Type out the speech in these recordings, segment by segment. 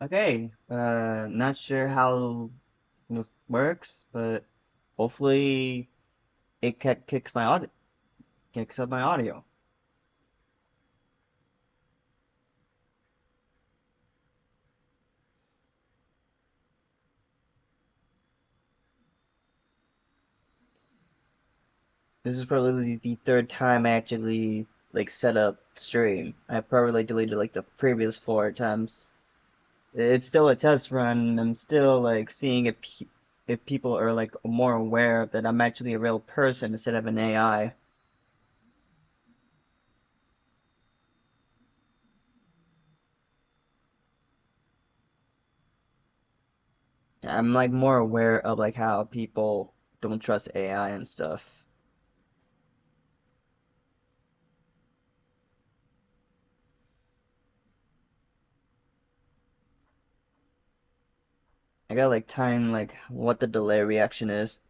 Not sure how this works, but hopefully it kicks up my audio. This is probably the third time I actually like set up stream. I probably like deleted like the previous four attempts. It's still a test run. I'm still like seeing if people are like more aware that I'm actually a real person instead of an AI. I'm like more aware of like how people don't trust AI and stuff. I gotta like time like what the delay reaction is.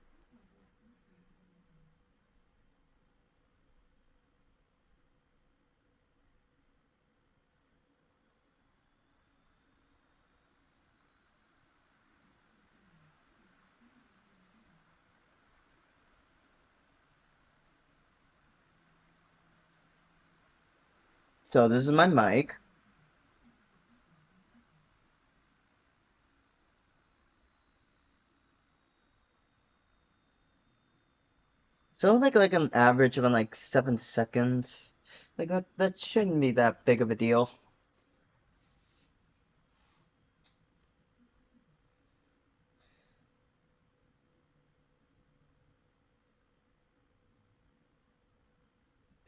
So this is my mic. So like an average of like 7 seconds. Like that shouldn't be that big of a deal.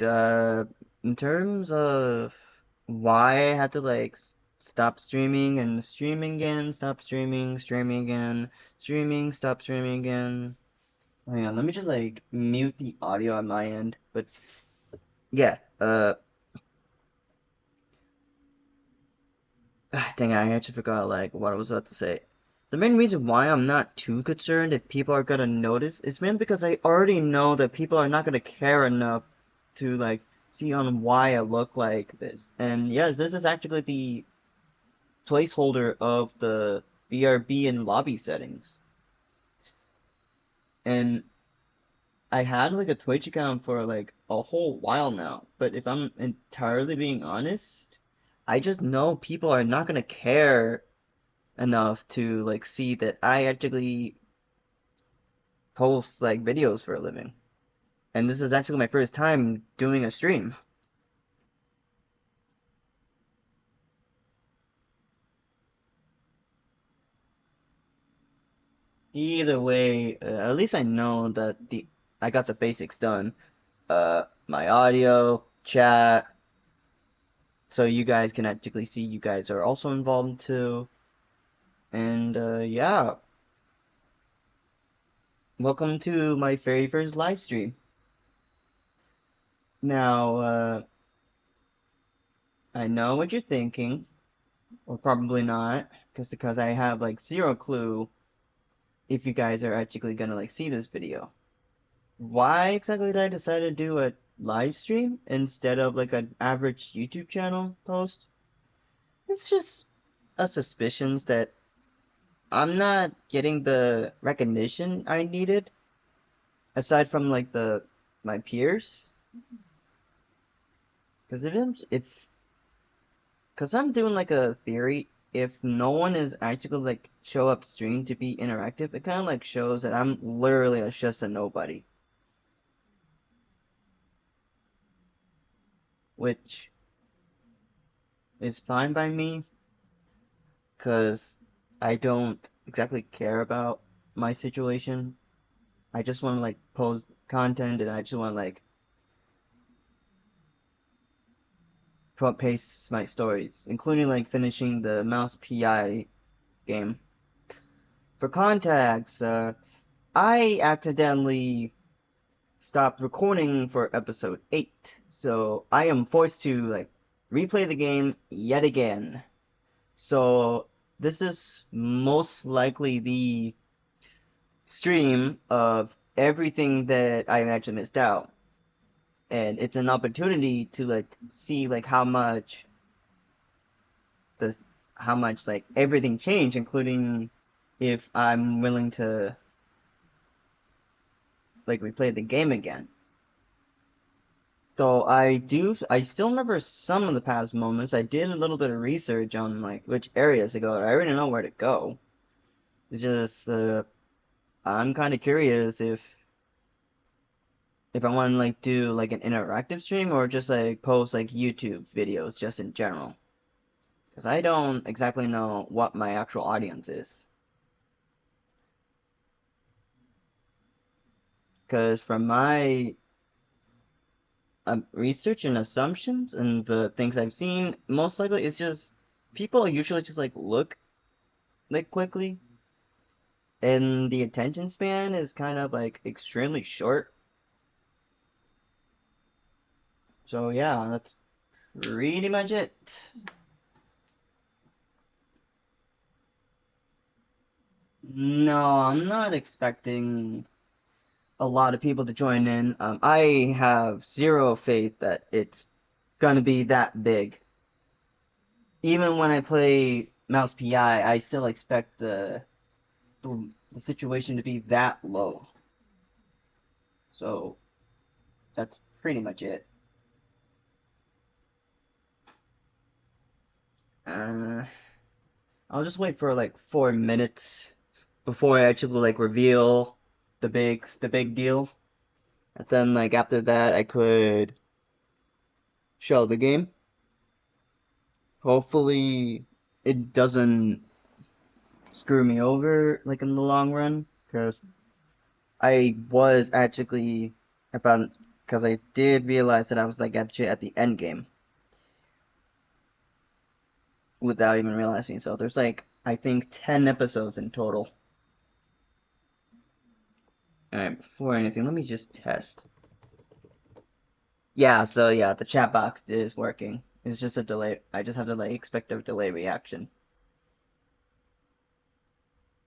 Uh, in terms of why I had to like stop streaming and streaming again, stop streaming, streaming again, streaming, stop streaming again. Hang on, let me just like mute the audio on my end. But yeah, dang it, I actually forgot like what I was about to say. The main reason why I'm not too concerned if people are gonna notice is mainly because I already know that people are not gonna care enough to like see on why I look like this. And yes, this is actually the placeholder of the BRB and lobby settings. And I had like a Twitch account for like a whole while now, but if I'm entirely being honest, I just know people are not gonna care enough to like see that I actually post like videos for a living. And this is actually my first time doing a stream. Either way, at least I know that the I got the basics done. My audio, chat, so you guys can actually see you guys are also involved too. And yeah, welcome to my very first live stream. Now, I know what you're thinking, or probably not, because I have like zero clue if you guys are actually gonna like see this video. Why exactly did I decide to do a live stream instead of like an average YouTube channel post? It's just a suspicions that I'm not getting the recognition I needed aside from like the my peers. Because because I'm doing like a theory, if no one is actually like show up stream to be interactive, it kind of like shows that I'm literally just a nobody, which is fine by me because I don't exactly care about my situation. I just want to like post content and I just want to like paste my stories, including like finishing the Mouse PI game. For contacts, I accidentally stopped recording for episode 8, so I am forced to like replay the game yet again. So this is most likely the stream of everything that I actually missed out. And it's an opportunity to like see like how much the how much like everything changed, including if I'm willing to like replay the game again. So I still remember some of the past moments. I did a little bit of research on like which areas to go. I already know where to go. It's just I'm kind of curious if I want to like do like an interactive stream or just like post like YouTube videos just in general. Because I don't exactly know what my actual audience is. Because from my research and assumptions and the things I've seen, most likely it's just people usually just like look like quickly, and the attention span is kind of like extremely short. So yeah, that's pretty much it. No, I'm not expecting a lot of people to join in. I have zero faith that it's gonna be that big. Even when I play Mouse PI, I still expect the situation to be that low. So that's pretty much it. Uh, I'll just wait for like 4 minutes before I actually like reveal the big deal. And then like after that I could show the game. Hopefully it doesn't screw me over like in the long run, because I was actually about because I did realize that I was like actually at the end game without even realizing. So there's like I think 10 episodes in total. Alright, before anything, let me just test. Yeah, so yeah, the chat box is working. It's just a delay. I just have to like expect a delay reaction.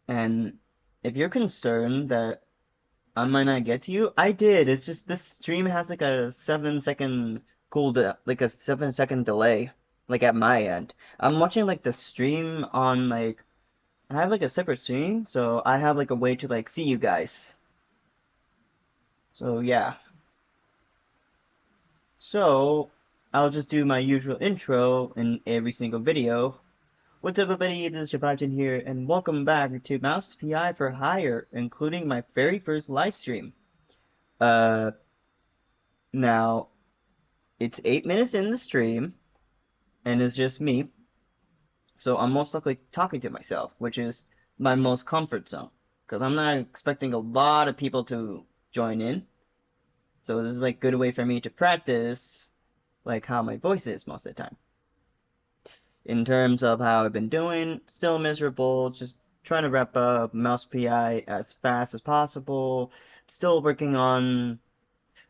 And if you're concerned that I might not get to you, I did. It's just this stream has like a 7 second like a 7 second delay, like at my end. I'm watching like the stream on like I have like a separate screen, so I have like a way to like see you guys. So yeah. So I'll just do my usual intro in every single video. What's up everybody, this is Shabajan here, and welcome back to Mouse PI for Hire, including my very first live stream. Uh, Now, it's 8 minutes in the stream, and it's just me, so I'm most likely talking to myself, which is my most comfort zone, because I'm not expecting a lot of people to join in, so this is like a good way for me to practice, like how my voice is most of the time. In terms of how I've been doing, still miserable, just trying to wrap up Mouse PI as fast as possible, still working on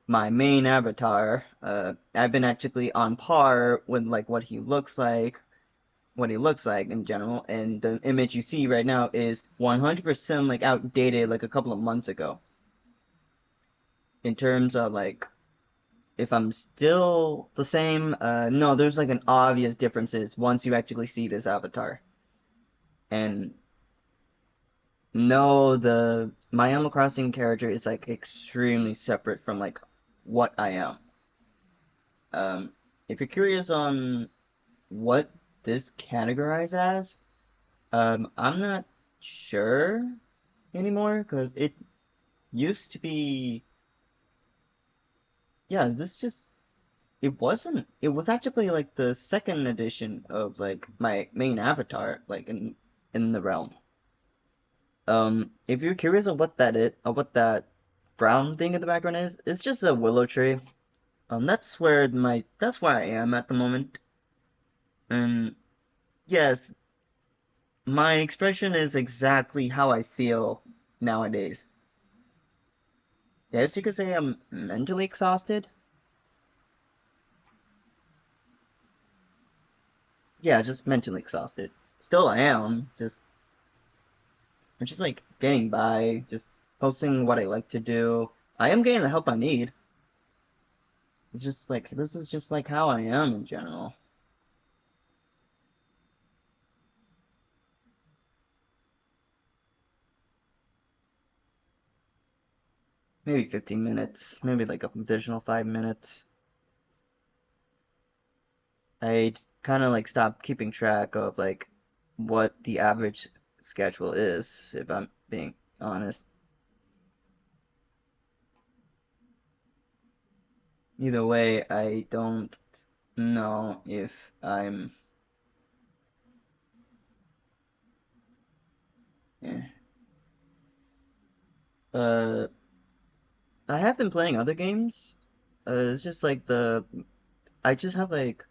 my main avatar. I've been actually on par with like what he looks like in general, and the image you see right now is 100% like outdated like a couple of months ago. In terms of like if I'm still the same, no, there's like an obvious differences once you actually see this avatar. And no, the my Animal Crossing character is like extremely separate from like what I am. Um, if you're curious on what this categorized as, I'm not sure anymore because it used to be. Yeah, this just it wasn't. It was actually like the second edition of like my main avatar, like in the realm. If you're curious of what that is, of what that brown thing in the background is, it's just a willow tree. That's where I am at the moment. And yes, my expression is exactly how I feel nowadays. Yes, you could say I'm mentally exhausted. Yeah, just mentally exhausted. Still I am. I'm just like getting by, just posting what I like to do. I am getting the help I need. It's just like this is just like how I am in general. maybe 15 minutes, maybe like an additional 5 minutes. I kind of like stopped keeping track of like what the average schedule is, if I'm being honest. Either way, I don't know if I'm. Yeah. Uh, I have been playing other games. It's just like I just have like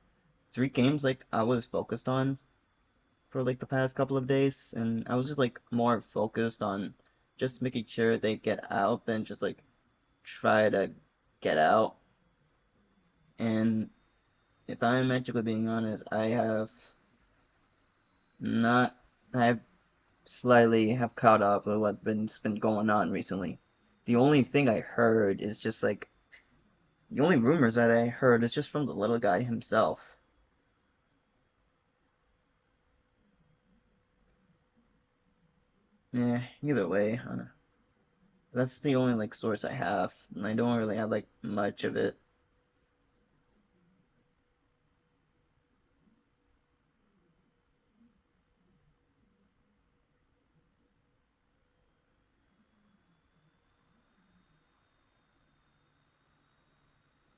3 games like I was focused on for like the past couple of days, and I was just like more focused on just making sure they get out than just like try to get out. And if I'm actually being honest, not, I have slightly have caught up with what's been going on recently. The only thing I heard is just like the only rumors that I heard is just from the little guy himself. Either way, that's the only like source I have, and I don't really have like much of it.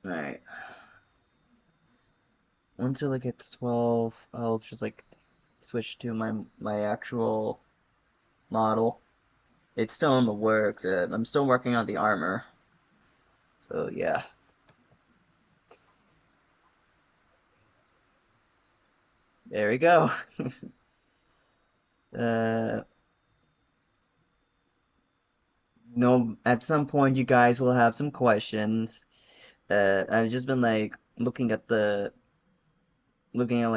All right, once it like gets 12, I'll just like switch to my actual model. It's still in the works. I'm still working on the armor. So yeah, there we go. Uh, no, at some point you guys will have some questions. I've just been like looking at like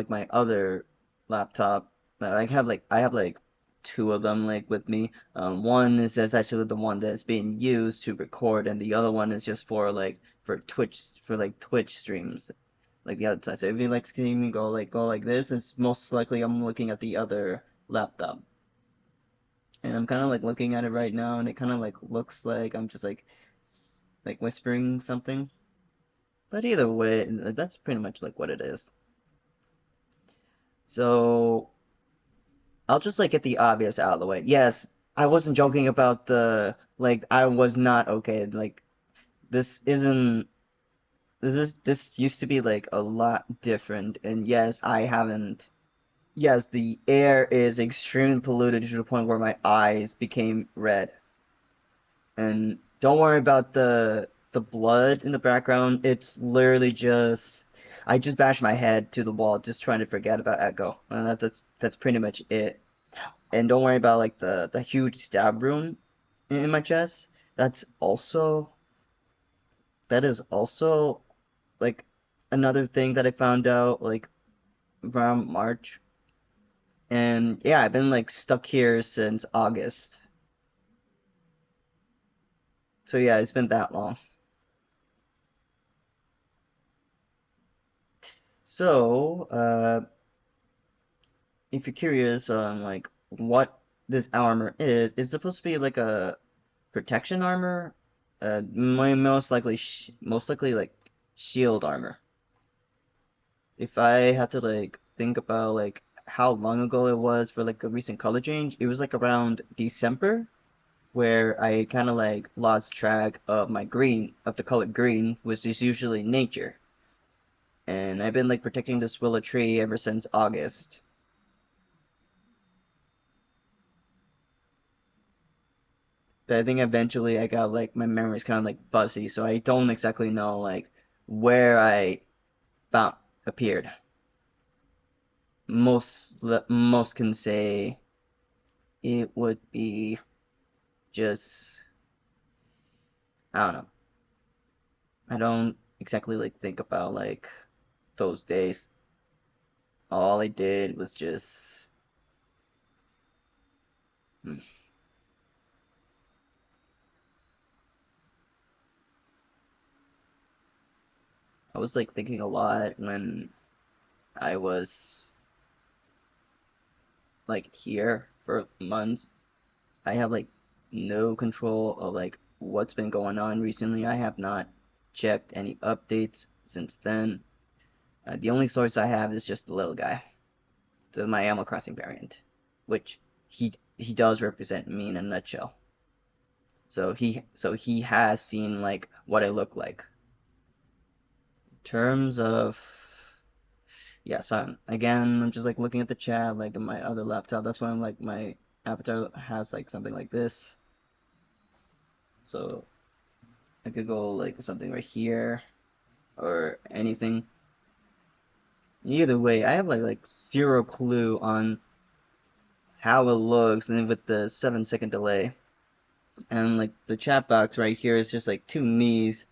my other laptop. I have like 2 of them like with me. One is that's actually the one that's being used to record, and the other one is just for like for like Twitch streams, like the other side. So if you like see me go like this, it's most likely I'm looking at the other laptop. And I'm kind of like looking at it right now, and it kind of like looks like I'm just like like whispering something. But either way, that's pretty much like what it is. So I'll just like get the obvious out of the way. Yes, I wasn't joking about the like I was not okay. Like this isn't this used to be like a lot different. And yes, I haven't. Yes, the air is extremely polluted to the point where my eyes became red. And don't worry about the blood in the background. It's literally just I just bashed my head to the wall just trying to forget about Echo. And that's pretty much it. And don't worry about like the huge stab wound in my chest. That's also that is also like another thing that I found out like around March. And yeah, I've been like stuck here since August. So yeah, it's been that long. So, if you're curious on like what this armor is, it's supposed to be like a protection armor, most likely like shield armor. If I had to like think about like how long ago it was for like a recent color change, it was like around December where I kind of like lost track of my green, of the color green, which is usually nature. And I've been like protecting this willow tree ever since August. But I think eventually I got like my memory's kind of like fuzzy, so I don't exactly know like where I found appeared. Most can say it would be just I don't know. I don't exactly like think about like those days. All I did was just hmm, I was like thinking a lot when I was like here for months. I have like no control of like what's been going on recently. I have not checked any updates since then. The only source I have is just the little guy, my Animal Crossing variant, which he does represent me in a nutshell. So he has seen like what I look like. In terms of yeah, so again, I'm just like looking at the chat like on my other laptop. That's why I'm like my avatar has like something like this. So I could go like something right here or anything. Either way, I have like zero clue on how it looks and with the 7 second delay. And like the chat box right here is just like two me's,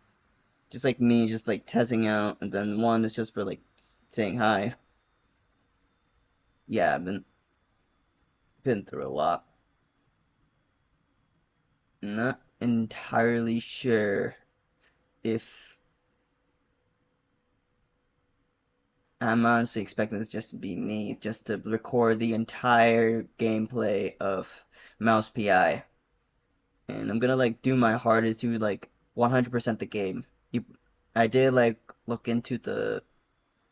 just like me just like testing out, and then one is just for like saying hi. Yeah, I've been through a lot. Not entirely sure if I'm honestly expecting this just to be me, just to record the entire gameplay of Mouse PI. And I'm gonna like do my hardest to like 100% the game. I did like look into the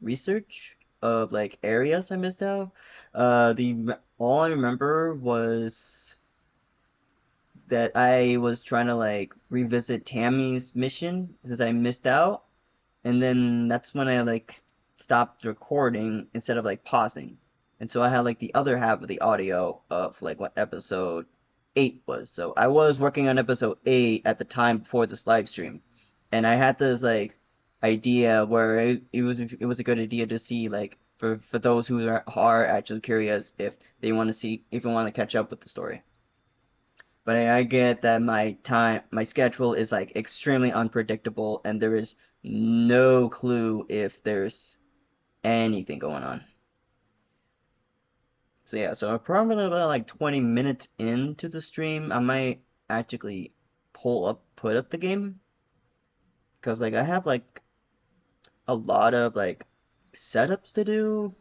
research of like areas I missed out. The all I remember was that I was trying to like revisit Tammy's mission because I missed out, and then that's when I like stopped recording instead of like pausing. And so I had like the other half of the audio of like what episode 8 was. So I was working on episode 8 at the time before this live stream. And I had this like idea where it was a good idea to see like for those who are actually curious if they want to see if they want to catch up with the story. But I get that my schedule is like extremely unpredictable, and there is no clue if there's anything going on. So yeah, so probably about like 20 minutes into the stream, I might actually put up the game, because like I have like a lot of like setups to do.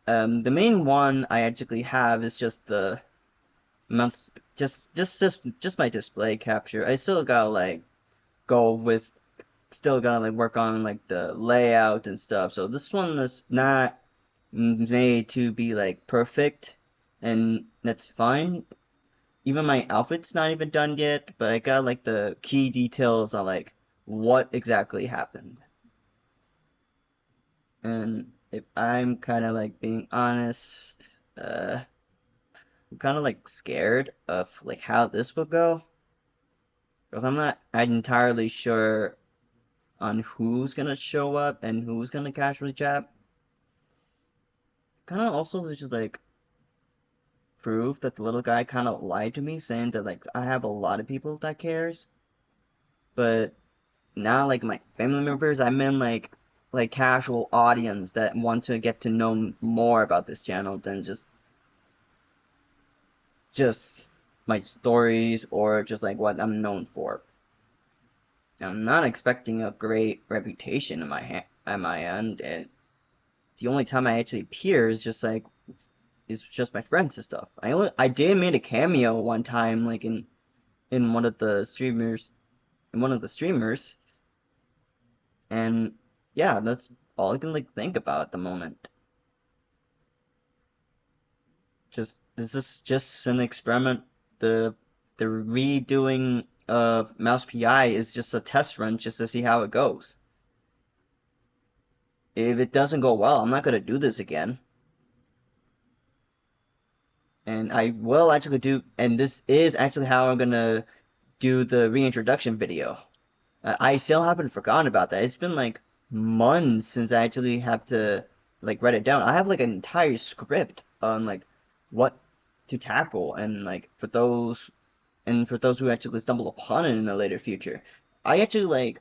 The main one I actually have is just the mouse, just my display capture. I still gotta like go with still gotta like work on like the layout and stuff. So this one is not made to be like perfect, and that's fine. Even my outfit's not even done yet, but I got like the key details on like what exactly happened. And if I'm kind of like being honest, I'm kind of like scared of like how this will go, because I'm not entirely sure on who's gonna show up and who's gonna casually chat. Kind of also just like prove that the little guy kind of lied to me, saying that like I have a lot of people that cares, but now like my family members, I'm in like casual audience that want to get to know more about this channel than just my stories or just like what I'm known for. I'm not expecting a great reputation in at my end, and the only time I actually appear is just my friends and stuff. I did make a cameo one time, like in one of the streamers, and yeah, that's all I can like think about at the moment. Just this is just an experiment. The the redoing of Mouse PI is just a test run just to see how it goes. If it doesn't go well, I'm not gonna do this again. And I will actually do, and this is actually how I'm gonna do the reintroduction video. I still haven't forgotten about that. It's been like months since I actually have to like write it down. I have like an entire script on like what to tackle, and like for those who actually stumble upon it in a later future. I actually like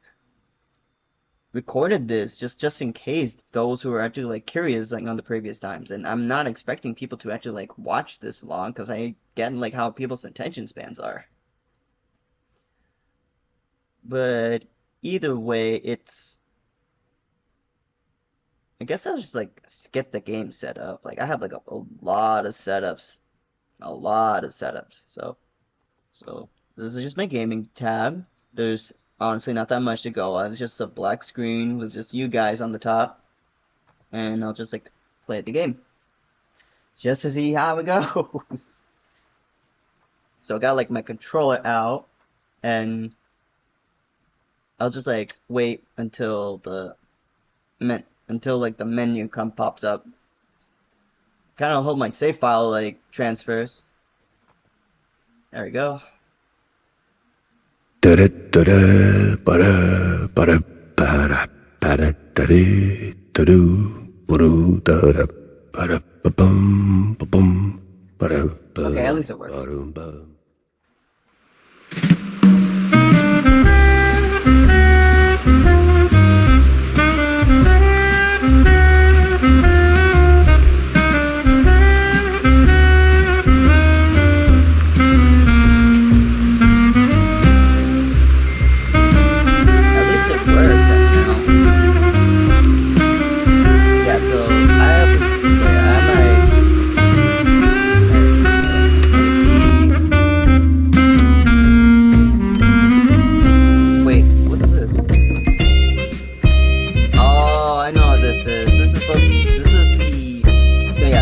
recorded this just in case those who are actually like curious like on the previous times, and I'm not expecting people to actually like watch this long because I get like how people's attention spans are. But either way, I guess I'll just like get the game set up. Like I have like a lot of setups, a lot of setups. So this is just my gaming tab. There's honestly not that much to go on. It's just a black screen with just you guys on the top. And I'll just like play the game. Just to see how it goes. So I got like my controller out and I'll just like wait until like the menu pops up. Kind of hope my save file like transfers. There we go. Okay, at least it works.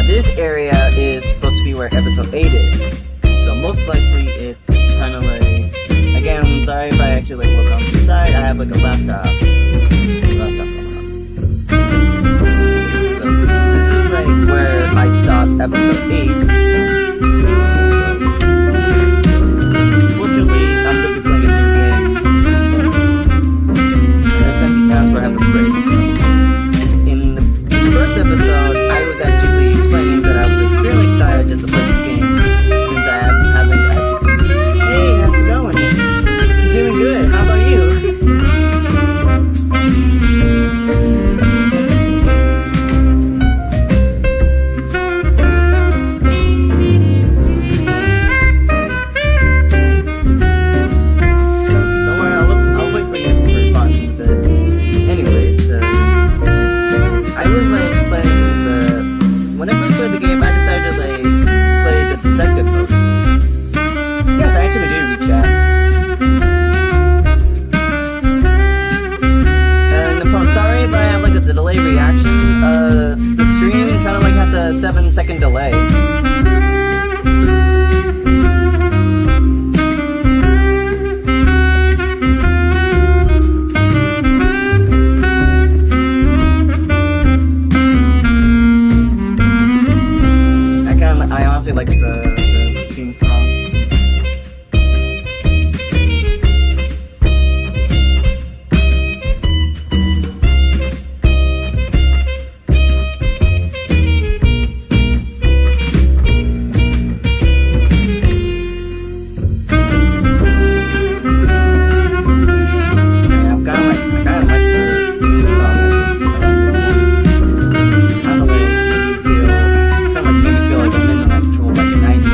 This area is supposed to be where episode 8 is. So most likely it's kind of like... Again, I'm sorry if I actually like look on the side. I have like a laptop. So this is like where I stopped episode 8. Fortunately, I'm going to be playing a new game. There's going to be times where I have a break. In the first episode, I was actually explaining that I was extremely excited just to play this game, since I haven't actually... Hey, how's it going? I'm doing good, how about you? Don't worry, I'll wait for your response in a bit. Anyways, I was like playing when I first played the game, I decided to like play the detective mode. Yes, I actually do read chat. And I'm sorry if I have like a delay reaction. The stream kind of like has a 7-second delay. I honestly like the theme song. Yeah, I kinda like the theme song. Kinda like made me feel like I'm in the actual like 90s.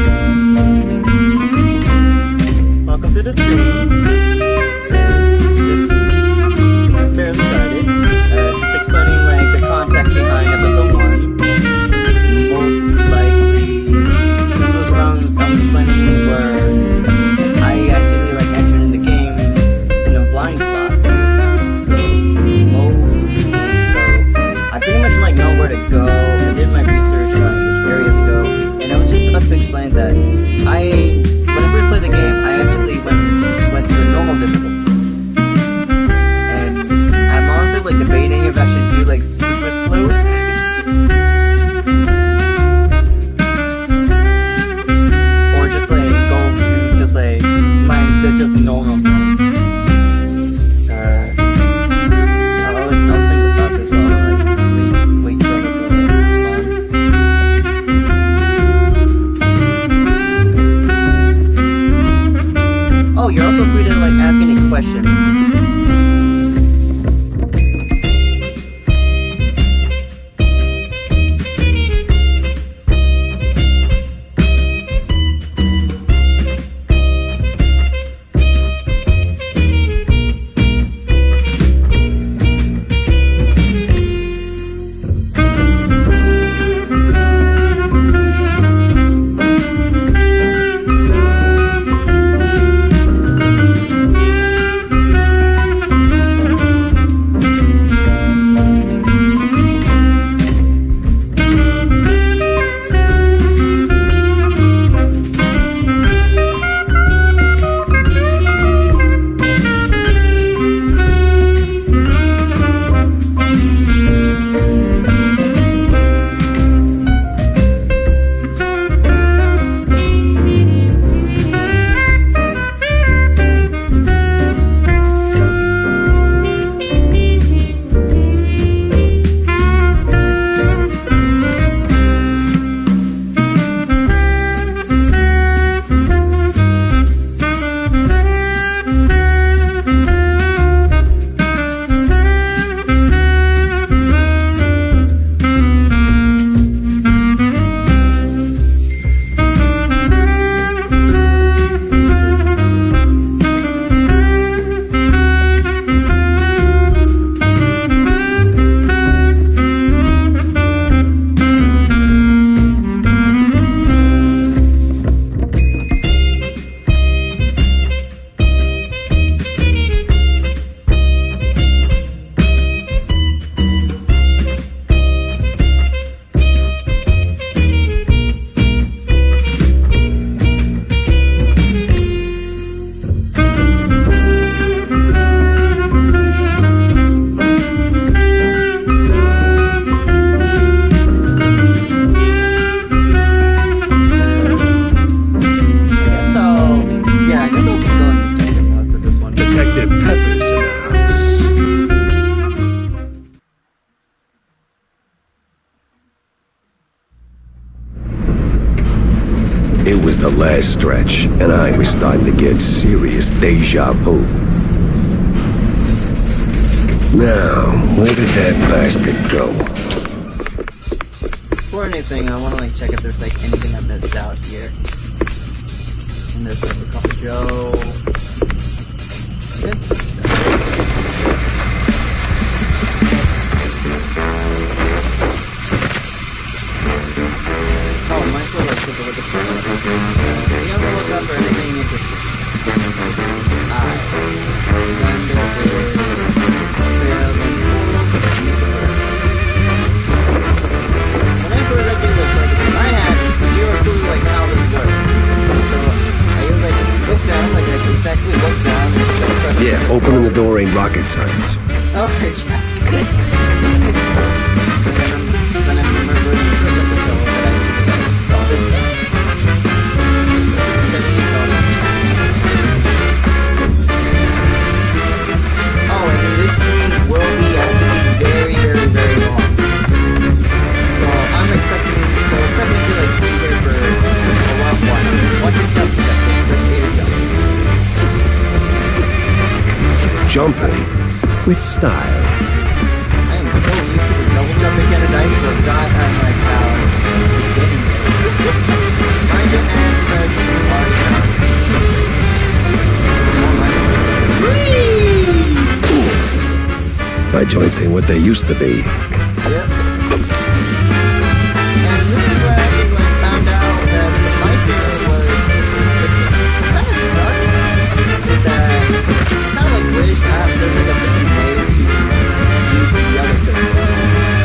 last stretch, and I was starting to get serious deja vu. Now, where did that bastard go? Before anything, I want to like check if there's like anything I missed out here. And there's like a couple Joe. Oh, might as well like take a look at the you never look up for anything interesting. Alright. Then there is when I first like this, like I had zero clue like how this works. So I was like look down, like I exactly look down and like press. Yeah, opening the door ain't rocket science. Oh, Jack. Then I remember in the first episode that I saw this stuff. Oh, and this scene will be actually very, very, very long. So I'm expecting to like be here for a long while. Watch yourself to that thing. Press A to jump. Jumping with style. I am so used to the double jumping at a dice, so God, I'm like how it's getting there. Find your hands as you are down. My joints ain't what they used to be. Yep. And this is where I actually like found out that the Meister was kind of sucks. Is that kind of like wish there's like a different way to use the other pistol.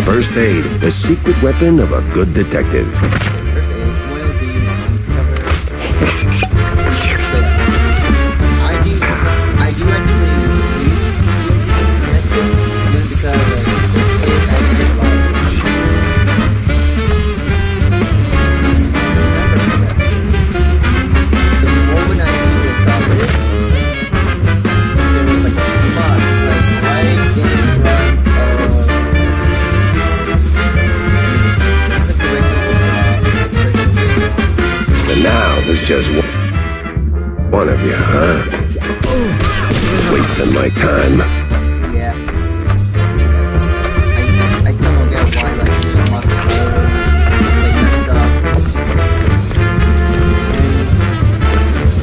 First aid, the secret weapon of a good detective. First aid, oil bead, cover. I do actually use connections just because it actually gets a lot of the moment I saw this, there was like a spot like right in front of So now there's just one of you, huh? Wasting my time. Yeah. I still don't get why like some of the holes like messed up.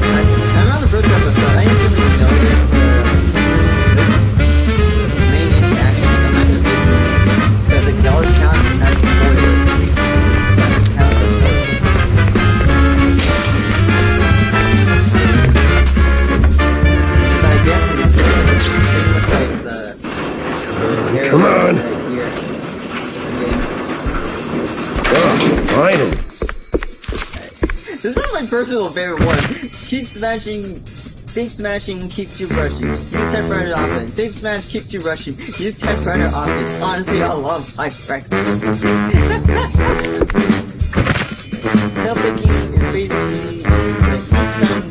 And I'm on the first episode, I didn't really notice the main interactions. I'm not just saying that the does count as spoilers. That counts as spoilers. I guess it's pretty much like the Come on. Finally. This is my personal favorite one. Keep smashing, save smashing keeps you rushing. Use typewriter often. Save smash keeps you rushing. Use typewriter often. Honestly, I love typewriter. Self-picking is basically each time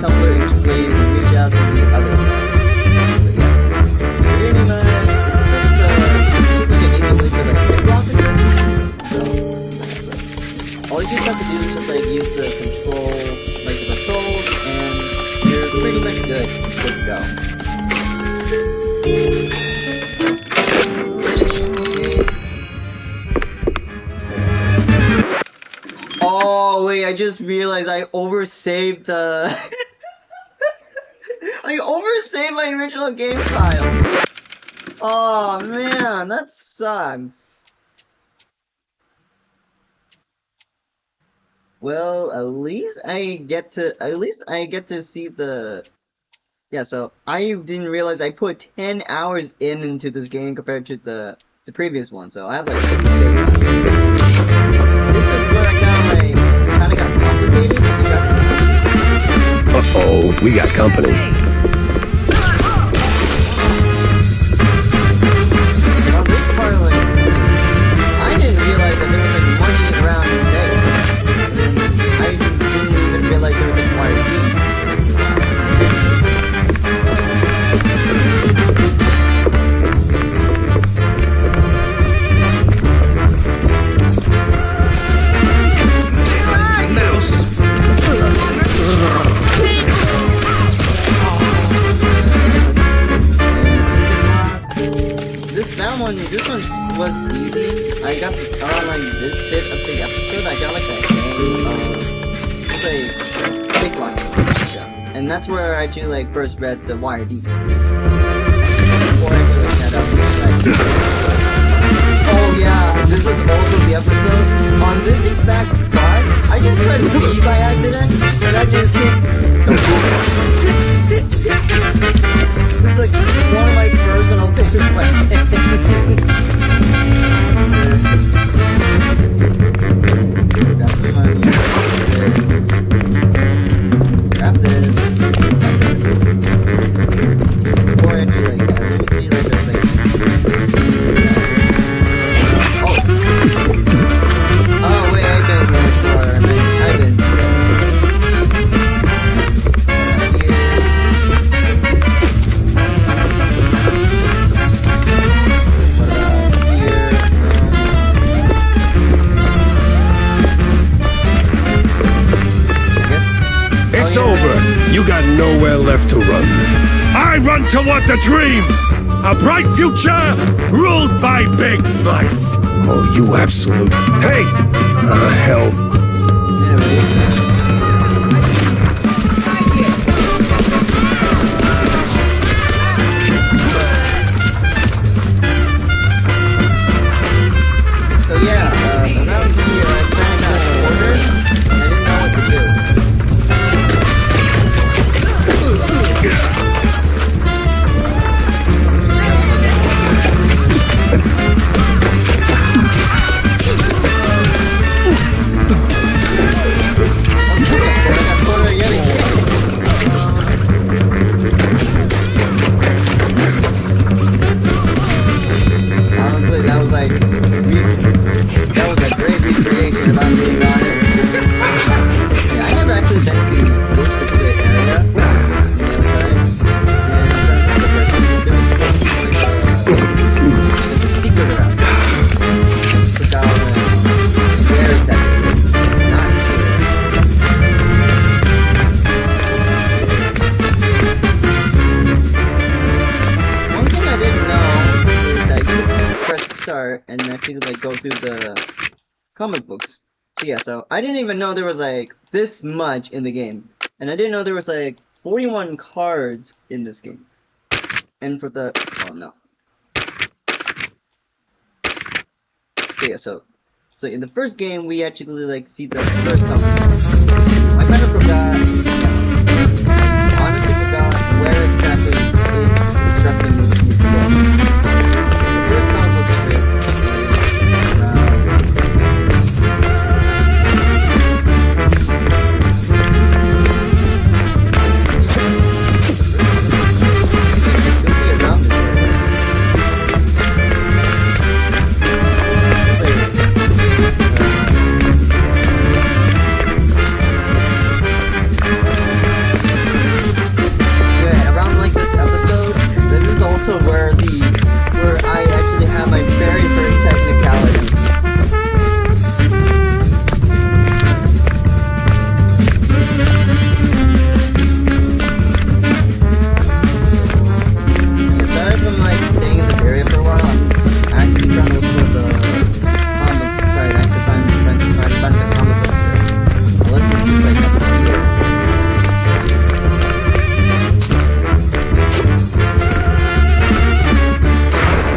Tumblr interplays and reach out to the other side. So yeah. Pretty much, it's just like an easy way to like quick block it. So, all you just have to do is just like use the control, like the controls, and you're pretty much good to go. Oh wait, I just realized I oversaved the I oversaved my original game file. Oh man, that sucks. Well, at least I get to see the yeah, so I didn't realize I put 10 hours into this game compared to the previous one, so I have like 50 save time. This is where I kinda got complicated. Uh-oh, we got company. Well, this part, like, I didn't realize that there was like money around there. I didn't even realize there was like wire keys. Mouse. that one, this one was easy. I got around like this bit of the episode, I got like a big one. Yeah. And that's where I actually like first read the Wire Deeps. Before I could like head up like, oh yeah, this was also the episode. On this exact spot, I just pressed B by accident, and I just hit the it's like one of my personal favorite weapons. Grab this. Or actually, like, let me see, like, there's like. Oh, wait, I've been going for. I've been. It's over. You got nowhere left to run. I run toward the dream! A bright future ruled by big mice. Oh, you absolute... Hey! Hell. So yeah, around here I found out orders. I didn't know what to do. Honestly, that was like, that was a great recreation if I'm being honest. Yeah, I never actually been to this particular area on the other side. There's a secret around it. Look out where it's at. Not here. One thing I didn't know is that you press start and actually like go through the comic books. So yeah, so I didn't even know there was like this much in the game. And I didn't know there was like 41 cards in this game. And for the oh no. So yeah, so in the first game we actually like see the first comic book. I kind of forgot, yeah, I honestly forgot where exactly it instructed me to go. The first comic book strip is around this area. Yeah, around like this episode, this is also where I actually have my very first technicality. Aside from like staying in this area for a while, I'm actually trying to look for the comic. Sorry, I have to find the comic book here. Let's just use like up here.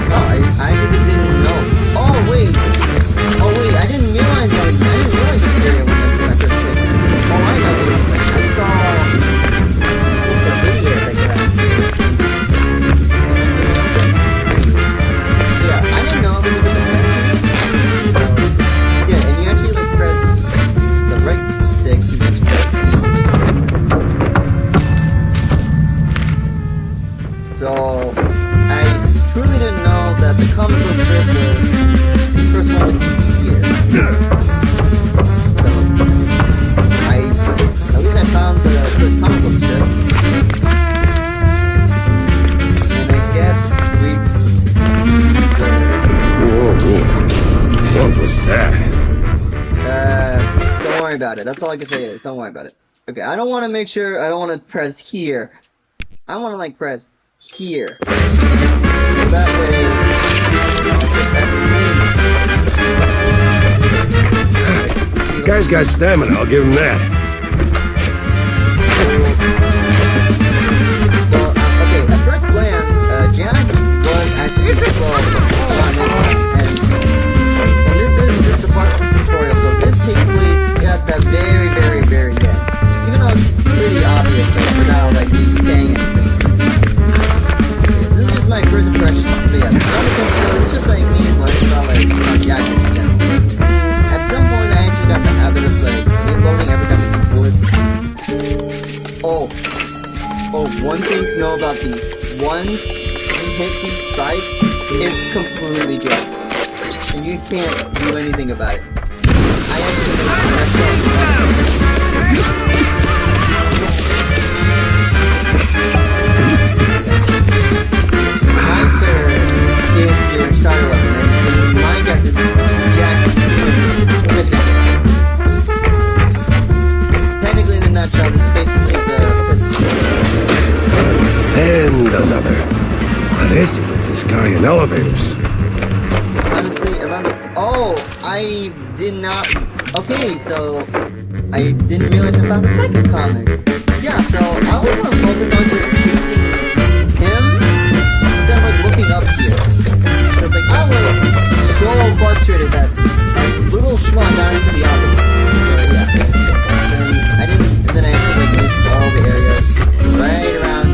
Oh, I actually didn't know. Oh wait, I didn't realize that. I didn't realize this area when I first played. All I know is like I saw the videos like that. Yeah, I didn't know there was an event. So yeah, and you actually like press the right stick to reach the So I truly didn't know that the comic book strip was the first one to here. So at least I found the first comic book strip. And I guess we Whoa. What was that? don't worry about it. That's all I can say is don't worry about it. Okay, I don't want to make sure I don't want to press here. I want to like press here. So that way guy's got stamina, I'll give him that. Well, okay, at first glance, Jack was actually slow on it, and this is just the part of the tutorial, so this takes place at the very, very, very end. Even though it's pretty obvious, like, without, like, me saying anything. This is just my first impression, so yeah, it's just like me learning about, like, Jack in general. At some point, I actually got the habit of, like, reloading every time I see bullets. Oh, one thing to know about these. Once you hit these spikes, it's completely dead. And you can't do anything about it. I actually messed up. Nicer is your starter weapon, and my guess is Jack's technically in a nutshell, this is basically the pistol. And another. What is it with this guy in elevators? Honestly, around the... Oh, I did not... Okay, so... I didn't realize I found the second comic. Yeah, so I was gonna focus on just chasing him instead of like looking up here. Because like I was so frustrated that little schmuck got into the elevator. So yeah. And then I actually like missed all the areas right around.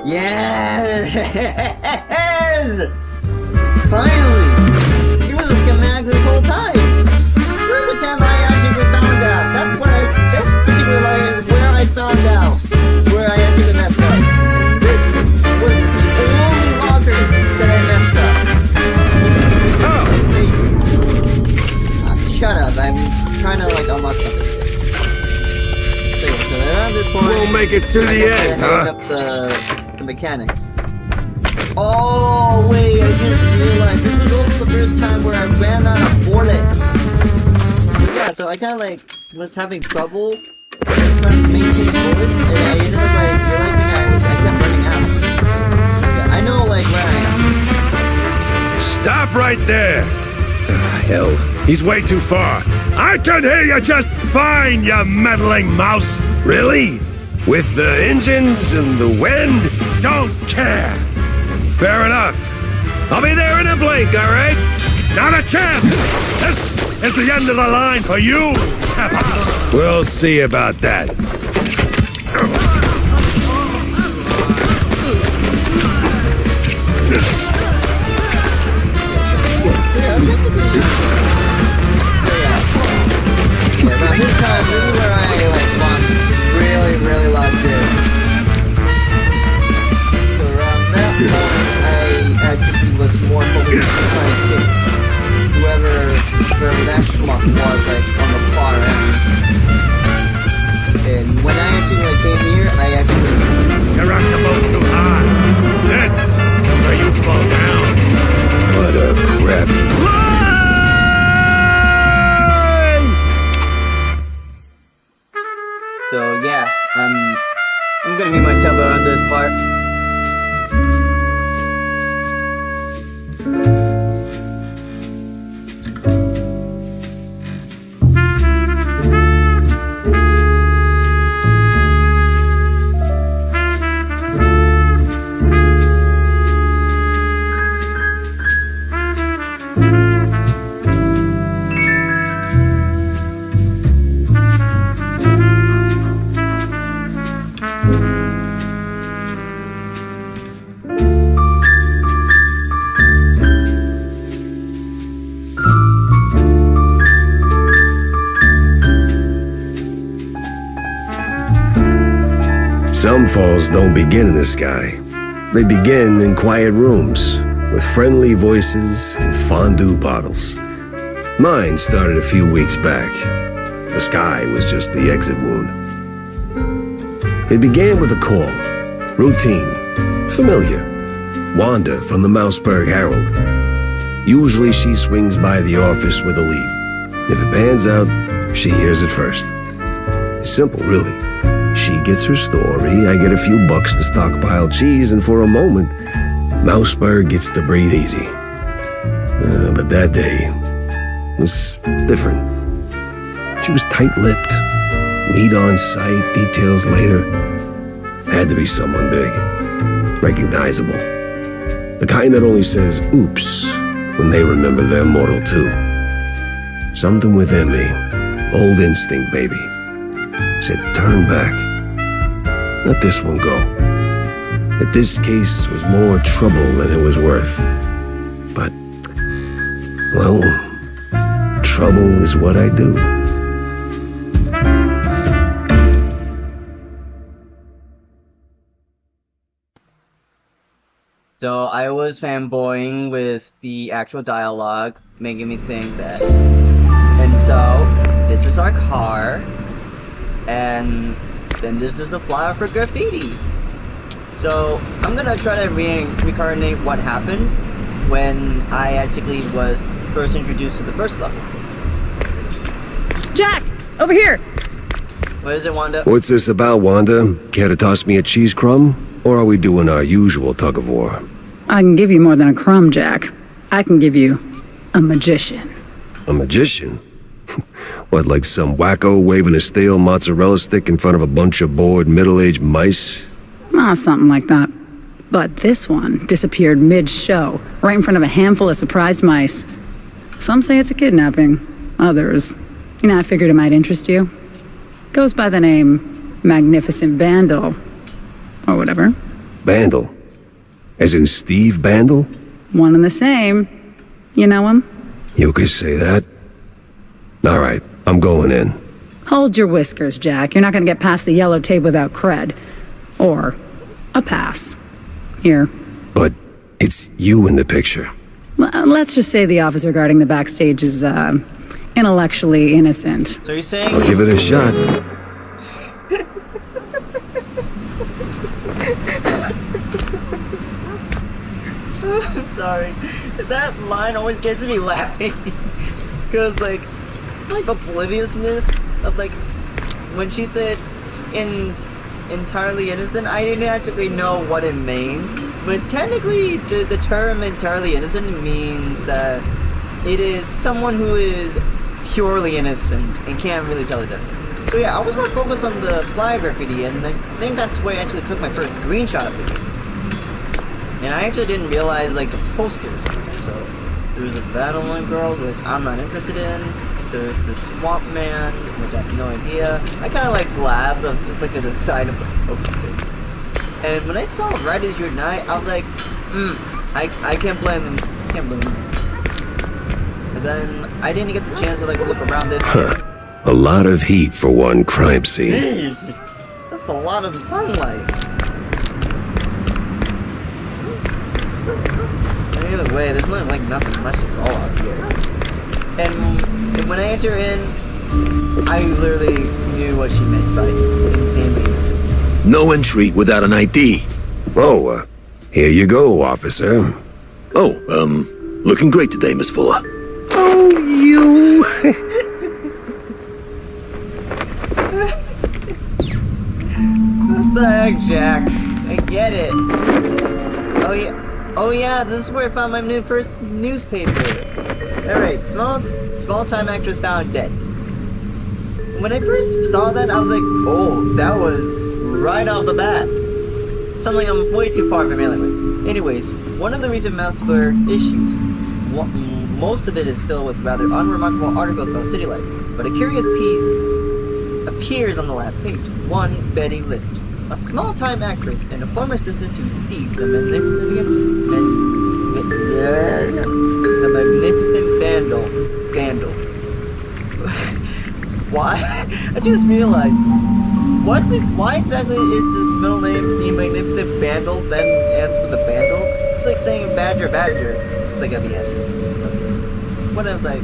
Yes! Finally! He was a schematic this whole time! Where's the time I actually found out? That's this particular line is where I found out where I actually messed up. This was the only locker that I messed up. Oh! Shut up, I'm trying to like unlock something. So around this point, We'll make it to the end, huh? Up the mechanics. Oh wait, I just realized this was also the first time where I ran out of bullets. So yeah, so I kinda like was having trouble trying to maintain bullets, and I ended up like realizing I kept running out. Yeah, I know like where I am. Stop right there! Hell, he's way too far. I can hear you just fine, you meddling mouse! Really? With the engines and the wind? Don't care! Fair enough. I'll be there in a blink, alright? Not a chance! This is the end of the line for you! We'll see about that. Around this time, this is where I like really locked in. So around that point, I actually was more focused on trying to kick whoever that schmuck was like on the far end. And when downfalls don't begin in the sky. They begin in quiet rooms, with friendly voices and fondue bottles. Mine started a few weeks back. The sky was just the exit wound. It began with a call. Routine. Familiar. Wanda from the Mouseburg Herald. Usually she swings by the office with a lead. If it pans out, she hears it first. It's simple, really. She gets her story, I get a few bucks to stockpile cheese, and for a moment, Mouseburg gets to breathe easy. But that day was different. She was tight-lipped. Meat on sight, details later. Had to be someone big. Recognizable. The kind that only says, oops, when they remember they're mortal too. Something within me, old instinct, baby, said turn back. Let this one go. That this case was more trouble than it was worth. But, well, trouble is what I do. So I was fanboying with the actual dialogue, making me think that. And so, this is our car, and then this is a flyer for graffiti. So, I'm gonna try to reincarnate what happened when I actually was first introduced to the first level. Jack! Over here! What is it, Wanda? What's this about, Wanda? Care to toss me a cheese crumb? Or are we doing our usual tug-of-war? I can give you more than a crumb, Jack. I can give you a magician. A magician? What, like some wacko waving a stale mozzarella stick in front of a bunch of bored middle-aged mice? Something like that. But this one disappeared mid-show, right in front of a handful of surprised mice. Some say it's a kidnapping. Others, I figured it might interest you. Goes by the name Magnificent Bandle. Or whatever. Bandle? As in Steve Bandle? One and the same. You know him? You could say that. All right, I'm going in. Hold your whiskers, Jack. You're not gonna get past the yellow tape without cred. Or a pass. Here. But it's you in the picture. Let's just say the officer guarding the backstage is, intellectually innocent. So you're saying I'll give it a shot. I'm sorry. That line always gets me laughing. Cause like obliviousness of like when she said entirely innocent, I didn't actually know what it means. But technically the term entirely innocent means that it is someone who is purely innocent and can't really tell the difference. So yeah, I was more focused on the fly graffiti, and I think that's where I actually took my first screenshot of it. And I actually didn't realize like the posters. So there's a battle line girl, which I'm not interested in. There's the swamp man, which I have no idea. I kind of like laughed of just like at the side of the poster. And when I saw Red Is Your Night, I was like, I can't blame him. Can't blame him. And then I didn't get the chance to like look around this. A lot of heat for one crime scene. Jeez, that's a lot of sunlight. Either way, there's not like nothing much at all out here. And when I enter in, I literally knew what she meant by insanely innocent. No entry without an ID. Oh, here you go, officer. Oh, looking great today, Miss Fuller. Oh, you... What the heck, Jack? I get it. Oh yeah, this is where I found my first newspaper. Alright, small-time actress found dead. When I first saw that, I was like, oh, that was right off the bat. Something I'm way too far familiar with. Anyways, one of the recent Mouseburg issues, most of it is filled with rather unremarkable articles about city life, but a curious piece appears on the last page. One, Betty Lynch, a small-time actress and a former assistant to Steve, the magnificent Vandal. Why? I just realized What's this? Why exactly is this middle name the Magnificent Vandal, then ends with a Vandal? It's like saying Badger Badger, like at the end. That's what I was like.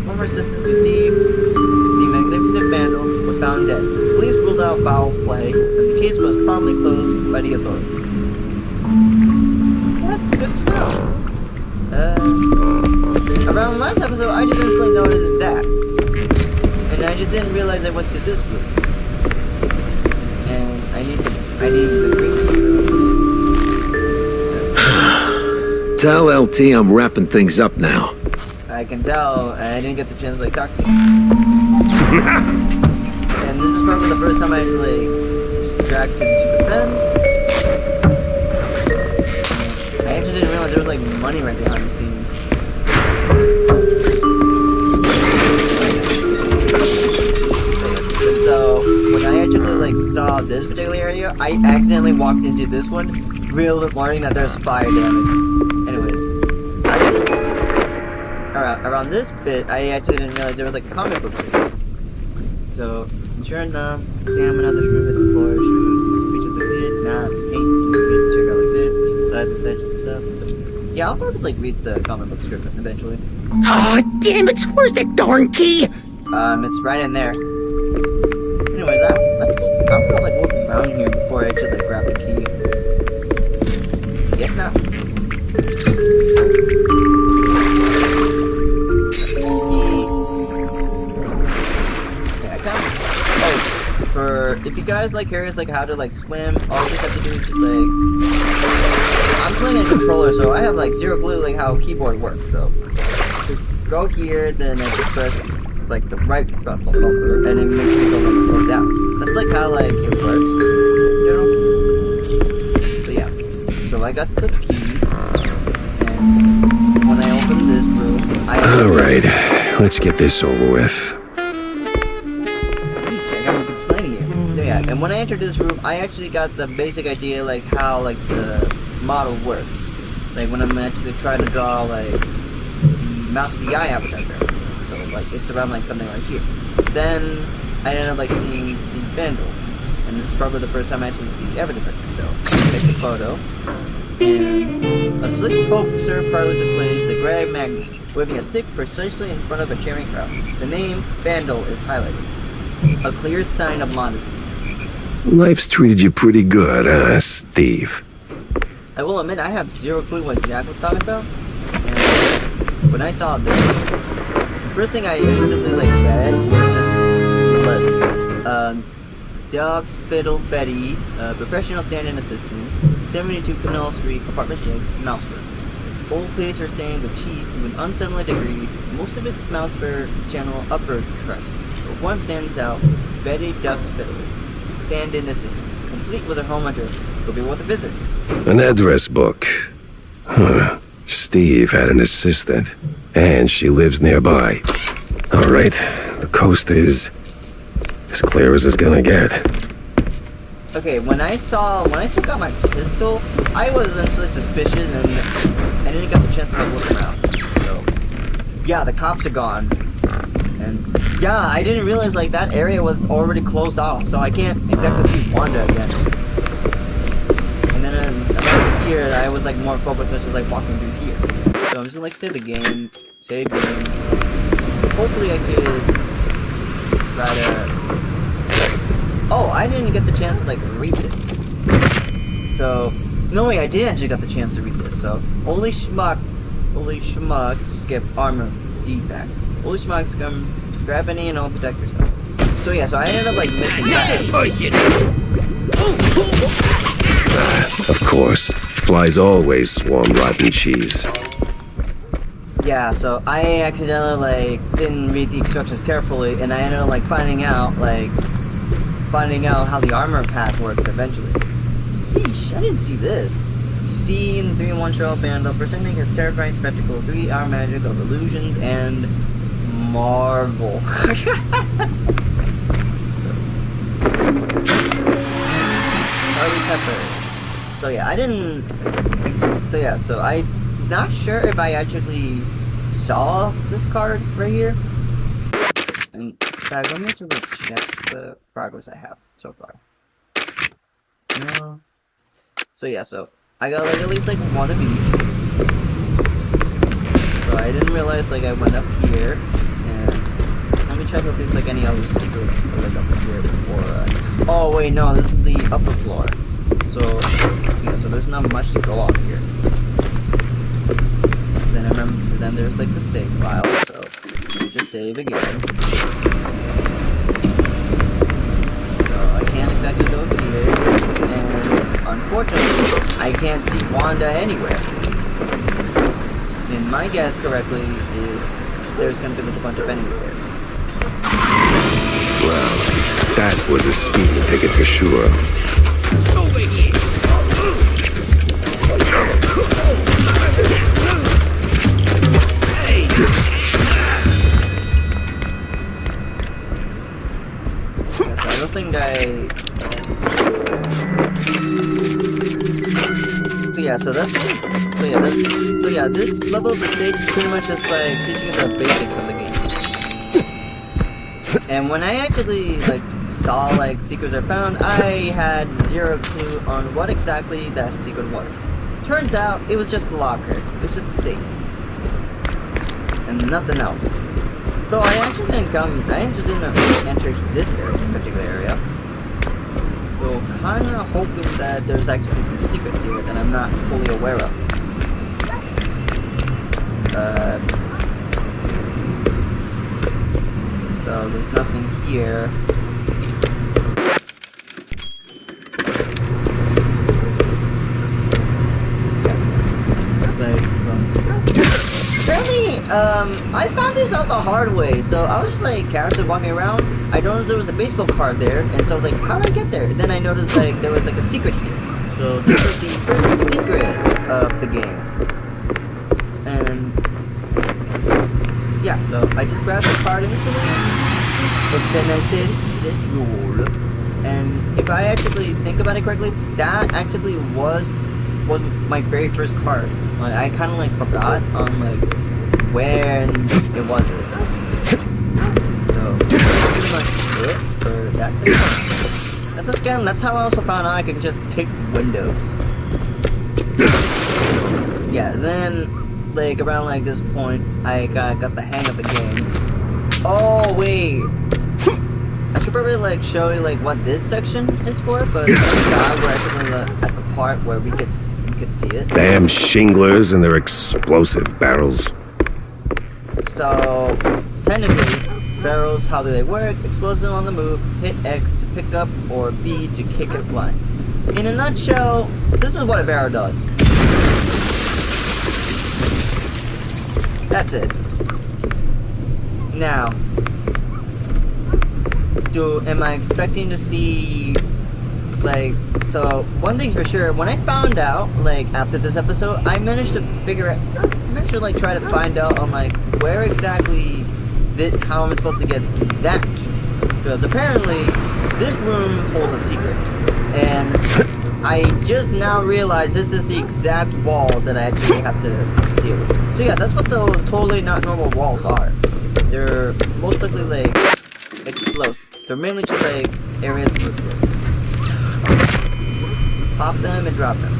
Former assistant to Steve, the Magnificent Vandal was found dead. Police ruled out foul play, and the case was promptly closed by the authorities. That's good to know. Around last episode, I just instantly noticed that. And I just didn't realize I went to this room. And I need the green. Tell LT I'm wrapping things up now. I can tell, and I didn't get the chance to like talk to you. And this is probably the first time I actually dragged him to the fence. I actually didn't realize there was like money right behind the scenes. So when I actually like saw this particular area, I accidentally walked into this one, learning that there's fire damage. Anyways, around this bit, I actually didn't realize there was like a comic book strip. So sure enough, damn, another shroom hit the floor. Shroom reaches a bit, nah, ain't check out like this, inside the section stuff. Yeah, I'll probably like read the comic book strip eventually. Oh, damn it! Where's that darn key? It's right in there. Anyways, I'm gonna like look around here before I actually like grab the key. Guess not. Okay, I found it. Oh, if you guys like curious like how to like swim, all you just have to do is just like I'm playing a controller, so I have like zero clue like how a keyboard works. So just go here, then I just press like the right bumper, and then make sure you go down. That's like how like it works, you know? So yeah. So I got the key, and when I open this room, Alright, let's get this over with. Please check out what's explaining here. So yeah, and when I entered this room, I actually got the basic idea like how like the model works. Like when I'm actually trying to draw like the mouse PI appetizer. Like it's around like something right here. Then I ended up like seeing Vandal, and this is probably the first time I actually see evidence of it. So take the photo, and a sleek poster proudly displays the Grey Magnus waving a stick precisely in front of a cheering crowd. The name Vandal is highlighted, a clear sign of modesty. Life's treated you pretty good, huh, Steve? I will admit I have zero clue what Jack was talking about. And when I saw this, first thing I instantly like read was just the list. Dogs, Fiddle, Betty, professional stand-in assistant, 72 Canal Street, apartment 6, Mousefur. Old place are stained with cheese to an unseemly degree, most of its Mousefur channel upward crust. But one stands out, Betty Duck's Fiddle, stand-in assistant, complete with her home address. Will be worth a visit. An address book. Huh. Steve had an assistant, and she lives nearby. Alright, the coast is as clear as it's gonna get. Okay, when I took out my pistol, I was instantly suspicious and I didn't get the chance to like look around. So, yeah, the cops are gone. And yeah, I didn't realize like that area was already closed off, so I can't exactly see Wanda again. And then about here, I was like more focused on just like walking through here. So I'm just gonna like save the game, save game. Hopefully I could try to... Oh, I didn't get the chance to like read this. So, no way, I did actually get the chance to read this. So, holy schmucks, skip armor defect. Holy schmucks, come grab any and I'll protect yourself. So yeah, so I ended up like missing that. Of course, flies always swarm rotten cheese. Yeah, so I accidentally like didn't read the instructions carefully, and I ended up like finding out how the armor path works eventually. Sheesh, I didn't see this. Scene 3-in-1 show Vandal presenting his terrifying spectacle, 3-hour magic of illusions and marvel. Charlie Pepper. So yeah, I'm not sure if I actually saw this card right here. And fact, let me actually check the progress I have so far. No. So yeah, so I got like at least like one of each. So I didn't realize like I went up here, and let me check if there's like any other secrets like up here before. Oh wait, no, this is the upper floor. So yeah, so there's not much to go on here. Then I remember, then there's like the save file. So let me just save again. So I can't exactly go here, and unfortunately, I can't see Wanda anywhere. And my guess correctly is there's gonna be like a bunch of enemies there. Well, that was a speeding ticket for sure. Yes, I don't think So yeah, this level of the stage is pretty much just like teaching you the basics of the game. And when I actually like saw like secrets are found, I had zero clue on what exactly that secret was. Turns out it was just the locker. It was just the safe. And nothing else. Though I actually didn't enter this particular area. So kinda hoping that there's actually some secrets here that I'm not fully aware of. So there's nothing here. Apparently, I found this out the hard way. So I was just like casually walking around. I noticed there was a baseball card there, and so I was like, how did I get there? And then I noticed like there was like a secret here. So this is the first secret of the game. And yeah, so I just grabbed the card instantly, but then I said the jewel. And if I actually think about it correctly, that actually was my very first card. Like, I kind of like forgot on like when it was. So that's pretty much it for that section. That's again, that's how I also found out I could just pick windows. Yeah, then like around like this point, I got the hang of the game. Oh wait, I should probably like show you like what this section is for, but we're actually at the part where we could see it. Damn shinglers and their explosive barrels. So technically, barrels, how do they work? Explosive on the move, hit X to pick up, or B to kick it flying. In a nutshell, this is what a barrel does. That's it. Now, am I expecting to see, like, so one thing's for sure, when I found out, like, after this episode, I managed to like, try to find out on, like, where exactly, how I'm supposed to get that key. Because apparently, this room holds a secret. And I just now realized this is the exact wall that I actually have to deal with. So yeah, that's what those totally not normal walls are. They're most likely like explosive. They're mainly just like areas of explosives. Pop them and drop them.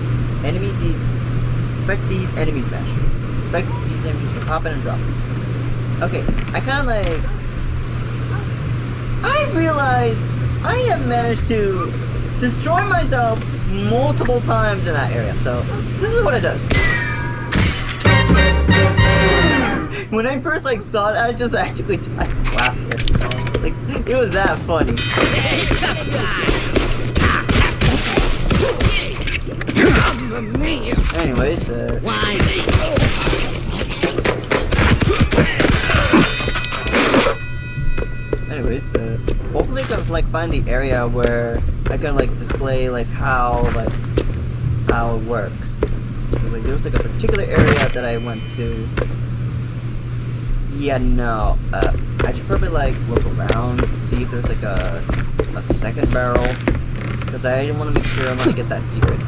Expect these enemy smashers. Expect these enemies to pop it and drop them. Okay, I kinda like I realized I have managed to destroy myself multiple times in that area, so this is what it does. When I first like saw it, I just actually died of laughter. Like, it was that funny. Hey, tough guy! Anyways, Why hopefully I can like find the area where I can like display like how it works. Like there was like a particular area that I went to. Yeah, no. I should probably like look around and see if there's like a second barrel, because I want to make sure I want to get that secret.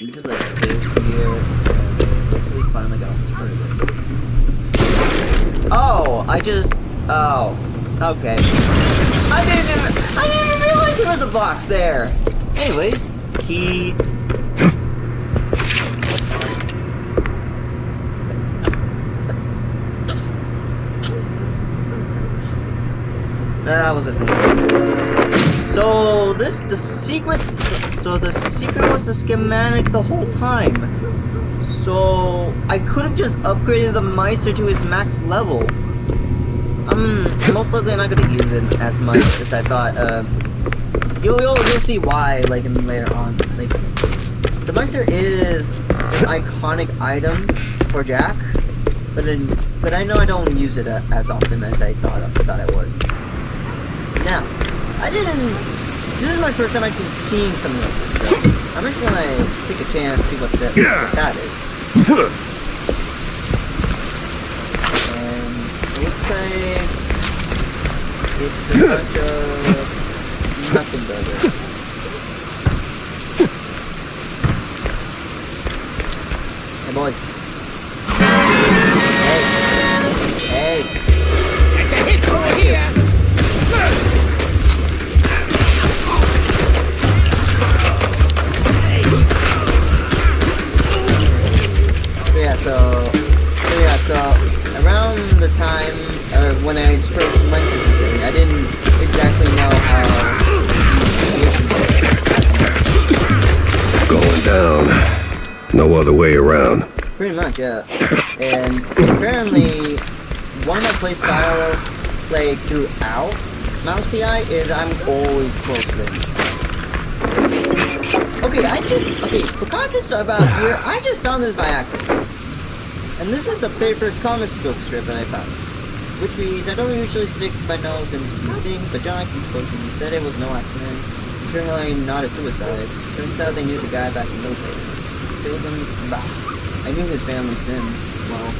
You just like save here and hopefully find like a alternative. Oh, oh, okay. I didn't even realize there was a box there. Anyways, key. That was just So the secret was the schematics the whole time. So I could have just upgraded the Meister to his max level. I'm most likely not gonna use it as much as I thought. You'll see why like later on. Like the Meister is an iconic item for Jack, but I know I don't use it as often as I thought I would. Now, this is my first time actually seeing something like this, so I'm just gonna take a chance to see what that is. And it looks like it's a bunch of nothing burger. Hey boys. Hey. That's a hit over here. So around the time when I first mentioned this thing, I didn't exactly know how. Going down. No other way around. Pretty much, yeah. And apparently, one of my play styles, like throughout Mouse PI, is I'm always close range. Okay, for context about here, I just found this by accident. And this is the very first comic book strip that I found. Which means I don't usually stick my nose into these things, but John keeps posting. He said it was no accident. Certainly not a suicide. Turns out they knew the guy back in those days. Killed him, bah. I knew his family sins. Well,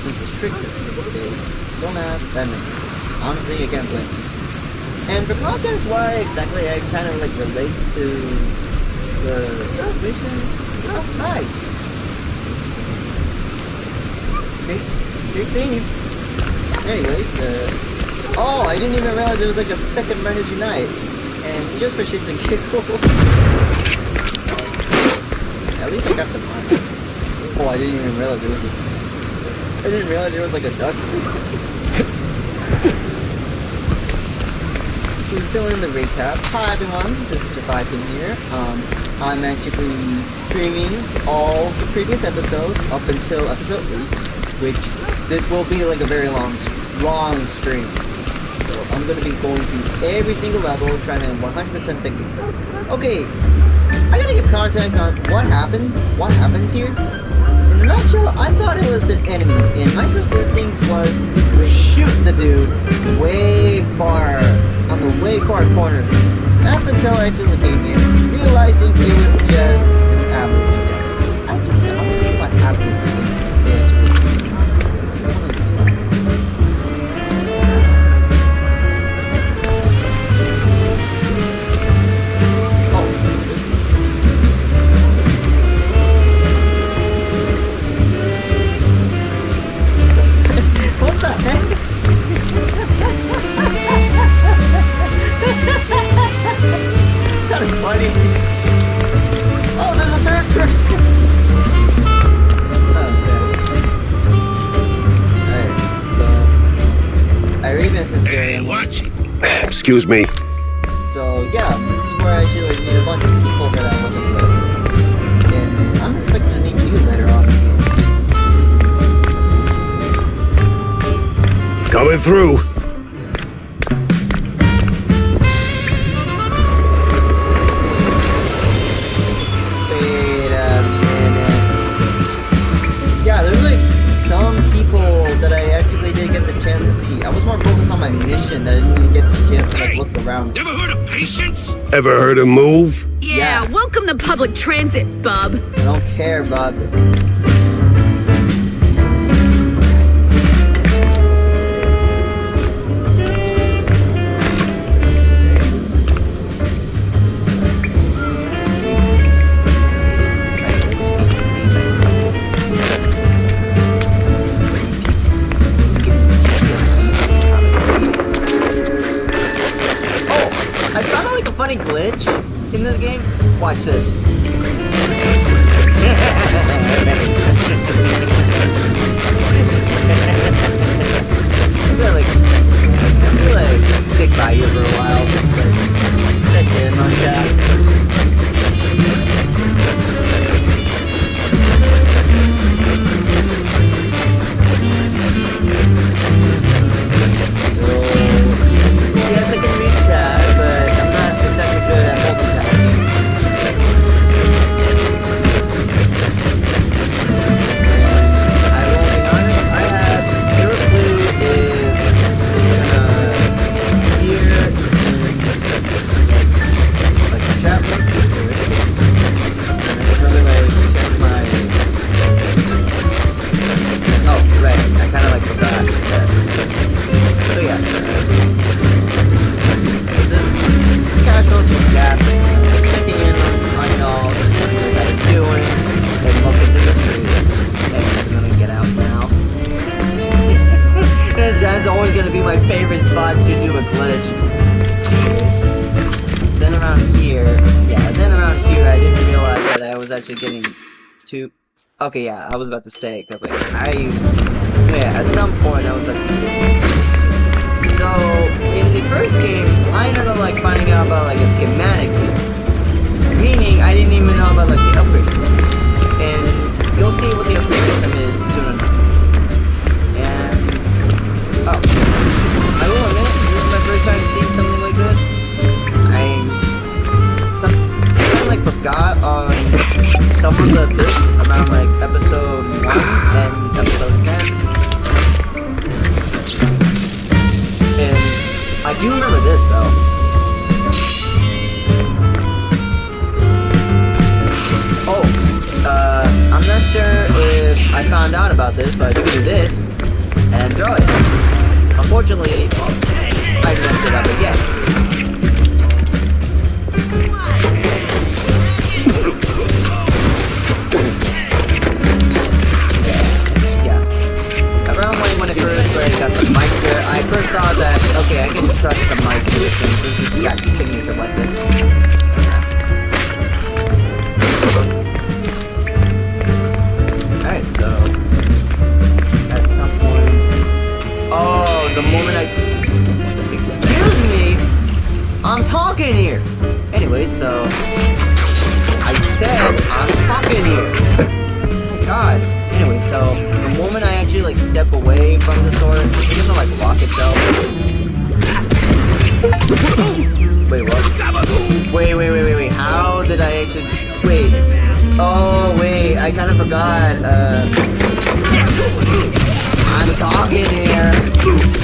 since it's stricter these days, don't ask, that makes sense. Honestly, I can't blame him. And for context why exactly I kind of like relate to the vision. Oh, hi. Great seeing you. Anyways, oh, I didn't even realize there was like a second Miners Unite. And just for shits and giggles. At least I got some money. Oh, I didn't even realize there was like a duck. To fill in the recap, hi everyone, this is Surviving here. I'm actually streaming all the previous episodes up until episode 8. Which this will be like a very long stream. So I'm gonna be going through every single level, trying to 100% think. Okay, I gotta give context on what happens here. In a nutshell, I thought it was an enemy, and my first instinct was shoot the dude way far on the way far corner. Up until I actually came here, realizing it was just an average death. I want to see what happens. Excuse me. So yeah, this is where I actually like meet a bunch of people that I wasn't with. And I'm expecting to meet you later on in the game. Coming through. Wait a minute. Yeah, there's like some people that I actually didn't get the chance to see. I was more focused on my mission that I didn't even get the chance to like look around. Never heard of patience? Ever heard of move? Yeah, welcome to public transit, bub. I don't care, bub. thought to do a glitch. Then around here, I didn't realize that I was actually getting too. Okay, yeah, I was about to say, because like at some point I was like. So in the first game, I ended up like finding out about like a schematics here, meaning I didn't even know about like the upgrade system, and you'll see what the upgrade system is soon enough. And I will admit, this is my first time seeing something like this. I kind of like forgot on some of the bits around like episode 1 and episode 10. And I do remember this though. I'm not sure if I found out about this, but you can do this and throw it. Unfortunately, I messed it up again. Yeah. Around when I first got the mic here, I first thought that, okay, I can trust the mic here since this is the signature weapon. Alright, so at some point. Oh, the moment excuse me! I'm talking here! Anyway, so I said I'm talking here. Oh my god. Anyway, so the moment I actually like step away from the sword, it's gonna like lock itself. Wait, what? Wait. How did I actually wait? Oh wait, I kind of forgot. I'm talking here.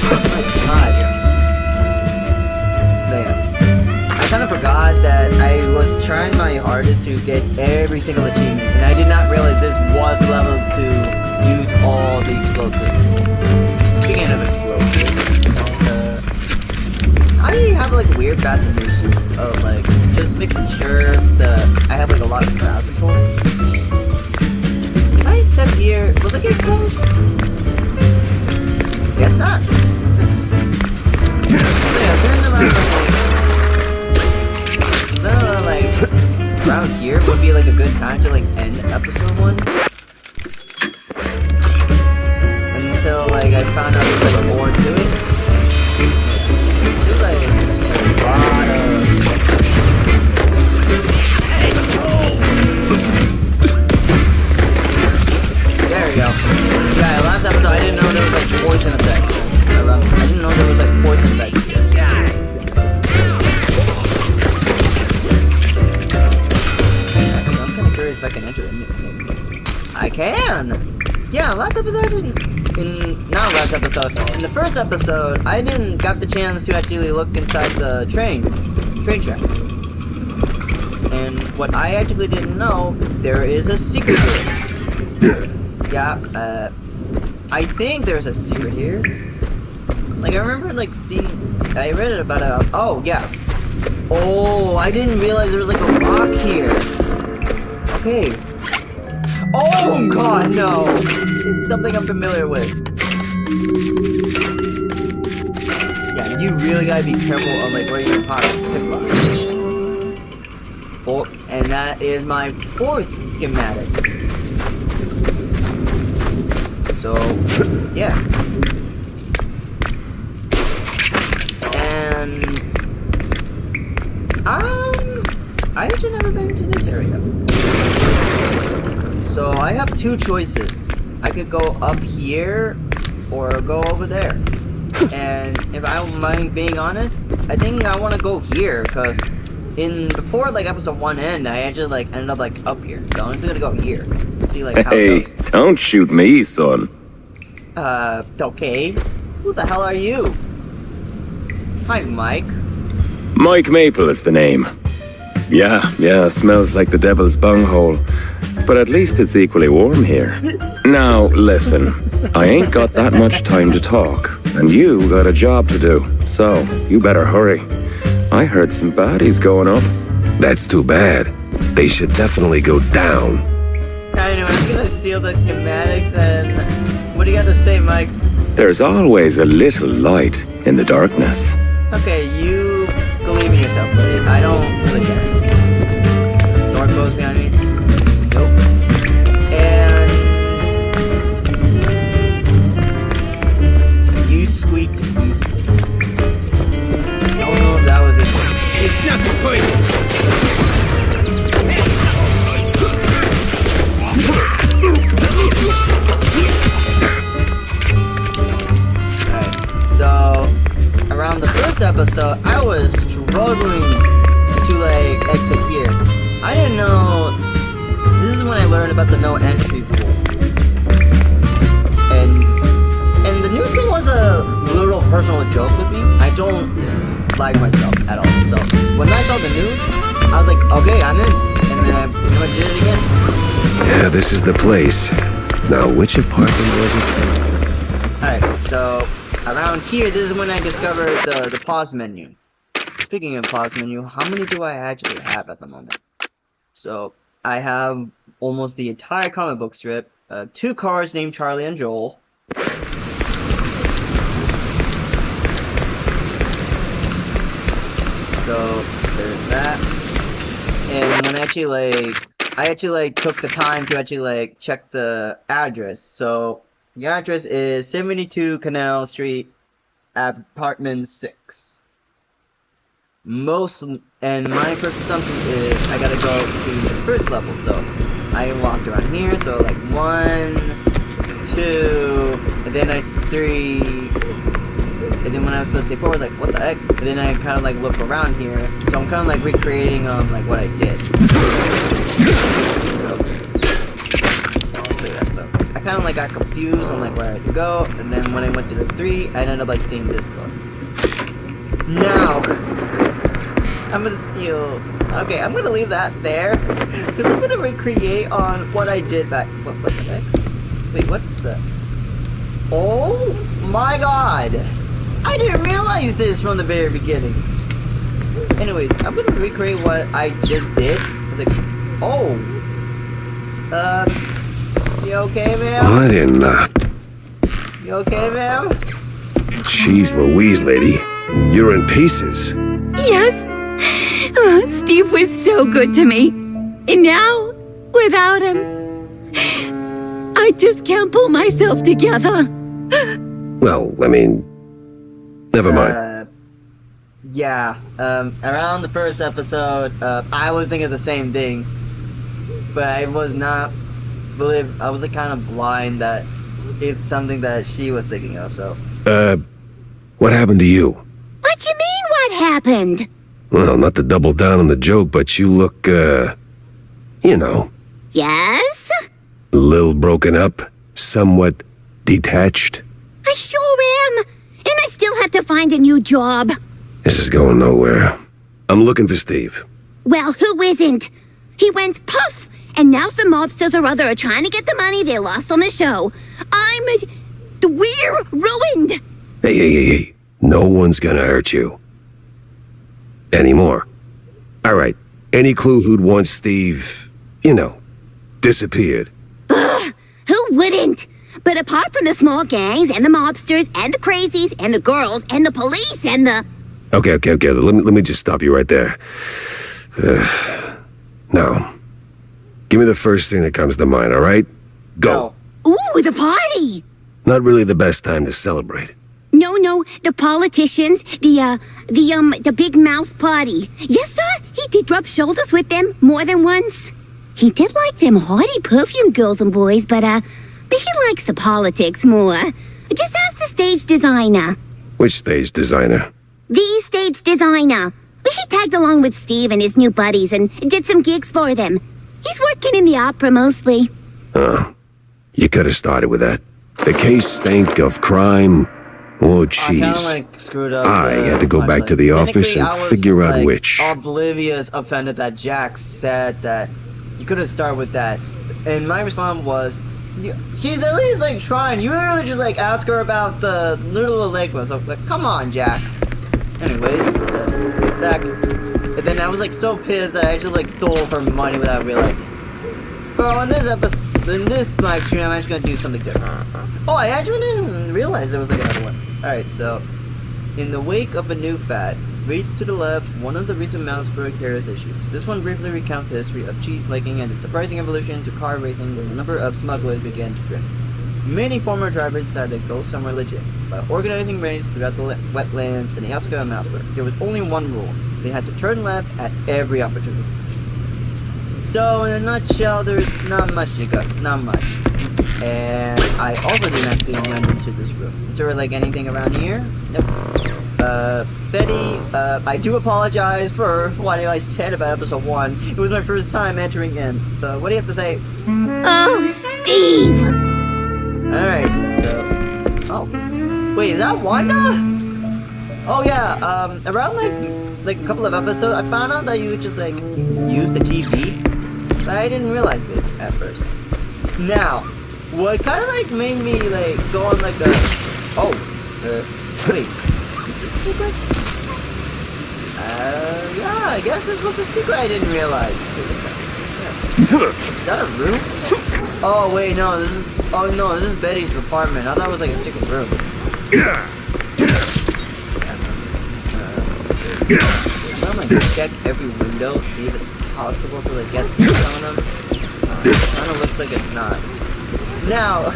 Oh my god. There. I kind of forgot that I was trying my hardest to get every single achievement, and I did not realize this was level to use all the explosives. Speaking of explosives, I have like a weird fascination of like just making sure I have like a lot of crowd control. If I step here, will it get close? Guess not. Then like around here would be like a good time to like end episode 1. Until like I found out there's like more to it. There's like a lot of. There we go. Yeah, last episode I didn't know there was like poison effects. I didn't know there was like poison effects here. I'm kinda curious if I can enter it. I can! Yeah, last episode in the first episode, I didn't got the chance to actually look inside the train tracks. And what I actually didn't know, there is a secret here. Yeah, I think there's a secret here. Like, I remember, like, I read it about oh, yeah. Oh, I didn't realize there was, like, a rock here. Okay. Oh, God, no. It's something I'm familiar with. Yeah, you really gotta be careful of, like, where you're pick locks. Oh, and that is my 4th schematic. So, yeah. And I actually never been into this area. So I have 2 choices. I could go up here or go over there. And if I don't mind being honest, I think I want to go here because before like episode 1 end, I actually like ended up like up here. So I'm just gonna go here. See like how it goes. Don't shoot me, son. Okay. Who the hell are you? Hi, Mike. Mike Maple is the name. Yeah, smells like the devil's bunghole. But at least it's equally warm here. Now, listen. I ain't got that much time to talk. And you got a job to do. So, you better hurry. I heard some baddies going up. That's too bad. They should definitely go down. Anyway, I'm gonna steal the schematics and... What do you got to say, Mike? There's always a little light in the darkness. Okay, you believe in yourself, buddy. I don't really care. Door closed behind me. Nope. And you squeak. I don't know if that was it. It's not this point. Alright, so around the first episode, I was struggling to like exit here. I didn't know. This is when I learned about the no entry rule. And the news thing was a little personal joke with me. I don't like myself at all. So when I saw the news, I was like, okay, I'm in. And then I pretty much did it again. Yeah, this is the place. Now, which apartment was it? Alright, so around here, this is when I discovered the pause menu. Speaking of pause menu, how many do I actually have at the moment? So I have almost the entire comic book strip, 2 cars named Charlie and Joel. So there's that. And when I actually took the time to actually check the address. So the address is 72 Canal Street, apartment 6. My first assumption is I gotta go to the first level. So I walked around here. So like 1, 2, and then I 3. And then when I was supposed to say 4, I was like, what the heck? And then I kind of like look around here. So I'm kind of like recreating like what I did. So I kind of like got confused on like where I had to go. And then when I went to the 3, I ended up like seeing this door. Now I'm gonna steal. Okay, I'm gonna leave that there because I'm gonna recreate on what I did back. What the heck? Wait, what the? Oh my god! I didn't realize this from the very beginning. Anyways, I'm gonna recreate what I just did. I was like, oh. You okay, ma'am? What in the... You okay, ma'am? Jeez Louise, lady. You're in pieces. Yes. Oh, Steve was so good to me. And now, without him, I just can't pull myself together. Well, I mean... Never mind. Yeah, around the first episode, I was thinking the same thing. But I was not... I was like kind of blind that it's something that she was thinking of, so... What happened to you? What you mean, what happened? Well, not to double down on the joke, but you look, you know... Yes? A little broken up, somewhat detached. I sure am. And I still have to find a new job. This is going nowhere. I'm looking for Steve. Well, who isn't? He went puff, and now some mobsters or other are trying to get the money they lost on the show. We're ruined. Hey. No one's gonna hurt you. Anymore. Alright, any clue who'd want Steve, you know, disappeared? Who wouldn't? But apart from the small gangs and the mobsters and the crazies and the girls and the police and the... Okay. Let me just stop you right there. Now, give me the first thing that comes to mind, alright? Go. No. Ooh, the party! Not really the best time to celebrate. No, the politicians, the big mouse party. Yes, sir, he did rub shoulders with them more than once. He did like them haughty perfume girls and boys, but he likes the politics more. Just ask the stage designer. Which stage designer? The stage designer. He tagged along with Steve and his new buddies and did some gigs for them. He's working in the opera mostly. Oh, you could have started with that. The case stank of crime. Oh, I kinda jeez. like screwed up. I had to go back to the office and figure out which. Oblivious, offended that Jack said that you could have started with that, and my response was, she's at least like trying. You literally just like ask her about the little lake was. So, like, come on, Jack. Anyways, back, and then I was like so pissed that I actually like stole her money without realizing. Bro, in this live stream, I'm actually gonna do something different. Oh, I actually didn't realize there was like another one. Alright, so in the wake of a new fad, race to the left, one of the recent Mousburg Harris issues. This one briefly recounts the history of cheese liking and the surprising evolution to car racing when the number of smugglers began to grow. Many former drivers decided to go somewhere legit by organizing races throughout the wetlands and the outskirts of Mousburg. There was only one rule: they had to turn left at every opportunity. So in a nutshell, there's not much to go, not much. And I also did not see land into this room. Is there like anything around here? Nope. Betty, I do apologize for what I said about episode 1. It was my first time entering in. So what do you have to say? Oh, Steve! Alright, so... Oh. Wait, is that Wanda? Oh yeah, around like a couple of episodes, I found out that you could just like use the TV. But I didn't realize it at first. Now, what kind of like made me like go on like a... Oh, wait. Is this a secret? Yeah, I guess this was a secret I didn't realize. Is that a room? Oh wait, no, this is... Oh no, this is Betty's apartment. I thought it was like a secret room. I'm gonna like check every window, see if it's possible to like get things on them. Kinda looks like it's not. Now,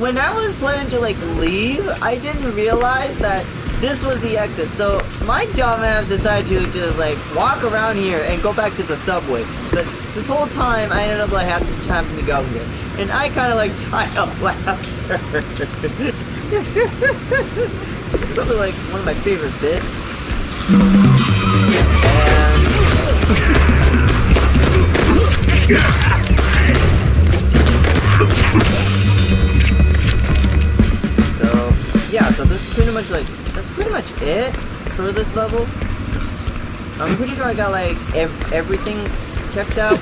when I was planning to like leave, I didn't realize that this was the exit. So my dumbass decided to just like walk around here and go back to the subway. But this whole time I ended up like having to go here, and I kind of like died of laughter. It's probably like one of my favorite bits. So yeah, so this is pretty much like that's pretty much it for this level. I'm pretty sure I got like everything checked out,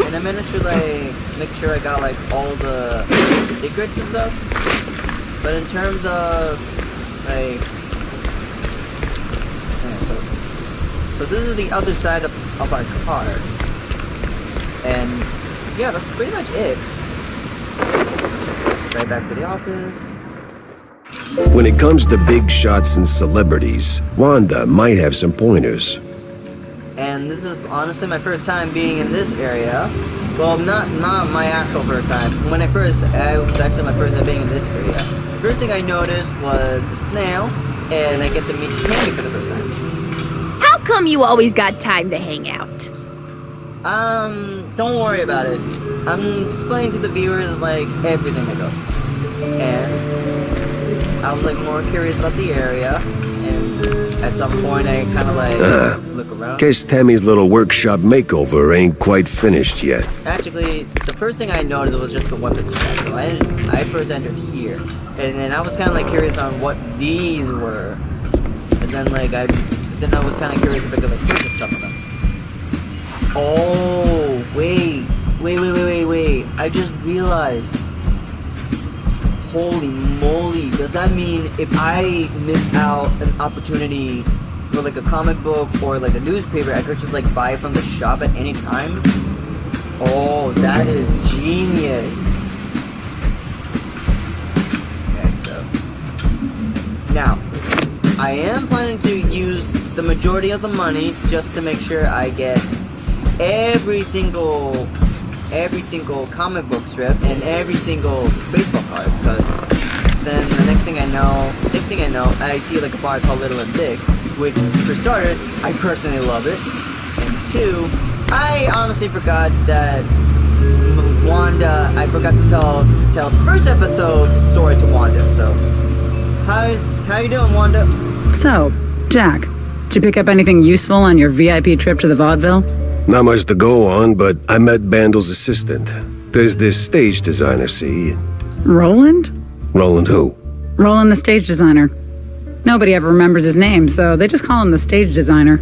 and I managed to like make sure I got like all the secrets and stuff. But in terms of like, yeah, so this is the other side of our car, and yeah, that's pretty much it. Right back to the office. When it comes to big shots and celebrities, Wanda might have some pointers. And this is honestly my first time being in this area. Well, not my actual first time. It was actually my first time being in this area. First thing I noticed was the snail, and I get to meet Candy for the first time. How come you always got time to hang out? Don't worry about it. I'm explaining to the viewers like everything that goes. And I was like more curious about the area, and at some point I kind of like look around. Guess Tammy's little workshop makeover ain't quite finished yet. Actually, the first thing I noticed was just the weapon shop. So I first entered here, and then I was kind of like curious on what these were, and then like I was kind of curious if I could like purchase some of them. Oh wait! I just realized. Holy moly, does that mean if I miss out an opportunity for like a comic book or like a newspaper, I could just like buy it from the shop at any time? Oh, that is genius. Okay, so now I am planning to use the majority of the money just to make sure I get every single comic book strip and every single baseball card, because then the next thing I know, I see like a bar called Little and Big, which for starters, I personally love it, and two, I honestly forgot that Wanda, I forgot to tell the first episode story to Wanda. So how you doing, Wanda? So, Jack, did you pick up anything useful on your VIP trip to the vaudeville? Not much to go on, but I met Bandel's assistant. There's this stage designer, see? Roland? Roland who? Roland, the stage designer. Nobody ever remembers his name, so they just call him the stage designer.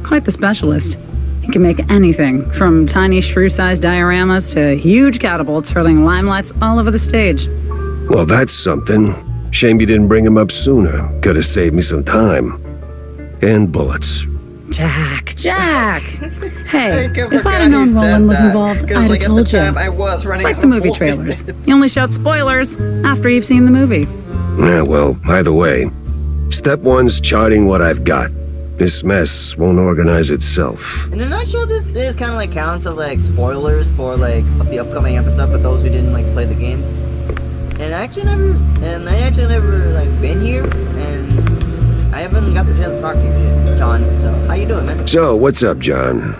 Quite the specialist. He can make anything, from tiny shrew-sized dioramas to huge catapults hurling limelights all over the stage. Well, that's something. Shame you didn't bring him up sooner. Could have saved me some time. And bullets. Jack. Hey, I if forgot I'd have known he said Roland was that, involved, 'cause, I'd have like, at told the you. time, I was running It's like out the of movie bullets. trailers. You only shout spoilers after you've seen the movie. Yeah, well, either way. Step one's charting what I've got. This mess won't organize itself. In a nutshell, this kind of like counts as like spoilers for like the upcoming episode for those who didn't like play the game. And I actually never like been here, and I haven't got the chance to talk to you, John. So how you doing, man? So, what's up, John?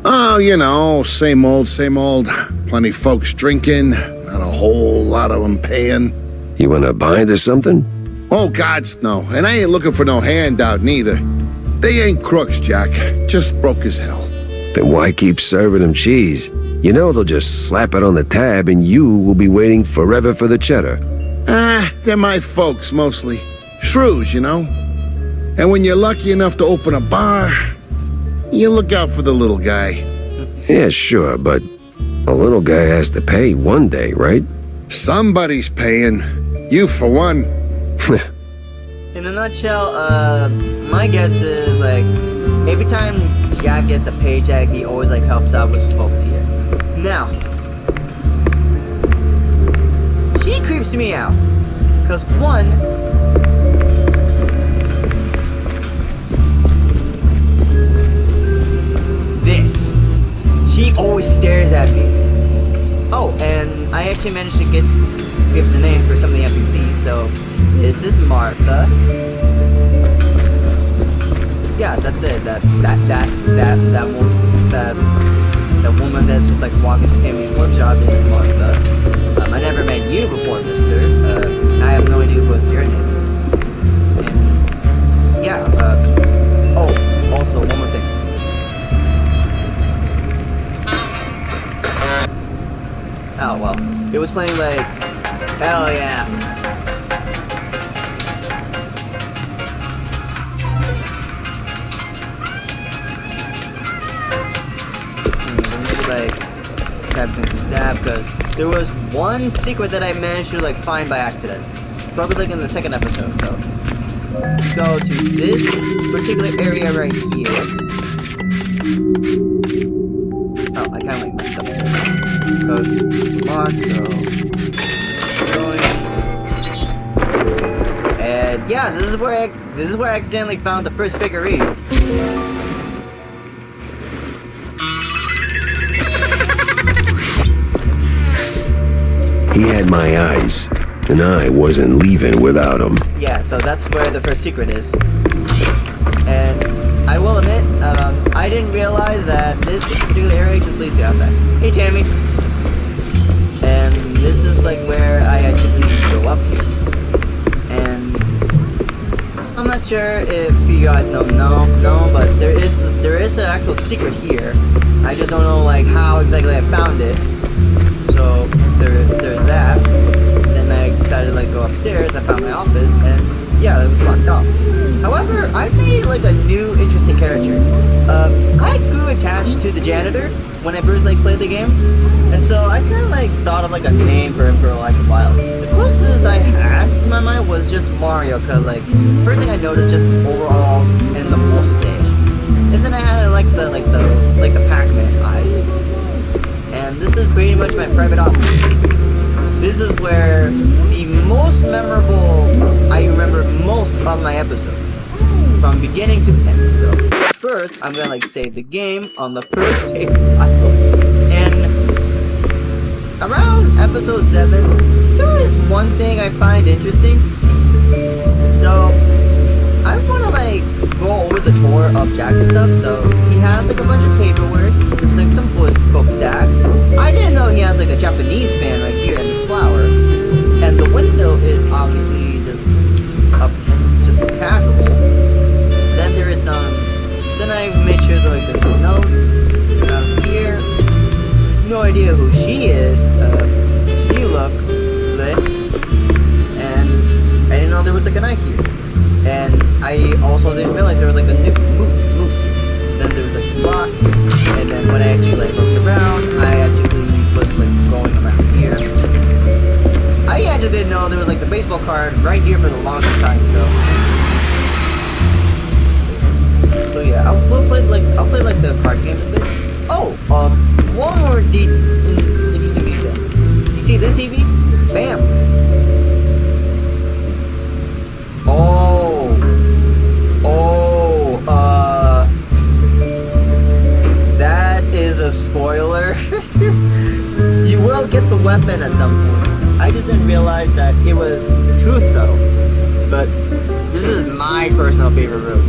Oh, you know, same old, same old. Plenty folks drinking, not a whole lot of them paying. You wanna buy this something? Oh, gods, no. And I ain't looking for no handout, neither. They ain't crooks, Jack. Just broke as hell. Then why keep serving them cheese? You know they'll just slap it on the tab and you will be waiting forever for the cheddar. They're my folks, mostly. Shrews, you know? And when you're lucky enough to open a bar, you look out for the little guy. Yeah, sure, but a little guy has to pay one day, right? Somebody's paying. You for one. In a nutshell, my guess is like every time Jack gets a paycheck, he always like helps out with the folks here. Now, she creeps me out, cause one, this, she always stares at me. Oh, and I actually managed to give the name for some of the NPCs, so this is Martha. Yeah, that's it. That woman that's just like walking to Tammy's workshop is Martha. I never met you before, mister. I have no idea what your name is. And yeah, oh, also one more thing. Oh well, it was playing like, hell yeah. Like tapping to stab, because there was one secret that I managed to like find by accident, probably like in the second episode. So go to this particular area right here. Oh, I kind of like messed up there. Go to the box, so going, and yeah, this is where I accidentally found the first figurine. He had my eyes, and I wasn't leaving without him. Yeah, so that's where the first secret is. And I will admit, I didn't realize that this particular area just leads to outside. Hey, Tammy. And this is like where I actually go up here. And I'm not sure if you guys know, but there is an actual secret here. I just don't know like how exactly I found it. So there's that. Then I decided to like go upstairs. I found my office, and yeah, it was locked off. However, I made like a new interesting character. I grew attached to the janitor when I first like played the game, and so I kind of like thought of like a name for him for like a while. The closest I had in my mind was just Mario, cause like first thing I noticed just overall and the mustache, and then I had like the Pac-Man eyes. And this is pretty much my private office. This is where the most memorable I remember most of my episodes, from beginning to end. So first, I'm gonna like save the game on the first save file. And around episode 7, there is one thing I find interesting. So I wanna like go over the tour of Jack's stuff. So he has like a bunch of paperwork. There's like some book stacks. I didn't know he has like a Japanese fan right here in the flower. And the window is obviously just casual. Then there is some. Then I made sure that like there's some notes down here. No idea who she is. She looks lit. And I didn't know there was like a knife here. And I also didn't realize there was like a moose. Then there was like a block. And then when I actually like looked around, I actually was like going around here. I actually didn't know there was like the baseball card right here for the longest time, so yeah, we'll play more interesting detail. You see this TV? Bam! That is a spoiler. You will get the weapon at some point. I just didn't realize that it was too subtle. But this is my personal favorite room.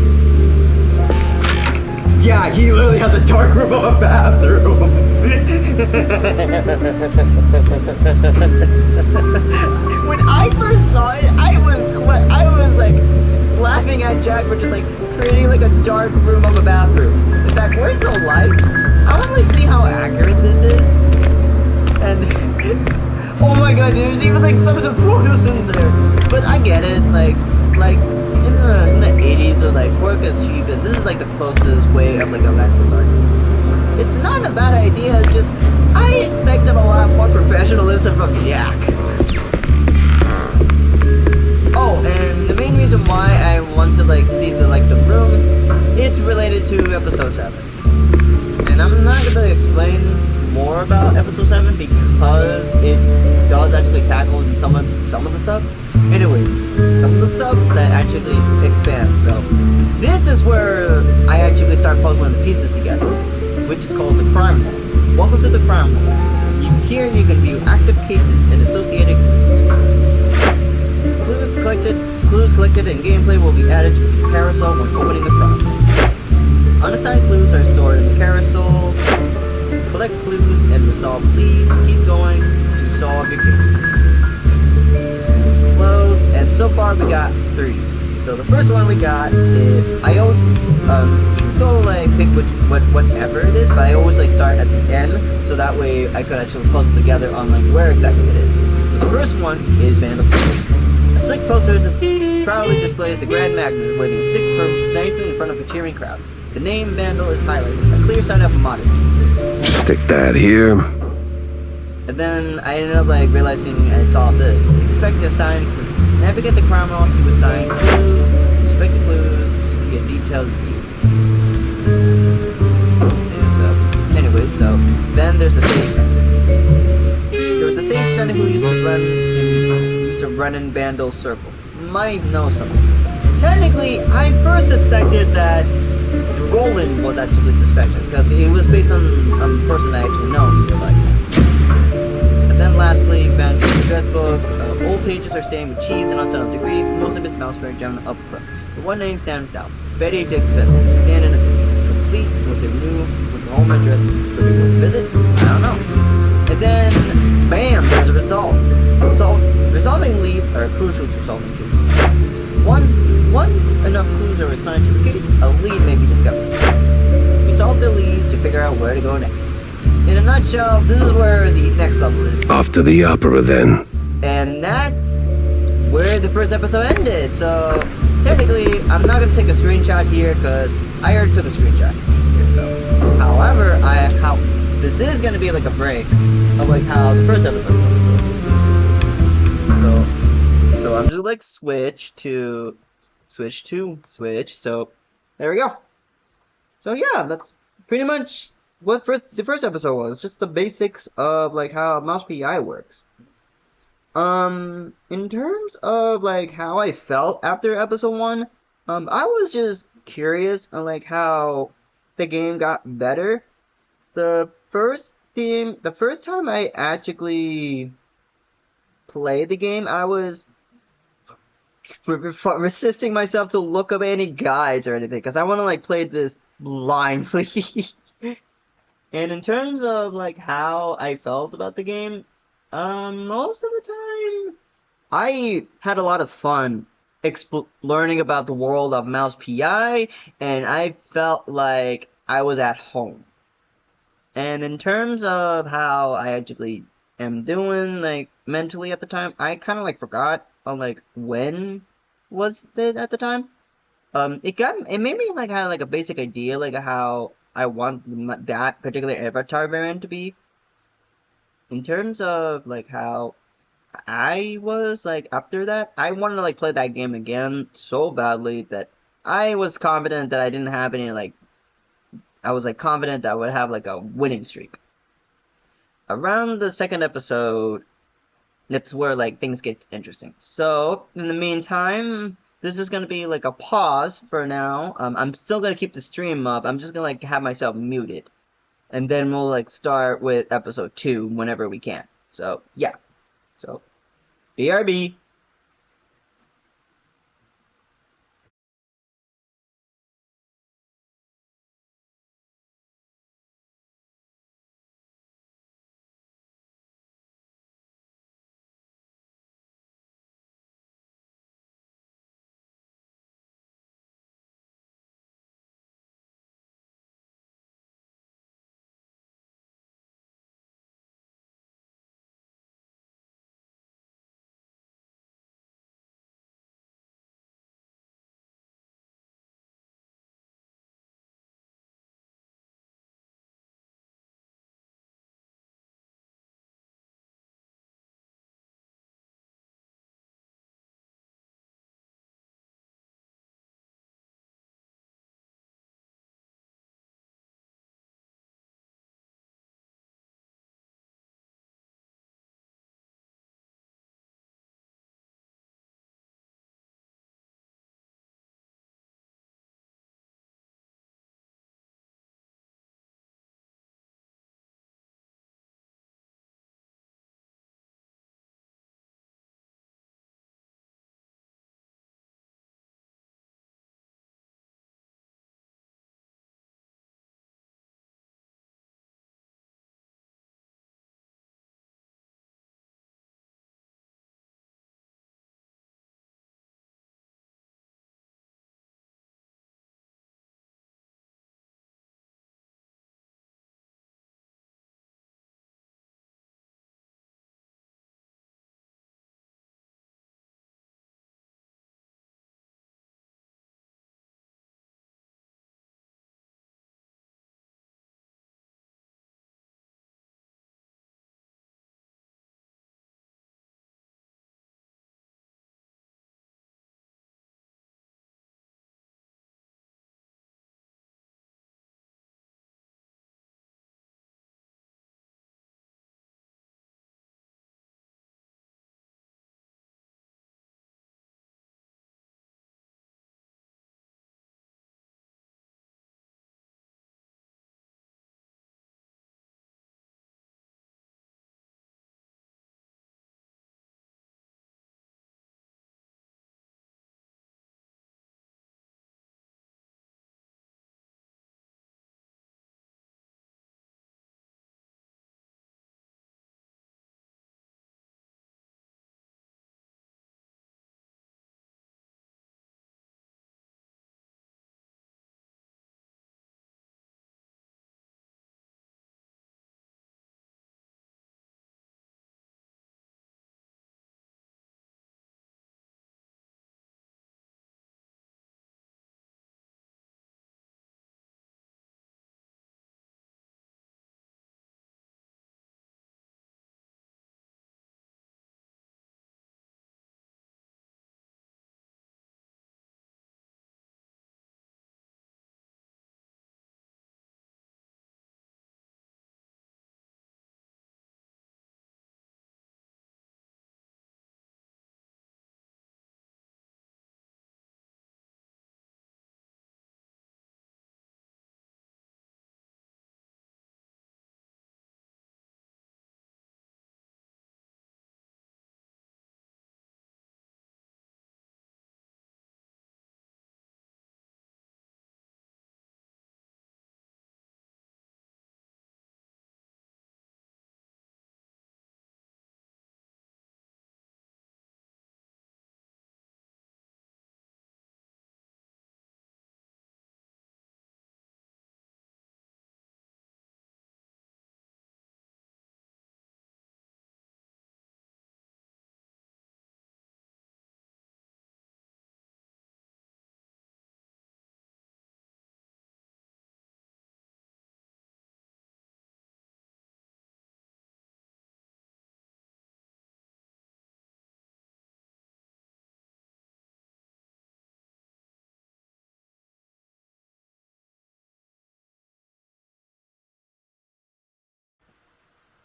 Yeah, he literally has a dark room of a bathroom. When I first saw it, I was like laughing at Jack for just like creating like a dark room of a bathroom. In fact, where's the lights? I want to like see how accurate this is. And oh my god, there's even like some of the photos in there. But I get it, like in the 80s or like work as cheap, and this is like the closest way of like a rental art. It's not a bad idea, it's just I expected a lot more professionalism from Jack. Oh, and the main reason why I want to like see the room, it's related to episode 7. And I'm not gonna explain more about episode 7 because it does actually tackle some of the stuff. Anyways, some of the stuff that actually expands. So this is where I actually start puzzling the pieces together, which is called the crime wall. Welcome to the crime wall. Here you can view active cases and associated clues collected and gameplay will be added to the carousel when opening the crime. Unassigned clues are stored in the carousel. Collect clues and resolve leads. Keep going to solve your case. Close. And so far we got 3. So the first one we got is I always you can go like pick whatever it is, but I always like start at the end so that way I could actually puzzle together on like where exactly it is. So the first one is Vandal Stick. A slick poster proudly displays the Grand Magnus waving a stick nicely in front of a cheering crowd. The name Vandal is highlighted, a clear sign of modesty. Stick that here. And then I ended up like realizing I saw this. Expect to assign clues. Navigate the crime wall to assign clues. Inspect the clues to see a detailed view. So then there's the stage center. There was a stage center who used to run in Vandal's circle. Might know something. Technically, I first suspected that Roland was actually suspected because it was based on a person I actually know in real life. And then lastly, Vandal's address book. Old pages are stained with cheese and unsettled degree. Most of its mouseware down up crust. The one name stands out. Betty Dix Fiddle. Stand-in assistant. Complete with the home address. Could we go visit? I don't know. And then, bam! There's a result. Resolving leads are crucial to solving cases. Once enough clues are assigned to a case, a lead may be discovered. Resolve the leads to figure out where to go next. In a nutshell, this is where the next level is. Off to the opera then. And that's where the first episode ended. So technically, I'm not gonna take a screenshot here because I already took a screenshot here. So, however, this is gonna be like a break of like how the first episode goes. So I'm just like switch. So there we go. So yeah, that's pretty much what the first episode was. Just the basics of like how Mouse PI works. In terms of like how I felt after episode 1, I was just curious on like how the game got better. The first time I actually played the game, I was resisting myself to look up any guides or anything because I want to like play this blindly. And in terms of like how I felt about the game, most of the time I had a lot of fun learning about the world of Mouse PI, and I felt like I was at home. And in terms of how I actually am doing like mentally at the time, I kind of like forgot on like when was it at the time. It made me like have like a basic idea like how I want that particular avatar variant to be. In terms of like how I was like after that, I wanted to like play that game again so badly that I was confident that I didn't have any like I was like confident that I would have like a winning streak. around the second episode, that's where like things get interesting. So in the meantime, this is gonna be like a pause for now. I'm still gonna keep the stream up. I'm just gonna like have myself muted, and then we'll like start with episode 2 whenever we can. So yeah. So BRB.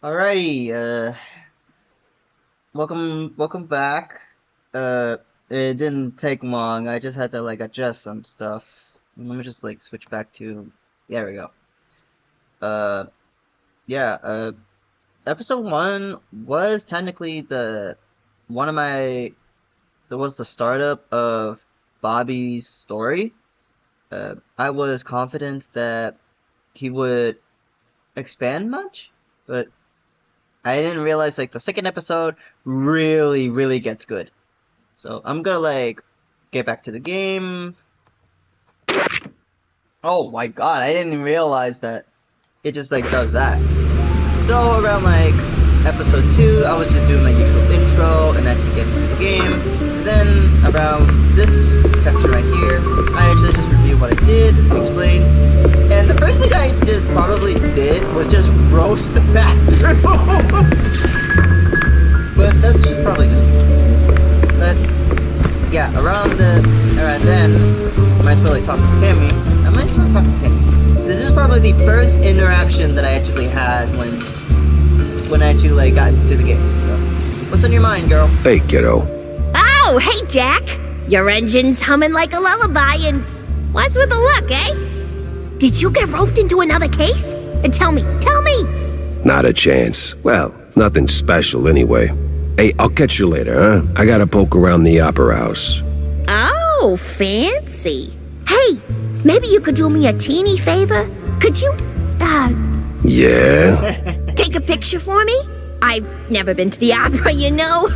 Alrighty, welcome back. It didn't take long. I just had to like adjust some stuff. Let me just like switch back to. There we go. Yeah. Episode 1 was technically the one of my. That was the startup of Bobby's story. I was confident that he would expand much, but I didn't realize like the second episode really gets good. So I'm gonna like get back to the game. Oh my god, I didn't realize that it just like does that. So around like episode 2, I was just doing my usual intro and actually getting into the game. Then around this section right here, I actually just reviewed what I did, explained. And the first thing I just probably did was just roast the bathroom. But that's just probably just me. But yeah, around then, I might as well like talk to Tammy. I might as well talk to Tammy. This is probably the first interaction that I actually had when I actually like got into the game. So, what's on your mind, girl? Hey, kiddo. Oh, hey, Jack. Your engine's humming like a lullaby, and what's with the look, eh? Did you get roped into another case? And tell me. Not a chance. Well, nothing special anyway. Hey, I'll catch you later, huh? I gotta poke around the opera house. Oh, fancy. Hey, maybe you could do me a teeny favor? Could you, Yeah? take a picture for me? I've never been to the opera, you know.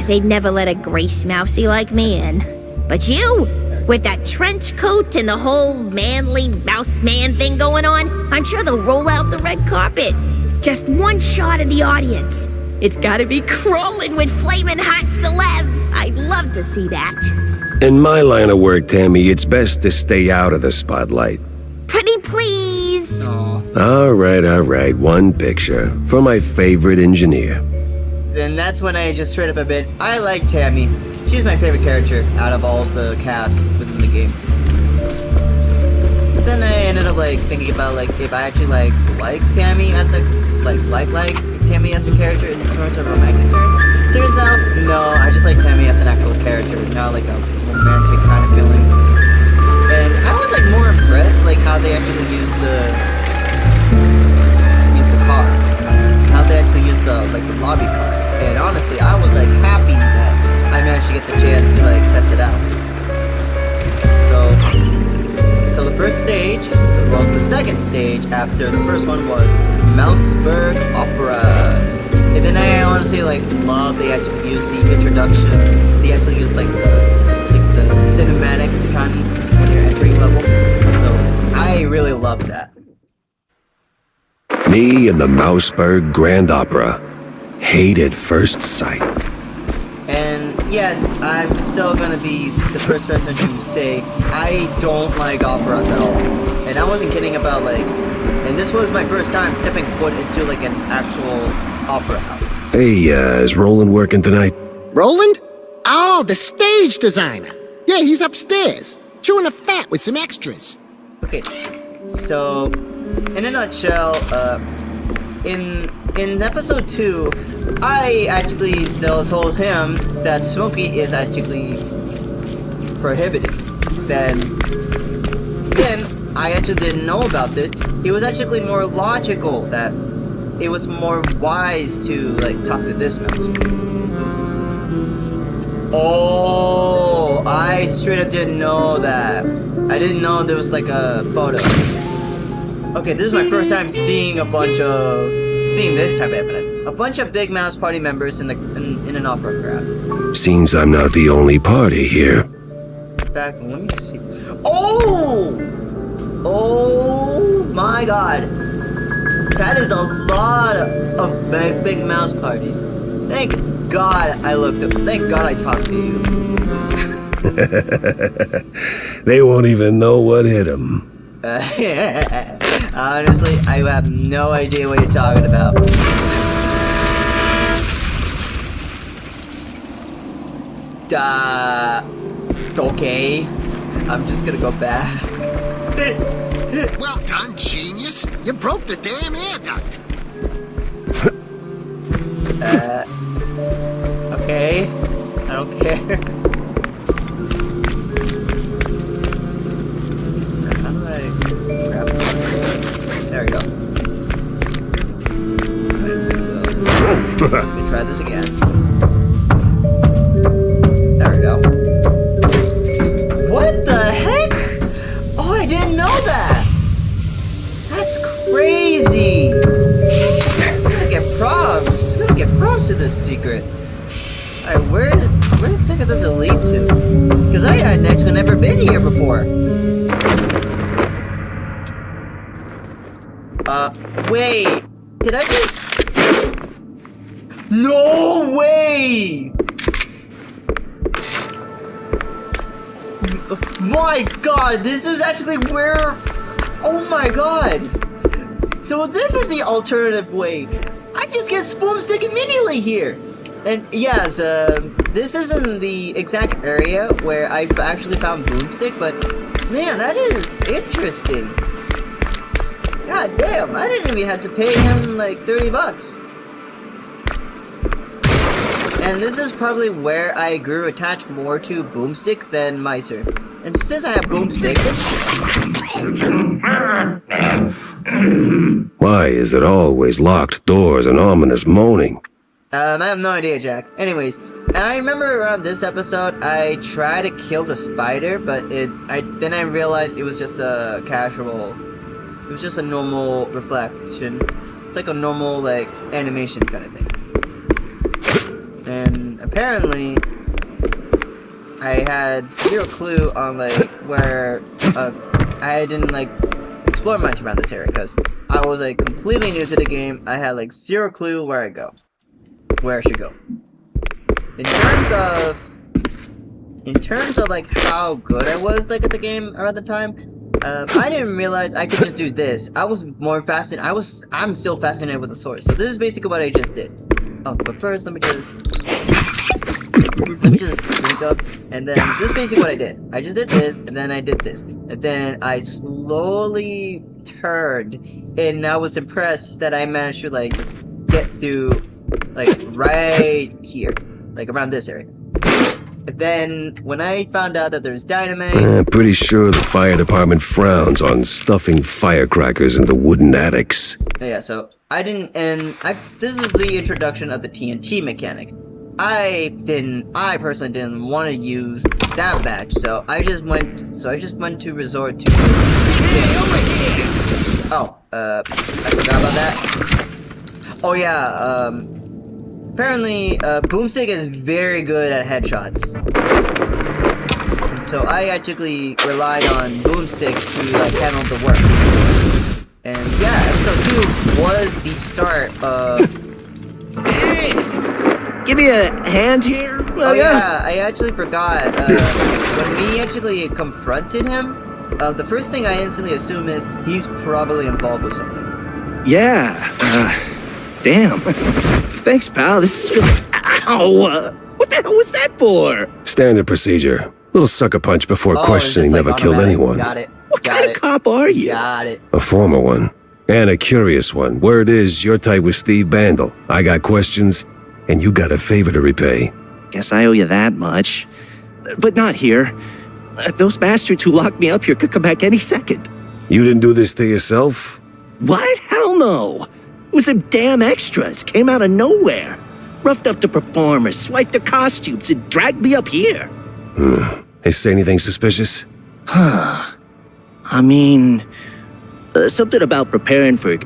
They'd never let a grace mousey like me in. But you, with that trench coat and the whole manly mouse man thing going on, I'm sure they'll roll out the red carpet. Just one shot of the audience. It's gotta be crawling with flaming hot celebs. I'd love to see that. In my line of work, Tammy, it's best to stay out of the spotlight. Pretty please. All right. One picture for my favorite engineer. Then that's when I just straight up admit I like Tammy. She's my favorite character out of all the cast within the game. But then I ended up like thinking about like if I actually like Tammy as a like Tammy as a character in terms of romantic terms. Turns out no, I just like Tammy as an actual character, not like a romantic kind of feeling. And I was like more impressed like how they actually used the car. How they actually used the lobby car. And honestly, I was like happy that I managed to get the chance to like test it out. So the first stage, well the second stage after the first one was Mouseburg Opera. And then I honestly like love they actually used the introduction. They actually used like the cinematic kind when you're entering level. So I really love that. Me and the Mouseburg Grand Opera. Hate at first sight. And yes, I'm still gonna be the first person to say I don't like operas at all. And I wasn't kidding about like, and this was my first time stepping foot into like an actual opera house. Hey, is Roland working tonight? Roland? Oh, the stage designer. Yeah, he's upstairs, chewing a fat with some extras. Okay, so in a nutshell, in episode 2, I actually still told him that smoking is actually prohibited. Then I actually didn't know about this. It was actually more logical that it was more wise to like talk to this mouse. Oh, I straight up didn't know that. I didn't know there was like a photo. Okay, this is my first time seeing this type of evidence. A bunch of Big Mouse party members in an opera crowd. Seems I'm not the only party here. In fact, let me see. Oh my god. That is a lot of big mouse parties. Thank God I looked up. Thank God I talked to you. They won't even know what hit them. Honestly, I have no idea what you're talking about. Okay. I'm just gonna go back. Well done, genius. You broke the damn air duct. Let me try this again. There we go. What the heck? Oh, I didn't know that! That's crazy! I'm gonna get props. I'm gonna get props to this secret. Alright, where exactly does it lead to? Because I had actually never been here before. Wait. Did I just... No way! My god, this is actually where... Oh my god! So this is the alternative way. I just get Boomstick immediately here! And yes, this isn't the exact area where I actually found Boomstick, but man, that is interesting. God damn, I didn't even have to pay him like 30 bucks. And this is probably where I grew attached more to Boomstick than Meiser. And since I have Boomstick... Why is it always locked doors and ominous moaning? I have no idea, Jack. Anyways, I remember around this episode, I tried to kill the spider, but then I realized it was just a casual... It was just a normal reflection. It's like a normal, like, animation kind of thing. And apparently, I had zero clue on, like, where, I didn't, like, explore much around this area, because I was, like, completely new to the game. I had, like, zero clue where I should go. In terms of, like, how good I was, like, at the game around the time, I didn't realize I could just do this. I was more fascinated. I'm still fascinated with the sword. So this is basically what I just did. Oh, but first let me just drink up, and then this is basically what I did. I just did this, and then I did this, and then I slowly turned, and I was impressed that I managed to like just get through, like right here, like around this area. And then, when I found out that there's dynamite... I'm pretty sure the fire department frowns on stuffing firecrackers into wooden attics. Yeah, so, this is the introduction of the TNT mechanic. I personally didn't want to use that batch, so I just went to resort to... Oh, I forgot about that. Oh yeah, apparently, Boomstick is very good at headshots. And so I actually relied on Boomstick to like handle the work. And yeah, episode 2 was the start of... Hey! Give me a hand here, will ya? Yeah, I actually forgot. When we actually confronted him, the first thing I instantly assume is he's probably involved with something. Yeah, damn. Thanks, pal. This is really... Ow! What the hell was that for? Standard procedure. Little sucker punch before questioning like never killed anyone. Got it. What kind of cop are you? Got it. A former one. And a curious one. Word is, you're tight with Steve Bandel. I got questions, and you got a favor to repay. Guess I owe you that much. But not here. Those bastards who locked me up here could come back any second. You didn't do this to yourself? What? Hell no. It was some damn extras. Came out of nowhere. Roughed up the performers, swiped their costumes, and dragged me up here. They say anything suspicious? I mean, something about preparing for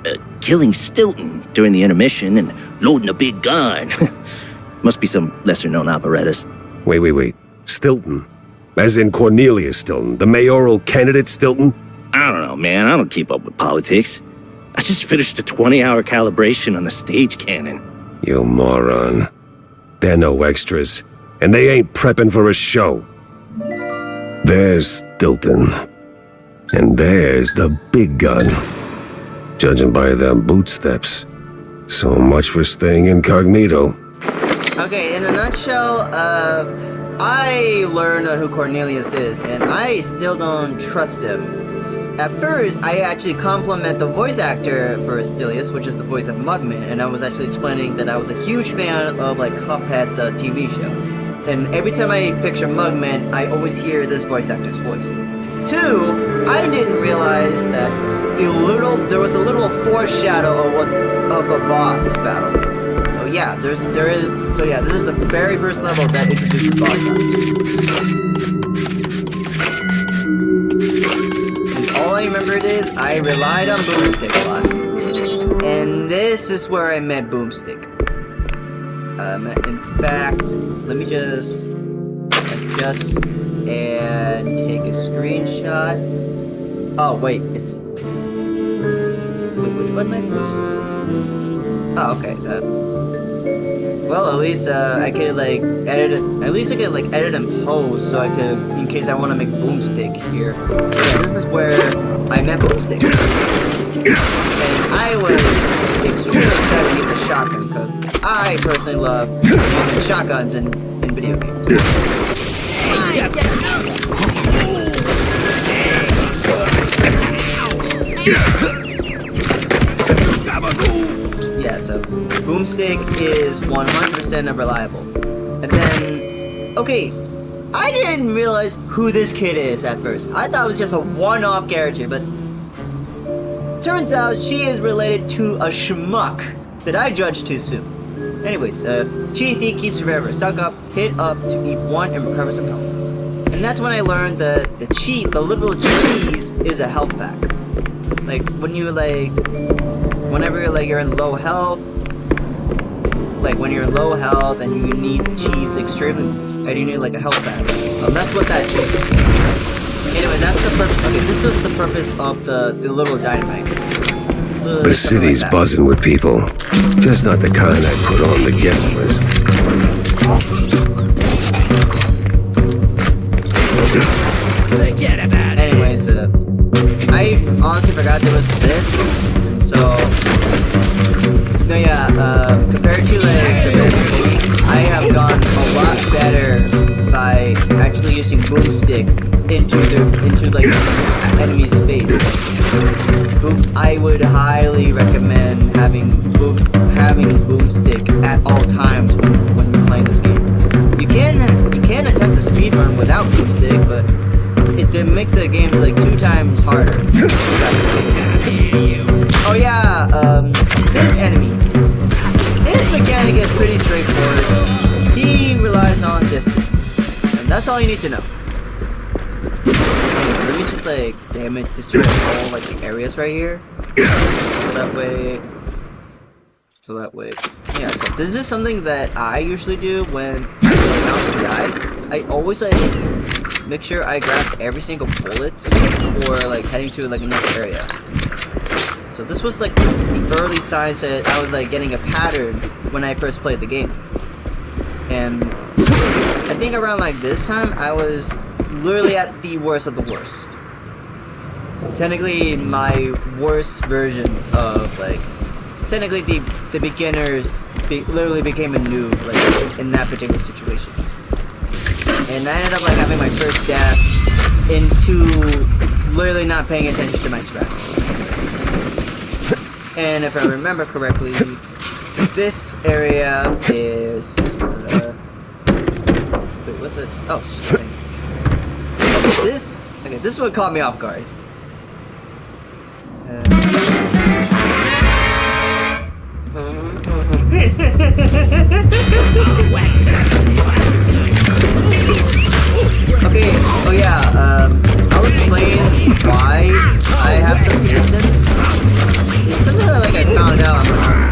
killing Stilton during the intermission and loading a big gun. Must be some lesser-known operettas. Wait. Stilton? As in Cornelius Stilton, the mayoral candidate Stilton? I don't know, man. I don't keep up with politics. I just finished a 20-hour calibration on the stage cannon. You moron. They're no extras, and they ain't prepping for a show. There's Stilton. And there's the big gun. Judging by them boot steps. So much for staying incognito. Okay, in a nutshell, I learned who Cornelius is, and I still don't trust him. At first, I actually compliment the voice actor for Stilius, which is the voice of Mugman, and I was actually explaining that I was a huge fan of, like, Cuphead, the TV show. And every time I picture Mugman, I always hear this voice actor's voice. 2, I didn't realize that there was a little foreshadow of a boss battle. So yeah, yeah, there is. So yeah, this is the very first level that introduces boss battles. And all I remembered is I relied on Boomstick a lot, and this is where I met Boomstick. In fact, let me just adjust and take a screenshot. Oh wait, it's. Wait, which button I press? Oh, okay. Well, at least I could like edit. At least I could like edit and post, so I could, in case I want to make Boomstick here. So yeah, this is where I met Boomstick, and I was extremely excited to use a shotgun because I personally love using shotguns in video games. Yeah, so Boomstick is 100% reliable. And then, okay, I didn't realize who this kid is at first. I thought it was just a one-off character, but turns out she is related to a schmuck that I judged too soon. Anyways, Cheesy keeps forever. Stuck up, hit up to eat one and recover some health. And that's when I learned that the literal cheese is a health pack. Like, when you like, whenever like you're in low health, like when you're in low health and you need cheese extremely, and you need like a health pack. That's what that is. Anyway, that's the purpose. Okay, this was the purpose of the little dynamite. So The city's like buzzing with people. Just not the kind I put on the guest list. Anyways, I honestly forgot there was this. So, no, yeah, compared to like the beginning, I have gotten a lot better by actually using Boomstick into like enemy's space. I would highly recommend having Boomstick at all times when you're playing this game. You can attempt the speedrun without Boomstick, but it makes the game like 2 times harder. Oh yeah, this enemy. His mechanic is pretty straightforward. He relies on distance, and that's all you need to know. Let me just like, damn it, destroy all like the areas right here. So that way, yeah. So this is something that I usually do when I die. I always like make sure I grab every single bullet before like heading to like another area. So this was like the early signs that I was like getting a pattern when I first played the game. And I think around like this time I was literally at the worst of the worst. Technically my worst version of like, technically the beginners literally became a noob like in that particular situation. And I ended up like having my first death into literally not paying attention to my surroundings. And if I remember correctly, this area is wait, what's this? Oh, it's just a thing. Okay, this one caught me off guard. Okay, oh yeah, I'll explain why I have some distance. It's something that like I found out on my own.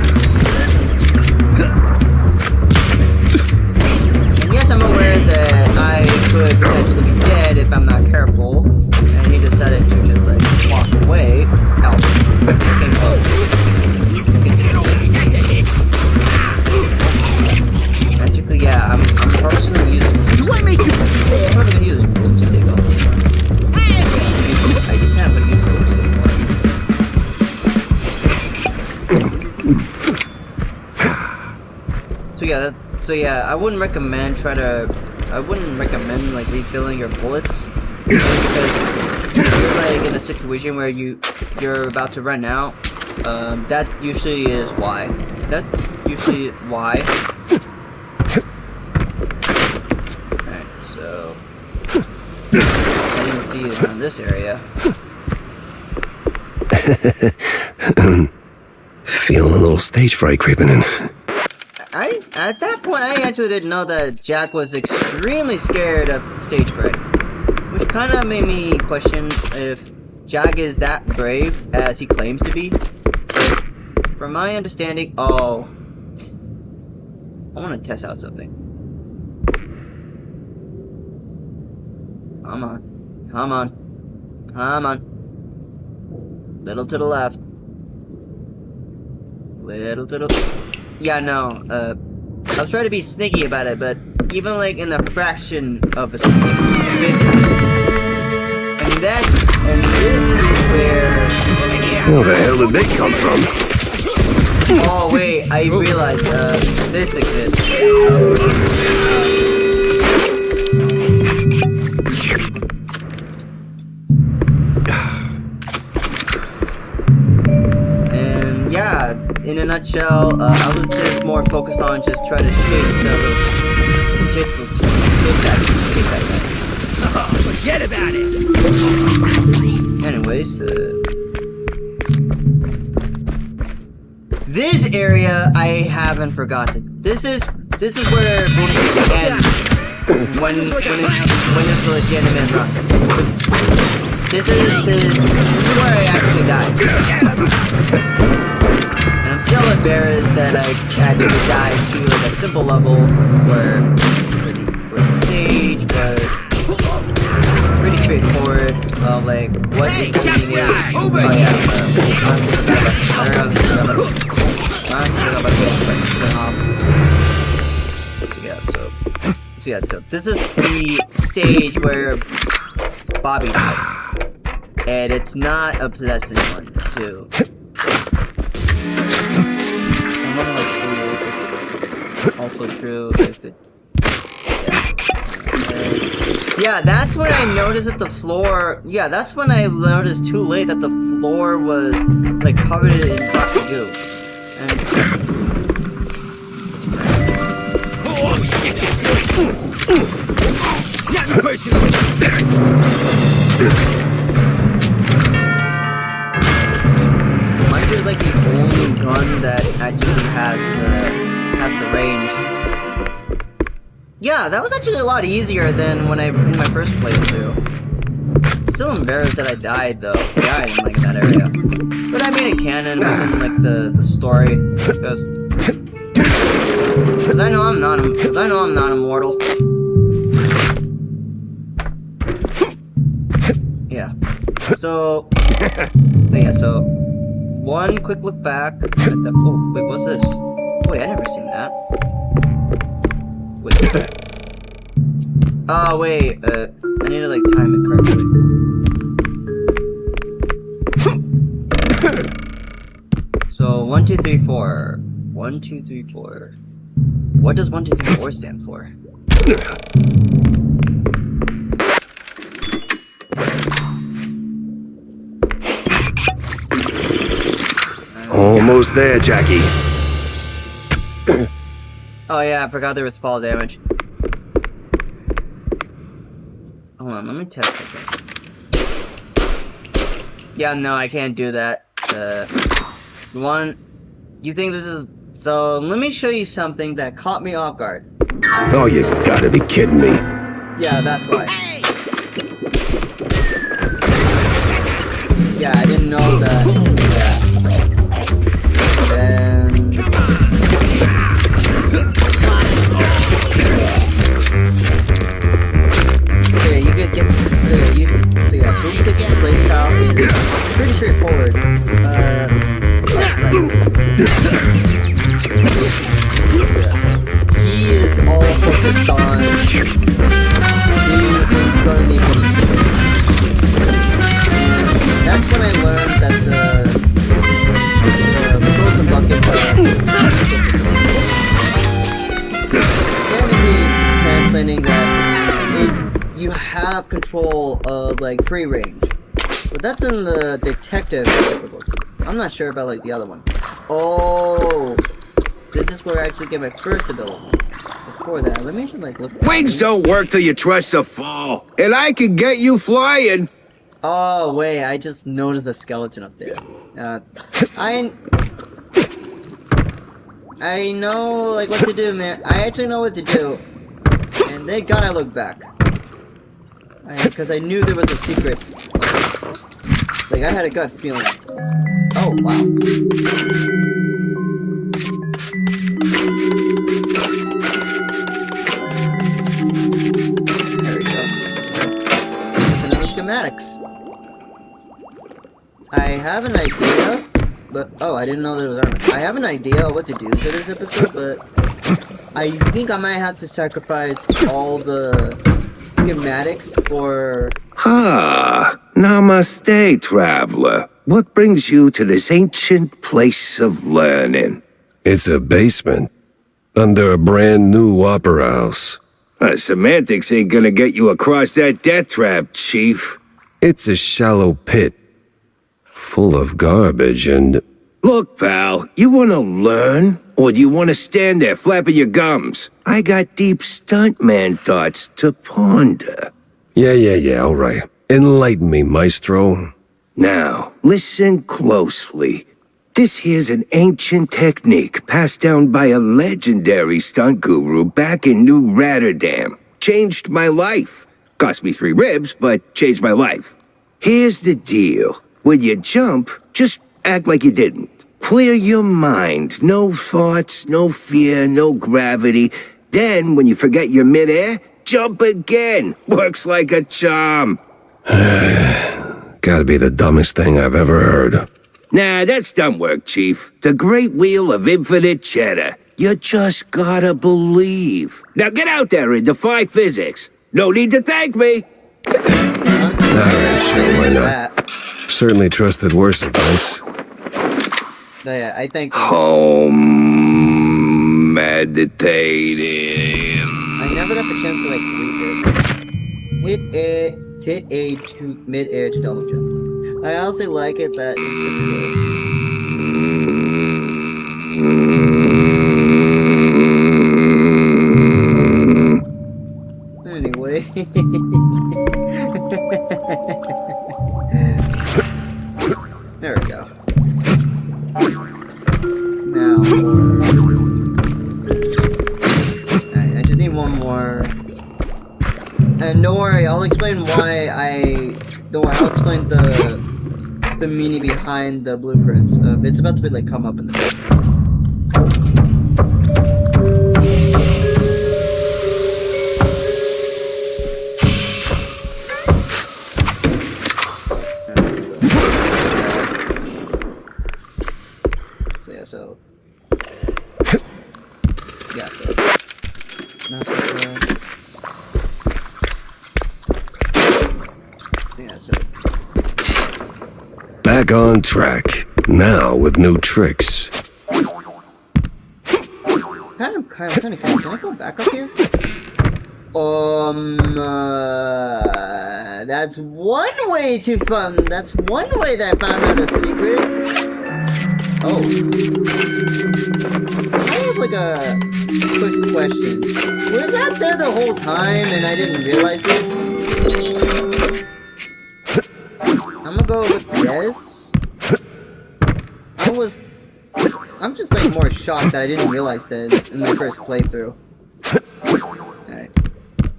And yes, I'm aware that I could potentially be dead if I'm not careful, and he decided to just like walk away. Ow. Getting close. Magically, yeah, I'm personally using What made you I'm probably gonna use Boomstick all the time. I snap and use Boomstick more. So yeah, I wouldn't recommend like refilling your bullets because you're like in a situation where you're about to run out. That usually is why. That's usually why. Alright, so I didn't see it around this area. Feeling a little stage fright creeping in. I At that point, I actually didn't know that Jack was extremely scared of stage fright, which kind of made me question if Jack is that brave as he claims to be. But from my understanding, oh, I want to test out something. Come on, come on, come on. Little to the left. Little to the... Yeah, no, I was trying to be sneaky about it, but even like in a fraction of a second, this happens. And this is where... Where the hell did they come from? Oh wait, I realized, this exists. And yeah, in a nutshell, I was just more focused on just trying to chase that guy. Oh, forget about it! Anyways, this area I haven't forgotten. This is where Boomstick ends when it's a legitimate run. This is where I actually died. And I'm still embarrassed that I actually died to like a simple level where the stage was pretty straightforward. Like what is the meaning? Oh yeah, so this is the stage where Bobby died, and it's not a pleasant one too. I'm gonna like see if it's also true if it. Yeah, that's when I noticed that the floor. Yeah, that's when I noticed too late that the floor was like covered in black goo. Not personal. Mine is like the only gun that actually has the range. Yeah, that was actually a lot easier than when in my first playthrough. Still embarrassed that I died though. I died in like that area. But I made it canon within like the story. Because I know I'm not immortal. Yeah. So yeah, so one quick look back at the oh wait, what's this? Wait, I never seen that. Wait. Oh wait, I need to like time it correctly. So 1, 2, 3, 4. 1, 2, 3, 4. What does 1, 2, 3, 4 stand for? Almost there, Jackie. Oh yeah, I forgot there was fall damage. Hold on, let me test something. Yeah, no, I can't do that. You think this is... So, let me show you something that caught me off guard. Oh, you gotta be kidding me. Yeah, that's why. Yeah, I didn't know that. Yeah. Then... Okay, you could get... So yeah, Boomstick's playstyle is pretty straightforward. He is all focused on being in front of the enemy. That's when I learned that the frozen bucket translating that you have control of like free range. But that's in the detective difficulty. I'm not sure about like the other one. Oh, this is where I actually get my first ability. Before that, let me just like look. Wings don't work till you trust a fall. And I can get you flying. Oh wait, I just noticed the skeleton up there. I know, like, what to do, man. I actually know what to do. And thank God I looked back. Because I knew there was a secret. Like, I had a gut feeling. Oh, wow. There we go. There's another schematics. I have an idea, but... Oh, I didn't know there was armor. I have an idea of what to do for this episode, but... I think I might have to sacrifice all the schematics for... Ah, namaste, traveler. What brings you to this ancient place of learning? It's a basement. Under a brand new opera house. Semantics ain't gonna get you across that death trap, Chief. It's a shallow pit. Full of garbage and... Look, pal, you wanna learn? Or do you wanna stand there flapping your gums? I got deep stuntman thoughts to ponder. Yeah, alright. Enlighten me, maestro. Now, listen closely. This here's an ancient technique passed down by a legendary stunt guru back in New Rotterdam. Changed my life. Cost me 3 ribs, but changed my life. Here's the deal. When you jump, just act like you didn't. Clear your mind. No thoughts, no fear, no gravity. Then, when you forget you're midair, jump again. Works like a charm. Gotta be the dumbest thing I've ever heard. Nah, that's dumb work, Chief. The great wheel of infinite cheddar. You just gotta believe. Now get out there and defy physics. No need to thank me. Alright, sure, why not? Certainly trusted worse advice. No, yeah, I think... Home meditating. I never got the chance to, like, read this. Hit A to mid-air to double jump. I honestly like it that it's just anyway. There we go. Now, alright, I just need one more. And don't worry, I'll explain why don't worry, I'll explain the meaning behind the blueprints. It's about to be like come up in the video. So back on track, now with new tricks. Kind of. Can I go back up here? That's one way to fun. That's one way that I found out a secret. Oh. I have like a quick question. Was that there the whole time and I didn't realize it? I'm gonna go with yes. I'm just like more shocked that I didn't realize that in my first playthrough. Alright.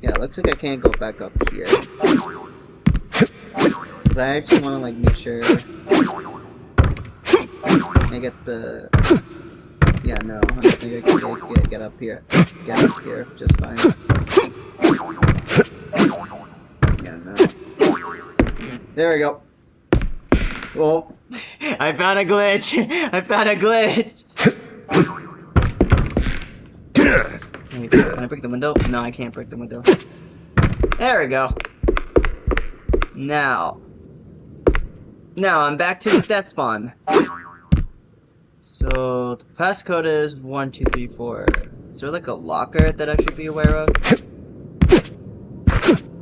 Yeah, it looks like I can't go back up here. Cause I actually wanna like make sure I get the... Yeah, no, I think I can get up here. Get up here, just fine. Yeah, no. There we go. Well, I found a glitch! I found a glitch! Wait, can I break the window? No, I can't break the window. There we go. Now I'm back to the death spawn. So, the passcode is 1234. Is there like a locker that I should be aware of?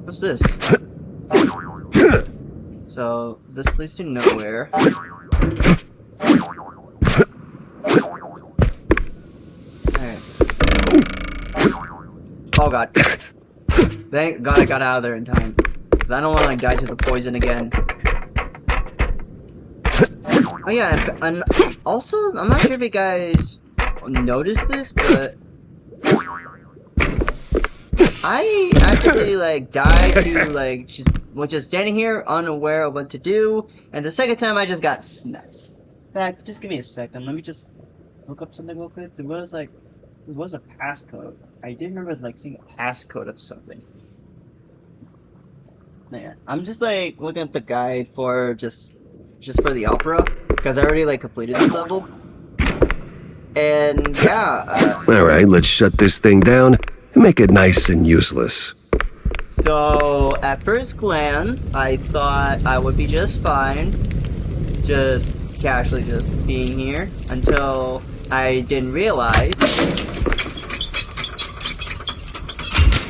What's this? So, this leads to nowhere. Alright. Oh god. Thank god I got out of there in time. Because I don't want to like die to the poison again. Oh yeah, and also, I'm not sure if you guys notice this, but I actually like died to like was just standing here unaware of what to do, and the second time I just got sniped. In fact, just give me a second. Let me just look up something real quick. There was a passcode. I did remember like seeing a passcode of something. Man, I'm just like looking at the guide for just for the opera because I already like completed this level. And yeah. Alright, let's shut this thing down and make it nice and useless. So, at first glance, I thought I would be just fine. Just casually just being here. Until I didn't realize.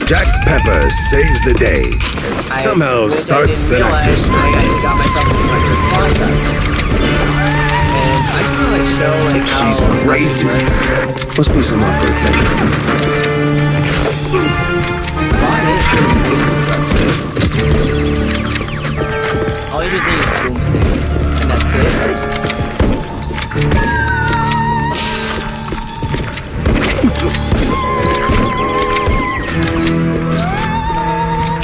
Jack Pepper saves the day and somehow starts an actress. I got myself into my first contact. And I just want to like show like how she's crazy. Must be some awkward thing. Ron is pretty good. All you just need is a boomstick, and that's it.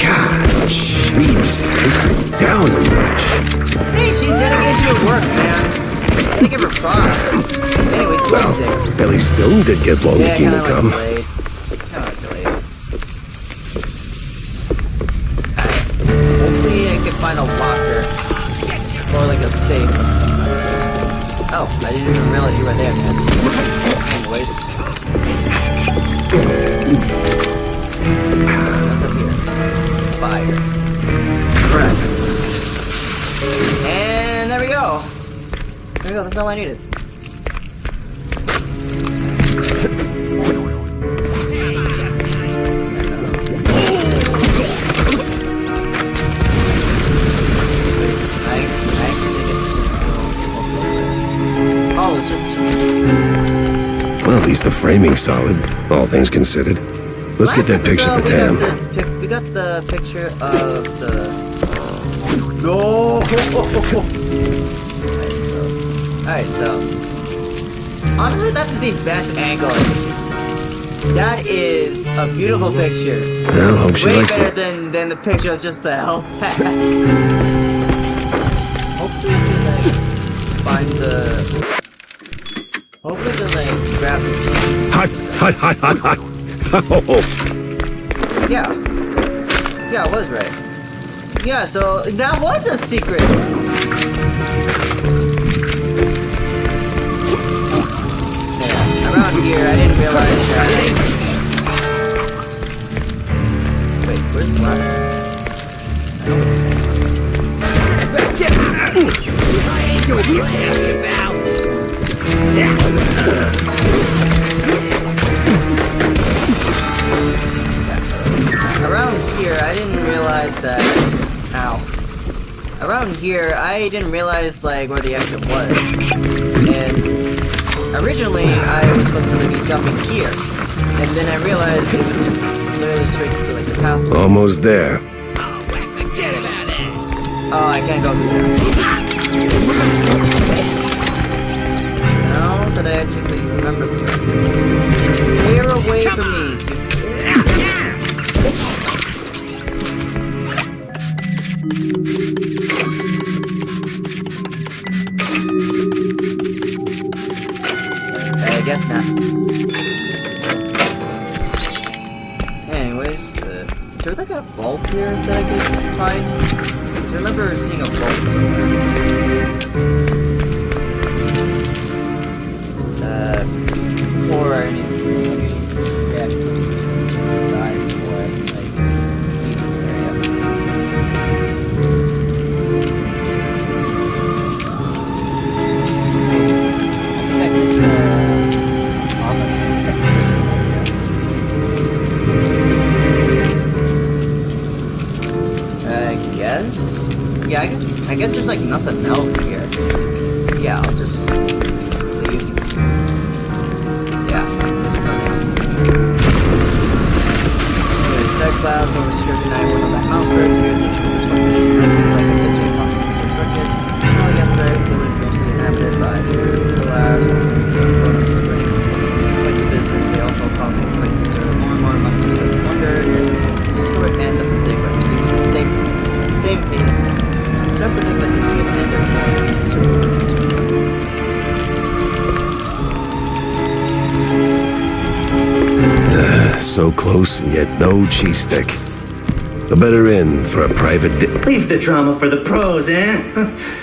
God, jeez, take it down a notch. Hey, she's dedicated to her work, man. I give her props. Anyway, Well, Billy Stone did get blown to Kingdom Come. Kinda like delayed. Hopefully I can find a locker. Or like a safe or something. Oh, I didn't even realize you were there, man. Anyways. What's up here? Fire. Correct. And there we go. There we go, that's all I needed. Oh, it's just... Well, at least the framing's solid, all things considered. Let's get that picture for Tam. We got the picture of the... No! Alright, so... Honestly, that's the best angle I've seen. That is a beautiful picture. Well, hope she Way likes better it. than the picture of just the health pack. Hopefully we can, like, find the... Hopefully we can, like, grab the... Hot, hot, hot, hot, hot. Oh. Yeah. Yeah, I was right. Yeah, so that was a secret. Yeah, around here, I didn't realize that. Wait, where's the last Around here, I didn't realize that... Ow. Around here, I didn't realize, like, where the exit was. And originally, I was supposed to be jumping here. And then I realized it was just literally straight to, like, the path. Almost there. Oh, I can't go through there. Now that I actually remember correctly. Clear away from me. I guess not. Anyways, is there like a vault here that I could find? 'Cause I remember seeing a vault somewhere. Or I mean, yeah, die before I like leave this area. I think I missed yeah, I guess there's like nothing else here. Yeah, I'll just leave. Yeah, there's nothing else. There's dark clouds over secure tonight, one of the housebergs here. Essentially, this one is living like a mystery possibly constructed. All yet very village mostly inhabited by the last so close and yet no cheese stick. A better end for a private Leave the drama for the pros, eh?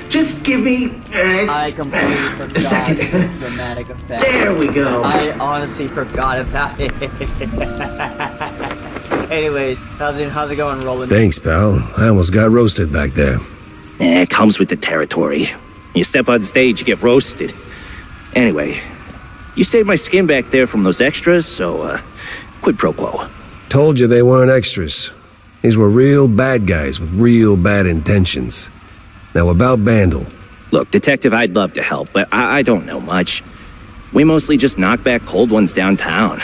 Just give me... I completely forgot a second. this dramatic effect. There we go. I honestly forgot about it. Anyways, how's it going, Roland? Thanks, pal. I almost got roasted back there. It comes with the territory. You step on stage, you get roasted. Anyway, you saved my skin back there from those extras, so, quid pro quo. Told you they weren't extras. These were real bad guys with real bad intentions. Now about Bandle. Look, Detective, I'd love to help, but I don't know much. We mostly just knock back cold ones downtown.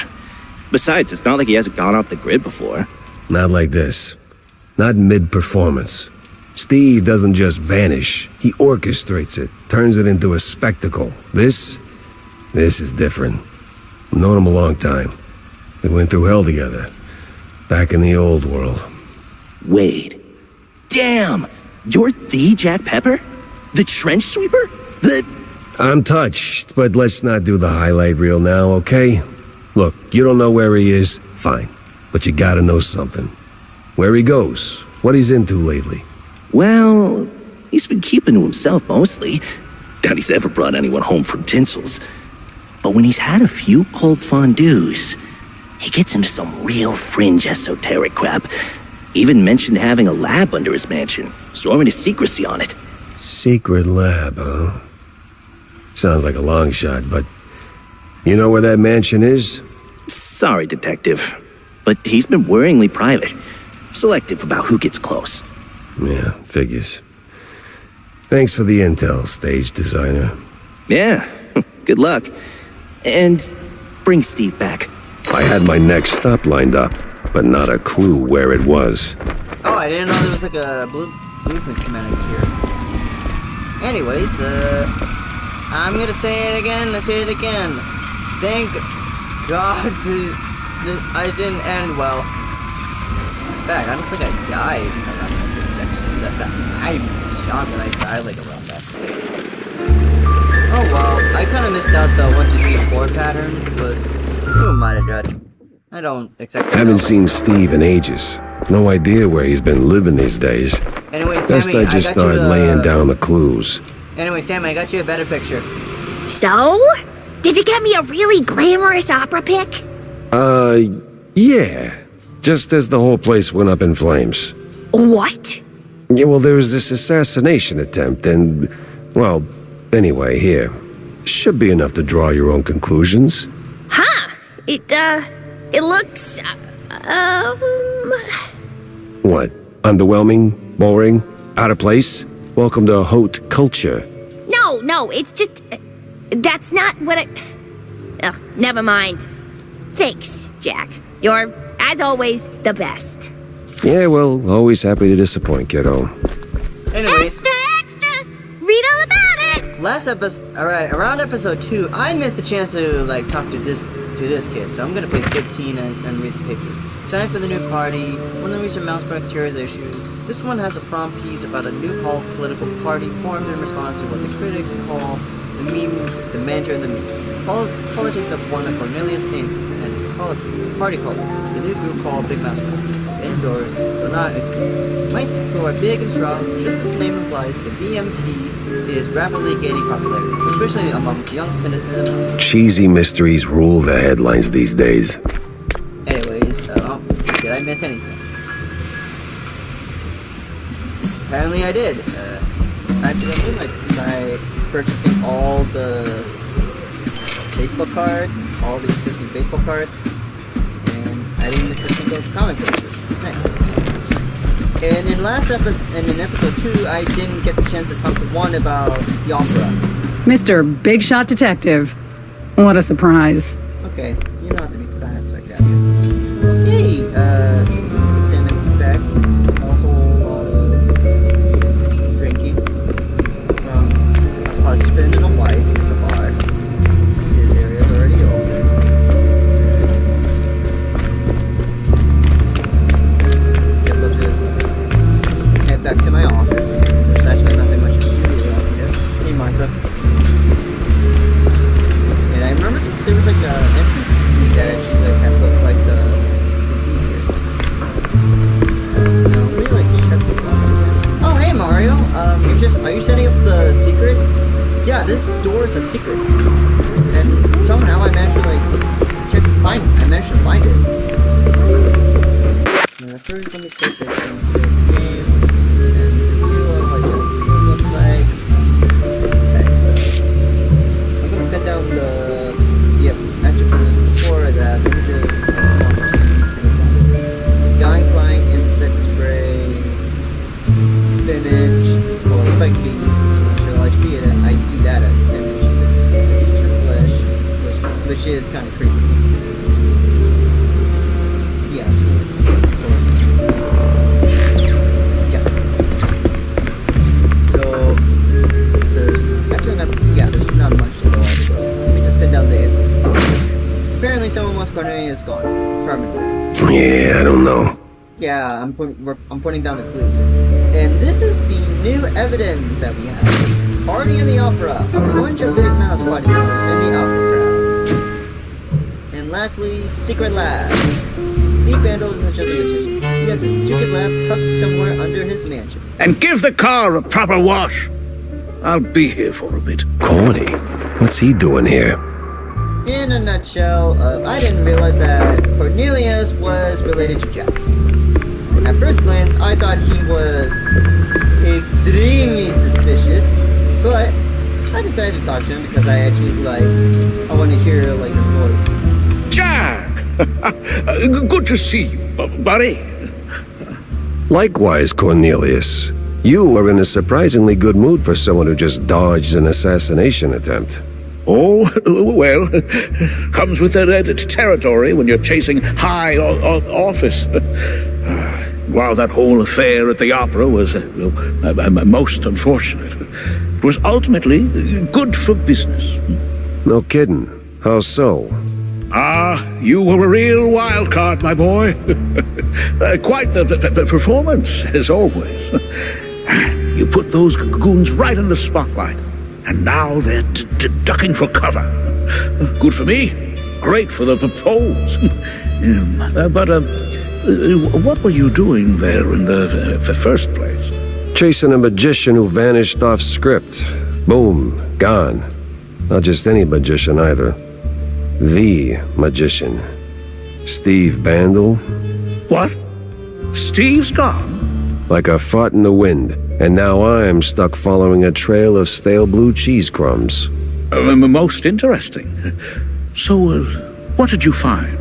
Besides, it's not like he hasn't gone off the grid before. Not like this. Not mid-performance. Steve doesn't just vanish. He orchestrates it, turns it into a spectacle. This is different. I've known him a long time. We went through hell together. Back in the old world. Wait. Damn! You're the Jack Pepper? The trench sweeper? I'm touched, but let's not do the highlight reel now, okay? Look, you don't know where he is? Fine. But you gotta know something. Where he goes, what he's into lately. Well, he's been keeping to himself mostly. Doubt he's ever brought anyone home from Tinsel's. But when he's had a few cold fondues, he gets into some real fringe esoteric crap. Even mentioned having a lab under his mansion, sworn to secrecy on it. Secret lab, huh? Sounds like a long shot, but you know where that mansion is? Sorry, Detective, but he's been worryingly private. Selective about who gets close. Yeah, figures. Thanks for the intel, stage designer. Yeah, good luck. And bring Steve back. I had my next stop lined up, but not a clue where it was. Oh, I didn't know there was like a blueprint schematics here. Anyways, I'm gonna say it again. Thank God I didn't end well. In fact, I don't think I died around this section. I'm shocked that I died like around that stage. Oh well, I kind of missed out the 1, 2, 3, 4 pattern, but who am I to judge? I don't exactly Haven't seen Steve in ages. No idea where he's been living these days. Anyway, Best Sammy, I just started laying down the clues. Anyway, Sammy, I got you a better picture. So? Did you get me a really glamorous opera pic? Yeah. Just as the whole place went up in flames. What? Yeah, well, there was this assassination attempt, and, well, anyway, here. Should be enough to draw your own conclusions. Huh. It looks, What? Underwhelming? Boring? Out of place? Welcome to haute culture. No, it's just, that's not what I... Ugh, never mind. Thanks, Jack. You're, as always, the best. Yeah, well, always happy to disappoint, kiddo. Anyways, Extra! Read all about it! last episode, alright, around episode 2, I missed the chance to, like, talk to this kid, so I'm gonna play 15 and read the papers. Time for the new party. One of the recent Mousebreak's here's issue. This one has a prompt piece about a new political party formed in response to what the critics call the meme, the manager, and the meme. Politics of one of Cornelius Names and his party called the new group called Big Mousebreak. Indoors, but not exclusive. Mice who are big and strong, just as the name implies, the BMP is rapidly gaining popularity, especially amongst young citizens. Cheesy mysteries rule the headlines these days. Anyways, did I miss anything? Apparently I did. Accidentally, by purchasing all the baseball cards, all the existing baseball cards, and I didn't miss a single comic book. Nice. And in episode 2, I didn't get the chance to talk to one about the opera. Mr. Big Shot Detective. What a surprise. Okay, you don't have to be sarcastic. Okay, 10 minutes back, a whole lot of drinking from a husband and a wife in the bar. This area is already open. Guess I'll just head back to my office. There's actually nothing much to do around here. Hey, Martha. And I remember there was like an entrance that secret. And somehow I managed to I managed to find it. First, let me set the game and review of what it looks like. Okay, so I'm gonna put down the actually before that, let me just flying insect spray, spinach, or spike beans. So I see that as spinach. Flesh, which is kind of creepy. So there's not much to go on. So let me just pin down the. Apparently, someone wants Cornelius gone permanently. Yeah, I don't know. Yeah, I'm putting down the clues. And this is the new evidence that we have. Party in the opera. A bunch of big mouse party members in the opera crowd. And lastly, secret lab. Steve Vandal isn't just a magician. He has a secret lab tucked somewhere under his mansion. And give the car a proper wash. I'll be here for a bit. Corny? What's he doing here? In a nutshell, I didn't realize that Cornelius was related to Jack. At first glance, I thought he was extremely suspicious, but I decided to talk to him because I actually, I want to hear, his voice. Jack! Good to see you, buddy. Likewise, Cornelius. You are in a surprisingly good mood for someone who just dodged an assassination attempt. Oh, well, comes with the territory when you're chasing high office. While that whole affair at the opera was most unfortunate, it was ultimately good for business. No kidding. How so? You were a real wild card, my boy. Quite the performance, as always. You put those goons right in the spotlight, and now they're ducking for cover. Good for me, great for the polls. What were you doing there in the first place? Chasing a magician who vanished off script. Boom, gone. Not just any magician either. The magician. Steve Bandel. What? Steve's gone? Like a fart in the wind, and now I'm stuck following a trail of stale blue cheese crumbs. Most interesting. So, what did you find?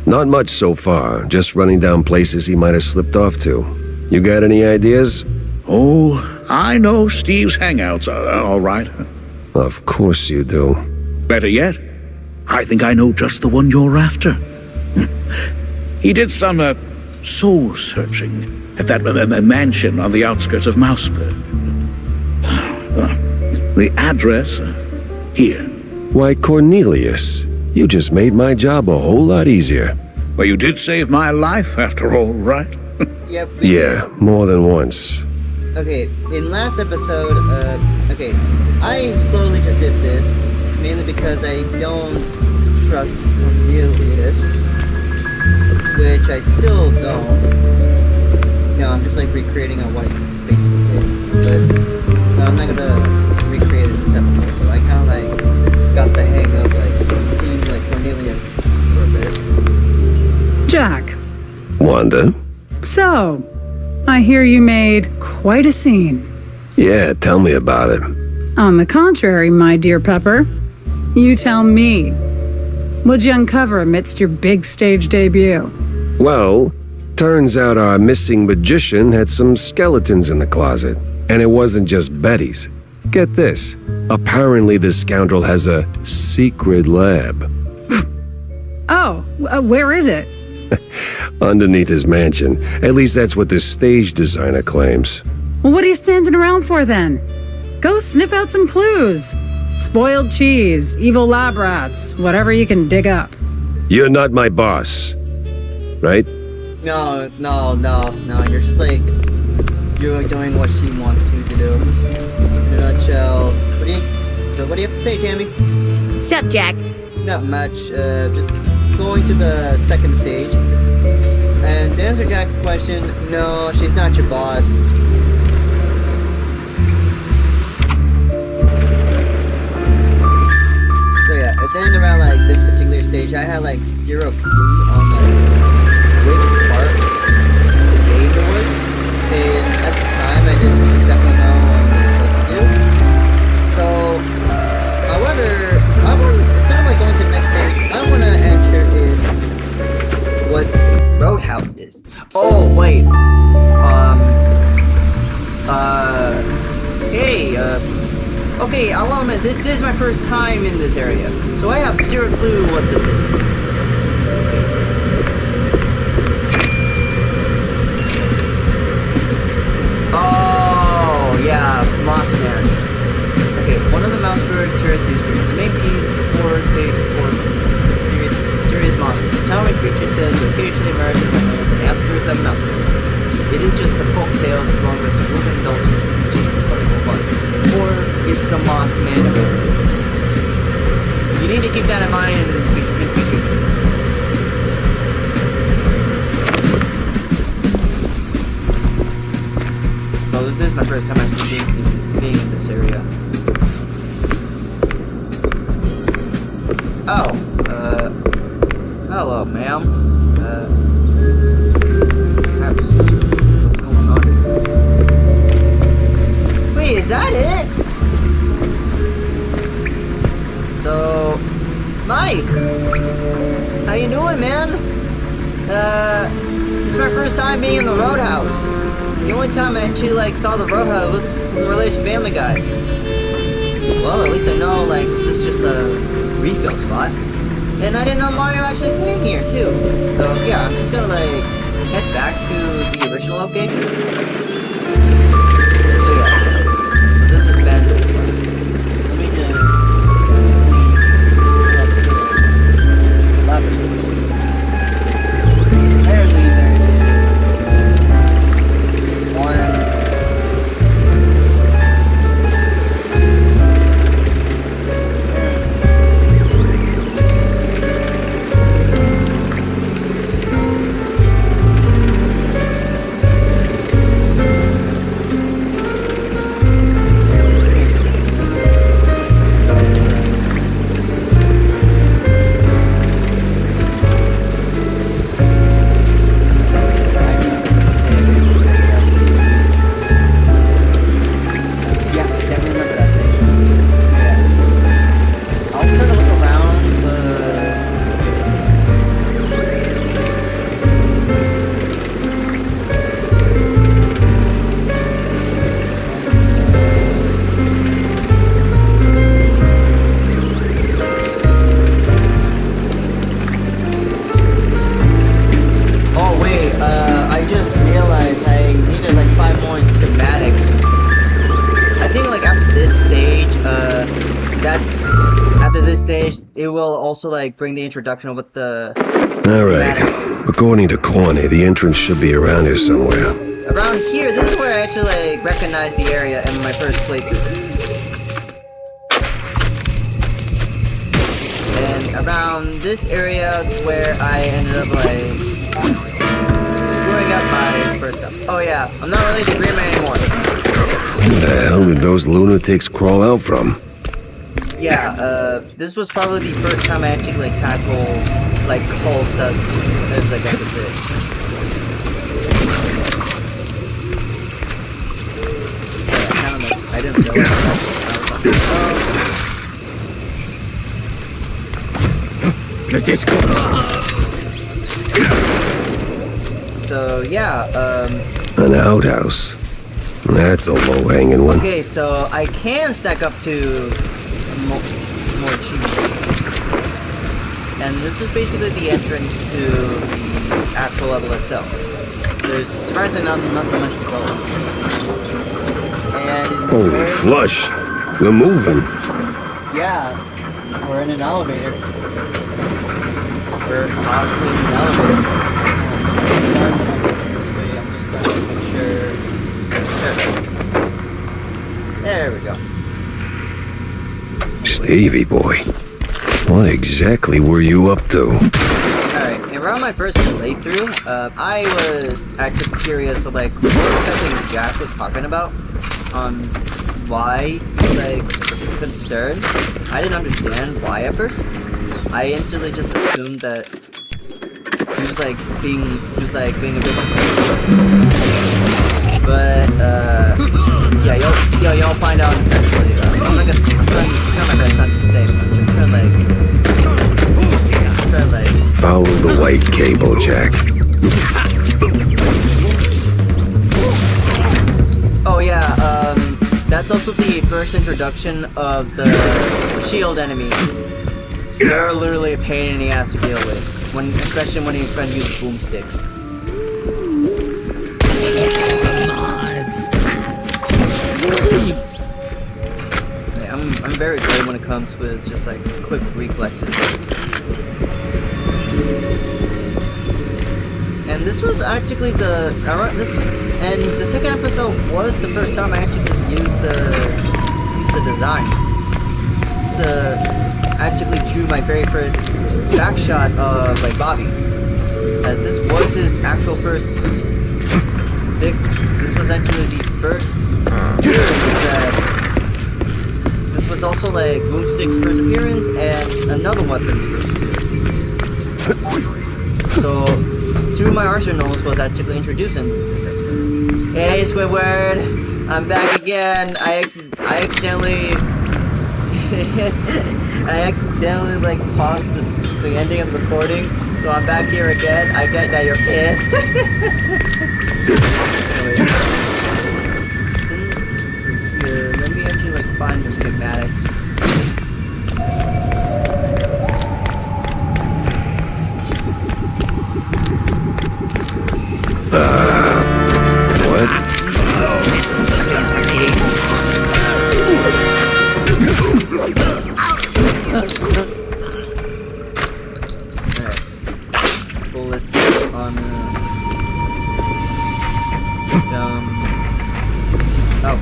Not much so far, just running down places he might have slipped off to. You got any ideas? Oh, I know Steve's hangouts are all right. Of course you do. Better yet, I think I know just the one you're after. He did some soul-searching at that mansion on the outskirts of Mousepur. The address, here. Why, Cornelius, you just made my job a whole lot easier. Well, you did save my life, after all, right? Yep. Yeah, more than once. Okay, in last episode, I slowly just did this, mainly because I don't trust Cornelius, which I still don't. No, I'm just recreating on what he basically did, but I'm not gonna recreate it in this episode, so I kinda got the hang of seeing Cornelius for a bit. Jack. Wanda? So, I hear you made quite a scene. Yeah, tell me about it. On the contrary, my dear Pepper, you tell me. What'd you uncover amidst your big stage debut? Well, turns out our missing magician had some skeletons in the closet. And it wasn't just Betty's. Get this. Apparently the scoundrel has a secret lab. Oh, where is it? Underneath his mansion. At least that's what the stage designer claims. Well, what are you standing around for then? Go sniff out some clues. Spoiled cheese, evil lab rats, whatever you can dig up. You're not my boss. Right? No, you're just you're doing what she wants you to do. In a nutshell. What do you have to say, Tammy? What's up, Jack? Not much, just going to the second stage. And to answer Jack's question, no, she's not your boss. then around like this particular stage, I had like zero clue on like which part of the game it was, and at the time I didn't exactly know what to do. So, however, instead of like going to the next stage, I want to enter in what Roadhouse is. Oh, wait. Hey, okay, I'll admit, this is my first time in this area, so I have zero clue what this is. Oh, yeah, Moss Man. Okay, one of the mouse birds here is used to main piece for mysterious monsters. The towering creature says it occasionally emerges from the outskirts of mouse bird. It is just a folk tale strong with suburban indulgence. Or is the Moss Man a bear? You need to keep that in mind in future. So this is my first time actually being in this area. Oh, hello, ma'am. Perhaps what's going on? Wait, is that it? So, Mike, how you doing, man? This is my first time being in the Roadhouse. The only time I actually, like, saw the Roadhouse was in relation to Family Guy. Well, at least I know, like, this is just a refill spot. And I didn't know Mario actually came here, too. So, yeah, I'm just gonna, like, head back to the original location. So, yeah. So, this is bad. Let me just... Apparently, there it is. I just realized I needed like 5 more schematics. I think like after this stage, it will also like bring the introduction of what the Alright. According to Corny, the entrance should be around here somewhere. Around here, this is where I actually like recognize the area in my first playthrough. And around this area where I ended up like screwing up my first stuff. Oh yeah, I'm not really the Green Man anymore. Where the hell did those lunatics crawl out from? Yeah, this was probably the first time I actually like tackled like cults as like I did. I didn't know So yeah, An outhouse. That's a low-hanging one. Okay, so I can stack up to more achievements. And this is basically the entrance to the actual level itself. There's surprisingly not much to go. And Holy flush! We're moving. yeah, we're in an elevator. We're obviously in an elevator. There we go. Stevie boy, what exactly were you up to? Alright, around my first playthrough, I was actually curious of like what exactly Jack was talking about. why he's like concerned. I didn't understand why at first. I instantly just assumed that he was being a bit concerned. But yeah, y'all find out eventually. I'm not gonna try my best not to say much. I'm trying like Follow the white cable, Jack. Oh yeah, that's also the first introduction of the shield enemy. They're literally a pain in the ass to deal with, especially when you're trying to use a boomstick. Yeah, I'm very good when it comes with just like quick reflexes. And this was actually the second episode was the first time I actually used the design. I actually drew my very first back shot of like Bobby, as this was his actual first. This was actually the first. This was also like Boomstick's first appearance and another weapon's first appearance. So. Two of my arsenals was actually introduced in this episode. Hey Squidward, I'm back again. I accidentally like paused the ending of the recording, so I'm back here again. I get that you're pissed. Anyway, since we're here, let me actually like find the schematics. What? Bullets on oh.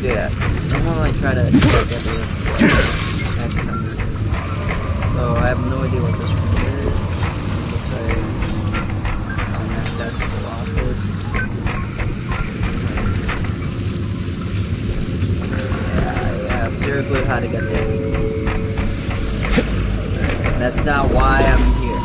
Yeah. I'm gonna like try to get the X on this. So I have no idea what this one is. Looks like accessible office. Yeah, I have zero clue how to get there. That's not why I'm here.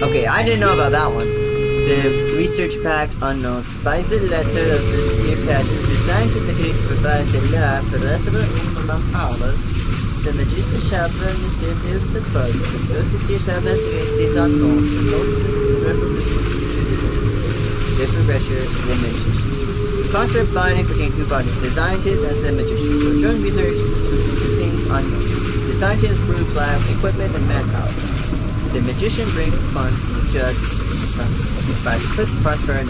Okay, I didn't know about that one. The research pack unknown. By the letter of this new patent, the scientists agree to provide the lab for the rest of the powers. The magician shall burn the stairs of the bug. The process here shall investigate these unknowns. Different pressure, the magician. The concept binding between two bodies, the scientist and the magician. For joint research to things unknown. The scientist proves lab equipment and manpower. The magician brings funds to the judge by the cliff prosperity.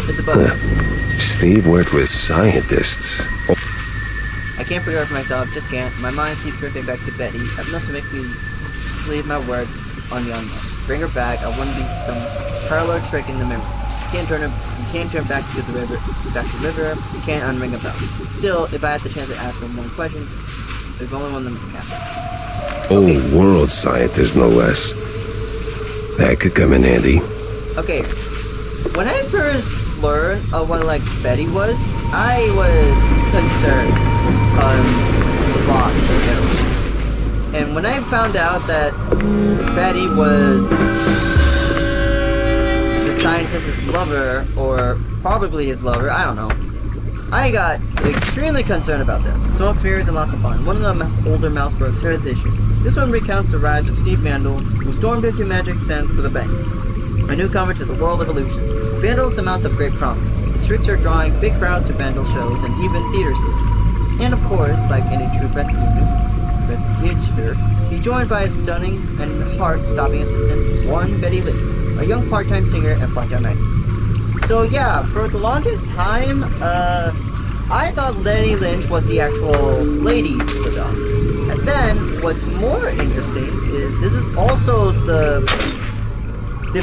It's a bug. Steve worked with scientists. I can't figure out for myself, just can't. My mind keeps drifting back to Betty. Enough to make me leave my word on the unknown. Bring her back, I wouldn't be some parlor trick in the memory. You can't turn back to the river. You can't unring a bell. Still, if I had the chance to ask one more question, there's only one that can. Old world scientist, no less. That could come in handy. Okay, when I first learned of what like Betty was, I was concerned. Lost in general. And when I found out that Betty was the scientist's lover, or probably his lover, I don't know, I got extremely concerned about them. Smoke mirrors and lots of fun. One of the older Mousebirds heard his issues. This one recounts the rise of Steve Vandal, who stormed into Magic Sense with a bang. A newcomer to the world of illusion. Vandal's amounts of great promise. The streets are drawing big crowds to Vandal shows and even theater stages. And of course, like any true investigator, he joined by a stunning and heart-stopping assistant, one Betty Lynch, a young part-time singer and part-time actor. So yeah, for the longest time, I thought Lenny Lynch was the actual lady of the dog. And then, what's more interesting is this is also the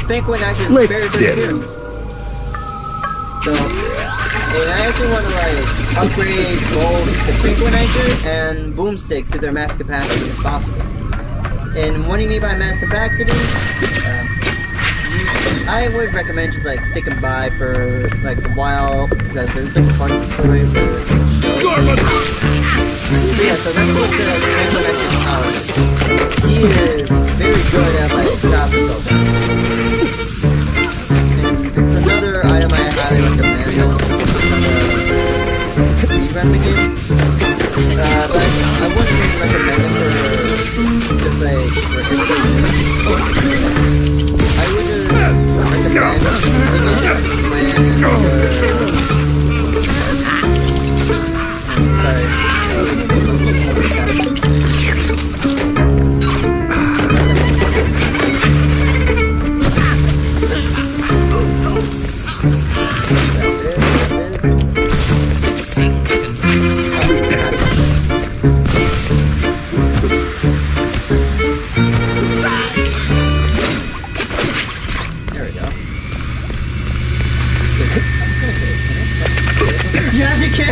Penguin actor's very first appearance. So, and I actually want to like upgrade both the Tranquilizer and Boomstick to their max capacity if possible. And what do you mean by max capacity? I would recommend just like sticking by for like a while because there's like a part of the story where it shows. But yeah, so that's what the transformation power is. He is very good at like stopping those. And it's another item I highly recommend. Speedrun the game. But I wouldn't really recommend it for just like for I would just recommend Yes, you can!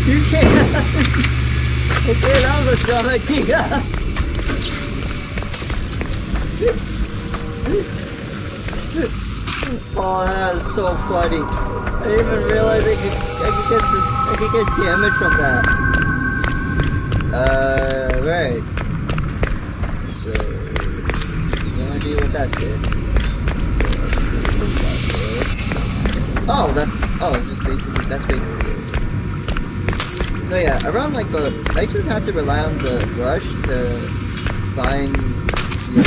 You can! Okay, that was a dumb idea! Oh, that is so funny. I didn't even realize I could get damage from that. Right. So, what do I do with that did? Oh, that's basically it. So yeah, around like I just have to rely on the brush to find is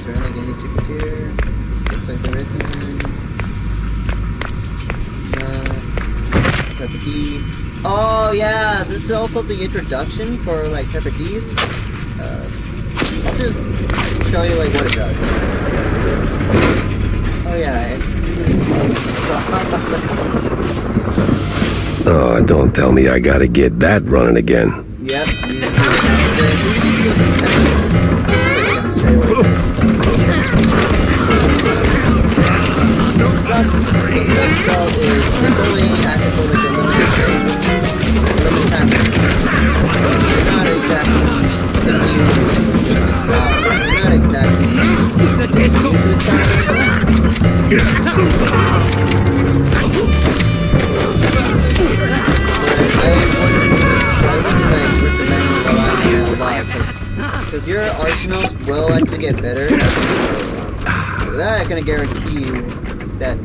there like any secret here? Looks like there isn't. Pepper D's. Oh yeah, this is also the introduction for like Pepper D's. I'll just show you like what it does. Oh yeah. Oh, don't tell me I gotta get that running again. Yep. Because your arsenals will actually get better as it goes on. So that I'm gonna guarantee you that.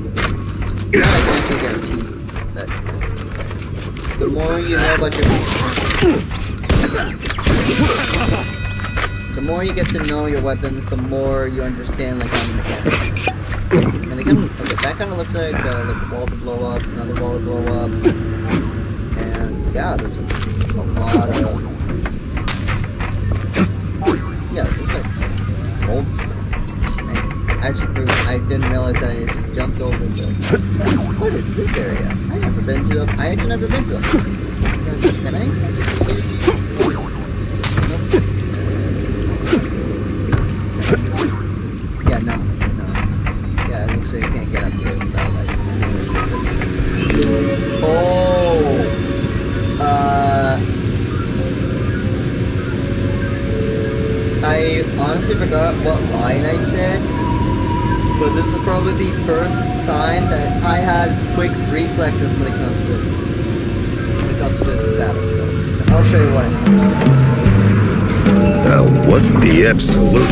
The more you know about your, the more you get to know your weapons, the more you understand like how the mechanics. And again, okay, that kind of looks like a wall to blow up, another wall to blow up, and yeah, there's a lot of. Yeah, it's like old stuff. I didn't realize that it just jumped over the... What is this area? I actually never been to it. Can I? Yeah, no. Yeah, it looks like you can't get up to it without like... I honestly forgot what line I said, but this is probably the first time that I had quick reflexes when it comes to battle, so I'll show you what I mean. Now, what the absolute...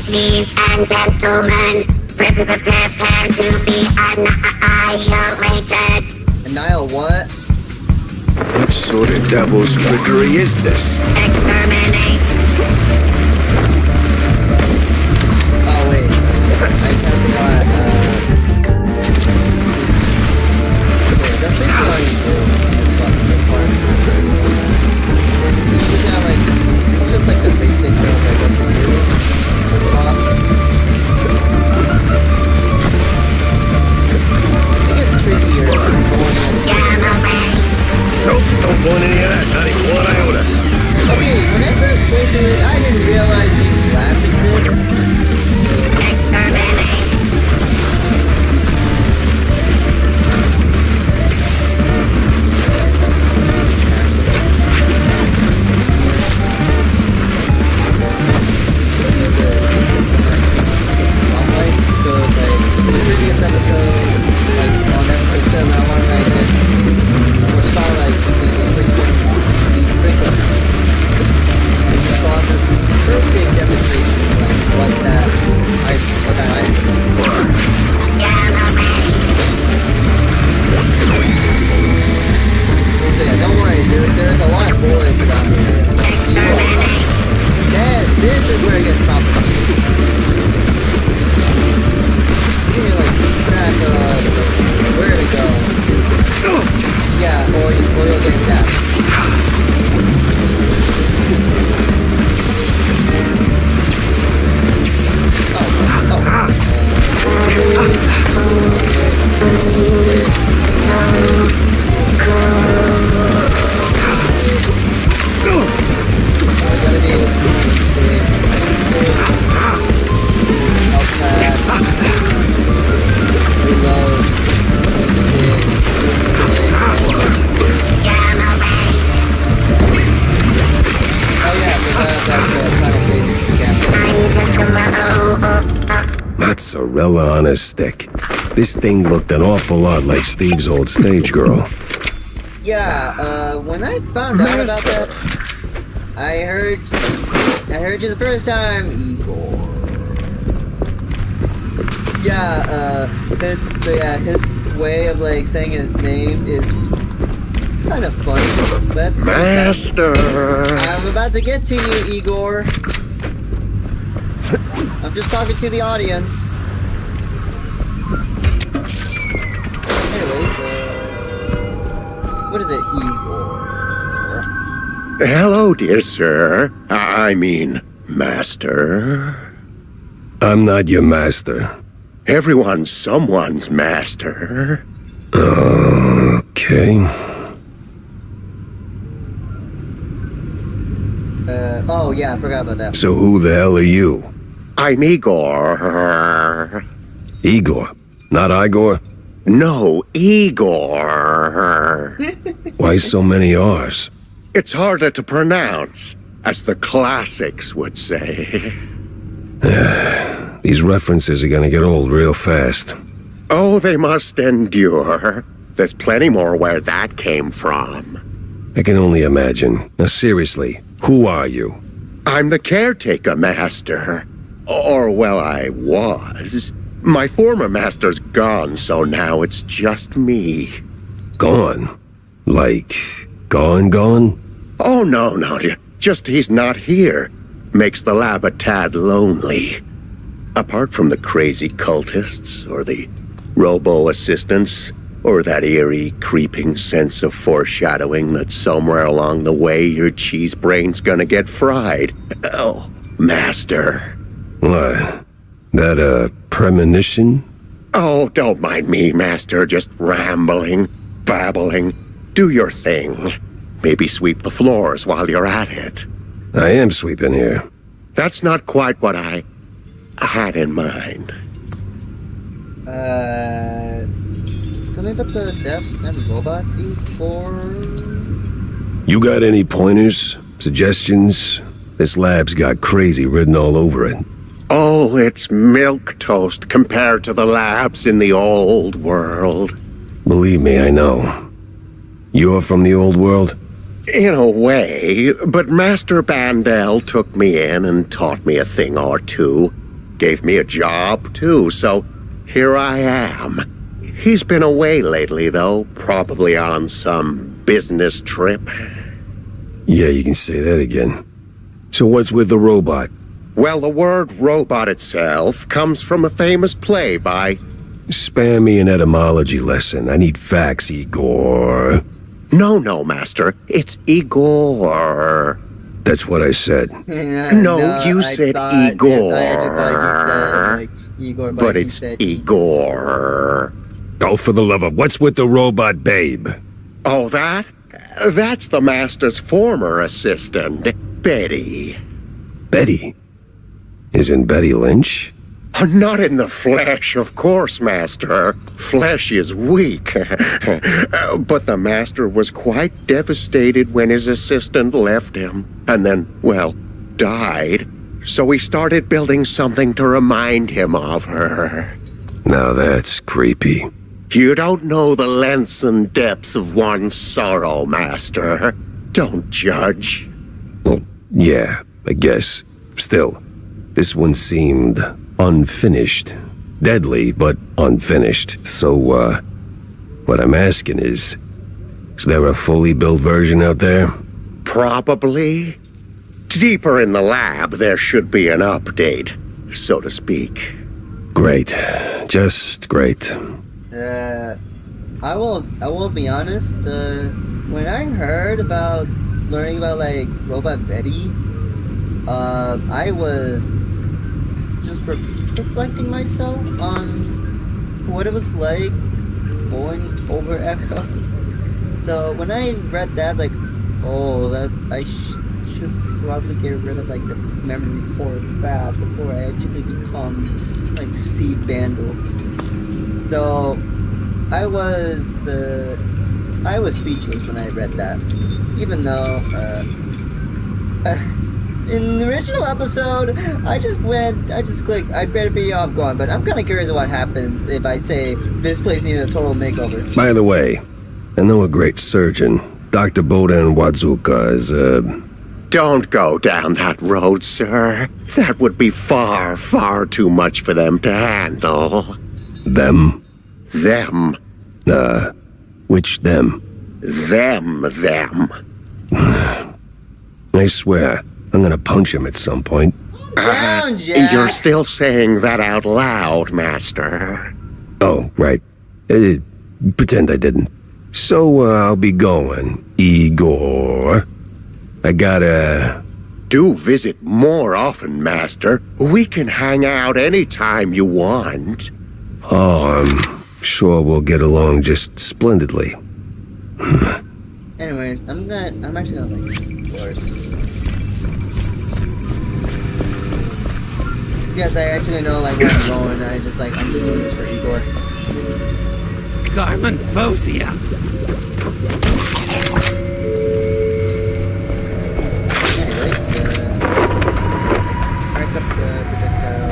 Ladies and gentlemen, prepare to be annihilated. Annihil what? What sort of devil's trickery is this? Exterminate. Oh wait, I can't forgot, okay, that's basically all you do in this part. You got like, it's just like the basic thing that goes to you. Boss. It gets trickier going in. Nope, don't want any of that, not even one iota. Okay, whenever I play guess probably. You can like keep track of where to go. Yeah, or you'll get attacked. Mozzarella on a stick. This thing looked an awful lot like Steve's old stage girl. Yeah, when I found out about that, I heard you the first time, Igor. Yeah, his way of like saying his name is kind of funny. But Master! I'm about to get to you, Igor. I'm just talking to the audience. Anyways, what is it, Igor? Hello, dear sir. I mean, master. I'm not your master. Everyone's someone's master. Okay. Oh yeah, I forgot about that. So who the hell are you? I'm Igor. Igor, not Igor? No, Igor. Why so many R's? It's harder to pronounce, as the classics would say. These references are gonna get old real fast. Oh, they must endure. There's plenty more where that came from. I can only imagine. Now seriously, who are you? I'm the caretaker master. Or, well, I was. My former master's gone, so now it's just me. Gone? Like, gone? Oh, no. Just he's not here. Makes the lab a tad lonely. Apart from the crazy cultists, or the robo-assistants, or that eerie, creeping sense of foreshadowing that somewhere along the way your cheese brain's gonna get fried. Oh, master. What? That a premonition? Oh, don't mind me, master. Just rambling, babbling. Do your thing. Maybe sweep the floors while you're at it. I am sweeping here. That's not quite what I had in mind. Tell me about the death and robot for... You got any pointers? Suggestions? This lab's got crazy written all over it. Oh, it's milquetoast compared to the labs in the old world. Believe me, I know. You're from the old world? In a way, but Master Bandel took me in and taught me a thing or two. Gave me a job, too, so here I am. He's been away lately, though, probably on some business trip. Yeah, you can say that again. So what's with the robot? Well, the word robot itself comes from a famous play by... Spare me an etymology lesson. I need facts, Igor. No, Master. It's Igor. That's what I said. No, you said Igor. Igor, but it's Igor. Oh, for the love of... What's with the robot babe? Oh, that's the Master's former assistant, Betty. Betty? Isn't Betty Lynch? Not in the flesh, of course, Master. Flesh is weak. But the Master was quite devastated when his assistant left him, and then, well, died. So he started building something to remind him of her. Now that's creepy. You don't know the lengths and depths of one's sorrow, Master. Don't judge. Well, yeah, I guess. Still, this one seemed unfinished. Deadly, but unfinished. So, what I'm asking is there a fully built version out there? Probably. Deeper in the lab, there should be an update, so to speak. Great. Just great. I will be honest, when I heard about learning about like Robot Betty, I was just reflecting myself on what it was like going over Echo. So when I read that, like, oh, that I should probably get rid of like the memory core fast before I actually become like Steve Bandle. So I was speechless when I read that, even though in the original episode I just clicked I better be off going, but I'm kind of curious what happens if I say this place needed a total makeover. By the way, I know a great surgeon, Dr. Boden Wazuka is, Don't go down that road, sir. That would be far, far too much for them to handle. Them? Them. Which them? Them. I swear, I'm gonna punch him at some point. Down, Jack. You're still saying that out loud, Master. Oh, right. Pretend I didn't. So, I'll be going, Igor. I gotta... Do visit more often, Master. We can hang out anytime you want. Oh, I'm sure we'll get along just splendidly. Anyways, I'm actually gonna like floors. Yes, I actually know like where I'm going. I'm just doing this for Igor. Carmen Bosia. Anyways, crank up the projectile.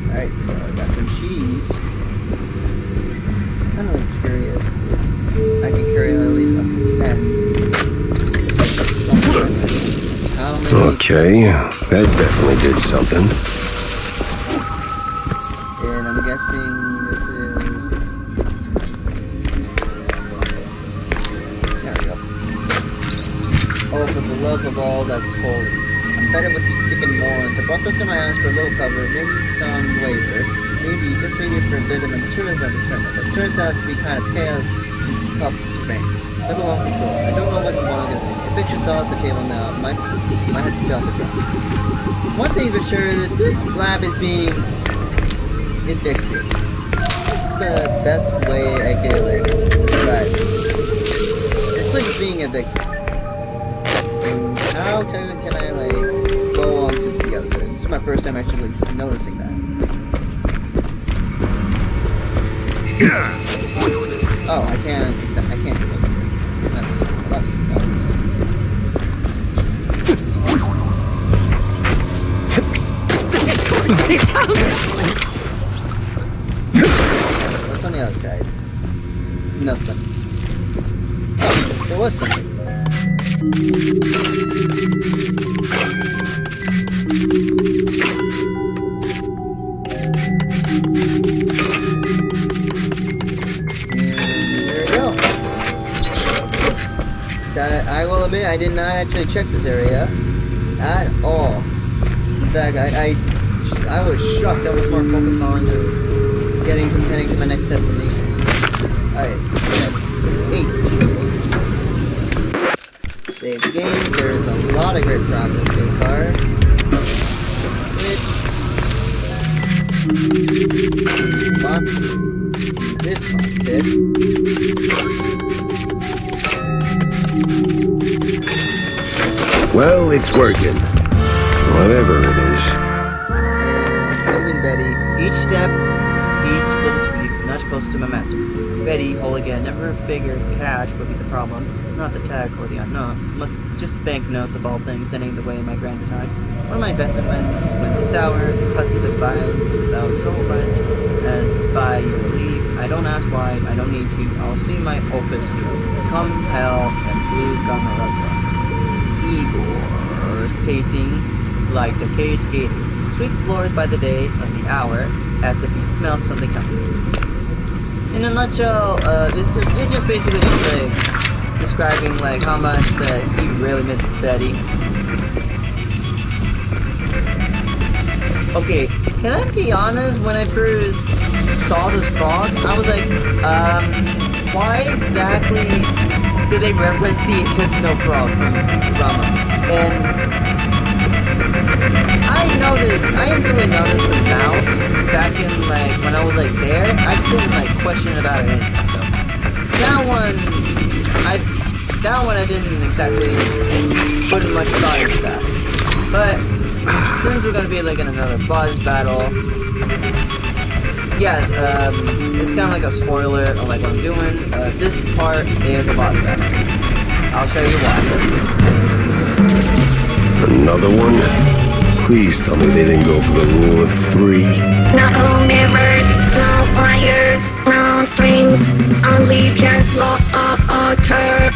Alright, so I got some cheese. I'm kind of like curious if I can carry at least up to 10. How many? Okay, that definitely did something. And I'm guessing this is... There we go. Oh, for the love of all that's holy. I'm better with these sticking morons. I brought them to my house for a little cover, maybe some labor. Maybe for a bit of a materialism experiment. But it turns out to be kind of chaos and tough to train. Let alone control. I don't know what the one is. Eviction's all at the table now. Might have to sell the truck. One thing for sure is that this lab is being evicted. That's the best way I can like describe it. This place is being evicted. How technically can I like go on to the other side? This is my first time actually noticing that. Oh, I can't do it. That sucks. What's on the other side? Nothing. Oh, there was something. I will admit I did not actually check this area at all. In fact, I was shocked. I was more focused on just getting to my next destination. Alright, 8 save the game. There's a lot of great progress so far. Lock. This lockpick. Well, it's working. Whatever it is. And building Betty. Each step, each little tweak, nudge closer to my master. Betty, whole again, never figured cash would be the problem, not the tech or the unknown. Must just banknotes of all things that ain't the way in my grand design. One of my best friends went sour, cut to the violence without so much as by you believe. I don't ask why, I don't need to. I'll see my opus through. Come hell and blue gummer Igor's pacing like the cage gator. Sweep floors by the day and the hour, as if he smells something coming. in a nutshell, it's just basically just like describing like how much that he really misses Betty. Okay, can I be honest? When I first saw this frog, I was like, why exactly did they reference the Hypno Frog from Futurama? And I instantly noticed the mouse back in like when I was like there. I just didn't like question about it. So that one I didn't exactly put much thought into that. But since we're gonna be like in another boss battle, yes, it's kind of like a spoiler of like what I'm doing. This part is a boss battle. I'll show you why. Another one? Please tell me they didn't go for the rule of 3. No mirrors, no wires, no strings, only just water.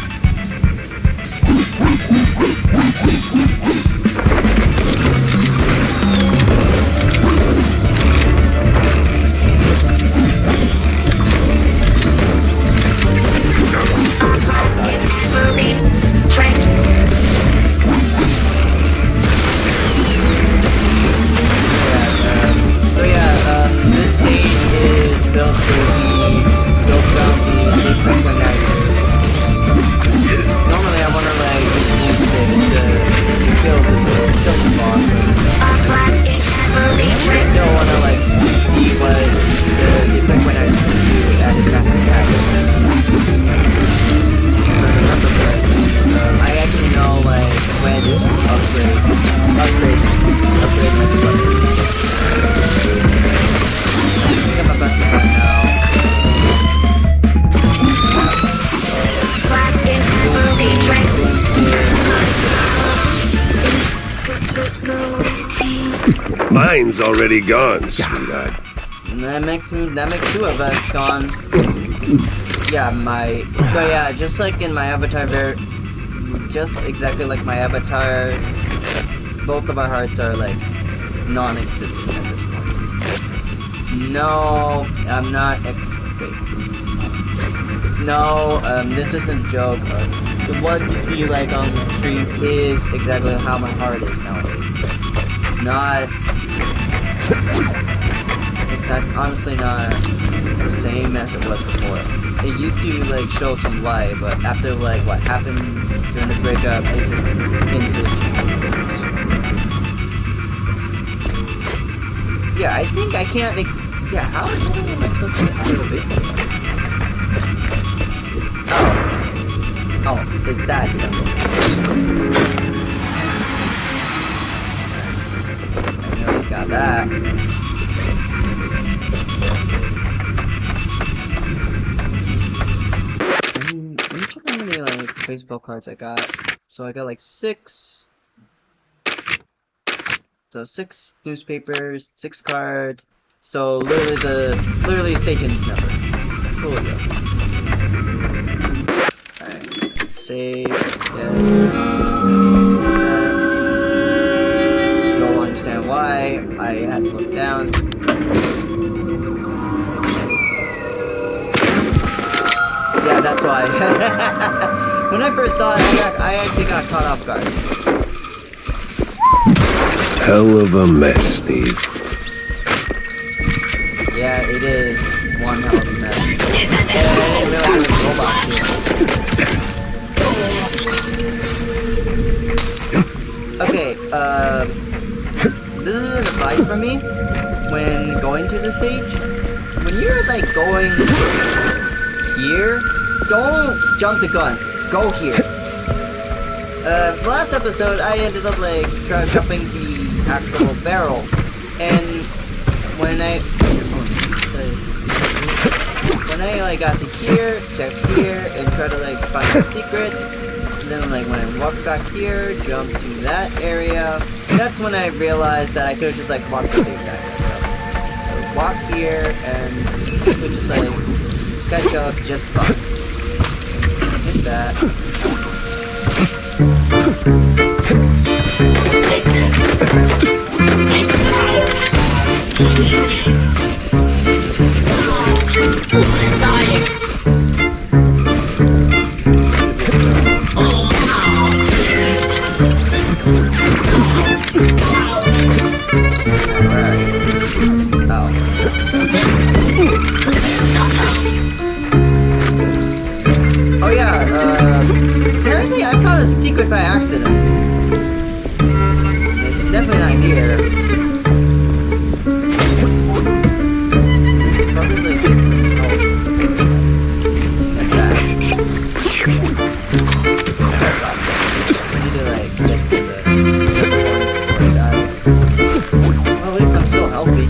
This stage is built to be built around the normally I want to like use it to kill the boss. I still want to like see what the effect when I do at his max attack. I actually know like when to upgrade my weapon. I think I'm about to run now. Mine's already gone, sweetheart. And that makes 2 of us gone. Yeah, but yeah, just like in my avatar, just exactly like my avatar, both of our hearts are like non-existent at this point. No, I'm not. No, this isn't a joke. What you see like on the stream is exactly how my heart is nowadays. Not. It's honestly not the same as it was before. It used to like show some light, but after like what happened during the breakup, it just instantly changed. Yeah, I think I can't. Yeah, how am I supposed to get out of the baseball card? Oh, it's that. I know he's got that. Let me check how many like baseball cards I got. So I got like 6. So 6 newspapers, 6 cards. So literally Satan's number. Coolio. Alright. Save. Yes. Don't understand why. I had to look down. Yeah, that's why. When I first saw it, I actually got caught off guard. Hell of a mess, Steve. Yeah, it is one hell of a mess. And I didn't realize there was robots here. Okay, this is an advice from me when going to the stage. When you're like going here, don't jump the gun. Go here. Last episode, I ended up like jumping the actual barrel, and when I like got to here, check here, and try to like find the secrets, and then like when I walked back here, jump to that area, that's when I realized that I could have just like walked the stage back. So I would walk here, and it would just like catch up just fine. Hit that. need to like get to the before I die. Well, at least I'm still healthy.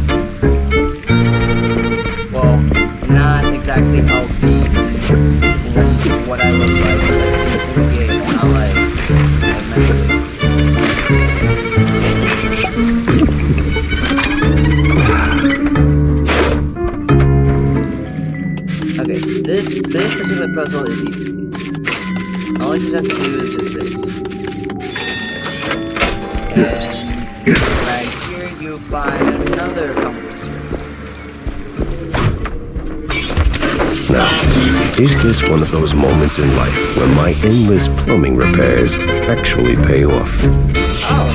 Well, not exactly healthy. Like what I look like in the game, not like mentally. Okay, this particular puzzle is easy. All you have to do is just this. And right here you find another compressor. Now, is this one of those moments in life where my endless plumbing repairs actually pay off? Oh,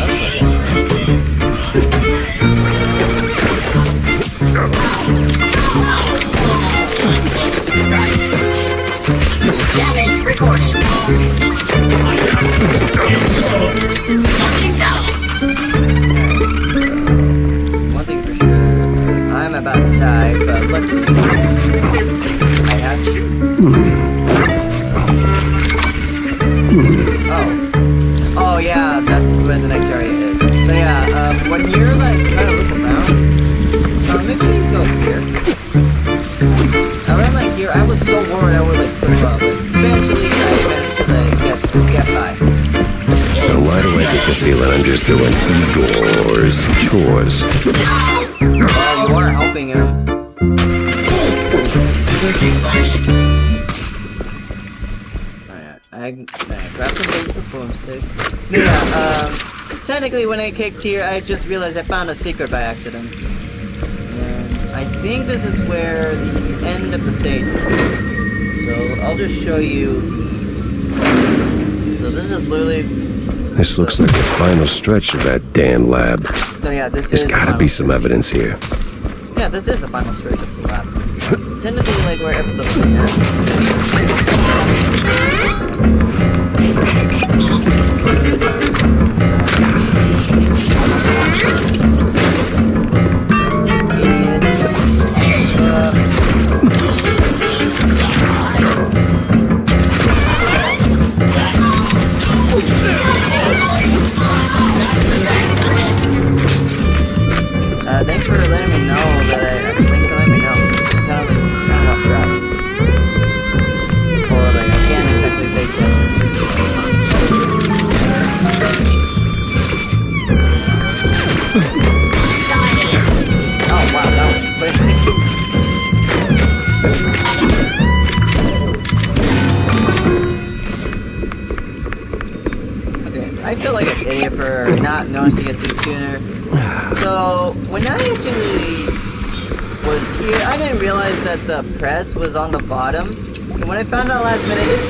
that's Damage recorded. one thing for sure. I'm about to die, but luckily I have shoes. Oh, yeah, that's where the next area is. So yeah, when you're like trying to look around, make sure you go here. Around like here, I was so worried I would like slip up, but eventually I managed to like get by. Now, why do I get the feeling I'm just doing chores? Well, you are helping him. I grabbed some things for boomstick. Yeah, technically when I kicked here, I just realized I found a secret by accident. And I think this is where the end of the stage is. So I'll just show you. So this is literally... This looks like the final stretch of that damn lab. So yeah, this There's is... gotta be some evidence here. Yeah, this is the final stretch of the lab. Technically like where episode 1 is. Thanks for letting me know that thanks for letting me know. Kind of lost track. Or like, I can't exactly fake it. Oh wow, that was quick. Okay, I feel like an idiot for not noticing it too sooner. So, when I actually was here, I didn't realize that the press was on the bottom. And when I found out last minute, it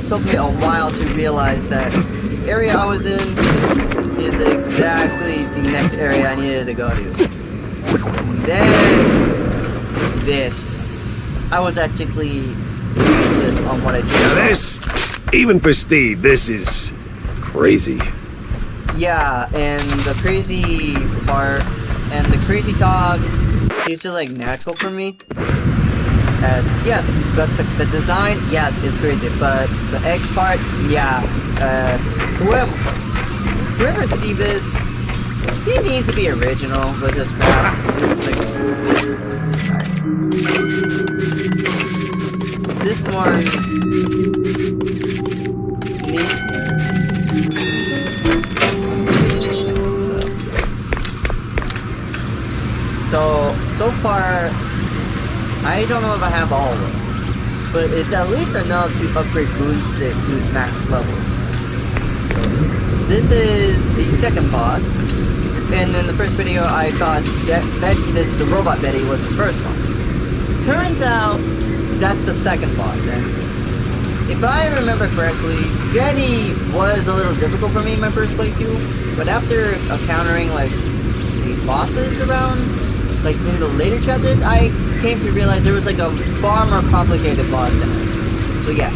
took me a while to realize that the area I was in is exactly the next area I needed to go to. Then, this. I was actually speechless on what I did. Now this, even for Steve, this is crazy. Yeah, and the crazy part and the crazy talk is just like natural for me. As yes, but the design, yes, is crazy, but the X part, yeah, whoever Steve is, he needs to be original with this map. Like, this one needs. So far, I don't know if I have all of them, but it's at least enough to upgrade Boomstick to its max level. So, this is the second boss, and in the first video I thought that the robot Betty was the first one. Turns out, that's the second boss, and if I remember correctly, Betty was a little difficult for me in my first playthrough, but after encountering like these bosses around, like in the later chapters, I came to realize there was like a far more complicated boss than it. So yeah.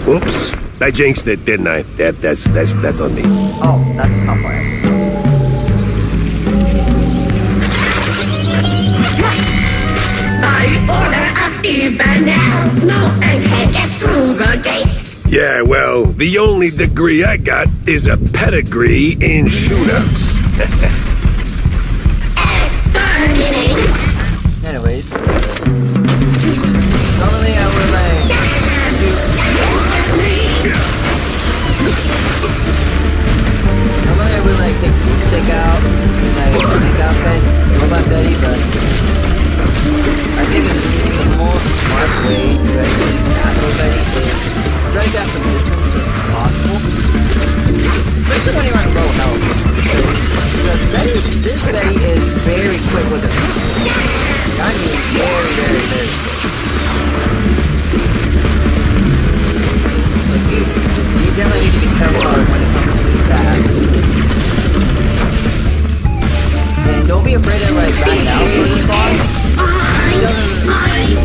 Oops, I jinxed it, didn't I? That's on me. Oh, that's how far I have to go. By order of Steve Bannell, no egghead gets through the gate. Yeah, well, the only degree I got is a pedigree in shootouts. Anyways, normally I would like take out Robot Betty, but I think the more smart way to actually tackle Betty is try to get some distance as possible, especially when you're on low health. Because this Betty is very quick with it. I mean, very quick. Like you definitely need to be careful when it comes to that. And don't be afraid to like back out for this boss. He doesn't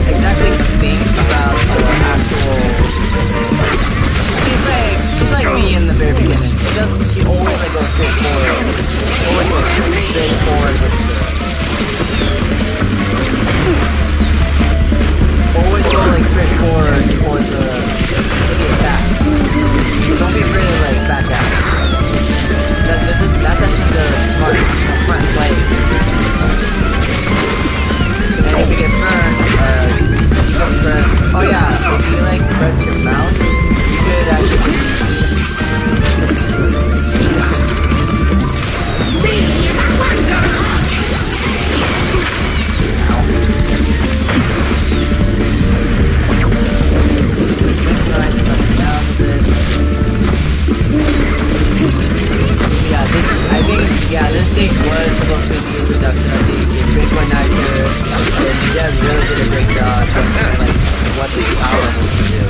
exactly think about the actual. She's like me in the very beginning. She always like goes straight forward. Always goes straight forward with always go like straight forward towards the attack. Don't be afraid to like back out. That's actually the smart play. And if you get burned, you can press. Oh yeah, if you like press your mouse, you could actually. This stage was supposed to be the introduction of the Bitcoinizer, and Jeff really did a great job of like what the power was to do.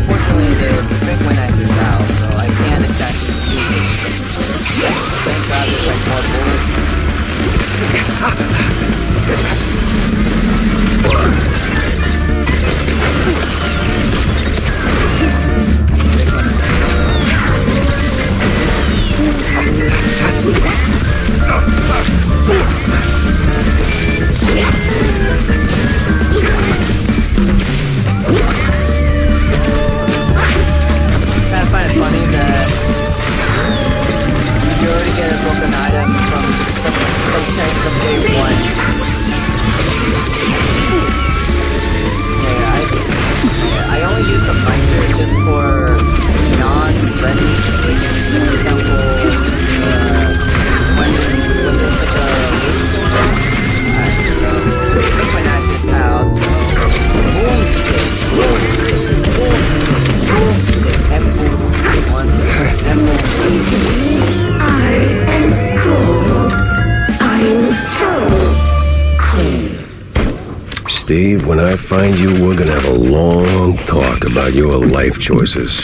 Fortunately, the Bitcoinizer's out, so I can't exactly see it. Thank God there's like more Steve, when I find you, we're gonna have a long talk about your life choices.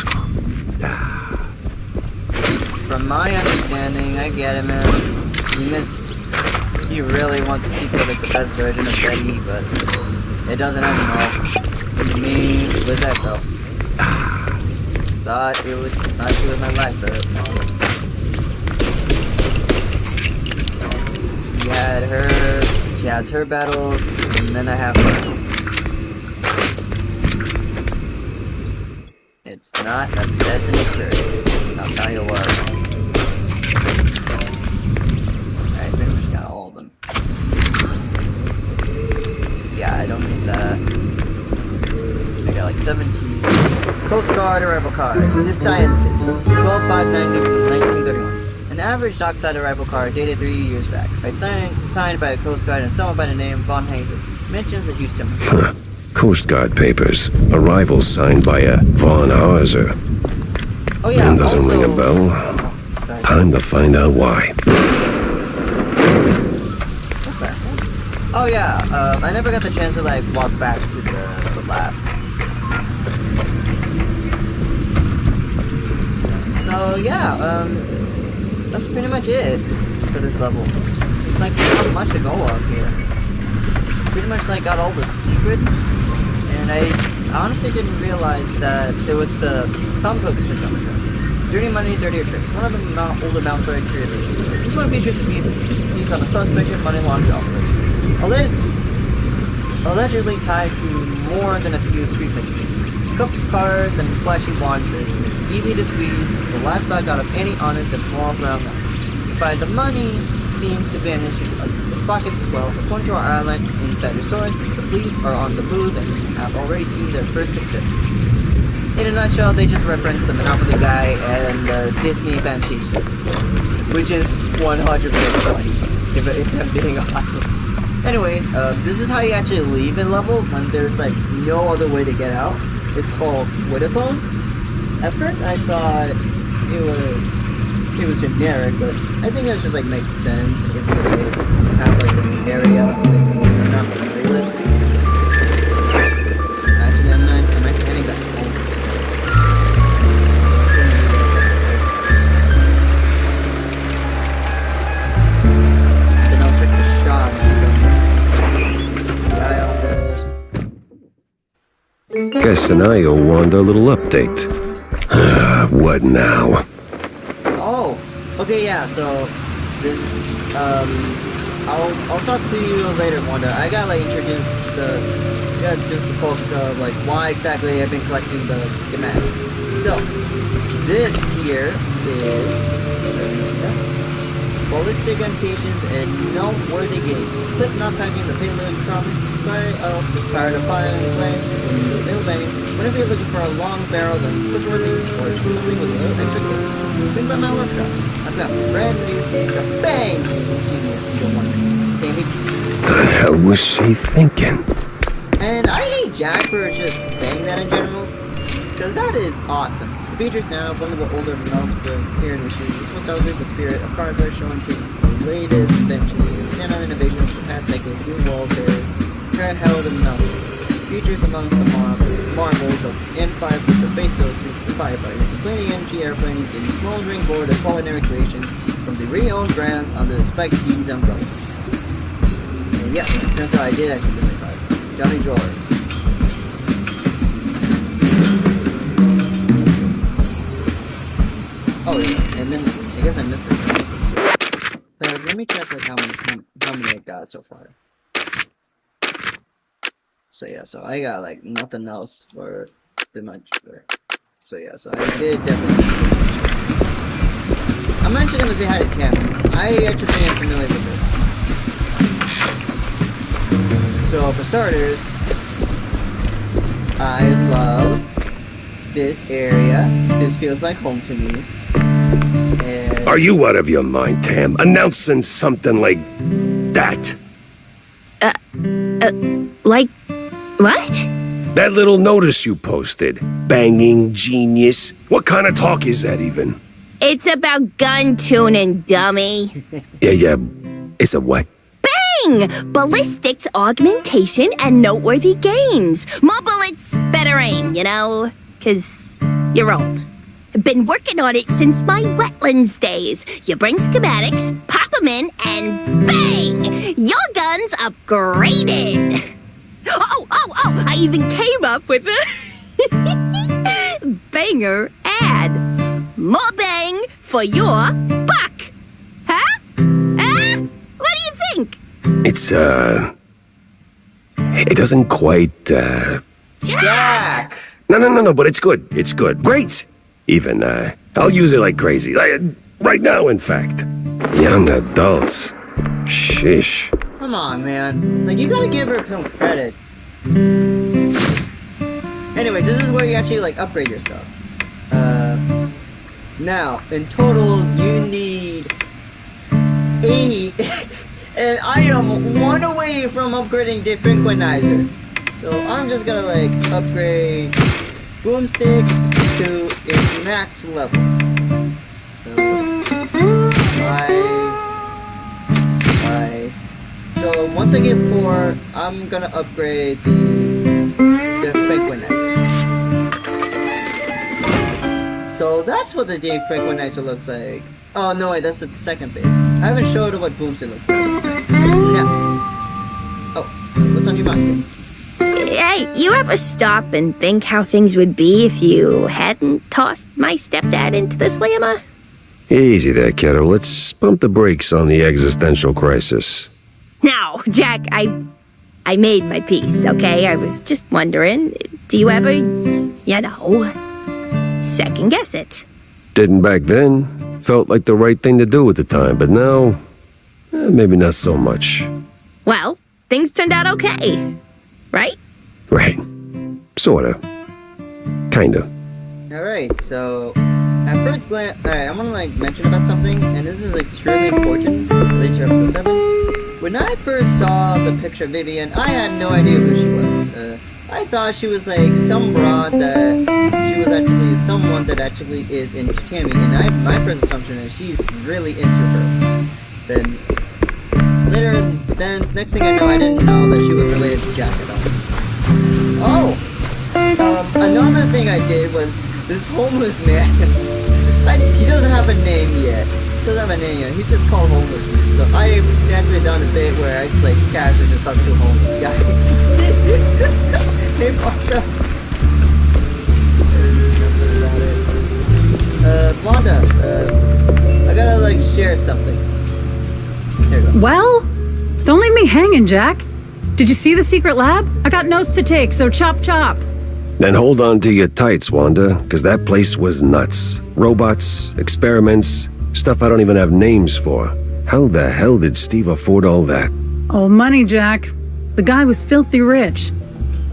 From my understanding, I get it, man. He really wants to sequel like the best version of Betty, but it doesn't end well. To me, with that though. Thought she was my life, but she has her battles, and then I have her. It's not a Destiny experience, I'll tell you what. I pretty much got all of them. Yeah, I don't need that. I got like 17. Coast Guard arrival card. This scientist. 12/5/1931. An average dockside arrival card dated 3 years back. Signed by a Coast Guard and someone by the name Von Hazer. Mentions a Houston. Coast Guard papers. Arrival signed by a Von Hazer. Oh yeah. Name doesn't also, ring a bell. Sorry. Time to find out why. Oh yeah, I never got the chance to like walk back to the lab. So yeah, that's pretty much it for this level. It's like not much to go on here. Pretty much like got all the secrets, and I honestly didn't realize that it was the thumb hooks for some reason. Dirty money, dirtier tricks. One of the older mouse party creators. This one features a piece on a suspected money laundering operation. Allegedly tied to more than a few street mysteries. Cups, cards, and flashy laundry. It's easy to squeeze the last buck out of any honest and falls around them. But the money seems to vanish into the pockets as well. According to our island insider source, the police are on the move and have already seen their first success. In a nutshell, they just reference the Monopoly guy and the Disney Fantasia, which is 100% funny, if I'm being honest. Anyways, this is how you actually leave in level when there's like no other way to get out. It's called Widaphone. At first I thought it was generic, but I think that just like makes sense if they have like an area they're not familiar with. Actually, I'm actually heading back home. So now check the shops. Guess Sanayo wanted a little update. What now? Oh, okay, yeah. So this, I'll talk to you later, Wanda. I gotta like introduce the folks of like why exactly I've been collecting the schematic. So this here is ballistic annotations and noteworthy games. Clip not packing the payload from fire to fire flames in the middle lane. Whenever you're looking for a long barrel, then quick release or something with a little extra kick. Things like my workshop. I've got brand new piece of bang! Genius, you don't want it. The hell was she thinking? And I hate Jack for just saying that in general, because that is awesome. The features now one of the older mouse spirit machines. This will celebrate the spirit of hardware, showing to the latest inventions and stand on innovations for the past decades. New warfares are held in mouse. Features amongst the marvels of M5 with the base suits for firefighters, including MG airplanes in smoldering board of culinary creations from the re-owned brands under the Spike D's umbrella. And yeah, turns out I did actually miss a card. Johnny Drawers. Oh yeah, and then I guess I missed it. Let me check like how many I got so far. So yeah, so I got like nothing else for the much. So yeah, so I did definitely. I'm actually gonna say hi to Tam. I actually am familiar with her. So for starters, I love this area. This feels like home to me. And Are you out of your mind, Tam? Announcing something like that? Like what? That little notice you posted. Banging genius. What kind of talk is that even? It's about gun tuning, dummy. Yeah. It's a what? Bang! Ballistics, augmentation, and noteworthy gains. More bullets, better aim, you know? 'Cause you're old. Been working on it since my wetlands days. You bring schematics, pop them in, and bang! Your gun's upgraded. Oh! I even came up with a banger ad. More bang for your buck. Huh? What do you think? It's, it doesn't quite, Jack! No, but it's good. It's good. Great! Even, I'll use it like crazy. Right now, in fact. Young adults. Sheesh. Come on, man. Like, you gotta give her some credit. Anyway, this is where you actually, like, upgrade your stuff. Now, in total, you need 8. And I am 1 away from upgrading Defrequentizer. So, I'm just gonna, like, upgrade Boomstick to its max level. So, 5. So once I get 4, I'm gonna upgrade the Frequentizer. So that's what the Frequentizer looks like. Oh no, wait, that's the second bit. I haven't showed what Boomstick looks like. Yeah. Oh, what's on your mind? Hey, you ever stop and think how things would be if you hadn't tossed my stepdad into the slammer? Easy there, kiddo. Let's pump the brakes on the existential crisis. Now, Jack, I made my peace, okay? I was just wondering, do you ever, second guess it? Didn't back then. Felt like the right thing to do at the time, but now, maybe not so much. Well, things turned out okay, right? Right. Sorta. Kinda. Alright, so at first glance, alright, I want to mention about something, and this is extremely important related to episode 7. When I first saw the picture of Vivian, I had no idea who she was. I thought she was some broad that she was actually someone that actually is into Tammy, and my first assumption is she's really into her. Then next thing I know, I didn't know that she was related to Jack at all. Oh! Another thing I did was this homeless man. He doesn't have a name yet. He's just called homeless man. So I actually done a bit where I just casually just talk to a homeless guy. Hey, Martha. Wanda, I gotta share something. Here you go. Well, don't leave me hanging, Jack. Did you see the secret lab? I got notes to take, so chop chop. Then hold on to your tights, Wanda, because that place was nuts. Robots, experiments, stuff I don't even have names for. How the hell did Steve afford all that? Oh, money, Jack. The guy was filthy rich.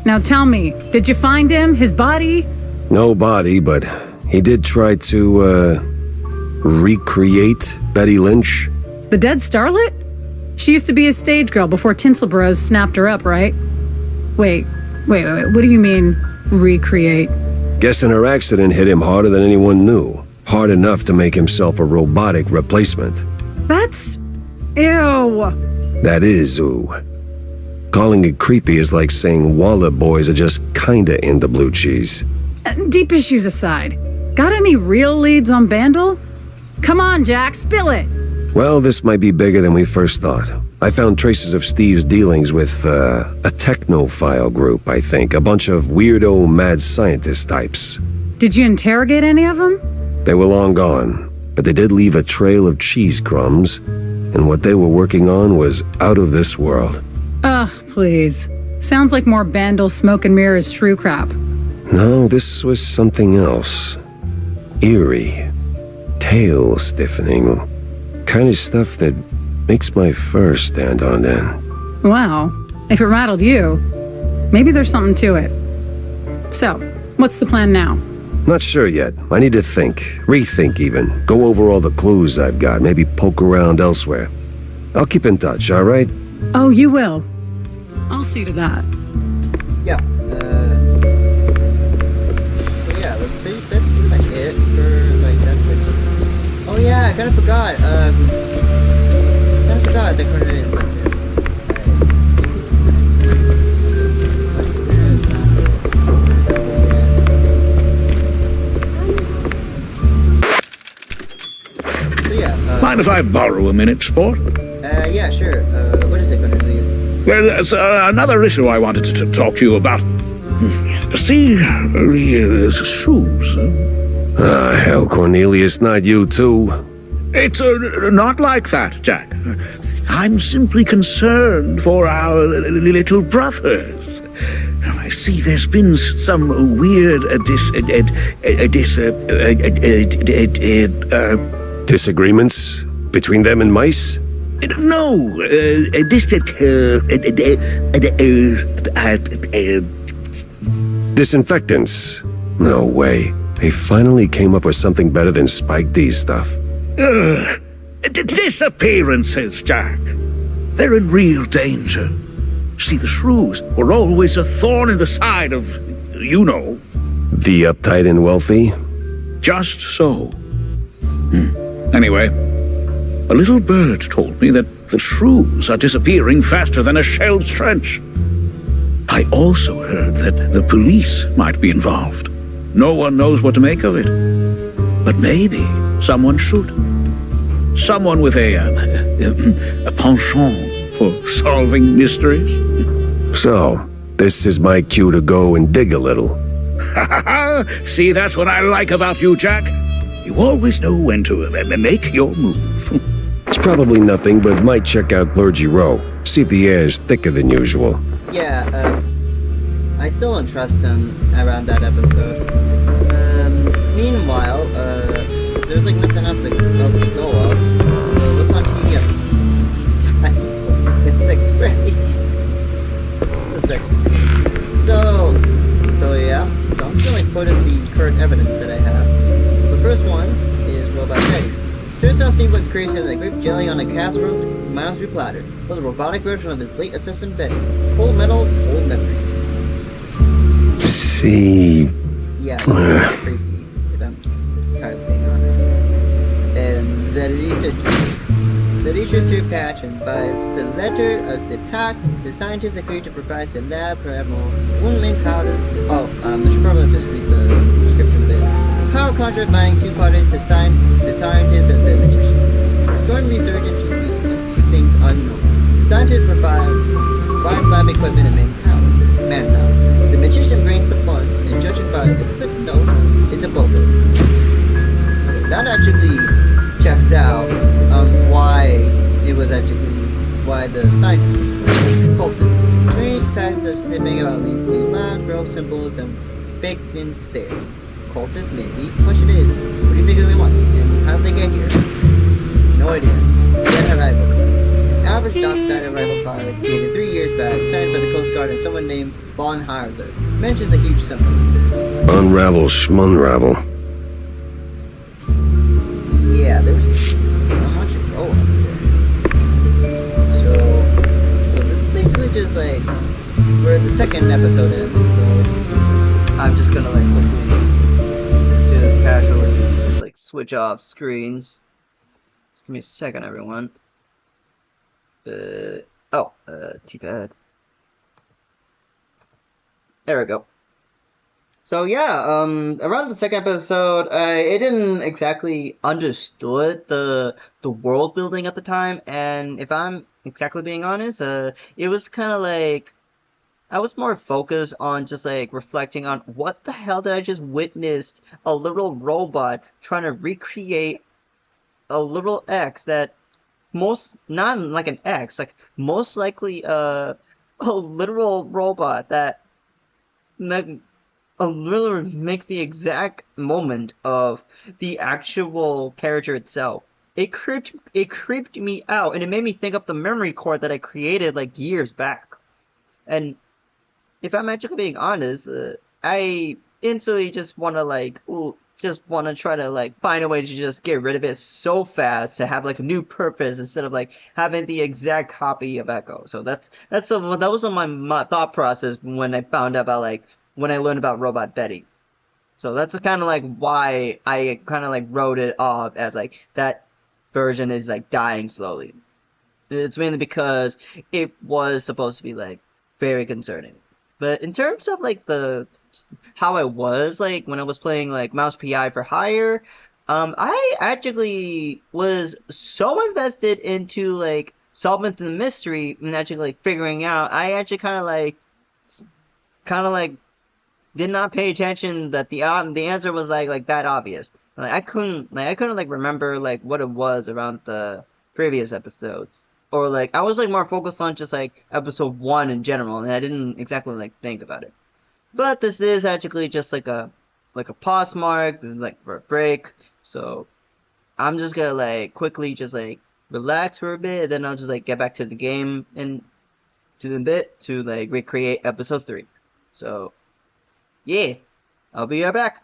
Now tell me, did you find him? His body? No body, but he did try to, recreate Betty Lynch. The dead starlet? She used to be a stage girl before Tinsel Bros snapped her up, right? Wait, what do you mean, recreate? Guessing her accident hit him harder than anyone knew. Hard enough to make himself a robotic replacement. That's... ew. That is ooh. Calling it creepy is like saying Waller boys are just kinda into blue cheese. Deep issues aside, got any real leads on Bandle? Come on, Jack, spill it! Well, this might be bigger than we first thought. I found traces of Steve's dealings with, a technophile group, I think. A bunch of weirdo mad scientist types. Did you interrogate any of them? They were long gone, but they did leave a trail of cheese crumbs, and what they were working on was out of this world. Ugh, please. Sounds like more Bandle smoke and mirrors shrew crap. No, this was something else. Eerie. Tail stiffening. Kind of stuff that makes my fur stand on end. Wow. If it rattled you, maybe there's something to it. So, what's the plan now? Not sure yet. I need to think. Rethink even. Go over all the clues I've got. Maybe poke around elsewhere. I'll keep in touch, all right? Oh, you will. I'll see to that. Yeah. So yeah, that's pretty much it for that section. Oh yeah, I kinda forgot. The Cornelius left here. So yeah. Mind if I borrow a minute, sport? Yeah, sure. What is it, Cornelius? Well, there's another issue I wanted to talk to you about. See, the shoes. Hell, Cornelius, not you too. It's not like that, Jack. I'm simply concerned for our little brothers. I see there's been some weird disagreements between them and mice? No, disinfectants. No way. They finally came up with something better than Spike D's stuff. Disappearances, Jack. They're in real danger. See, the shrews were always a thorn in the side of, you know. The uptight and wealthy? Just so. Anyway, a little bird told me that the shrews are disappearing faster than a shell's trench. I also heard that the police might be involved. No one knows what to make of it. But maybe someone should. Someone with a penchant for solving mysteries. So, this is my cue to go and dig a little. See, that's what I like about you, Jack. You always know when to make your move. It's probably nothing, but might check out Clergy Row. See if the air's thicker than usual. Yeah, I still don't trust him around that episode. Meanwhile, there's like nothing else to go off. What's on TV at the time? It's like spray. So yeah. So I'm just gonna quote the current evidence that I have. The first one is Robot Betty. Turns out Steve was created a grape jelly on a cast-roofed Mouse platter. It was a robotic version of his late assistant Betty. Full metal, old memories. See. Yeah, that's really creepy, if I'm entirely being honest. And the research through patch, and by the letter of the pact, the scientists agreed to provide the lab for one main powders. I should probably just read the description of it. Power contract binding two parties, the scientist and the magician. Joint research into things unknown. The scientists provide lab equipment and manpower. The magician brings the funds, and judging by the footnote, it's a both. That actually checks out why the scientist was cultist. Strange types of snipping about these two loud, grove symbols and baked in stairs. Cultists, maybe. Question is, what do you think they want? And how did they get here? No idea. Then arrival card. An average dockside arrival card dated 3 years back, signed by the Coast Guard and someone named Von Harzer. Mentions a huge symbol. Unravel schmunravel. Yeah, there was not much to go on there. So this is basically just like where the second episode ends, so I'm just gonna like quickly do this casually, just like switch off screens. Just give me a second, everyone. T-pad. There we go. So yeah, around the second episode, I didn't exactly understood the world building at the time, and if I'm exactly being honest, it was kind of like I was more focused on just like reflecting on what the hell did I just witnessed a little robot trying to recreate a little X that not like an X, like most likely a literal robot that literally makes the exact moment of the actual character itself. It creeped me out, and it made me think of the memory core that I created like years back. And if I'm actually being honest, I instantly just want to try to like find a way to just get rid of it so fast to have like a new purpose instead of like having the exact copy of Echo. So that was on my thought process when I found out about like when I learned about Robot Betty. So that's kind of like why I kind of like wrote it off as like that version is like dying slowly. It's mainly because it was supposed to be like very concerning. But in terms of like how I was like when I was playing like Mouse PI for Hire, I actually was so invested into like solving the mystery and actually like figuring out. I actually kind of like did not pay attention that the answer was like that obvious. Like I couldn't like remember like what it was around the previous episodes. Or like I was like more focused on just like episode 1 in general, and I didn't exactly like think about it. But this is actually just like a pause mark, this is like for a break. So I'm just gonna like quickly just like relax for a bit, and then I'll just like get back to the game and to a bit to like recreate episode 3. So yeah, I'll be right back.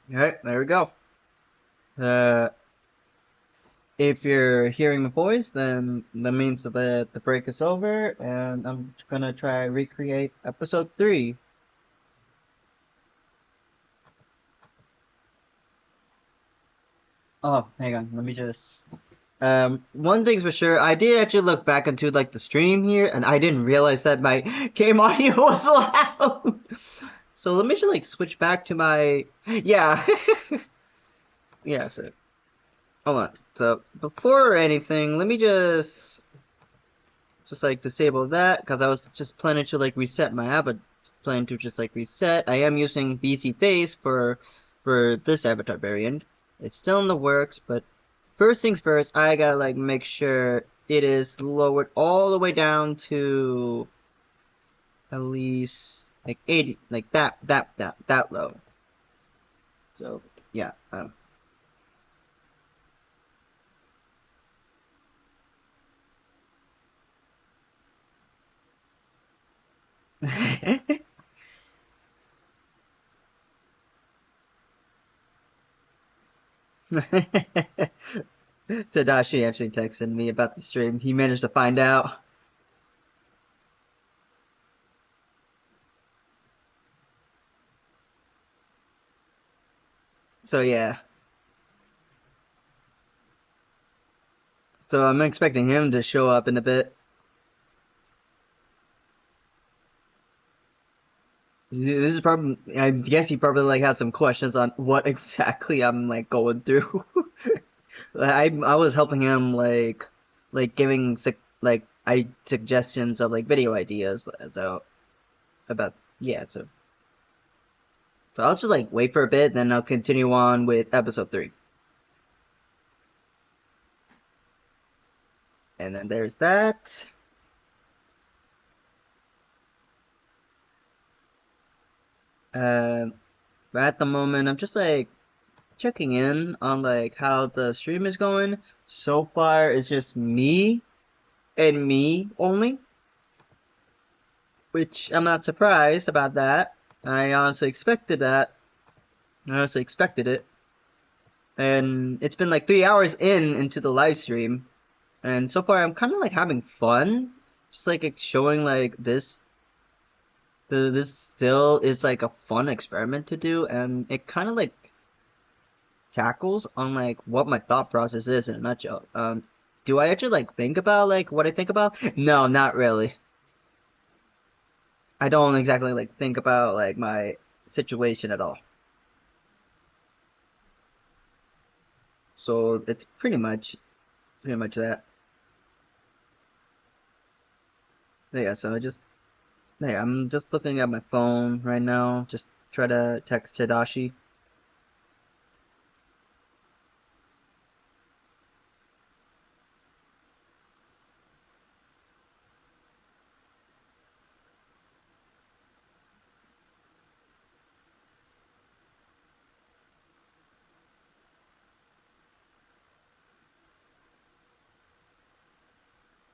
Alright, there we go. If you're hearing my voice, then that means that the break is over, and I'm gonna try recreate episode 3. Oh, hang on, let me just... one thing's for sure, I did actually look back into, like, the stream here, and I didn't realize that my game audio was loud! So let me just, like, switch back to my... Yeah. Yeah, so... Hold on. So, before anything, let me just like, disable that, because I was just planning to, like, reset my avatar. Planning to just, like, reset. I am using VC Face for this avatar variant. It's still in the works, but first things first, I gotta, like, make sure it is lowered all the way down to at least, like, 80, like, that low. So, yeah, Tadashi actually texted me about the stream. He managed to find out. So yeah. So I'm expecting him to show up in a bit. This is probably, I guess he probably like had some questions on what exactly I'm like going through. I was helping him like giving suggestions of like video ideas. So about, yeah, so I'll just like wait for a bit, then I'll continue on with episode 3. And then there's that. But at the moment, I'm just like checking in on like how the stream is going. So far, it's just me and me only, which I'm not surprised about that. I honestly expected that. I honestly expected it. And it's been like 3 hours into the live stream, and so far I'm kind of like having fun, just like showing like this still is like a fun experiment to do, and it kind of like tackles on like what my thought process is in a nutshell. Do I actually like think about like what I think about? No, not really. I don't exactly like think about like my situation at all. So it's pretty much that. Yeah, so I'm just looking at my phone right now, just try to text Tadashi.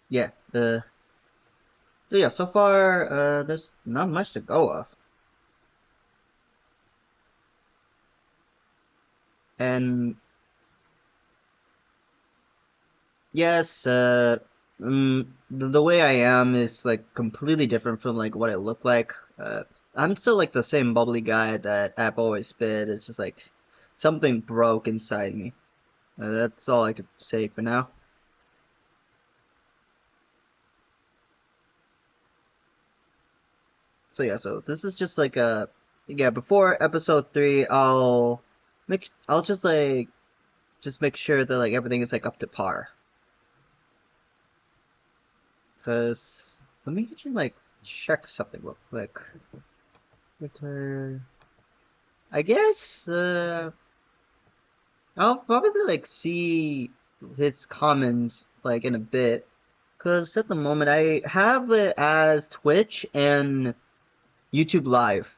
Yeah, so yeah, so far, there's not much to go off. And yes, the way I am is like completely different from like what I look like. I'm still like the same bubbly guy that I've always been. It's just like something broke inside me. That's all I could say for now. So yeah, so this is just like before episode 3, I'll just make sure that like everything is like up to par. Cause let me actually like check something real quick. Return. I guess I'll probably like see his comments like in a bit. Cause at the moment I have it as Twitch and YouTube Live.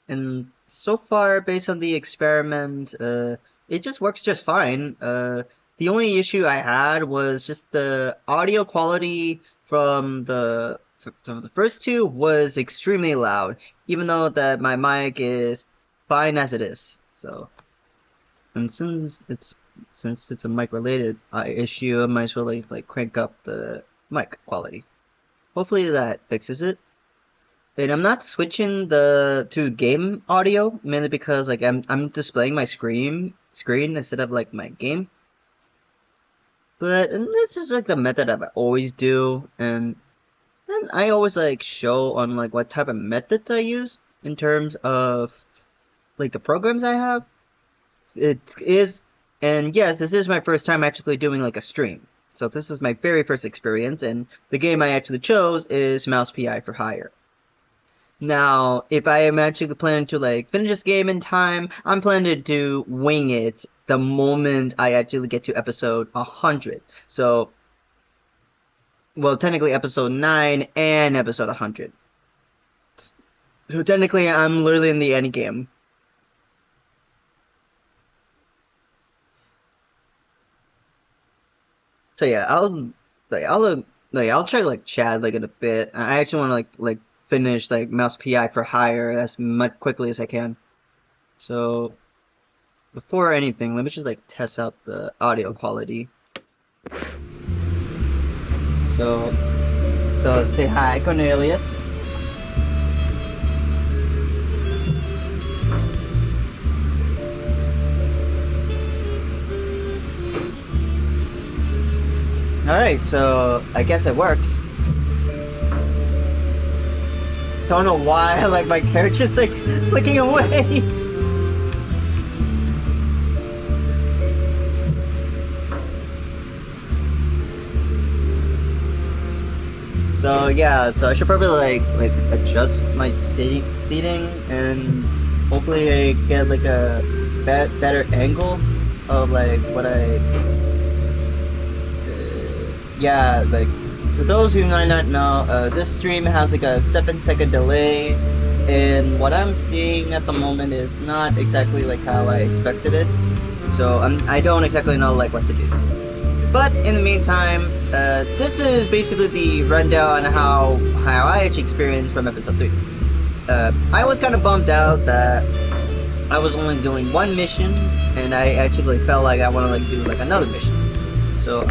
And so far, based on the experiment, it just works just fine. The only issue I had was just the audio quality from the first two was extremely loud, even though that my mic is fine as it is. So, and since it's a mic related issue, I might as well like crank up the mic quality. Hopefully that fixes it. And I'm not switching to game audio mainly because like I'm displaying my screen instead of like my game. And this is like the method I always do, and I always like show on like what type of methods I use in terms of like the programs I have. And yes, this is my first time actually doing like a stream. So this is my very first experience, and the game I actually chose is Mouse PI for Hire. Now, if I am actually planning to like finish this game in time, I'm planning to wing it the moment I actually get to episode 100. So, well, technically episode 9 and episode 100. So technically, I'm literally in the end game. So yeah, I'll try to like chat like in a bit. I actually want to like finish like Mouse PI for Hire as much quickly as I can. So before anything, let me just like test out the audio quality. So say hi, Cornelius. Alright, so I guess it works. Don't know why, like my character's like flicking away. So yeah, so I should probably like adjust my seating and hopefully I get like a better angle of like what yeah, like, for those who might not know, this stream has like a 7-second delay, and what I'm seeing at the moment is not exactly like how I expected it, so I don't exactly know like what to do. But in the meantime, this is basically the rundown on how I actually experienced from episode 3. I was kind of bummed out that I was only doing one mission, and I actually felt like I want to like do like another mission. So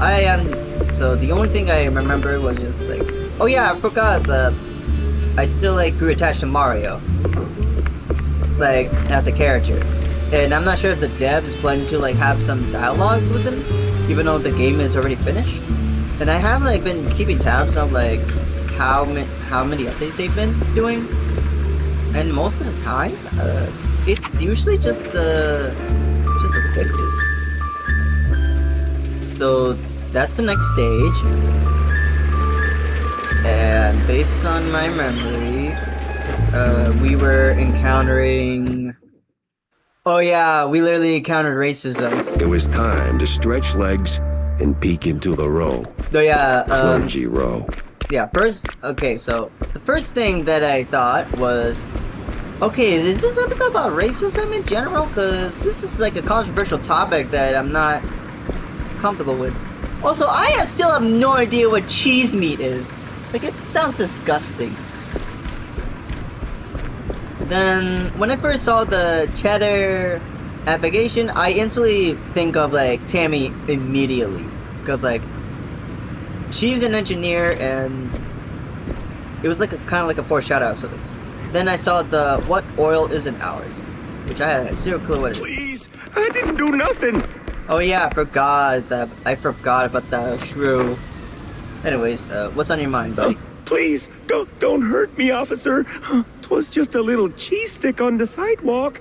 so the only thing I remember was just like, oh yeah, I forgot that I still like grew attached to Mario, like as a character, and I'm not sure if the devs plan to like have some dialogues with him, even though the game is already finished. And I have like been keeping tabs on like how many updates they've been doing, and most of the time, it's usually just the fixes. So that's the next stage, and based on my memory, we were encountering... Oh yeah, we literally encountered racism. It was time to stretch legs and peek into the row. Oh yeah, Clergy row. Yeah, okay, so the first thing that I thought was, okay, is this episode about racism in general? Because this is like a controversial topic that I'm not comfortable with. Also, I still have no idea what cheese meat is. Like, it sounds disgusting. Then, when I first saw the cheddar navigation, I instantly think of, like, Tammy immediately. Because, like, she's an engineer, and it was like kind of like a foreshadow. So then I saw the what oil isn't ours, which I had zero clue what it is. Please, I didn't do nothing. Oh yeah, I forgot about the shrew. Anyways, what's on your mind, buddy? Please, don't hurt me, officer. 'Twas just a little cheese stick on the sidewalk.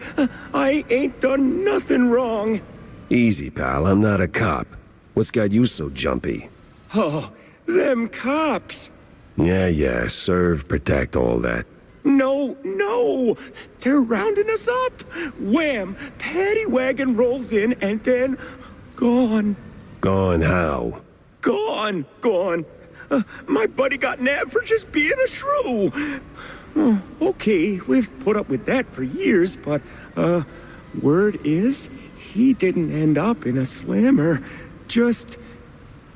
I ain't done nothing wrong. Easy, pal. I'm not a cop. What's got you so jumpy? Oh, them cops. Yeah, serve, protect, all that. No, they're rounding us up. Wham, paddy wagon rolls in and then gone. Gone how? Gone. My buddy got nabbed for just being a shrew. Okay, we've put up with that for years, but, word is, he didn't end up in a slammer. Just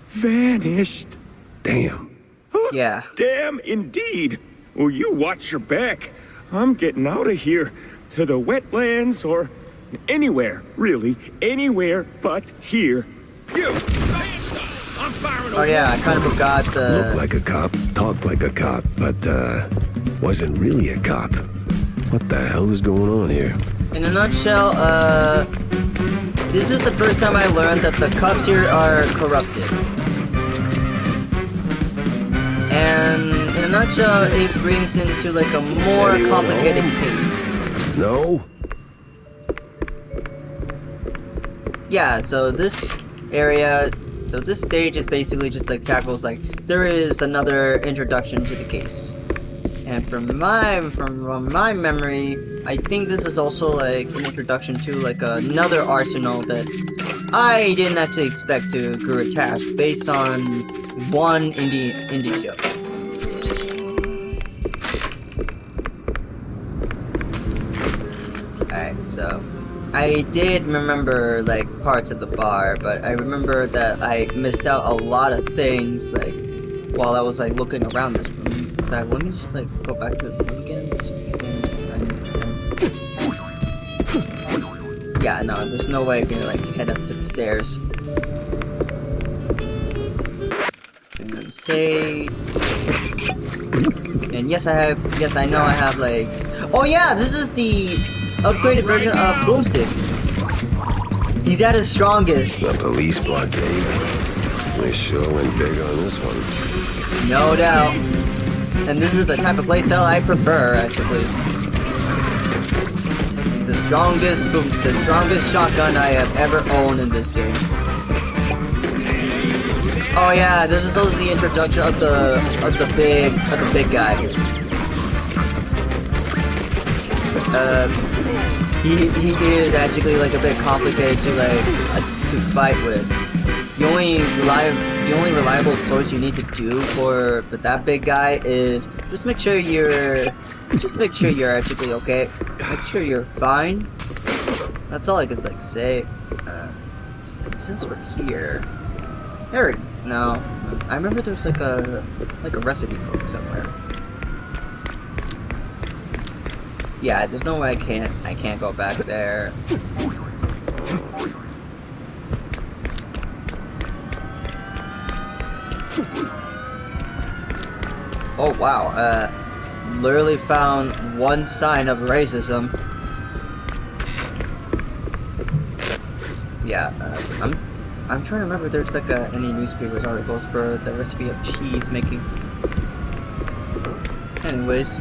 vanished. Damn. Yeah. Damn indeed. Oh, you watch your back. I'm getting out of here. to the wetlands or anywhere, really, anywhere but here. You! I'm firing. Oh yeah, I kind of forgot the... Looked like a cop, talked like a cop, but, wasn't really a cop. What the hell is going on here? In a nutshell, this is the first time I learned that the cops here are corrupted. And in a nutshell, it brings into like a more complicated case. No? Yeah, so this area, so this stage is basically just like tackles like, there is another introduction to the case. And from my memory, I think this is also like an introduction to like another arsenal that I didn't actually expect to grow attached based on one indie show. Alright, so I did remember like parts of the bar, but I remember that I missed out a lot of things like while I was like looking around this room. In fact, let me just like go back to the room again. Let's just get some... Yeah, no, there's no way I can like head up to the stairs. And then save. And yes, I know I have like... Oh yeah, this is the upgraded version of Boomstick. He's at his strongest. The police blockade. They sure went big on this one. No doubt. And this is the type of playstyle I prefer, actually. The strongest shotgun I have ever owned in this game. Oh yeah, this is also the introduction of the big guy. He is actually like a bit complicated to fight with. The only reliable source you need to do for that big guy is just make sure you're actually okay. Make sure you're fine. That's all I could like say. Since we're here, no. I remember there's like a recipe book somewhere. Yeah, there's no way I can't go back there. Oh wow, literally found one sign of racism. Yeah, I'm trying to remember if there's like any newspapers articles for the recipe of cheese making. Anyways,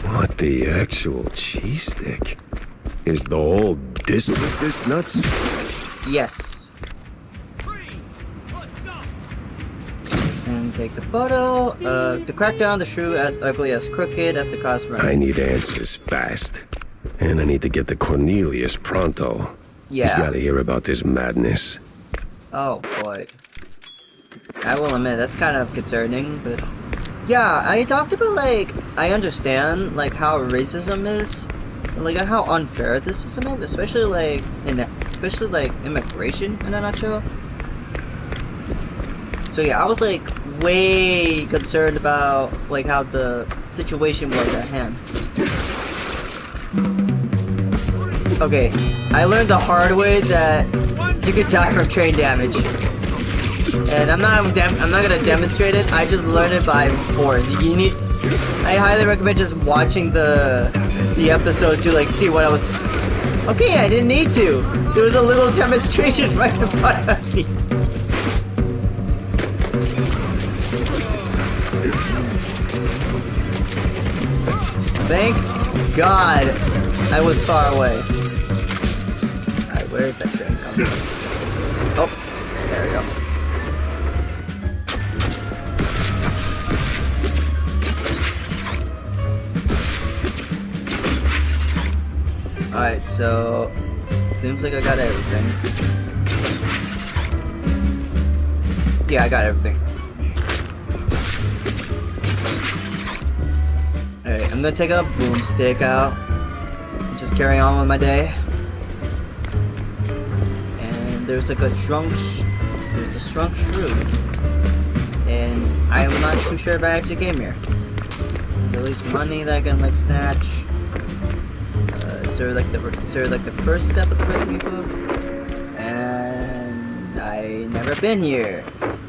What the actual cheese stick? Is the whole district this nuts? yes. And take the photo. To crack down the shrew as ugly as crooked as the customer. I need answers fast. And I need to get to Cornelius pronto. Yeah. He's gotta hear about this madness. Oh boy. I will admit, that's kind of concerning, but... Yeah, I talked about, like, I understand, like, how racism is, and, like, how unfair this system is, especially, like, immigration, in a nutshell. So, yeah, I was, like, way concerned about, like, how the situation was at hand. Okay, I learned the hard way that you could die from train damage. And I'm not gonna demonstrate it. I just learned it by force. I highly recommend just watching the episode to like see what I was. Okay, I didn't need to. There was a little demonstration right in front of me. Thank God I was far away. Alright, where's that train coming from? Oh, there we go. Alright, so seems like I got everything. Yeah, I got everything. Alright, I'm gonna take a boomstick out. Just carry on with my day. And there's like a shrunk shrew. And I'm not too sure if I actually came here. There's at least money that I can like snatch. sort of like the first step of the recipe book, and I never been here.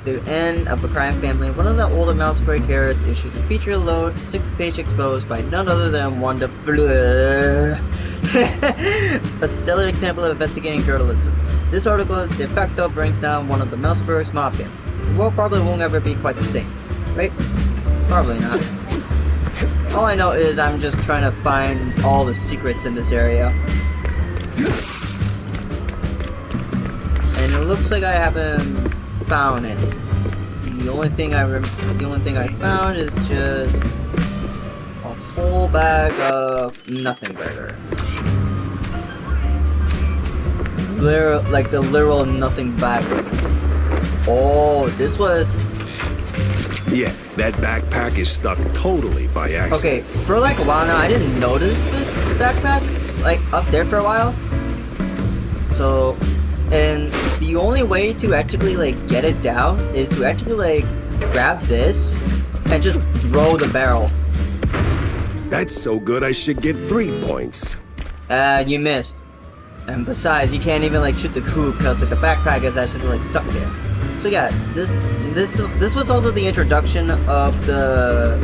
The end of a crime family, one of the older Mousebreak heroes issues a feature-load 6-page exposed by none other than Wanda Blur. A stellar example of investigating journalism. This article de facto brings down one of the Mousebreak's mafia. The world probably won't ever be quite the same, right? Probably not. All I know is I'm just trying to find all the secrets in this area. And it looks like I haven't found any. The only thing I found is just a whole bag of nothing burger. Like the literal nothing bag. Oh, this was... Yeah, that backpack is stuck totally by accident. Okay, for like a while now, I didn't notice this backpack, like, up there for a while. So, and the only way to actually, like, get it down is to actually, like, grab this and just throw the barrel. That's so good I should get 3 points. You missed. And besides, you can't even, like, shoot the coupe because, like, the backpack is actually, like, stuck there. So yeah, this was also the introduction of the...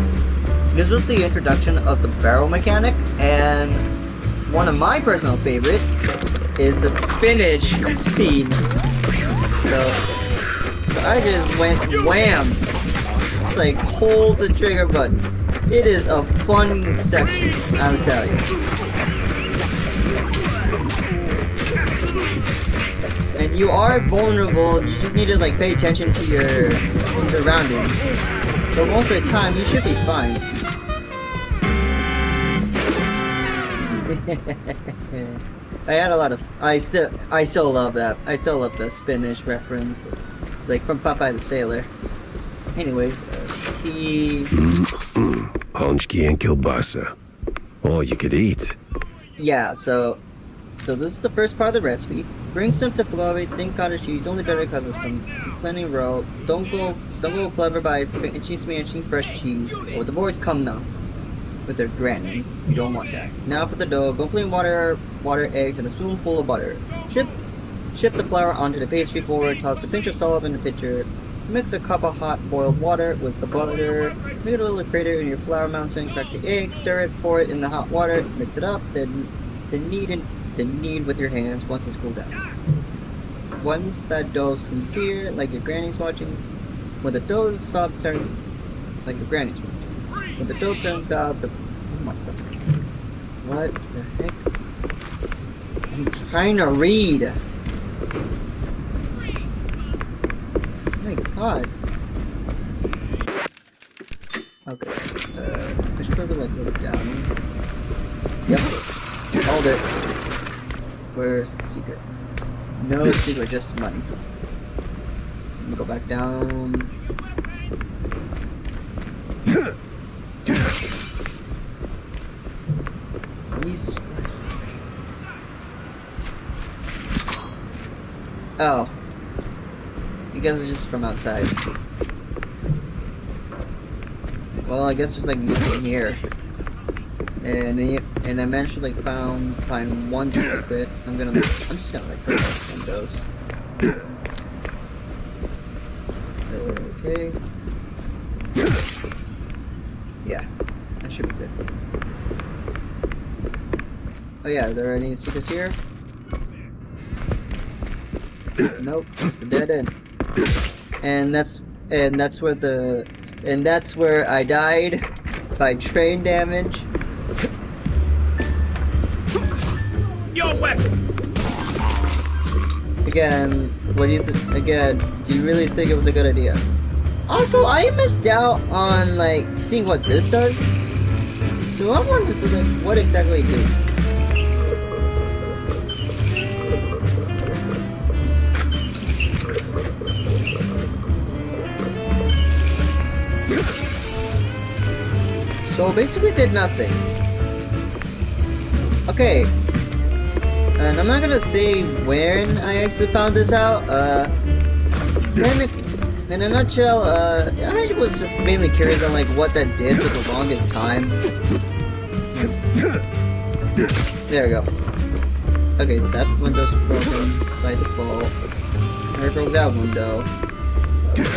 This was the introduction of the barrel mechanic, and one of my personal favorites is the spinach scene. So I just went wham! It's like, hold the trigger button. It is a fun section, I'll tell you. And you are vulnerable, you just need to like pay attention to your surroundings. But most of the time, you should be fine. I had a lot of... I still love that. I still love the spinach reference. Like from Popeye the Sailor. Anyways, Honchki and kielbasa. All you could eat. Yeah, so this is the first part of the recipe. Bring some to flour, thin cottage cheese, only better because it's from plenty row. Don't go clever by fancy smashing fresh cheese, or the boys come now with their grannies. You don't want that. Now for the dough, go plain water, eggs, and a spoonful of butter. Shift the flour onto the pastry board, toss a pinch of salt in the pitcher. Mix a cup of hot boiled water with the butter. Make a little crater in your flour mountain. Crack the egg, stir it, pour it in the hot water, mix it up, then knead with your hands once it's cooled down. Once that dough's sincere, like your granny's watching. When the dough's soft, turn like your granny's watching. When the dough turns out, oh my god, what the heck? I'm trying to read. Oh my god. Okay. I should probably like look down. Yep. Hold it. Where's the secret? No secret, just money. Let me go back down. Jesus Christ. Oh. You guys are just from outside. Well, I guess there's like nothing here. And I managed to like find one secret. I'm just gonna like put one dose. Okay. Yeah, that should be good. Oh yeah, are there any secrets here? Nope, it's the dead end. And that's where I died by train damage. Your weapon. Again, what do you do you really think it was a good idea? Also, I missed out on like seeing what this does. So I wanted to see like what exactly it did. So basically did nothing. Okay. And I'm not gonna say when I actually found this out. In a nutshell, I was just mainly curious on like what that did for the longest time. There we go. Okay, that window's broken by default. I broke that window.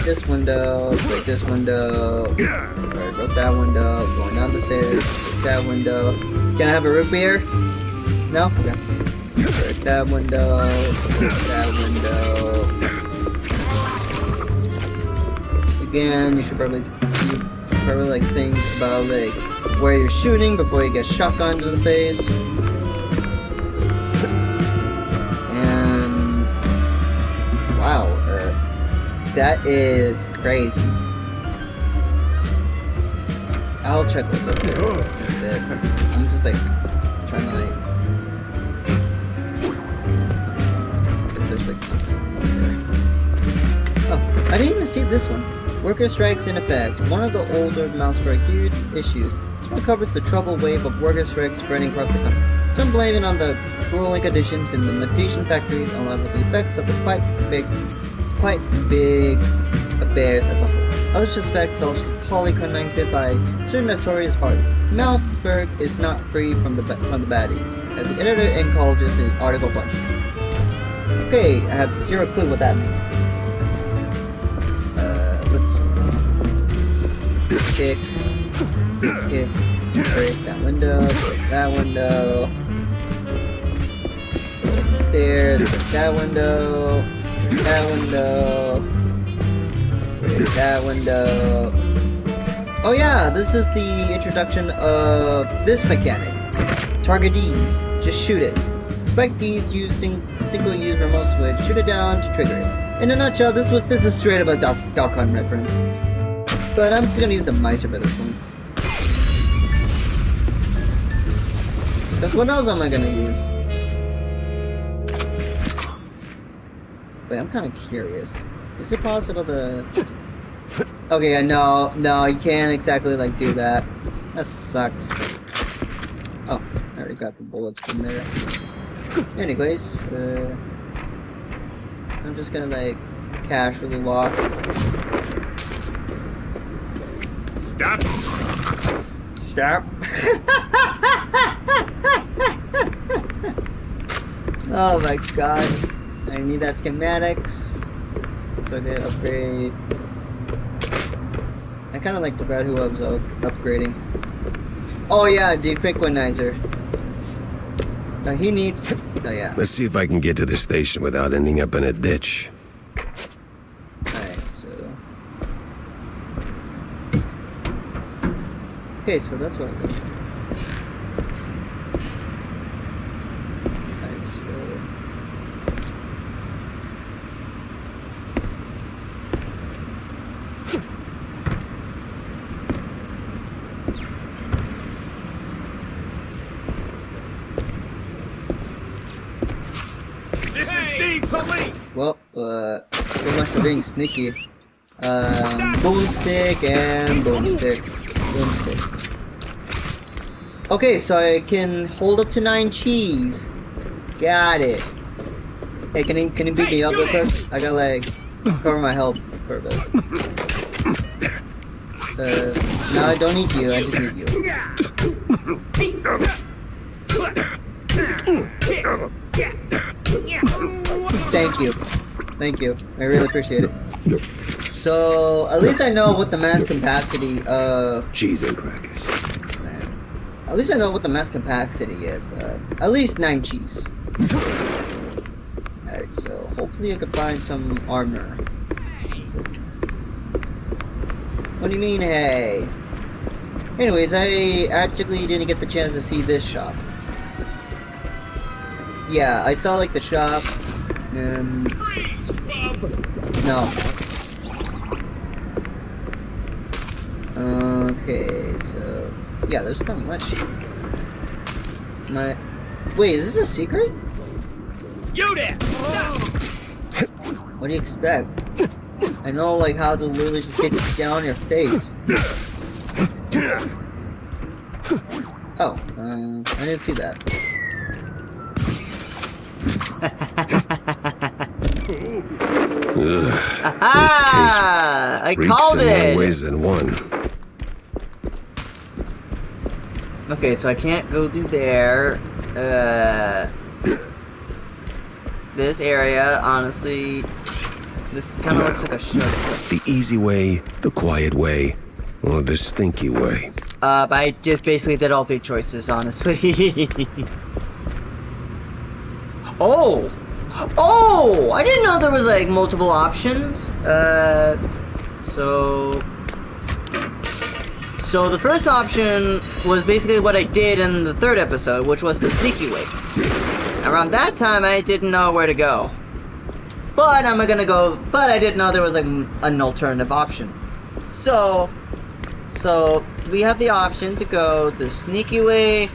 This window, break this window. Alright, broke that window. Going down the stairs, break that window. Can I have a root beer? No? Okay. Break that window. Break that window. Again, you should probably like think about like where you're shooting before you get shotgunned to the face. And wow, that is crazy. I'll check what's up there in a bit. I'm just like trying to like. Guess there's like something there. Oh, I didn't even see this one. Worker strikes in effect. One of the older Mouseburg huge issues. This one covers the troubled wave of worker strikes spreading across the country. Some blame it on the grueling conditions in the mutation factories, along with the effects of the quite big affairs as a whole. Other suspects are wholly connected by certain notorious parties. Mouseburg is not free from the baddie, as the editor encourages his article bunch. Okay, I have zero clue what that means. Kick, break that window, break that window, break the stairs, break that window, break that window, break that window. Oh yeah, this is the introduction of this mechanic. Target D's, just shoot it. Spike D's using single use remote switch, shoot it down to trigger it. In a nutshell, this is straight up a Duck Hunt reference. But I'm just gonna use the Miser for this one. Because what else am I gonna use? Wait, I'm kind of curious. Is it possible to... Okay, no, you can't exactly like do that. That sucks. Oh, I already got the bullets from there. Anyways, I'm just gonna like casually walk. Stop! Stop! Oh my god. I need that schematics. So I can upgrade. I kinda like forgot who I was upgrading. Oh yeah, the frequentizer. Now he needs... Oh yeah. Let's see if I can get to the station without ending up in a ditch. Okay, so that's what I got. Alright, so... This is the police! Well, so much for being sneaky. Boomstick and boomstick. Boomstick. Okay, so I can hold up to 9 cheese. Got it. Hey, can you beat me up real quick? I gotta like cover my health for a bit. No, I don't need you. I just need you. Thank you. Thank you. I really appreciate it. So, at least I know what the mass capacity of... Cheese and crackers. At least I know what the mass capacity is. At least 9 cheese. Alright, so hopefully I can find some armor. What do you mean, hey? Anyways, I actually didn't get the chance to see this shop. Yeah, I saw like the shop, and... No. Okay, so... Yeah, there's not much. Wait, is this a secret? You there! What do you expect? I know like how to literally just get down your face. Oh, I didn't see that. This case I reeks called in it! more ways than one. Okay, so I can't go through there. This area, honestly, this kind of looks like a shortcut. The easy way, the quiet way, or the stinky way. But I just basically did all 3 choices, honestly. Oh! Oh! I didn't know there was, like, multiple options. So the first option was basically what I did in the 3rd episode, which was the sneaky way. Around that time, I didn't know where to go. But I didn't know there was, like, an alternative option. So we have the option to go the sneaky way,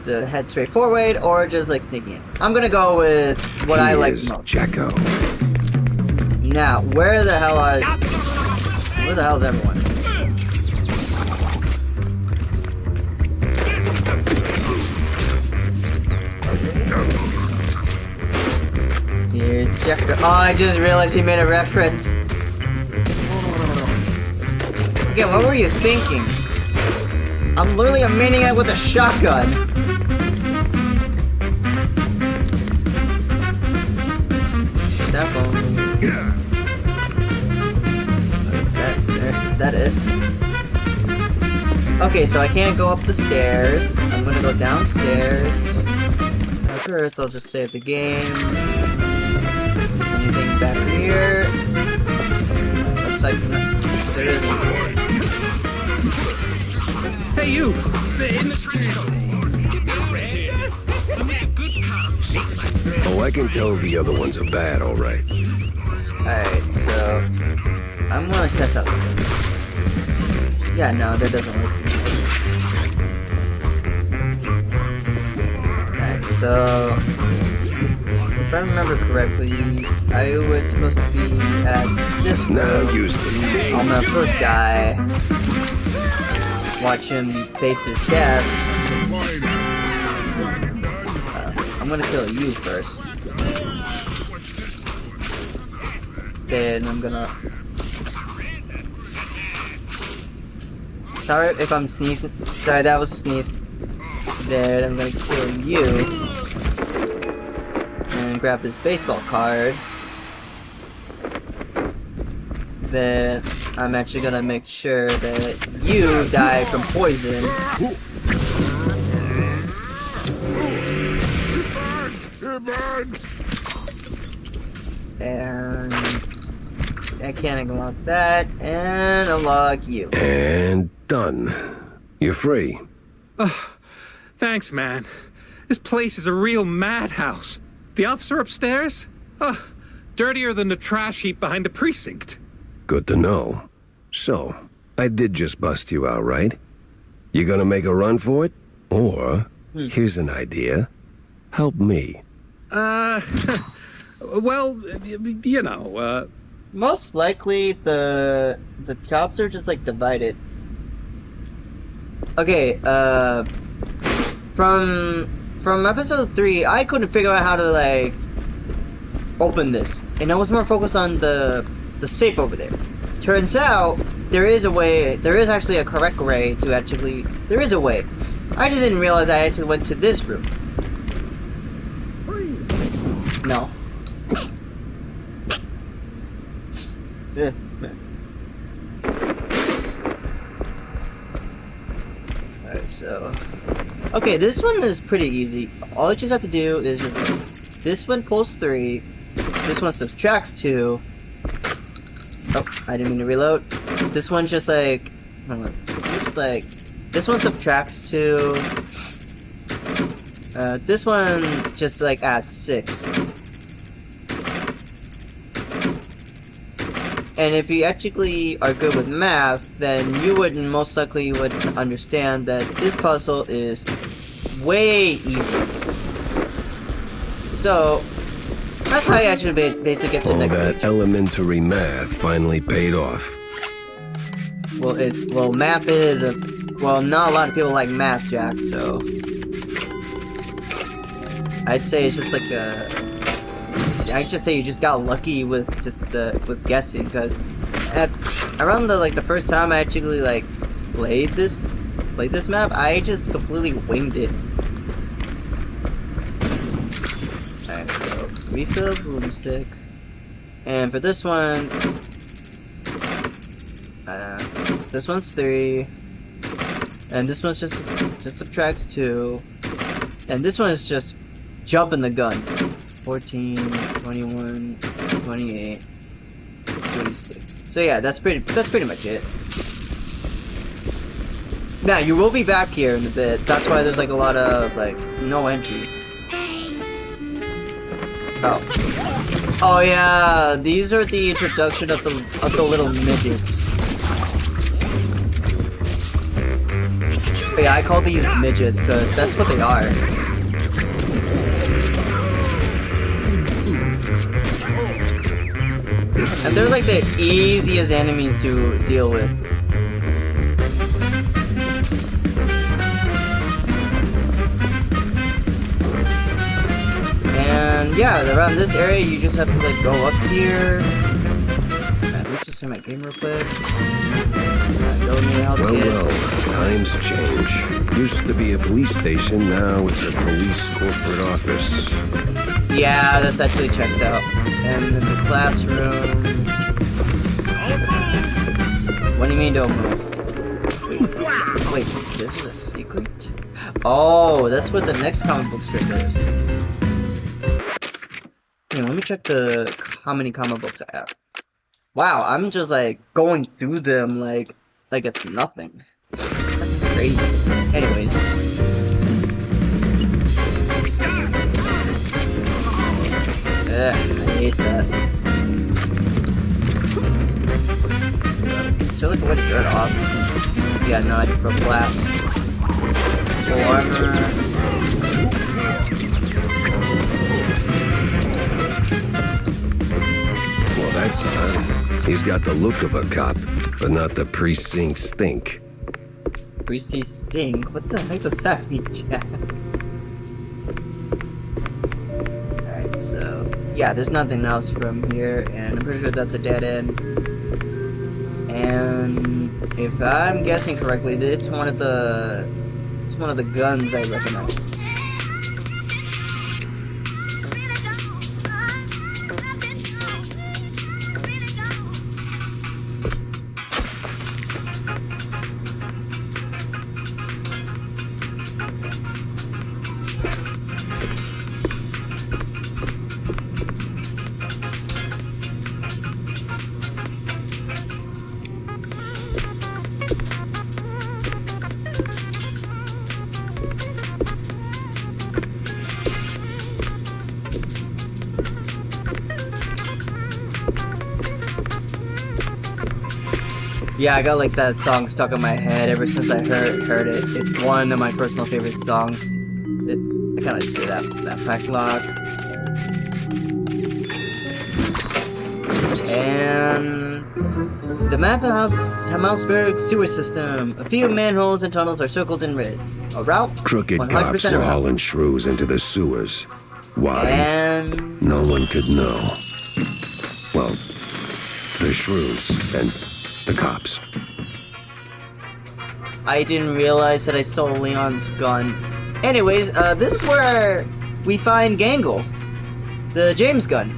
the head straight forward, or just, like, sneaking in. I'm gonna go with what I like most. Jacko. Now, where the hell is everyone? Here's Jacko. Oh, I just realized he made a reference. Again, what were you thinking? I'm literally a maniac with a shotgun. Step on. Is that it? Okay, so I can't go up the stairs. I'm gonna go downstairs. First, I'll just save the game. Anything back here? Looks like there isn't. Hey, you! In the trench coat! Get me over here! I'm a good cop. Oh, I can tell the other ones are bad, all right. Alright, so I'm gonna test out something. Yeah, no, that doesn't work. Alright, so if I remember correctly, I was supposed to be at this room. Now you see. On the first guy. Watch him face his death. I'm gonna kill you first. Then I'm gonna... Sorry if I'm sneezing. Sorry, that was a sneeze. Then I'm gonna kill you. And grab this baseball card. Then I'm actually gonna make sure that you die from poison. It burns! And I can't unlock that, and unlock you. And done. You're free. Thanks, man. This place is a real madhouse. The officer upstairs? Dirtier than the trash heap behind the precinct. Good to know. So, I did just bust you out, right? You gonna make a run for it? Or, here's an idea. Help me. Well, you know, Most likely the jobs are just like divided. Okay, from episode 3, I couldn't figure out how to like open this, and I was more focused on the safe over there. Turns out there is a way. There is actually a correct way to actually. There is a way. I just didn't realize I actually went to this room. No. Yeah. Alright, so... Okay, this one is pretty easy. All you just have to do is just... This one pulls 3. This one subtracts 2. Oh, I didn't mean to reload. This one's just like... Hold on. Just like... This one subtracts 2. This one just like adds 6. And if you actually are good with math, then you would most likely would understand that this puzzle is way easier. So, that's how you actually basically get to the All next that stage. elementary math finally paid off. Well, math is a... Well, not a lot of people like math, Jack, so... I'd say it's just like a... I'd just say you just got lucky with just with guessing, because around the first time I actually like played this played this map. I just completely winged it. Alright, so refill broomstick. And for this one, this one's 3. And this one's just subtracts 2. And this one is just jumping the gun. 14, 21, 28, 26. So yeah, that's pretty much it. Now you will be back here in a bit. That's why there's like a lot of like no entry. Oh yeah, these are the introduction of the little midgets. But yeah, I call these midgets because that's what they are. And they're like the easiest enemies to deal with. And yeah, around this area you just have to like go up here. Let me just see my game real quick. Well, times change. Used to be a police station, now it's a police corporate office. Yeah, that actually checks out. And it's a classroom. What do you mean don't move? Wait, this is a secret? Oh, that's what the next comic book strip is. Hey, let me check how many comic books I have. Wow, I'm just like going through them like it's nothing. That's crazy. Anyways. I hate that. Is there like a way to turn it off? Yeah, no, I just broke glass. Full armor. Well, that's odd. He's got the look of a cop, but not the precinct stink. Precinct stink? What the heck does that mean, Jack? Alright, so yeah, there's nothing else from here, and I'm pretty sure that's a dead end. And if I'm guessing correctly, it's one of the guns I recognize. Yeah, I got like that song stuck in my head ever since I heard it. It's one of my personal favorite songs. I kind of just do that backlog. And the map of Hausberg sewer system. A few manholes and tunnels are circled in red. A route. Crooked 100% cops were around. hauling shrews into the sewers. Why? And No one could know. Well, the shrews and the cops. I didn't realize that I stole Leon's gun. Anyways, this is where we find Gangle, the James gun.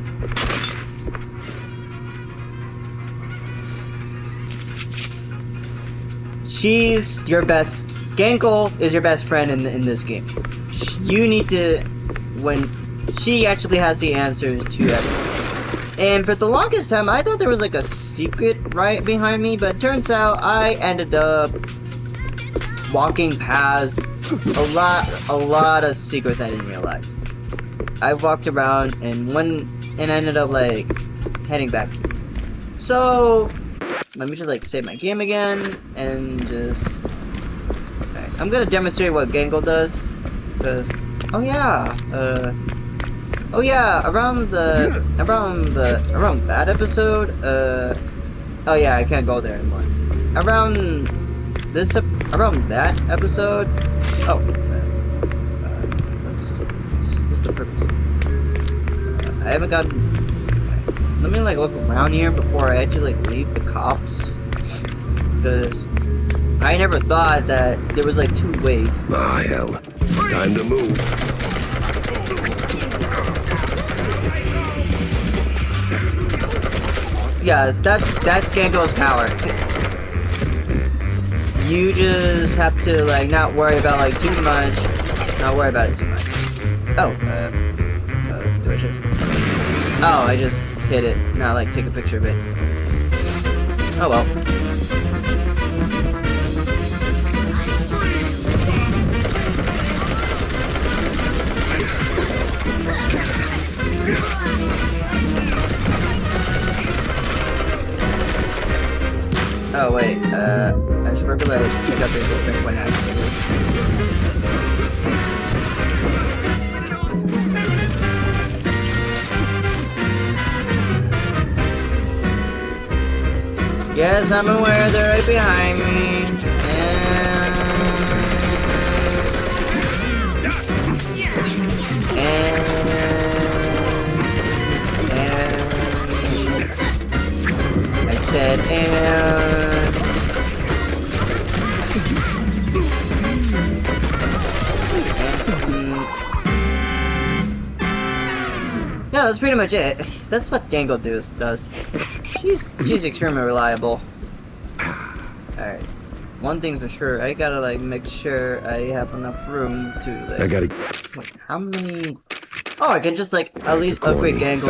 She's your best. Gangle is your best friend in this game. You need to, when she actually has the answer to everything. And for the longest time, I thought there was like a secret right behind me, but turns out I ended up walking past a lot of secrets I didn't realize. I walked around and ended up like heading back. So let me just like save my game again and just. Okay. I'm gonna demonstrate what Gangle does, because oh yeah, around that episode, oh yeah, I can't go there anymore. Around that episode, what's the purpose? I haven't gotten. Let me like look around here before I actually like leave the cops, because I never thought that there was like 2 ways. Ah, hell. Time to move. Yes, that's Gango's power. You just have to like not worry about like too much. Not worry about it too much. Oh, do I just? Oh, I just hit it. Now like take a picture of it. Oh well. Oh wait, I should remember that I picked up this thing when I Yes, I'm aware they're right behind me. I said yeah, that's pretty much it. That's what Gango does. She's extremely reliable. Alright. One thing's for sure, I gotta like make sure I have enough room to like... I gotta... Wait, how many... Oh, I can just like at least upgrade Gango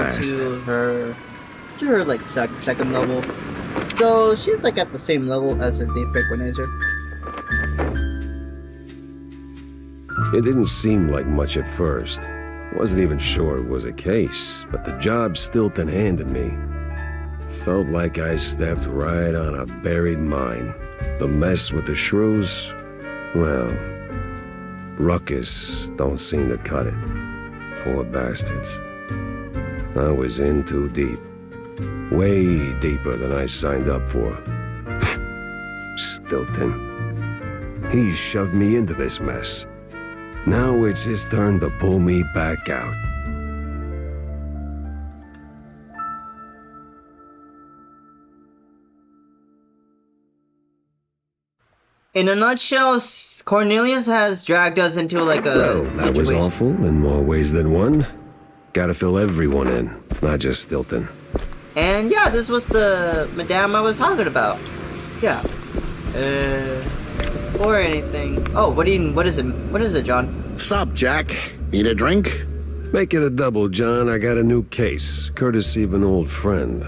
to her like second level. So she's like at the same level as the Frequenizer. It didn't seem like much at first. Wasn't even sure it was a case, but the job Stilton handed me felt like I stepped right on a buried mine. The mess with the shrews, well, Ruckus don't seem to cut it. Poor bastards. I was in too deep. Way deeper than I signed up for. Stilton. He shoved me into this mess. Now it's his turn to pull me back out. In a nutshell, Cornelius has dragged us into like a Well, that was situation. awful in more ways than one. Gotta fill everyone in, not just Stilton. And yeah, this was the madame I was talking about. Yeah. Or anything. Oh, what is it? What is it, John? Sup, Jack? Need a drink? Make it a double, John. I got a new case, courtesy of an old friend.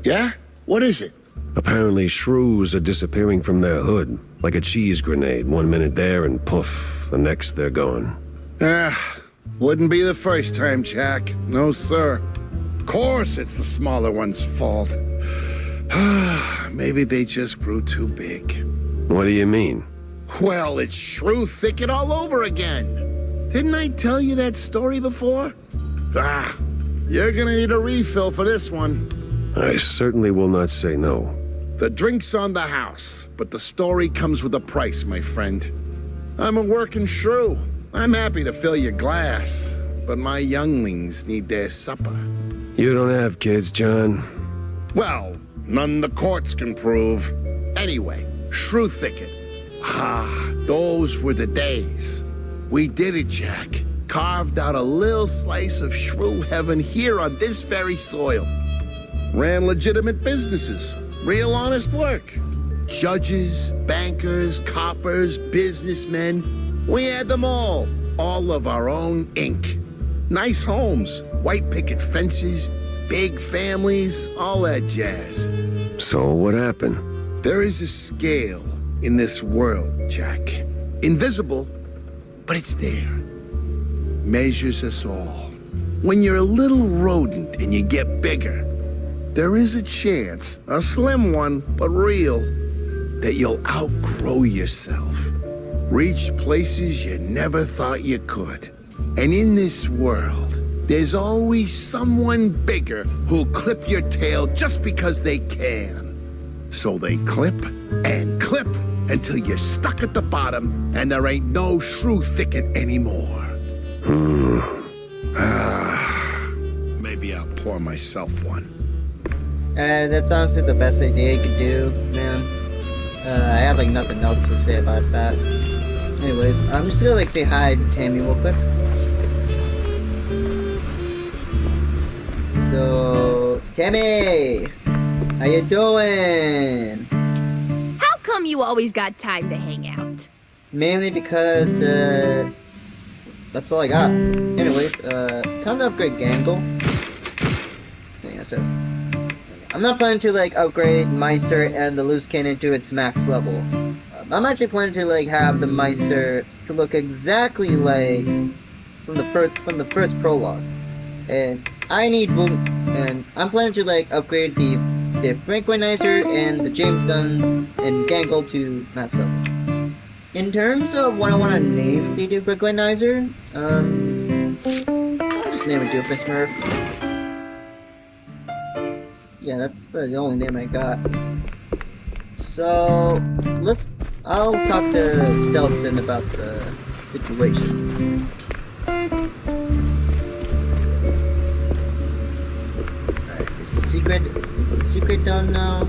Yeah? What is it? Apparently, shrews are disappearing from their hood, like a cheese grenade. 1 minute there and poof, the next they're gone. Wouldn't be the first time, Jack. No, sir. Of course it's the smaller one's fault. Maybe they just grew too big. What do you mean? Well, it's shrew thicket all over again. Didn't I tell you that story before? You're gonna need a refill for this one. I certainly will not say no. The drink's on the house, but the story comes with a price, my friend. I'm a working shrew. I'm happy to fill your glass, but my younglings need their supper. You don't have kids, John? Well, none the courts can prove. Anyway, shrew thicket. Those were the days. We did it, Jack. Carved out a little slice of shrew heaven here on this very soil. Ran legitimate businesses. Real honest work. Judges, bankers, coppers, businessmen. We had them all. All of our own ink. Nice homes, white picket fences, big families, all that jazz. So what happened? There is a scale in this world, Jack. Invisible, but it's there. Measures us all. When you're a little rodent and you get bigger, there is a chance, a slim one, but real, that you'll outgrow yourself. Reach places you never thought you could. And in this world, there's always someone bigger who'll clip your tail just because they can. So they clip and clip until you're stuck at the bottom and there ain't no shrew thicket anymore. Maybe I'll pour myself one. That's honestly the best idea you could do, man. I have like nothing else to say about that. Anyways, I'm just gonna like say hi to Tammy real quick. So, Tammy! How you doing? How come you always got time to hang out? Mainly because, that's all I got. Anyways, time to upgrade Gangle. Yeah, so, I'm not planning to, like, upgrade Meister and the Loose Cannon to its max level. I'm actually planning to, like, have the Meister to look exactly like from the first prologue. And I need boom, and I'm planning to, like, upgrade the Franklinizer and the James Guns and Gangle to max level. In terms of what I want to name the Franklinizer, I'll just name it Doofus Smurf. Yeah, that's the only name I got. So, I'll talk to Stelton about the situation. Alright, is the secret done now?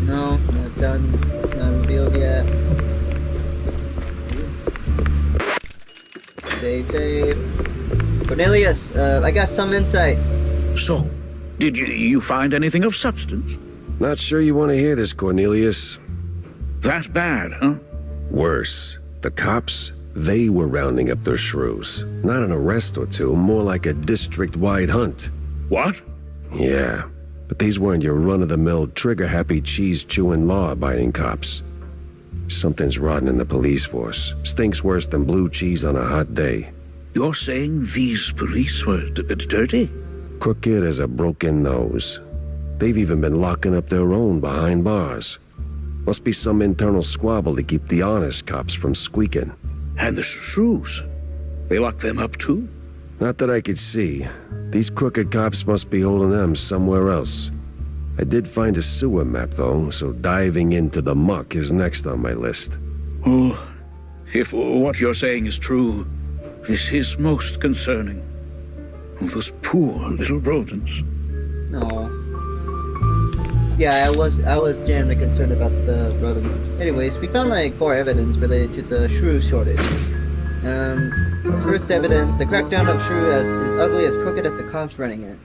No, it's not done. It's not revealed yet. Save. Cornelius, I got some insight. So, did you find anything of substance? Not sure you want to hear this, Cornelius. That bad, huh? Worse. The cops, they were rounding up their shrews. Not an arrest or two, more like a district-wide hunt. What? Yeah, but these weren't your run-of-the-mill, trigger-happy, cheese-chewing, law-abiding cops. Something's rotten in the police force. Stinks worse than blue cheese on a hot day. You're saying these police were dirty? Crooked as a broken nose. They've even been locking up their own behind bars. Must be some internal squabble to keep the honest cops from squeaking. And the shrews? They lock them up too? Not that I could see. These crooked cops must be holding them somewhere else. I did find a sewer map, though, so diving into the muck is next on my list. Oh, if what you're saying is true, this is most concerning. Oh, those poor little rodents. No. Yeah, I was genuinely concerned about the rodents. Anyways, we found like 4 evidence related to the shrew shortage. First evidence, the crackdown of shrew is ugly as crooked as the cops running it.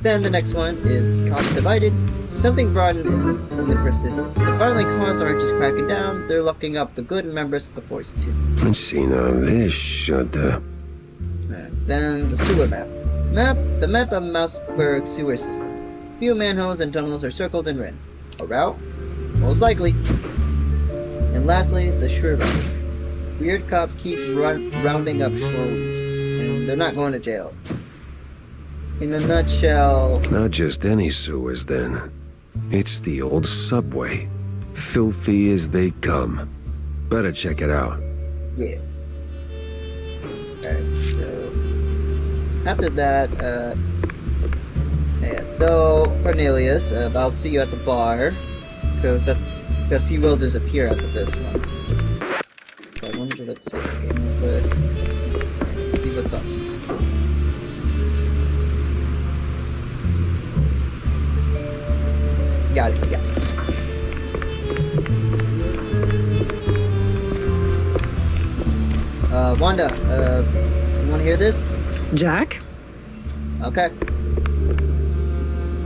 Then the next one is cops divided. Something brought in the persistent. The violent cops aren't just cracking down, they're locking up the good members of the force too. Let's see now, this should, Then the sewer map. The map of Mouseburg sewer system. Few manholes and tunnels are circled in red. A route? Most likely. And lastly, the shrew route. Weird cops keep rounding up shrews, and they're not going to jail. In a nutshell... Not just any sewers, then. It's the old subway. Filthy as they come. Better check it out. Yeah. Alright, so... After that, yeah, so, Cornelius, I'll see you at the bar. Because he will disappear after this one. So I wonder, let's see, okay, but... see what's up. Got it, yeah. Wanda, you wanna hear this? Jack? Okay.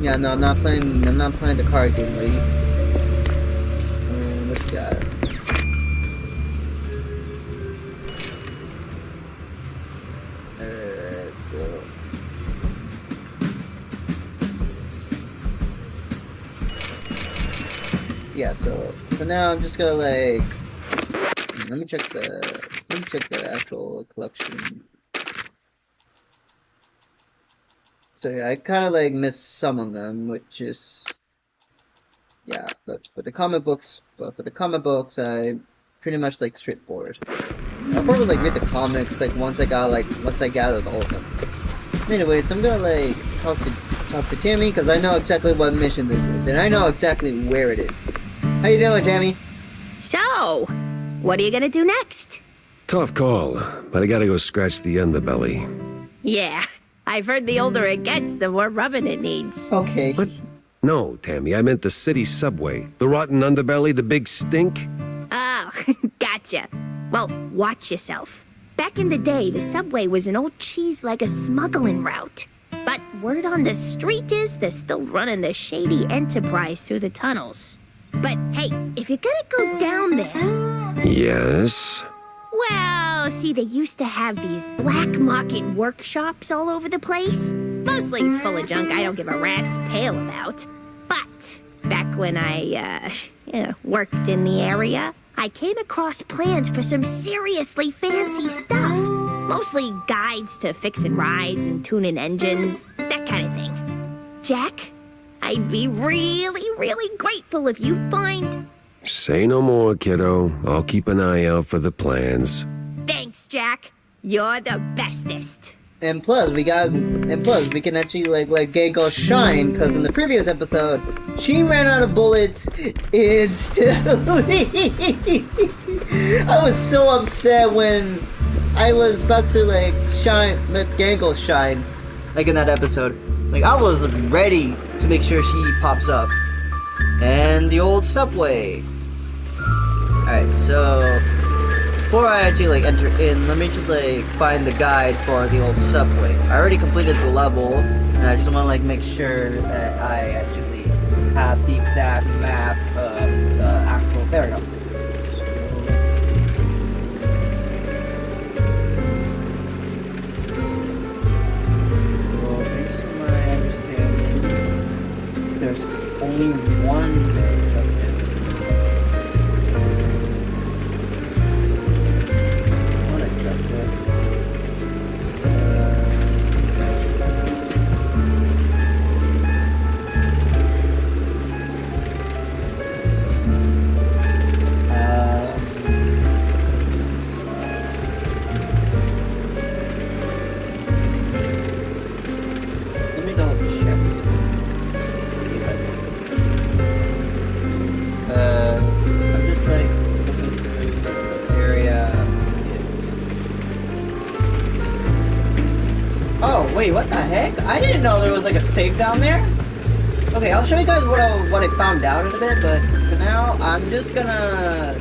Yeah, no, I'm not playing the card game, lady. What you got? So... yeah, so for now I'm just gonna like let me check the actual collection. So yeah, I kind of like missed some of them, which is yeah. But for the comic books, I pretty much like straightforward. I'll probably like read the comics like once I gather the whole thing. Anyways, I'm gonna like talk to Tammy because I know exactly what mission this is, and I know exactly where it is. How you doing, Tammy? So, what are you gonna do next? Tough call, but I gotta go scratch the underbelly. Yeah, I've heard the older it gets, the more rubbing it needs. Okay. But No, Tammy, I meant the city subway. The rotten underbelly, the big stink. Oh, gotcha. Well, watch yourself. Back in the day, the subway was an old cheese like a smuggling route. But word on the street is they're still running the shady enterprise through the tunnels. But hey, if you're gonna go down there... Yes? Well, see, they used to have these black market workshops all over the place. Mostly full of junk I don't give a rat's tail about. But back when I, worked in the area, I came across plans for some seriously fancy stuff. Mostly guides to fixing rides and tuning engines, that kind of thing. Jack, I'd be really, really grateful if you find... Say no more, kiddo. I'll keep an eye out for the plans. Thanks, Jack. You're the bestest. And plus, we can actually like Ganko shine, because in the previous episode, she ran out of bullets instantly. I was so upset when I was about to let Ganko shine, like in that episode. Like I was ready to make sure she pops up. And the old subway. Alright, so before I actually enter in, let me just find the guide for the old subway. I already completed the level, and I just want to make sure that I actually have the exact map of the actual. There we go. Well, based on my understanding, there's only one way of it. Wait, what the heck? I didn't know there was a safe down there. Okay, I'll show you guys what I found out in a bit, but for now, I'm just gonna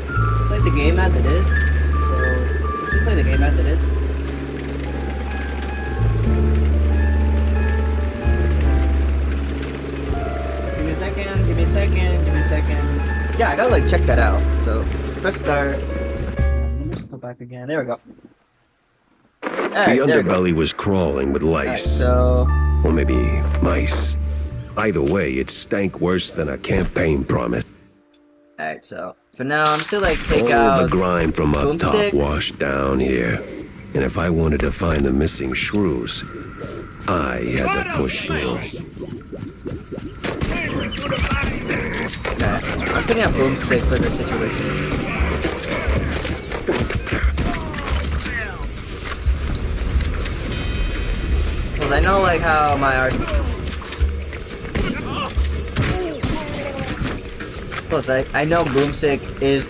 play the game as it is. So, let's just play the game as it is. Just give me a second. Yeah, I gotta check that out. So, press start. Let me just go back again. There we go. The underbelly was crawling with lice. So... Or maybe mice. Either way, it stank worse than a campaign promise. Alright, so for now, I'm still take all out the grime from up top boomstick. washed down here. And if I wanted to find the missing shrews, I had to push through. I'm taking out boomstick for this situation. I know how my art. Plus, I know boomstick is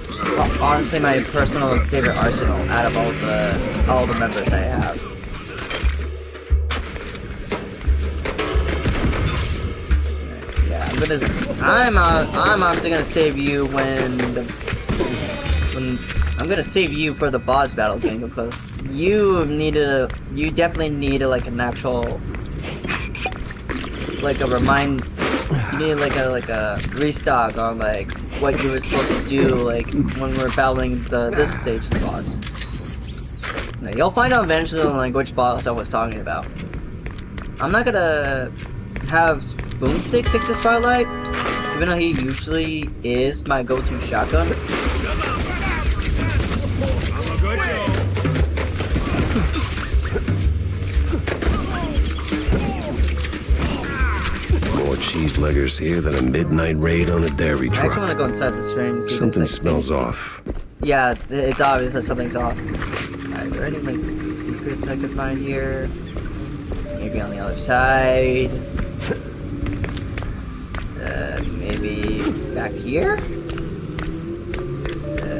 honestly my personal favorite arsenal out of all the members I have. Yeah, I'm obviously gonna save you when I'm gonna save you for the boss battle, Gango, because you definitely need an actual you need a restock on what you were supposed to do when we're battling this stage's boss. Now, you'll find out eventually which boss I was talking about. I'm not gonna have Boomstick take the spotlight, even though he usually is my go-to shotgun. More cheese-leggers here than a midnight raid on a dairy I truck. actually want to go inside this train and see Something if smells off. Yeah, it's obvious that something's off. Alright, are there any secrets I could find here? Maybe on the other side. Maybe back here?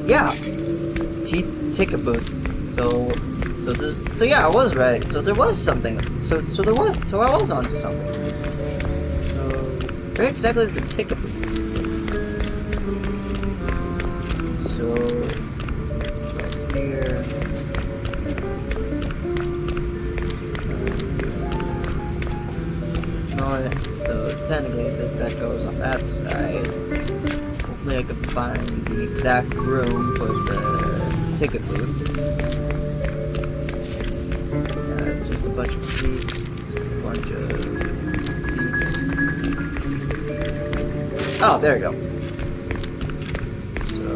Yeah! Ticket booth. So yeah, I was right. So there was something. So I was onto something. So Where exactly is the ticket booth? So, right here. No, so technically that goes on that side. Hopefully I can find the exact room for the ticket booth. Just a bunch of seats. Just a bunch of seats. Oh, there we go. So,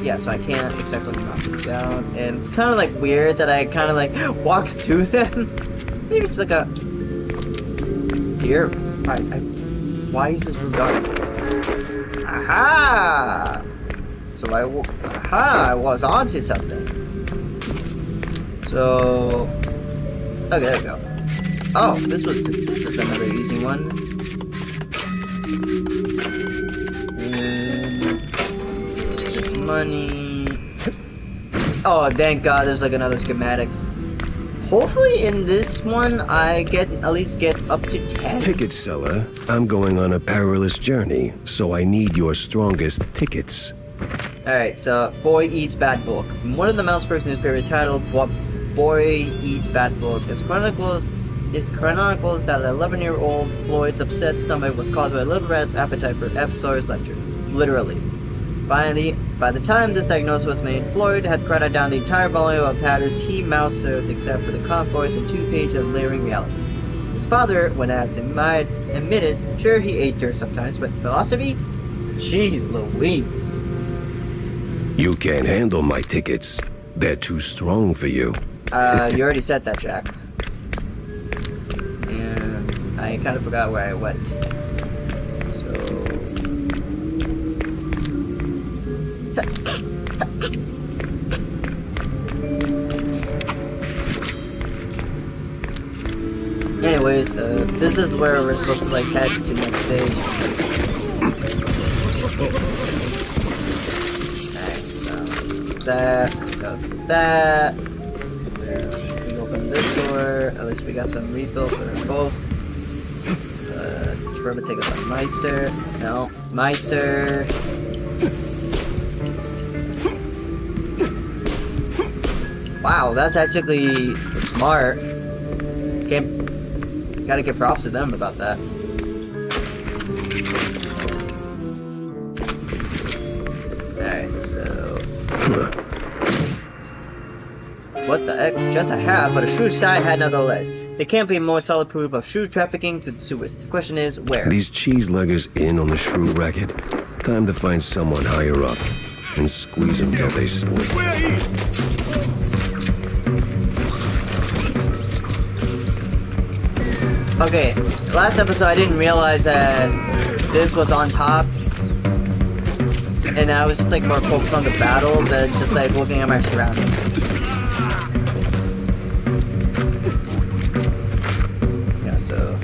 yeah, so I can't exactly knock it down. And it's kind of like weird that I kind of like walked through them. Maybe it's like a deer. Why is this room dark? Aha! So I was onto something. So, okay, there we go. Oh, this is another easy one. This money. Oh, thank God, there's like another schematics. Hopefully in this one I at least get up to 10. Ticket seller, I'm going on a perilous journey, so I need your strongest tickets. Alright, so Boy Eats Bad Book. One of the Mouseburg's newspaper titled Boy Eats Bad Book is chronicles that an 11-year-old Floyd's upset stomach was caused by a little rat's appetite for F. Sawyer's lecture. Literally. Finally, by the time this diagnosis was made, Floyd had crowded down the entire volume of Patter's Team Mouse serves except for the convoys and 2 pages of layering realities. His father, when asked him, might admitted, sure he ate dirt sometimes, but philosophy? Jeez Louise. You can't handle my tickets. They're too strong for you. You already said that, Jack. And I kind of forgot where I went. Anyways, this is where we're supposed to like head to next stage. Alright, so that goes to that. We open this door. At least we got some refill for both. Remember, take us on Meister. No, Meister. Wow, that's actually smart. Gotta give props to them about that. Alright, so... What the heck? Just a hat, but a shoe side hat nonetheless. There can't be more solid proof of shoe trafficking to the sewers. The question is, where? These cheese leggers in on the shrew racket? Time to find someone higher up and squeeze them till they split. Okay, last episode I didn't realize that this was on top, and I was just like more focused on the battle than just like looking at my surroundings. Yeah, so...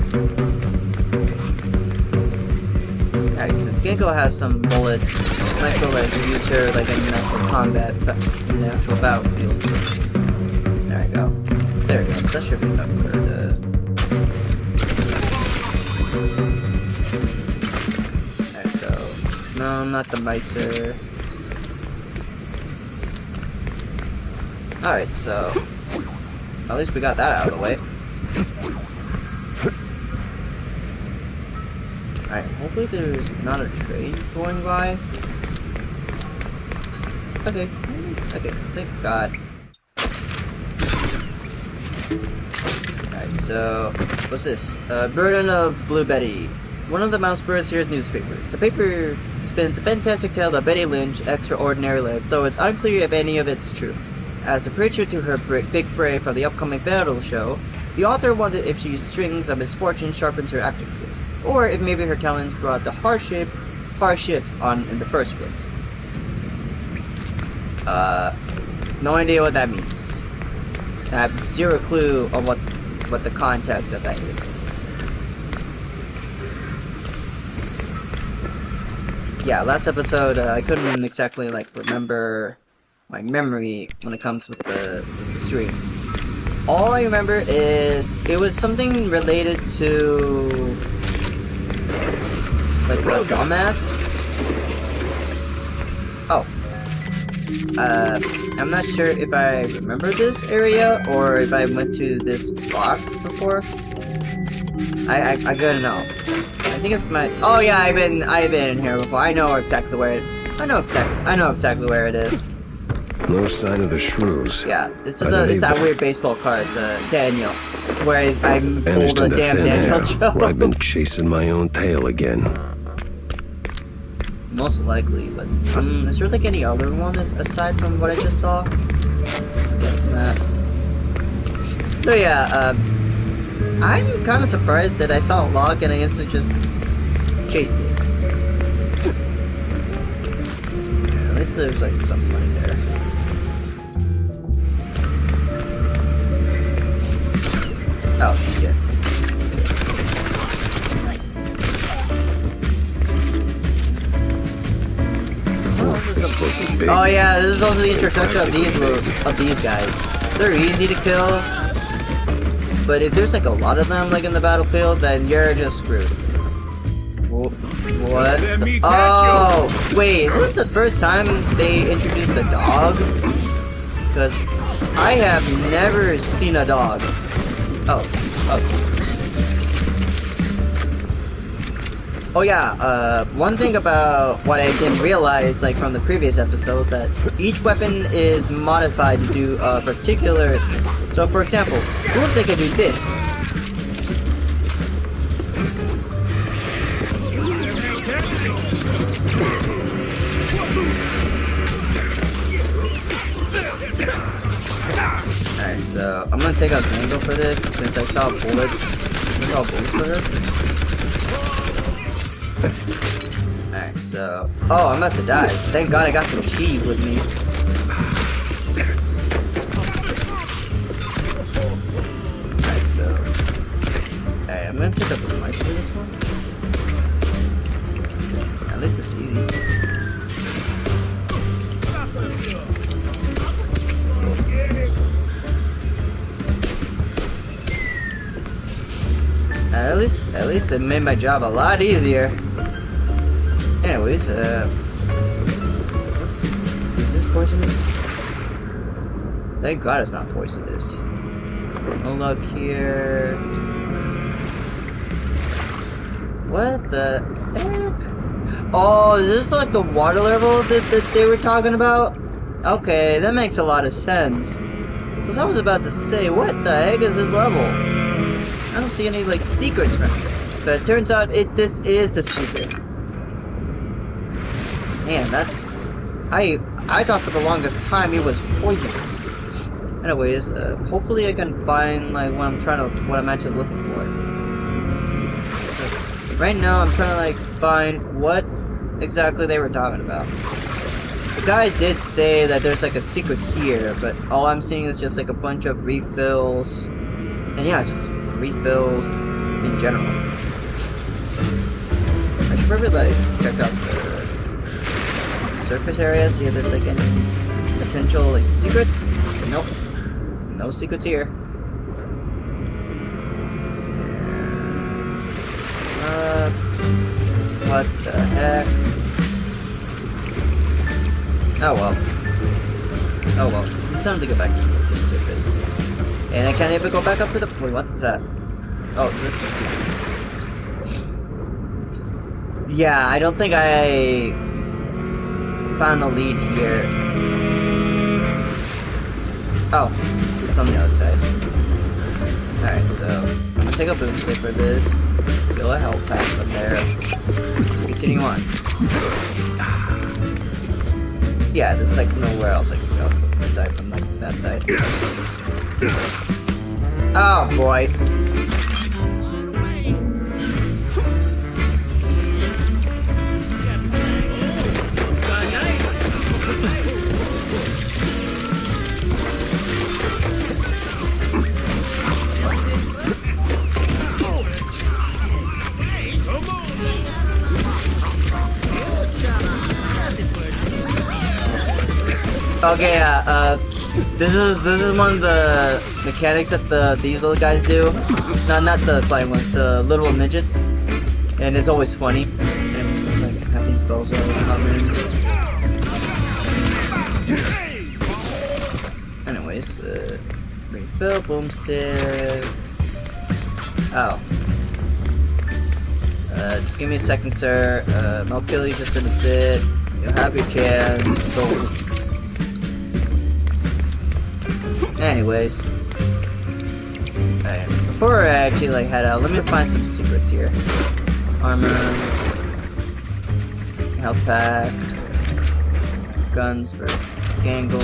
Alright, since Ginkgo has some bullets, I might go like use her like in actual combat, but in the actual battlefield. There we go. There we go, that should be enough for the... No, not the Meister. Alright, so... At least we got that out of the way. Alright, hopefully there's not a train going by. Okay. Okay, thank God. Alright, so... What's this? Burden of Blue Betty. One of the Mousebirds here's newspapers. The paper spins a fantastic tale of Betty Lynch's extraordinary life, though it's unclear if any of it's true. As a preacher to her big fray for the upcoming battle show, the author wondered if she strings of misfortune sharpens her acting skills, or if maybe her talents brought the hardships on in the first place. No idea what that means. I have zero clue on what the context of that is. Yeah, last episode, I couldn't exactly, like, remember my memory when it comes with the stream. All I remember is, it was something related to like a dumbass. Oh. I'm not sure if I remember this area or if I went to this block before. I gotta know. I think it's my. Oh yeah, I've been in here before. I know exactly where it. I know exactly where it is. No sign of the shrews. Yeah, it's that weird baseball card, the Daniel, where I Vanished pulled a into damn thin Daniel air, joke. where I've been chasing my own tail again. Most likely, but is there like any other one aside from what I just saw? Guess not. So yeah, I'm kind of surprised that I saw a log and I instantly just chased it. Yeah, at least there's like some money there. Oh shit. Oof, this place is big. Oh yeah, this is also the introduction of these guys. They're easy to kill, but if there's like a lot of them like in the battlefield, then you're just screwed. What? Oh, wait, is this the first time they introduced a dog? Because I have never seen a dog. Oh yeah, one thing about what I didn't realize, like from the previous episode, that each weapon is modified to do a particular. So, for example, it looks like I do this. Alright, so I'm gonna take out the angle for this since I saw bullets. I saw bullets for this. Alright, so... Oh, I'm about to die. Thank God I got some cheese with me. Alright, so... Alright, I'm gonna take up the mic for this one. At least it's easy. At least it made my job a lot easier. Anyways, is this poisonous? Thank God it's not poisonous. No luck here. What the heck? Oh, is this like the water level that they were talking about? Okay, that makes a lot of sense. Because I was about to say, what the heck is this level? I don't see any like secrets from it. But it turns out this is the secret. Man, that's... I thought for the longest time it was poisonous. Anyways, hopefully I can find like what I'm actually looking for. Right now I'm trying to like find what exactly they were talking about. The guy did say that there's like a secret here, but all I'm seeing is just like a bunch of refills. And yeah, just refills in general. I should probably like check out the surface area, see if there's like any potential like secrets. Nope. No secrets here. What the heck? Oh well. Oh well. It's time to go back to the surface. And I can't even go back up to the... Wait, what's that? Oh, this is too... Yeah, I don't think I found a lead here. Oh, it's on the other side. Alright, so I'm gonna take a boomstick for this. Still a health pack from there. Just continue on. Yeah, there's like nowhere else I can go aside from like that side. Oh boy. Okay, this is one of the mechanics that these little guys do. Not the flying ones, the little midgets. And it's always funny. also coming. Anyways, refill, boomstick. Oh. Just give me a second, sir. I'll kill you just in a bit. You'll have your chance. Anyways. Alright, before I actually like head out, let me find some secrets here. Armor. Health pack. Guns for Gangle.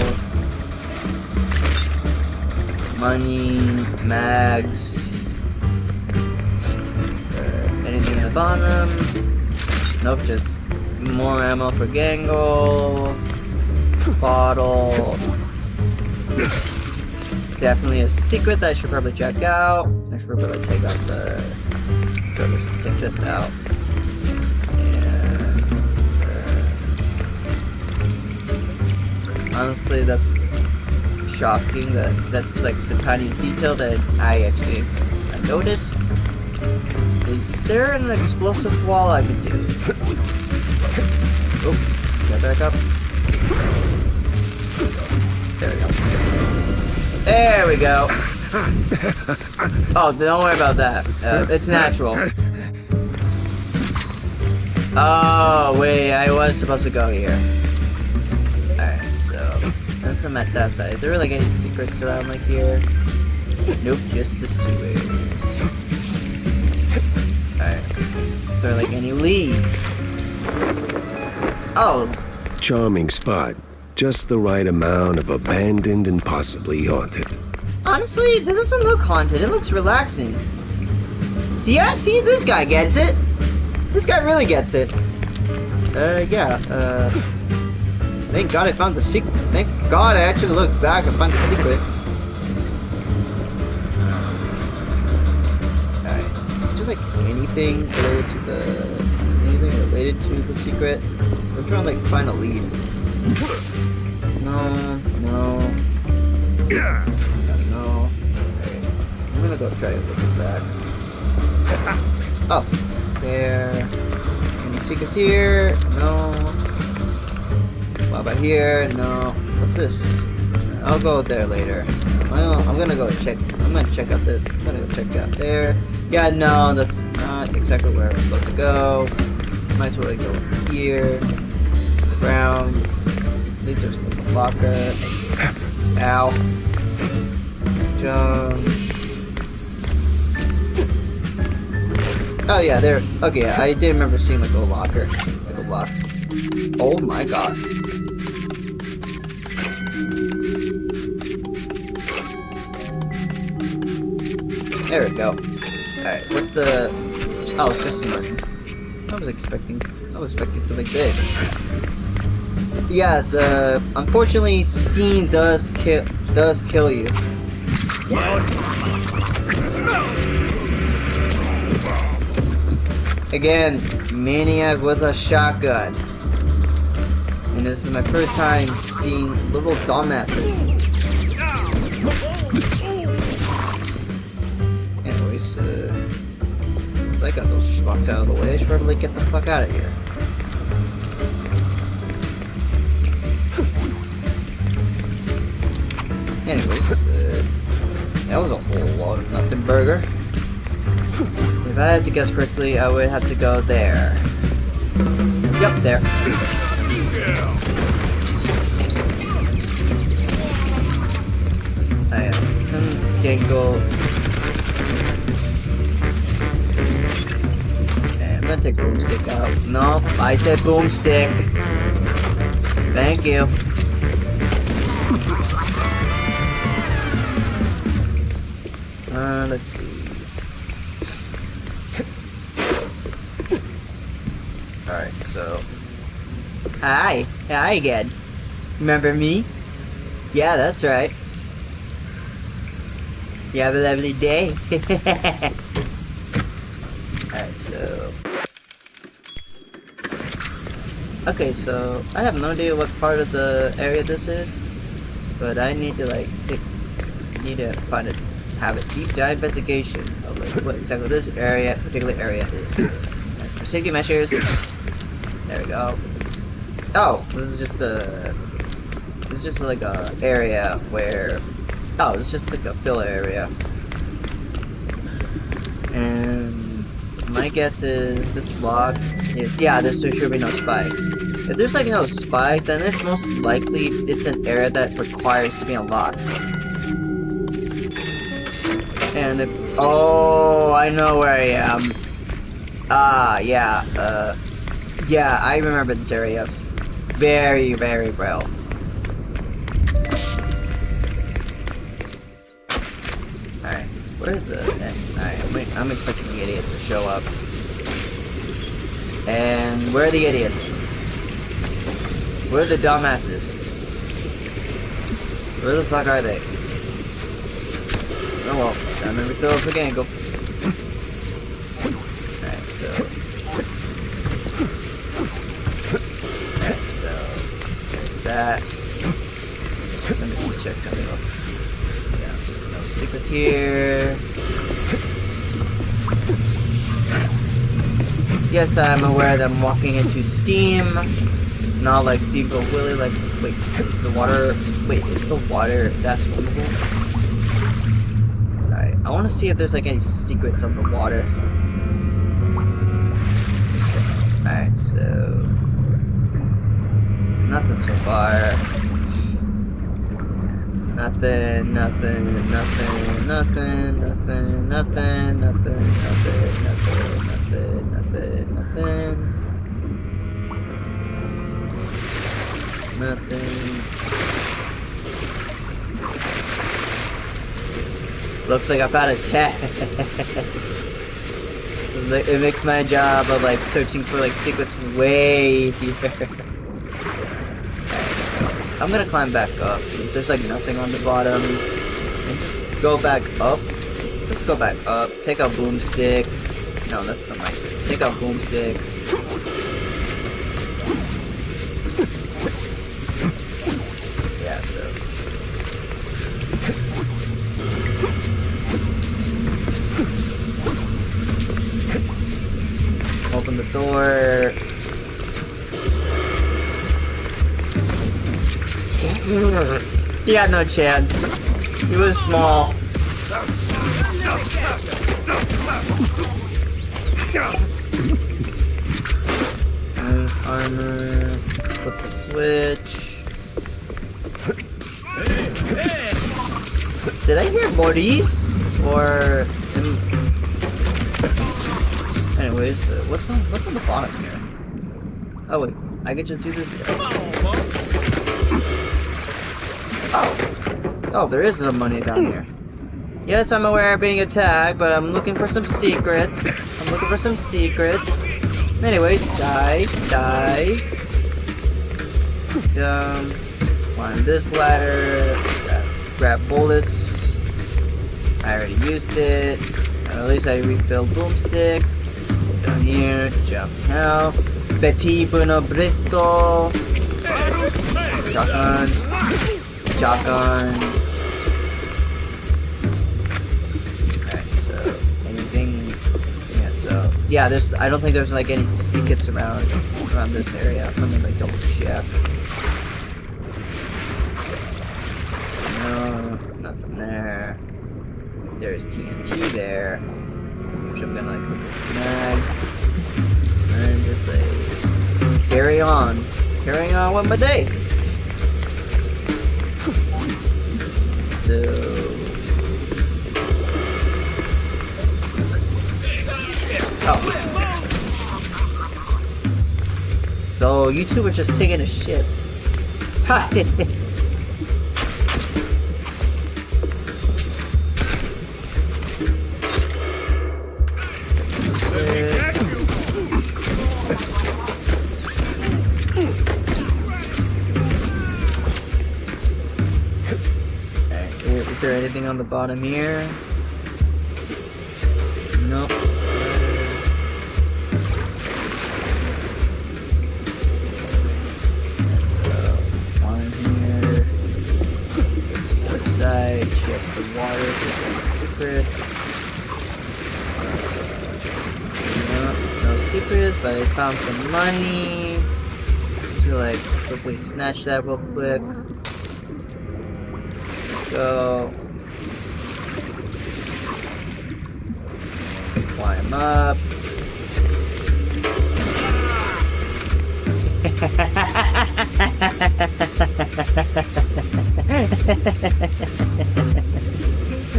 Money. Mags. Anything in the bottom? Nope, just more ammo for Gangle. Bottle. Definitely a secret that I should probably check out. I should probably take out the... Let's take this out. And... honestly, that's shocking. That's like the tiniest detail that I actually noticed. Is there an explosive wall I could do? Oh, get back up. There we go. There we go. Oh, don't worry about that. It's natural. Oh, wait, I was supposed to go here. Alright, so, since I'm at that side, is there like any secrets around like here? Nope, just the sewers. Alright. Is there like any leads? Oh. Charming spot. Just the right amount of abandoned and possibly haunted. Honestly, this doesn't look haunted. It looks relaxing. See, this guy gets it. This guy really gets it. Yeah, thank God I found the secret. Thank God I actually looked back and found the secret. Alright. Is there like anything related to the secret? 'Cause I'm trying to like find a lead. No. No. Okay. I'm gonna go try to look it back. Oh, there. Any secrets here? No. What about here? No. What's this? I'll go there later. I'm gonna go check. I'm gonna check out there. Yeah, no, that's not exactly where I'm supposed to go. Might as well go here. The ground. I think there's a locker. Ow. Jump. Oh yeah, there. Okay, yeah, I did remember seeing like a locker, like a block. Oh my god. There we go. Alright, what's the... oh, system button. I was expecting something big. Yes, unfortunately Steam does kill you. Again, maniac with a shotgun. And this is my first time seeing little dumbasses. Anyways, since I got those schmucks out of the way, I should probably get the fuck out of here. Anyways, that was a whole lot of nothing burger. If I had to guess correctly, I would have to go there. Yep, there. I am since Jingle. And I'm gonna take Boomstick out. No, I said Boomstick. Thank you. Let's see. Alright, so... Hi again. Remember me? Yeah, that's right. You have a lovely day. Alright, so... okay, so... I have no idea what part of the area this is. But I need to, like, have a deep dive investigation of like, what exactly this particular area is. For safety measures, There we go. Oh, this is just a... This is just like a area where... Oh, it's just like a filler area. And my guess is this block is... Yeah, there should be no spikes. If there's like no spikes, then it's most likely it's an area that requires to be unlocked. And if... Oh, I know where I am. Ah, yeah, yeah, I remember this area very, very well. Alright, where's the... Alright, wait, I'm expecting the idiots to show up. And where are the idiots? Where are the dumbasses? Where the fuck are they? Oh well, time to refill up the angle. Alright, so... Alright, so... There's that. Let me just check something up. Yeah, no secrets here. Yes, I'm aware that I'm walking into Steam. Not like Steam Go Willy, like... Wait, is the water... Wait, is the water... That's swimmable? I want to see if there's like any secrets of the water. Alright, so... Nothing so far. Nothing, nothing, nothing, nothing, nothing, nothing, nothing, nothing, nothing, nothing, nothing, nothing. Looks like I found a tag. So it makes my job of like searching for like secrets way easier. I'm gonna climb back up since there's like nothing on the bottom. And just go back up. Just go back up. Take a boomstick. No, that's not nice. Take a boomstick. Yeah, so. Open the door. He had no chance. He was small. Nice armor. Flip the switch. Did I hear Maurice? Or... Anyways, what's on the bottom here? Oh wait, I could just do this too. Oh, there is some money down here. Yes, I'm aware of being attacked, but I'm looking for some secrets. Anyways, die. Climb this ladder. Grab bullets. I already used it. At least I refilled boomstick. Down here, jump out. Betty Bruno Bristol. Shotgun. Alright, so anything? Yeah, so yeah. I don't think there's like any secrets around this area. Let me like double check. No, nothing there. There's TNT there, which I'm gonna like quickly snag, and just like carrying on with my day. So, so you two were just taking a shit. Is there anything on the bottom here? Nope. So, one here. Flip side, check the water, check the secrets. No fortress, but I found some money. To like quickly snatch that real quick. Go. Climb up.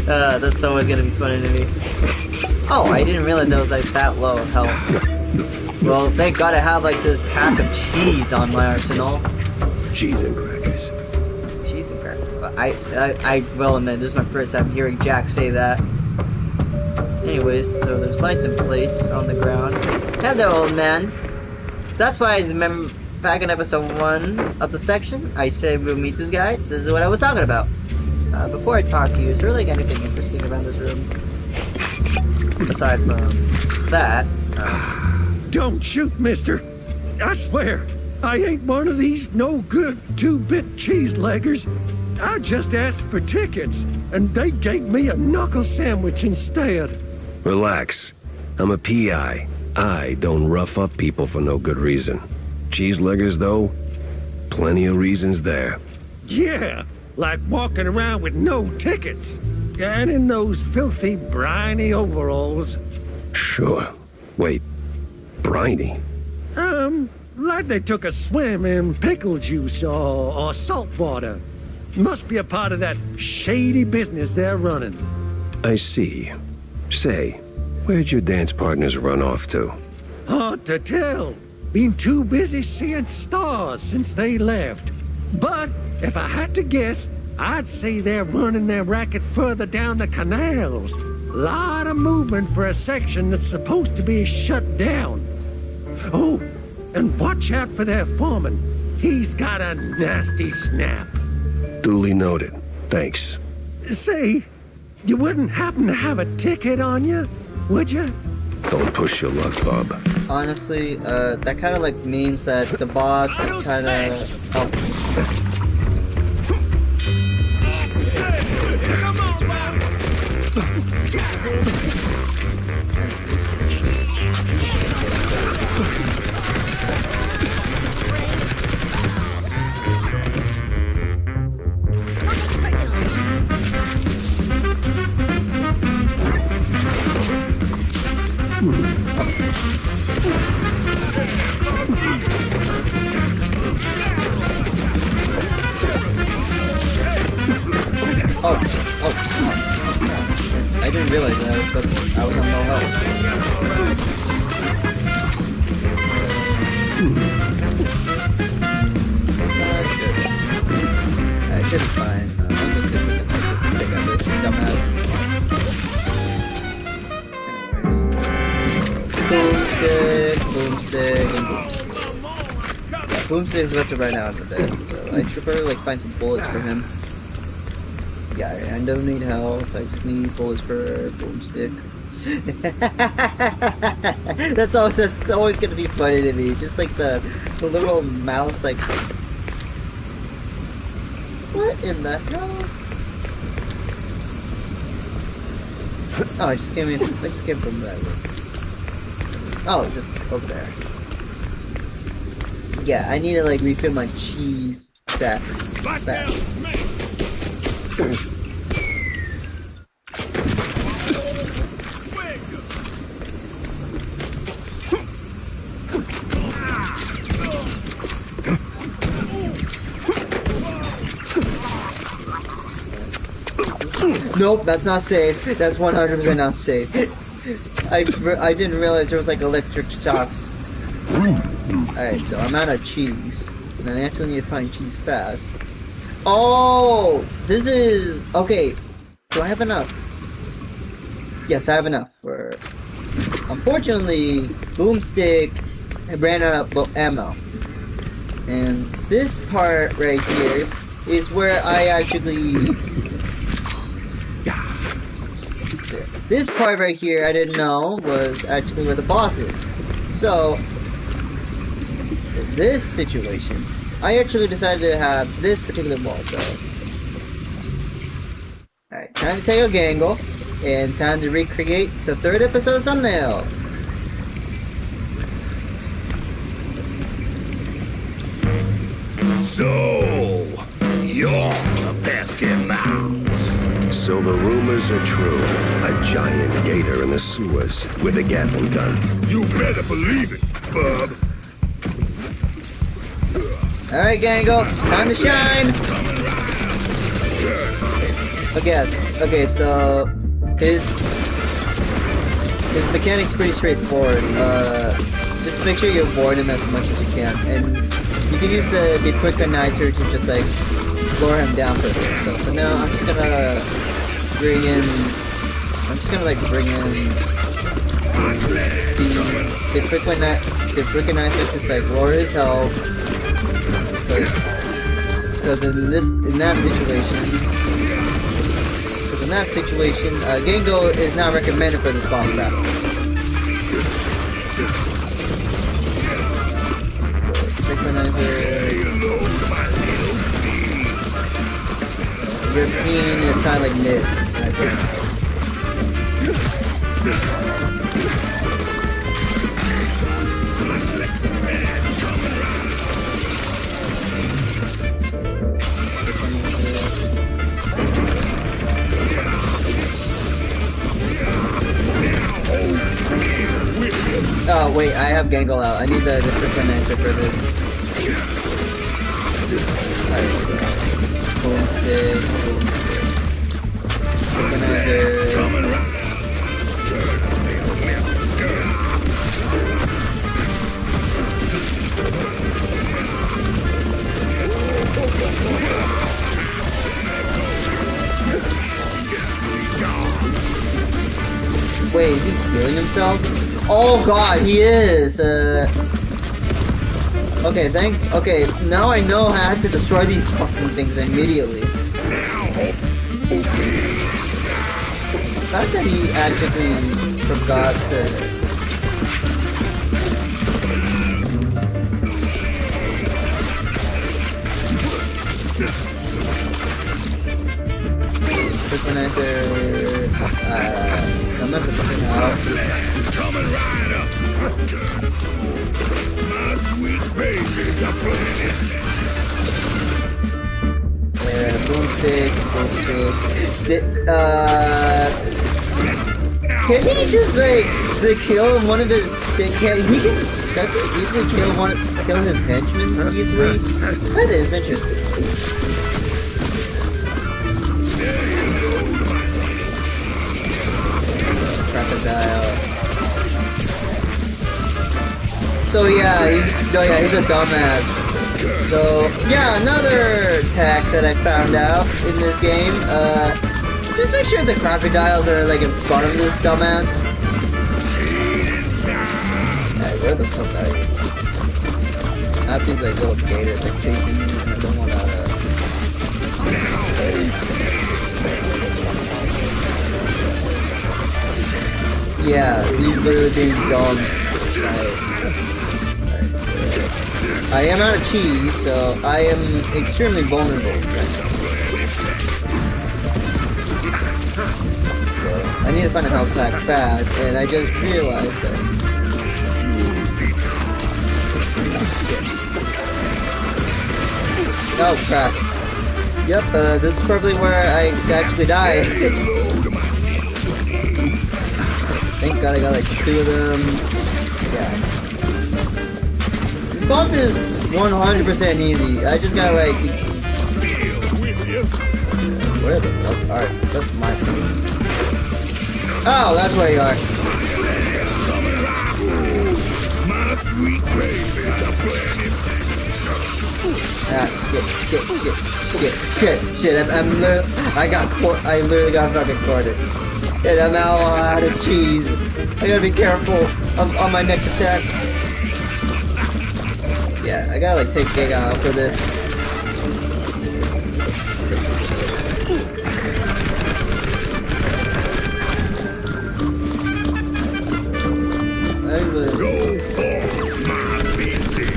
That's always gonna be funny to me. Oh, I didn't realize that was like that low health. Well, thank God I have like this pack of cheese on my arsenal. Cheese and crackers. Cheese and crackers. But I will admit, this is my first time hearing Jack say that. Anyways, so there's license plates on the ground. Hello, old man. That's why I remember back in episode 1 of the section, I said we'll meet this guy. This is what I was talking about. Before I talk to you, is there like anything interesting around this room? Aside from that. Don't shoot, mister. I swear, I ain't one of these no-good two-bit cheese leggers. I just asked for tickets, and they gave me a knuckle sandwich instead. Relax. I'm a PI. I don't rough up people for no good reason. Cheeseleggers, though, plenty of reasons there. Yeah, like walking around with no tickets. And in those filthy, briny overalls. Sure. Wait, briny? Like they took a swim in pickle juice or salt water. Must be a part of that shady business they're running. I see. Say, where'd your dance partners run off to? Hard to tell. Been too busy seeing stars since they left. But if I had to guess, I'd say they're running their racket further down the canals. Lot of movement for a section that's supposed to be shut down. Oh, and watch out for their foreman. He's got a nasty snap. Duly noted. Thanks. Say, you wouldn't happen to have a ticket on you, would you? Don't push your luck, Bob. Honestly, that kind of like means that the boss is kind of... Oh. I didn't realize that, but I was on low health. I should be fine. I'm just gonna take out this dumbass. Anyways. Boomstick, and boomstick. Yeah, boomstick is about to run out of the bed, so I should probably like find some bullets for him. Yeah, I don't need health, I just need bullets for boomstick. that's always gonna be funny to me. Just like the little mouse, like, what in the hell? Oh, I just came from that room. Oh, just over there. Yeah, I need to like refill my cheese fast. Nope, that's not safe. That's 100% not safe. I didn't realize there was like electric shocks. Alright, so I'm out of cheese. And I actually need to find cheese fast. Oh! This is... Okay. Do I have enough? Yes, I have enough for... Unfortunately, Boomstick ran out of ammo. And this part right here is where I actually... This part right here, I didn't know, was actually where the boss is. So, in this situation, I actually decided to have this particular wall, so... Alright, time to take a gangle, and time to recreate the 3rd episode thumbnail. So, you're the pesky mouse. So the rumors are true. A giant gator in the sewers with a Gatling gun. You better believe it, bub. Alright, Gango, time to shine! Okay, so his mechanic's pretty straightforward. Just make sure you avoid him as much as you can, and you can use the quick anizer to just like lower him down for a bit. So for now, I'm just gonna bring in the quick anizer to like lower his health. Because in that situation, Gengo is not recommended for this boss battle. So, Synchronizer. European is kind of like mid. Oh wait, I have Gangle out. I need the quick answer for this. Alright, so boom stick. Wait, is he killing himself? Oh god, he is! Okay, now I know how to destroy these fucking things immediately. The fact that he actually forgot to... I'm not putting it out. Coming right up. My sweet babies are playing. Boomstick. Can he just like kill one of his? Does he easily kill his henchmen easily? That is interesting. Crocodile. So yeah, he's a dumbass. So yeah, another attack that I found out in this game. Just make sure the crocodiles are like in front of this dumbass. Hey, where the fuck are you? I have these like little gators like chasing me, and I don't want to. Yeah, he's literally being dumb. Alright, so I am out of cheese, so I am extremely vulnerable. So I need to find a health pack fast, and I just realized that. Oh crap. Yep, this is probably where I actually die. Thank god I got like 2 of them. Yeah. This boss is 100% easy. I just gotta like... where the fuck? Alright, that's my thing. Oh, that's where you are. Ah, shit. I literally got fucking cornered. And I'm out of cheese. I gotta be careful on my next attack. Yeah, I gotta like take Giga out for this. Go for my beastie.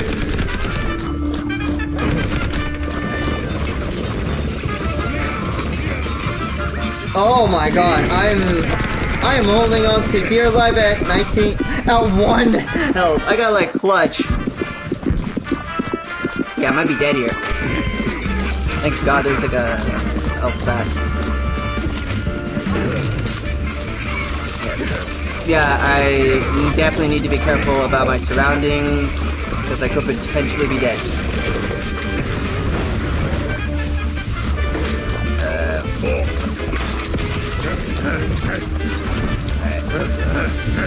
Oh my god, I am holding on to dear life at 1 health. I got like clutch. Yeah, I might be dead here. Thank God there's like a health pack. Yeah, I definitely need to be careful about my surroundings, because I could potentially be dead.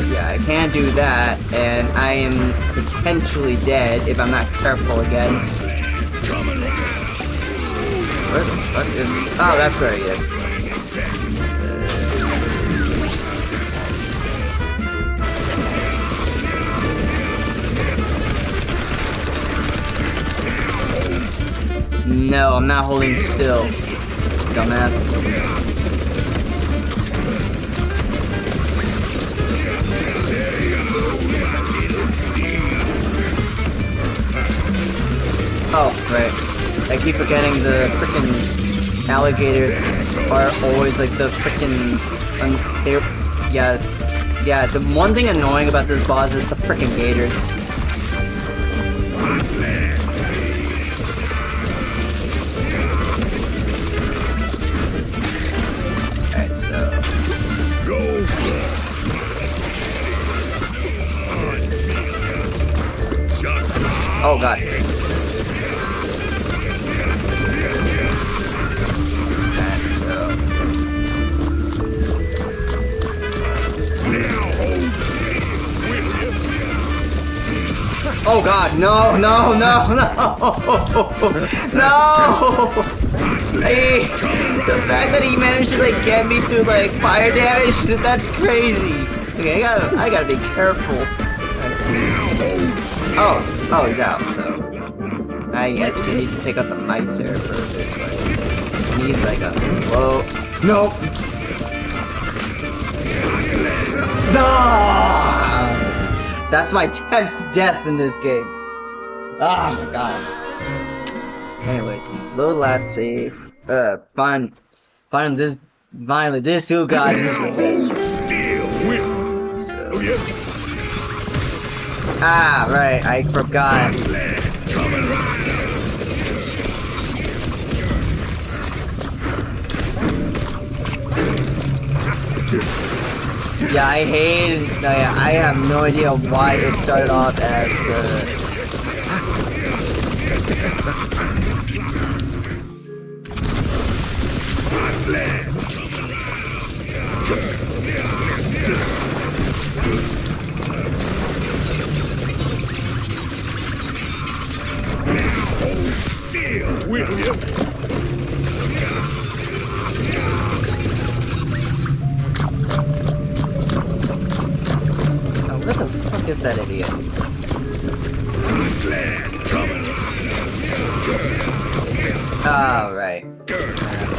Yeah, I can't do that, and I am potentially dead if I'm not careful again. Where the fuck is... Oh, that's where he is. No, I'm not holding still, dumbass. Oh, right. I keep forgetting the frickin' alligators are always like the frickin' yeah, the one thing annoying about this boss is the frickin' gators. Alright, so... Oh god. Oh god, no, no, no, no! No! Hey, the fact that he managed to like get me through like fire damage, that's crazy. Okay, I gotta be careful. Oh, he's out, so I actually need to take out the Micer for this one. And he's like a whoa. No! No! That's my 10th death in this game. Oh my god. Anyways, load last save. Finally this who got his revenge. So. Ah, right, I forgot. Yeah, I have no idea why it started off as the... What the fuck is that idiot? Oh, right.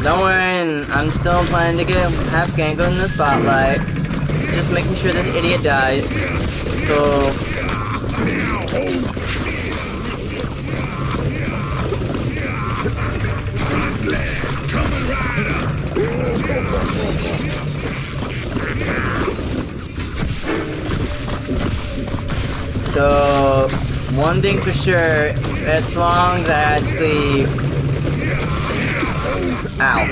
Don't worry, I'm still planning to have Gango in the spotlight. Just making sure this idiot dies. So... So, one thing's for sure, as long as I actually... Ow.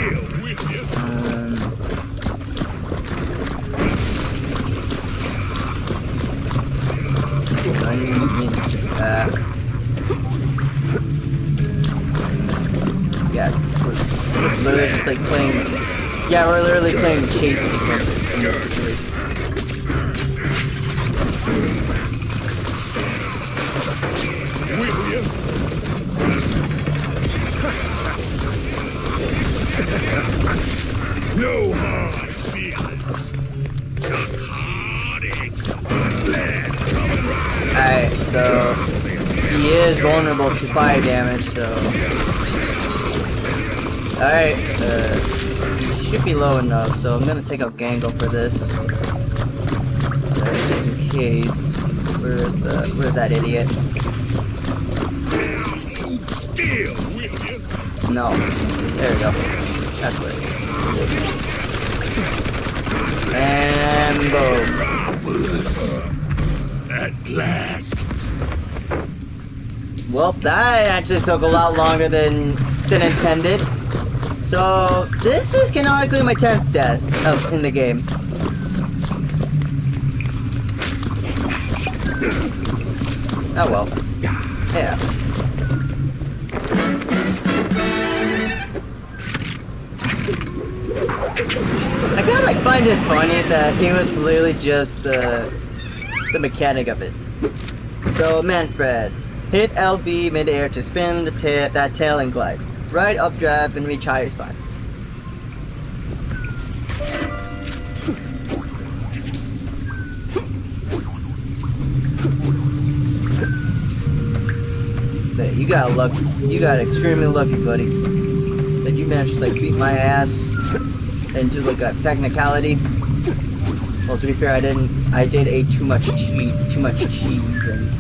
So I need that. Yeah, we're literally just like playing... Yeah, we're literally playing chase sequence in this situation. No hard feelings, just heartaches. Alright, so he is vulnerable to fire damage, so alright, he should be low enough, so I'm gonna take out Gango for this. Just in case. Where's that idiot? No. There we go. That's what it is. And boom. At last. Well, that actually took a lot longer than intended. So this is canonically my 10th death in the game. Oh well. Yeah. I kind of like find it funny that he was literally just the mechanic of it. So Manfred, hit LB mid-air to spin that tail and glide. Right updraft and reach higher spots. You got extremely lucky, buddy. That you managed to like beat my ass into like a technicality. Well, to be fair, I did eat too much cheese, and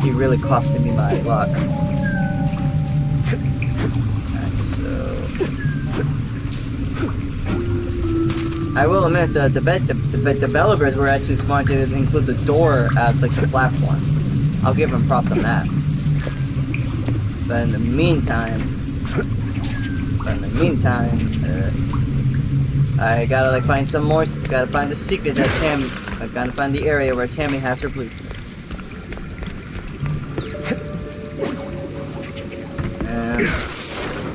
it really costed me my luck. Alright, so I will admit that the developers were actually smart to include the door as like the platform. I'll give them props on that. But in the meantime, I gotta like find some more. Gotta find the secret that Tammy. I gotta find the area where Tammy has her blueprints. And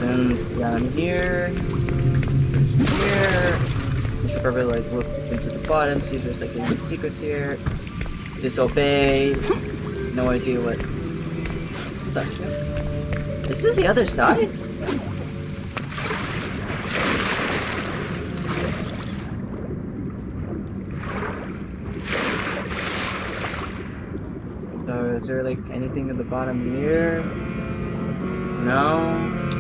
then down here, I should probably like look into the bottom, see if there's like any secrets here. Disobey. No idea what. The shit? This is the other side? So is there like anything at the bottom here? No?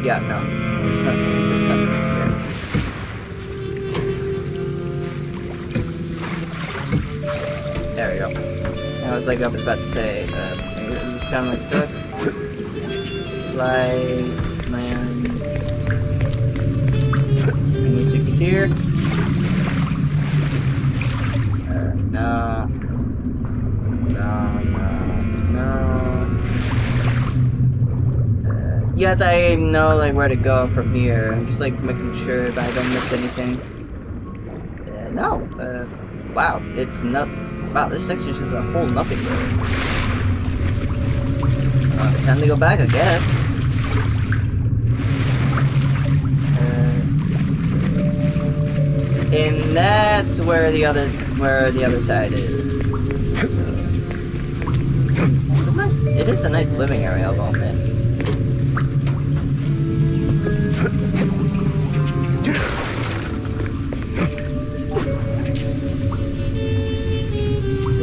Yeah, no. There's nothing here. There we go. I was like I was about to say, it's kind of like stuck. Land. Any secrets here? No. Yes, I know like where to go from here. I'm just like making sure that I don't miss anything. No. Wow, it's not. Wow, this section is just a whole nothing. Time to go back, I guess. And that's where the other side is. So, it is a nice living area, I'll admit.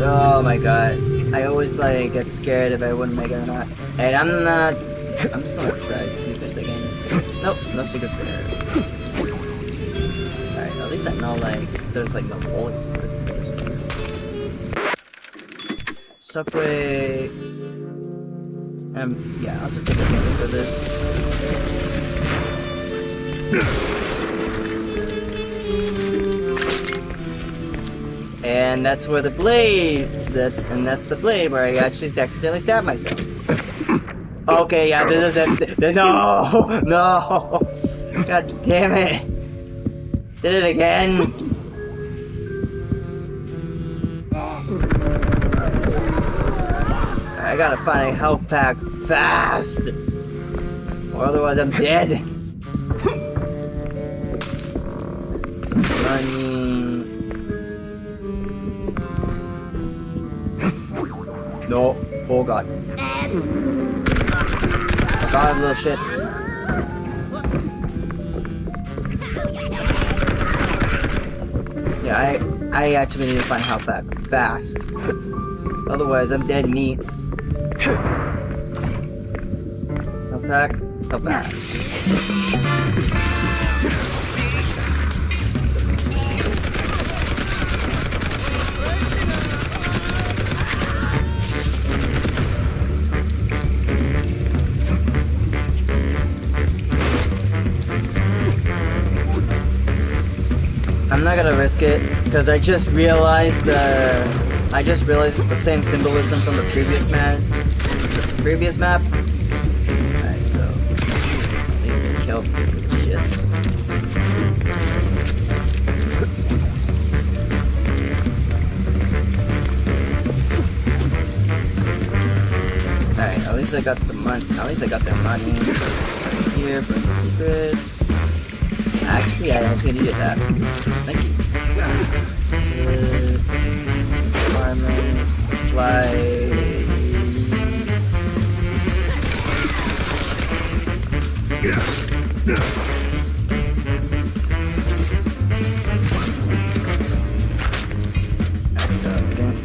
Oh my god. I always like get scared if I wouldn't make it or not. And I'm just gonna try to see if there's like any. Nope, no secrets there. Alright, at least I know like there's like no bullets in this subway. Yeah, I'll just take a look for this. And that's where the blade, that's the blade where I actually accidentally stabbed myself. Okay, yeah, this is the no! God damn it! Did it again! I gotta find a health pack fast! Or otherwise I'm dead! Some money... No. Oh god. Oh god, little shits. Yeah, I actually need to find health back fast. Otherwise, I'm dead meat. Health back. Health back. I'm not gonna risk it because I just realized it's the same symbolism from the previous man. the previous map. Alright, so these are kill these shits. Alright, at least I got the money. At least I got their money. Right here for the secrets. Actually, I actually needed that. Thank you. Farming, fly. Alright, so again.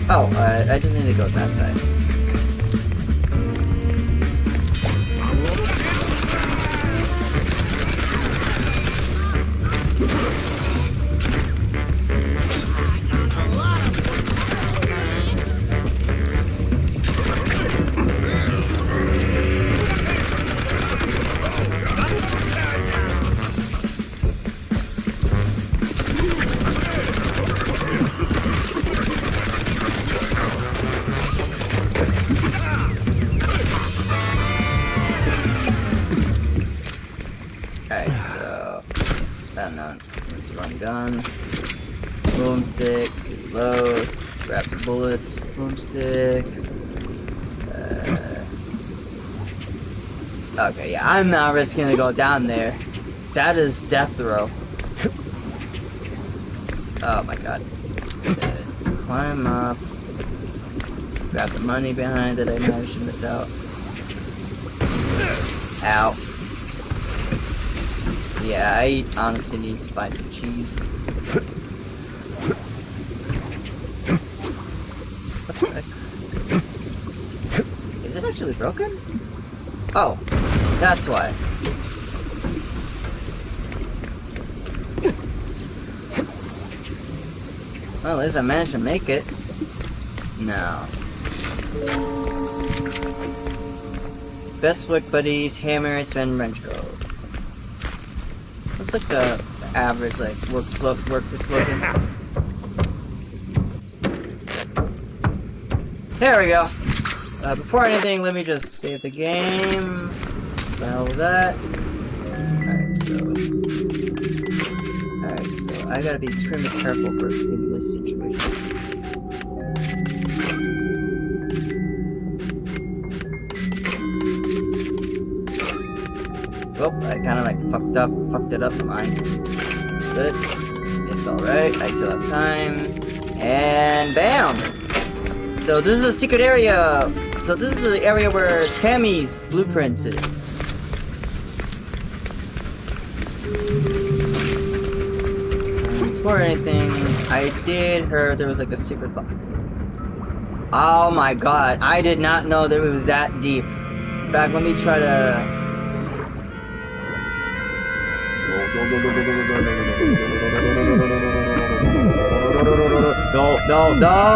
Oh, I just need to go that side. Gun, boomstick, reload, grab some bullets, boomstick. Okay, yeah, I'm not risking to go down there. That is death row. Oh my god. Climb up. Grab the money behind it. I managed to miss out. Ow. Yeah, I honestly need to buy some cheese. What the heck? Is it actually broken? Oh, that's why. Well, at least I managed to make it. No. Best Wick Buddies, Hammer, Sven, Wrench Code. That's like the average, like, work slogan. There we go. Before anything, let me just save the game. What the hell was that? Alright, so I gotta be extremely careful in this situation. Oh, I kind of like fucked it up. Mine. Good. It's alright. I still have time. And bam! So this is a secret area. So this is the area where Tammy's blueprints is. Before anything, I did hear there was like a secret box. Oh my god! I did not know that it was that deep. In fact, let me try to. No!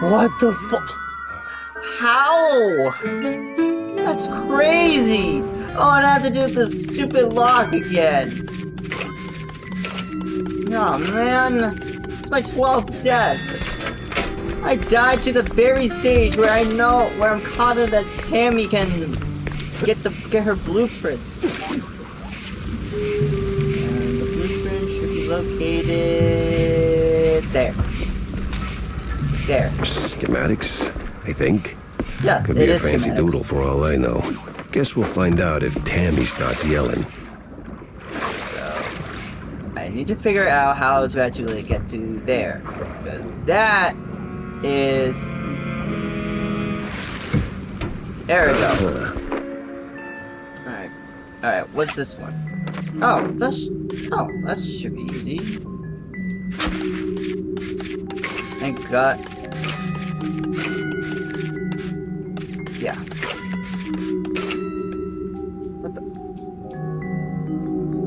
What the fuck? How? That's crazy! Oh, I have to do this stupid lock again. Oh man, it's my 12th death. I died to the very stage where I'm confident that Tammy can get her blueprints. And the blueprint should be located there. There. Schematics, I think. Yeah, could be a fancy doodle for all I know. Guess we'll find out if Tammy starts yelling. So, I need to figure out how to actually get to there. Because that is... There we go. Alright, what's this one? Oh, that should be easy. Thank God. Yeah. What the?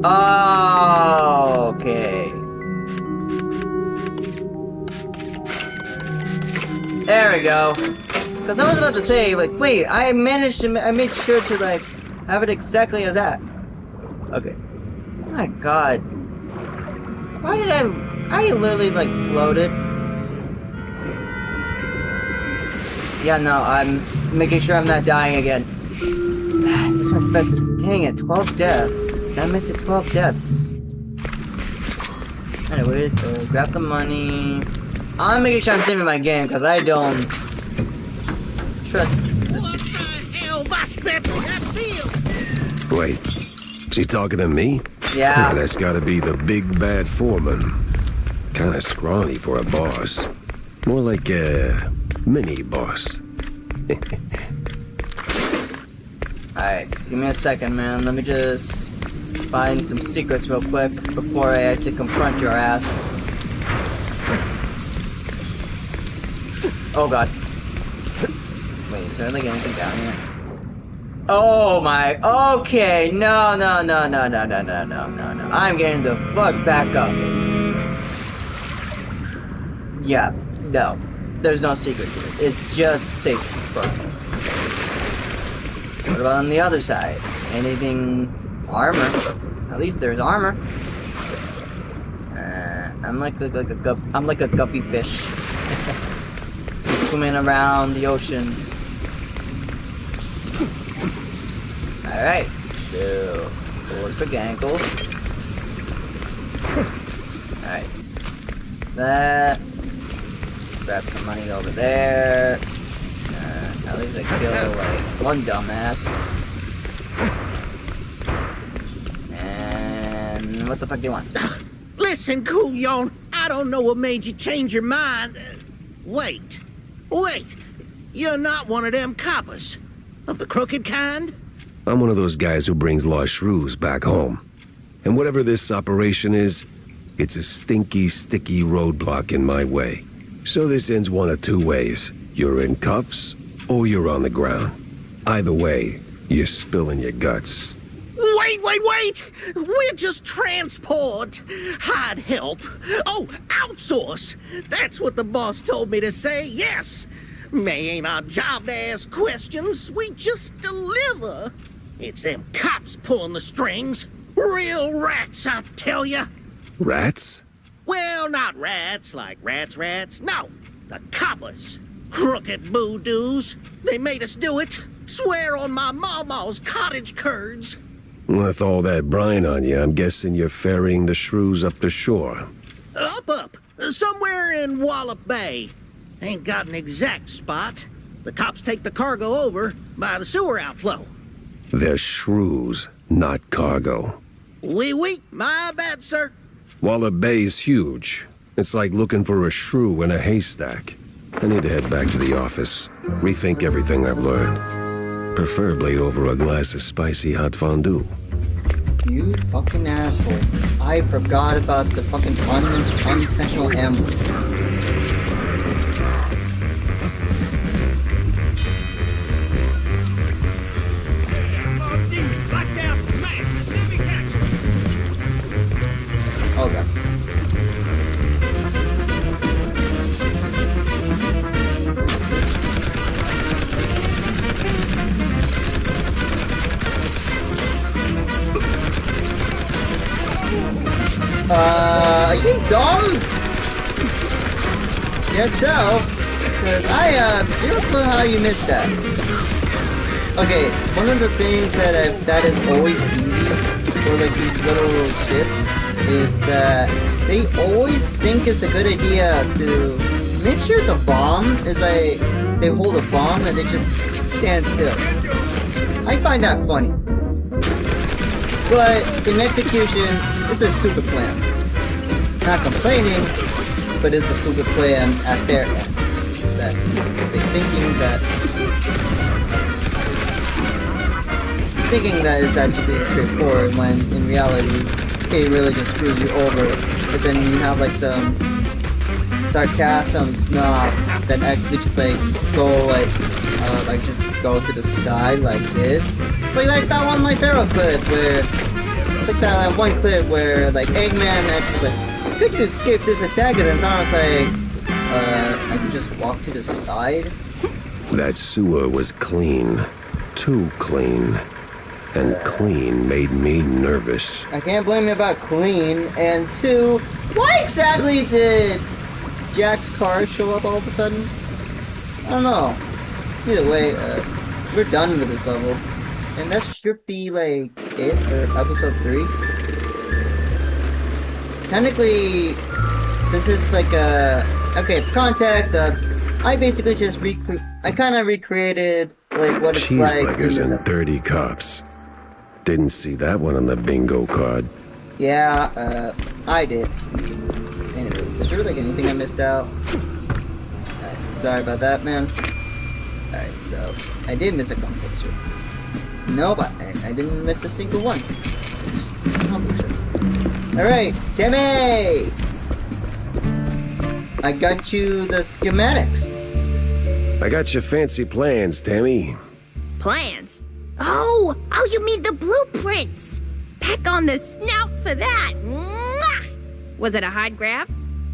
Oh, okay. There we go. Because I was about to say, like, wait, I made sure to, like, have it exactly as that. Okay. Oh my god. Why did I literally like floated? Yeah, no, I'm making sure I'm not dying again. This one, but dang it, 12 deaths. That makes it 12 deaths. Anyways, so grab the money. I'm making sure I'm saving my game because I don't trust this. What the hell? That's better. That feel. Wait, she talking to me? Yeah. That's gotta be the big bad foreman. Kinda scrawny for a boss. More like a mini boss. Alright, just give me a second, man. Let me just find some secrets real quick before I actually confront your ass. Oh god. Wait, is there like anything down here? Oh my, okay, no. I'm getting the fuck back up. Yeah, no. There's no secrets here. It's just safety first. What about on the other side? Anything armor? At least there's armor. I'm like a guppy fish. Swimming around the ocean. Alright, so forward for ankle. Alright. That. Grab some money over there. At least I kill like one dumbass. And what the fuck do you want? Listen, Couillon, I don't know what made you change your mind. Wait. You're not one of them coppers. Of the crooked kind? I'm one of those guys who brings lost shrews back home. And whatever this operation is, it's a stinky, sticky roadblock in my way. So this ends one of two ways. You're in cuffs, or you're on the ground. Either way, you're spilling your guts. Wait! We're just transport. I'd help. Oh, outsource. That's what the boss told me to say, yes. May ain't our job to ask questions. We just deliver. It's them cops pulling the strings. Real rats, I tell ya. Rats? Well, not rats like rats. No, the coppers. Crooked boodoos. They made us do it. Swear on my mama's cottage curds. With all that brine on you, I'm guessing you're ferrying the shrews up the shore. Up. Somewhere in Wallop Bay. Ain't got an exact spot. The cops take the cargo over by the sewer outflow. They're shrews, not cargo. Oui, my bad, sir. Wallop Bay's huge. It's like looking for a shrew in a haystack. I need to head back to the office. Rethink everything I've learned. Preferably over a glass of spicy hot fondue. You fucking asshole. I forgot about the fucking unintentional ambush. Oh god. Are you dumb? Guess so. Cause I have zero clue how you missed that. Okay, one of the things that is always easy for like these little shits is that they always think it's a good idea to make sure the bomb is like they hold a bomb and they just stand still. I find that funny. But in execution, it's a stupid plan. Not complaining, but it's a stupid plan at their end. That they're thinking that it's actually straightforward when in reality it really just screws you over. But then you have like some sarcasm snob that actually just like just go to the side like this. Like that one My Pharaoh clip where it's like that one clip where like Eggman actually like, could you escape this attack? And then someone was like, I could just walk to the side. That sewer was clean. Too clean. And clean made me nervous. I can't blame you about clean. And 2, why exactly did Jack's car show up all of a sudden? I don't know. Either way, we're done with this level. And that should be like it for episode 3. Technically, this is like a... Okay, for context, I basically just recreated like what it's like in Cheeseleggers this and episode. dirty cops. Didn't see that one on the bingo card. Yeah, I did. Anyways, is there like anything I missed out? Alright, sorry about that, man. Alright, so I did miss a conflict strip. No, but I didn't miss a single one. Alright, Timmy! I got you the schematics. I got your fancy plans, Tammy. Plans? Oh, you mean the blueprints? Peck on the snout for that. Mwah! Was it a hard grab?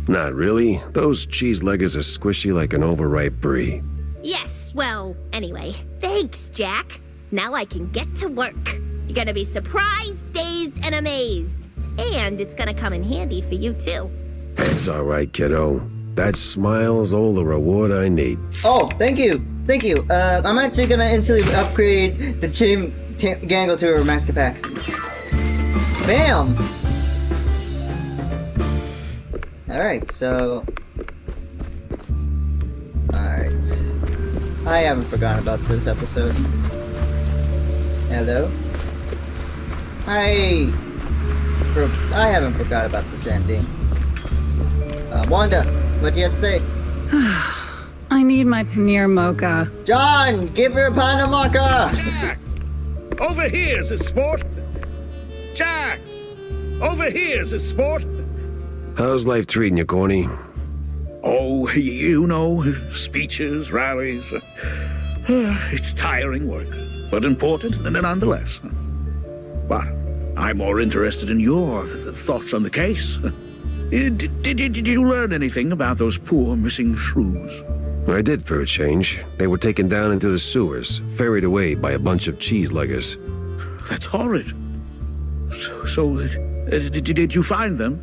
Not really. Those cheeseleggers are squishy like an overripe brie. Yes, well, anyway, thanks, Jack. Now I can get to work. You're gonna be surprised, dazed, and amazed. And it's gonna come in handy for you, too. It's all right, kiddo. That smile's all the reward I need. Oh, thank you. Thank you. I'm actually gonna instantly upgrade the chain gangle to her max capacity. Bam! Alright, so... Alright. I haven't forgotten about this episode. Hello? I haven't forgot about this ending. Wanda, what do you have to say? I need my paneer mocha. John, give her a pound of mocha! Jack! Over here's a sport! Jack! Over here's a sport! How's life treating you, Corny? Oh, you know, speeches, rallies. It's tiring work, but important nonetheless. But I'm more interested in your thoughts on the case. Did you learn anything about those poor missing shrews? I did for a change. They were taken down into the sewers, ferried away by a bunch of cheeseleggers. That's horrid. So, did you find them?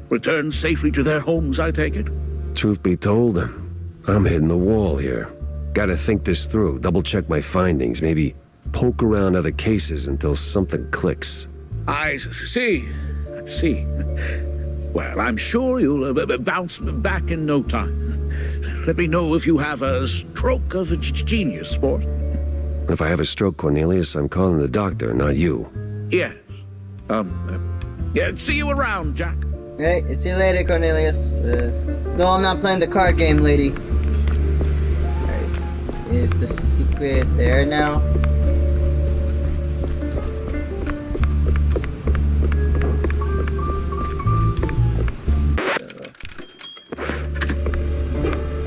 Returned safely to their homes, I take it? Truth be told, I'm hitting the wall here. Gotta think this through, double-check my findings, maybe poke around other cases until something clicks. I see. Well, I'm sure you'll bounce back in no time. Let me know if you have a stroke of genius, sport. If I have a stroke, Cornelius, I'm calling the doctor, not you. Yes. Yeah, see you around, Jack. Hey, see you later, Cornelius. No, I'm not playing the card game, lady. Alright, is the secret there now?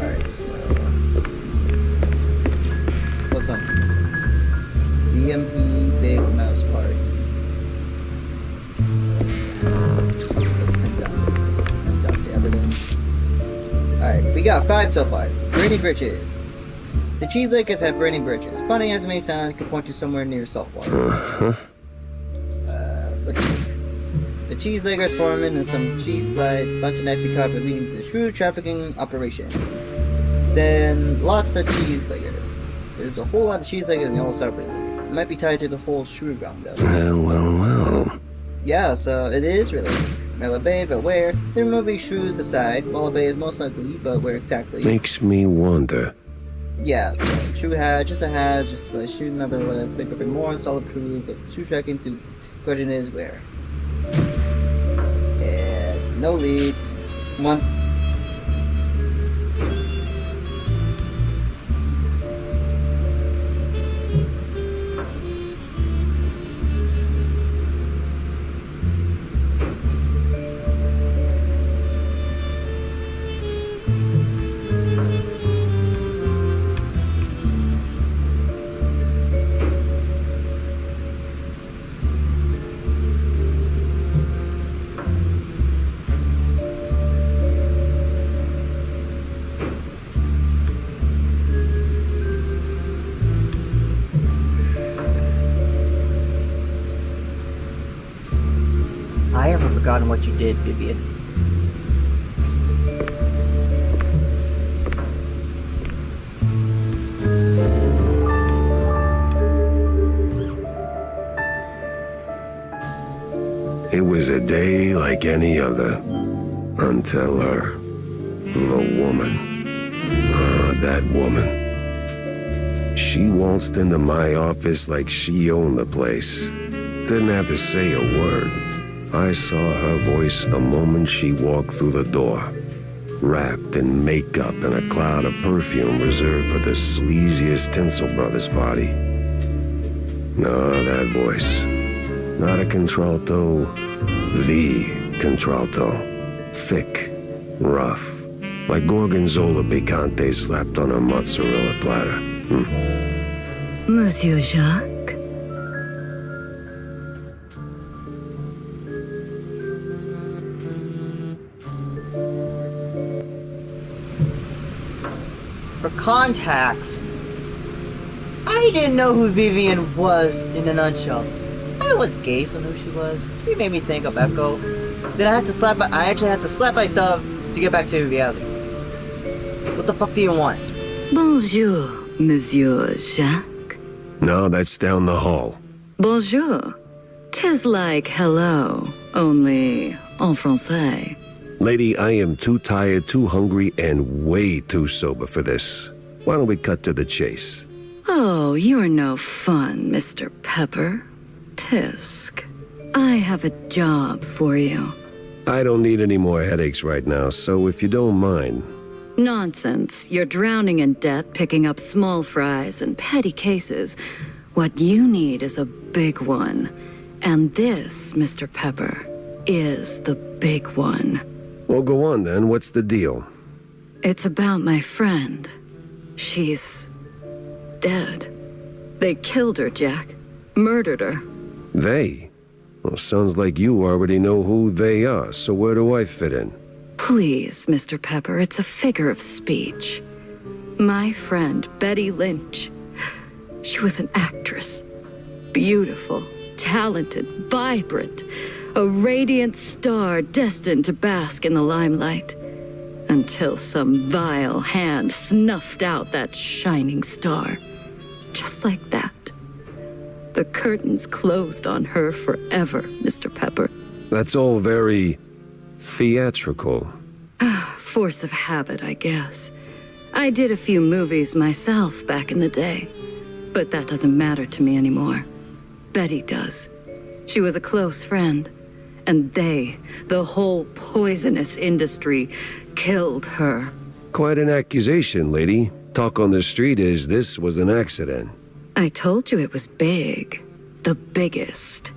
Alright, so... What's on? EMP Big Mouse Party. Alright, we got 5 so far. Burning bridges. The cheeseleggers have burning bridges. Funny as it may sound, it could point you somewhere near saltwater. Let's see. The cheeseleggers foreman and some cheese slide, bunch of nasty cops leading to the shrewd trafficking operation. Then lots of cheeseleggers. There's a whole lot of cheeseleggers in the whole suburb. It might be tied to the whole shrew ground though. Well. Yeah, so it is related. Mela Bay, but where? They're moving shrews aside. Mela Bay is most likely, but where exactly? Makes me wonder. Yeah, so true had, just a had, just a shoot nonetheless. There could be more solid proof, but true tracking to question is where. And no leads. One. forgotten what you did, Vivian. It was a day like any other. Until her. The woman. That woman. She waltzed into my office like she owned the place. Didn't have to say a word. I saw her voice the moment she walked through the door. Wrapped in makeup and a cloud of perfume reserved for the sleaziest Tinsel Brothers party. No, that voice. Not a contralto, the contralto. Thick, rough, like Gorgonzola picante slapped on a mozzarella platter. Monsieur Jacques? For contacts, I didn't know who Vivian was in a nutshell. I was gay, so I knew who she was. She made me think of Echo. Then I actually had to slap myself to get back to reality. What the fuck do you want? Bonjour, Monsieur Jacques. No, that's down the hall. Bonjour. 'Tis like hello, only en français. Lady, I am too tired, too hungry, and way too sober for this. Why don't we cut to the chase? Oh, you're no fun, Mr. Pepper. Tisk. I have a job for you. I don't need any more headaches right now, so if you don't mind. Nonsense. You're drowning in debt, picking up small fries and petty cases. What you need is a big one. And this, Mr. Pepper, is the big one. Well, go on then. What's the deal? It's about my friend. She's dead. They killed her, Jack. Murdered her. They? Well, sounds like you already know who they are, so where do I fit in? Please, Mr. Pepper, it's a figure of speech. My friend, Betty Lynch. She was an actress. Beautiful, talented, vibrant. A radiant star destined to bask in the limelight. Until some vile hand snuffed out that shining star. Just like that. The curtains closed on her forever, Mr. Pepper. That's all very theatrical. Force of habit, I guess. I did a few movies myself back in the day. But that doesn't matter to me anymore. Betty does. She was a close friend. And they, the whole poisonous industry, killed her. Quite an accusation, lady. Talk on the street is this was an accident. I told you it was big. The biggest.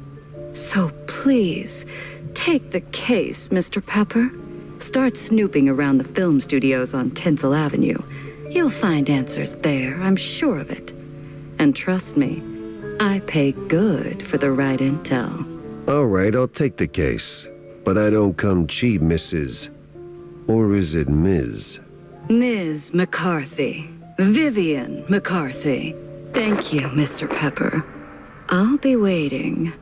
So please, take the case, Mr. Pepper. Start snooping around the film studios on Tinsel Avenue. You'll find answers there, I'm sure of it. And trust me, I pay good for the right intel. All right, I'll take the case. But I don't come cheap, Mrs. Or is it Ms.? Ms. McCarthy. Vivian McCarthy. Thank you, Mr. Pepper. I'll be waiting.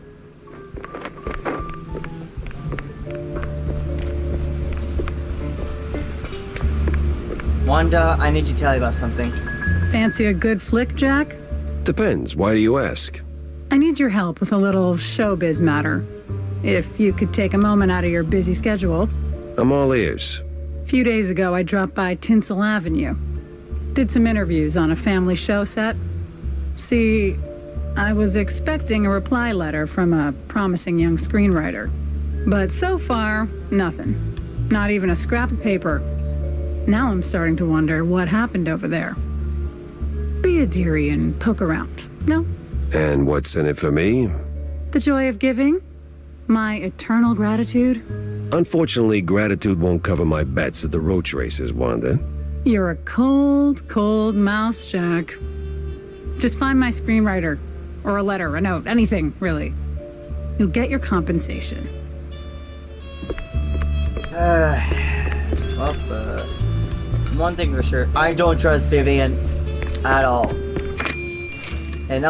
Wanda, I need to tell you about something. Fancy a good flick, Jack? Depends. Why do you ask? I need your help with a little showbiz matter. If you could take a moment out of your busy schedule. I'm all ears. A few days ago, I dropped by Tinsel Avenue. Did some interviews on a family show set. See, I was expecting a reply letter from a promising young screenwriter. But so far, nothing. Not even a scrap of paper. Now I'm starting to wonder what happened over there. Be a dearie and poke around, no? And what's in it for me? The joy of giving? My eternal gratitude? Unfortunately, gratitude won't cover my bets at the roach races, Wanda. You're a cold, cold mouse, Jack. Just find my screenwriter. Or a letter, a note, anything, really. You'll get your compensation. One thing for sure, I don't trust Vivian at all. And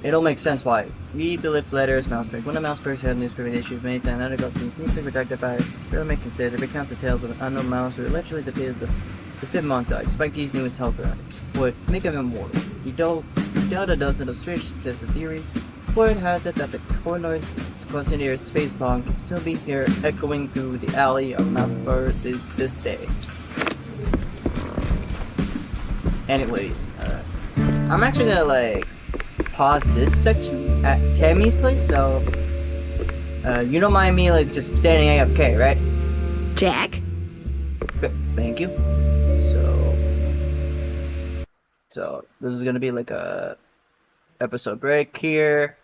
it'll make sense why. Read the lift letters, Mousepig. When a Mousepig had newspaper issues made to another government sneakily protected by government considered recounts the tales of an unknown mouse who allegedly defeated the fifth montage. Despite these newest health would make him immortal. He doubt a dozen of strange statistics theories. Word has it that the coroner's near space pond can still be heard echoing through the alley of Mousepig this day. Anyways, I'm actually gonna like pause this section at Tammy's place, so you don't mind me like just standing AFK, right? Jack? Thank you. So this is gonna be like a episode break here,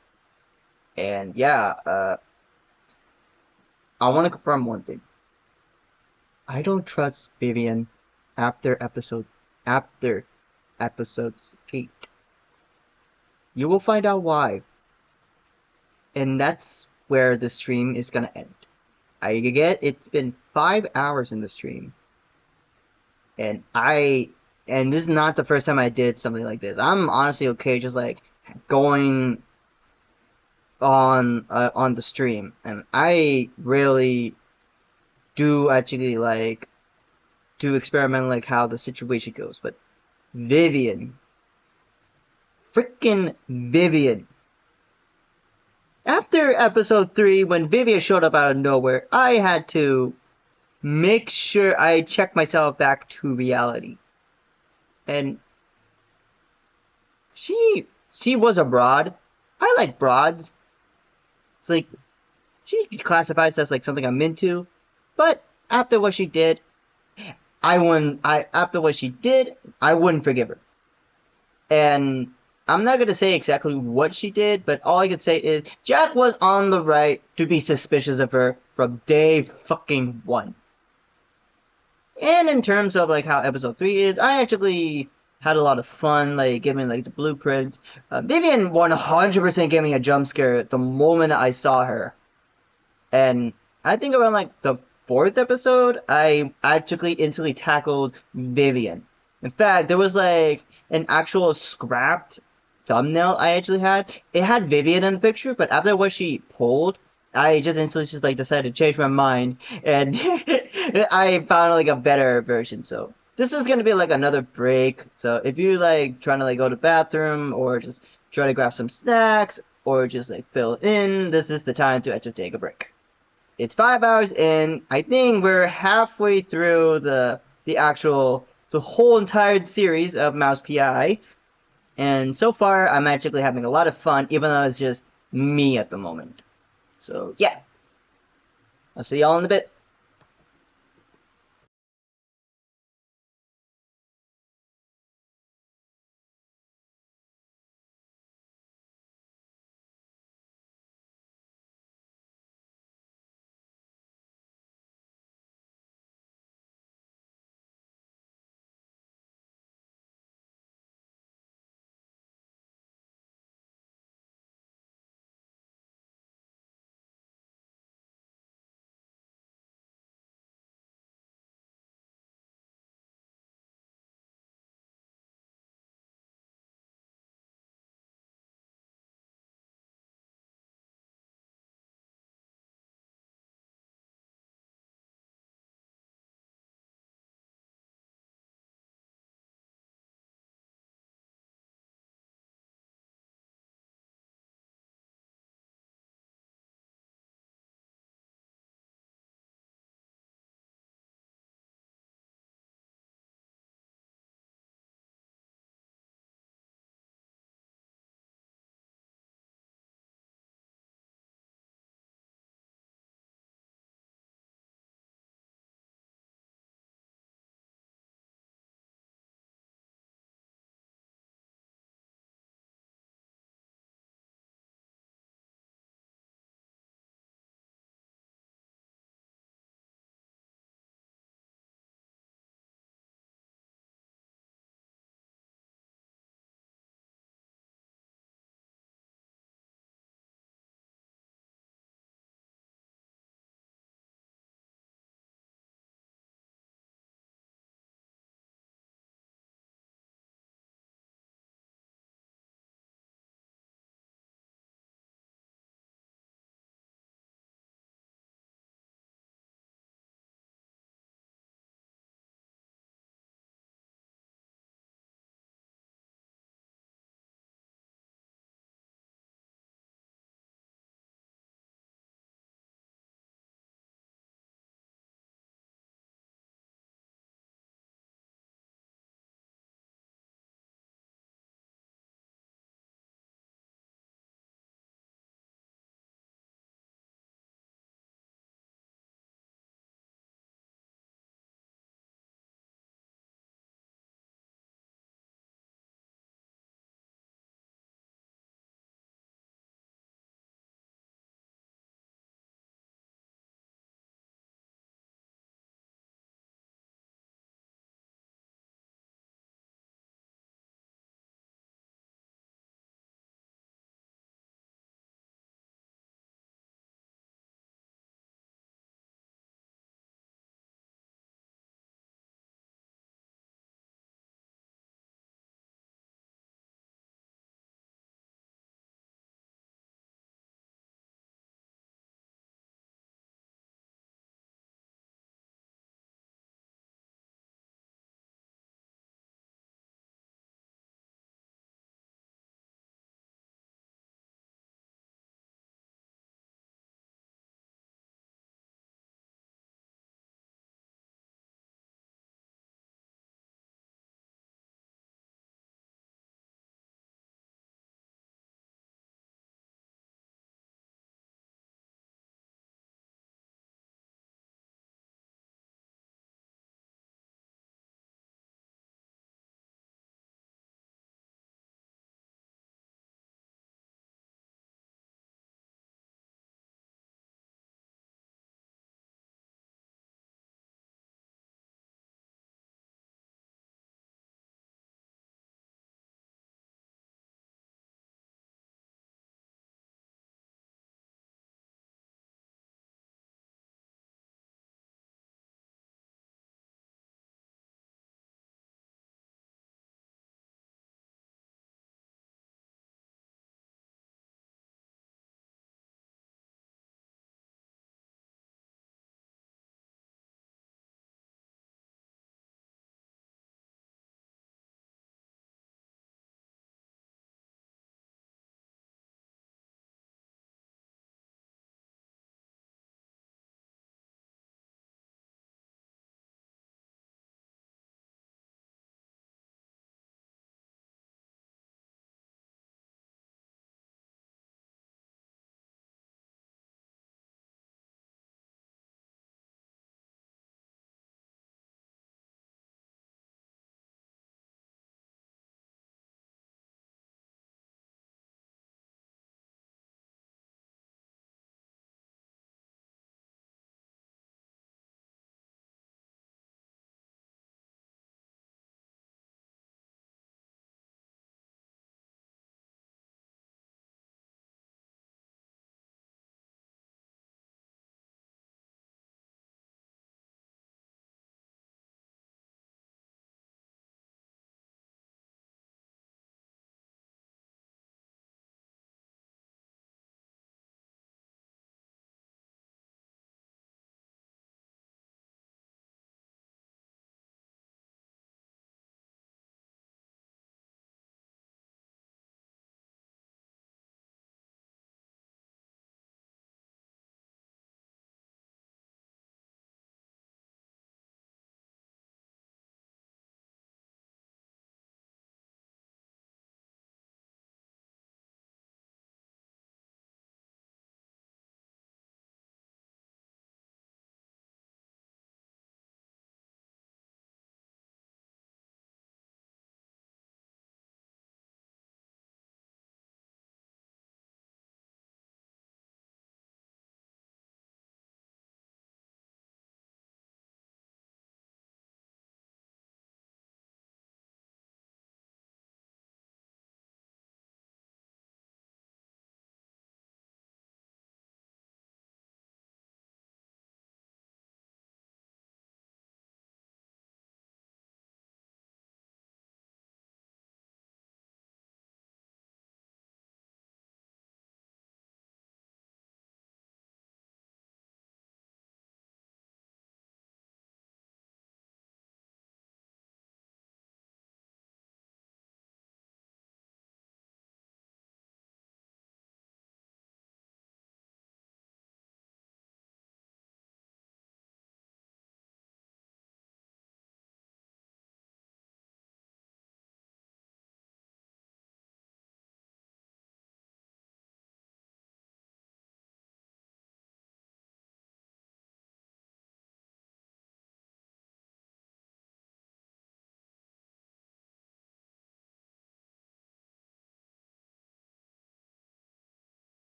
and yeah, I want to confirm one thing. I don't trust Vivian after episode 8. You will find out why. And that's where the stream is gonna end. I get it's been 5 hours in the stream. And this is not the first time I did something like this. I'm honestly okay just like going on the stream, and I really do actually like to experiment like how the situation goes. But Vivian, freaking Vivian. After episode 3, when Vivian showed up out of nowhere, I had to make sure I check myself back to reality. And she was a broad. I like broads. It's like, she classifies as like something I'm into. But after what she did, I wouldn't forgive her. And I'm not gonna say exactly what she did, but all I can say is Jack was on the right to be suspicious of her from day fucking 1. And in terms of like how episode 3 is, I actually had a lot of fun, like giving like the blueprint. Vivian 100% gave me a jump scare the moment I saw her. And I think around like the 4th episode, I actually instantly tackled Vivian. In fact, there was like an actual scrapped thumbnail I actually had. It had Vivian in the picture, but after what she pulled, I just instantly just like decided to change my mind, and I found like a better version. So this is gonna be like another break. So if you like trying to like go to the bathroom or just try to grab some snacks or just like fill in, this is the time to actually take a break. It's 5 hours in. I think we're halfway through the whole entire series of Mouse PI. And so far, I'm actually having a lot of fun, even though it's just me at the moment. So, yeah. I'll see y'all in a bit.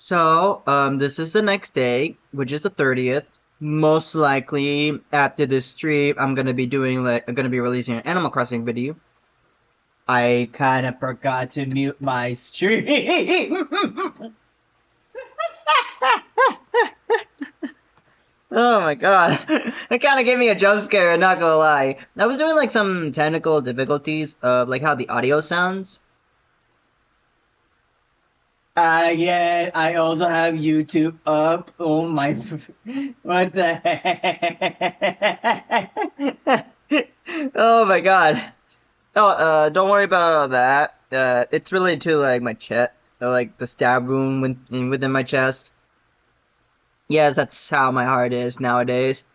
So, this is the next day, which is the 30th. Most likely, after this stream, I'm gonna be releasing an Animal Crossing video. I kinda forgot to mute my stream. Oh my god. It kinda gave me a jump scare, not gonna lie. I was doing like some technical difficulties of like how the audio sounds. Yeah, I also have YouTube up. Oh my, what the heck? Oh my god. Oh, don't worry about that. It's related to like my chest, like the stab wound within my chest. Yes, that's how my heart is nowadays.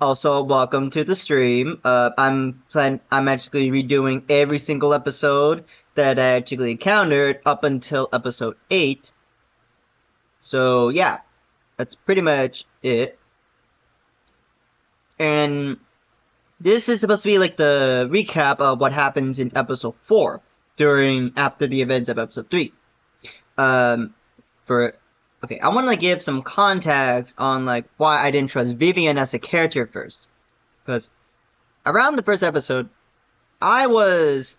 Also, welcome to the stream. I'm actually redoing every single episode that I actually encountered up until episode 8. So yeah, that's pretty much it. And this is supposed to be like the recap of what happens in episode 4 after the events of episode 3. Okay, I want to give some context on like why I didn't trust Vivian as a character first, because around the first episode, I was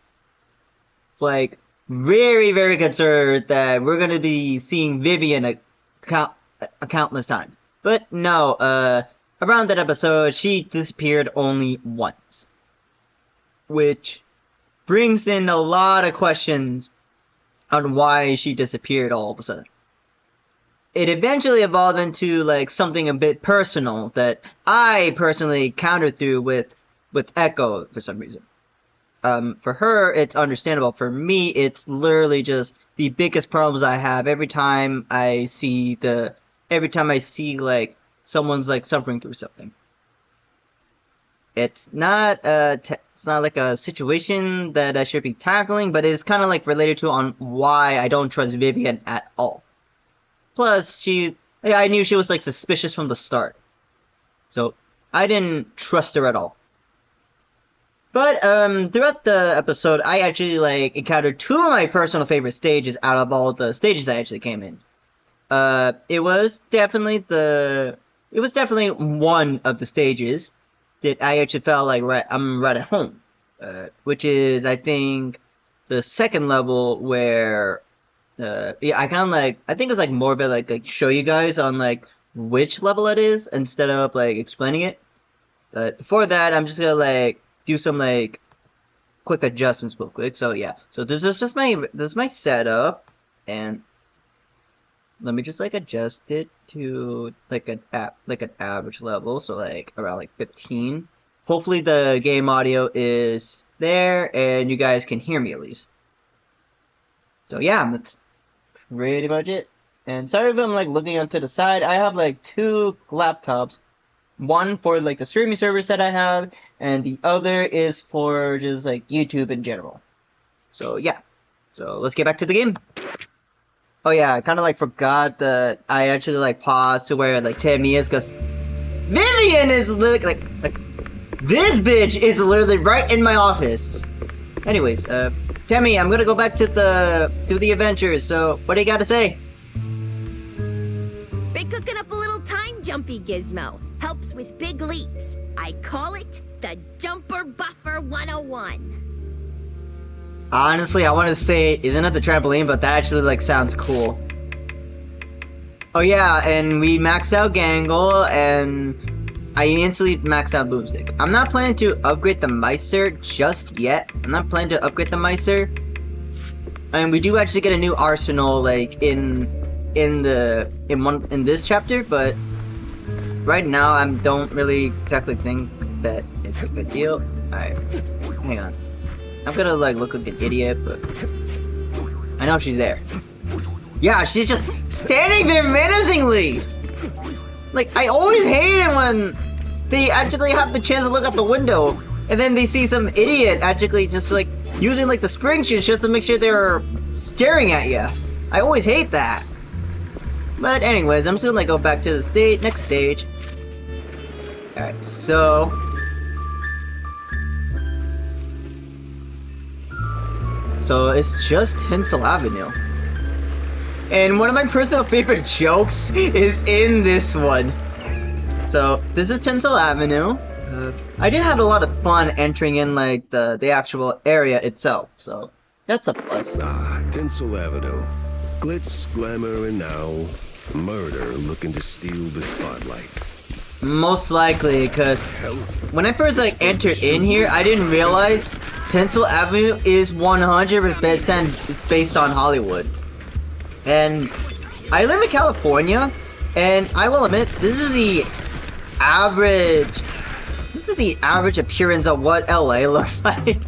like very, very concerned that we're gonna be seeing Vivian a countless times. But no, around that episode, she disappeared only once, which brings in a lot of questions on why she disappeared all of a sudden. It eventually evolved into like something a bit personal that I personally countered through with Echo for some reason. For her, it's understandable. For me, it's literally just the biggest problems I have every time I see like someone's like suffering through something. It's not like a situation that I should be tackling, but it's kind of like related to on why I don't trust Vivian at all. Plus, I knew she was like suspicious from the start, so I didn't trust her at all. But throughout the episode, I actually like encountered 2 of my personal favorite stages out of all the stages I actually came in. It was definitely one of the stages that I actually felt like I'm right at home, which is I think the second level where. Yeah, I think it's like more of a like show you guys on like which level it is instead of like explaining it. But before that, I'm just gonna like do some like quick adjustments real quick. So yeah, so this is my setup, and let me just like adjust it to like an average level, so like around like 15. Hopefully the game audio is there and you guys can hear me at least. So yeah, that's pretty much it. And sorry if I'm like looking onto the side. I have like 2 laptops. One for like the streaming service that I have, and the other is for just like YouTube in general. So yeah. So let's get back to the game. Oh yeah, I kind of like forgot that I actually like paused to where like Tammy is, because Vivian is like this bitch is literally right in my office. Anyways, Tammy, I'm gonna go back to the adventures, so what do you gotta say? Been cooking up a little time jumpy gizmo. Helps with big leaps. I call it the Jumper Buffer 101. Honestly, I want to say, isn't it the trampoline? But that actually like sounds cool. Oh yeah, and we maxed out Gangle, and I instantly maxed out Boomstick. I'm not planning to upgrade the Meister just yet. I'm not planning to upgrade the Meister. And we do actually get a new arsenal like in this chapter, but right now I don't really exactly think that it's a good deal. Alright, hang on. I'm gonna like look like an idiot, but I know she's there. Yeah, she's just standing there menacingly! Like, I always hate it when they actually have the chance to look out the window, and then they see some idiot actually just like using like the spring shoes just to make sure they're staring at you. I always hate that. But anyways, I'm just gonna like go back to the next stage. Alright, so it's just Tinsel Avenue. And one of my personal favorite jokes is in this one. So this is Tinsel Avenue. I did have a lot of fun entering in like the actual area itself, so that's a plus. Ah, Tinsel Avenue. Glitz, glamour, and now murder looking to steal the spotlight. Most likely, because when I first like entered in here, I didn't realize Tinsel Avenue is 100% based on Hollywood. And I live in California, and I will admit this is the average appearance of what LA looks like.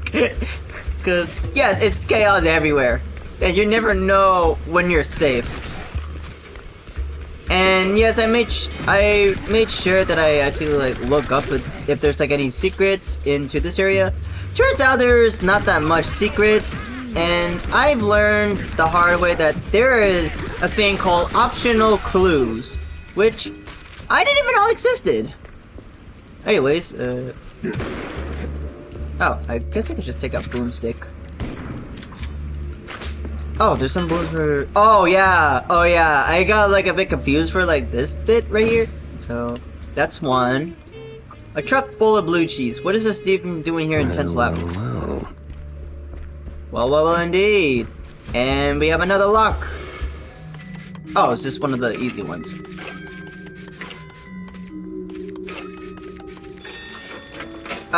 Because yeah, it's chaos everywhere, and you never know when you're safe. And yes, I made sure that I actually like look up if there's like any secrets into this area. Turns out there's not that much secrets, and I've learned the hard way that there is a thing called optional clues, which I didn't even know existed. Anyways, oh, I guess I could just take a boomstick. Oh, there's some balloons for... Oh yeah, I got like a bit confused for like this bit right here. So, that's one. A truck full of blue cheese. What is this dude doing here in Tinsel Avenue? Well, indeed. And we have another lock. Oh, it's just one of the easy ones.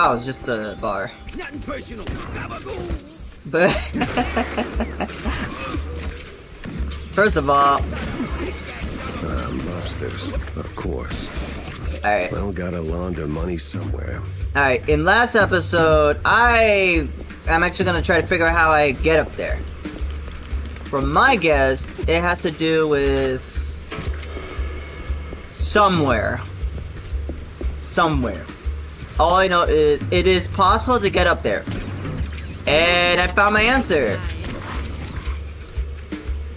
Oh, it's just the bar. Nothing personal. But first of all, lobsters, of course. Alright. Well, gotta launder money somewhere. Alright, in last episode, I'm actually gonna try to figure out how I get up there. From my guess, it has to do with somewhere. All I know is it is possible to get up there. And I found my answer.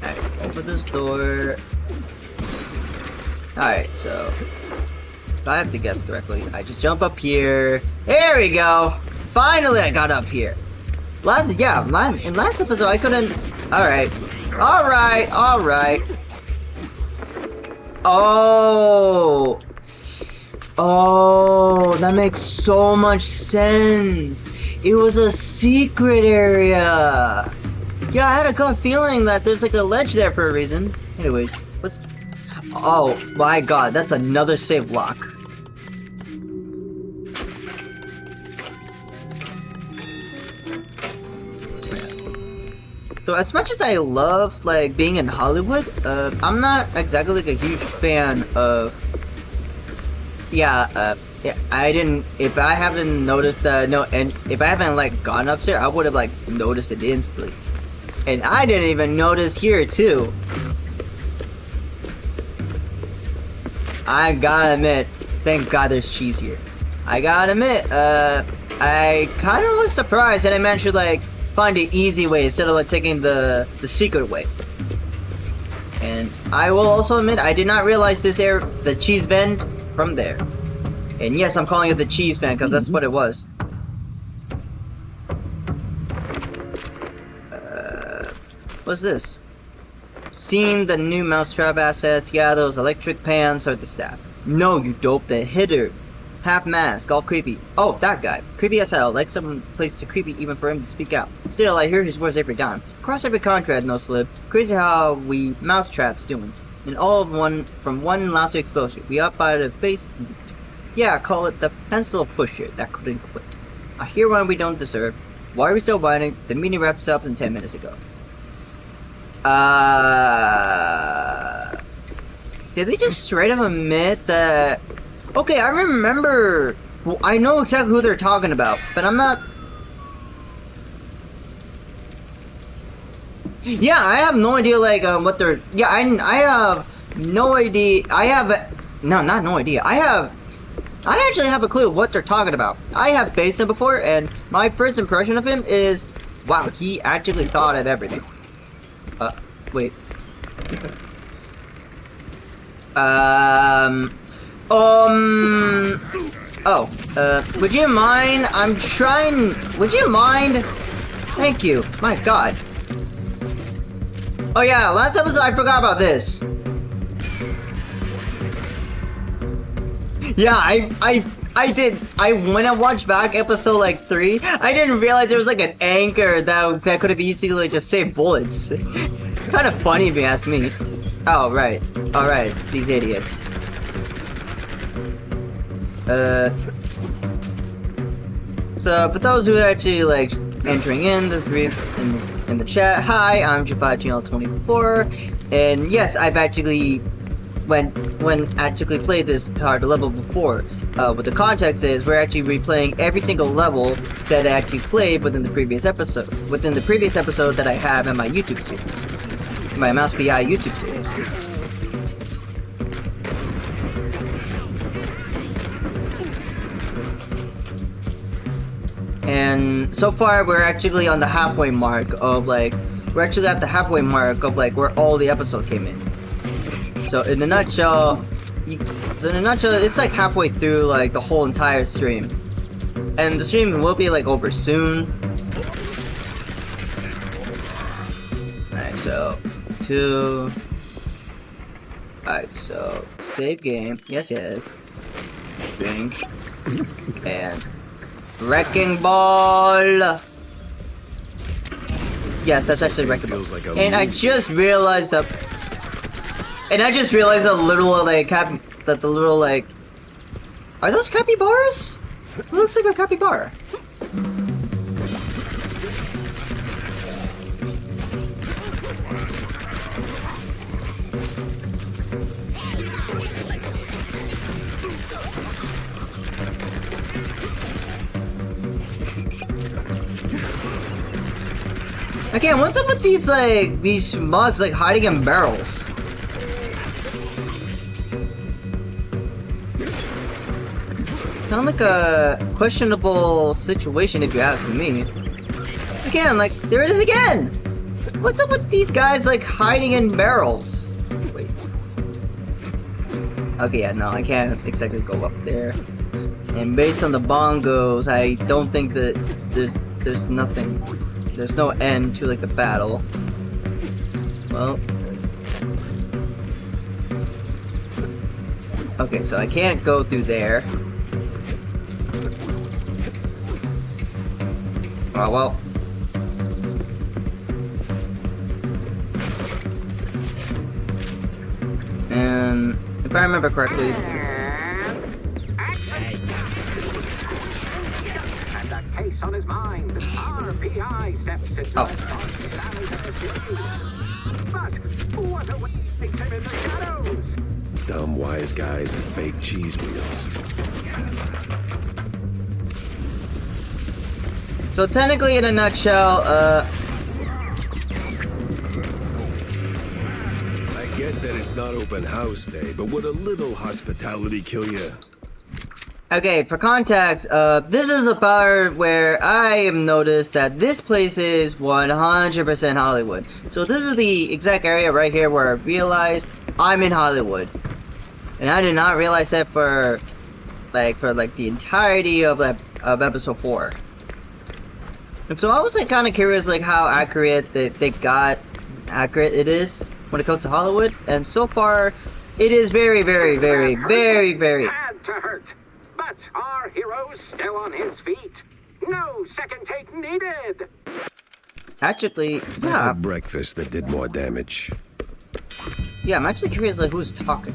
Alright, open this door. Alright, so if I have to guess correctly, I just jump up here. There we go. Finally I got up here. In last episode I couldn't. Alright. Oh, that makes so much sense. It was a secret area. Yeah, I had a gut feeling that there's like a ledge there for a reason. Anyways, what's... Oh my god, that's another safe lock. So as much as I love like being in Hollywood, I'm not exactly like a huge fan of... Yeah, if I haven't noticed if I haven't like gone up there, I would have like noticed it instantly. And I didn't even notice here too. I gotta admit, thank God there's cheese here. I gotta admit, I kind of was surprised that I managed to like find the easy way instead of like taking the secret way. And I will also admit, I did not realize the cheese vent from there. And yes, I'm calling it the cheese vent because that's what it was. What's this? Seen the new mousetrap assets? Yeah, those electric pans are the staff. No, you dope, the hitter. Half mask, all creepy. Oh, that guy. Creepy as hell, like some place too creepy even for him to speak out. Still, I hear his words every time. Cross every contract, no slip. Crazy how we mousetraps doing. And all of one from one lousy exposure. We up by the face. Yeah, call it the pencil pusher that couldn't quit. A hero we don't deserve. Why are we still whining? The meeting wraps up in 10 minutes ago. Did they just straight up admit that... Okay, I remember... Well, I know exactly who they're talking about, but I'm not... Yeah, I have no idea, like, what they're... Yeah, I have no idea... No, not no idea. I actually have a clue what they're talking about. I have faced him before, and my first impression of him is... Wow, he actually thought of everything. Wait. Would you mind? Would you mind? Thank you. My god. Oh yeah, last episode I forgot about this. Yeah, I did. When I watched back episode like 3, I didn't realize there was like an anchor that could have easily like, just saved bullets. Kind of funny if you ask me. Oh right, all right, these idiots. So for those who are actually like entering in this in the chat, hi, I'm J5Channel24, and yes, I've actually when actually played this hard level before. What the context is, we're actually replaying every single level that I actually played within the previous episode. Within the previous episode that I have in my YouTube series. My Mouse PI YouTube series. And so far we're actually on the halfway mark of like, we're actually at the halfway mark of like where all the episode came in. So in a nutshell, it's like halfway through like the whole entire stream. And the stream will be like over soon. Alright, so Alright, so save game. Yes. Thing. And Wrecking Ball. Yes, that's actually Wrecking Ball. Like and I just realized that. And I just realized the little like the little like, are those capybaras? It looks like a capybara. Again, what's up with these like these mods like hiding in barrels? Sound like a questionable situation if you ask me. Again, like, there it is again! What's up with these guys, like, hiding in barrels? Wait. Okay, yeah, no, I can't exactly go up there. And based on the bongos, I don't think that there's nothing, there's no end to, like, the battle. Well. Okay, so I can't go through there. Oh, well. And if I remember correctly, And that case on his mind, RPI steps into But what awaits him in the shadows? Dumb wise guys and fake cheese wheels. So technically, in a nutshell, I get that it's not open house day, but would a little hospitality kill you? Okay, for context, this is a part where I have noticed that this place is 100% Hollywood. So this is the exact area right here where I realized I'm in Hollywood. And I did not realize that for the entirety of episode 4. And so I was like kind of curious like how accurate accurate it is when it comes to Hollywood, and so far it is very Had to hurt, but our hero's still on his feet. No second take needed. Actually, I yeah. had breakfast that did more damage. Yeah, I'm actually curious like who's talking.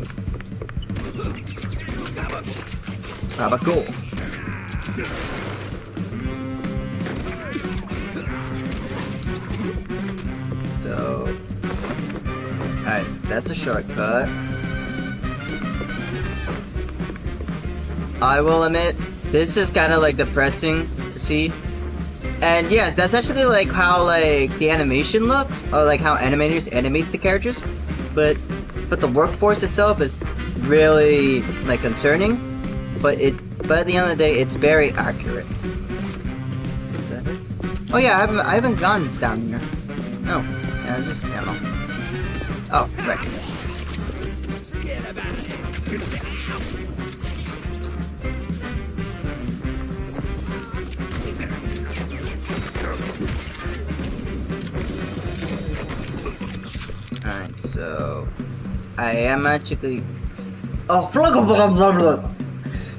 Gabagool. So, alright, that's a shortcut. I will admit, this is kind of like depressing to see. And yes, that's actually like how like the animation looks, or like how animators animate the characters. But the workforce itself is really like concerning. But at the end of the day, it's very accurate. Is that it? Oh yeah, I haven't gone down here. No. Yeah, it's just ammo. Oh, right. so I am actually. Oh, blah, blah, blah.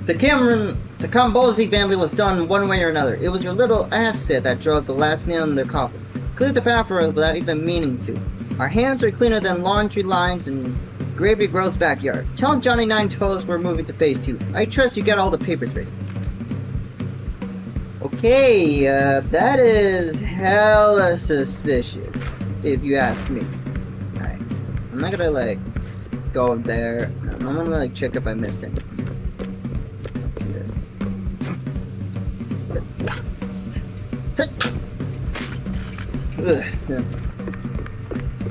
The Combosi family was done one way or another. It was your little asset that drove the last nail in their coffin. Cleared the path for us without even meaning to. Our hands are cleaner than laundry lines in Gravy Grove's backyard. Tell Johnny Nine Toes we're moving to phase 2. I trust you get all the papers ready. Okay, that is hella suspicious, if you ask me. Alright, I'm not gonna, like, go there. I'm gonna, like, check if I missed anything.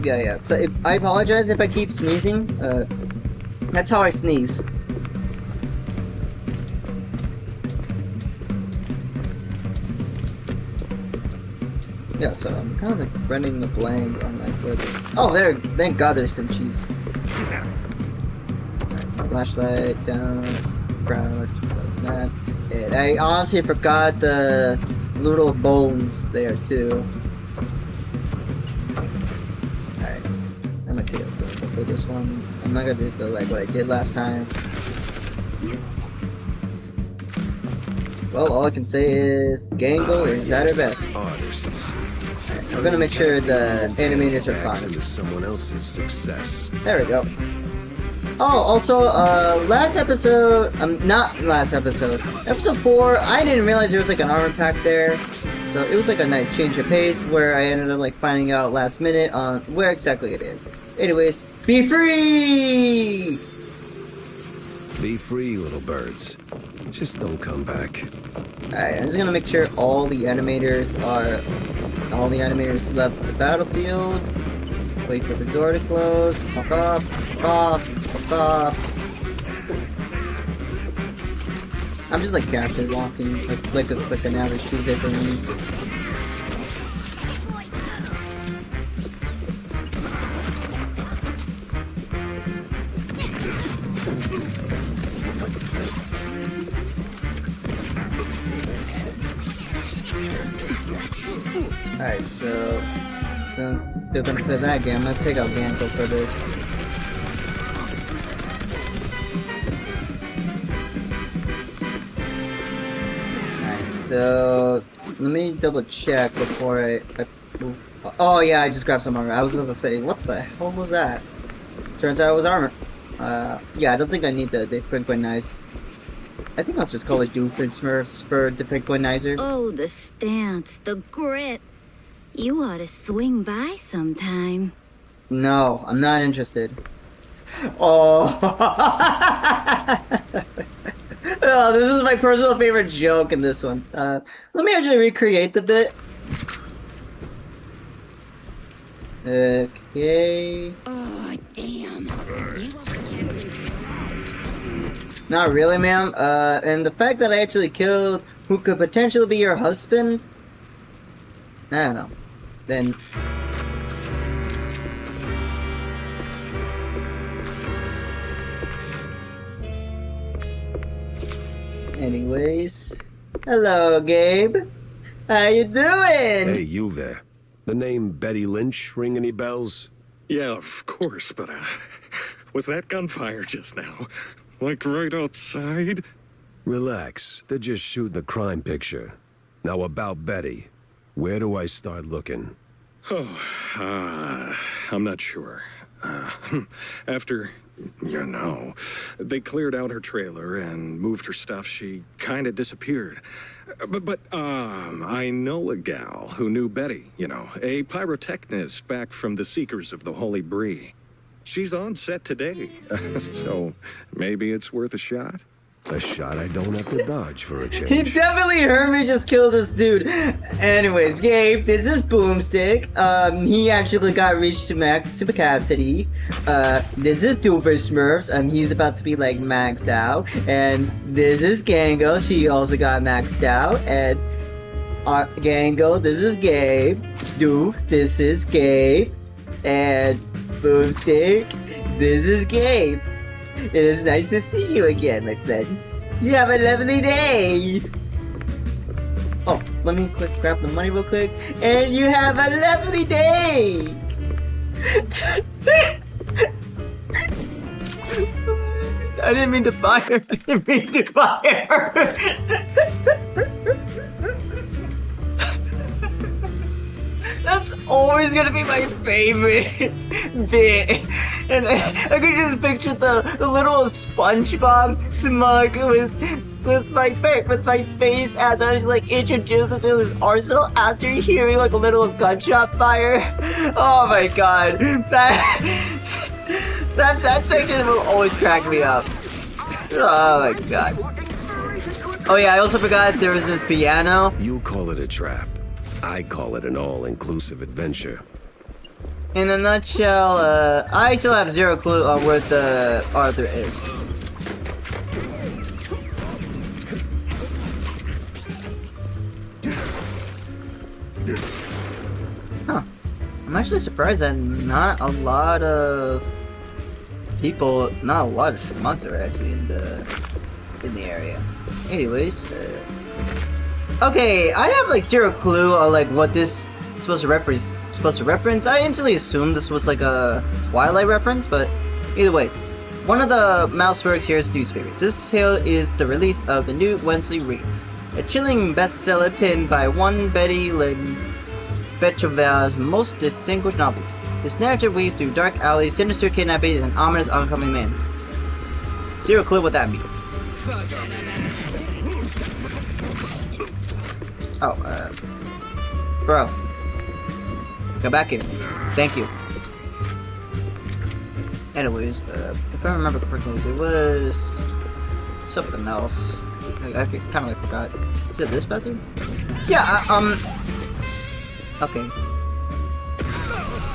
Yeah. So I apologize if I keep sneezing. That's how I sneeze. Yeah, so I'm kind of like running the blank on like where the... Oh, there! Thank God there's some cheese. Right, flashlight down, crouch, like that. And I honestly forgot the little bones there too. Alright, I'm gonna take a look for this one. I'm not gonna do the like what I did last time. Well, all I can say is Gangle is at her best. We're gonna make sure the animators are fine. Someone else's success. There we go. Oh, also, last episode, not last episode, episode 4, I didn't realize there was like an armor pack there. So it was like a nice change of pace where I ended up like finding out last minute on where exactly it is. Anyways, be free! Be free, little birds. Just don't come back. Alright, I'm just gonna make sure all the animators left the battlefield. Wait for the door to close. Fuck off. Fuck off. Fuck off. I'm just like casually walking, like it's like an average Tuesday for me. Alright, so since they're gonna play that game, I'm gonna take out Gantle for this. Alright, so let me double check before I move. Oh yeah, I just grabbed some armor. I was gonna say, what the hell was that? Turns out it was armor. Yeah, I don't think I need the Defrinkonizer. I think I'll just call it Doofenshmirtz for Defrinkonizer. Oh, the stance, the grit. You ought to swing by sometime. No, I'm not interested. Oh. Oh, this is my personal favorite joke in this one. Let me actually recreate the bit. Okay. Oh, damn. Not really, ma'am. And the fact that I actually killed who could potentially be your husband, I don't know. Then anyways, hello, Gabe. How you doing? Hey, you there. The name Betty Lynch ring any bells? Yeah, of course, but was that gunfire just now? Like right outside? Relax. They're just shooting a crime picture. Now about Betty. Where do I start looking? Oh, I'm not sure. After, they cleared out her trailer and moved her stuff, she kind of disappeared. But I know a gal who knew Betty, a pyrotechnist back from the Seekers of the Holy Bree. She's on set today, so maybe it's worth a shot. A shot I don't have to dodge for a change. He definitely heard me just kill this dude. Anyways, Gabe, this is Boomstick. He actually got reached to max capacity. This is Doofenshmirtz, and he's about to be like maxed out. And this is Gango, she also got maxed out. And Gango, this is Gabe. Doof, this is Gabe. And Boomstick, this is Gabe. It is nice to see you again, my friend. You have a lovely day! Oh, let me grab the money real quick. And you have a lovely day! I didn't mean to fire. I didn't mean to fire. That's always gonna be my favorite bit. And I could just picture the little SpongeBob smug with my face as I was like introduced to this arsenal after hearing like a little gunshot fire. Oh my god. That section will always crack me up. Oh my god. Oh yeah, I also forgot there was this piano. You call it a trap. I call it an all-inclusive adventure. In a nutshell, I still have zero clue on where the Arthur is. Huh. I'm actually surprised that not a lot of people, not a lot of schmucks are actually in the area. Anyways, okay, I have like zero clue on like what this is supposed to reference. I instantly assumed this was like a Twilight reference, but either way, one of the Mouseworks here is Stu's favorite. This tale is the release of the new Wensley Reed, a chilling bestseller penned by one Betty Lynn Betcheval's most distinguished novels. This narrative weaves through dark alleys, sinister kidnappings, and ominous oncoming man. Zero clue what that means. Oh, bro. Come back here. Thank you. Anyways, if I remember correctly, there was something else. I kind of like forgot. Is it this bathroom? Yeah, okay.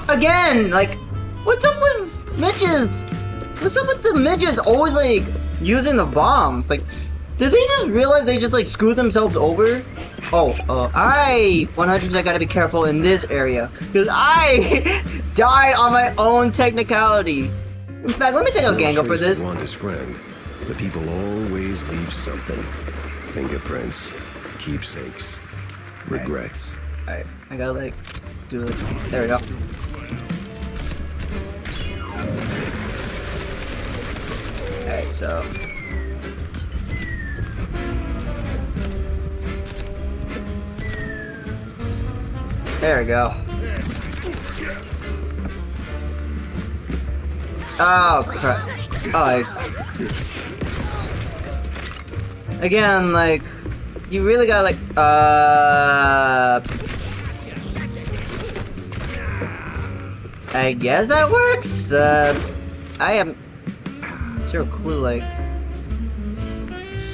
Again, like, what's up with midgets? What's up with the midgets always, like, using the bombs? Like, did they just realize they just, like, screwed themselves over? Oh, I 100% gotta be careful in this area, because I died on my own technicalities. In fact, let me take a Gango for this. Wanda's friend. The people always leave something. Fingerprints, keepsakes, regrets. Alright, I gotta, like, do it. There we go. Alright, so... there we go. Oh crap. Oh, again, like, you really gotta like, I guess that works. I have zero clue, like.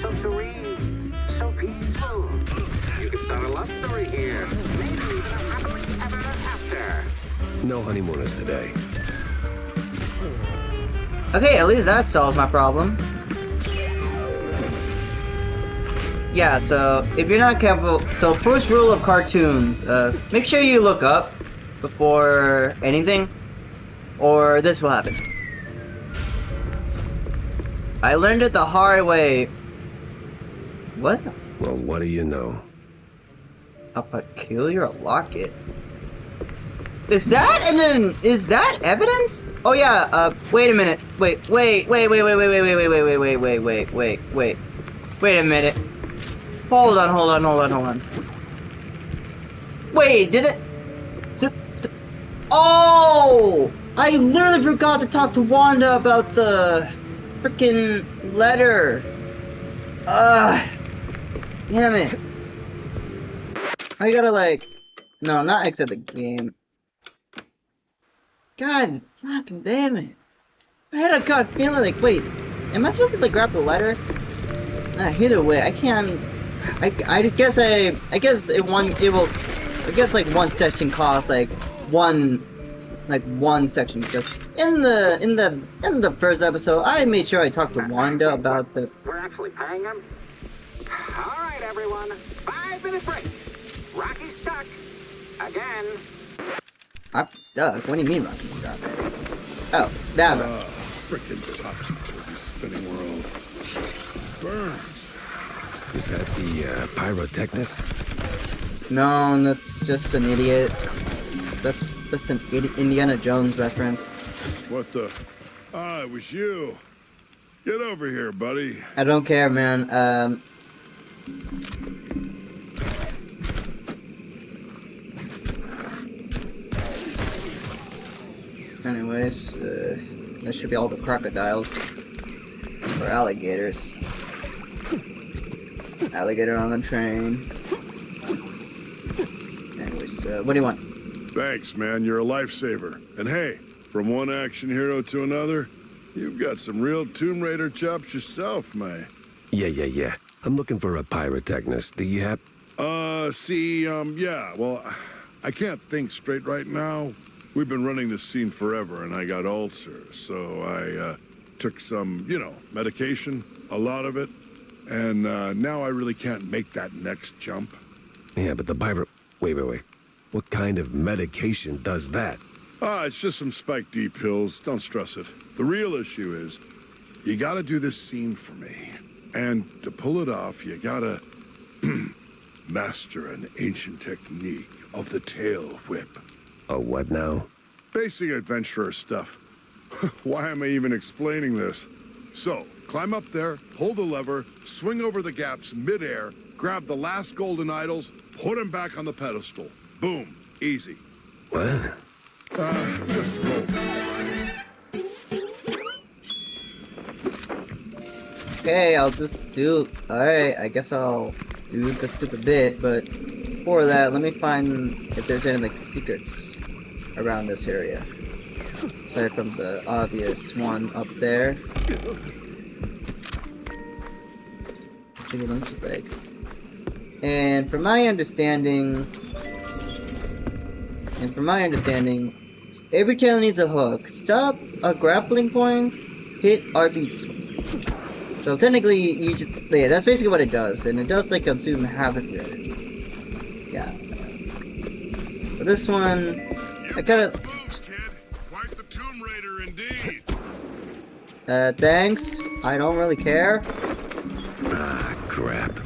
So serene, so peaceful. You can start a love story here. Maybe even a happily ever after. No honeymooners today. Okay, at least that solves my problem. Yeah, so if you're not careful, so first rule of cartoons, make sure you look up before anything, or this will happen. I learned it the hard way. What? Well, what do you know? A peculiar locket. Is that evidence? Oh yeah, wait a minute. Wait a minute. Hold on. Wait, did it? Oh! I literally forgot to talk to Wanda about the freaking letter. Damn it. I gotta like, no, not exit the game. God fucking damn it. I had a gut feeling like, wait, am I supposed to like grab the letter? Either way, I can't. I guess like one section costs like one section, because in the first episode I made sure I talked to Wanda about the. We're actually paying him? Alright everyone, 5-minute break. Rocky's stuck. Again. Rocky stuck? What do you mean Rocky stuck? Oh, that one. Frickin' topsy-turvy spinning world. Burns. Is that the pyrotechnist? No, that's just an idiot. That's an Indiana Jones reference. What the? Ah, it was you. Get over here, buddy. I don't care, man. Anyways, that should be all the crocodiles. Or alligators. Alligator on the train. Anyways, what do you want? Thanks, man. You're a lifesaver. And hey, from one action hero to another, you've got some real Tomb Raider chops yourself, man. Yeah. I'm looking for a pyrotechnist. Do you have... yeah, well, I can't think straight right now. We've been running this scene forever, and I got ulcers, so I, took some, medication, a lot of it, and, now I really can't make that next jump. Yeah, but the pyro... Wait. What kind of medication does that? It's just some Spike D pills. Don't stress it. The real issue is, you gotta do this scene for me. And to pull it off, you gotta master an ancient technique of the tail whip. A what now? Basic adventurer stuff. Why am I even explaining this? So, climb up there, pull the lever, swing over the gaps midair, grab the last golden idols, put them back on the pedestal. Boom. Easy. What? Just roll. Okay, I'll just do... Alright, I guess I'll do the stupid bit, but before that, let me find if there's any, like, secrets around this area. Aside from the obvious one up there. Actually, it looks like... And from my understanding, every tail needs a hook. Stop a grappling point, hit RB. So technically, you just, yeah, that's basically what it does, and it does like consume half of your energy. Yeah. For this one, I kind of. Quite the Tomb Raider indeed. Thanks. I don't really care. Ah, crap.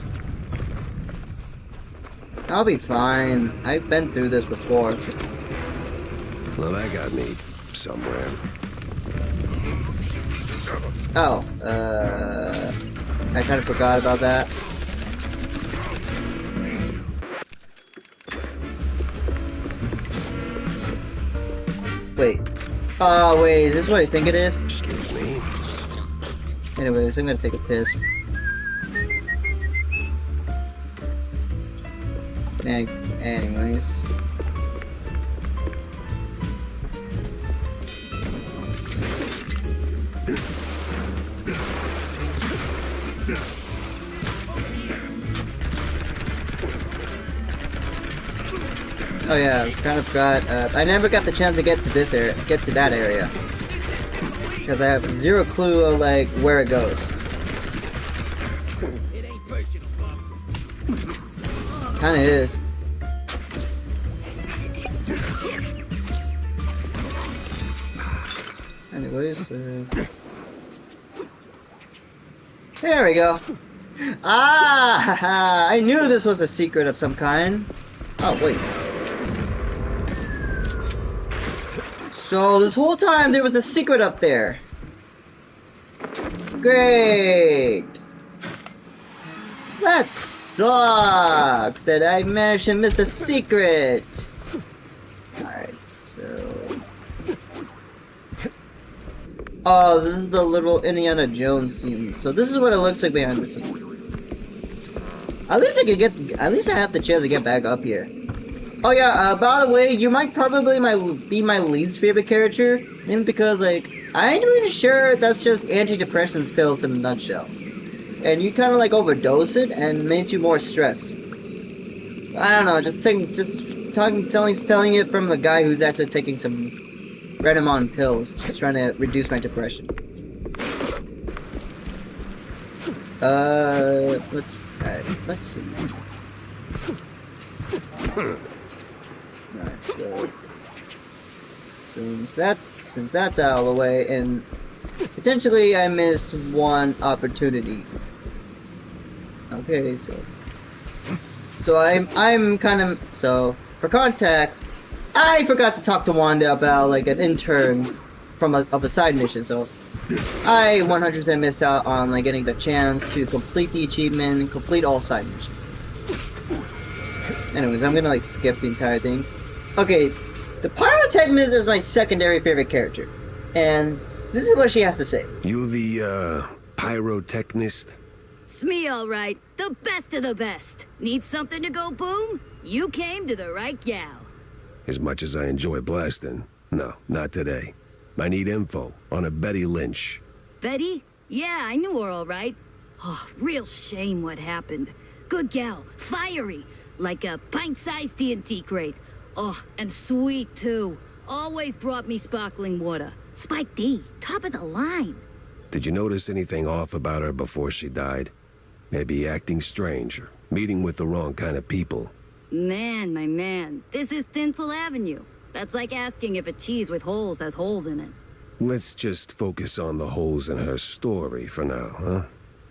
I'll be fine. I've been through this before. Well, that got me somewhere. Oh, I kind of forgot about that. Wait. Oh, wait, is this what I think it is? Excuse me. Anyways, I'm gonna take a piss. Anyways. Oh yeah, kind of forgot. I never got the chance to get to this area, get to that area, because I have zero clue of like where it goes. Kind of is. Anyways, there we go. Ah, I knew this was a secret of some kind. Oh wait. So this whole time there was a secret up there. Great. That sucks that I managed to miss a secret. Alright, so... Oh, this is the little Indiana Jones scene. So this is what it looks like behind the scenes. At least I could get, at least I have the chance to get back up here. Oh yeah, by the way, you might probably be my least favorite character, mainly because, like, I ain't really sure that's just antidepressants pills in a nutshell. And you kind of, like, overdose it, and makes you more stressed. I don't know, telling it from the guy who's actually taking some random on pills, just trying to reduce my depression. Let's see. Alright, so since that's out of the way, and potentially I missed one opportunity. Okay, so I'm kind of, so for context, I forgot to talk to Wanda about like an intern of a side mission. So I 100% missed out on like getting the chance to complete the achievement and complete all side missions. Anyways, I'm gonna like skip the entire thing. Okay, the pyrotechnist is my secondary favorite character, and this is what she has to say. You the, pyrotechnist? It's me, all right. The best of the best. Need something to go boom? You came to the right gal. As much as I enjoy blasting, no, not today. I need info on a Betty Lynch. Betty? Yeah, I knew her all right. Oh, real shame what happened. Good gal, fiery, like a pint-sized TNT crate. Oh, and sweet too. Always brought me sparkling water. Spike D, top of the line. Did you notice anything off about her before she died? Maybe acting strange, or meeting with the wrong kind of people. Man, my man, this is Tinsel Avenue. That's like asking if a cheese with holes has holes in it. Let's just focus on the holes in her story for now, huh?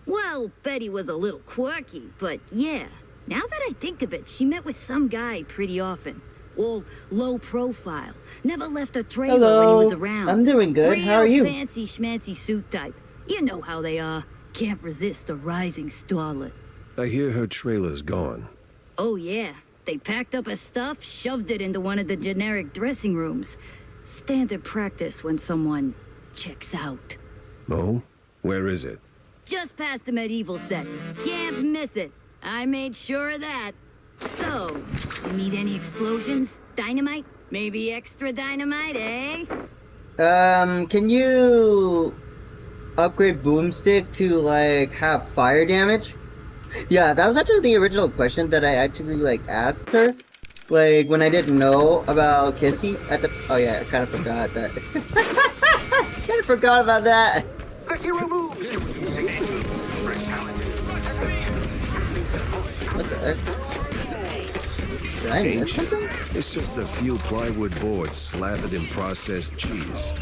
Well, Betty was a little quirky, but yeah. Now that I think of it, she met with some guy pretty often. All low profile. Never left a trailer when he was around. I'm doing good. How are you? Real fancy schmancy suit type. You know how they are. Can't resist a rising starlet. I hear her trailer's gone. Oh yeah. They packed up her stuff, shoved it into one of the generic dressing rooms. Standard practice when someone checks out. Oh? Where is it? Just past the medieval set. Can't miss it. I made sure of that. So, need any explosions? Dynamite? Maybe extra dynamite, eh? Can you upgrade Boomstick to, like, have fire damage? Yeah, that was actually the original question that I actually, like, asked her. Like, when I didn't know about Kissy at the... Oh, yeah, I kind of forgot that. Kind of forgot about that. What the heck? Did I miss something? It's just a few plywood boards slathered in processed cheese.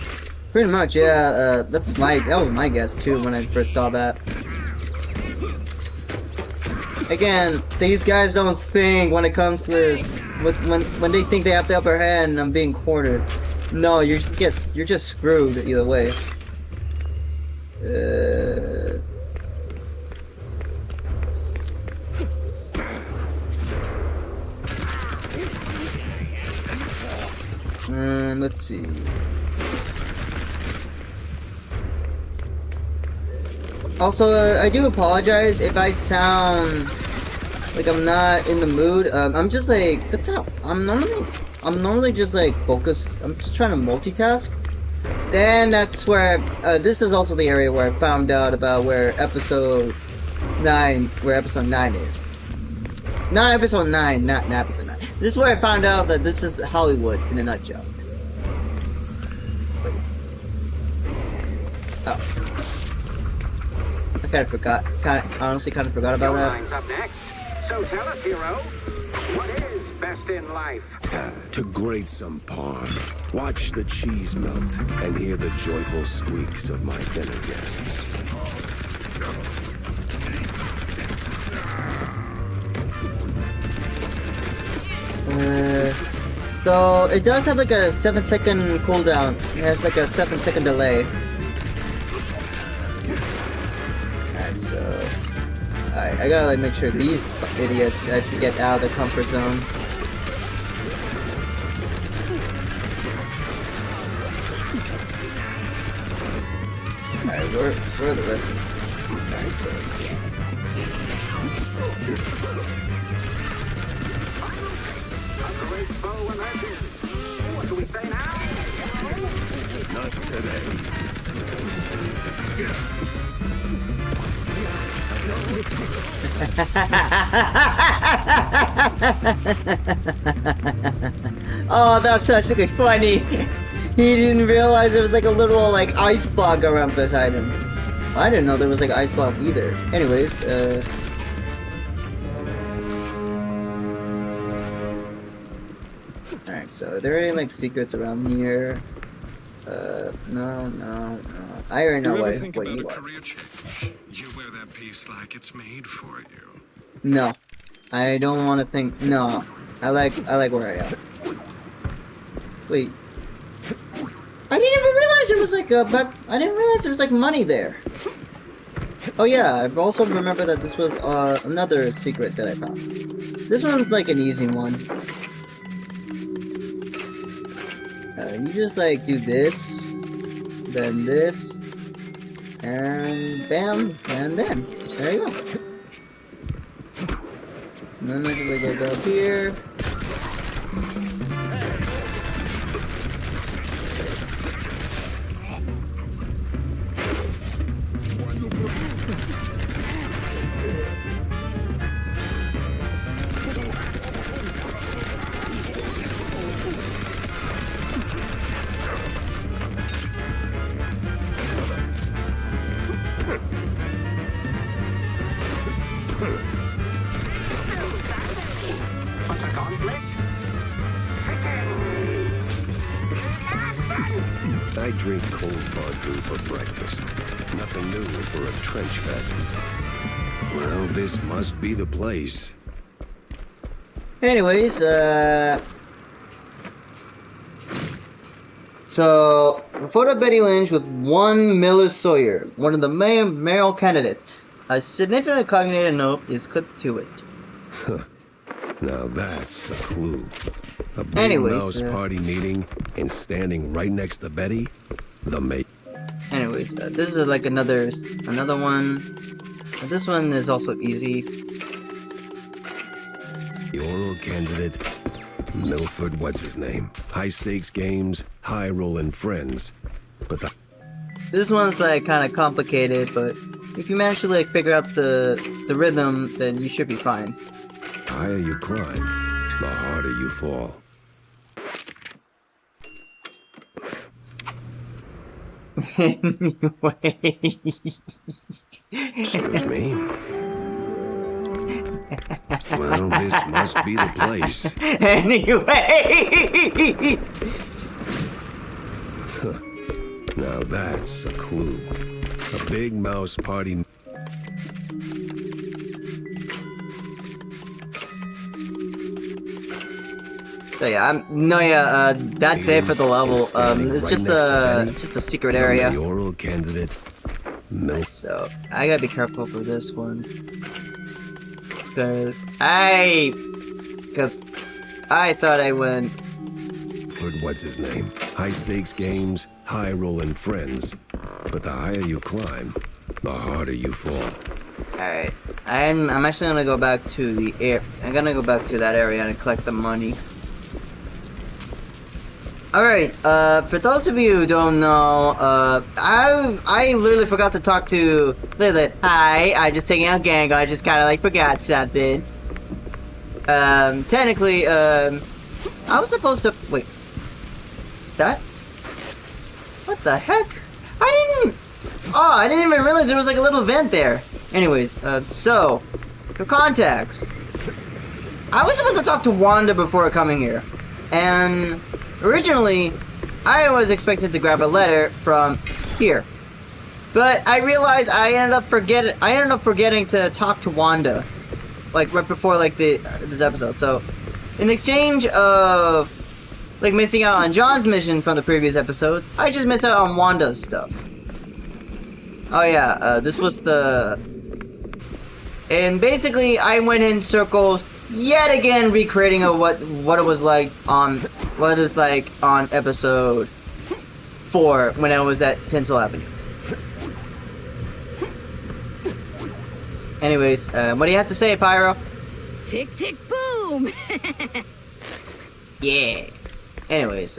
Pretty much, yeah. That was my guess too when I first saw that. Again, these guys don't think when it comes with when they think they have the upper hand and I'm being cornered. No, you're just screwed either way. Let's see. Also, I do apologize if I sound like I'm not in the mood. I'm just like I'm normally just like focused. I'm just trying to multitask. Then that's where this is also the area where I found out about where episode 9 is. Not episode 9, not episode 9. This is where I found out that this is Hollywood in a nutshell. Oh. I honestly kind of forgot about that. Line's up next. So tell us, hero, what is best in life? To grate some parm, watch the cheese melt, and hear the joyful squeaks of my dinner guests. So it does have like a 7-second cooldown. It has like a 7-second delay. Alright, so I gotta like make sure these idiots actually get out of their comfort zone. Alright, where are the rest of them? Alright, so What do we say now? Not today. Oh, that's actually funny. He didn't realize there was like a little like ice block around beside him. I didn't know there was like ice block either. Anyways, alright, so are there any like secrets around here? No. I already know what you are. Career change? You wear that piece like it's made for you. No. I don't want to think. No. I like where I am. Wait. I didn't even realize there was like I didn't realize there was like money there. Oh yeah, I've also remembered that this was another secret that I found. This one's like an easy one. You just like do this, then this, and bam, and then there you go. And then I just like go up here. I drink cold fondue for breakfast. Nothing new for a trench vet. Well, this must be the place. Anyways, so the photo of Betty Lynch with one Miller Sawyer, one of the mayoral candidates. A significant cognitive note is clipped to it. Now that's a clue. A big mouse party meeting and standing right next to Betty, the mate. Anyways, this is like another one. This one is also easy. The oral candidate, Milford, what's his name? High stakes games, high rolling friends. But this one's like kind of complicated, but if you manage to like figure out the rhythm, then you should be fine. The higher you climb, the harder you fall. Anyway. Excuse me. Well, this must be the place. Anyway. Now that's a clue. A big mouse party. So yeah, that's it for the level. It's just a secret area. The oral candidate. So I gotta be careful for this one. Cause I thought I went. What's his name? High stakes games, high rolling friends. But the higher you climb, the harder you fall. Alright. I'm actually gonna go back to the air. I'm gonna go back to that area and collect the money. Alright, for those of you who don't know, I literally forgot to talk to Lilith. Hi, I just taking out Gango, I just kinda like forgot something. Technically, I was supposed to, wait. Is that? What the heck? I didn't even realize there was like a little vent there. Anyways, so, for context, I was supposed to talk to Wanda before coming here, and originally, I was expected to grab a letter from here, but I realized I ended up forgetting to talk to Wanda, like right before like this episode. So, in exchange of like missing out on John's mission from the previous episodes, I just missed out on Wanda's stuff. Oh yeah, this was and basically I went in circles yet again, recreating what it was like on episode 4 when I was at Tinsel Avenue. Anyways, what do you have to say, Pyro? Tick tick boom. Yeah. Anyways,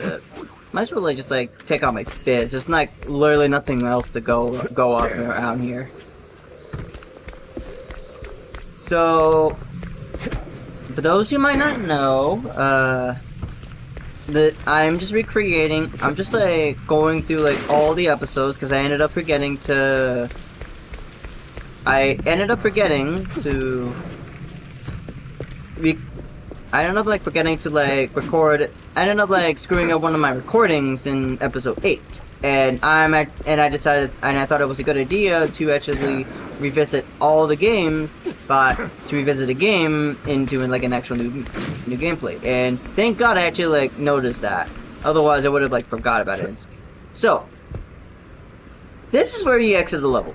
might as well like, just like take out my fizz. There's like literally nothing else to go up around here. So, for those who might not know, that I'm just recreating. I'm just like going through like all the episodes because I ended up forgetting to. I ended up forgetting to like record. I ended up like screwing up one of my recordings in episode 8, and I thought it was a good idea to actually revisit all the games, but to revisit a game in doing like an actual new gameplay. And thank God I actually like noticed that. Otherwise I would have like forgot about it. So, this is where you exit the level.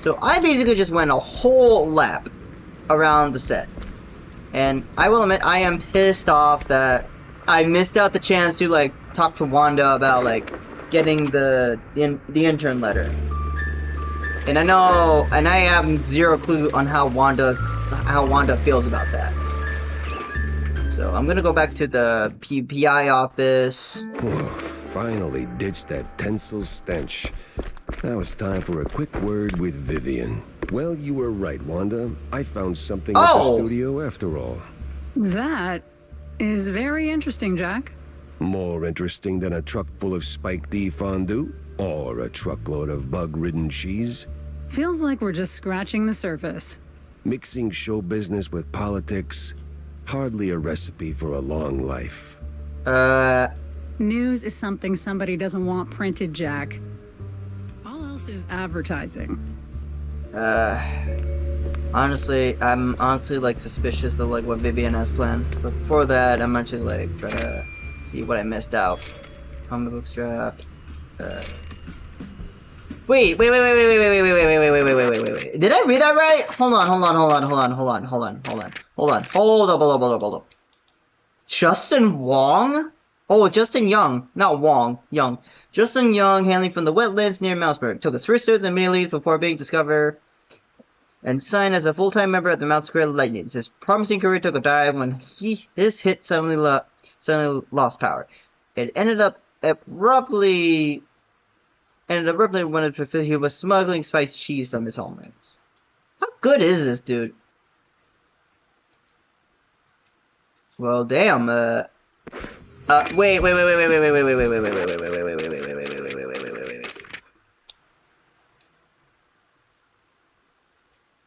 So I basically just went a whole lap around the set. And I will admit, I am pissed off that I missed out the chance to, like, talk to Wanda about, like, getting the intern letter. And I know, and I have zero clue on how Wanda feels about that. So I'm gonna go back to the PI office. Finally ditched that tensile stench. Now it's time for a quick word with Vivian. Well, you were right, Wanda. I found something at the studio after all. That is very interesting, Jack. More interesting than a truck full of Spike D fondue? Or a truckload of bug-ridden cheese? Feels like we're just scratching the surface. Mixing show business with politics? Hardly a recipe for a long life. News is something somebody doesn't want printed, Jack. All else is advertising. Honestly, I'm like suspicious of like what Vivian has planned. But before that, I'm actually like trying to see what I missed out. Comic book strap. Wait. Did I read that right? Hold up. Justin Wong? Oh, Justin Young, not Wong, Young. Justin Young, hailing from the wetlands near Mouseburg, took his first steps in many leagues before being discovered and signed as a full-time member at the Mouse Square Lightnings. His promising career took a dive when his hit suddenly lost power. It ended abruptly when he was smuggling spiced cheese from his homelands. How good is this dude? Well, damn. Wait.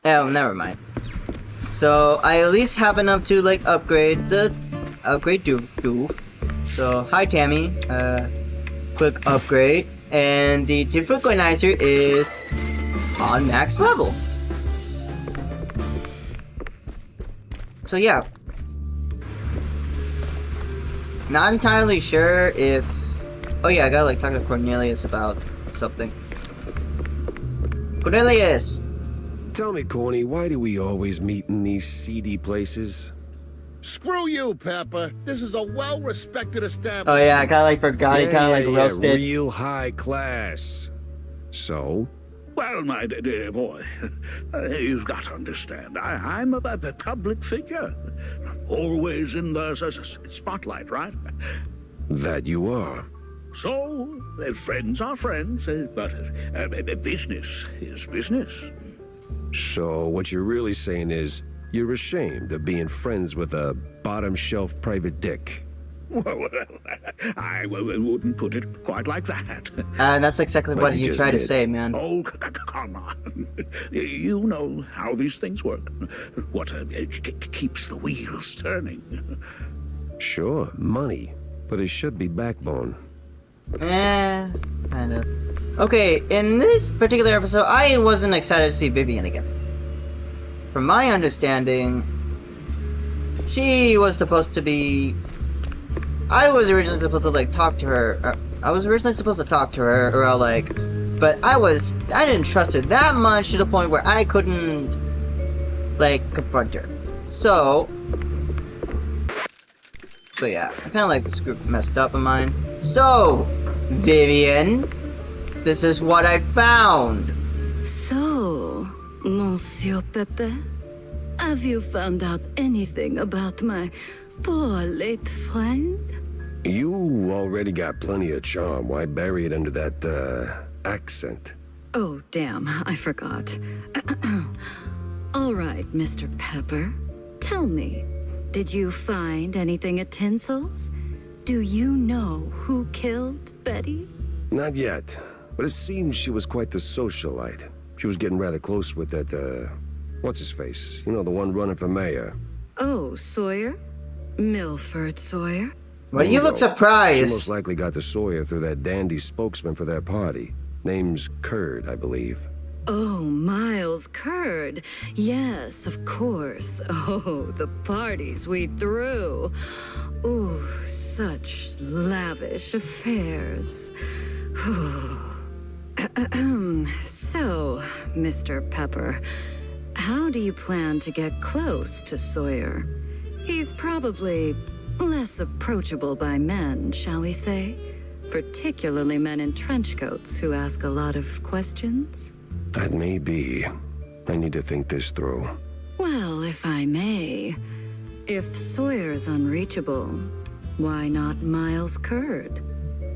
Oh, never mind. So I at least have enough to like upgrade Doof. So hi Tammy. Quick upgrade, and the Differentizer is on max level. So yeah. Not entirely sure if... Oh yeah, I gotta like talk to Cornelius about something. Cornelius! Tell me, Corny, why do we always meet in these seedy places? Screw you, Pepper. This is a well-respected establishment. Oh yeah, I kinda like forgot, he kinda like roasted. Real high class. So? Well, my dear boy, you've got to understand, I'm a public figure. Always in the spotlight, right? That you are. So, friends are friends, but business is business. So, what you're really saying is, you're ashamed of being friends with a bottom-shelf private dick. Well, I wouldn't put it quite like that. That's exactly what you tried to say, man. Oh, come on. You know how these things work. What keeps the wheels turning. Sure, money. But it should be backbone. Kind of. Okay, in this particular episode, I wasn't excited to see Vivian again. From my understanding, she was supposed to be... I was originally supposed to like talk to her. Or like, but I didn't trust her that much to the point where I couldn't like confront her. So yeah, I kind of like messed up in mine. So, Vivian, this is what I found. So, Monsieur Pepe, have you found out anything about my poor late friend? You already got plenty of charm. Why bury it under that, accent? Oh, damn, I forgot. All right, Mr. Pepper, tell me, did you find anything at Tinsel's? Do you know who killed Betty? Not yet, but it seems she was quite the socialite. She was getting rather close with that, what's-his-face? You know, the one running for mayor. Oh, Sawyer? Milford Sawyer? Well, you look surprised. She most likely got to Sawyer through that dandy spokesman for their party. Name's Curd, I believe. Oh, Miles Curd. Yes, of course. Oh, the parties we threw. Ooh, such lavish affairs. So, Mr. Pepper, how do you plan to get close to Sawyer? He's probably less approachable by men, shall we say? Particularly men in trench coats who ask a lot of questions? That may be. I need to think this through. Well, if I may, if Sawyer's unreachable, why not Miles Curd?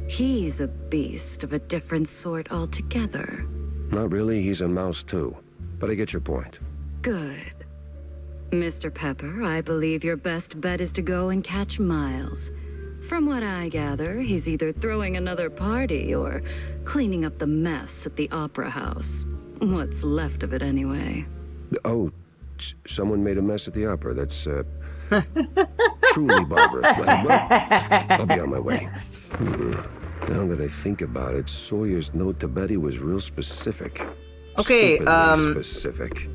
He's a beast of a different sort altogether. Not really, he's a mouse too. But I get your point. Good. Mr. Pepper, I believe your best bet is to go and catch Miles. From what I gather, he's either throwing another party or cleaning up the mess at the Opera House. What's left of it, anyway. Oh, someone made a mess at the opera. That's, truly barbarous. Well, I'll be on my way. Now that I think about it, Sawyer's note to Betty was real specific. Okay, Stupidly specific.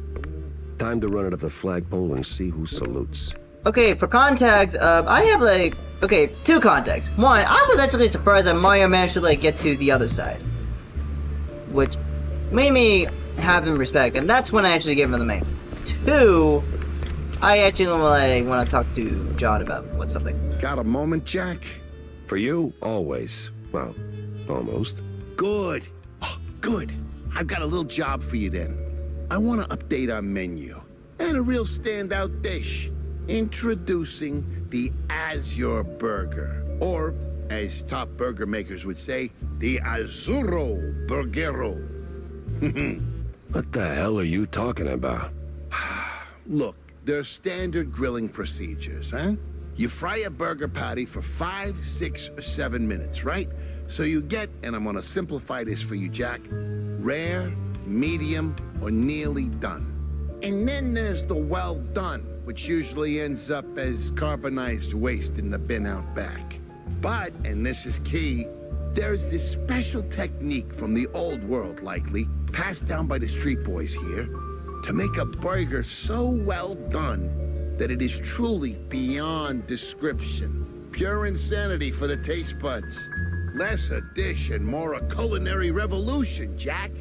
Time to run it up the flagpole and see who salutes. Okay, for context, I have like, okay, 2 contexts. One, I was actually surprised that Mario managed to like get to the other side, which made me have him respect, and that's when I actually gave him the main. 2, I actually like want to talk to John about what's something. Got a moment, Jack? For you, always. Well, almost. Good. Oh, good. I've got a little job for you then. I want to update our menu. And a real standout dish. Introducing the Azure Burger. Or, as top burger makers would say, the Azzurro Burgero. What the hell are you talking about? Look, they're standard grilling procedures, huh? You fry a burger patty for 5, 6, or 7 minutes, right? So you get, and I'm gonna simplify this for you, Jack, rare, medium, or nearly done. And then there's the well done, which usually ends up as carbonized waste in the bin out back. But, and this is key, there's this special technique from the old world, likely, passed down by the street boys here, to make a burger so well done that it is truly beyond description. Pure insanity for the taste buds. Less a dish and more a culinary revolution, Jack.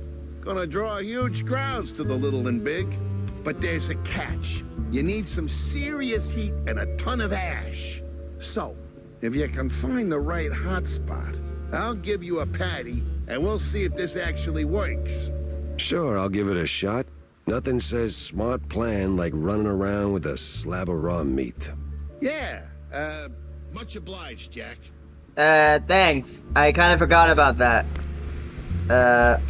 Gonna draw huge crowds to the little and big. But there's a catch. You need some serious heat and a ton of ash. So, if you can find the right hotspot, I'll give you a patty, and we'll see if this actually works. Sure, I'll give it a shot. Nothing says smart plan like running around with a slab of raw meat. Yeah, much obliged, Jack. Thanks. I kind of forgot about that.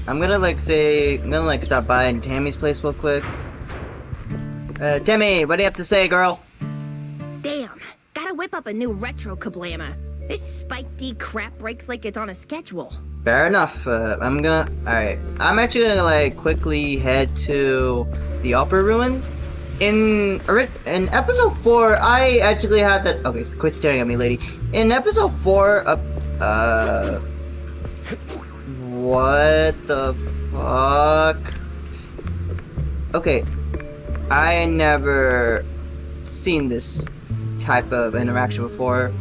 I'm gonna stop by Tammy's place real quick. Tammy, what do you have to say, girl? Damn, gotta whip up a new retro kablammer. This Spike D crap breaks like it's on a schedule. Fair enough. Alright. I'm actually gonna like quickly head to the Opera Ruins. In episode 4, I actually had that. Okay, so quit staring at me, lady. In episode 4, what the fuck? Okay, I never seen this type of interaction before.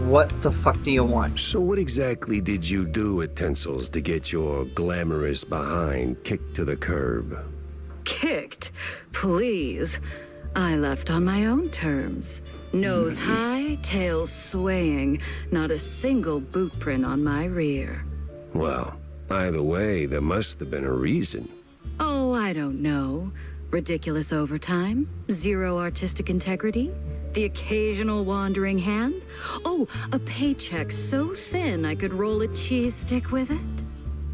What the fuck do you want? So what exactly did you do at Tinsel's to get your glamorous behind kicked to the curb? Kicked? Please. I left on my own terms. Nose high, tail swaying, not a single boot print on my rear. Well, either way, there must have been a reason. Oh, I don't know. Ridiculous overtime? Zero artistic integrity? The occasional wandering hand? Oh, a paycheck so thin I could roll a cheese stick with it?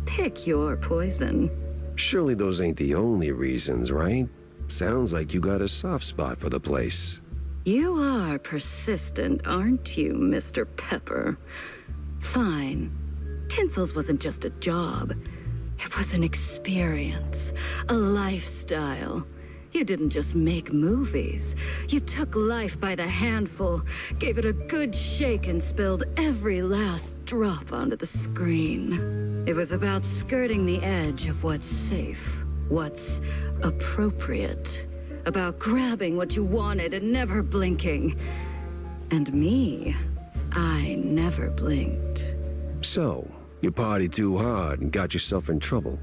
Pick your poison. Surely those ain't the only reasons, right? Sounds like you got a soft spot for the place. You are persistent, aren't you, Mr. Pepper? Fine. Tinsel's wasn't just a job. It was an experience, a lifestyle. You didn't just make movies. You took life by the handful, gave it a good shake, and spilled every last drop onto the screen. It was about skirting the edge of what's safe, what's appropriate, about grabbing what you wanted and never blinking. And me, I never blinked. So, You partied too hard and got yourself in trouble.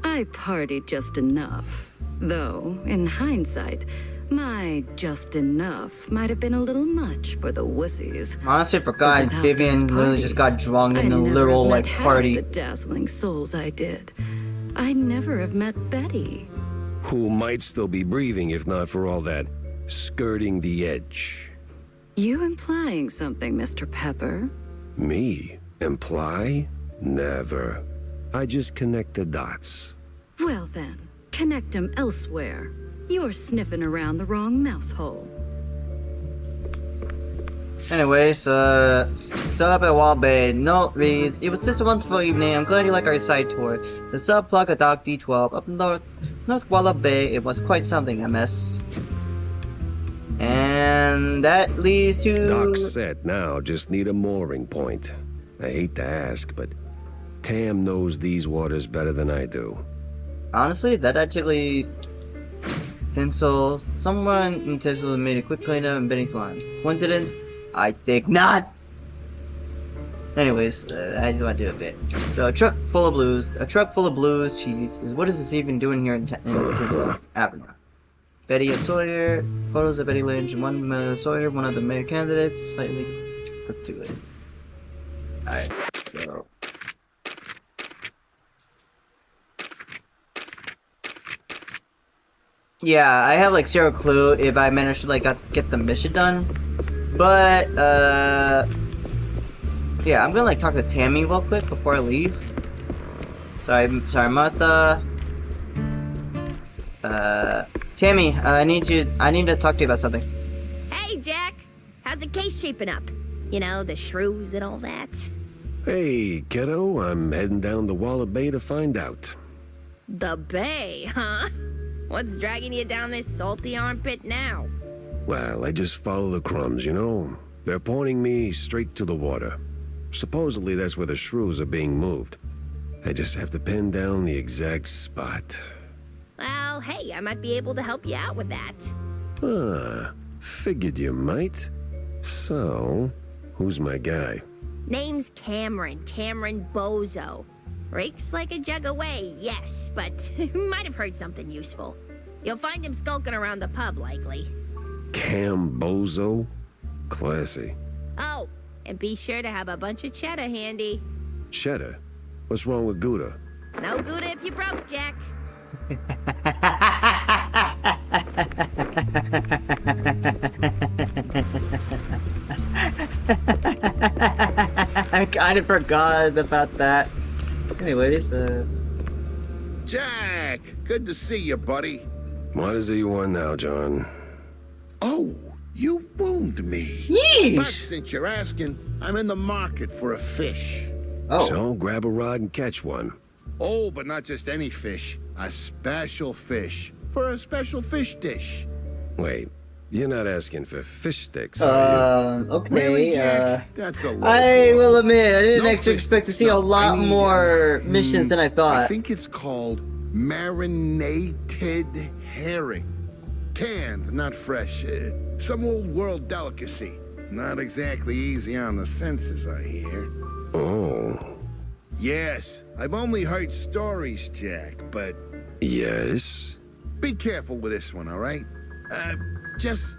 I partied just enough. Though, in hindsight, my just enough might have been a little much for the wussies. Honestly, I forgot Vivian literally just got drunk in a literal like party. The dazzling souls I did. I'd never have met Betty. Who might still be breathing if not for all that skirting the edge. You implying something, Mr. Pepper? Me? Imply? Never. I just connect the dots. Well then, connect them elsewhere. You're sniffing around the wrong mouse hole. Anyways, sub at Wall Bay. Note reads, it was just a wonderful evening. I'm glad you like our side tour. The sub plug a Dock D12 up North Walla Bay. It was quite something, MS. And that leads to... Dock's set now, just need a mooring point. I hate to ask, but Tam knows these waters better than I do. Honestly, that actually... Tinsel, someone in Tinsel made a quick cleanup in Benny's line. Coincidence? I think not! Anyways, I just want to do a bit. So, a truck full of blues cheese. What is this even doing here in Tinsel? Avenue. Betty and Sawyer, photos of Betty Lynch, one Sawyer, one of the mayor candidates, slightly put to it. Alright, so... Yeah, I have like zero clue if I managed to like get the mission done. But, yeah, I'm gonna like talk to Tammy real quick before I leave. Sorry, Martha. Tammy, I need to talk to you about something. Hey, Jack. How's the case shaping up? You know, the shrews and all that. Hey, kiddo, I'm heading down the Walla Bay to find out. The bay, huh? What's dragging you down this salty armpit now? Well, I just follow the crumbs, you know? They're pointing me straight to the water. Supposedly that's where the shrews are being moved. I just have to pin down the exact spot. Well, hey, I might be able to help you out with that. Ah, figured you might. So, who's my guy? Name's Cameron Bozo. Rakes like a jug away, yes, but might have heard something useful. You'll find him skulking around the pub, likely. Bozo? Classy. Oh, and be sure to have a bunch of cheddar handy. Cheddar? What's wrong with Gouda? No Gouda if you broke, Jack. I kind of forgot about that. Anyways, Jack, good to see you, buddy. What is it you want now, John? Oh, you wound me. Yeesh. But since you're asking, I'm in the market for a fish. Oh. So grab a rod and catch one. Oh, but not just any fish. A special fish. For a special fish dish. Wait, you're not asking for fish sticks, are you? Okay, Really, Jack? That's a low I blow. will admit, I didn't No actually fish expect to sticks, see a no. lot I need, more missions than I I thought. think it's called marinated herring. Canned, not fresh. Some old world delicacy. Not exactly easy on the senses, I hear. Oh. Yes, I've only heard stories, Jack, but Yes? be careful with this one, all right? Just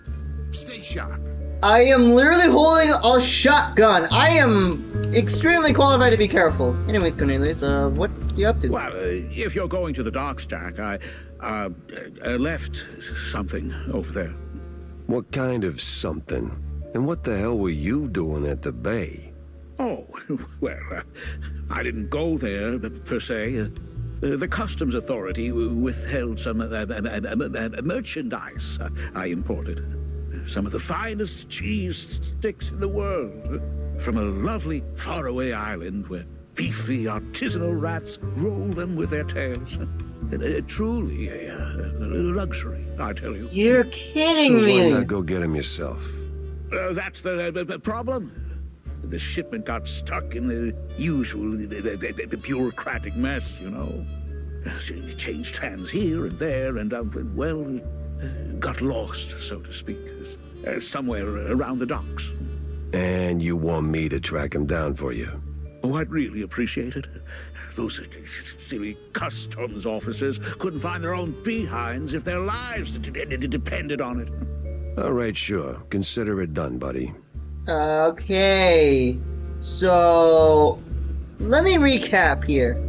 stay sharp. I am literally holding a shotgun. I am extremely qualified to be careful. Anyways, Cornelius, what are you up to? Well, if you're going to the docks, Jack, I left something over there. What kind of something? And what the hell were you doing at the bay? Oh, well, I didn't go there, per se. The customs authority withheld some merchandise I imported. Some of the finest cheese sticks in the world. From a lovely faraway island where beefy artisanal rats roll them with their tails. Truly a luxury, I tell you. You're kidding So me. why not go get him yourself? That's the problem. The shipment got stuck in the usual the bureaucratic mess, you know. It changed hands here and there, and got lost, so to speak, somewhere around the docks. And you want me to track him down for you? Oh, I'd really appreciate it. Those silly customs officers couldn't find their own behinds if their lives depended on it. All right, sure. Consider it done, buddy. Okay, so let me recap here.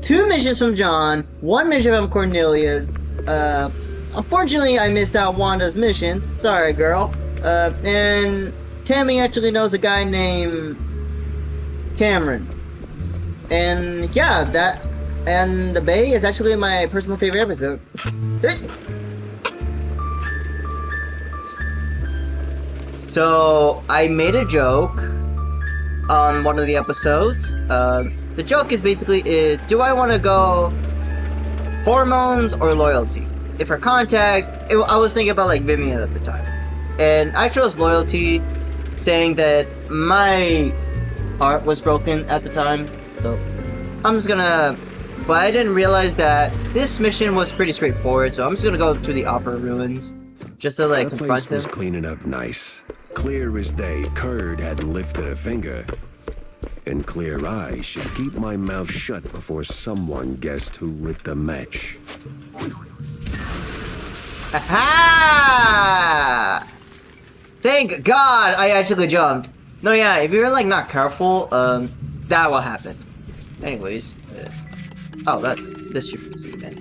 2 missions from John, 1 mission from Cornelius. Unfortunately, I missed out Wanda's missions. Sorry, girl. And Tammy actually knows a guy named Cameron. And yeah, and the Bay is actually my personal favorite episode. So, I made a joke on one of the episodes. The joke is basically, do I want to go hormones or loyalty? If for context, I was thinking about like Vivian at the time. And I chose loyalty, saying that my heart was broken at the time. So, I'm just gonna... But I didn't realize that this mission was pretty straightforward, so I'm just gonna go to the Opera Ruins. Just to like The confront place was him. cleaning up nice. Clear as day, Curd hadn't lifted a finger. And clear I should keep my mouth shut before someone guessed who lit the match. Aha! Thank God I actually jumped. No, yeah, if you're like not careful, that will happen. Anyways, oh, this should be easy then.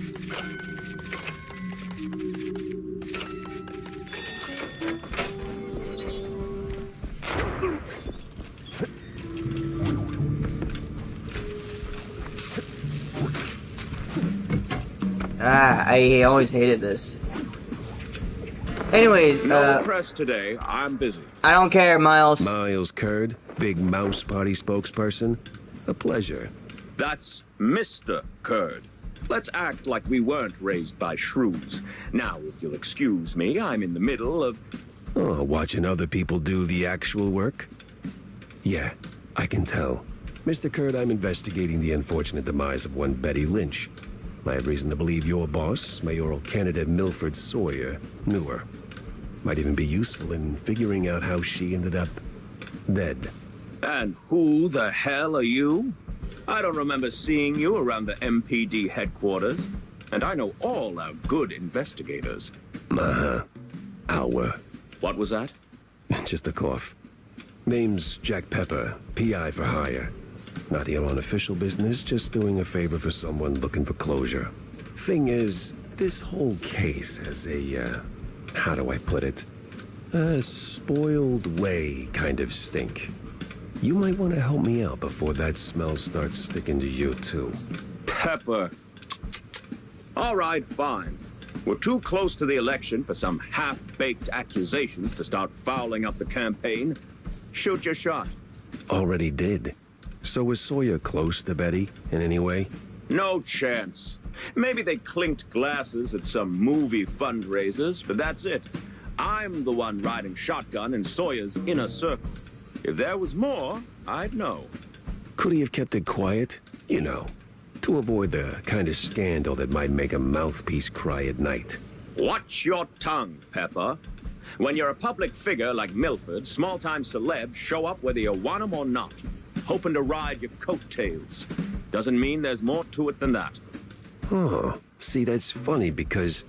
I always hated this. Anyways, no press today. I'm busy. I don't care, Miles. Miles Curd, big mouse party spokesperson. A pleasure. That's Mr. Curd. Let's act like we weren't raised by shrews. Now, if you'll excuse me, I'm in the middle of... Oh, watching other people do the actual work? Yeah, I can tell. Mr. Curd, I'm investigating the unfortunate demise of one Betty Lynch. I have reason to believe your boss, mayoral candidate Milford Sawyer, knew her. Might even be useful in figuring out how she ended up dead. And who the hell are you? I don't remember seeing you around the MPD headquarters. And I know all our good investigators. Uh-huh. Our. What was that? Just a cough. Name's Jack Pepper, PI for hire. Not here on official business, just doing a favor for someone looking for closure. Thing is, this whole case has a, how do I put it? A spoiled way kind of stink. You might want to help me out before that smell starts sticking to you, too. Pepper. All right, fine. We're too close to the election for some half-baked accusations to start fouling up the campaign. Shoot your shot. Already did. So was Sawyer close to Betty in any way? No chance. Maybe they clinked glasses at some movie fundraisers, but that's it. I'm the one riding shotgun in Sawyer's inner circle. If there was more, I'd know. Could he have kept it quiet? You know, to avoid the kind of scandal that might make a mouthpiece cry at night. Watch your tongue, Pepper. When you're a public figure like Milford, small-time celebs show up whether you want them or not, hoping to ride your coattails. Doesn't mean there's more to it than that. Oh, see, that's funny because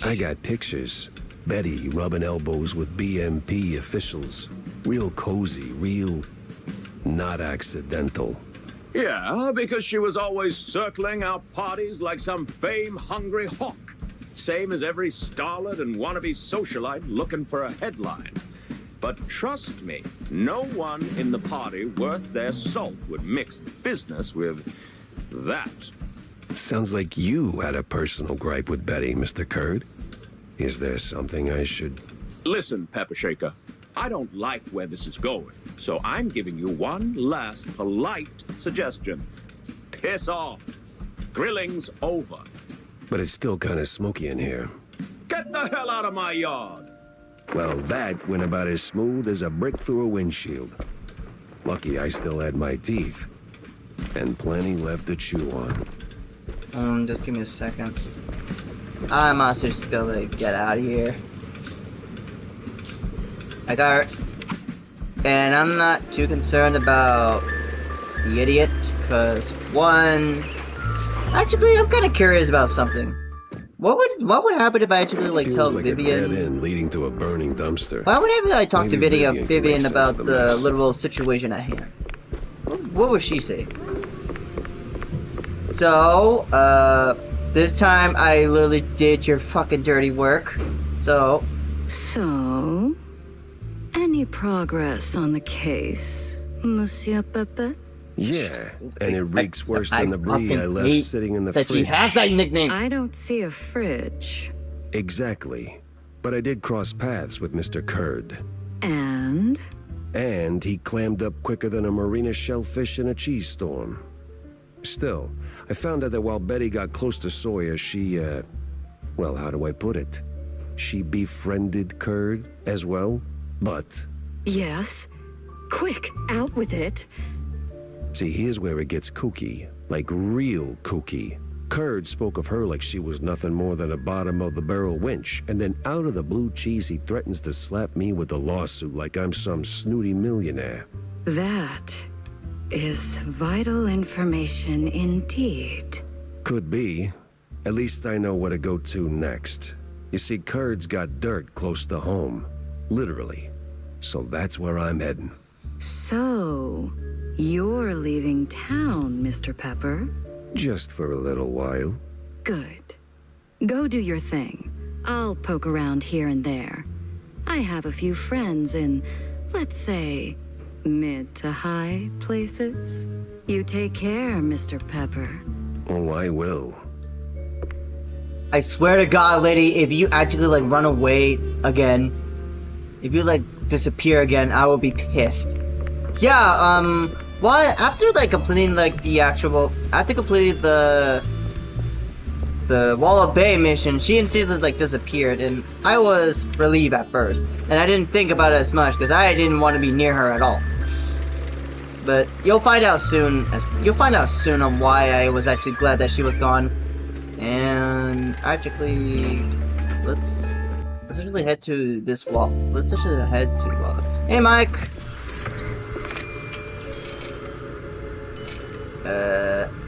I got pictures. Betty rubbing elbows with BMP officials. Real cozy, real not accidental. Yeah, because she was always circling our parties like some fame-hungry hawk. Same as every starlet and wannabe socialite looking for a headline. But trust me, no one in the party worth their salt would mix business with that. Sounds like you had a personal gripe with Betty, Mr. Curd. Is there something I should... Listen, Pepper Shaker, I don't like where this is going, so I'm giving you one last polite suggestion. Piss off. Grilling's over. But it's still kind of smoky in here. Get the hell out of my yard. Well, that went about as smooth as a brick through a windshield. Lucky I still had my teeth. And plenty left to chew on. Just give me a second. I'm also just gonna get out of here. I got her. And I'm not too concerned about the idiot, because one... Actually, I'm kind of curious about something. What would happen if I actually like Feels tell like Vivian? a dead end leading to a burning dumpster. What would happen if I talk to Maybe Vivian can make sense about of the mess. literal situation at hand? What would she say? So, this time I literally did your fucking dirty work. So, any progress on the case, Monsieur Pepe? Yeah, and it reeks worse than the brie I left sitting in the fridge. She has that nickname. I don't see a fridge. Exactly. But I did cross paths with Mr. Kurd. And? And he clammed up quicker than a marina shellfish in a cheese storm. Still, I found out that while Betty got close to Sawyer, she, well, how do I put it? She befriended Kurd as well, but... Yes. Quick, out with it. See, here's where it gets kooky. Like, real kooky. Kurd spoke of her like she was nothing more than a bottom-of-the-barrel wench, and then out of the blue cheese he threatens to slap me with a lawsuit like I'm some snooty millionaire. That is vital information indeed. Could be. At least I know where to go to next. You see, Kurd's got dirt close to home. Literally. So that's where I'm heading. So, you're leaving town, Mr. Pepper? Just for a little while. Good. Go do your thing. I'll poke around here and there. I have a few friends in, let's say, mid to high places. You take care, Mr. Pepper. Oh, I will. I swear to God, lady, if you actually like run away again, if you like disappear again, I will be pissed. Yeah, well, after like completing like the actual, after completing the Wall of Bay mission, she instantly like disappeared, and I was relieved at first, and I didn't think about it as much because I didn't want to be near her at all. But you'll find out soon. On why I was actually glad that she was gone. And actually, let's actually head to this wall. Let's actually head to. Hey, Mike.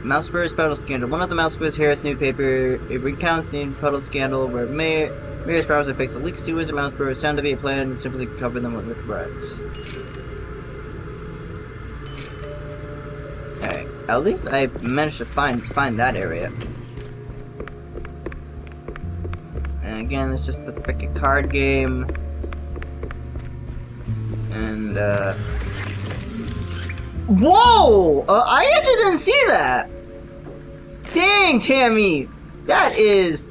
Mousebur's Puddle Scandal. One of the Mousebur's Harris newspaper. It recounts the Puddle Scandal where Mayor Sprouse affects the leaked sewers and Mousebur's sound to be a plan to simply cover them with rags. Okay, at least I managed to find that area. And again, it's just the freaking card game. And whoa! I actually didn't see that! Dang, Tammy! That is...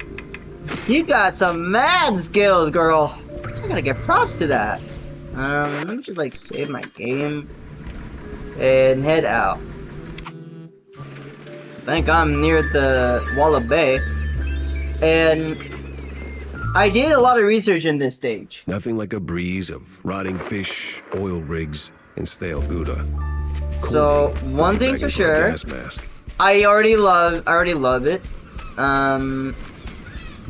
You got some mad skills, girl! I gotta give props to that. Let me just like save my game. And head out. I think I'm near the Wall of Bay. And... I did a lot of research in this stage. Nothing like a breeze of rotting fish, oil rigs, and stale Gouda. So one thing's for sure, I already love it.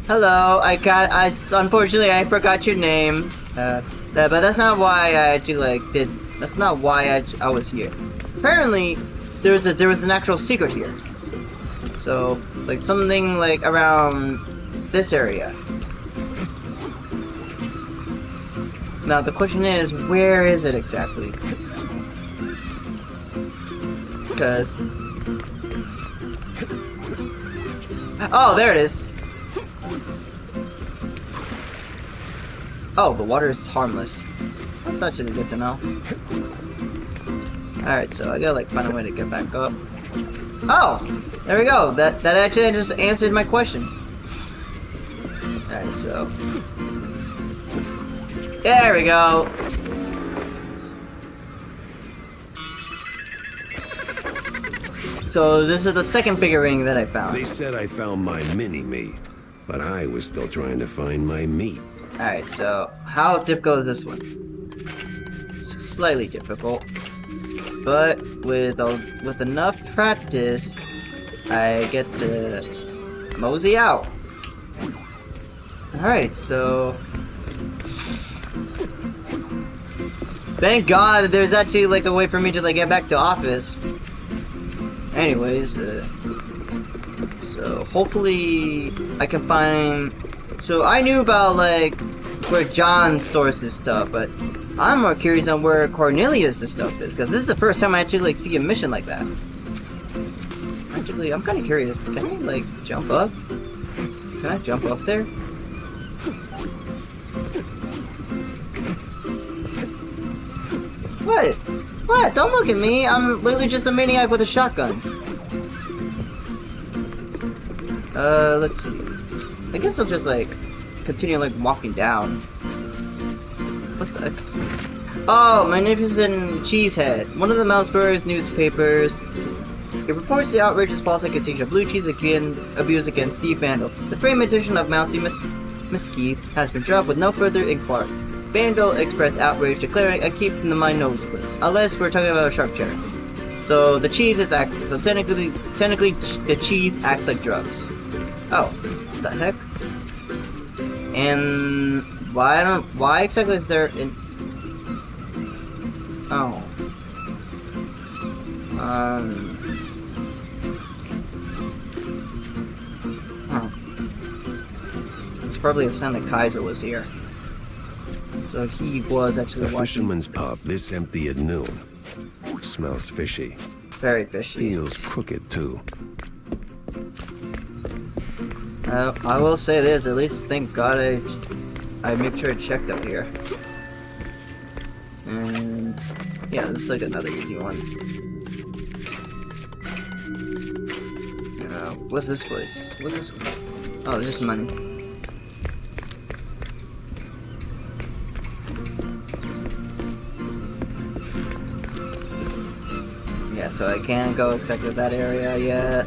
Hello, unfortunately I forgot your name. But that's not why I actually that's not why I was here. Apparently, there was an actual secret here. So like something like around this area. Now the question is, where is it exactly? Because... Oh, there it is! Oh, the water is harmless. That's actually good to know. Alright, so I gotta like find a way to get back up. Oh! There we go! That actually just answered my question. Alright, so... There we go! So this is the second figurine that I found. They said I found my mini-me, but I was still trying to find my meat. Alright, so how difficult is this one? It's slightly difficult. But with enough practice, I get to mosey out. Alright, so... Thank God there's actually like a way for me to like get back to office. Anyways, so hopefully I can find. So I knew about like where John stores his stuff, but I'm more curious on where Cornelius' stuff is, because this is the first time I actually like see a mission like that. Actually, I'm kind of curious. Can I like jump up? Can I jump up there? What? What? Don't look at me. I'm literally just a maniac with a shotgun. Let's see. I guess I'll just like continue like walking down. What the heck? Oh, Magnificent Cheesehead. One of the Mouseburg's newspapers. It reports the outrageous false accusation of blue cheese abuse against Steve Vandal. The framed edition of Mousy Mesquite has been dropped with no further inquiry. Vandal expressed outrage, declaring, "I keep my nose clean." Unless we're talking about a sharp cheddar. So the cheese is active. So technically, the cheese acts like drugs. Oh, what the heck? And why exactly is there in? Oh. It's probably a sign that Kaiser was here. So he was actually A watching. fisherman's pub this empty at noon. Smells fishy. Very fishy. Feels crooked too. I will say this, at least thank God I make sure I checked up here. And yeah, this is like another easy one. What's this place? What's this one? Oh, just money. Yeah, so I can't go exactly that area yet.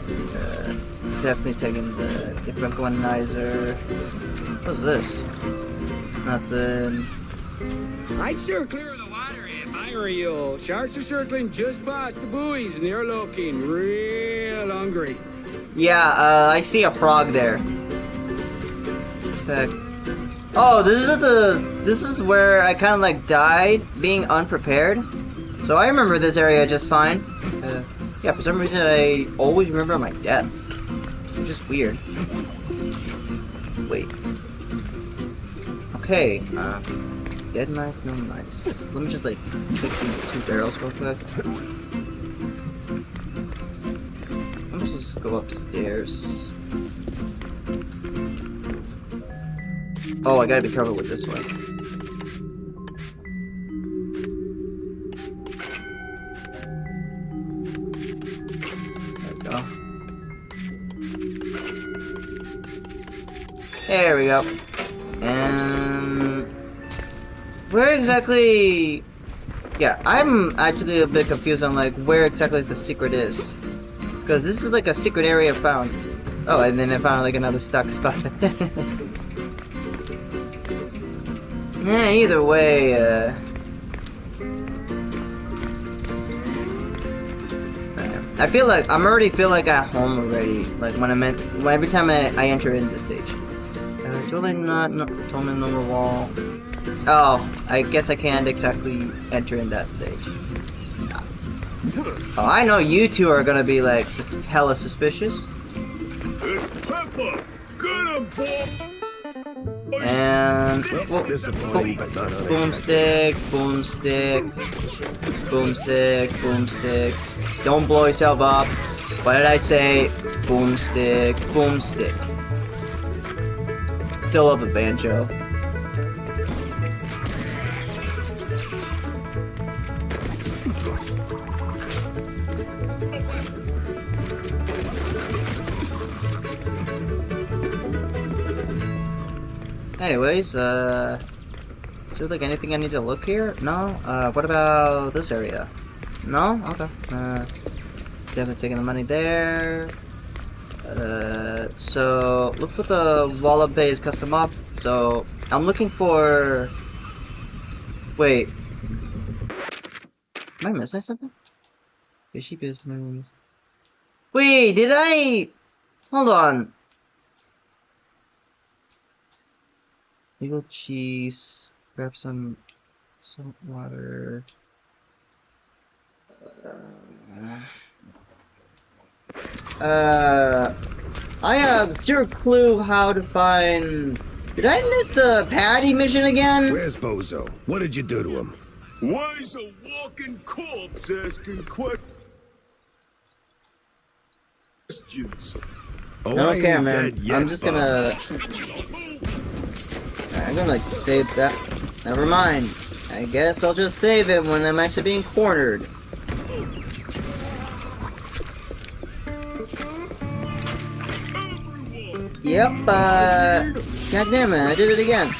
Definitely taking the different one neither. What's this? Nothing. I'd steer clear of the water if I were you. Sharks are circling just past the buoys and they're looking real hungry. Yeah, I see a frog there. Heck. Oh, this is where I kind of like died being unprepared. So I remember this area just fine. Yeah, for some reason I always remember my deaths. Which is weird. Wait. Okay, dead mice, no mice. Let me just like pick these 2 barrels real quick. Let me just go upstairs. Oh, I gotta be careful with this one. There we go. And where exactly? Yeah, I'm actually a bit confused on like where exactly the secret is, because this is like a secret area found. Oh, and then I found like another stuck spot. Yeah, either way, I feel like I'm already at home already. Like every time I enter in this stage. Totally totally normal wall. Oh, I guess I can't exactly enter in that stage. Oh, I know you two are gonna be like hella suspicious. It's Peppa! Get him, boy! And boomstick, boomstick. Don't blow yourself up. What did I say? Boomstick. Still love the banjo. Anyways, is there like anything I need to look here? No? What about this area? No? Okay. Definitely taking the money there. So look for the Wallop Bay's custom op. So I'm looking for. Wait. Am I missing something? Fishy business. Wait, did I? Hold on. Legal cheese. Grab some salt water. I have zero clue how to find... Did I miss the Patty mission again? Where's Bozo? What did you do to him? Why is a walking corpse asking questions? Oh, I don't care, ain't man. dead yet, I'm just Bob. gonna... I'm gonna, like, save that. Never mind. I guess I'll just save it when I'm actually being cornered. Yep, God damn it, I did it again.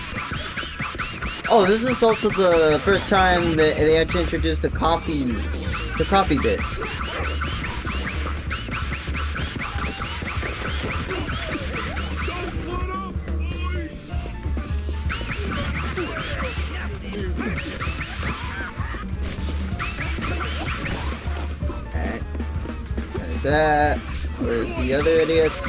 Oh, this is also the first time that they actually introduced the coffee bit. Alright. There's that. Where's the other idiots?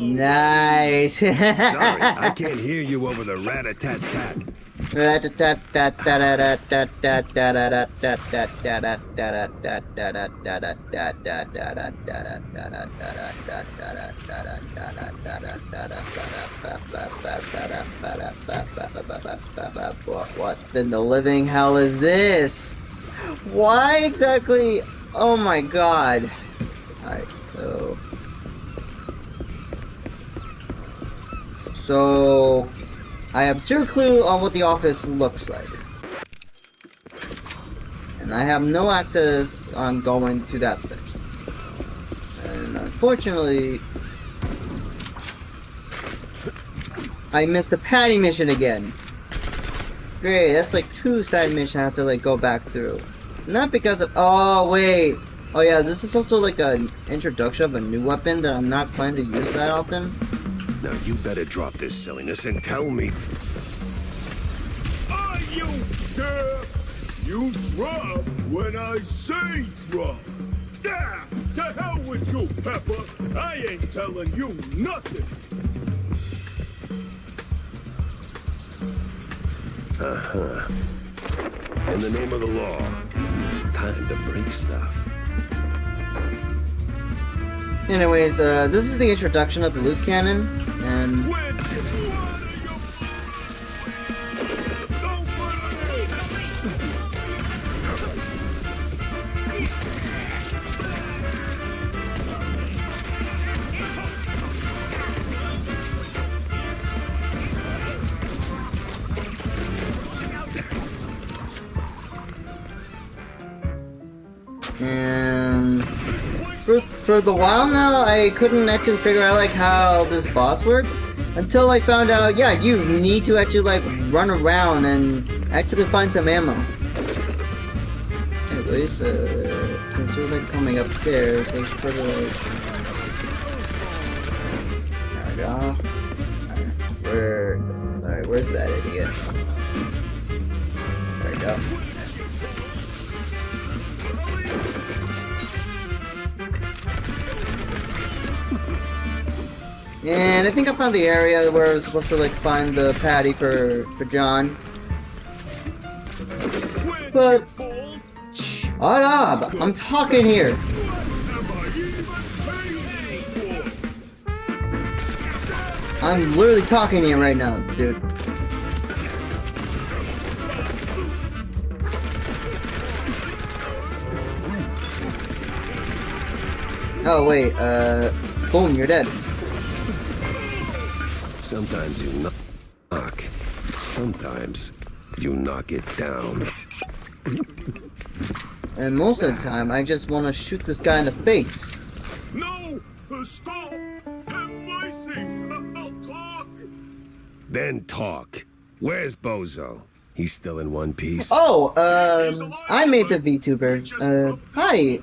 Nice. Sorry, I can't hear you over the rat-a-tat-tat. What in the living hell is this? Why exactly? Oh my god. Alright, So, I have zero clue on what the office looks like. And I have no access on going to that section. And unfortunately, I missed the Patty mission again. Great, that's like 2 side missions I have to like go back through. Not because of, oh wait. Oh yeah, this is also like an introduction of a new weapon that I'm not planning to use that often. Now you better drop this silliness and tell me. Are you deaf? You drop when I say drop. Ah, to hell with you, Pepper. I ain't telling you nothing. Uh-huh. In the name of the law, time to break stuff. Anyways, this is the introduction of the loose cannon, and... For the while now, I couldn't actually figure out like how this boss works until I found out, yeah, you need to actually like run around and actually find some ammo. Anyways, since you're like coming upstairs, I should put like... There we go. Alright, where's that idiot? There we go. And I think I found the area where I was supposed to like find the Patty for John. But shut up! I'm talking here. I'm literally talking to you right now, dude. Oh wait, boom, you're dead. Sometimes you knock. Sometimes you knock it down. And most of the time, I just want to shoot this guy in the face. No! Stop! Have mercy! I'll talk! Then talk. Where's Bozo? He's still in one piece. Oh, I made the VTuber. Hi.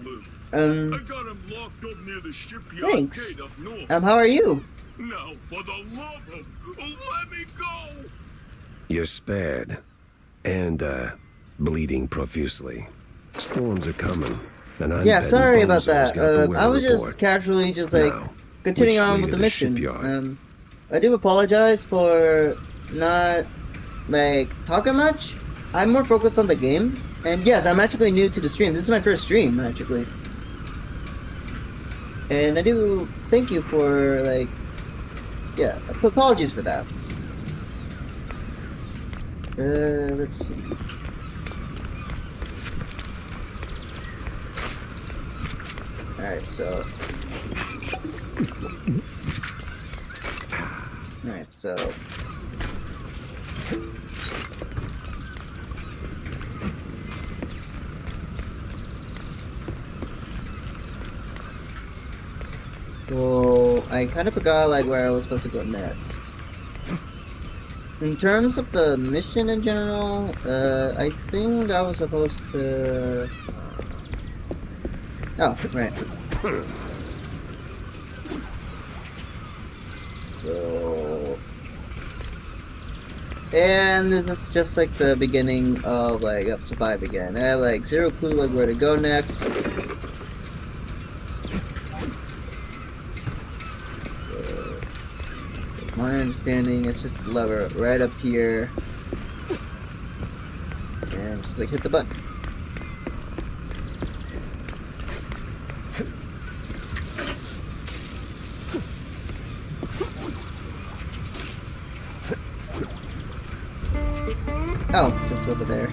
Thanks. How are you? Now, for the love of, let me go! You're spared. And, bleeding profusely. Storms are coming. And I'm yeah, sorry about Bozo's that. got the I was weather just report. casually just like Now, continuing which on way with to the mission. shipyard? I do apologize for not like talking much. I'm more focused on the game. And yes, I'm actually new to the stream. This is my first stream, actually. And I do thank you for, like, yeah, apologies for that. Let's see. Alright, so... Alright, so... Well, I kind of forgot, like, where I was supposed to go next. In terms of the mission in general, I think I was supposed to... Oh, right. So... And this is just like the beginning of like episode 5 again. I have like zero clue like where to go next. My understanding is just the lever right up here. And just like hit the button. Oh, just over there.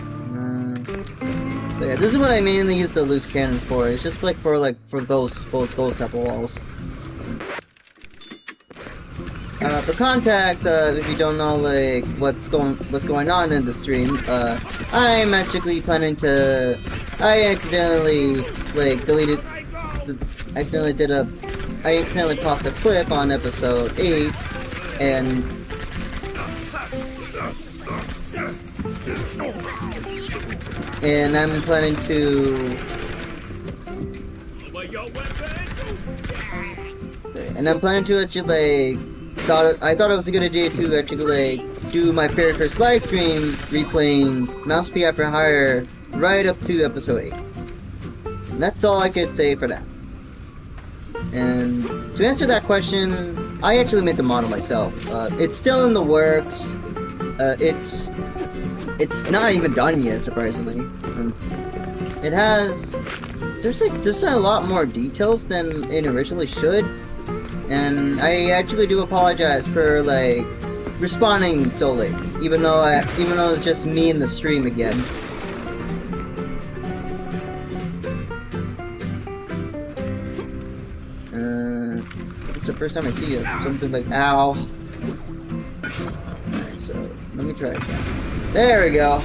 So yeah, this is what I mainly use the loose cannon for. It's just like for those type of walls. For context, if you don't know like what's going on in the stream, I'm actually planning to. I accidentally like deleted. I accidentally paused a clip on episode 8, and I'm planning to. And I'm planning to actually like. I thought it was a good idea to actually like do my very first live stream replaying Mouse PI for Hire right up to episode 8. And that's all I could say for that. And to answer that question, I actually made the model myself. It's still in the works. It's not even done yet, surprisingly. It has there's a lot more details than it originally should. And I actually do apologize for like responding so late, even though it's just me in the stream again. This is the first time I see something like ow. Alright, so let me try again. There we go.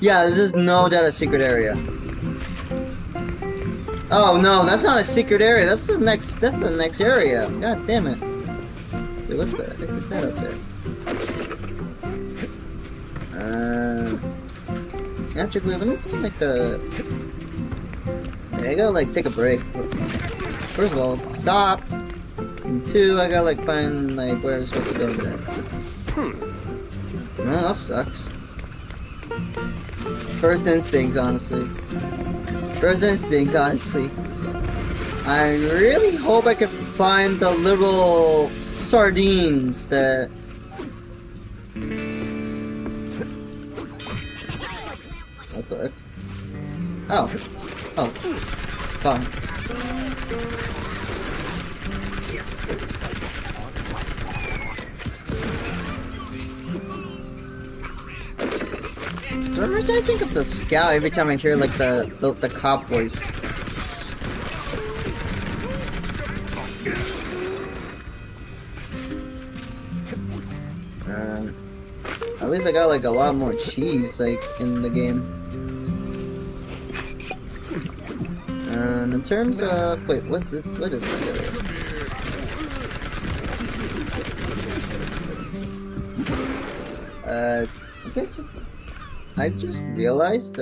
Yeah, this is no doubt a secret area. Oh no, that's not a secret area. That's the next area. God damn it. Wait, what's that? What's that up there? Actually, let me find like the. I gotta like take a break. First of all, stop. And 2, I gotta like find like where I'm supposed to go next. Well, that sucks. First instincts, honestly. I really hope I can find the little sardines that... What the heck? Oh. Oh. Fine. For some reason I think of the Scout every time I hear like the cop voice. At least I got like a lot more cheese like in the game. In terms of wait, what is this area? I guess I just realized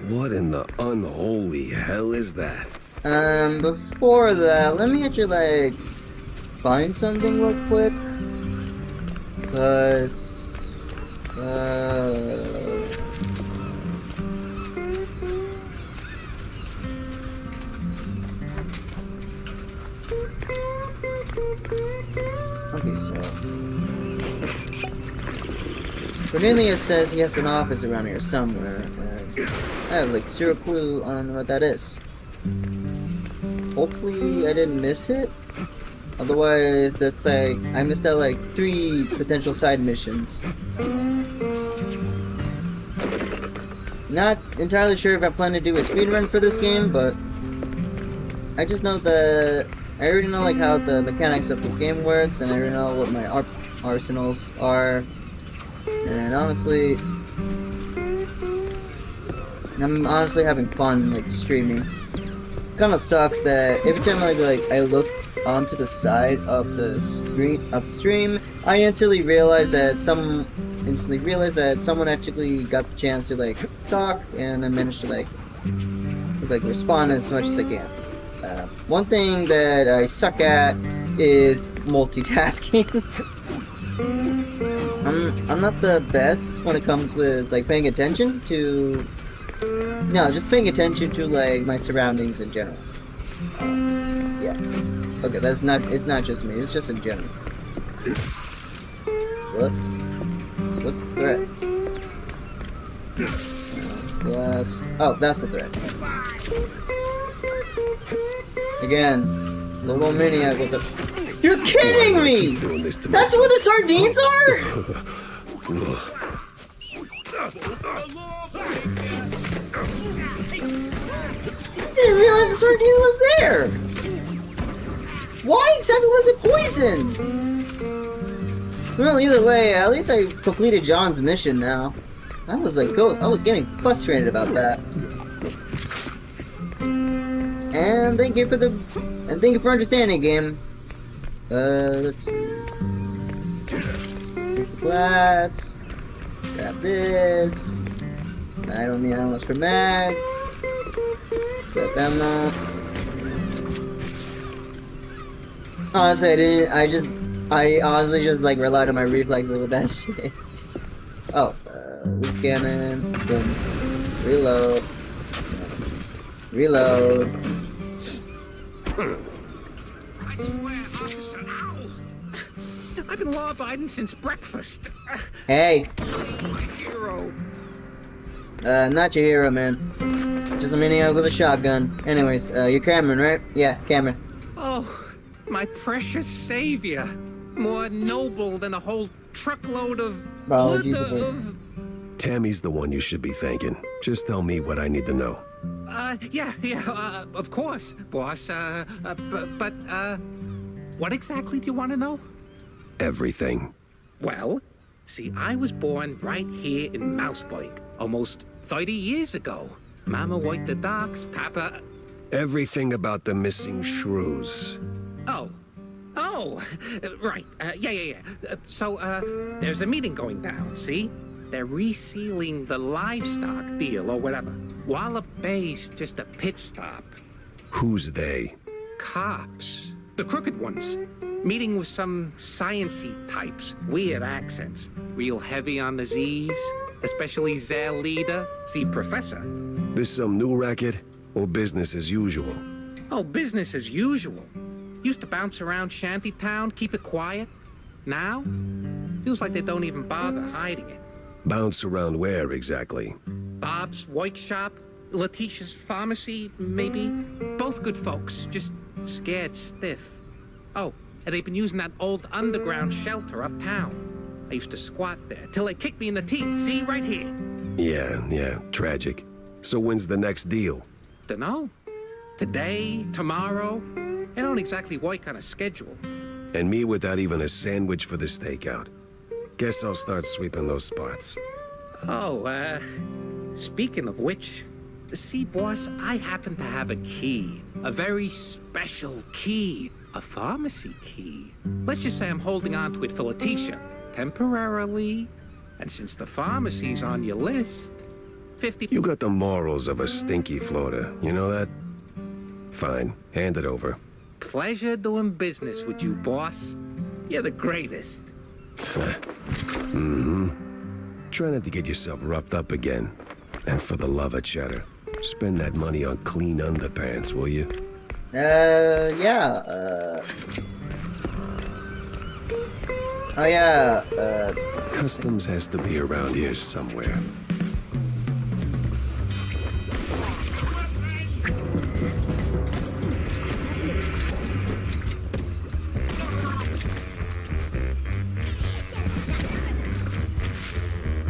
What in the unholy hell is that? Before that, let me actually like find something real quick. Cause Mainly it says he has an office around here somewhere. I have like zero clue on what that is. Hopefully I didn't miss it. Otherwise, that's like, I missed out like 3 potential side missions. Not entirely sure if I plan to do a speedrun for this game, but I just know that I already know like how the mechanics of this game works, and I already know what my arsenals are. And honestly, I'm honestly having fun like streaming. Kinda sucks that every time I look onto the side of the stream, I instantly realize that someone actually got the chance to like talk, and I managed to like respond as much as I can. One thing that I suck at is multitasking. I'm not the best when it comes with like paying attention to. No, just paying attention to like my surroundings in general. Yeah. Okay, it's not just me, it's just in general. What? What's the threat? Yes. Oh, that's the threat. Again, little maniac with the. You're kidding me! That's where the sardines are? I didn't realize the sardine was there! Why exactly was it poisoned? Well, either way, at least I completed John's mission now. I was getting frustrated about that. And thank you for understanding, game. Let's see. Glass. Grab this. I don't need that much for mags. Grab ammo. Honestly, I honestly just like relied on my reflexes with that shit. Oh, loose cannon. Boom. Reload. Reload. I swear, officer, ow! I've been law-abiding since breakfast. Hey. My hero. Not your hero, man. Just a maniac with a shotgun. Anyways, you're Cameron, right? Yeah, Cameron. Oh, my precious savior. More noble than a whole truckload of blood of... Tammy's the one you should be thanking. Just tell me what I need to know. Yeah, of course, boss. But what exactly do you want to know? Everything. Well, see, I was born right here in Mouseburg, almost 30 years ago. Mama worked the docks, Papa... Everything about the missing shrews. Oh, right, yeah. So, there's a meeting going down, see? They're resealing the livestock deal or whatever. Wallop Bay's just a pit stop. Who's they? Cops. The crooked ones. Meeting with some science-y types. Weird accents. Real heavy on the Z's. Especially their leader, the professor. This some new racket or business as usual? Oh, business as usual. Used to bounce around Shantytown, keep it quiet. Now, feels like they don't even bother hiding it. Bounce around where exactly? Bob's workshop, Letitia's pharmacy, maybe. Both good folks, just scared stiff. Oh, and they've been using that old underground shelter uptown. I used to squat there till they kicked me in the teeth. See, right here. Yeah, tragic. So when's the next deal? Dunno. Today, tomorrow. They don't exactly work on a schedule. And me without even a sandwich for the stakeout. Guess I'll start sweeping those spots. Oh, speaking of which, see, boss, I happen to have a key. A very special key. A pharmacy key. Let's just say I'm holding on to it for Letitia. Temporarily. And since the pharmacy's on your list, 50... You got the morals of a stinky floater, you know that? Fine, hand it over. Pleasure doing business with you, boss. You're the greatest. Try not to get yourself roughed up again. And for the love of cheddar, spend that money on clean underpants, will you? Yeah, Oh yeah, Customs has to be around here somewhere.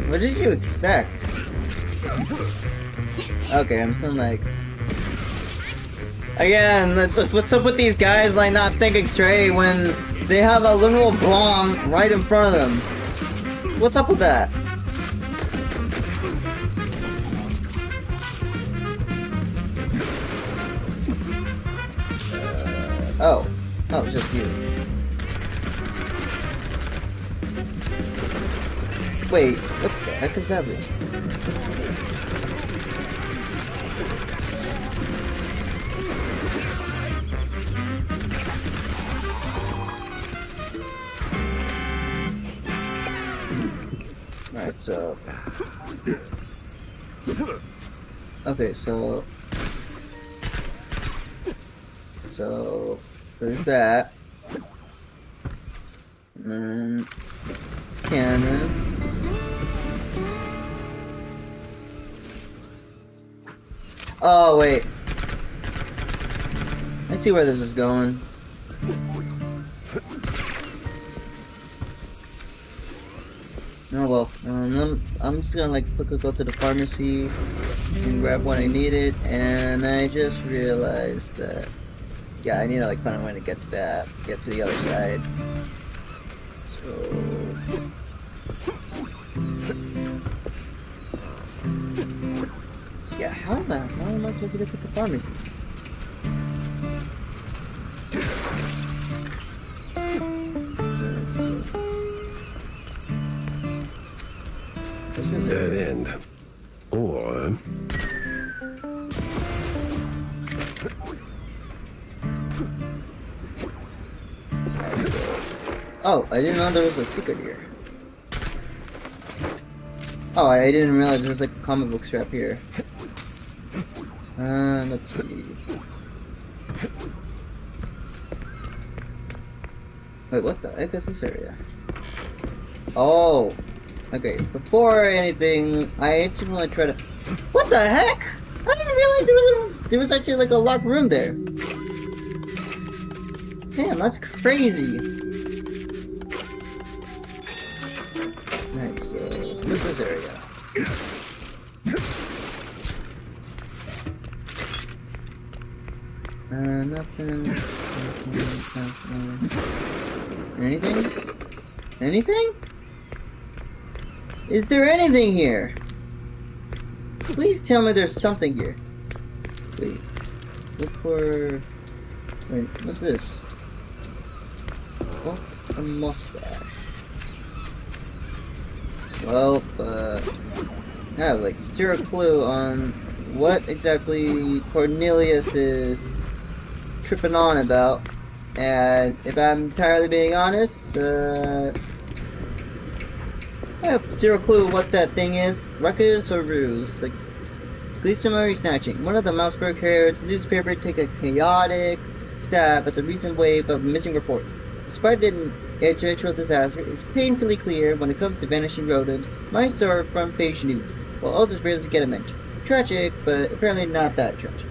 What did you expect? Okay, I'm still like... Again, what's up with these guys like not thinking straight when they have a literal bomb right in front of them? What's up with that? Oh, it's just you. Wait, what the heck is that? Alright, so... Okay, so... there's that. And then... cannon. Oh, wait. I see where this is going. Oh well, I'm just gonna like quickly go to the pharmacy and grab what I needed, and I just realized that, yeah, I need to like find a way to get to the other side. So... yeah, how am I supposed to get to the pharmacy? Dead end. Or... oh, I didn't know there was a secret here. Oh, I didn't realize there was like a comic book strap here. Let's see. Wait, what the heck is this area? Oh! Okay, before anything, I actually want to try to... what the heck? I didn't realize there was actually like a locked room there. Damn, that's crazy. Alright, so... what's this area? Nothing. Anything? Anything? Is there anything here? Please tell me there's something here. Wait. Look for... wait, what's this? Oh, a mustache. Well, I have like zero clue on what exactly Cornelius is tripping on about. And if I'm entirely being honest, I have zero clue what that thing is. Ruckus or ruse? Like, police memory snatching. One of the Mouseburg Herald's newspaper take a chaotic stab at the recent wave of missing reports. Despite an actual disaster, it's painfully clear when it comes to vanishing rodents. Mice are front page news, while others barely get a mention. Tragic, but apparently not that tragic.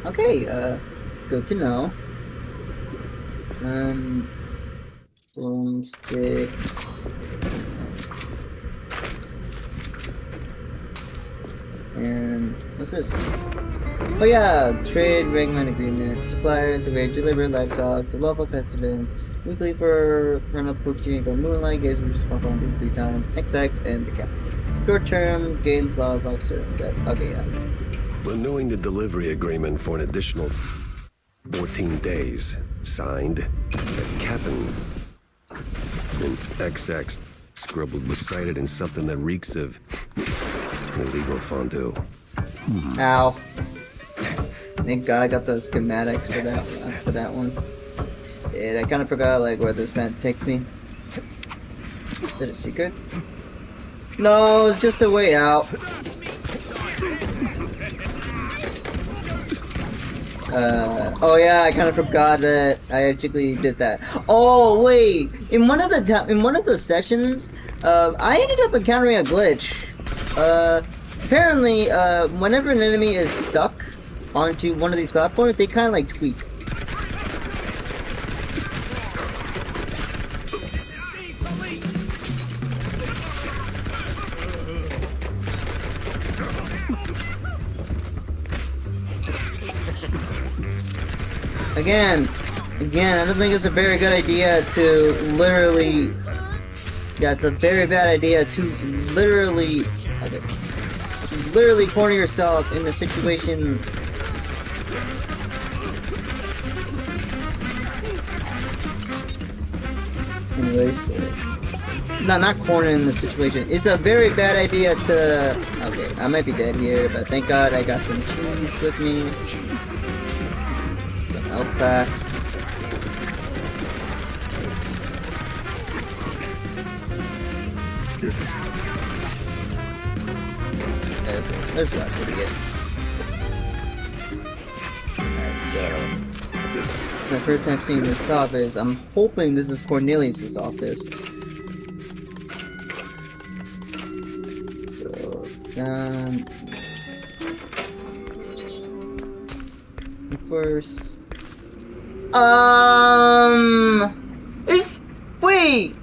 Okay, good to know. Boomstick. And what's this? Oh yeah, trade regiment agreement. Suppliers agree to deliver livestock to local pestilence. Weekly for another coaching for Moonlight gains responsible on weekly time. XX and the cap. Short term gains laws also. Okay, yeah. Renewing the delivery agreement for an additional 14 days. Signed, the Captain. And XX scribbled was cited in something that reeks of illegal fondue. Ow. Thank God I got the schematics for that one. And I kind of forgot like where this map takes me. Is it a secret? No, it's just a way out. Oh yeah, I kind of forgot that I actually did that. Oh wait, in one of the sessions, I ended up encountering a glitch. Apparently, whenever an enemy is stuck onto one of these platforms, they kind of like tweak. Again, I don't think it's a very good idea to literally... Yeah, it's a very bad idea to literally corner yourself in a situation. Anyways, not corner in the situation. It's a very bad idea to... Okay, I might be dead here, but thank God I got some cheese with me. Some health packs. There's lots to get. Alright, so it's my first time seeing this office. I'm hoping this is Cornelius' office. So, first, wait,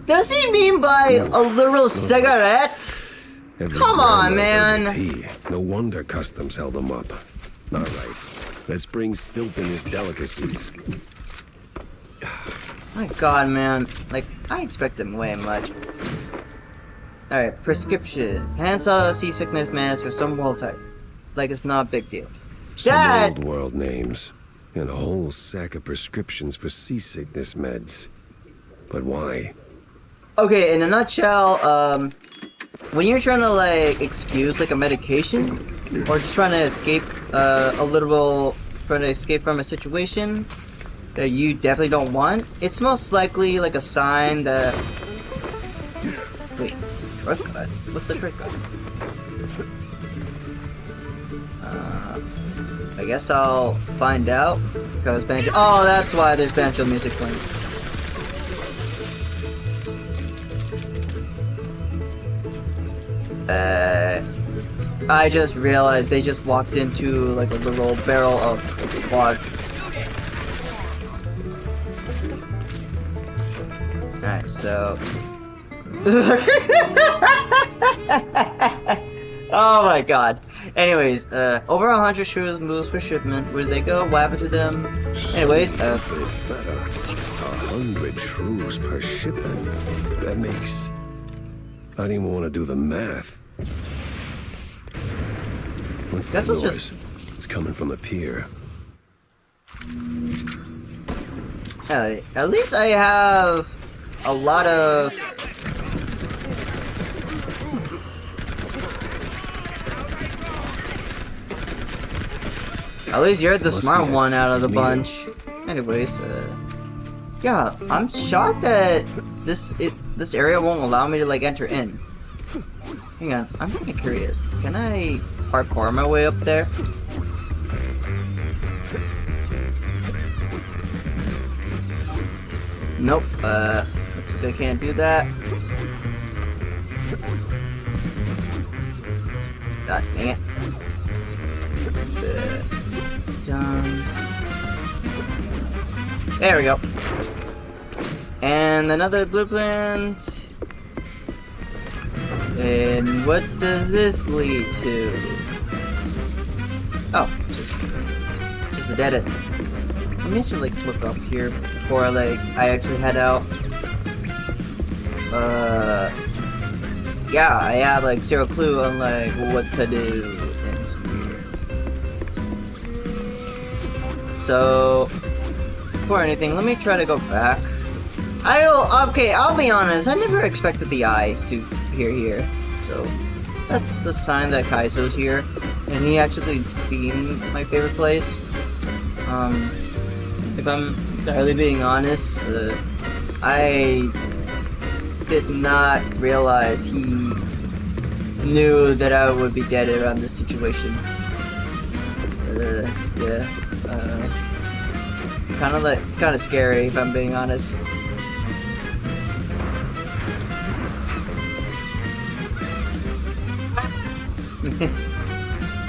does he mean by a literal cigarette? Come on, man! No wonder customs held them up. Alright, let's bring Stilton his delicacies. My god, man. Like, I expected way much. Alright, prescription. Hand-saw seasickness meds for some world type. Like, it's not a big deal. Some old world names. And a whole sack of prescriptions for seasickness meds. But why? Okay, in a nutshell, when you're trying to, like, excuse, like, a medication, or just trying to escape, trying to escape from a situation that you definitely don't want, it's most likely, like, a sign that... Wait, shortcut? What's the shortcut? I guess I'll find out, because banjo... Oh, that's why there's banjo music playing. I just realized they just walked into like a little barrel of water. Alright, so... Oh my god. Anyways, over 100 shrews moves per shipment. Where do they go? What happened to them? Anyways, 100 shrews per shipment. That makes... I didn't even want to do the math. What's that noise? It's coming from the pier. At least I have a lot of... At least you're the smart one out of the bunch. Anyways, yeah, I'm shocked that this area won't allow me to like enter in. Hang on, I'm kind of curious. Can I parkour my way up there? Nope. Looks like I can't do that. God dang it. Done. There we go. And another blueprint. And what does this lead to? Oh, just a dead end. Let me actually like look up here before I actually head out. Yeah, I have like zero clue on like what to do in here. So, before anything, let me try to go back. I'll be honest, I never expected the eye to appear here. So, that's the sign that Kaizo's here. And he actually seen my favorite place. If I'm entirely being honest, I did not realize he knew that I would be dead around this situation. Yeah. It's kind of scary if I'm being honest.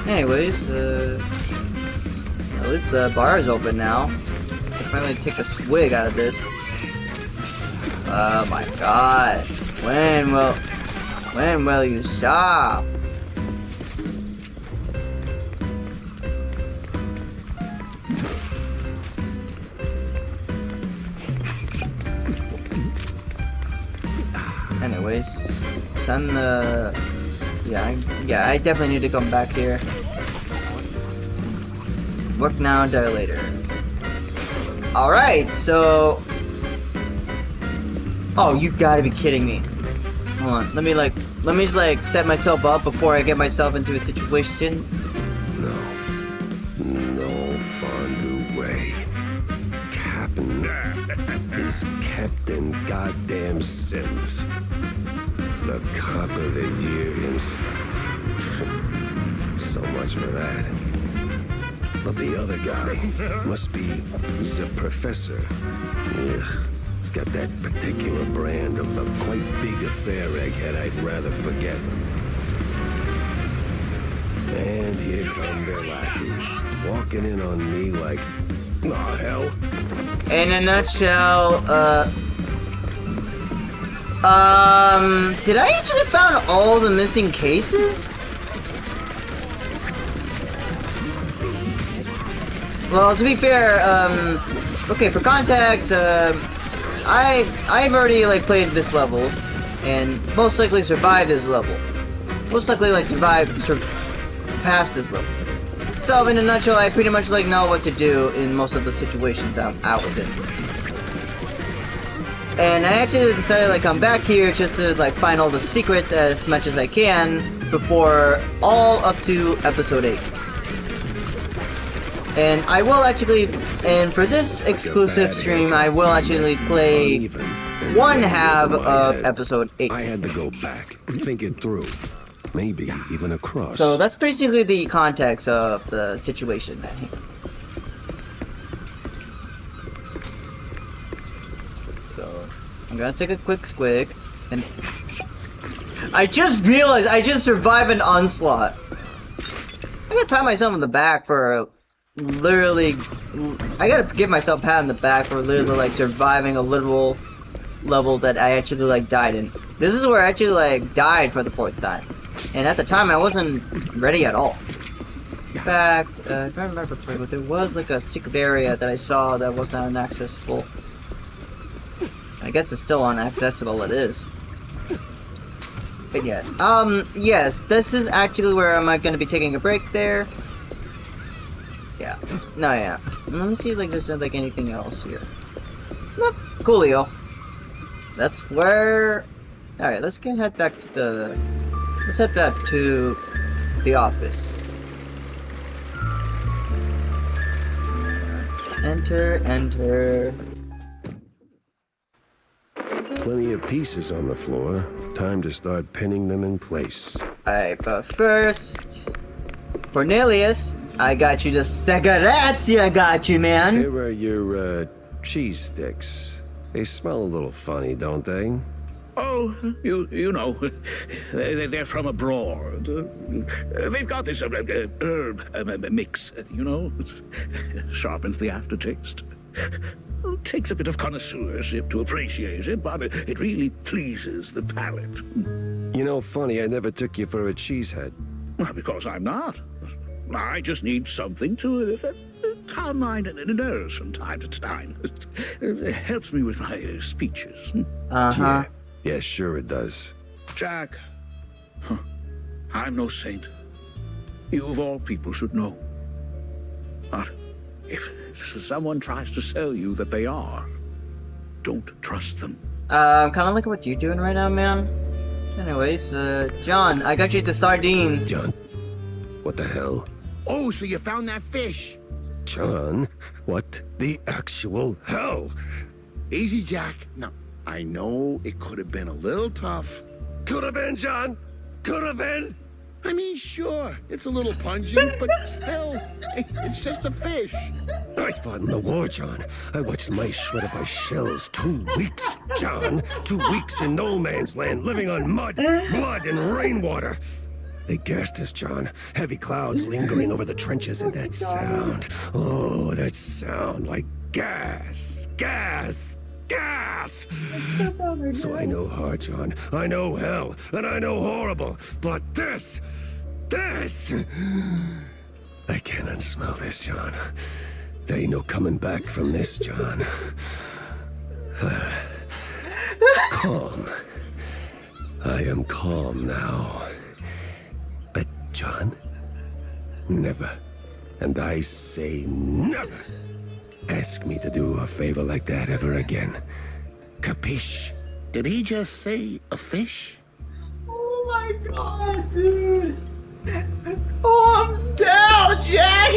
Anyways, at least the bar is open now. I can finally take a swig out of this. Oh my god. When will you stop? Anyways, then yeah, I definitely need to come back here. Work now, die later. Alright, so... Oh, you gotta be kidding me. Hold on, let me just like set myself up before I get myself into a situation. No fondue way. Captain is Captain Goddamn Sims. The cop of the year himself. So much for that. But the other guy must be the professor. Ugh. He's got that particular brand of the quite big affair egghead I'd rather forget. And here come their lackeys, walking in on me like, oh hell. In a nutshell, did I actually found all the missing cases? Well, to be fair, okay, for context, I've already like played this level, and most likely survived this level. Most likely like past this level. So in a nutshell, I pretty much like know what to do in most of the situations I was in. And I actually decided to like come back here just to like find all the secrets as much as I can before all up to episode 8. And I will actually, and for this exclusive stream, I will actually play one half of episode 8. I had to go back, think it through. Maybe even across. So that's basically the context of the situation at hand. So I'm gonna take a quick swig, and I just realized I just survived an onslaught. I gotta pat myself on the back for literally. I gotta give myself a pat on the back for literally like surviving a literal level that I actually like died in. This is where I actually like died for the 4th time. And at the time, I wasn't ready at all. In fact, if I remember correctly, there was like a secret area that I saw that was not inaccessible. I guess it's still unaccessible, it is. But yeah, yes, this is actually where I'm going to be taking a break there. Yeah. No, yeah. Let me see like there's like anything else here. Nope. Coolio. That's where... Alright, let's head back to the... Let's head back to the office. Enter. Plenty of pieces on the floor. Time to start pinning them in place. Alright, but first... Cornelius, I got you the cigarettes, I got you, man! Here are your, cheese sticks. They smell a little funny, don't they? Oh, you know, they're from abroad. They've got this herb mix, you know, sharpens the aftertaste. Takes a bit of connoisseurship to appreciate it, but it really pleases the palate. You know, funny, I never took you for a cheesehead. Well, because I'm not. I just need something to calm my nerves from time to time. It helps me with my speeches. Uh-huh. Yeah, sure it does. Jack, I'm no saint. You of all people should know. But if someone tries to sell you that they are, don't trust them. Kind of like what you're doing right now, man. Anyways, John, I got you the sardines. John, what the hell? Oh, so you found that fish? John, what the actual hell? Easy, Jack. No, I know it could have been a little tough. Could have been, John. Could have been. I mean, sure, it's a little pungent, but still, it's just a fish. I fought in the war, John. I watched mice shredded by shells. 2 weeks, John. 2 weeks in no man's land, living on mud, blood, and rainwater. They gassed us, John. Heavy clouds lingering over the trenches, and that sound. Oh, that sound like gas. Gas. Gas! So I know hard, John. I know hell, and I know horrible. But this... I cannot smell this, John. There ain't no coming back from this, John. Calm. I am calm now. But, John, never, and I say never, ask me to do a favor like that ever again. Capiche? Did he just say a fish? Oh my god, dude! Oh, I'm down, Jack!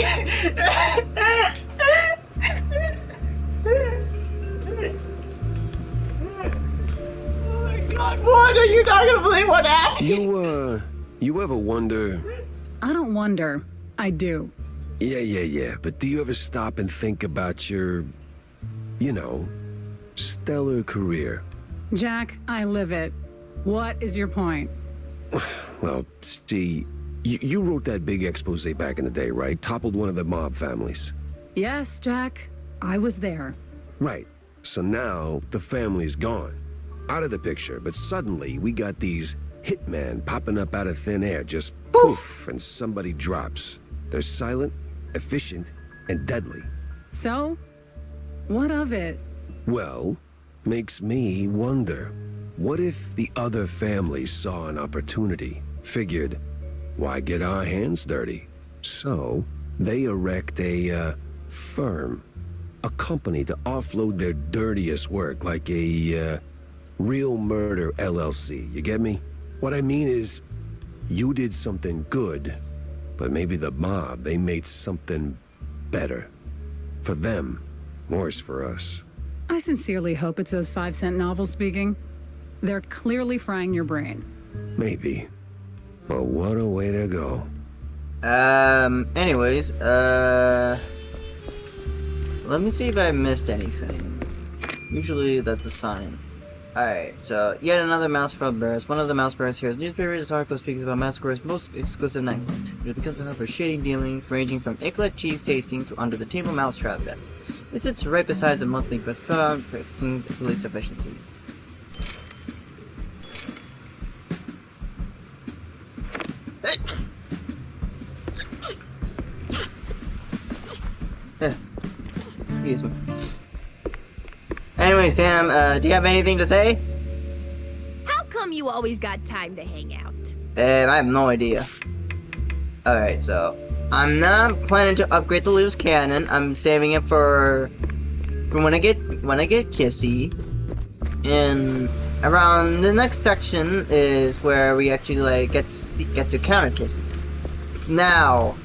Oh my god, what? Are you not gonna believe what happened? You ever wonder... I don't wonder. I do. Yeah. But do you ever stop and think about your, stellar career? Jack, I live it. What is your point? Well, see, you wrote that big expose back in the day, right? Toppled one of the mob families. Yes, Jack. I was there. Right. So now the family's gone. Out of the picture, but suddenly we got these hitmen popping up out of thin air, just poof, and somebody drops. They're silent, efficient, and deadly. So? What of it? Well, makes me wonder. What if the other families saw an opportunity, figured, why get our hands dirty? So, they erect a, firm. A company to offload their dirtiest work, like a, Real Murder LLC. You get me? What I mean is, you did something good, but maybe the mob, they made something better. For them, worse for us. I sincerely hope it's those 5-cent novels speaking. They're clearly frying your brain. Maybe. But what a way to go. Anyways, let me see if I missed anything. Usually that's a sign. Alright, so yet another mouse from bears. One of the mouse bears here's newspapers. This article speaks about Mouse Square's most exclusive nightclub, which is known for shady dealings ranging from egg-let cheese tasting to under-the-table mousetrap bets. It sits right beside the monthly press firm, fixing police efficiency. Yes. Excuse me. Anyway, Sam, do you have anything to say? How come you always got time to hang out? I have no idea. Alright, so I'm not planning to upgrade the loose cannon. I'm saving it for when I get kissy. And around the next section is where we actually like get to counter kissy. Now,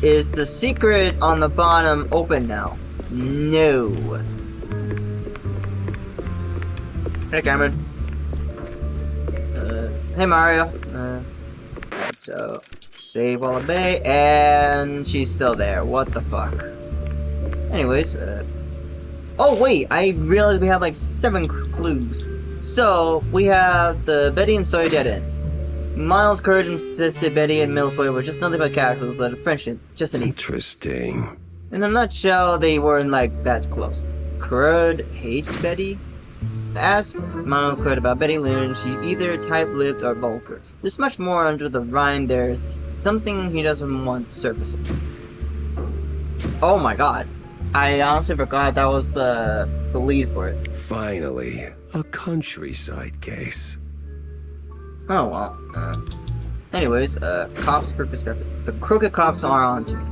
is the secret on the bottom open now? No. Hey Cameron. Hey Mario. So save while obey, and she's still there. What the fuck? Anyways, oh wait, I realized we have like 7 clues. So we have the Betty and Sawyer dead end. Miles' courage insisted Betty and Milfoy were just nothing but casuals, but a friendship, just an Interesting. In a nutshell, they weren't like that close. Crud hates Betty. Asked Miles Crud about Betty Lynn, she either tight-lipped or vulgar. There's much more under the rhyme. There's something he doesn't want surfacing. Oh my god. I honestly forgot that was the lead for it. Finally, a countryside case. Oh well. Anyways, cops perspective. The crooked cops are on to me.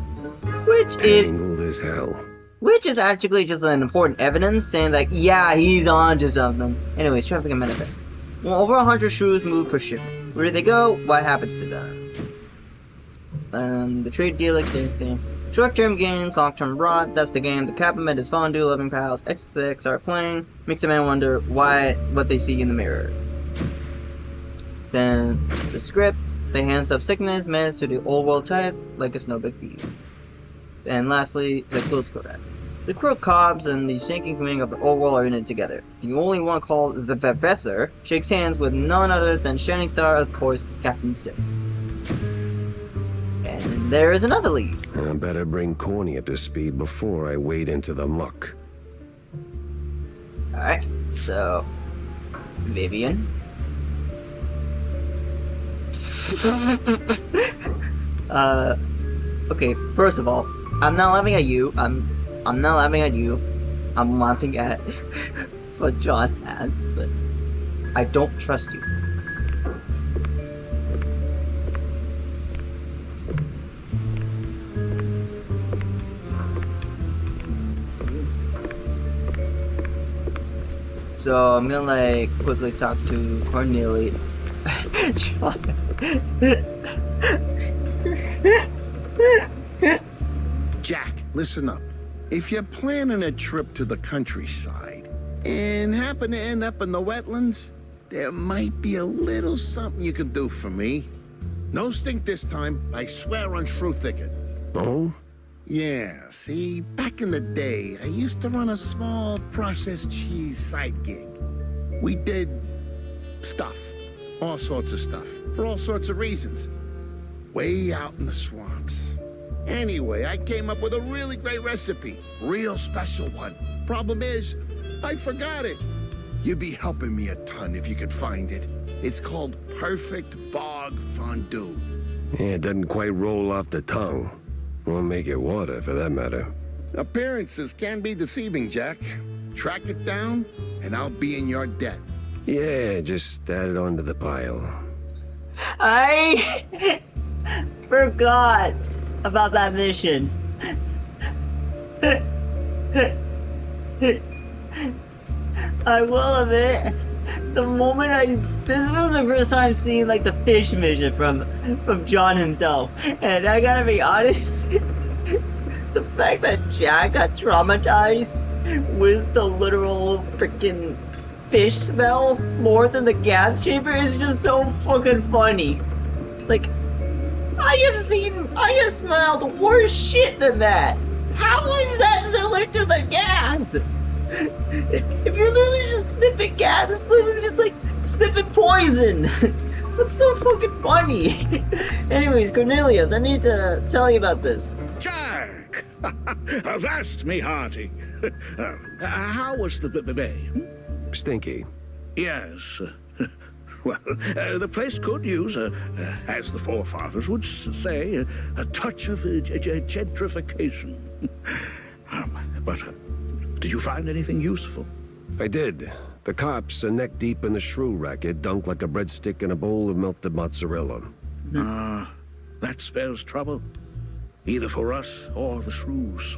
Which Tangled as hell. Which is actually just an important evidence saying that, yeah, he's on to something. Anyways, traffic and manifest. Well, over 100 shoes move per shipment. Where do they go? What happens to them? The trade deal extension. Short-term gains, long-term rot. That's the game. The compliment is fondue, loving pals. X6 are playing. Makes a man wonder what they see in the mirror. Then the script. They hands up sickness, mess to the old world type, like it's no big deal. And lastly, the close quarterback. The crook cops and the shaking wing of the old world are in it together. The only one called is the Professor, shakes hands with none other than Shining Star, of course, Captain Six. And there is another lead. I better bring Corny up to speed before I wade into the muck. Alright, so Vivian. Okay, first of all, I'm not laughing at you. I'm not laughing at you. I'm laughing at what John has, but I don't trust you. So I'm gonna like quickly talk to Cornelia. John. Jack, listen up. If you're planning a trip to the countryside and happen to end up in the wetlands, there might be a little something you can do for me. No stink this time, I swear on Shrew Thicket. Oh? Yeah, see, back in the day, I used to run a small processed cheese side gig. We did stuff, all sorts of stuff, for all sorts of reasons. Way out in the swamps. Anyway, I came up with a really great recipe, real special one. Problem is, I forgot it. You'd be helping me a ton if you could find it. It's called Perfect Bog Fondue. Yeah, it doesn't quite roll off the tongue. Won't make it water, for that matter. Appearances can be deceiving, Jack. Track it down, and I'll be in your debt. Yeah, just add it onto the pile. I forgot about that mission. I will admit, the moment this was my first time seeing like the fish mission from John himself, and I gotta be honest, the fact that Jack got traumatized with the literal freaking fish smell more than the gas chamber is just so fucking funny. Like, I have smelled worse shit than that. How is that similar to the gas? If you're literally just sniffing gas, it's literally just like sniffing poison. That's so fucking funny. Anyways, Cornelius, I need to tell you about this. Jack! Avast me hearty. How was the bay? Stinky. Yes. Well, the place could use, as the forefathers would say, a touch of gentrification. But did you find anything useful? I did. The cops are neck deep in the shrew racket, dunked like a breadstick in a bowl of melted mozzarella. That spells trouble. Either for us or the shrews.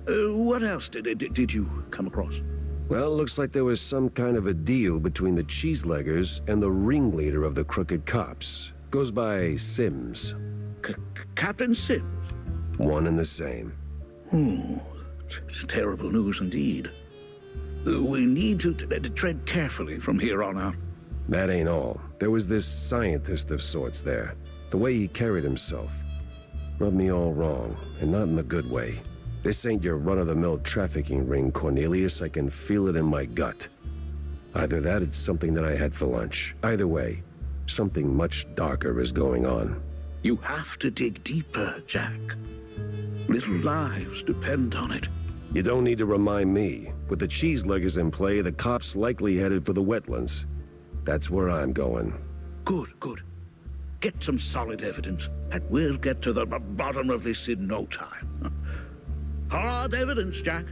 What else did you come across? Well, looks like there was some kind of a deal between the cheeseleggers and the ringleader of the crooked cops. Goes by Sims. Captain Sims? One and the same. Terrible news indeed. We need to tread carefully from here on out. That ain't all. There was this scientist of sorts there. The way he carried himself rubbed me all wrong, and not in a good way. This ain't your run-of-the-mill trafficking ring, Cornelius. I can feel it in my gut. Either that, it's something that I had for lunch. Either way, something much darker is going on. You have to dig deeper, Jack. Little lives depend on it. You don't need to remind me. With the cheeseleggers in play, the cops likely headed for the wetlands. That's where I'm going. Good. Get some solid evidence, and we'll get to the bottom of this in no time. Hard evidence, Jack.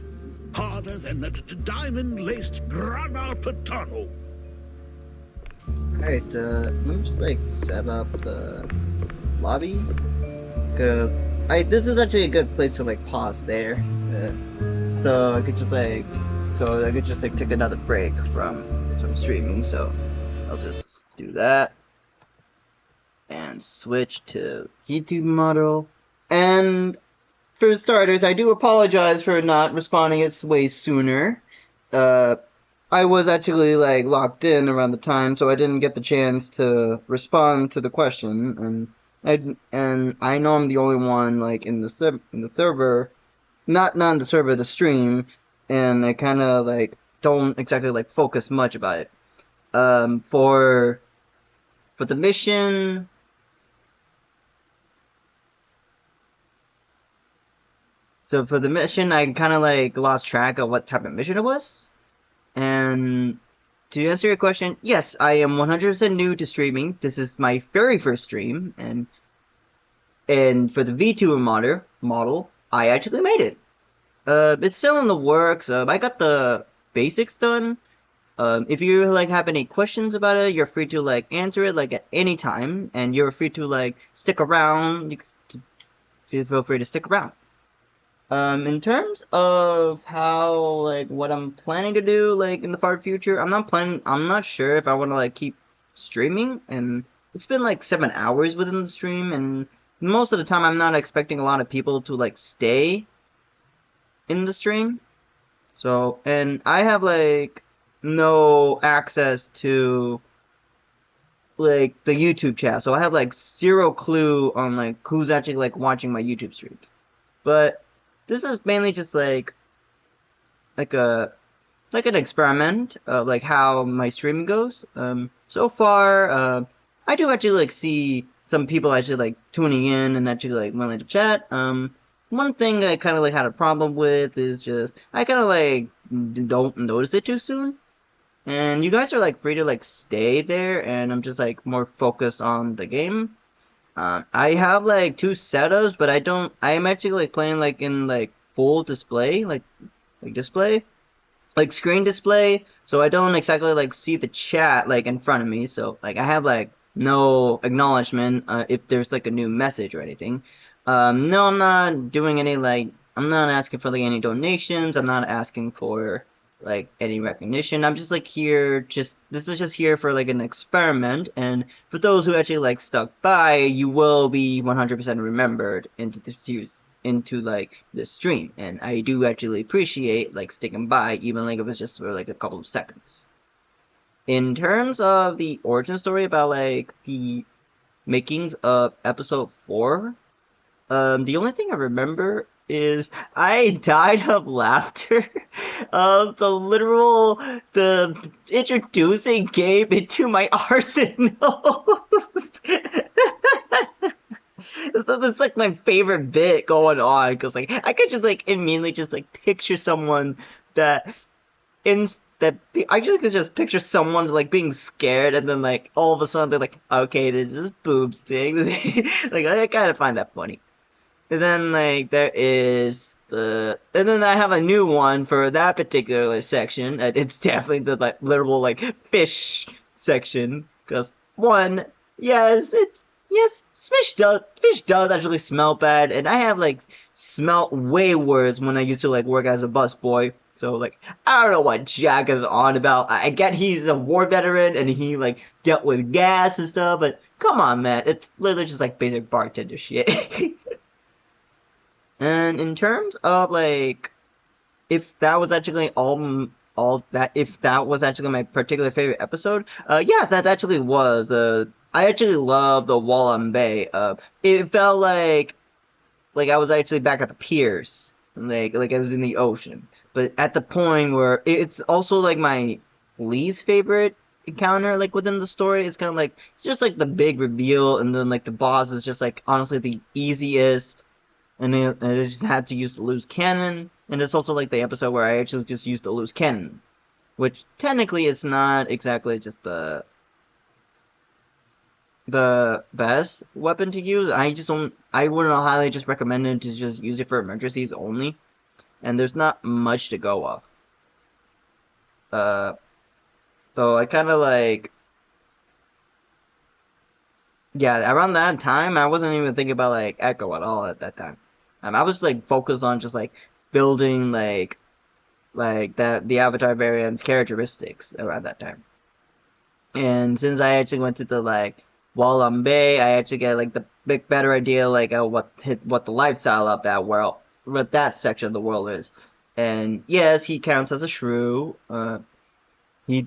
Harder than the diamond-laced Grana Patano. Alright, let me just like set up the lobby, because this is actually a good place to like pause there, so I could just like take another break from streaming. So I'll just do that and switch to YouTube model. And for starters, I do apologize for not responding its way sooner. I was actually like locked in around the time, so I didn't get the chance to respond to the question, and I know I'm the only one like in the server, not in the server, the stream, and I kind of like don't exactly like focus much about it. For the mission, So for the mission, I kind of like lost track of what type of mission it was. And to answer your question, yes, I am 100% new to streaming. This is my very first stream, and for the VTuber model, I actually made it. It's still in the works. I got the basics done. If you like have any questions about it, you're free to like answer it like at any time, and you're free to like stick around. You can feel free to stick around. In terms of how like what I'm planning to do like in the far future, I'm not sure if I want to like keep streaming, and it's been like 7 hours within the stream, and most of the time I'm not expecting a lot of people to like stay in the stream. So, and I have like no access to like the YouTube chat, so I have like zero clue on like who's actually like watching my YouTube streams. But this is mainly just like an experiment of like how my streaming goes. So far, I do actually like see some people actually like tuning in and actually like willing to chat. One thing that I kind of like had a problem with is just I kind of like don't notice it too soon. And you guys are like free to like stay there, and I'm just like more focused on the game. I have like 2 setups, but I am actually like playing like in like full display, like display, like screen display, so I don't exactly like see the chat like in front of me, so like I have like no acknowledgement if there's like a new message or anything. No, I'm not doing any like, I'm not asking for like any donations, I'm not asking for like any recognition. I'm just like here, this is just here for like an experiment, and for those who actually like stuck by, you will be 100% remembered into the series, into like the stream, and I do actually appreciate like sticking by, even like if it's just for like a couple of seconds. In terms of the origin story about like the makings of episode 4, the only thing I remember is I died of laughter of the introducing game into my arsenal. It's like my favorite bit going on, because like I could just like immediately just like picture someone I could just picture someone like being scared, and then like all of a sudden they're like, okay, this is boobs thing. Like I kind of find that funny. And then like and then I have a new one for that particular section. It's definitely the like literal like fish section, because one, yes, fish does actually smell bad, and I have like smelled way worse when I used to like work as a busboy. So like I don't know what Jack is on about. I get he's a war veteran and he like dealt with gas and stuff, but come on, man, it's literally just like basic bartender shit. And in terms of like, if that was actually if that was actually my particular favorite episode, yeah, that actually was. I actually love the Wallam Bay. It felt like I was actually back at the piers, like I was in the ocean. But at the point where it's also like my least favorite encounter, like within the story, it's kind of like it's just like the big reveal, and then like the boss is just like honestly the easiest. And I just had to use the loose cannon, and it's also like the episode where I actually just used the loose cannon, which technically is not exactly just the best weapon to use. I wouldn't highly just recommend it to just use it for emergencies only, and there's not much to go off. So I kind of like, yeah, around that time, I wasn't even thinking about like Echo at all at that time. I was like focused on just like building like the Avatar variant's characteristics around that time. And since I actually went to the like Wallam Bay, I actually get like the big better idea like what the lifestyle of that world, what that section of the world is. And yes, he counts as a shrew. He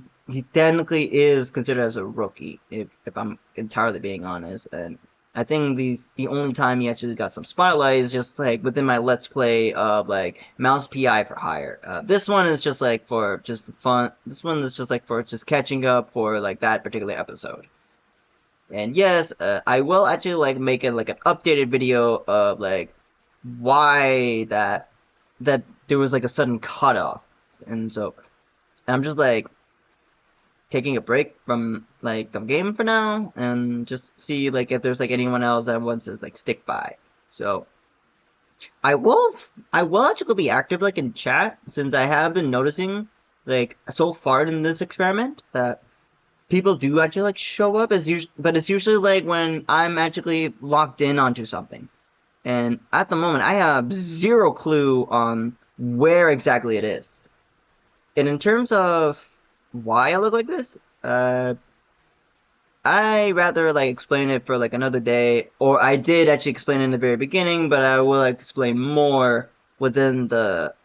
technically is considered as a rookie, if I'm entirely being honest. And I think the only time he actually got some spotlight is just like within my Let's Play of like Mouse PI for Hire. This one is just like for fun. This one is just like for just catching up for like that particular episode. And yes, I will actually like make it like an updated video of like why that that there was like a sudden cutoff, and so I'm just like taking a break from like the game for now, and just see like if there's like anyone else that wants to like stick by. So I will actually be active like in chat, since I have been noticing like so far in this experiment that people do actually like show up, but it's usually like when I'm actually locked in onto something. And at the moment, I have zero clue on where exactly it is. And in terms of why I look like this, I rather like explain it for like another day, or I did actually explain it in the very beginning, but I will explain more within the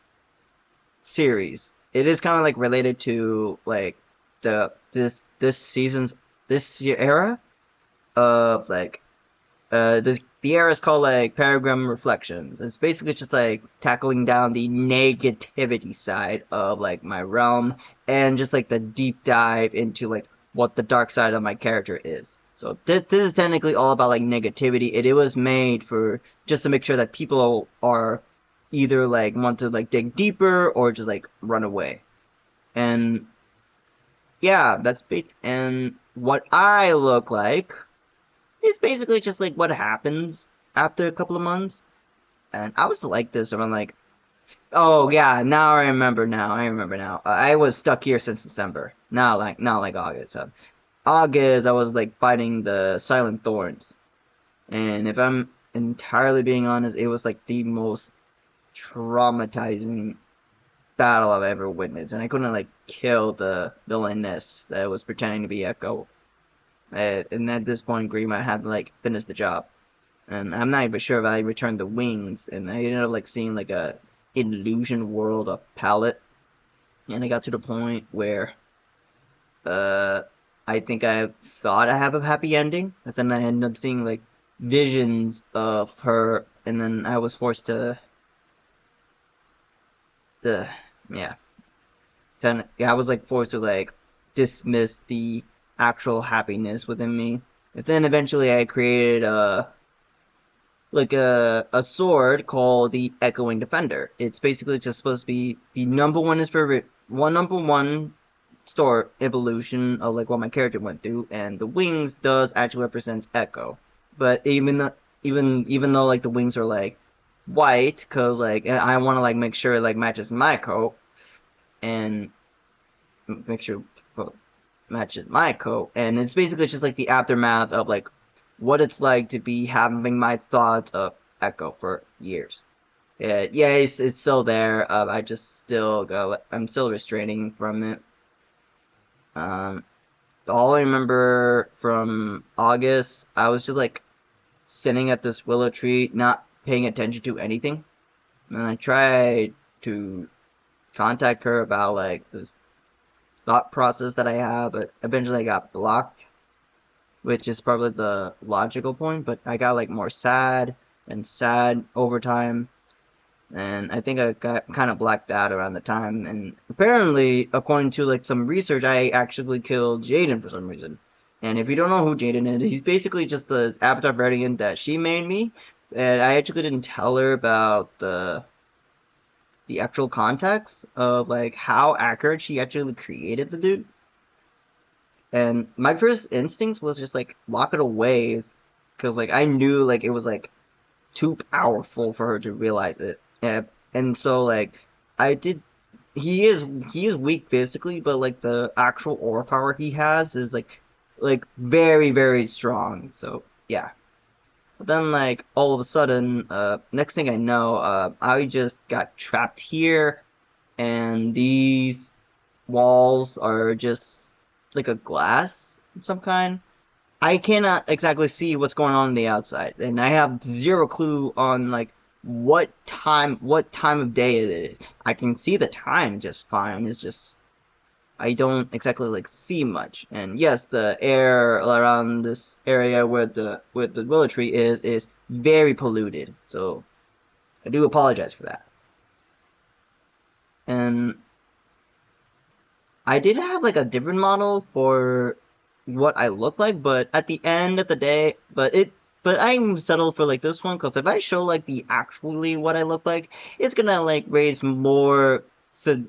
series. It is kind of like related to like this season's this year era of like the era is called like Paragram Reflections. It's basically just like tackling down the negativity side of like my realm, and just like the deep dive into like what the dark side of my character is. So this is technically all about like negativity. It was made for just to make sure that people are either like want to like dig deeper or just like run away. And yeah, that's and what I look like is basically just like what happens after a couple of months. And I was like this around like, oh yeah, now I remember now. I was stuck here since December. Not like August. So August, I was like fighting the Silent Thorns. And if I'm entirely being honest, it was like the most traumatizing battle I've ever witnessed. And I couldn't like kill the villainess that was pretending to be Echo. And at this point, Green might have to like finish the job. And I'm not even sure if I returned the wings. And I ended up like seeing like a illusion world of palette. And I got to the point where I think I thought I have a happy ending, but then I ended up seeing like visions of her, and then I was forced to yeah. I was like forced to like dismiss the actual happiness within me. And then eventually I created a sword called the Echoing Defender. It's basically just supposed to be the number one store evolution of like what my character went through, and the wings does actually represent Echo. But even though like the wings are like white, cause like I want to like make sure it like matches my coat, and make sure matches my coat, and it's basically just like the aftermath of like what it's like to be having my thoughts of Echo for years. Yeah, it's still there. I just still I'm still restraining from it. All I remember from August, I was just like sitting at this willow tree, not paying attention to anything. And I tried to contact her about like this thought process that I have, but eventually I got blocked, which is probably the logical point. But I got like more sad and sad over time. And I think I got kind of blacked out around the time. And apparently, according to like some research, I actually killed Jaden for some reason. And if you don't know who Jaden is, he's basically just the avatar variant that she made me. And I actually didn't tell her about the actual context of like how accurate she actually created the dude. And my first instinct was just like lock it away, because like I knew like it was like too powerful for her to realize it. And so like I did. He is weak physically, but like the actual aura power he has is like very, very strong. So yeah. But then like all of a sudden, next thing I know, I just got trapped here, and these walls are just like a glass of some kind. I cannot exactly see what's going on the outside, and I have zero clue on like what time of day it is. I can see the time just fine. It's just I don't exactly like see much. And yes, the air around this area where the willow tree is very polluted. So I do apologize for that. And I did have like a different model for what I look like, but at the end of the day, But I'm settled for like this one because if I show like the actually what I look like, it's gonna like raise more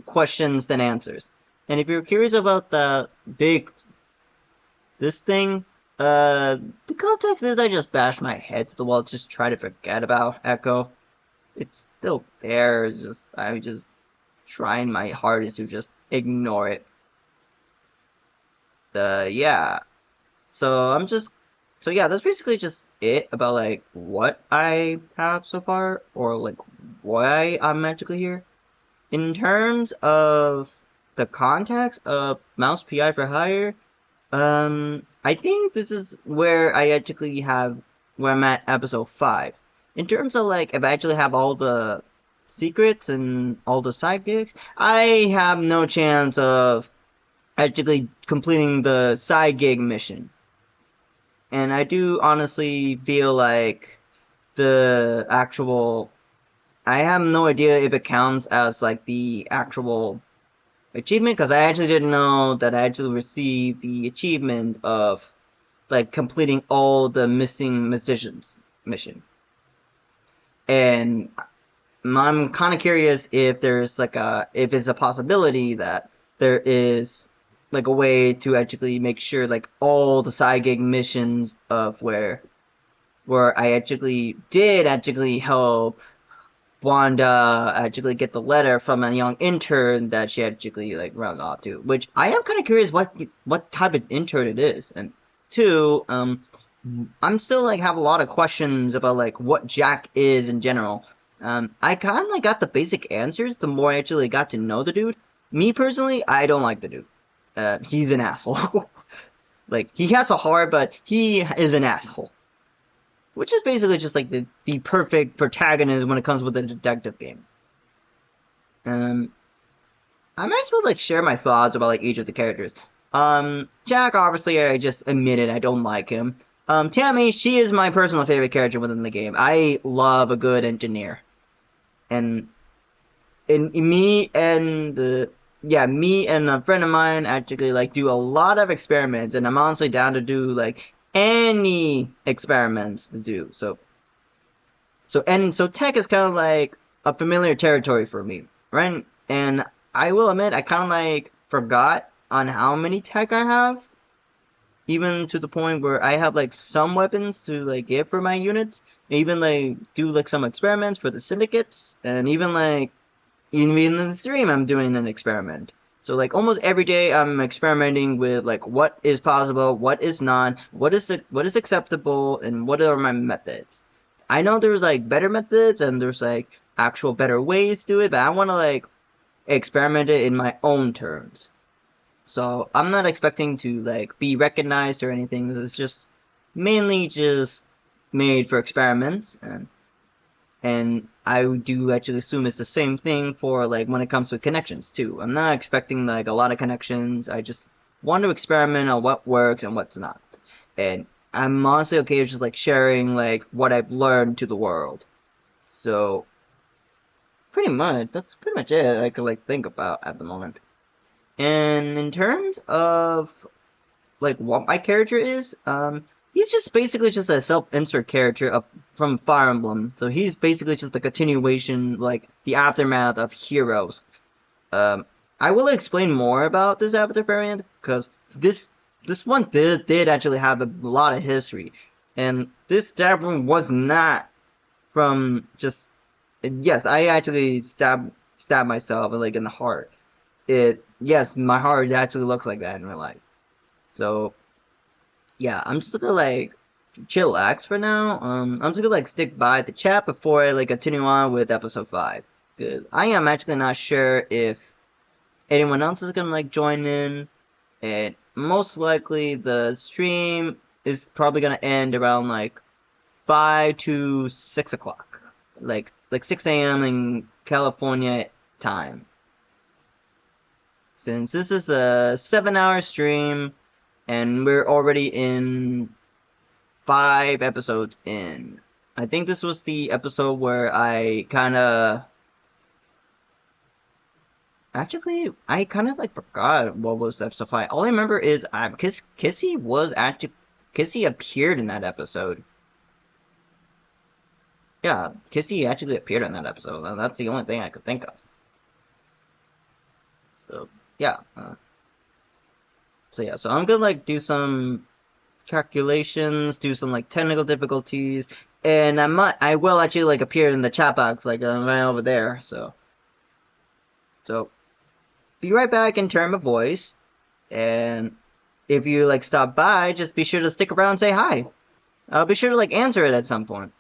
questions than answers. And if you're curious about this thing, the context is I just bash my head to the wall, just try to forget about Echo. It's still there, it's just, I'm just trying my hardest to just ignore it. Yeah. So yeah, that's basically just it about like what I have so far, or like why I'm magically here. In terms of the context of Mouse PI for Hire, I think this is where I actually have where I'm at episode 5. In terms of like if I actually have all the secrets and all the side gigs, I have no chance of actually completing the side gig mission. And I do honestly feel like the actual I have no idea if it counts as like the actual achievement, because I actually didn't know that I actually received the achievement of like completing all the missing musicians mission. And I'm kind of curious if there's like if it's a possibility that there is like a way to actually make sure like all the side gig missions of where I actually did actually help Wanda actually get the letter from a young intern that she actually like run off to, which I am kind of curious what type of intern it is. And two, I'm still like have a lot of questions about like what Jack is in general. I kind of like got the basic answers the more I actually got to know the dude. Me personally, I don't like the dude. He's an asshole. Like he has a heart, but he is an asshole. Which is basically just like the perfect protagonist when it comes with a detective game. I might as well like share my thoughts about like each of the characters. Jack, obviously I just admitted I don't like him. Tammy, she is my personal favorite character within the game. I love a good engineer. And me and a friend of mine actually like do a lot of experiments, and I'm honestly down to do like any experiments to do. So tech is kind of like a familiar territory for me, right? And I will admit I kind of like forgot on how many tech I have, even to the point where I have like some weapons to like give for my units, even like do like some experiments for the syndicates, and even in the stream I'm doing an experiment. So like almost every day I'm experimenting with like what is possible, what is not, what is acceptable, and what are my methods. I know there's like better methods and there's like actual better ways to do it, but I want to like experiment it in my own terms. So I'm not expecting to like be recognized or anything. This is just mainly just made for experiments, and I do actually assume it's the same thing for like when it comes to connections too. I'm not expecting like a lot of connections. I just want to experiment on what works and what's not. And I'm honestly okay with just like sharing like what I've learned to the world. So that's pretty much it I could like think about at the moment. And in terms of like what my character is, he's just basically just a self-insert character from Fire Emblem. So he's basically just the continuation, like the aftermath of Heroes. I will explain more about this avatar variant because this one did actually have a lot of history, and this definitely was not from just. Yes, I actually stabbed myself like in the heart. Yes, my heart actually looks like that in real life. So yeah, I'm just gonna like chillax for now. I'm just gonna like stick by the chat before I like continue on with episode 5. Cause I am actually not sure if anyone else is gonna like join in, and most likely the stream is probably gonna end around like 5 to 6 o'clock, like 6 a.m. in California time. Since this is a 7-hour stream, and we're already in 5 episodes in. I think this was the episode where I kinda. Actually, I kinda like forgot what was episode 5. All I remember is Kissy appeared in that episode. Yeah, Kissy actually appeared in that episode, and that's the only thing I could think of. So yeah, so I'm gonna like do some calculations, do some like technical difficulties, and I will actually like appear in the chat box like right over there. So be right back in term of voice, and if you like stop by, just be sure to stick around and say hi. I'll be sure to like answer it at some point.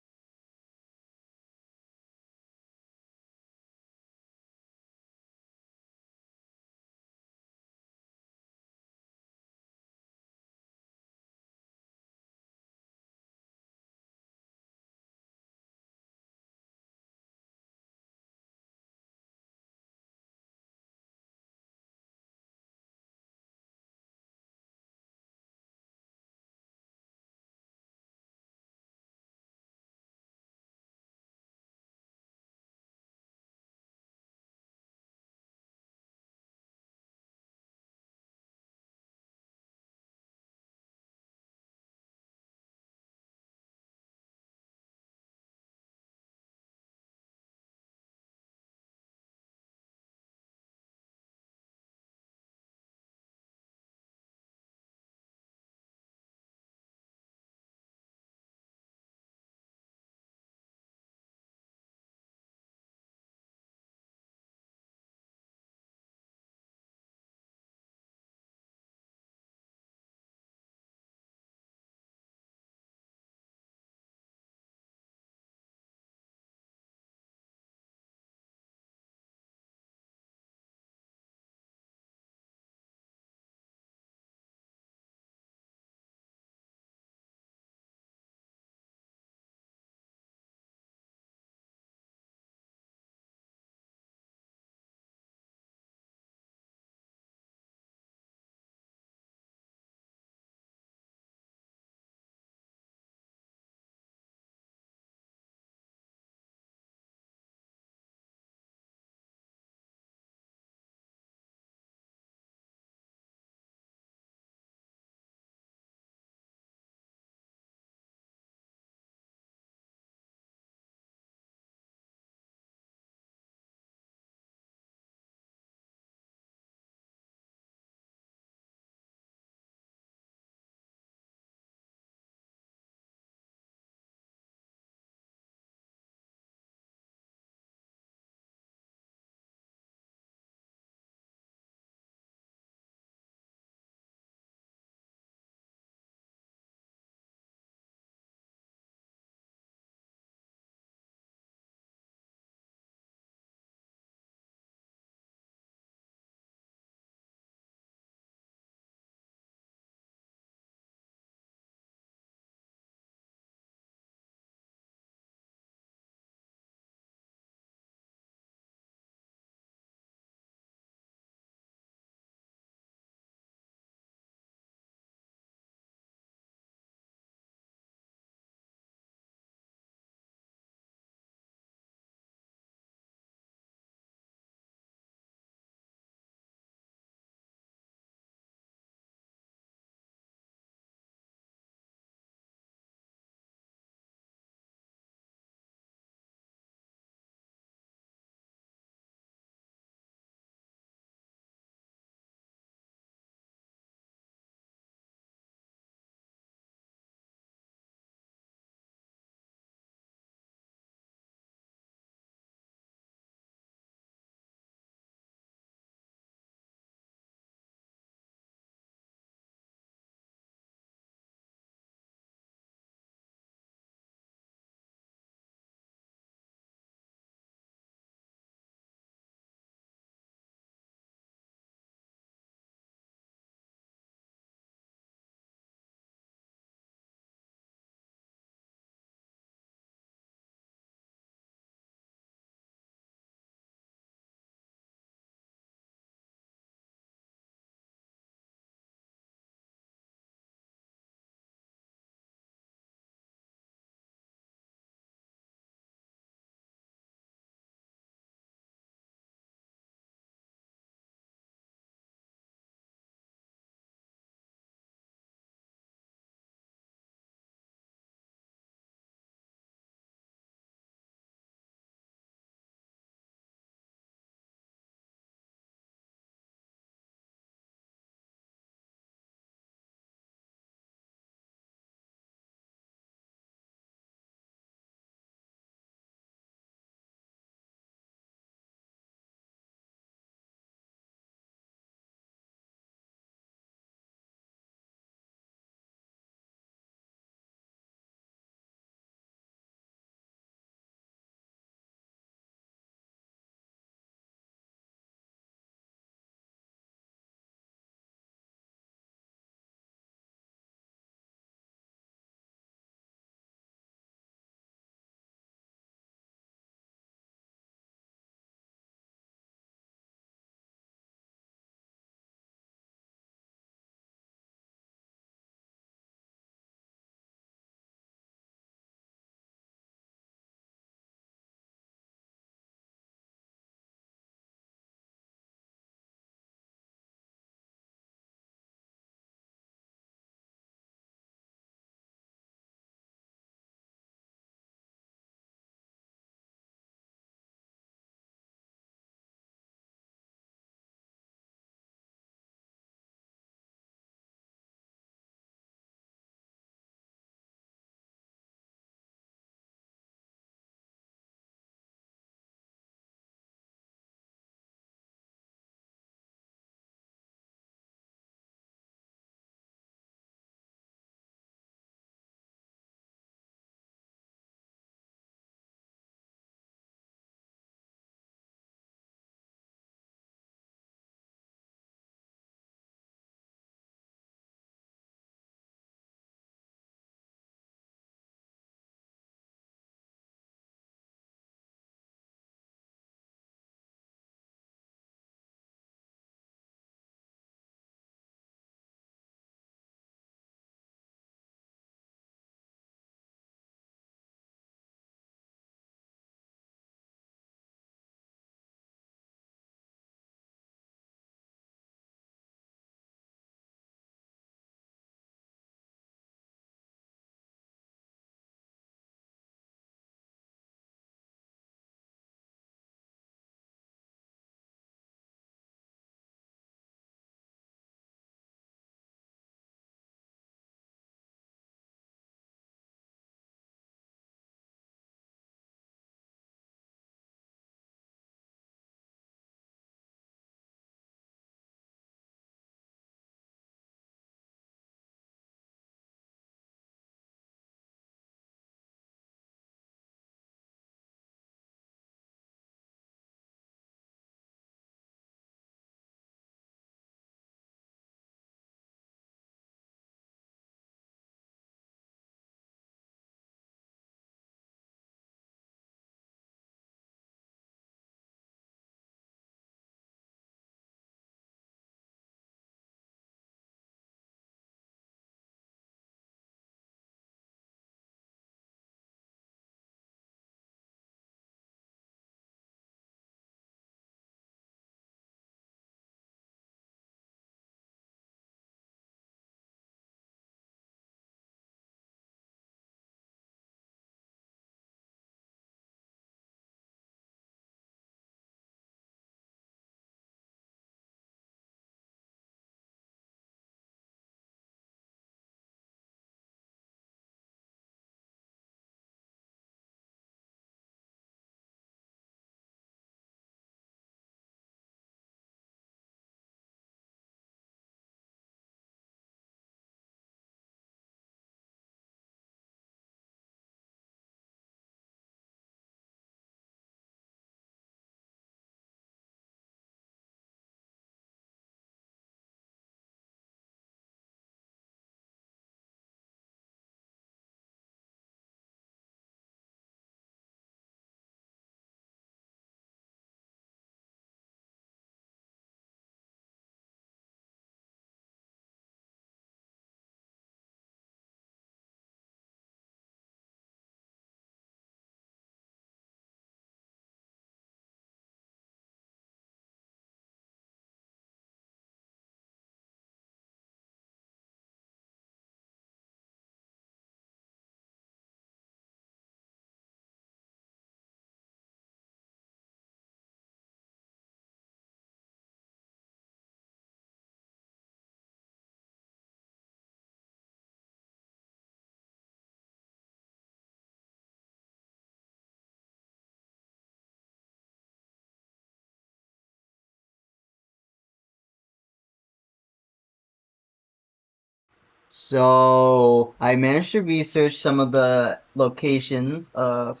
So I managed to research some of the locations of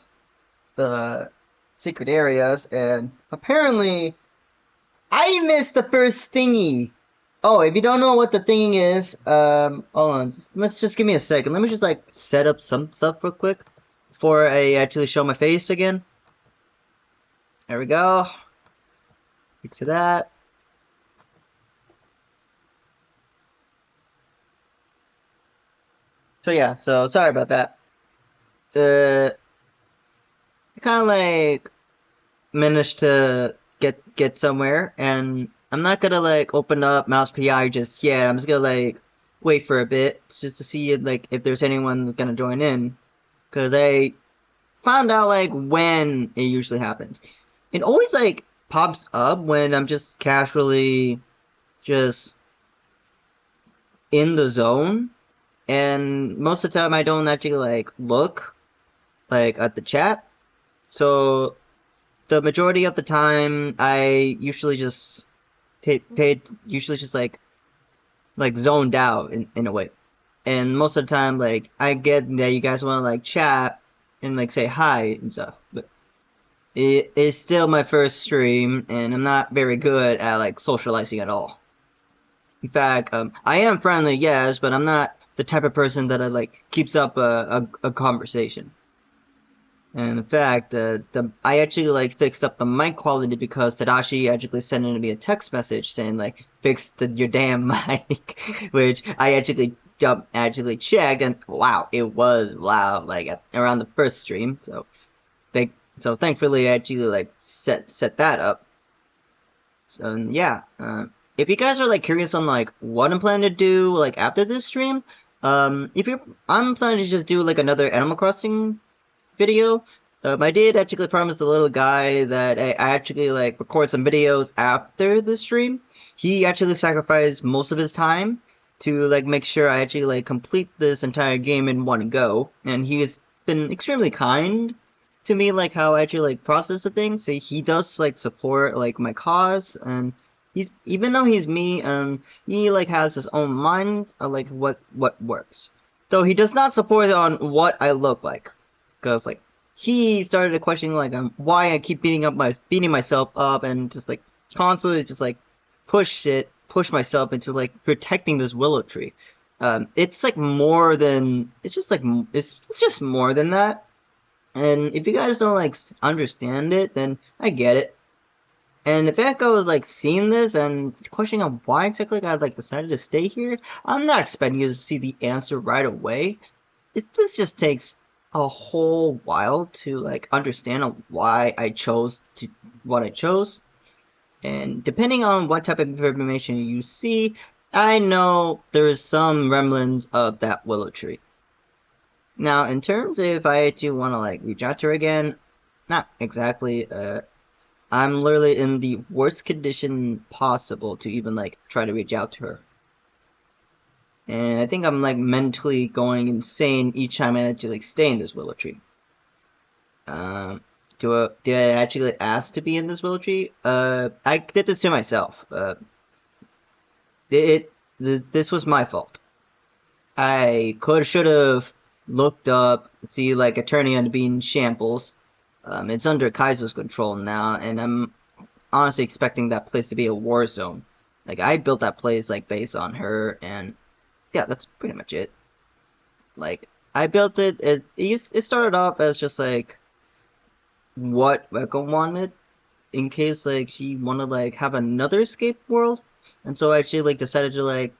the secret areas, and apparently I missed the first thingy. Oh, if you don't know what the thing is, hold on, let's just give me a second. Let me just like set up some stuff real quick before I actually show my face again. There we go. Fix that. So yeah, so sorry about that. I kind of like managed to get somewhere, and I'm not gonna like open up Mouse PI just yet. I'm just gonna like wait for a bit just to see like if there's anyone gonna join in, cause I found out like when it usually happens. It always like pops up when I'm just casually just in the zone, and most of the time I don't actually like look like at the chat. So the majority of the time I usually just usually just like zoned out in a way. And most of the time like I get that you guys want to like chat and like say hi and stuff, but it is still my first stream and I'm not very good at like socializing at all. In fact, I am friendly, yes, but I'm not the type of person that like keeps up a conversation. And in fact, I actually like fixed up the mic quality because Tadashi actually sent in me a text message saying like fix your damn mic, which I actually checked, and wow, it was loud like around the first stream. So thankfully I actually like set that up. So yeah, if you guys are like curious on like what I'm planning to do like after this stream, I'm planning to just do like another Animal Crossing video. I did actually promise the little guy that I actually like record some videos after the stream. He actually sacrificed most of his time to like make sure I actually like complete this entire game in one go, and he has been extremely kind to me, like how I actually like process the things. So he does like support like my cause, and even though he's me, he like has his own mind of like what works. Though he does not support on what I look like, because like he started questioning like why I keep beating myself up and just like constantly just like push myself into like protecting this willow tree. It's like more than it's just more than that. And if you guys don't like understand it, then I get it. And if Echo is like seeing this and questioning on why exactly I like decided to stay here, I'm not expecting you to see the answer right away. This just takes a whole while to like understand why I chose what I chose. And depending on what type of information you see, I know there is some remnants of that willow tree. Now, in terms of if I do want to like reach out to her again, not exactly. I'm literally in the worst condition possible to even like try to reach out to her. And I think I'm like mentally going insane each time I actually like stay in this willow tree. Did I actually ask to be in this willow tree? I did this to myself. This was my fault. I should have looked up, see like Eternia to be in shambles. It's under Kaizo's control now, and I'm honestly expecting that place to be a war zone. Like I built that place like based on her, and yeah, that's pretty much it. Like I built it. It started off as just like what Rekko wanted, in case like she wanted like have another escape world, and so I actually like decided to like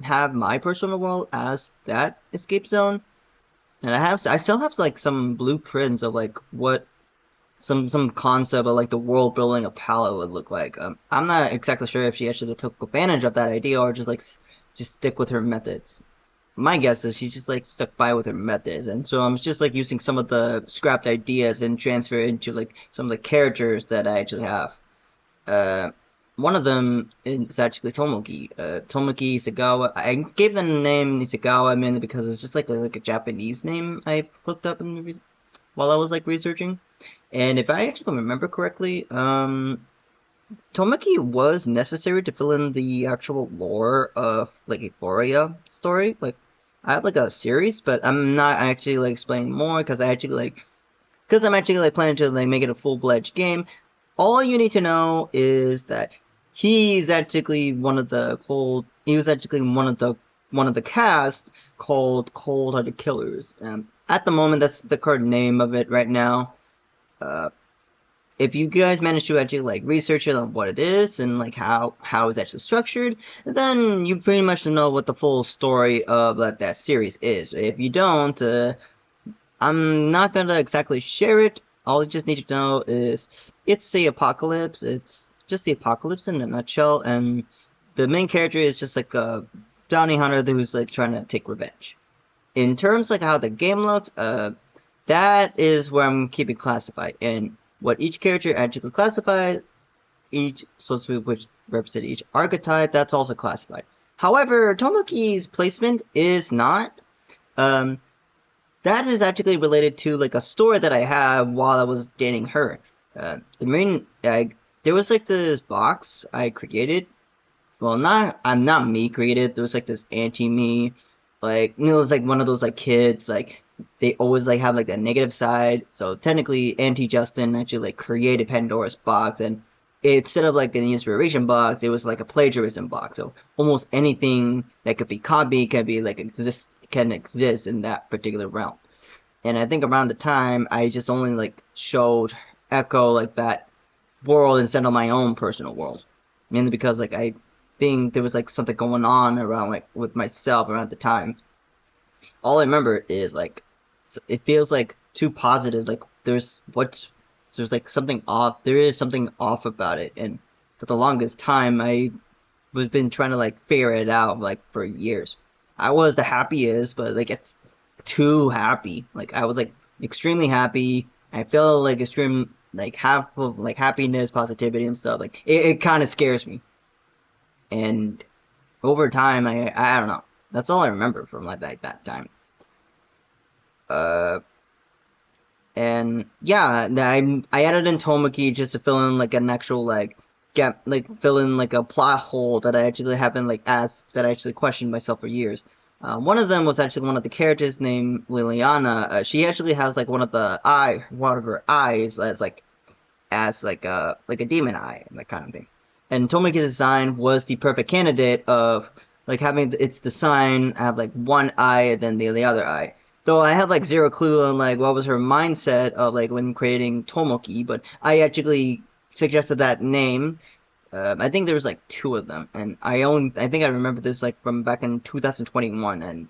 have my personal world as that escape zone. And I still have like some blueprints of like what some concept of like the world building of Palo would look like. I'm not exactly sure if she actually took advantage of that idea or just stick with her methods. My guess is she just like stuck by with her methods, and so I'm just like using some of the scrapped ideas and transfer it into like some of the characters that I actually have. One of them is actually Tomoki. Tomoki Isagawa. I gave the name Isagawa mainly because it's just like a Japanese name I looked up while I was like researching. And if I actually remember correctly, Tomoki was necessary to fill in the actual lore of like Euphoria story. Like I have like a series, but I'm not actually like explaining more because I'm actually like planning to like make it a full-fledged game. All you need to know is that he's actually one of the one of the cast called Cold-Hearted Killers. At the moment, that's the current name of it right now. If you guys manage to actually like research it on what it is and like how it's actually structured, then you pretty much know what the full story of that series is. If you don't, I'm not gonna exactly share it. All you just need to know is it's the apocalypse. It's just the apocalypse in a nutshell, and the main character is just like a bounty hunter who's like trying to take revenge. In terms like how the game looks, that is where I'm keeping classified, and what each character actually classifies, each supposed to be which represent each archetype, that's also classified. However, Tomoki's placement is not. That is actually related to like a story that I had while I was dating her. There was like this box I created. Well, not me created. There was like this anti-me, like it was like one of those like kids like they always like have like that negative side. So technically, anti-Justin actually like created Pandora's box, and instead of like an inspiration box, it was like a plagiarism box. So almost anything that could be copied can be like can exist in that particular realm. And I think around the time I just only like showed Echo like that world instead of my own personal world, mainly because like I think there was like something going on around like with myself around the time. All I remember is like it feels like too positive. Like there's like something off. There is something off about it, and for the longest time I was been trying to like figure it out like for years. I was the happiest, but like it's too happy. Like I was like extremely happy. I feel like extreme like half of like happiness, positivity, and stuff. Like it kind of scares me. And over time, I don't know. That's all I remember from like that time. And yeah, I added in Tomoki just to fill in like an actual like fill in like a plot hole that I actually haven't like asked, that I actually questioned myself for years. One of them was actually one of the characters named Liliana. She actually has like one of her eyes as like a demon eye, that kind of thing. And Tomoki's design was the perfect candidate of like having its design have like one eye and then the other eye. Though I have like zero clue on like what was her mindset of like when creating Tomoki, but I actually suggested that name. I think there was like two of them, and I think I remember this like from back in 2021, and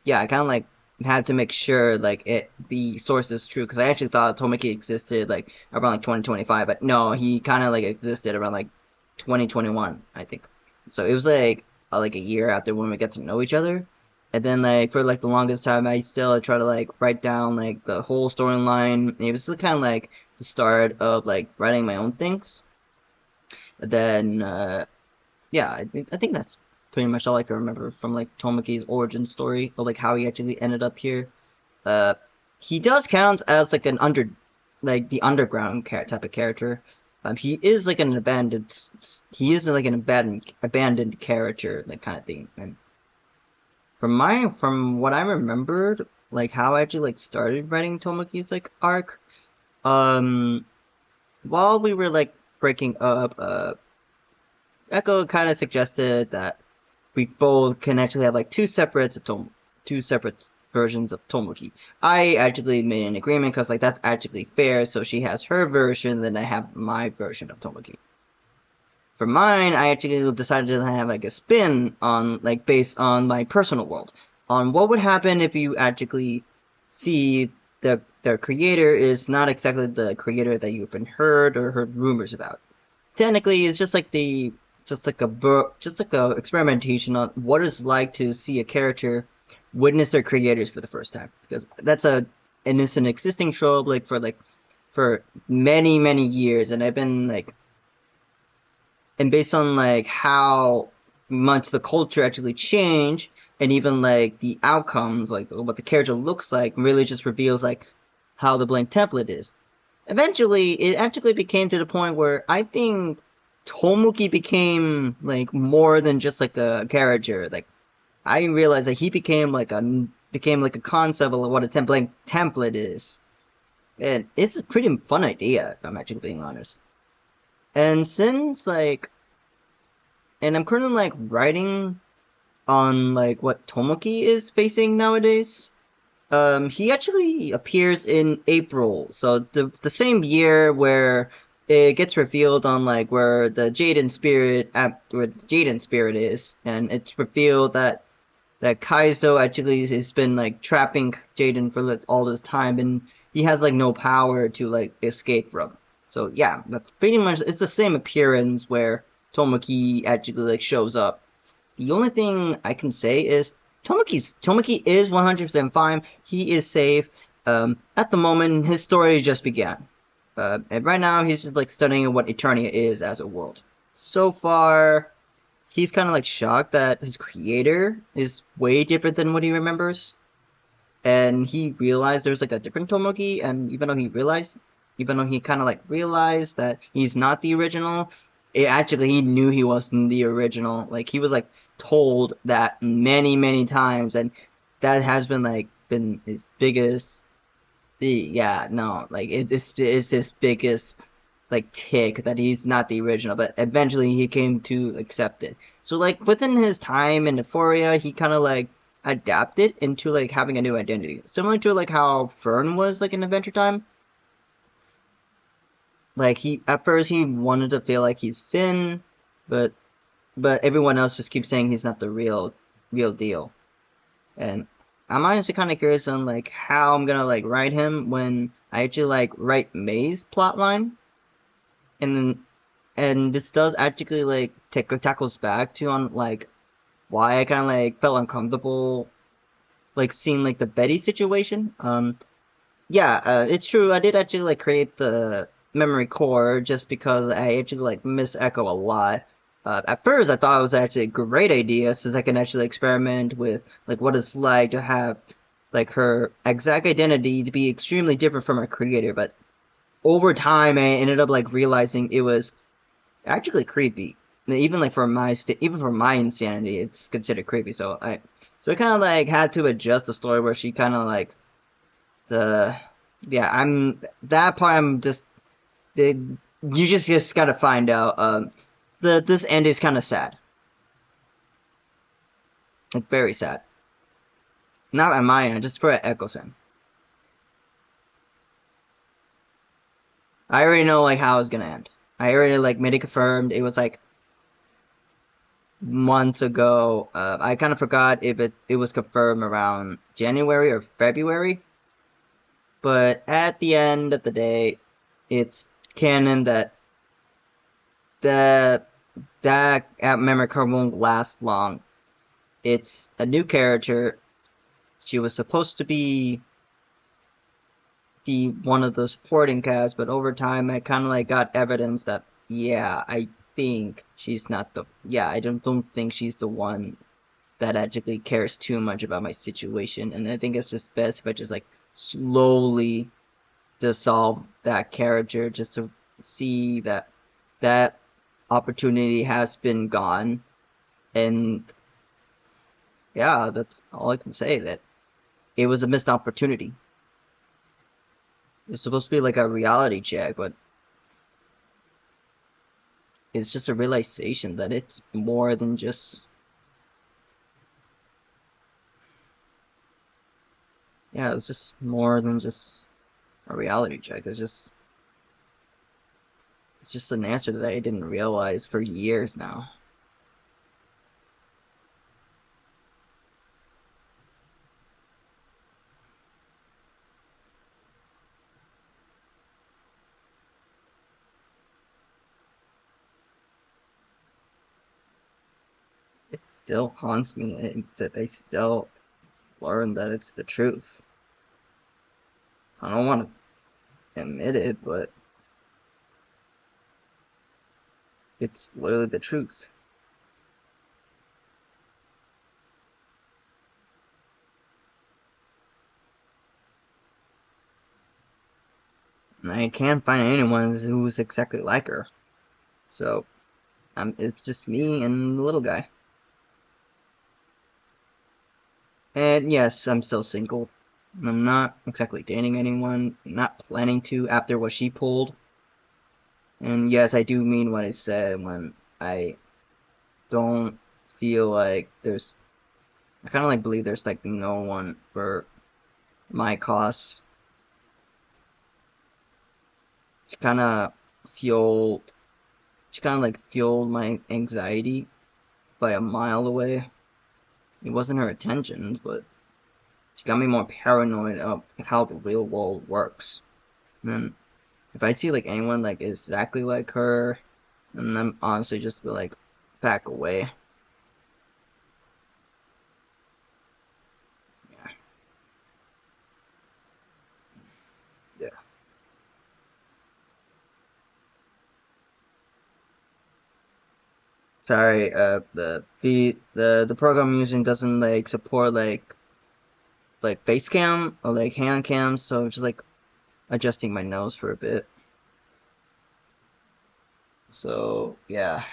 yeah, I kind of like had to make sure like the source is true, because I actually thought Tomoki existed like around like 2025, but no, he kind of like existed around like 2021, I think. So it was like a year after when we got to know each other. And then like for like the longest time I still try to like write down like the whole storyline. It was kind of like the start of like writing my own things. And then yeah, I think that's pretty much all I can remember from like Tomoki's origin story, or like how he actually ended up here. He does count as like the underground type of character. He is like an abandoned character, like kind of thing. And from what I remembered, like how I actually like started writing Tomoki's like arc, while we were like breaking up, Echo kind of suggested that we both can actually have like two separate versions of Tomoki. I actually made an agreement because like that's actually fair, so she has her version, then I have my version of Tomoki. For mine, I actually decided to have like a spin on like based on my personal world, on what would happen if you actually see their creator is not exactly the creator that you've been heard rumors about. Technically, it's just like a experimentation on what it's like to see a character witness their creators for the first time, because that's an existing trope like for many years, and I've been like, and based on like how much the culture actually changed, and even like the outcomes, like what the character looks like, really just reveals like how the blank template is. Eventually, it actually became to the point where I think Tomoki became like more than just like a character. Like I realized that he became like a concept of what a template is. And it's a pretty fun idea, if I'm actually being honest. And since like, and I'm currently like writing on like what Tomoki is facing nowadays. He actually appears in April, so the same year where it gets revealed on like where the Jaden spirit is, and it's revealed that Kaizo actually has been like trapping Jaden for all this time, and he has like no power to like escape from. So yeah, that's pretty much it's the same appearance where Tomoki actually like shows up. The only thing I can say is Tomoki is 100% fine. He is safe. At the moment, his story just began. And right now, he's just like studying what Eternia is as a world. So far, he's kind of like shocked that his creator is way different than what he remembers. And he realized there's like a different Tomoki, and even though he kind of like realized that he's not the original, he knew he wasn't the original. Like he was like told that many times, and that has been his biggest, yeah, no, like it's his biggest like tick that he's not the original. But eventually he came to accept it. So like within his time in Euphoria, he kind of like adapted into like having a new identity, similar to like how Fern was like in Adventure Time. Like at first he wanted to feel like he's Finn, but everyone else just keeps saying he's not the real deal. And I'm honestly kind of curious on like how I'm gonna like write him when I actually like write May's plotline, and this does actually like tackles back to on like why I kind of like felt uncomfortable like seeing like the Betty situation. Yeah, it's true. I did actually like create the memory core just because I actually like miss Echo a lot. At first, I thought it was actually a great idea since I can actually experiment with like what it's like to have like her exact identity to be extremely different from her creator. But over time, I ended up like realizing it was actually creepy. And even like even for my insanity, it's considered creepy. So I kind of like had to adjust the story where she kind of like that part I'm just you just gotta find out. This end is kind of sad, like very sad. Not at my end, just for Echo's end. I already know like how it's gonna end. I already like made it confirmed. It was like months ago. I kind of forgot if it was confirmed around January or February. But at the end of the day, it's canon that that memory card won't last long. It's a new character. She was supposed to be the one of the supporting cast, but over time I kind of like got evidence that I think she's not I don't think she's the one that actually cares too much about my situation, and I think it's just best if I just like slowly dissolve that character just to see that opportunity has been gone. And yeah, that's all I can say, that it was a missed opportunity. It's supposed to be like a reality check, but it's just a realization that it's more than just it's just more than just a reality check. It's just an answer that I didn't realize for years now. It still haunts me that I still learn that it's the truth. I don't want to admit it, but it's literally the truth. And I can't find anyone who's exactly like her. So, it's just me and the little guy. And yes, I'm still single. I'm not exactly dating anyone, not planning to after what she pulled. And yes, I do mean what I said when I don't feel like I kind of like believe there's like no one for my cause. She kind of fueled, she kind of like fueled my anxiety by a mile away. It wasn't her intentions, but she got me more paranoid of how the real world works. And then if I see like anyone like exactly like her, then I'm honestly just gonna like back away. Yeah. Yeah. Sorry, the program I'm using doesn't like support like face cam or like hand cam, so I'm just like adjusting my nose for a bit. So yeah,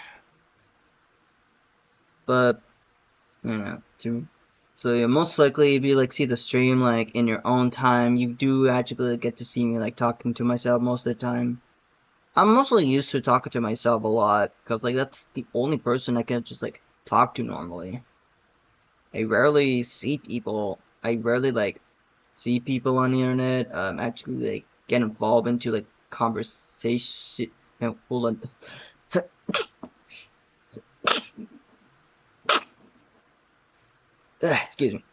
but you know, so yeah, most likely if you like see the stream like in your own time, you do actually get to see me like talking to myself most of the time. I'm mostly used to talking to myself a lot because like that's the only person I can just like talk to normally. I rarely see people. I rarely like see people on the internet. Actually like get involved into like conversation. No, hold on. Excuse me.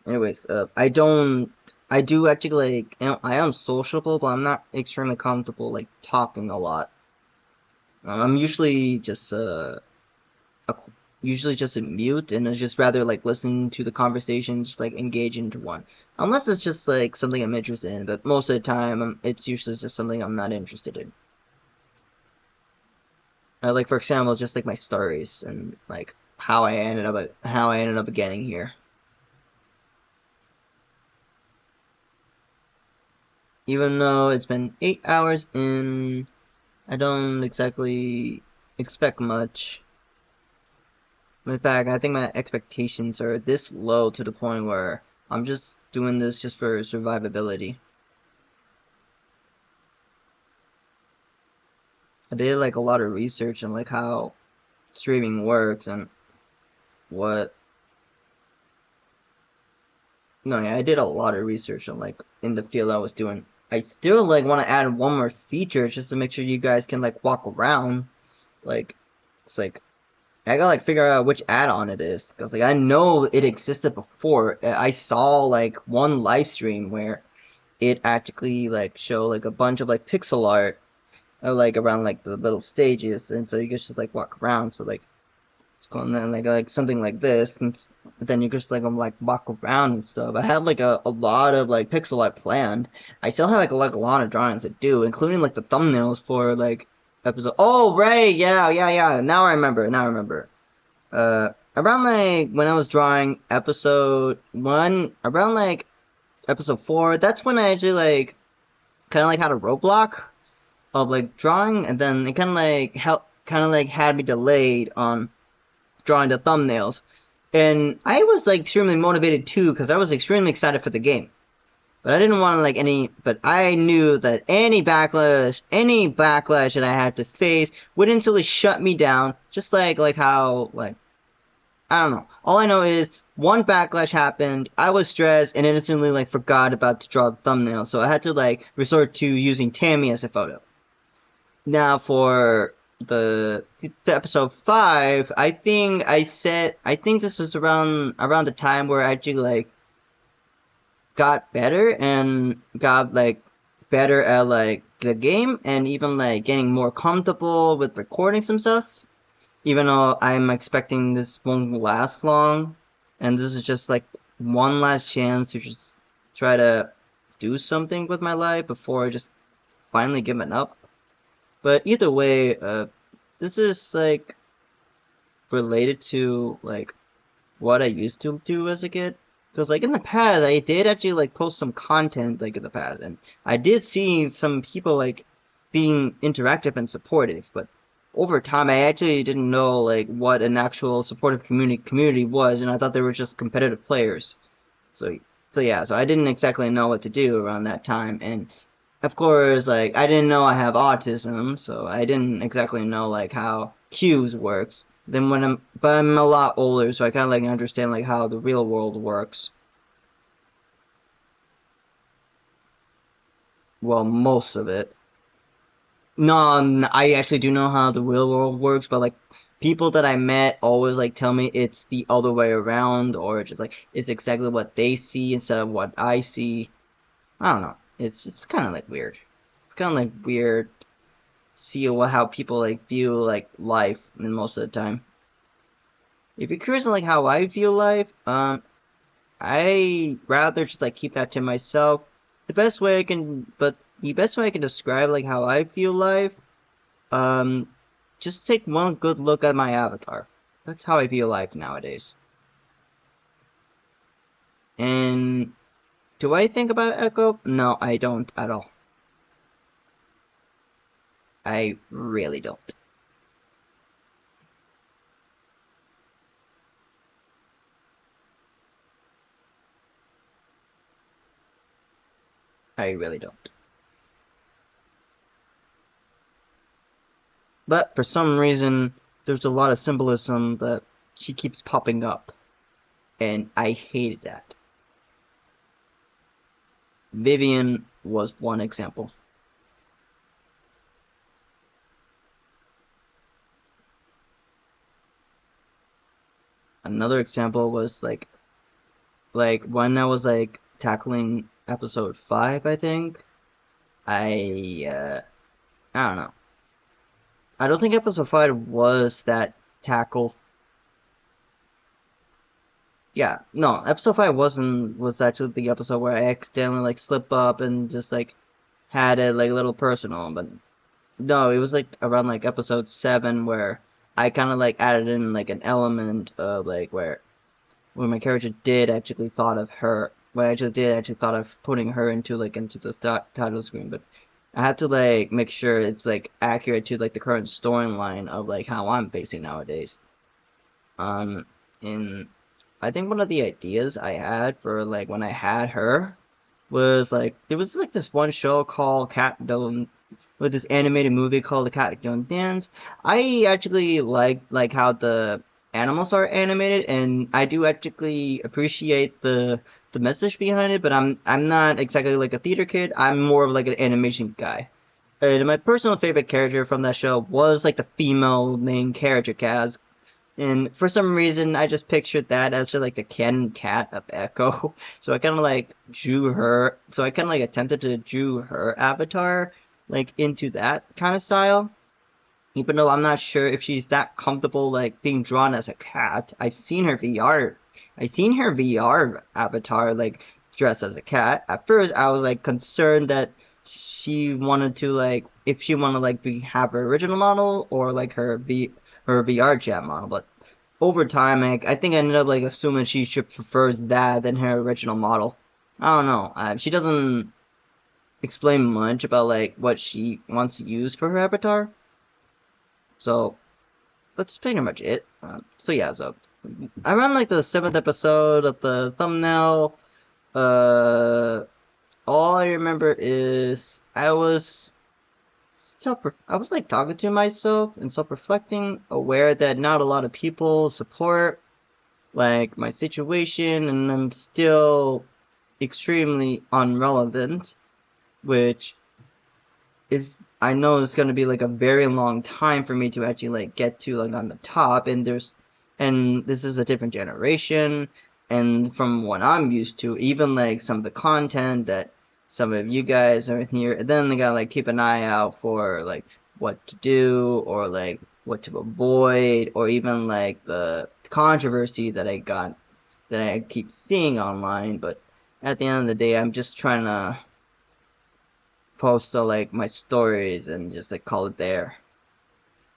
Anyways, I do actually like, I am sociable, but I'm not extremely comfortable like talking a lot. I'm usually just a mute, and I just rather like listen to the conversation, just like engage into one. Unless it's just like something I'm interested in, but most of the time, it's usually just something I'm not interested in. Like for example, just like my stories and like how I ended up getting here. Even though it's been 8 hours in, I don't exactly expect much. In fact, I think my expectations are this low to the point where I'm just doing this just for survivability. I did like a lot of research on like how streaming works and what. No, yeah, I did a lot of research on like in the field I was doing. I still like want to add one more feature just to make sure you guys can like walk around. Like, it's like I gotta like figure out which add-on it is, because like I know it existed before. I saw like one live stream where it actually like showed like a bunch of like pixel art like around like the little stages, and so you could just like walk around. So like it's going then like something like this, and then you just like walk around and stuff. I have like a lot of like pixel art planned. I still have like a lot of drawings to do, including like the thumbnails for like episode. Oh right, yeah. Now I remember. Around like when I was drawing episode 1, around like episode 4, that's when I actually like kind of like had a roadblock of like drawing, and then it kind of like had me delayed on drawing the thumbnails. And I was like extremely motivated too, because I was extremely excited for the game. But I didn't want like but I knew that any backlash that I had to face would instantly shut me down, just like how like I don't know. All I know is one backlash happened, I was stressed, and instantly like forgot about to draw the thumbnail, so I had to like resort to using Tammy as a photo. Now for the episode 5, I think this was around the time where I actually like got better and got like better at like the game, and even like getting more comfortable with recording some stuff. Even though I'm expecting this won't last long, and this is just like one last chance to just try to do something with my life before I just finally giving up. But either way, this is like related to like what I used to do as a kid. Because like in the past, I did actually like post some content like in the past, and I did see some people like being interactive and supportive, but over time I actually didn't know like what an actual supportive community was, and I thought they were just competitive players. So yeah, so I didn't exactly know what to do around that time, and of course, like, I didn't know I have autism, so I didn't exactly know, like, how cues works. Then but I'm a lot older, so I kind of, like, understand, like, how the real world works. Well, most of it. No, I actually do know how the real world works, but, like, people that I met always, like, tell me it's the other way around, or just, like, it's exactly what they see instead of what I see. I don't know. It's kind of, like, weird. It's kind of, like, weird see how people like view like life and most of the time. If you're curious on like how I view life, I rather just like keep that to myself. The best way I can describe like how I feel life, just take one good look at my avatar. That's how I view life nowadays. And do I think about Echo? No, I don't at all. I really don't. I really don't. But for some reason, there's a lot of symbolism that she keeps popping up. And I hated that. Vivian was one example. Another example was like when I was like tackling episode 5, I think. I don't know. I don't think episode 5 was that tackle. Yeah, no, episode 5 was actually the episode where I accidentally like slip up and just like had it like a little personal, but no, it was like around like episode 7 where I kind of like added in like an element of like where my character did actually thought of her, what I actually did actually thought of putting her into like into the title screen, but I had to like make sure it's like accurate to like the current storyline of like how I'm facing nowadays. And I think one of the ideas I had for like when I had her was like there was like this one show called Cat Don't with this animated movie called The Cat Don't Dance. I actually like how the animals are animated, and I do actually appreciate the message behind it, but I'm not exactly like a theater kid. I'm more of like an animation guy. And my personal favorite character from that show was like the female main character, Kaz. And for some reason, I just pictured that as just like the Ken cat of Echo. So I kind of like drew her. So I kind of like attempted to drew her avatar like into that kind of style. Even though I'm not sure if she's that comfortable like being drawn as a cat. I've seen her VR avatar like dressed as a cat. At first, I was like concerned that she wanted to like if she wanted to like have her original model or like her VR chat model, but over time, I think I ended up like assuming she should prefers that than her original model. I don't know. She doesn't explain much about like what she wants to use for her avatar. So that's pretty much it. So yeah, so around like the 7th episode of the thumbnail, all I remember is I was like talking to myself and self-reflecting, aware that not a lot of people support like my situation, and I'm still extremely unrelevant, which is I know it's gonna be like a very long time for me to actually like get to like on the top, and this is a different generation, and from what I'm used to, even like some of the content that some of you guys are in here, and then they gotta like keep an eye out for like what to do or like what to avoid, or even like the controversy that I keep seeing online. But at the end of the day, I'm just trying to post like my stories and just like call it there.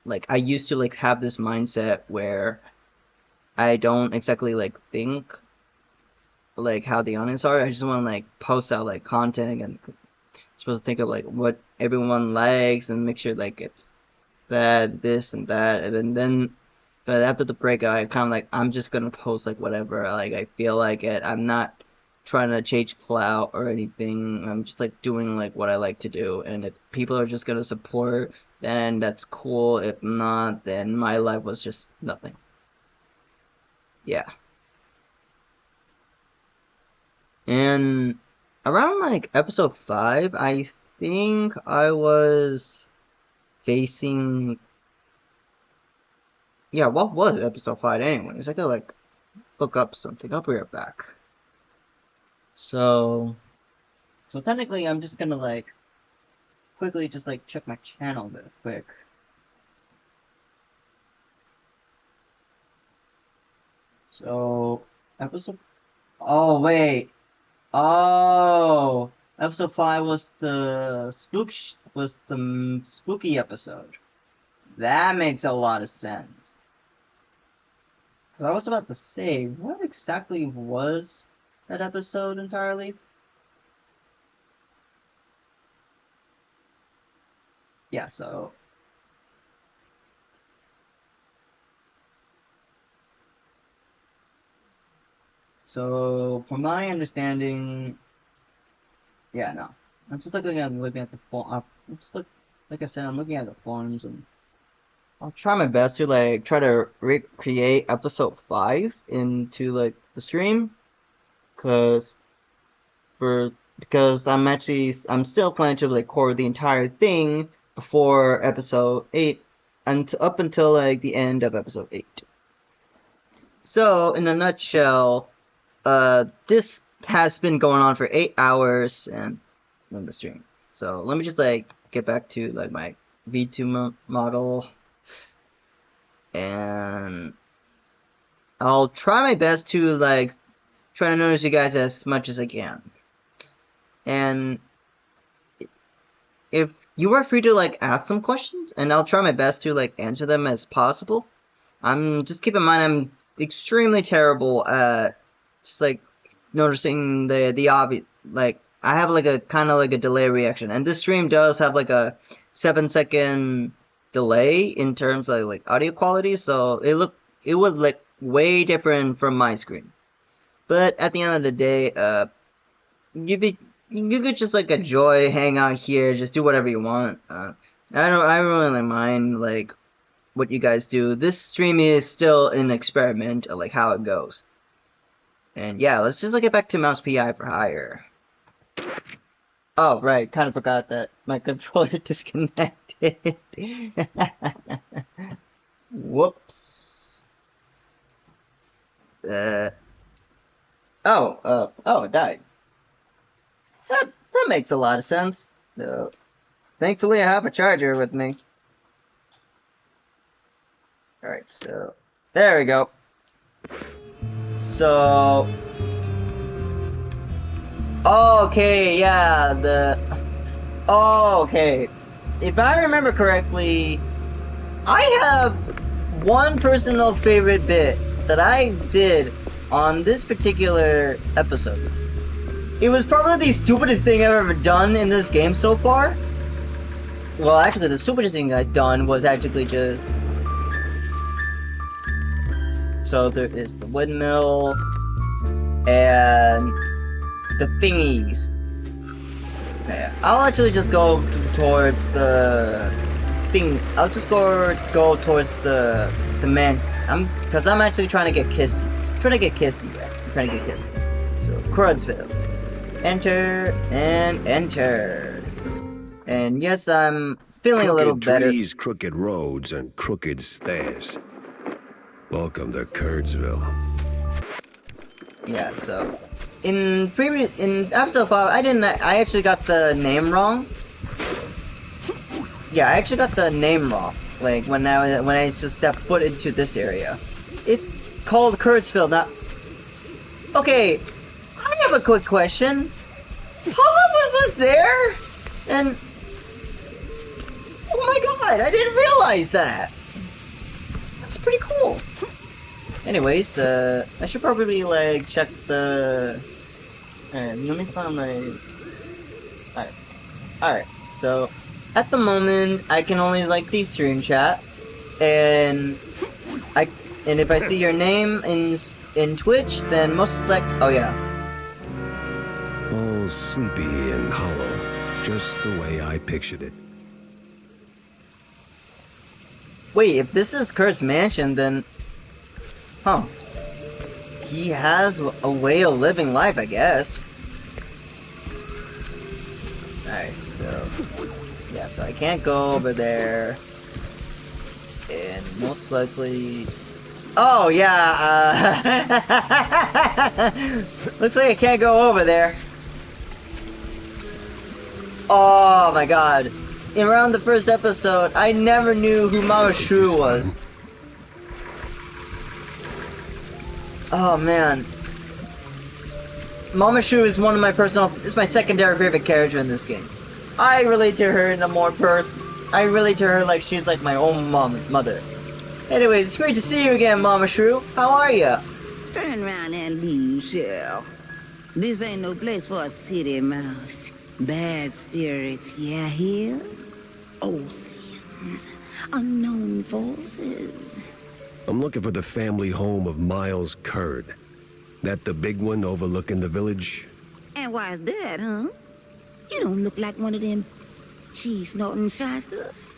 Like I used to like have this mindset where I don't exactly like think like how the audience are. I just want to like post out like content and supposed to think of like what everyone likes and make sure like it's that, this and that, and then but after the break I kind of like I'm just gonna post like whatever like I feel like it. I'm not trying to change clout or anything. I'm just like doing like what I like to do, and if people are just gonna support, then that's cool. If not, then my life was just nothing. Yeah. And around like episode 5, I think I was facing... Yeah, what was episode 5 anyways? I gotta like look up something. I'll be right back. So technically I'm just gonna like quickly just like check my channel real quick. So episode... Oh wait. Oh, episode 5 was the spooky episode. That makes a lot of sense. Because I was about to say, what exactly was that episode entirely? Yeah, so... So, from my understanding... Yeah, no. I'm just looking at the form. Like I said, I'm looking at the forums, and I'll try my best to like try to recreate episode 5 into like the stream, because I'm still planning to like record the entire thing before episode 8, and up until like the end of episode 8. So in a nutshell, this has been going on for 8 hours and on the stream. So let me just like get back to like my V2 model, and I'll try my best to like try to notice you guys as much as I can. And if you are free to like ask some questions, and I'll try my best to like answer them as possible. Just keep in mind I'm extremely terrible at just like noticing the obvious. Like I have like a kind of like a delay reaction, and this stream does have like a 7-second delay in terms of like audio quality, so it was like way different from my screen. But at the end of the day, you could just like enjoy, hang out here, just do whatever you want. I don't really mind like what you guys do. This stream is still an experiment of like how it goes. And yeah, let's just like get back to Mouse PI for hire. Oh right, kind of forgot that my controller disconnected. Whoops. Oh, it died. That makes a lot of sense. Thankfully I have a charger with me. Alright, so there we go. So okay, yeah, okay. If I remember correctly, I have one personal favorite bit that I did on this particular episode. It was probably the stupidest thing I've ever done in this game so far. Well, actually, the stupidest thing I've done was actually just... So there is the windmill and the thingies. Yeah, I'll actually just go towards the thing. I'll just go towards the man. Because I'm actually trying to get kissy. I'm trying to get kissy. So Crudsville. Enter and enter. And yes, I'm feeling a little better. Crooked trees, crooked roads, and crooked stairs. Welcome to Curdsville. Yeah, so in episode 5, I actually got the name wrong. Yeah, I actually got the name wrong. Like when I just stepped foot into this area. It's called Curdsville, not... Okay, I have a quick question. How long was this there? And... Oh my god, I didn't realize that! That's pretty cool. Anyways, I should probably, like, check the... Alright, let me find my... Alright, so... At the moment, I can only, like, see stream chat. And... if I see your name in Twitch, then most like... Oh, yeah. feels sleepy and hollow, just the way I pictured it. Wait, if this is Kurt's mansion, then... Huh. He has a way of living life, I guess. Alright, so... Yeah, so I can't go over there. And most likely... Oh, yeah, looks like I can't go over there. Oh my god. Around the first episode, I never knew who Mama Shrew was. Oh man. Mama Shrew is one of my it's my secondary favorite character in this game. I relate to her in a more I relate to her like she's like my own mother. Anyways, it's great to see you again, Mama Shrew. How are ya? Turn around and leave, Shell. This ain't no place for a city mouse. Bad spirits, yeah, here? Old sins, unknown forces. I'm looking for the family home of Miles Curd. That the big one overlooking the village? And why's that, huh? You don't look like one of them cheese-snorting shysters.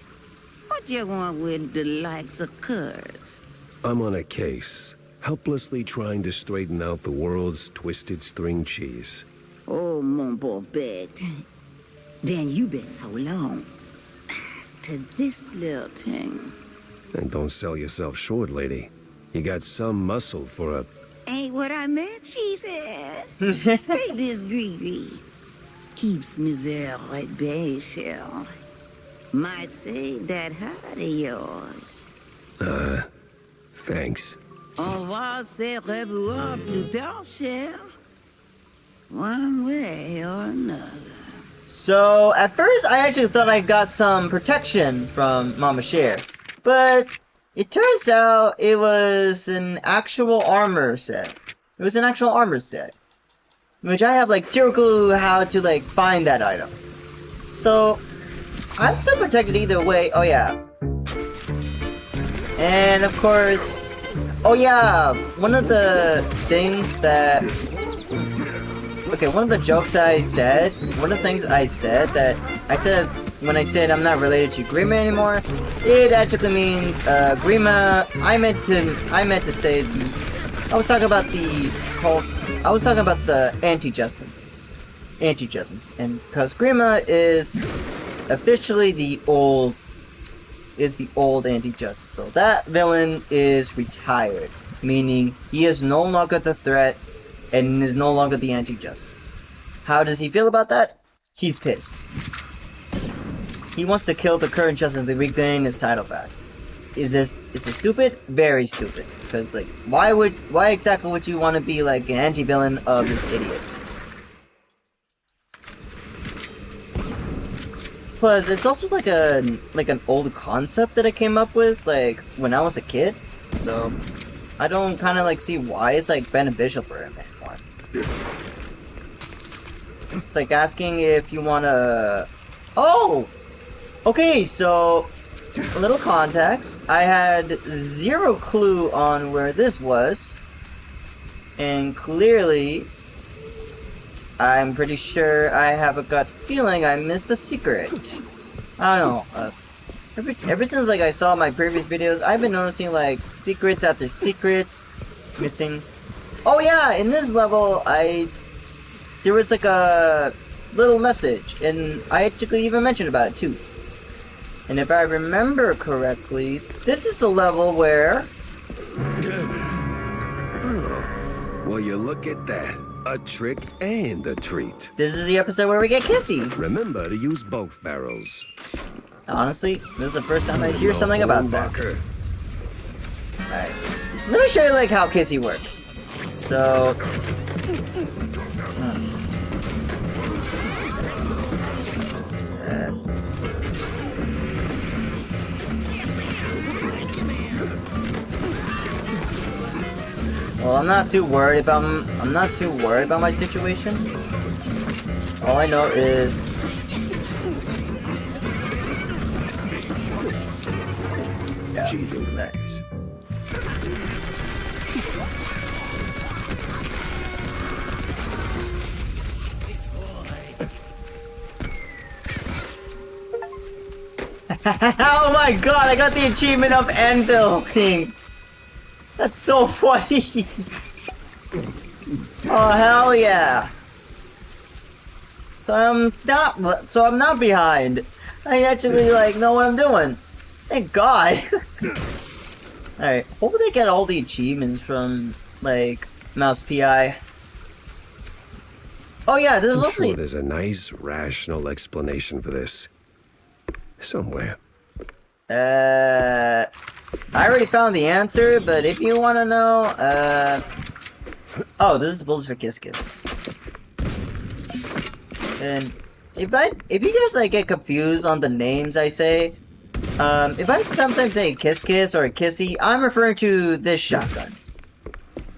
What you want with the likes of Kurds? I'm on a case, helplessly trying to straighten out the world's twisted string cheese. Oh, mon pauvre bête. Then you been so long. To this little thing. And don't sell yourself short, lady. You got some muscle for a... Ain't what I meant, cheesehead. Take this greedy. Keeps misère at bay, Shell. Might save that heart of yours. Thanks. On va se revoir plus tard, Shell. One way or another. So, at first I actually thought I got some protection from Mama Cher. But it turns out it was an actual armor set. It was an actual armor set. Which I have like zero clue how to like find that item. So, I'm still protected either way. Oh yeah. And of course... Oh yeah, one of the things that... Okay, one of the jokes I said, one of the things I said when I said I'm not related to Grima anymore, it actually means Grima. I meant to say I was talking about the anti-Justin, and because Grima is officially the old anti-Justin, so that villain is retired, meaning he is no longer the threat and is no longer the anti-Justin. How does he feel about that? He's pissed. He wants to kill the current Justin to regain his title back. Is this stupid? Very stupid. Because like, why exactly would you want to be like an anti-villain of this idiot? Plus, it's also like an old concept that I came up with like when I was a kid. So I don't kind of like see why it's like beneficial for him anymore. It's like asking if you wanna... Oh! Okay, so... A little context. I had zero clue on where this was. And clearly... I'm pretty sure I have a gut feeling I missed the secret. I don't know. Ever since like I saw my previous videos, I've been noticing like secrets after secrets missing. Oh yeah, in this level, there was like a little message, and I actually even mentioned about it too. And if I remember correctly, this is the level where... Oh, well, you look at that. A trick and a treat. This is the episode where we get kissy. Remember to use both barrels. Honestly, this is the first time I hear something about that. Alright. Let me show you like how kissy works. So... Well, I'm not too worried about my situation. All I know is yeah, Oh my god, I got the achievement of enveloping! That's so funny! Oh hell yeah! So I'm not behind. I actually like know what I'm doing. Thank God. Alright, hopefully I get all the achievements from like Mouse PI. Oh yeah, this is I'm also sure there's a nice, rational explanation for this. Somewhere. I already found the answer, but if you want to know, oh, this is Bulls for Kiss Kiss. And if you guys like get confused on the names I say, if I sometimes say Kiss Kiss or Kissy, I'm referring to this shotgun.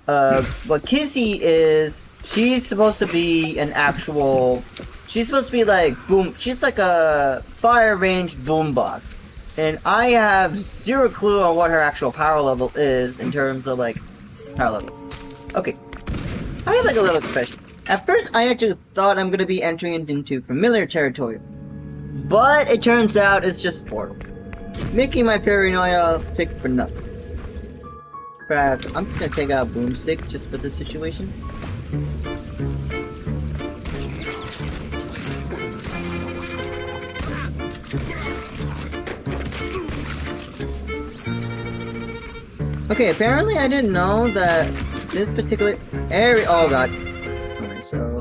What Kissy is, she's supposed to be an actual, she's supposed to be like boom, she's like a fire range boombox. And I have zero clue on what her actual power level is in terms of like power level. Okay, I have like a little confession. At first, I actually thought I'm gonna be entering into familiar territory, but it turns out it's just Portal, making my paranoia tick for nothing. Crap, I'm just gonna take out Boomstick just for this situation. Okay, apparently I didn't know that this particular area. Oh god. Alright, so.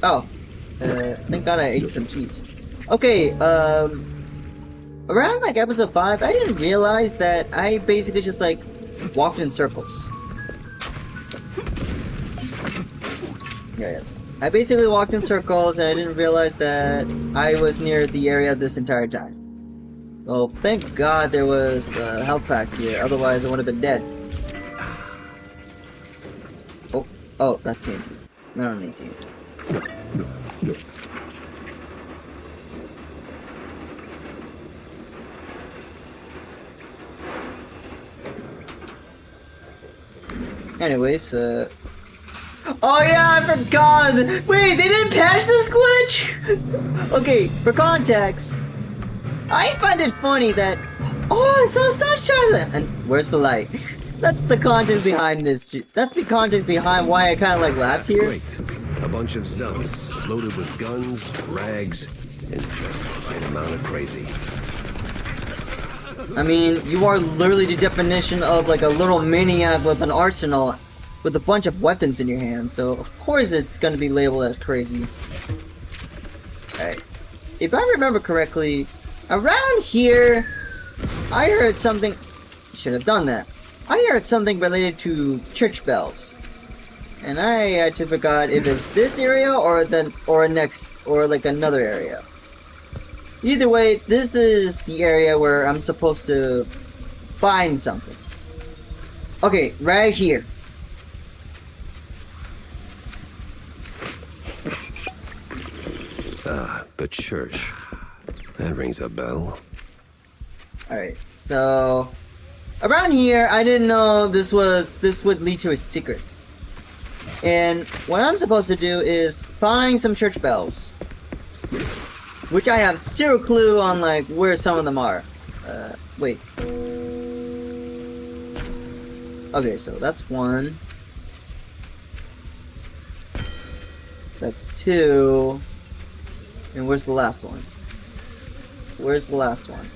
Oh. Thank god I ate some cheese. Okay, around like episode 5, I didn't realize that I basically just like walked in circles. Yeah. I basically walked in circles and I didn't realize that I was near the area this entire time. Well, thank God there was a health pack here, otherwise I would have been dead. Oh, that's TNT. No, not TNT. Anyways, oh yeah, I forgot! Wait, they didn't patch this glitch?! Okay, for context, I find it funny that, oh, I saw sunshine! And where's the light? That's the context behind this. That's the context behind why I kind of like laughed here. Great. A bunch of zealots, loaded with guns, rags, and just the right amount of crazy. I mean, you are literally the definition of like a little maniac with an arsenal with a bunch of weapons in your hand, so of course it's gonna be labeled as crazy. Alright. If I remember correctly, around here, I heard something. Should have done that. I heard something related to church bells. And I actually forgot if it's this area or like another area. Either way, this is the area where I'm supposed to find something. Okay, right here. Ah, the church. That rings a bell. Alright, so around here I didn't know this would lead to a secret. And what I'm supposed to do is find some church bells. Which I have zero clue on like where some of them are. Wait. Okay, so that's one. That's two. And where's the last one? Where's the last one?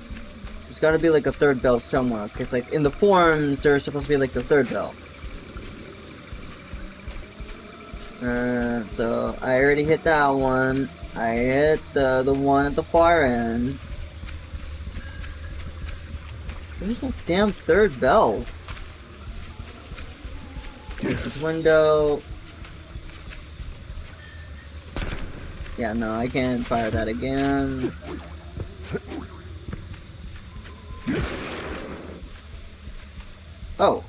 There's gotta be like a third bell somewhere, because like in the forums there's supposed to be like the third bell. So I already hit that one. I hit the one at the far end. Where's that damn third bell? This window. Yeah, no, I can't fire that again. Oh,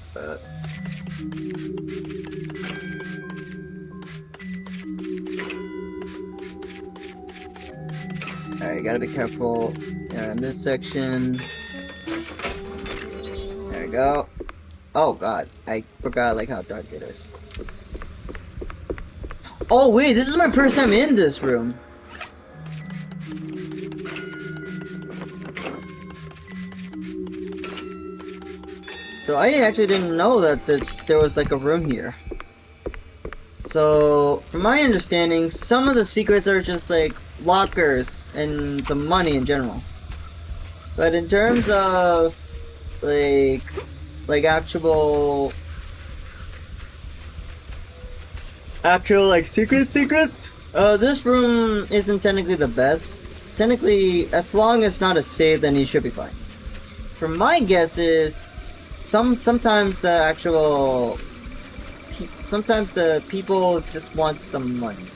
Alright, gotta be careful in this section. There we go. Oh god, I forgot like how dark it is. Oh wait, this is my first time in this room. So I actually didn't know that there was like a room here. So, from my understanding, some of the secrets are just like lockers and the money in general. But in terms of like actual like secrets, this room isn't technically the best. Technically, as long as it's not a save, then you should be fine. From my guess is sometimes the people just wants the money.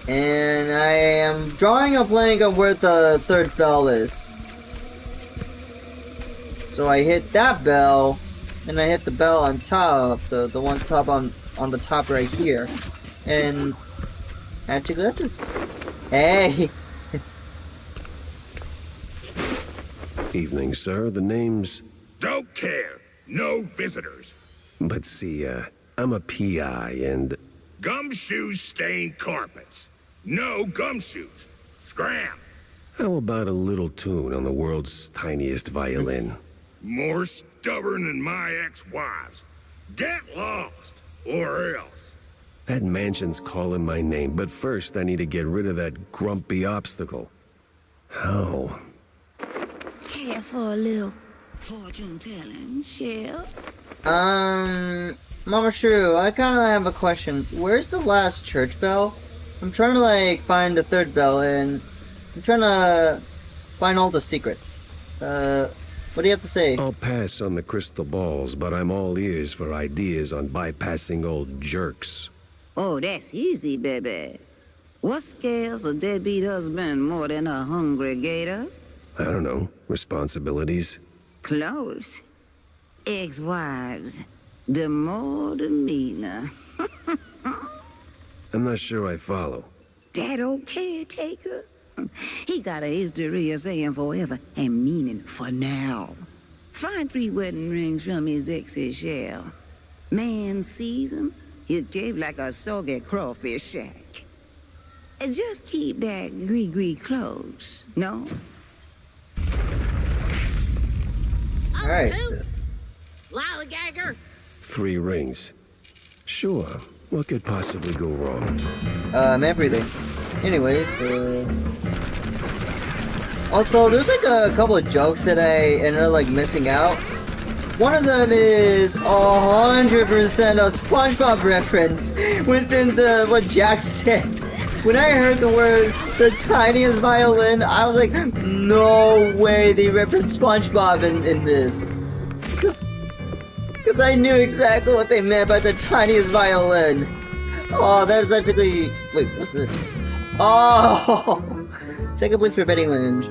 And I am drawing a blank of where the third bell is. So I hit that bell, and I hit the bell on top, the one top on the top right here. And actually that just hey. Evening, sir. The name's... Don't care. No visitors. But see, I'm a PI and... Gumshoes stain carpets. No gumshoes. Scram. How about a little tune on the world's tiniest violin? More stubborn than my ex-wives. Get lost, or else. That mansion's calling my name, but first I need to get rid of that grumpy obstacle. How? Care for a little fortune telling, Shell? Mama Shrew, I kinda have a question. Where's the last church bell? I'm trying to like find the third bell and I'm trying to find all the secrets. What do you have to say? I'll pass on the crystal balls, but I'm all ears for ideas on bypassing old jerks. Oh, that's easy, baby. What scares a deadbeat husband more than a hungry gator? I don't know. Responsibilities? Close. Ex-wives. The more the meaner. I'm not sure I follow. That old caretaker? He got a history of saying forever and meaning for now. Find 3 wedding rings from his ex's shell. Man sees him, he'll shave like a soggy crawfish shack. And just keep that gree-gree close, no? Alright, so... Lollygagger! 3 rings. Sure. What could possibly go wrong? Everything. Anyways, also, there's like a couple of jokes that I ended up like missing out. One of them is 100% a SpongeBob reference within what Jack said. When I heard the word "the tiniest violin," I was like, no way they referenced SpongeBob in this. Because I knew exactly what they meant by the tiniest violin. Oh, that is actually... Wait, what's this? Oh! Second place for Betty Lynch.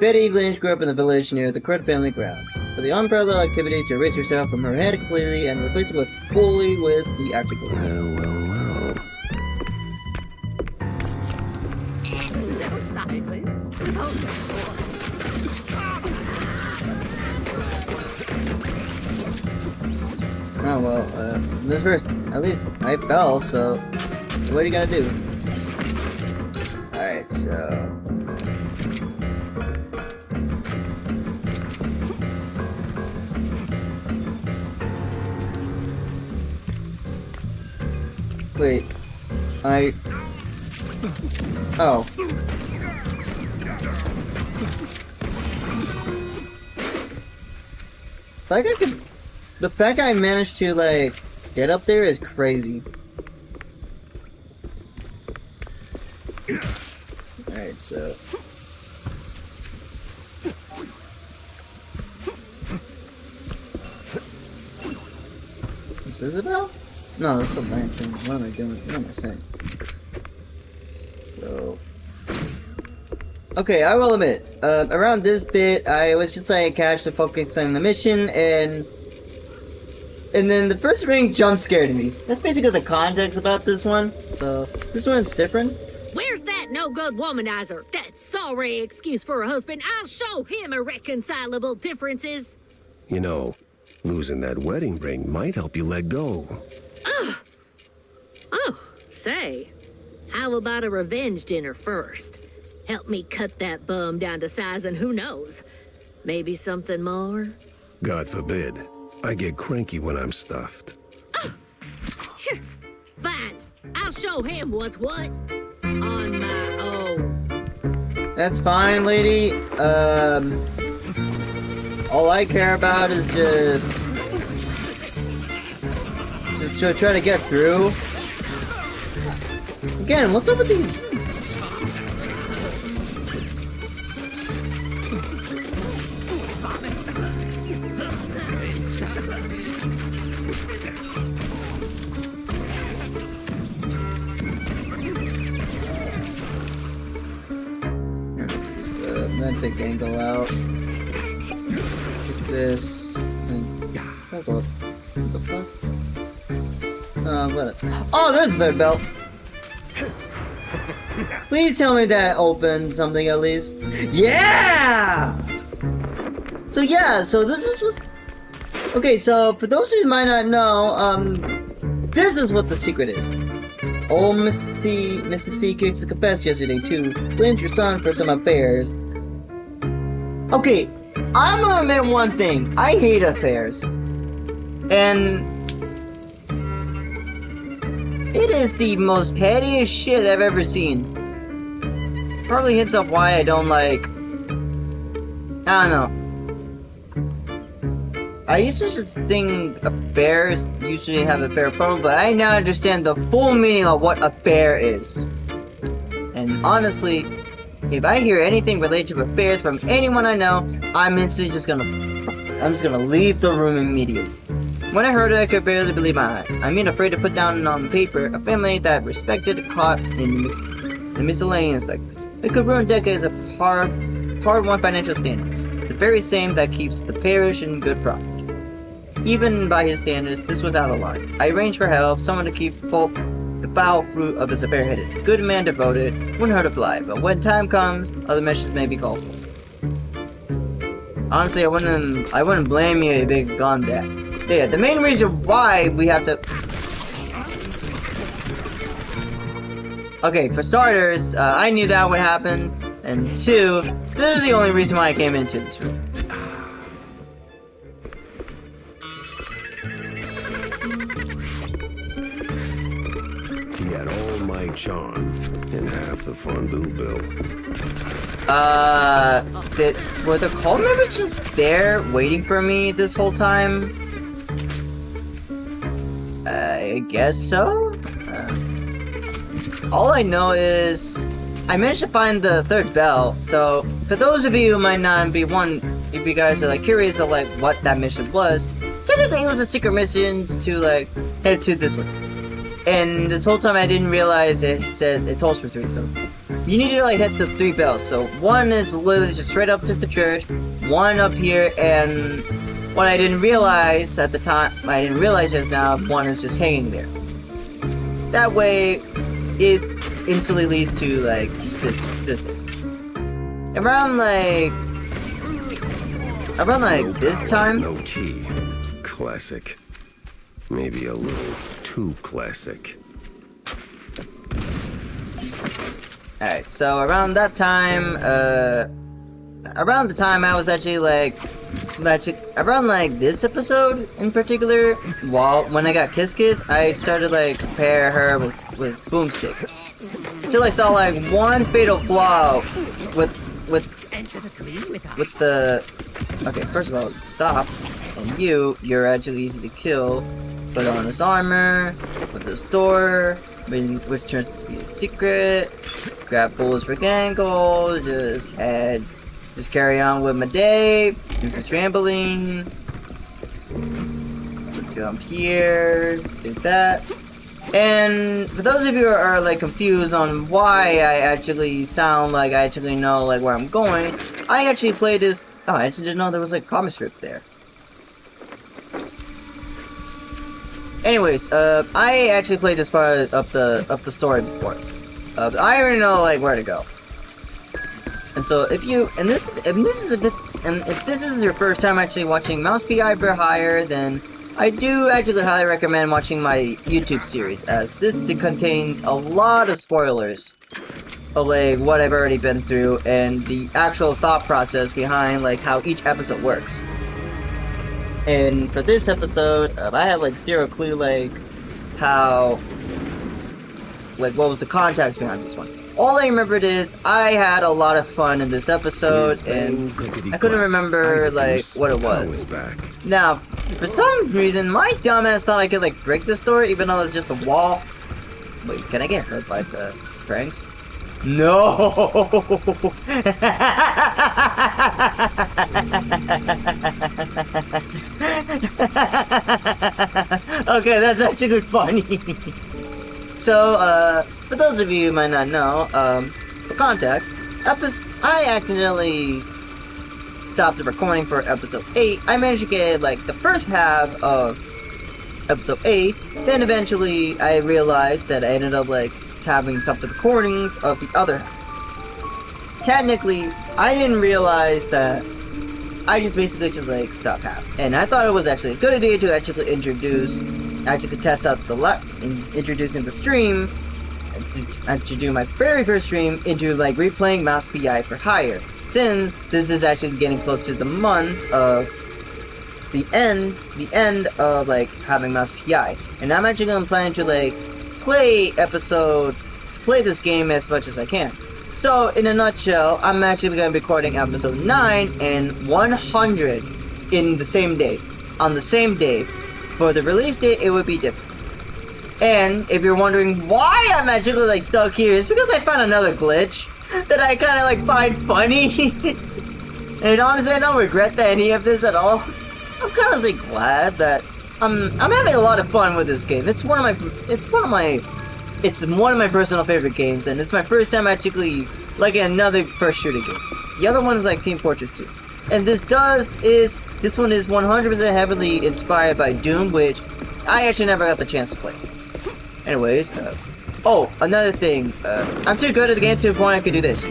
Betty Lynch grew up in the village near the Crud family grounds. For the unparalleled activity to erase herself from her head completely and replace it fully with the actual... Well. Silence. Oh well, this first, at least I fell, so what do you gotta do? Alright, so... Wait, oh. Like I could... The fact I managed to, like, get up there is crazy. Alright, so... Is Isabel? No, that's the lantern. What am I doing? What am I saying? So... Okay, I will admit, around this bit, I was just like casually focusing on the mission, and then the first ring jump scared me. That's basically the context about this one, so this one's different. Where's that no-good womanizer? That sorry excuse for a husband. I'll show him irreconcilable differences. You know, Losing that wedding ring might help you let go. Oh, say, how about a revenge dinner first? Help me cut that bum down to size, and who knows, maybe something more? God forbid. I get cranky when I'm stuffed. Sure, fine. I'll show him what's what on my own. That's fine, lady. All I care about is just to try to get through. Again, what's up with these? I'm gonna take angle out. Get this. Hold on. What the fuck? Oh, there's the third belt. Please tell me that opened something at least. Yeah! So yeah, so this is what's... Okay, so for those of you who might not know, this is what the secret is. Old Mrs. C came to confess yesterday too. Blamed your son for some affairs. Okay, I'm gonna admit one thing. I hate affairs. And it is the most pettiest shit I've ever seen. Probably hints at why I don't like... I don't know. I used to just think affairs usually have a fair problem, but I now understand the full meaning of what affair is. And honestly, if I hear anything related to affairs from anyone I know, I'm instantly just gonna leave the room immediately. When I heard it, I could barely believe my eyes. I mean, afraid to put down on paper a family that respected, caught in the miscellaneous things. It could ruin decades of hard-won financial standards. The very same that keeps the parish in good profit. Even by his standards, this was out of line. I arranged for help, someone to keep the foul fruit of this affair hidden. Good man devoted, wouldn't hurt a fly, but when time comes, other measures may be called for. Honestly, I wouldn't blame you, you big gomdad. Yeah, the main reason why we have to... Okay, for starters, I knew that would happen, and two, this is the only reason why I came into this room. He had all my charm and half the fondue bill. Were the cult members just there waiting for me this whole time? I guess so? All I know is I managed to find the third bell, so for those of you who might not be if you guys are like curious of like what that mission was, technically it was a secret mission to like head to this one. And this whole time I didn't realize it tolls for 3, so you need to like hit the 3 bells. So one is literally just straight up to the church, one up here, and what I didn't realize at the time, I didn't realize just now, one is just hanging there. That way, it instantly leads to like this. Around this time. No key. Classic. Maybe a little too classic. Alright, so around that time, around the time I was actually around like this episode in particular, when I got Kiss Kiss, I started like pair her with Boomstick. Till I saw like one fatal flaw with the... Okay, first of all, stop. And you're actually easy to kill. Put on his armor, with this door, which turns to be a secret. Grab bullets for angle, just carry on with my day. Use the trampoline. Jump here, do that. And for those of you who are like confused on why I actually sound like I actually know like where I'm going, I actually played this. Oh, I actually didn't know there was like a comic strip there. Anyways, I actually played this part of the story before. I already know like where to go. And so if this is a bit and if this is your first time actually watching Mouse PI for Hire, then I do actually highly recommend watching my YouTube series, as this contains a lot of spoilers of like what I've already been through and the actual thought process behind like how each episode works. And for this episode, I had like zero clue like how, like what was the context behind this one. All I remembered is I had a lot of fun in this episode, and I couldn't remember like what it was. Now, for some reason, my dumbass thought I could like break this door, even though it's just a wall. Wait, can I get hurt by the pranks? No! Okay, that's actually funny. So, for those of you who might not know, for context, I accidentally stopped the recording for episode 8. I managed to get, like, the first half of episode 8, then eventually I realized that I ended up, like, having some of the recordings of the other half. Technically, I didn't realize that I just basically just, like, stopped half. And I thought it was actually a good idea to actually test out the introducing the stream, to do my very first stream into like replaying Mouse PI for Hire, since this is actually getting close to the month of the end of like having Mouse PI, and I'm actually planning to like play this game as much as I can. So in a nutshell, I'm actually going to be recording episode 9 and 100 in the same day, on the same day. For the release date, it would be different. And if you're wondering why I'm actually like stuck here, it's because I found another glitch that I kind of like find funny. And honestly, I don't regret any of this at all. I'm kind of like glad that I'm having a lot of fun with this game. It's one of my personal favorite games, and it's my first time actually like another first shooter game. The other one is like Team Fortress 2. And this one is 100% heavily inspired by Doom, which I actually never got the chance to play. Anyways, oh, another thing, I'm too good at the game to the point I could do this.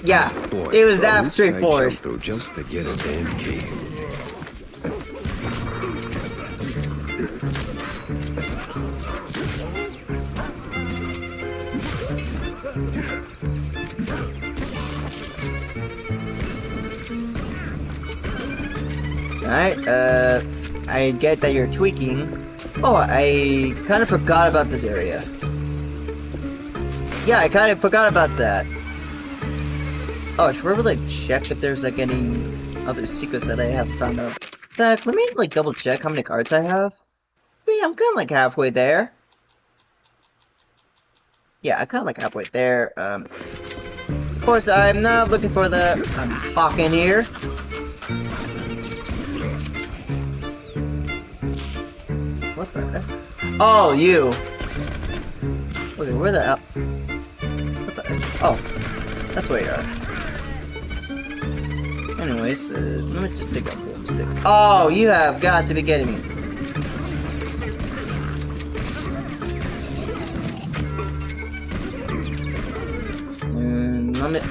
Yeah, it was that straightforward. Through just to get a damn key. Alright, I get that you're tweaking. Oh, I kind of forgot about this area. Yeah, I kind of forgot about that. Oh, should we ever, like, check if there's, like, any other secrets that I have found out? In fact, let me, like, double check how many cards I have. Yeah, I'm kind of, like, halfway there. Yeah, I'm kind of, like, halfway there. Of course, I'm not looking for I'm talking here. What the heck? Oh, you! Okay, where the hell? What the heck? Oh, that's where you are. Anyways, let me just take that boomstick. Oh, you have got to be kidding me.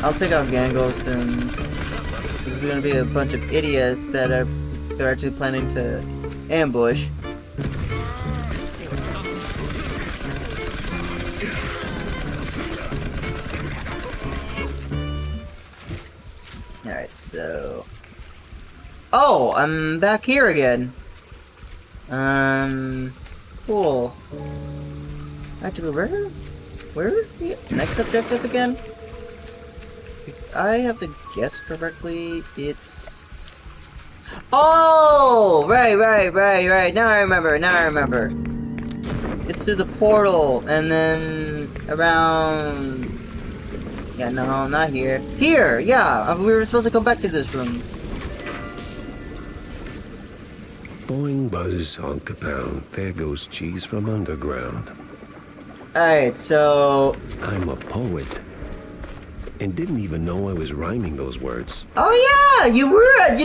I'll take out Gangle since there's gonna be a bunch of idiots that they're actually planning to ambush. Alright, so... Oh, I'm back here again. Cool. Actually, where is the next objective again? If I have to guess correctly, it's... Oh! Right. Now I remember. It's through the portal, and then around... Yeah, no, not here. Here! Yeah! We were supposed to come back to this room. Boing, buzz, honk a pound. There goes cheese from underground. Alright, so... I'm a poet. And didn't even know I was rhyming those words. Oh yeah! You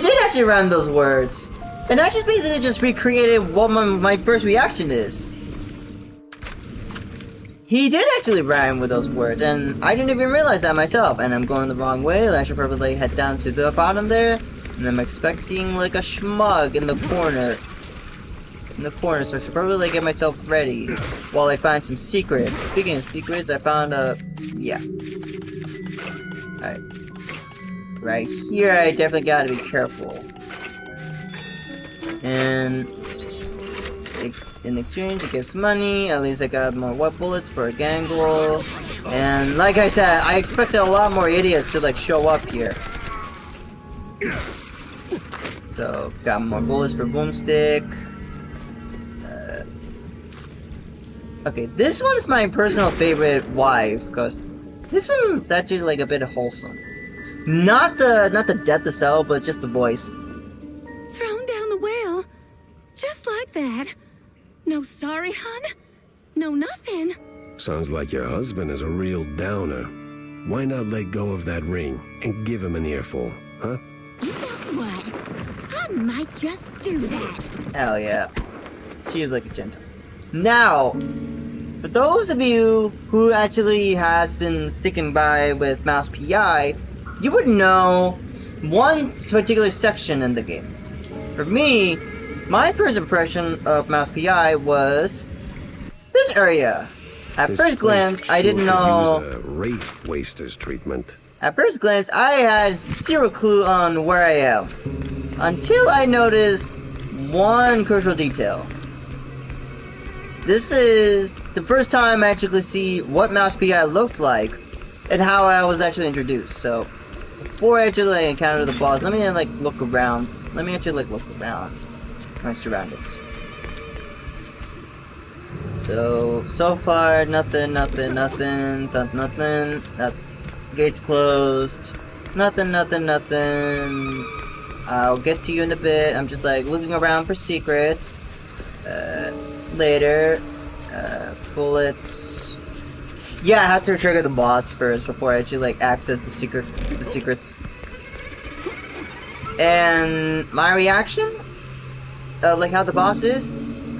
did actually rhyme those words. And I just basically just recreated what my first reaction is. He did actually rhyme with those words, and I didn't even realize that myself. And I'm going the wrong way. I should probably head down to the bottom there. And I'm expecting like a schmug in the corner. So I should probably like get myself ready while I find some secrets. Speaking of secrets, I found a... yeah. Alright. Right here, I definitely gotta be careful. And... in exchange, it gives money. At least I got more wet bullets for a gangle. And like I said, I expected a lot more idiots to like show up here. So, got more bullets for boomstick. Okay, this one is my personal favorite wife, because this one's actually like a bit wholesome. Not the death to sell, but just the voice. Thrown down the well. Just like that. No sorry, hun? No nothing. Sounds like your husband is a real downer. Why not let go of that ring and give him an earful, huh? You know what? I might just do that. Hell yeah. She is like a gentleman. Now, for those of you who actually has been sticking by with Mouse PI, you would know one particular section in the game. For me, my first impression of Mouse PI was this area. At first glance, I didn't know. Use a wraith waster's treatment. At first glance, I had zero clue on where I am, until I noticed one crucial detail. This is the first time I actually see what Mouse PI looked like and how I was actually introduced. So before I actually like, encounter the boss, let me like look around. Let me actually like look around my surroundings. So far nothing. Gates closed. Nothing. I'll get to you in a bit. I'm just like looking around for secrets. Later. Bullets. Yeah, I had to trigger the boss first before I actually like access the secrets. And my reaction? Like how the boss is?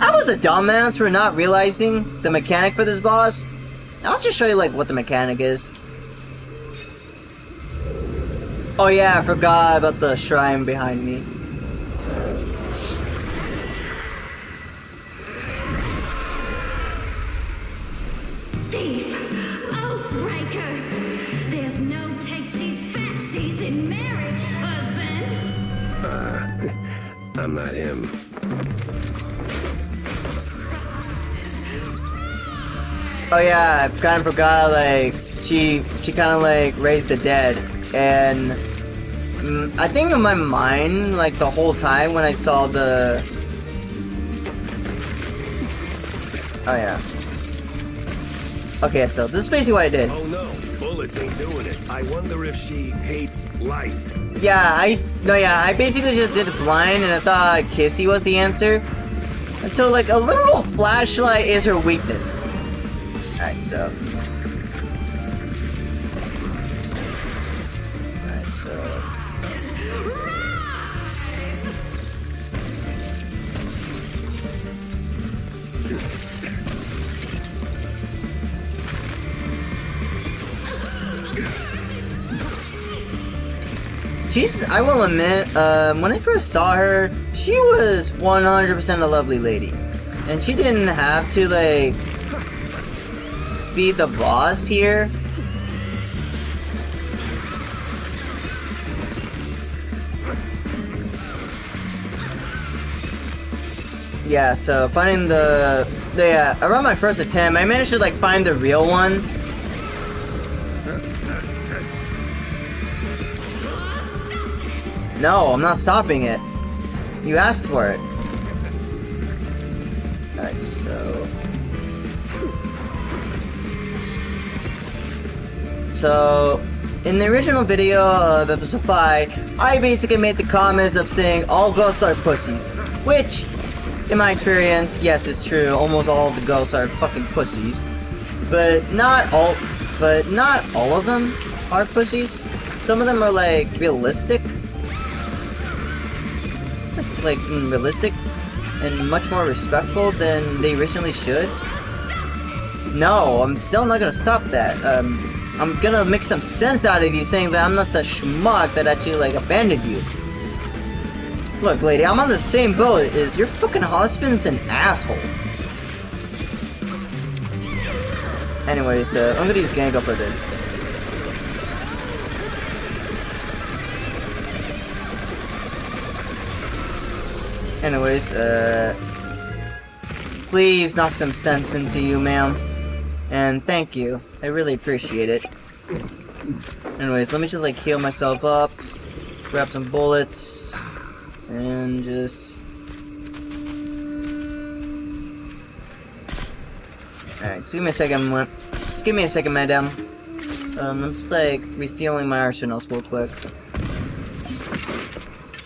I was a dumbass for not realizing the mechanic for this boss. I'll just show you like what the mechanic is. Oh yeah, I forgot about the shrine behind me. Thief! Oathbreaker! There's no takesies backsies in marriage, husband! I'm not him. Oh yeah, I kind of forgot, like, she kind of like raised the dead, and I think in my mind, like the whole time when I saw the... Oh yeah. Okay, so this is basically what I did. Oh no, bullets ain't doing it. I wonder if she hates light. Yeah, I basically just did it blind and I thought Kissy was the answer. Until like a literal flashlight is her weakness. Alright, so. I will admit, when I first saw her, she was 100% a lovely lady. And she didn't have to, like, be the boss here. Yeah, so finding around my first attempt, I managed to, like, find the real one. No, I'm not stopping it. You asked for it. Alright, So, in the original video of episode 5, I basically made the comments of saying all ghosts are pussies. Which, in my experience, yes, it's true. Almost all of the ghosts are fucking pussies. But not all of them are pussies. Some of them are like realistic. Like realistic and much more respectful than they originally should. No, I'm still not gonna stop that. I'm gonna make some sense out of you saying that I'm not the schmuck that actually, like, abandoned you. Look, lady, I'm on the same boat as your fucking husband's an asshole. Anyways, I'm gonna use Gango for this. Anyways, please knock some sense into you, ma'am. And thank you. I really appreciate it. Anyways, let me just, like, heal myself up. Grab some bullets. And just... Alright, just give me a second. Just give me a second, madam. I'm just, like, refueling my arsenals real quick.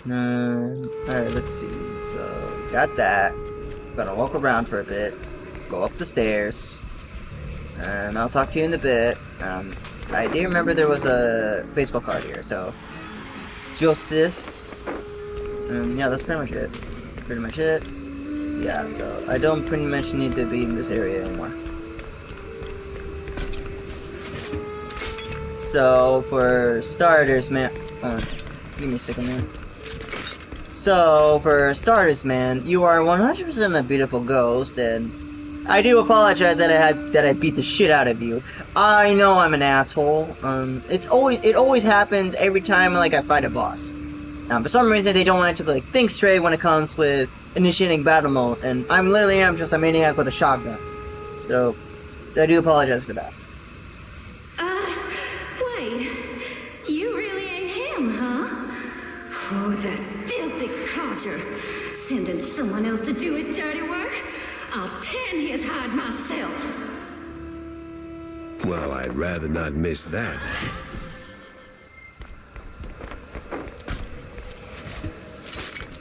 Alright, let's see. So, got that. Gonna walk around for a bit. Go up the stairs. And I'll talk to you in a bit. I do remember there was a baseball card here, so... Joseph. Yeah, that's pretty much it. Yeah, so I don't pretty much need to be in this area anymore. So, for starters, man... give me a second, man. So, for starters, man, you are 100% a beautiful ghost, and I do apologize that I beat the shit out of you. I know I'm an asshole. It always happens every time, like, I fight a boss. For some reason, they don't want to, like, think straight when it comes with initiating battle mode, and I literally am just a maniac with a shotgun. So, I do apologize for that. Wait. You really ain't him, huh? Oh, that filthy codger. Sending someone else to do his dirty work? I'll tan his hide myself. Well, I'd rather not miss that.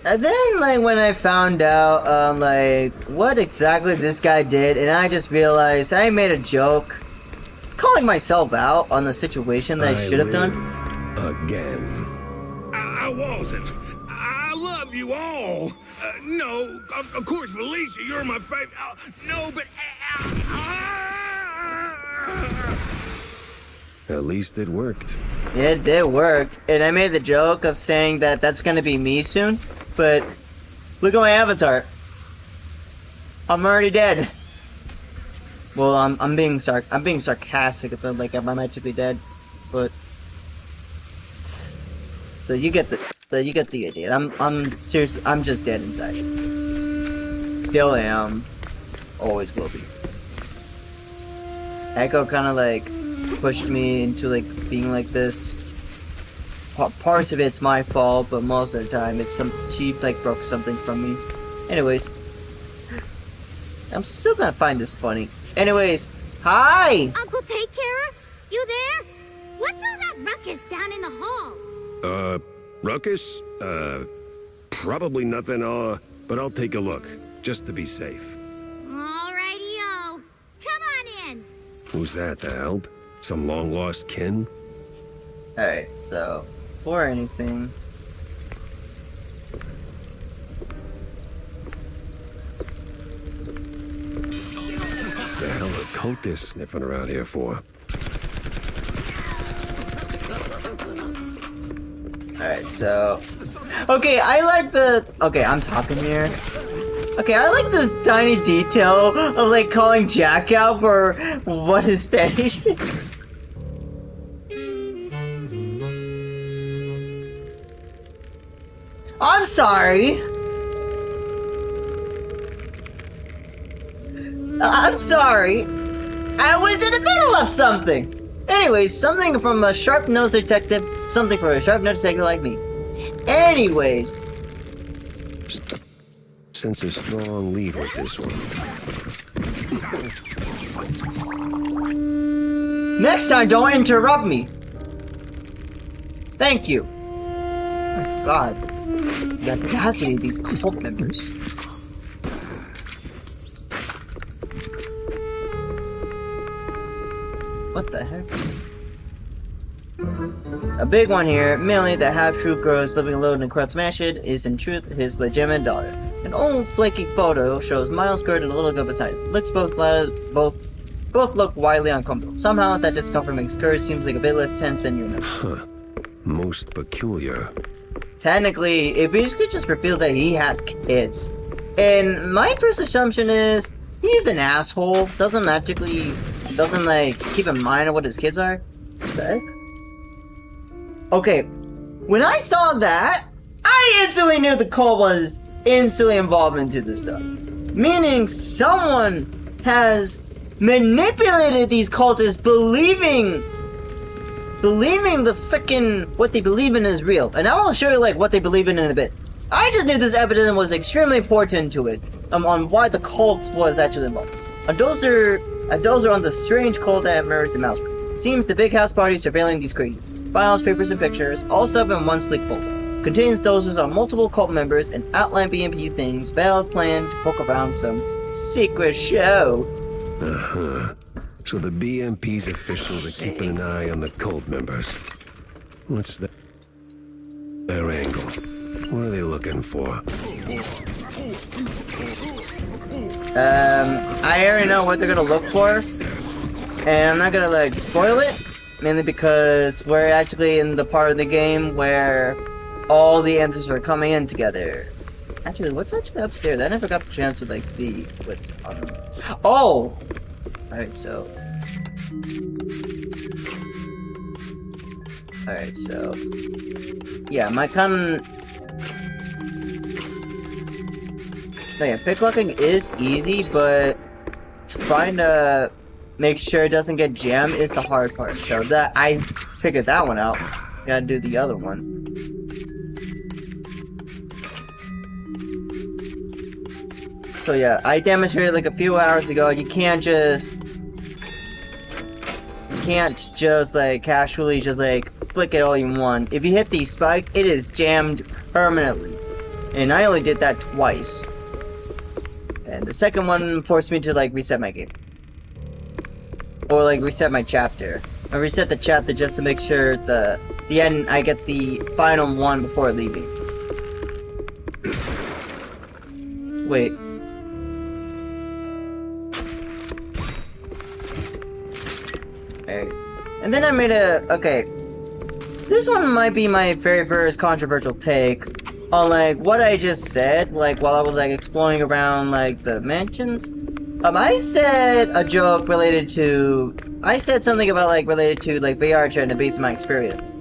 And then, like, when I found out, like, what exactly this guy did, and I just realized I made a joke, calling myself out on the situation that I should have done. Again. I wasn't. I love you all. No, of course, Felicia, you're my favorite. No, but... At least it worked. It did work, and I made the joke of saying that that's gonna be me soon, but look at my avatar. I'm already dead. Well, I'm being sarcastic, like I'm magically dead, but so you get the idea. I'm seriously, I'm just dead inside. Still am, always will be. Echo kind of like pushed me into like being like this. Parts of it's my fault, but most of the time it's she like broke something from me. Anyways, I'm still gonna find this funny. Anyways, hi! Uncle Take Carer? You there? What's all that ruckus down in the hall? Ruckus? Probably nothing, but I'll take a look, just to be safe. Alrighty-o. Come on in. Who's that, the help? Some long-lost kin? Alright, so, before anything... The hell are cultists sniffing around here for? Alright, so... Okay, I like the... Okay, I'm talking here. Okay, I like this tiny detail of, like, calling Jack out for what his Spanish is. I'm sorry. I'm sorry. I was in the middle of something. Anyways, something from a sharp-nosed detective, something for a sharp-nosed detective like me. Anyways. Sense a strong lead with this one. Next time, don't interrupt me. Thank you. Oh my God. The audacity of these cult members. What the heck? A big one here. Millie, the half-true girl is living alone in Crut's mansion, is in truth his legitimate daughter. An old flaky photo shows Miles skirt and a little girl beside. Looks both Both look wildly uncomfortable. Somehow, that discomfort makes Courage seems like a bit less tense than you know. Huh. Most peculiar. Technically, it basically just revealed that he has kids. And my first assumption is, he's an asshole. Doesn't like, keep in mind of what his kids are. What the heck? Okay, when I saw that, I instantly knew the cult was instantly involved into this stuff. Meaning, someone has manipulated these cultists believing the frickin' what they believe in is real. And I will show you like what they believe in a bit. I just knew this evidence was extremely important to it, on why the cult was actually involved. A dozer on the strange cult that emerged in Mouse. Seems the big house party surveilling these crazies. Files, papers, and pictures, all stuff in one sleek folder. Contains dozers on multiple cult members and outline BMP things, veiled plan to poke around some secret show. Uh-huh. So the BMP's officials are keeping an eye on the cult members. What's their angle? What are they looking for? I already know what they're gonna look for. And I'm not gonna like spoil it. Mainly because we're actually in the part of the game where all the answers are coming in together. Actually, what's actually upstairs? I never got the chance to like see what's on. Oh! Alright, so yeah, my picklocking is easy, but trying to make sure it doesn't get jammed is the hard part. So that I figured that one out. Gotta do the other one. So yeah, I demonstrated like a few hours ago, you can't just like casually just like flick it all you want. If you hit the spike, it is jammed permanently. And I only did that twice. And the second one forced me to like reset my game. Or like reset my chapter. I reset the chapter just to make sure the end I get the final one before leaving. Wait. Alright. And then I made okay. This one might be my very first controversial take on like what I just said, like while I was like exploring around like the mansions. I said a joke related to, I said something about like related to like VR chat and based on my experience.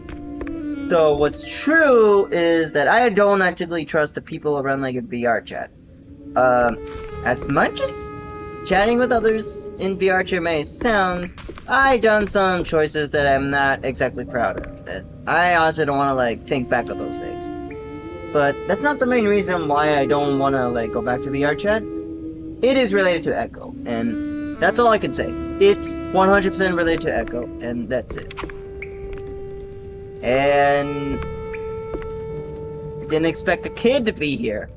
So what's true is that I don't actually trust the people around like a VR chat. As much as chatting with others in VR chat may sound, I done some choices that I'm not exactly proud of. That I honestly don't want to like think back of those things. But that's not the main reason why I don't want to like go back to VR chat. It is related to Echo, and that's all I can say. It's 100% related to Echo, and that's it. And I didn't expect the kid to be here.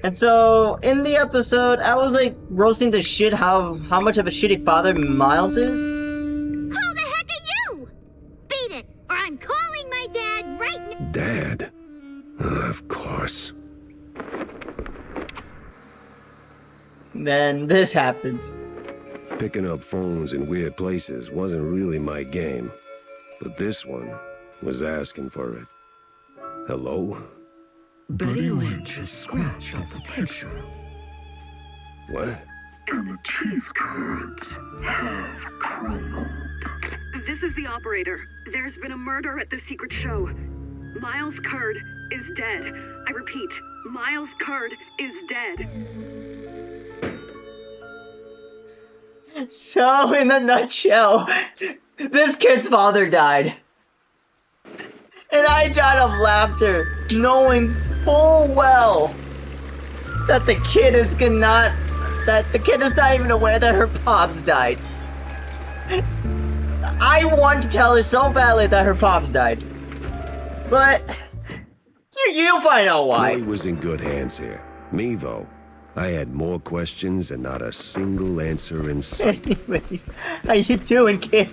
And so, in the episode, I was like roasting the shit how much of a shitty father Miles is. Who the heck are you? Beat it, or I'm calling my dad right now. Dad? Of course. Then this happens. Picking up phones in weird places wasn't really my game, but this one was asking for it. Hello? Betty Lynch is scratched off the picture. What? And the cheese curds have crumbled. This is the operator. There's been a murder at the secret show. Miles Curd is dead. I repeat, Miles Curd is dead. So, in a nutshell, this kid's father died. And I died of laughter, knowing full well that the kid is not even aware that her pops died. I want to tell her so badly that her pops died. But you'll find out why. He was in good hands here. Me, though, I had more questions and not a single answer in sight. Anyways, how you doing, kid?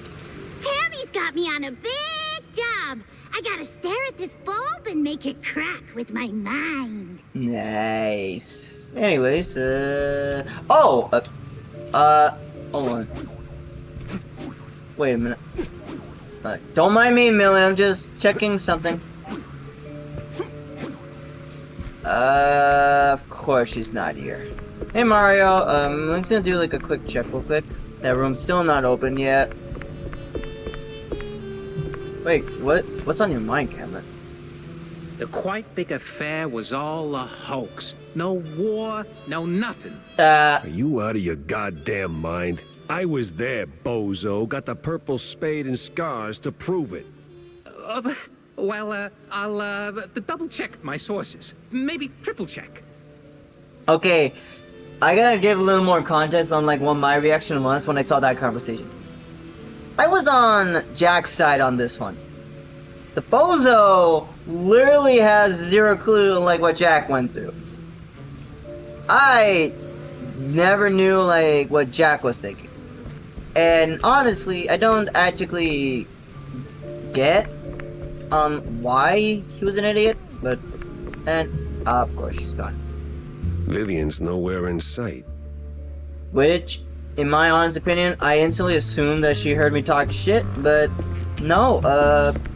Tammy's got me on a big job. I gotta stare at this bulb and make it crack with my mind. Nice. Anyways, Hold on. Wait a minute. Don't mind me, Millie, I'm just checking something. Of course she's not here. Hey Mario, I'm just gonna do like a quick check real quick. That room's still not open yet. Wait, what's on your mind, Cameron? The quite big affair was all a hoax. No war, no nothing. Are you out of your goddamn mind? I was there, bozo. Got the purple spade and scars to prove it. I'll double check my sources. Maybe triple check. Okay, I gotta give a little more context on like what my reaction was when I saw that conversation. I was on Jack's side on this one. The bozo literally has zero clue on like what Jack went through. I never knew like what Jack was thinking. And honestly, I don't actually get why he was an idiot, but of course she's gone. Vivian's nowhere in sight. Which, in my honest opinion, I instantly assumed that she heard me talk shit, but no,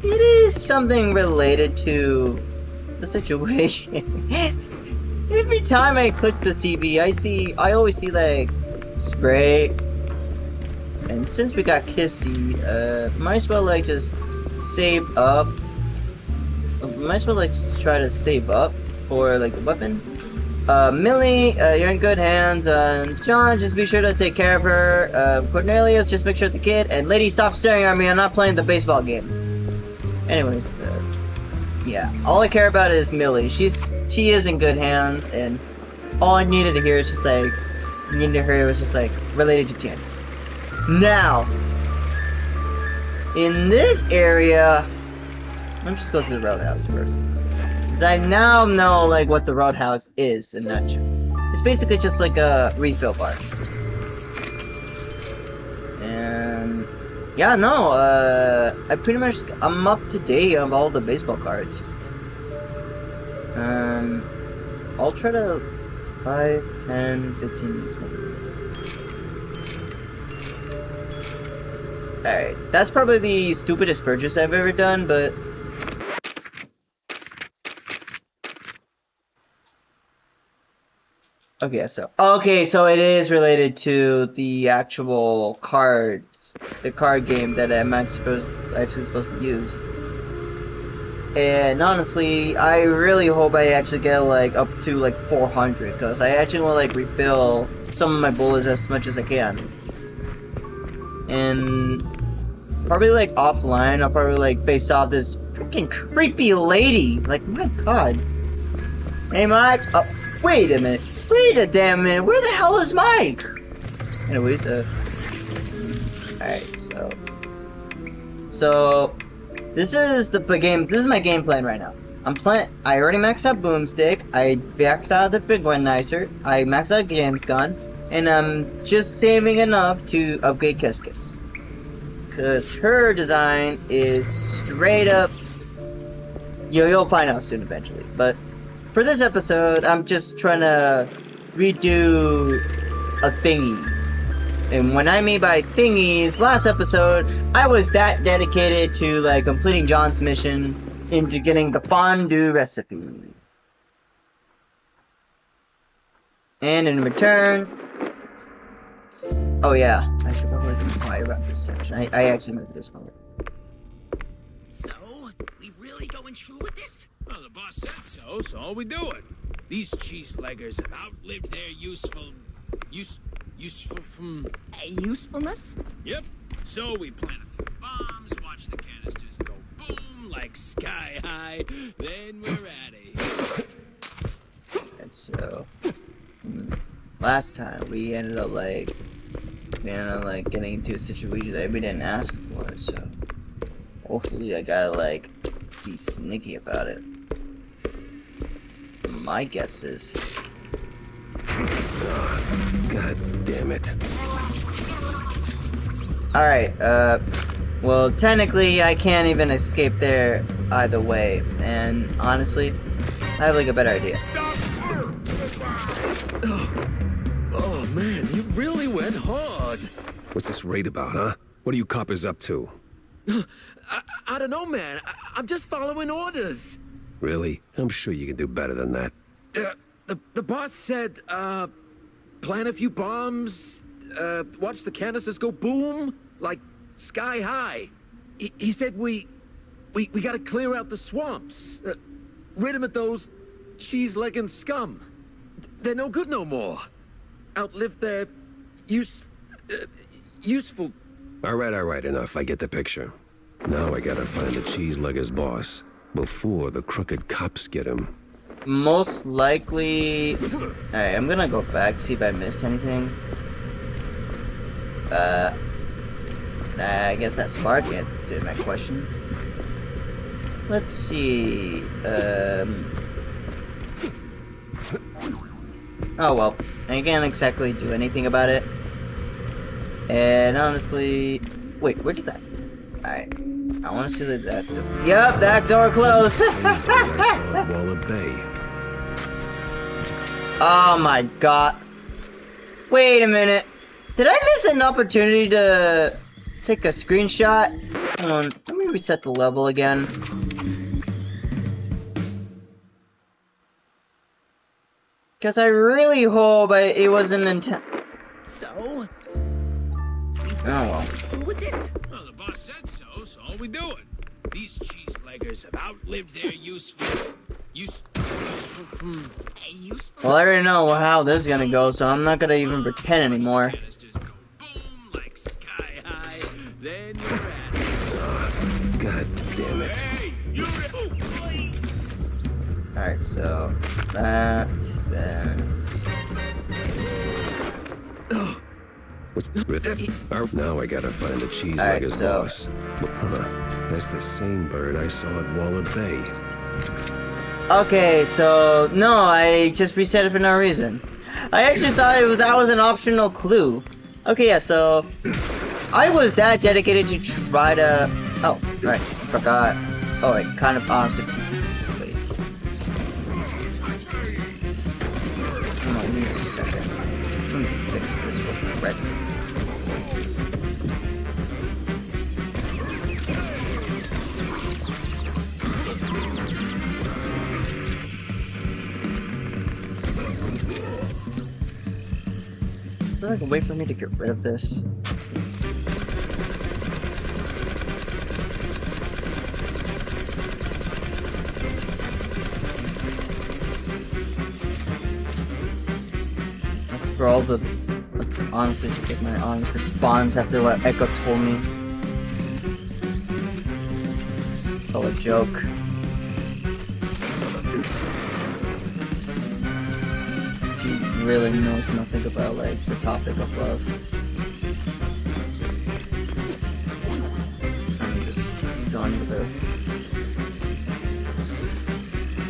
it is something related to the situation. Every time I click this TV, I always see like spray. And since we got kissy, might as well like just save up. Might as well like just try to save up for like the weapon. Millie, you're in good hands. John, just be sure to take care of her. Cornelius, just make sure the kid. And lady, stop staring at me. I'm not playing the baseball game. Anyways, yeah. All I care about is Millie. She is in good hands, and all I needed to hear is just like, related to Jan. Now, in this area, let me just go to the roadhouse first. Because I now know, like, what the roadhouse is in a nutshell. It's basically just like a refill bar. And, yeah, no, I'm up to date on all the baseball cards. I'll try to 5, 10, 15, 20. Alright, that's probably the stupidest purchase I've ever done, but... Okay, so it is related to the actual cards, the card game that I'm actually supposed to use. And honestly, I really hope I actually get like up to like 400, because I actually want to like refill some of my bullets as much as I can. And probably like offline, I'll probably like face off this freaking creepy lady. Like, my god. Hey Mike, wait a minute. Wait a damn minute, where the hell is Mike? Anyways, alright, so this is the game, this is my game plan right now. I already maxed out Boomstick, I maxed out the Big One Nicer, I maxed out James Gun, and I'm just saving enough to upgrade Kiss Kiss. Cause her design is straight up, you'll find out soon eventually, but for this episode, I'm just trying to redo a thingy. And when I mean by thingies, last episode, I was that dedicated to like completing John's mission into getting the fondue recipe. And in return... Oh yeah, I should probably be quiet about this section. I actually moved this one. So, we really going through with this? Well, the boss said so, so we do it. These cheese-leggers have outlived their usefulness? Yep. So we plant a few bombs, watch the canisters go boom like sky high, then we're at it. And so, last time we ended up like getting into a situation that we didn't ask for, so hopefully I gotta like be sneaky about it. My guess is... God damn it. Alright, well, technically, I can't even escape there either way, and honestly, I have like a better idea. Oh man, you really went hard. What's this raid about, huh? What are you coppers up to? I don't know, man. I'm just following orders. Really? I'm sure you can do better than that. The boss said, plant a few bombs, watch the canisters go boom, like sky high. He said we gotta clear out the swamps. Rid him of those cheese-legging scum. They're no good no more. Outlive their useful... All right, enough. I get the picture. Now I gotta find the cheese-legger's boss before the crooked cops get him. Most likely... Alright, I'm gonna go back, see if I missed anything. I guess that spark answered my question. Let's see... Oh well, I can't exactly do anything about it. And honestly... Wait, where did that... Alright. I want to see that... Yep, that door closed! Wall of Bay. Oh my god. Wait a minute. Did I miss an opportunity to take a screenshot? Hold on, let me reset the level again. Because I really hope it wasn't intent. So? Oh well. With this? Well, the boss said so, so all we do it. These cheese-leggers have outlived their useful Well, I already know how this is gonna go, so I'm not gonna even pretend anymore. like sky high. Then you're at it. God damn it. Alright, so that, then... What's now I gotta find the cheese-legger's boss. That's the same bird I saw at Walla Bay. Okay, so no, I just reset it for no reason. I actually thought that was an optional clue. Okay, yeah, so I was that dedicated to try to... Oh, right, forgot. Oh, wait, kind of honestly... Wait. Come on, give me a second. Let me fix this with red. Is there like a way for me to get rid of this? That's for all the... Let's honestly just get my honest response after what Echo told me. It's all a joke. She really knows nothing about, like, the topic of love. I'm just done with her.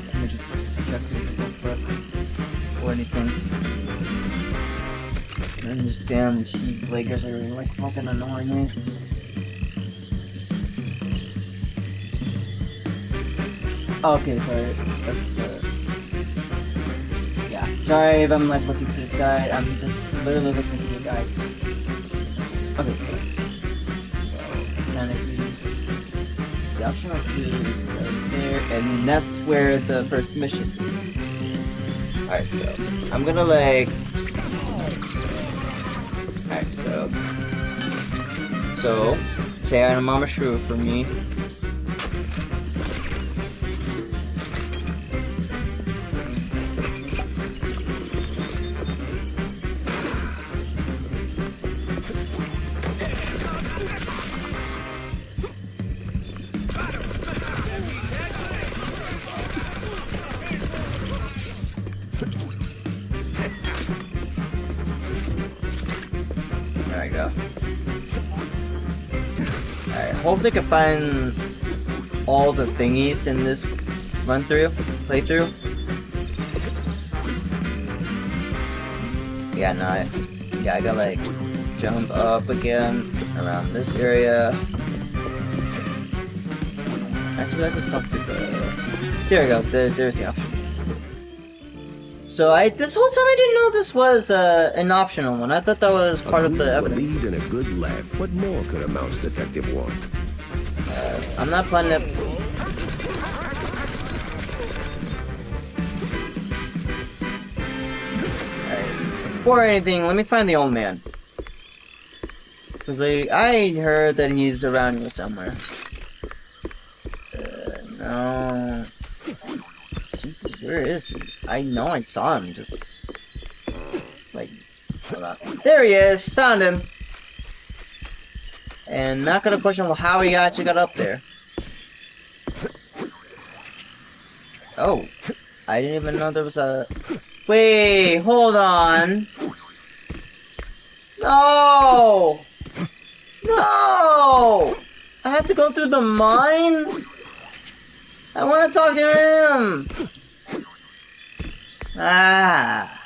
Let me just check something real quick. Or anything. And just damn cheese leggers are like fucking annoying me. Okay, sorry. That's the... Yeah, sorry if I'm like looking to the side. I'm just literally looking to the guide. Okay, so kind of the optional key is right there, and that's where the first mission is. Alright, so I'm gonna like... Alright, so say I'm Mama Shrew for me. There we go. Alright, hope they can find all the thingies in this playthrough. Yeah, no, I gotta like jump up again around this area. Actually, I just talked to the... There we go, there's the option. So this whole time I didn't know this was an optional one. I thought that was part of the evidence. Lead and a good laugh. What more could a mouse detective want? I'm not planning it. Alright, before anything, let me find the old man. Cause I heard that he's around here somewhere. No. Jesus, where is he? I know I saw him, just... like... hold on. There he is! Found him! And not gonna question how he actually got up there. Oh. I didn't even know there was a... Wait, hold on! No! No! I have to go through the mines? I want to talk to him! Ah.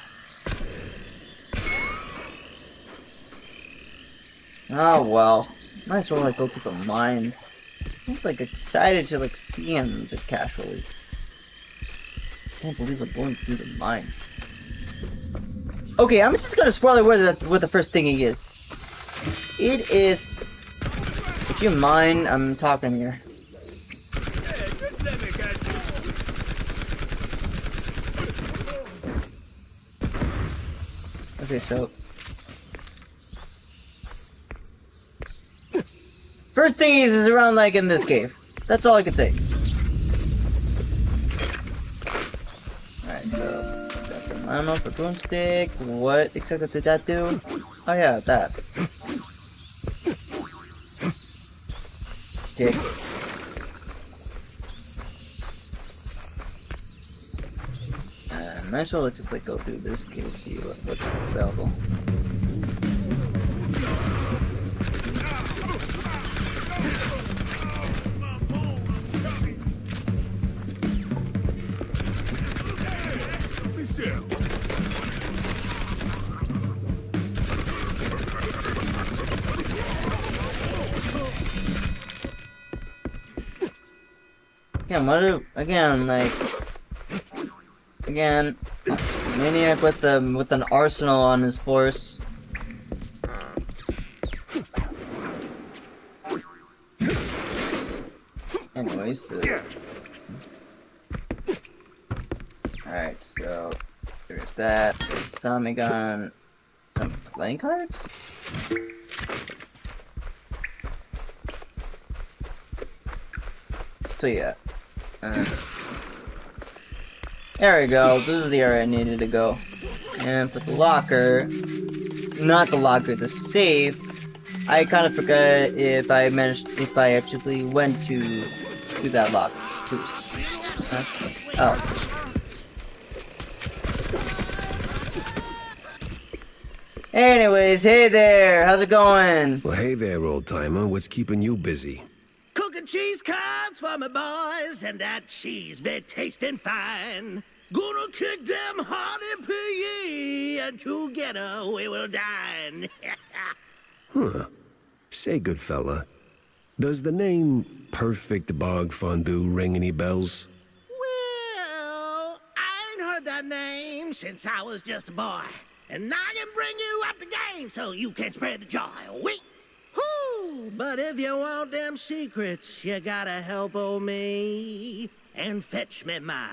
Oh well. Might as well like go to the mines. I was like excited to like see him just casually. Can't believe I'm going through the mines. Okay, I'm just gonna spoil it what the first thing he is. It is... If you mind, I'm talking here. Okay, so... First thing is around like in this cave. That's all I can say. Alright, so... Got some ammo for boomstick. What exactly did that do? Oh yeah, that. Okay. Might as well just like go through this cave, see what's available. Again, maniac with an arsenal on his force. Anyways, alright, so there's that. There's Tommy gun. Some playing cards? So yeah. There we go. This is the area I needed to go. And for the locker, not the locker, the safe. I kind of forgot if I actually went to that locker. Oh. Anyways, hey there. How's it going? Well, hey there, old timer. What's keeping you busy? Cooking cheese curds for my boys, and that cheese be tasting fine. Gonna kick them hard and pee, and together we will dine. Huh. Say, good fella, does the name Perfect Bog Fondue ring any bells? Well, I ain't heard that name since I was just a boy. And I can bring you up the game so you can spread the joy. Wait. Whoo, but if you want them secrets, you gotta help old me and fetch me my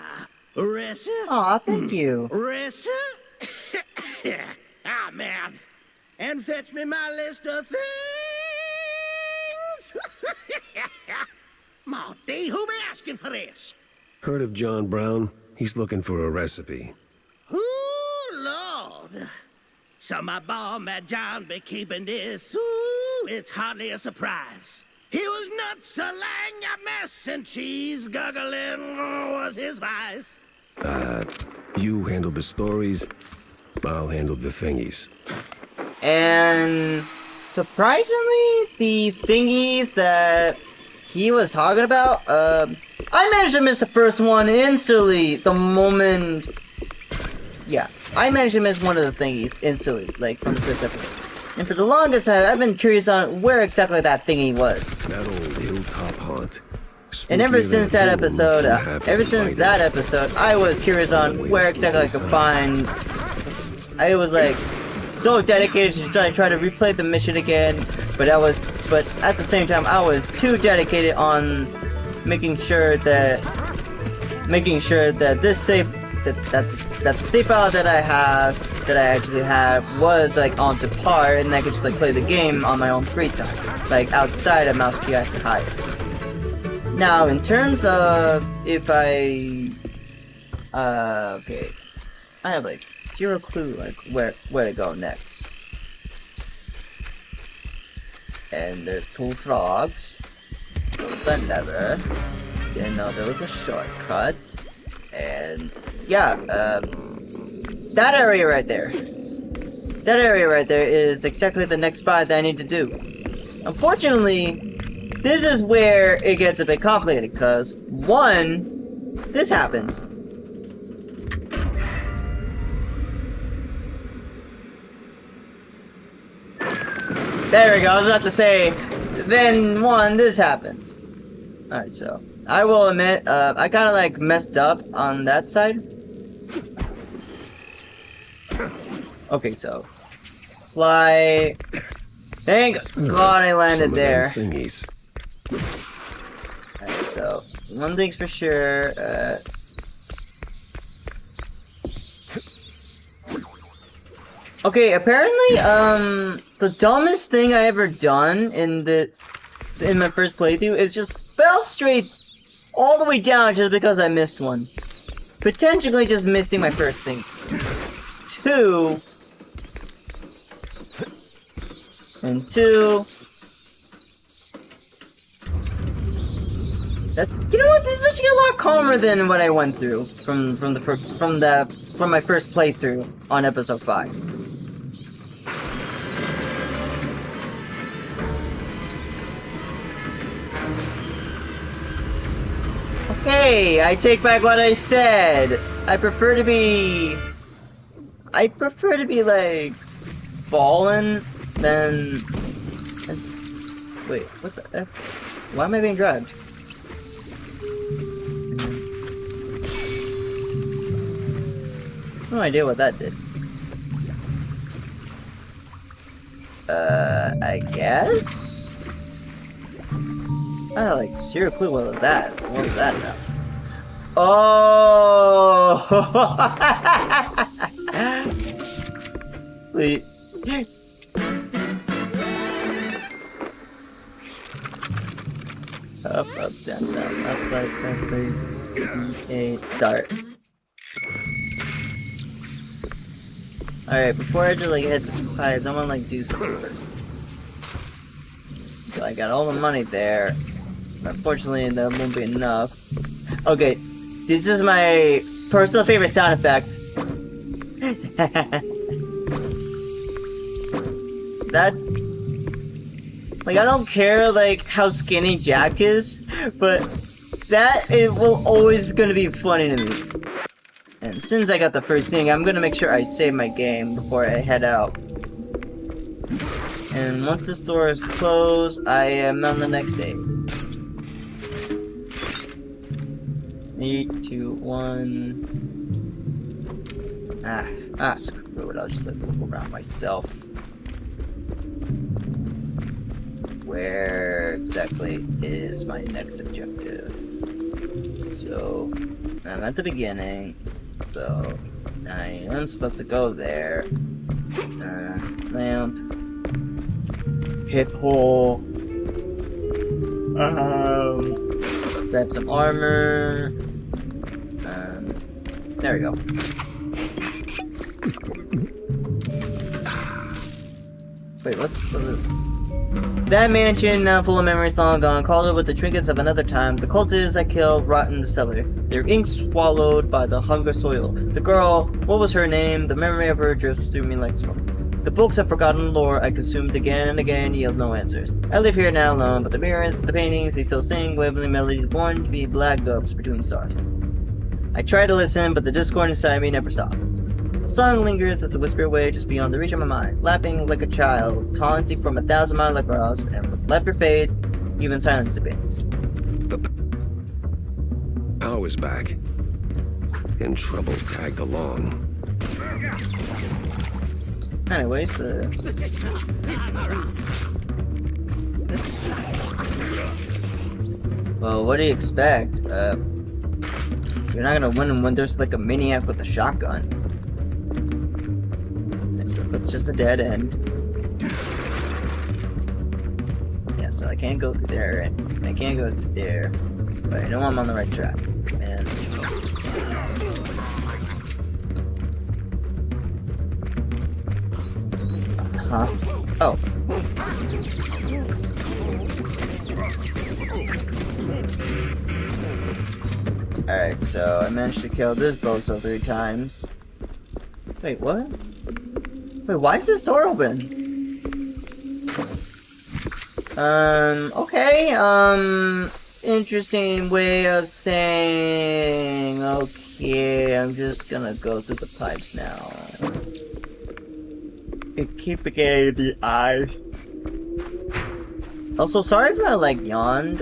recipe. Aw, thank you. Recipe? Ah, man. And fetch me my list of things. Marty, who be asking for this? Heard of John Brown? He's looking for a recipe. Ooh, Lord. So my boy, Mad John, be keeping this. Ooh, it's hardly a surprise. He was nuts, a lang a mess, and cheese guggling was his vice. You handled the stories, I'll handle the thingies. And surprisingly, the thingies that he was talking about, I managed to miss the first one instantly the moment. Yeah, I managed to miss one of the thingies instantly, like from the first episode. And for the longest time, I've been curious on where exactly that thingy was. That old hilltop haunt. And ever since that episode, I was curious on where exactly I could find. I was like so dedicated to try to replay the mission again, but at the same time I was too dedicated on making sure that this save that the save file that I actually have was like on to par, and I could just like play the game on my own free time, like outside of Mouse PI for Hire. Now, in terms of if okay, I have like zero clue like where to go next. And there's 2 frogs, but never. Didn't know there was a shortcut. And yeah, that area right there. That area right there is exactly the next spot that I need to do. Unfortunately, this is where it gets a bit complicated, because, one, this happens. There we go, I was about to say, then one, this happens. Alright, so, I will admit, I kinda like messed up on that side. Okay, so, fly. Thank God I landed there. Thingies. Alright, so, one thing's for sure, okay, apparently, the dumbest thing I ever done in my first playthrough is just fell straight all the way down just because I missed one. Potentially just missing my first thing. 2. And 2. You know what? This is actually a lot calmer than what I went through from my first playthrough on episode 5. Okay, I take back what I said. I prefer to be like fallen than. Wait, what the F? Why am I being dragged? No idea what that did. I guess? I have like zero clue what was that. What was that about? Oh! Wait. Up, down, up, right, okay, start. Alright, before I just like head to the pies, I wanna like do something first. So I got all the money there. Unfortunately, that won't be enough. Okay, this is my personal favorite sound effect. That, like, I don't care like how skinny Jack is, but that will always gonna be funny to me. And since I got the first thing, I'm gonna make sure I save my game before I head out. And once this door is closed, I am on the next day. 3, 2, 1. Screw it. I'll just like look around myself. Where exactly is my next objective? So, I'm at the beginning. So, I am supposed to go there. Lamp. Hip hole. Grab some armor. There we go. Wait, what's this? That mansion, now full of memories long gone, called it with the trinkets of another time. The cultists I killed rot in the cellar, their ink swallowed by the hunger soil. The girl, what was her name? The memory of her drifts through me like smoke. The books of forgotten lore I consumed again and again yield no answers. I live here now alone, but the mirrors, the paintings, they still sing, waveling melodies born to be black doves between stars. I try to listen, but the discord inside me never stops. The song lingers as a whisper away just beyond the reach of my mind, laughing like a child, taunting from 1,000 miles across, and when laughter fades, even silence depends. was back. And trouble tagged along. Anyways, well, what do you expect? You're not gonna win when there's like a maniac with a shotgun. So it's just a dead end. Yeah, so I can't go through there, and I can't go through there. But I know I'm on the right track, man. Huh? Oh. Alright, so I managed to kill this bozo 3 times. Wait, what? Wait, why is this door open? Okay, interesting way of saying, okay, I'm just gonna go through the pipes now. I keep forgetting the eyes. Also, sorry if I, like, yawned.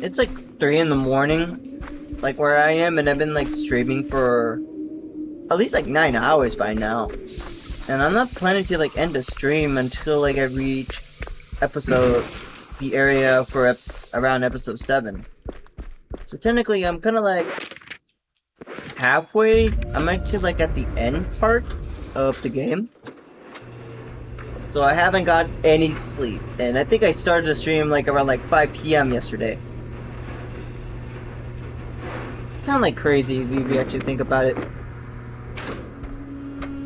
It's like 3 in the morning, like, where I am, and I've been, like, streaming for at least, like, 9 hours by now. And I'm not planning to, like, end the stream until, like, I reach the area for around episode 7. So technically, I'm kind of, like, halfway. I'm actually, like, at the end part of the game. So I haven't got any sleep. And I think I started the stream, like, around, like, 5 p.m. yesterday. Kind of, like, crazy if you actually think about it.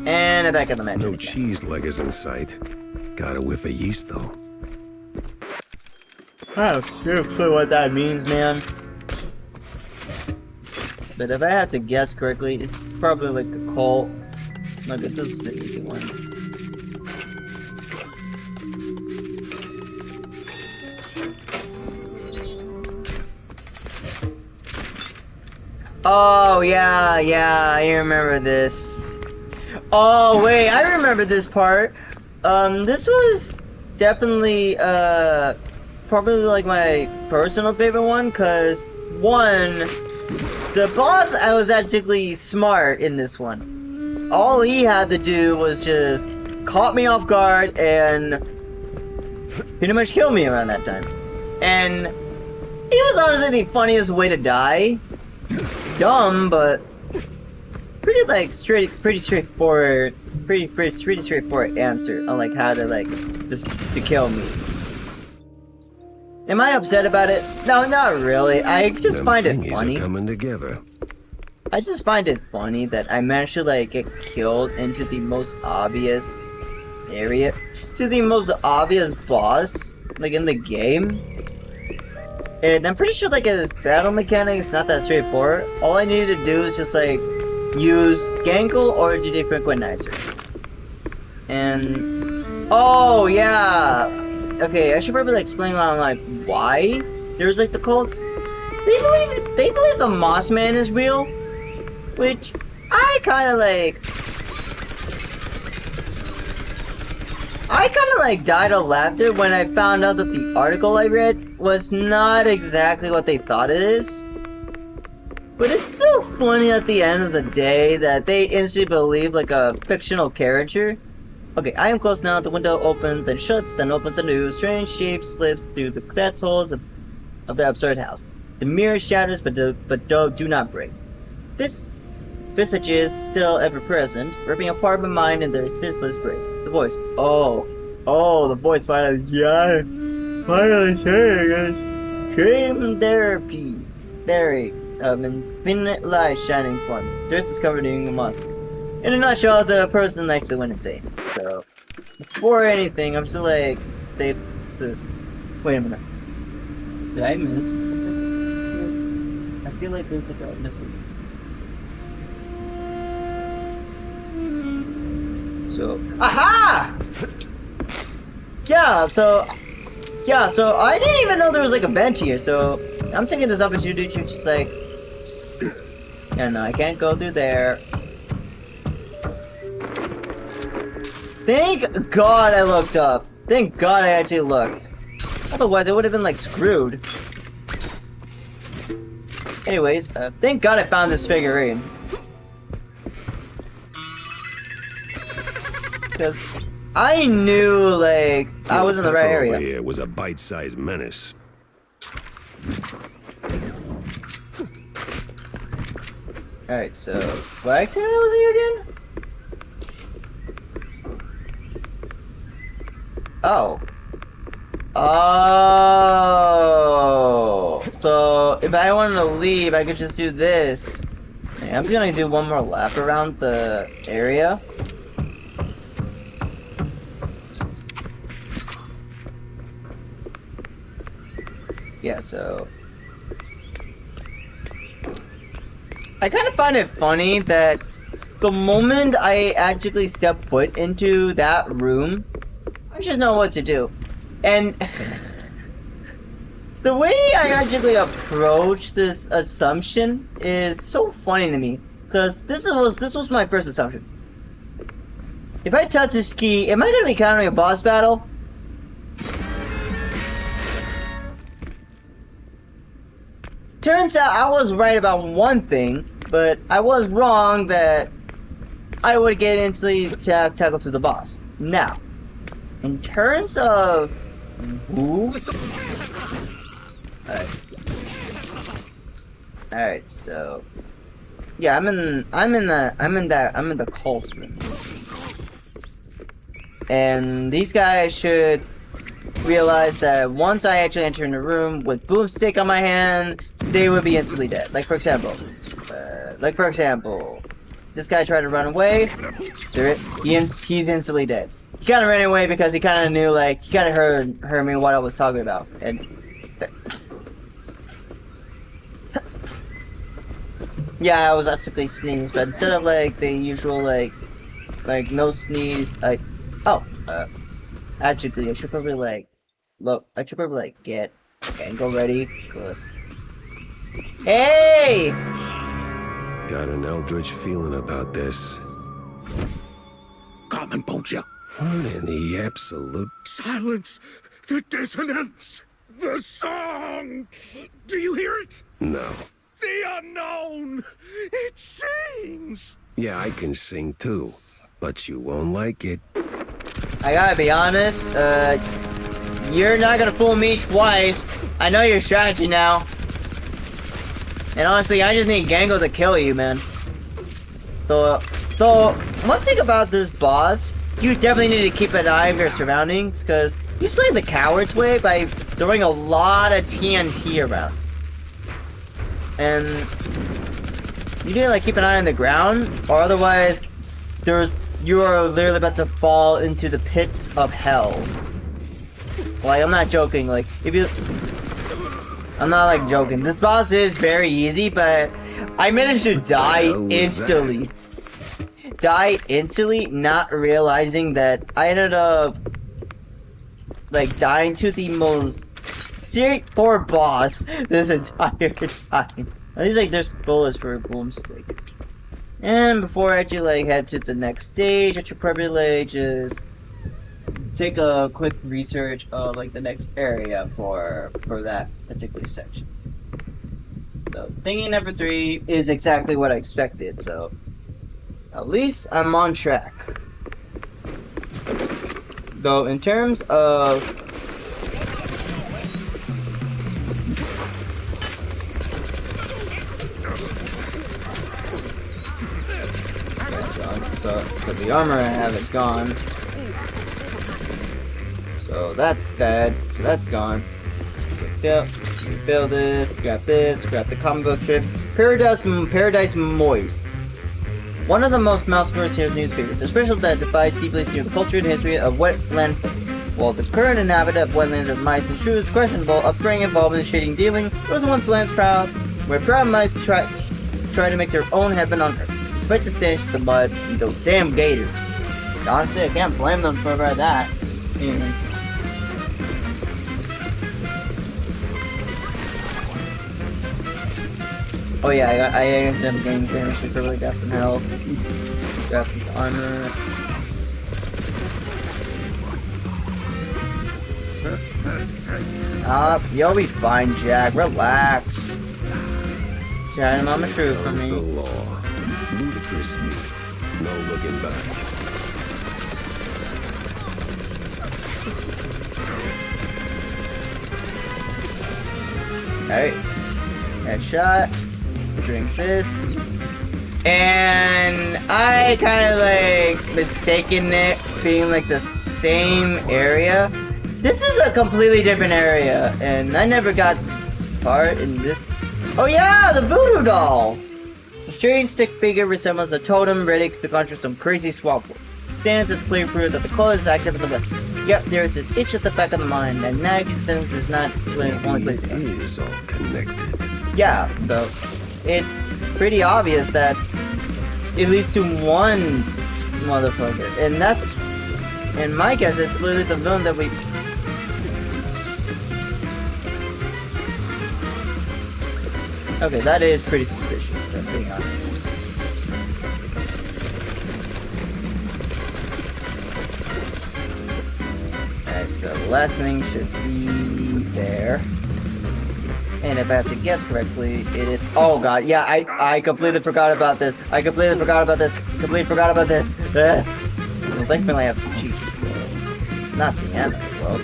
And I'm back at the mansion. No cheese leg is in sight. Got a whiff of yeast, though. I have no clue what that means, man. But if I had to guess correctly, it's probably like a cult. Look, this is an easy one. Oh, yeah, I remember this. Oh, wait, I remember this part. This was definitely, probably like my personal favorite one, cause one, the boss, I was actually smart in this one. All he had to do was just caught me off guard and pretty much kill me around that time. And he was honestly the funniest way to die. Dumb, but pretty like pretty straightforward answer on like how to like just to kill me. Am I upset about it? No, not really. I just find it funny. Coming together. I just find it funny that I managed to like get killed into the most obvious area, to the most obvious boss like in the game. And I'm pretty sure like his battle mechanic is not that straightforward. All I needed to do is just like use Gangle or GD Frequentizer. And oh yeah. Okay, I should probably like explain on like why there's like the cults. They believe the Moss Man is real, which I kind of like died of laughter when I found out that the article I read was not exactly what they thought it is. But it's still funny at the end of the day that they instantly believe like a fictional character. Okay, I am close now. The window opens, then shuts, then opens anew. Strange shape slips through the thresholds of the absurd house. The mirror shatters, but do not break. This visage is still ever present, ripping apart my mind in their ceaseless break. The voice, the voice finally, finally saying us. Dream therapy, infinite light shining from dirt is covered in moss. In a nutshell, the person actually went insane. So, before anything, I'm still like, save the. Wait a minute. Did I miss? I feel like there's like a missing. So, aha! Yeah, so I didn't even know there was like a vent here. So I'm taking this opportunity to just like, yeah, no, I can't go through there. Thank God I looked up. Thank God I actually looked. Otherwise, I would have been like screwed. Anyways, thank God I found this figurine. Because I knew, like, I was in the right Pepper area. over here was a bite-sized menace. Alright, so what exit was here again? Oh. Oh. So if I wanted to leave, I could just do this. Okay, I'm just gonna do one more lap around the area. Yeah, so I kind of find it funny that the moment I actually step foot into that room, I just know what to do. And the way I actually approach this assumption is so funny to me, because this was my first assumption. If I touch this key, am I going to be encountering a boss battle? Turns out I was right about one thing, but I was wrong that I would get instantly tackled through the boss. Now, in terms of moves, alright, so yeah, I'm in the cult room, and these guys should realize that once I actually enter in the room with boomstick on my hand, they would be instantly dead. Like for example, this guy tried to run away. He's instantly dead. He kind of ran away because he kind of knew, like, he kind of heard me what I was talking about. And yeah, I was actually sneeze, but instead of like the usual like no sneeze, actually I should probably get angle ready, cause hey. Got an eldritch feeling about this. Carmen Poacher. What in the absolute... Silence! The dissonance! The song! Do you hear it? No. The unknown! It sings! Yeah, I can sing too, but you won't like it. I gotta be honest, you're not gonna fool me twice. I know your strategy now. And honestly, I just need Gango to kill you, man. So one thing about this boss, you definitely need to keep an eye on your surroundings, because he's playing the coward's way by throwing a lot of TNT around. And you need to like keep an eye on the ground, or otherwise you are literally about to fall into the pits of hell. Like, I'm not joking, like, I'm not like joking. This boss is very easy, but I managed to die instantly. Not realizing that I ended up like dying to the most straightforward boss this entire time. At least like there's bullets for a boomstick. And before I actually like head to the next stage, I should probably like just take a quick research of like the next area for that particular section. So thingy number 3 is exactly what I expected, so at least I'm on track. Though in terms of so the armor I have is gone. So that's dead. So that's gone. Fill this, grab the combo chip. Paradise Moist. One of the most mouse-first newspapers, especially that defies deeply steeped culture and history of wetland folk. While the current inhabitant of wetlands of mice and shrews, questionable upbringing involved in shading dealing, was once land's proud, where proud mice try to make their own heaven on earth. Despite the stench, the mud, and those damn gators. Honestly, I can't blame them for that. Oh yeah, I actually have a game here. I should probably grab some health. Grab this armor. You'll be fine, Jack. Relax. Trying mama shrew for Comes me. the law. Ludicrous speed. No looking back. Alright. Headshot. Drink this. And I kind of like mistaken it being like the same area. This is a completely different area, and I never got part in this. Oh yeah, the voodoo doll! The strange stick figure resembles a totem ready to conjure some crazy swamp. Stands as clear proof that the code is active in the left. Yep, there is an itch at the back of the mind, and nagging sense is not the only place to go. It is all connected. Yeah, so it's pretty obvious that it leads to one motherfucker, and that's, in my guess, it's literally the villain that we. Okay, that is pretty suspicious, if I'm being honest. Alright, so the last thing should be there. And if I have to guess correctly, it is. Oh god, yeah, I completely forgot about this. I completely forgot about this. Completely forgot about this. Well, thankfully I have 2 cheats, so it's not the end of the world.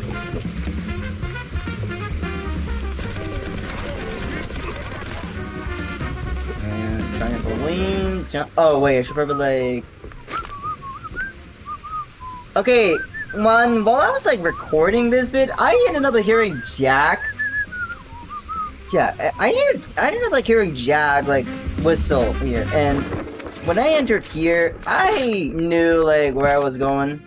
And trampoline, jump. Oh wait, I should probably like. Okay, while I was like recording this bit, I ended up hearing Jack. Yeah, I ended up like hearing Jag like whistle here, and when I entered here, I knew like where I was going.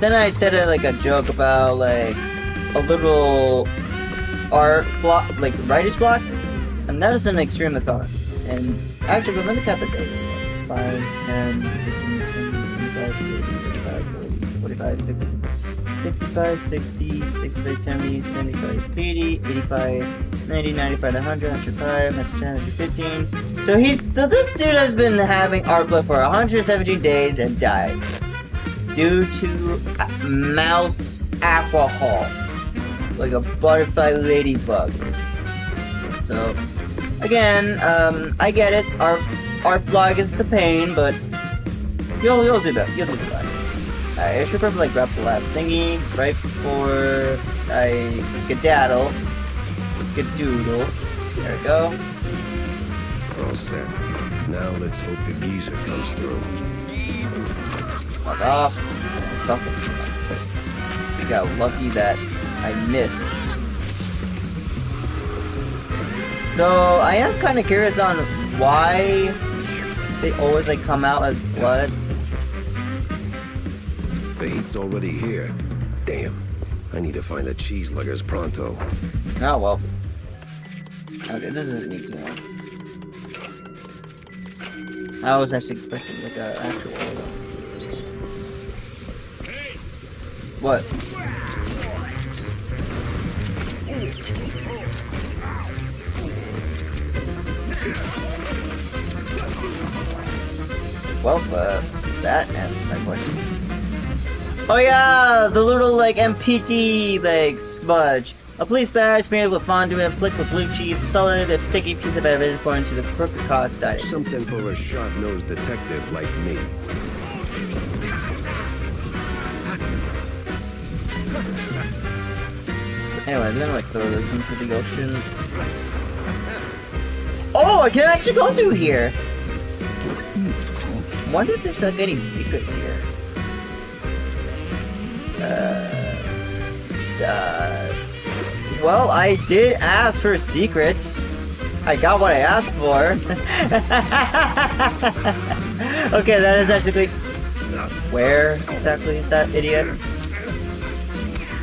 Then I said like a joke about like a little art block, like writer's block, and that is an extremely common. And actually, let me count the days: 5, 10, 15, 20, 25, 30, 45, 50. 55, 60, 65, 70, 75, 80, 85, 90, 95, 100, 105, 110, 115. So this dude has been having art blood for 117 days and died due to mouse alcohol, like a butterfly ladybug. So again, I get it. Art blog is a pain, but you'll do that. You'll do fine. I should probably like grab the last thingy right before I skedaddle. Skedoodle. There we go. All set. Now let's hope the geezer comes through. Fuck off. Fuck it. I got lucky that I missed. Though I am kind of curious on why they always like come out as blood. The heat's already here. Damn. I need to find the cheese luggers pronto. Oh well. Okay, this is an easy one. I was actually expecting like an actual one. What? Well, that answers my question. Oh yeah, the little like MPT like smudge. A police badge made with fondue and flicked with blue cheese, solid and sticky piece of evidence pointing to the apricot side. Something for a sharp-nosed detective like me. Anyway, I'm gonna like throw this into the ocean. Oh, I can actually go through here. Wonder if there's like any secrets here. Well, I did ask for secrets. I got what I asked for. Okay, that is actually... Where exactly is that idiot?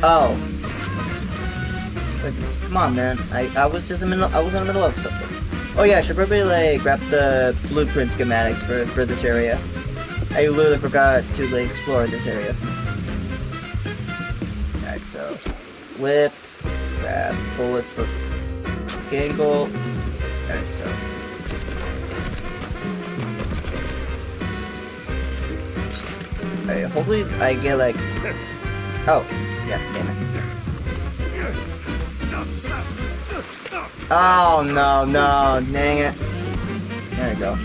Oh. Like, come on, man. I was just in the middle. I was in the middle of something. Oh yeah, I should probably like grab the blueprint schematics for this area. I literally forgot to like explore this area. Alright, so flip, grab bullets for angle. Alright, so alright, hopefully I get like oh yeah, damn it. Oh no, no, dang it. There we go.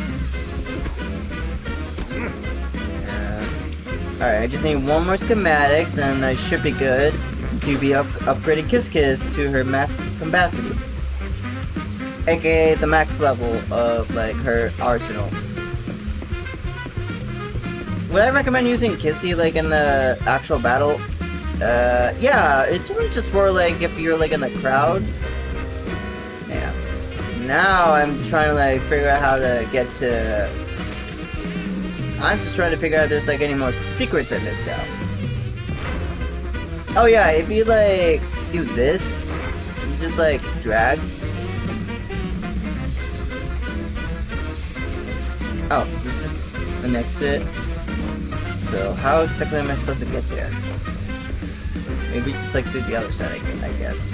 Alright, I just need one more schematics and I should be good to be upgrading Kiss Kiss to her max capacity. AKA the max level of like her arsenal. Would I recommend using Kissy like in the actual battle? Yeah, it's really just for like if you're like in the crowd. Yeah. Now I'm trying to like figure out how to get to... I'm just trying to figure out if there's like any more secrets I missed out. Oh yeah, if you like do this, you just like drag. Oh, this is just an exit. So how exactly am I supposed to get there? Maybe just like through the other side again, I guess.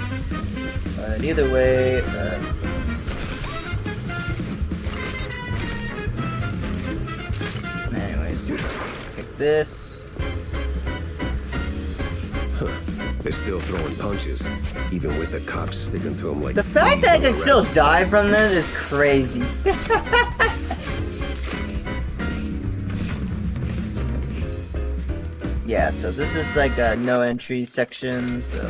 But either way, anyways, take this. Huh. They're still throwing punches, even with the cops sticking to them like The fact that I can still die from this is crazy. Yeah, so this is like a no entry section, so...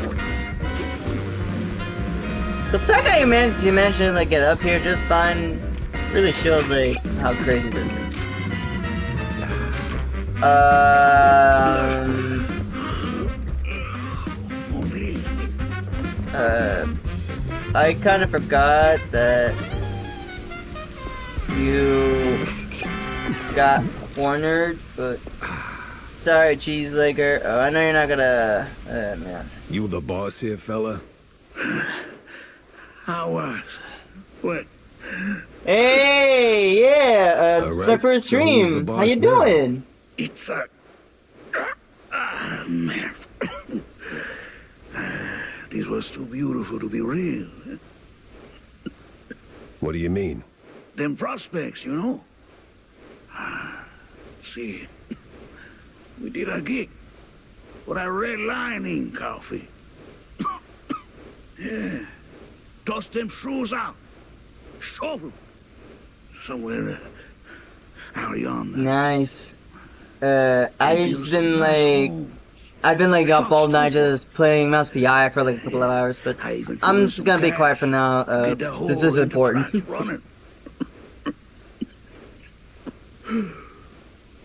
The fact that you managed to like get up here just fine really shows like how crazy this is. I kind of forgot that you got cornered, but sorry, cheeselegger. Oh, I know you're not gonna. Man. You the boss here, fella? I was. What? Hey, yeah. It's my right, first so who's stream. the How boss you now? doing? It's a... man. This was too beautiful to be real. What do you mean? Them prospects, you know? See, we did our gig for that red lining coffee. Yeah. Toss them shrews out. Shove them. Somewhere out yonder. Nice. I've been like up all night just playing Mouse PI for like a couple of hours, but I'm just gonna be quiet for now. This is important.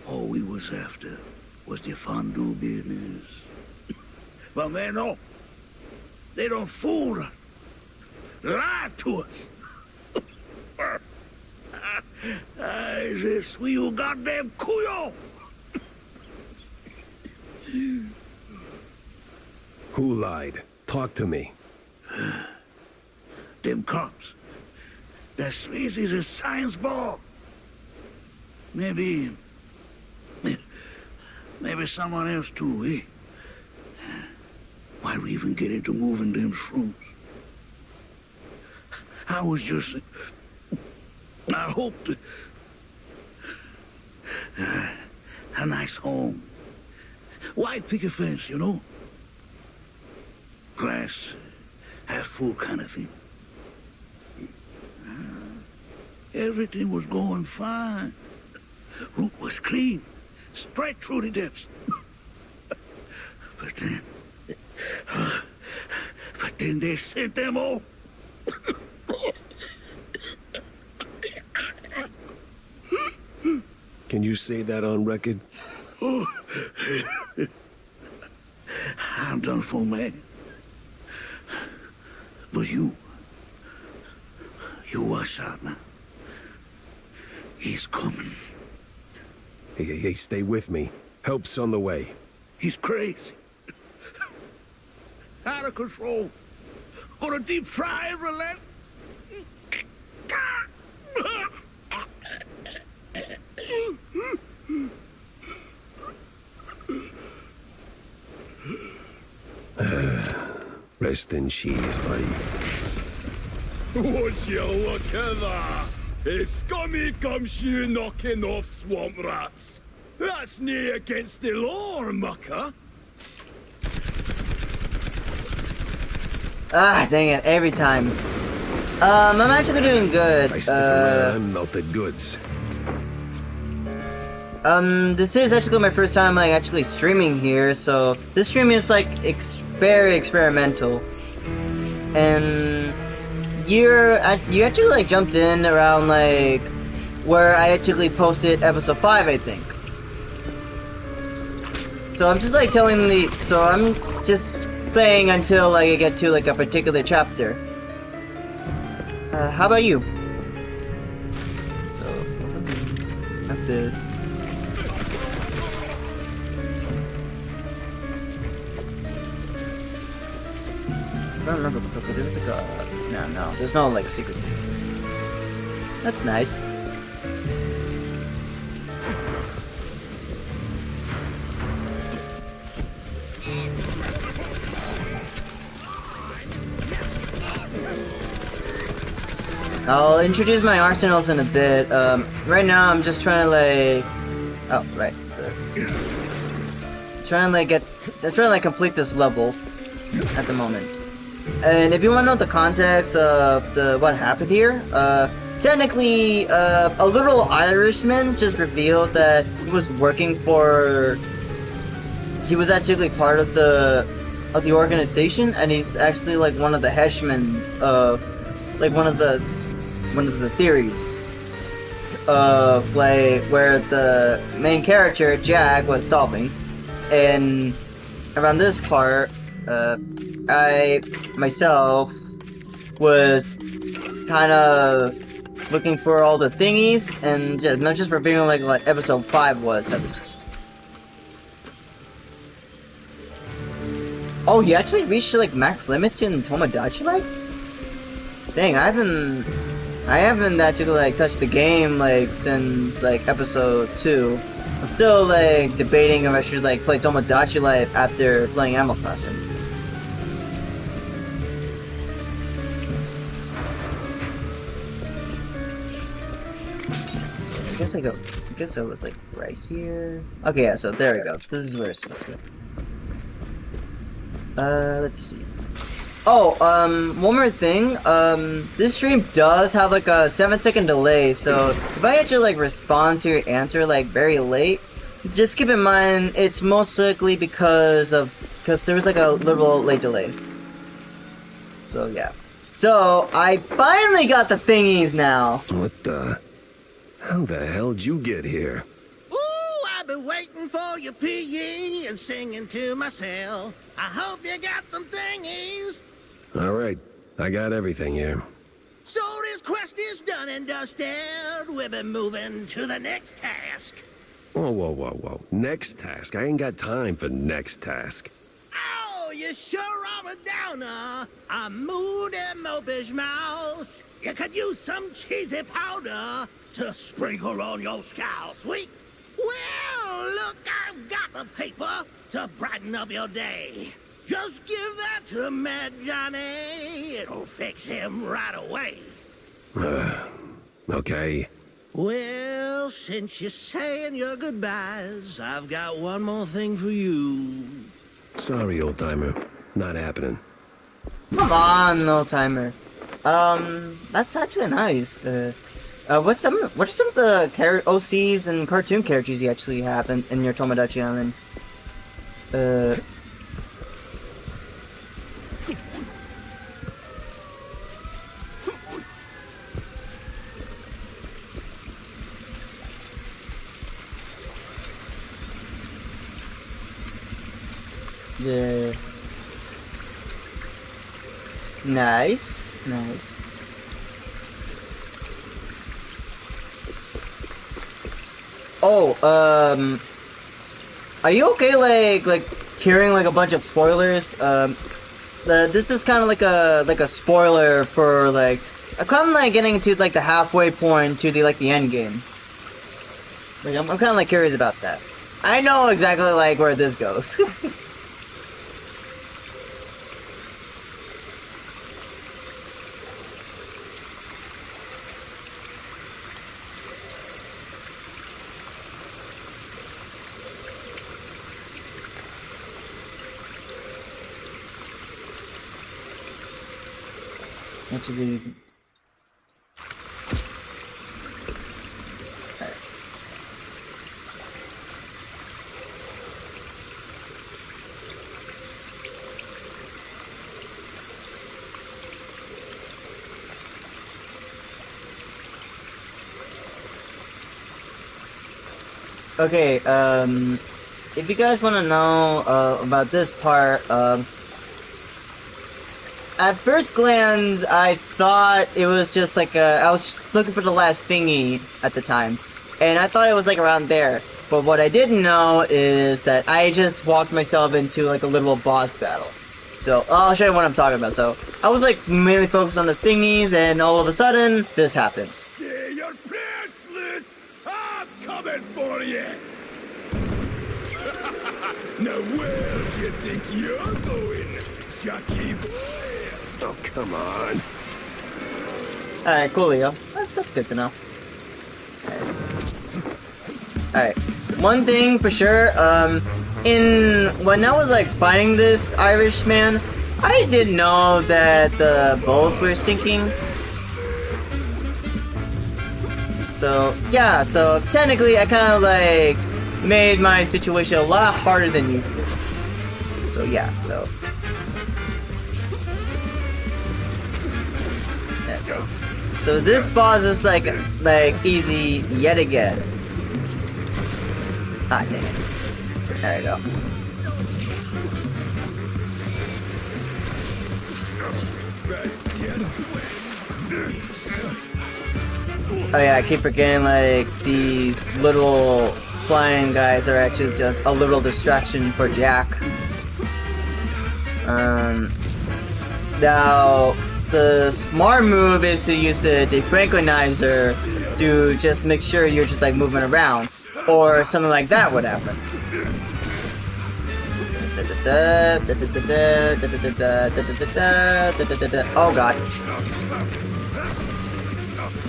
All we was after was the fondue business. But man, no. They don't fool us. Lie to us. I just sweet you goddamn cuyo. Who lied? Talk to me. Them cops. They're sleazy as a science ball. Maybe someone else too, eh? Why'd we even get into moving them shrooms? I was just... I hoped... a nice home. White picket fence, you know? Glass half full kind of thing. Everything was going fine. Route was clean. Straight through the depths. But then they sent them all. Can you say that on record? Oh. I'm done for, man. But you watch out now. He's coming. Hey, stay with me. Help's on the way. He's crazy. Out of control. Gonna deep fry every leg. Rest in cheese, buddy. Would you look at that? A scummy gumshoe knocking off swamp rats. That's nae against the law, mucker. Ah, dang it, every time. I'm actually doing good. I stick around, I'm melted goods. This is actually my first time like actually streaming here, so this stream is like very experimental. And you actually like jumped in around like where I actually posted episode 5, I think. So I'm just like I'm just playing until like I get to like a particular chapter. How about you? So, like this. I don't remember, but there's like a... No, there's no like secrets here. That's nice. I'll introduce my arsenals in a bit. Right now I'm just trying to like... Oh, right. I'm trying to like complete this level at the moment. And if you want to know the context of what happened here, technically, a little Irishman just revealed that he was working for... He was actually part of the organization, and he's actually like one of the henchmen's of like one of the theories of like where the main character Jack was solving. And around this part, I myself was kind of looking for all the thingies and not just revealing like what episode 5 was. Oh, you actually reached like max limit in Tomodachi Life? Dang, I haven't actually like touched the game like since like episode 2. I'm still like debating if I should like play Tomodachi Life after playing Animal Crossing. So I guess I was like right here. Okay, yeah, so there we go. This is where it's supposed to go. Let's see. Oh, one more thing. This stream does have like a 7-second delay, so if I actually like respond to your answer like very late, just keep in mind it's most likely because there was like a little late delay. So yeah. So I finally got the thingies now. What the? How the hell'd you get here? Ooh, I've been waiting for you peeing and singing to myself. I hope you got them thingies. All right, I got everything here. So this quest is done and dusted. We've been moving to the next task. Whoa. Next task? I ain't got time for next task. Oh, you sure are a downer. A moody mopish mouse. You could use some cheesy powder to sprinkle on your scalp, sweet. Well, look, I've got the paper to brighten up your day. Just give that to Mad Johnny. It'll fix him right away. Okay. Well, since you're saying your goodbyes, I've got one more thing for you. Sorry, old-timer. Not happening. Come on, old-timer. That's actually nice. What are some of the OCs and cartoon characters you actually have in your Tomodachi Island? Yeah. Nice. Oh, are you okay, like hearing like a bunch of spoilers? This is kind of like a spoiler for like I'm kind of like getting into like the halfway point to the end game. Like I'm kind of like curious about that. I know exactly like where this goes. Actually, Okay, if you guys want to know about this part, at first glance, I thought it was just like I was looking for the last thingy at the time, and I thought it was like around there. But what I didn't know is that I just walked myself into like a literal boss battle. So I'll show you what I'm talking about. So I was like mainly focused on the thingies, and all of a sudden, this happens. Say your prayers, Sleuth! I'm coming for you! Now where do you think you're going, Chucky boy? Oh, come on. Alright, coolio. That's good to know. Alright. One thing for sure, when I was like fighting this Irish man, I didn't know that the boats were sinking. So, yeah, so technically I kind of like made my situation a lot harder than usual. So, yeah, so. So this boss is like easy yet again. Ah, dang it. There we go. Oh yeah, I keep forgetting like these little flying guys are actually just a little distraction for Jack. Now the smart move is to use the defranquilizer to just make sure you're just like moving around, or something like that would happen. Oh god.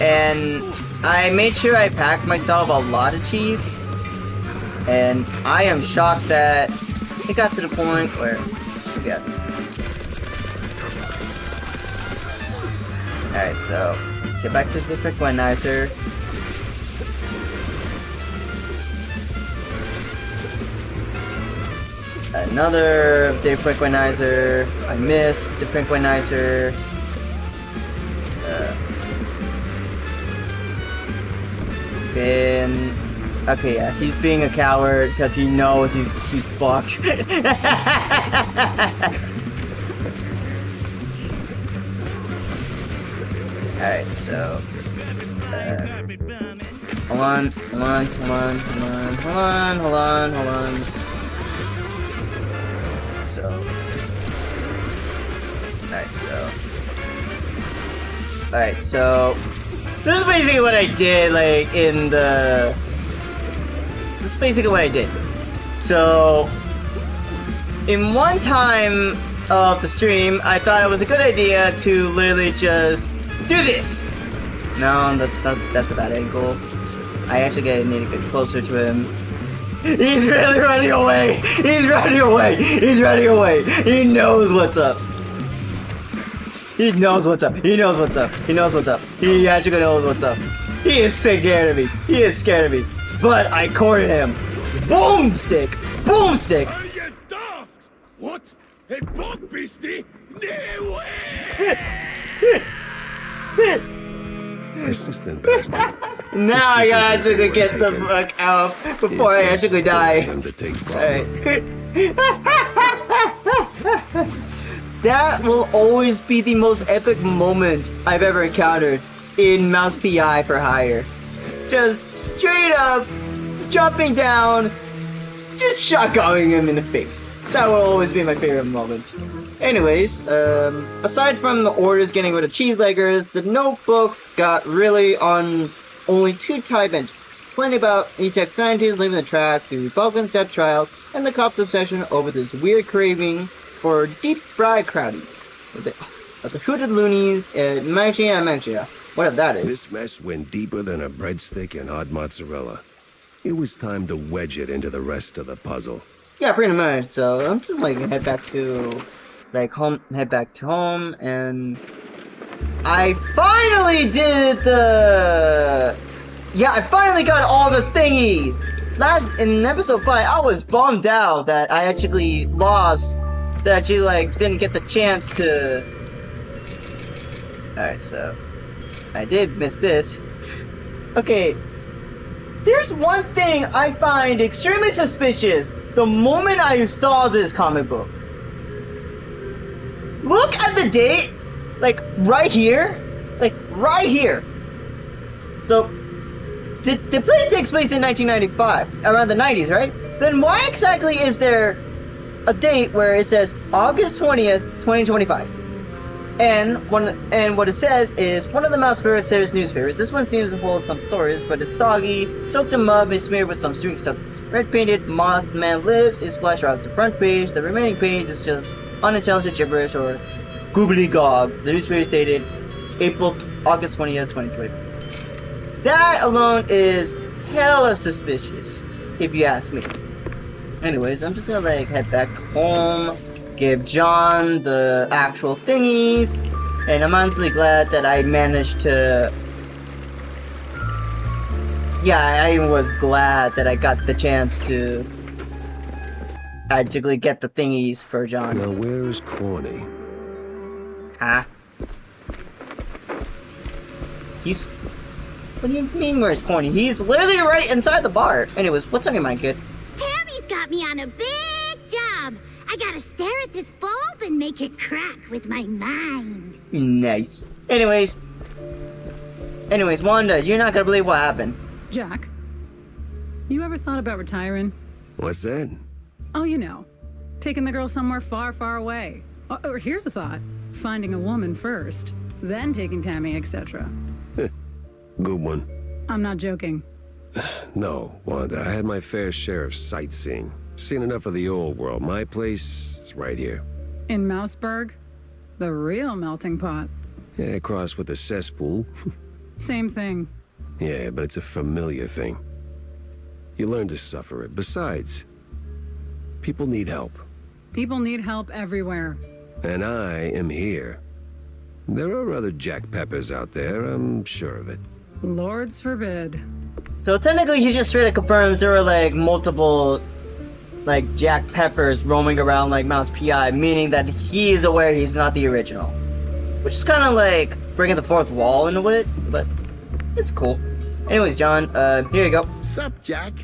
And I made sure I packed myself a lot of cheese, and I am shocked that it got to the point where, yeah. Alright, so get back to the defranquilizer. Another defranquilizer. I missed defranquilizer. Then okay, yeah, he's being a coward because he knows he's fucked. Alright, so hold on. So alright, so this is basically what I did, like, this is basically what I did. So, in one time of the stream, I thought it was a good idea to literally just do this! No, that's a bad angle. I actually need to get closer to him. He's really running away! He's running away! He's running away! He knows what's up! He knows what's up. He knows what's up. He knows what's up. He actually knows what's up. He is scared of me. He is scared of me. But I cornered him. Boomstick! Boomstick! Are you daft? What? A bug beastie? No way! Persistent bastard. Now I gotta actually get the fuck out before I actually die. That will always be the most epic moment I've ever encountered in Mouse PI for Hire. Just straight up jumping down, just shotgunning him in the face. That will always be my favorite moment. Anyways, aside from the orders getting rid of cheeseleggers, the notebooks got really on only 2 type entries. Plenty about E-Tech scientists leaving the track, the Republican step trial, and the cops' obsession over this weird craving for deep-fried crowdies. The hooted loonies, mancha, whatever that is. This mess went deeper than a breadstick and hot mozzarella. It was time to wedge it into the rest of the puzzle. Yeah, pretty much. So I'm just like head back to home, and I finally did I finally got all the thingies. In episode 5, I was bummed out that I actually lost. That I actually like didn't get the chance to. Alright, so I did miss this. Okay. There's one thing I find extremely suspicious the moment I saw this comic book. Look at the date, like right here, So, the play takes place in 1995, around the 90s, right? Then why exactly is there a date where it says August 20th, 2025? And what it says is one of the Mouse Spirit series newspapers. This one seems to hold some stories, but it's soggy, soaked in mud, and smeared with some string stuff. Red painted Mothman lives is splashed across the front page. The remaining page is just unintelligible gibberish or gobbledygog. The newspaper is dated August 20th, 2020. That alone is hella suspicious, if you ask me. Anyways, I'm just gonna like head back home, give John the actual thingies, and I'm honestly glad that I managed to... Yeah, I was glad that I got the chance to actually get the thingies for John. Now where's Corny? Huh? He's... What do you mean where's Corny? He's literally right inside the bar. Anyways, what's on your mind, kid? Tammy's got me on a big job. I gotta stare at this bulb and make it crack with my mind. Nice. Anyways, Wanda, you're not gonna believe what happened. Jack, you ever thought about retiring? What's that? Oh, you know, taking the girl somewhere far, far away. Or here's a thought. Finding a woman first, then taking Tammy, etc. Good one. I'm not joking. No, Wanda, I had my fair share of sightseeing. Seen enough of the old world. My place is right here. In Mouseburg? The real melting pot. Yeah, crossed with the cesspool. Same thing. Yeah, but it's a familiar thing. You learn to suffer it. Besides, people need help. People need help everywhere. And I am here. There are other Jack Peppers out there, I'm sure of it. Lords forbid. So technically he just straight up confirms there were like multiple like Jack Peppers roaming around like Mouse P.I., meaning that he is aware he's not the original. Which is kind of like breaking the fourth wall in a bit, but it's cool. Anyways, John, here you go. Sup, Jack?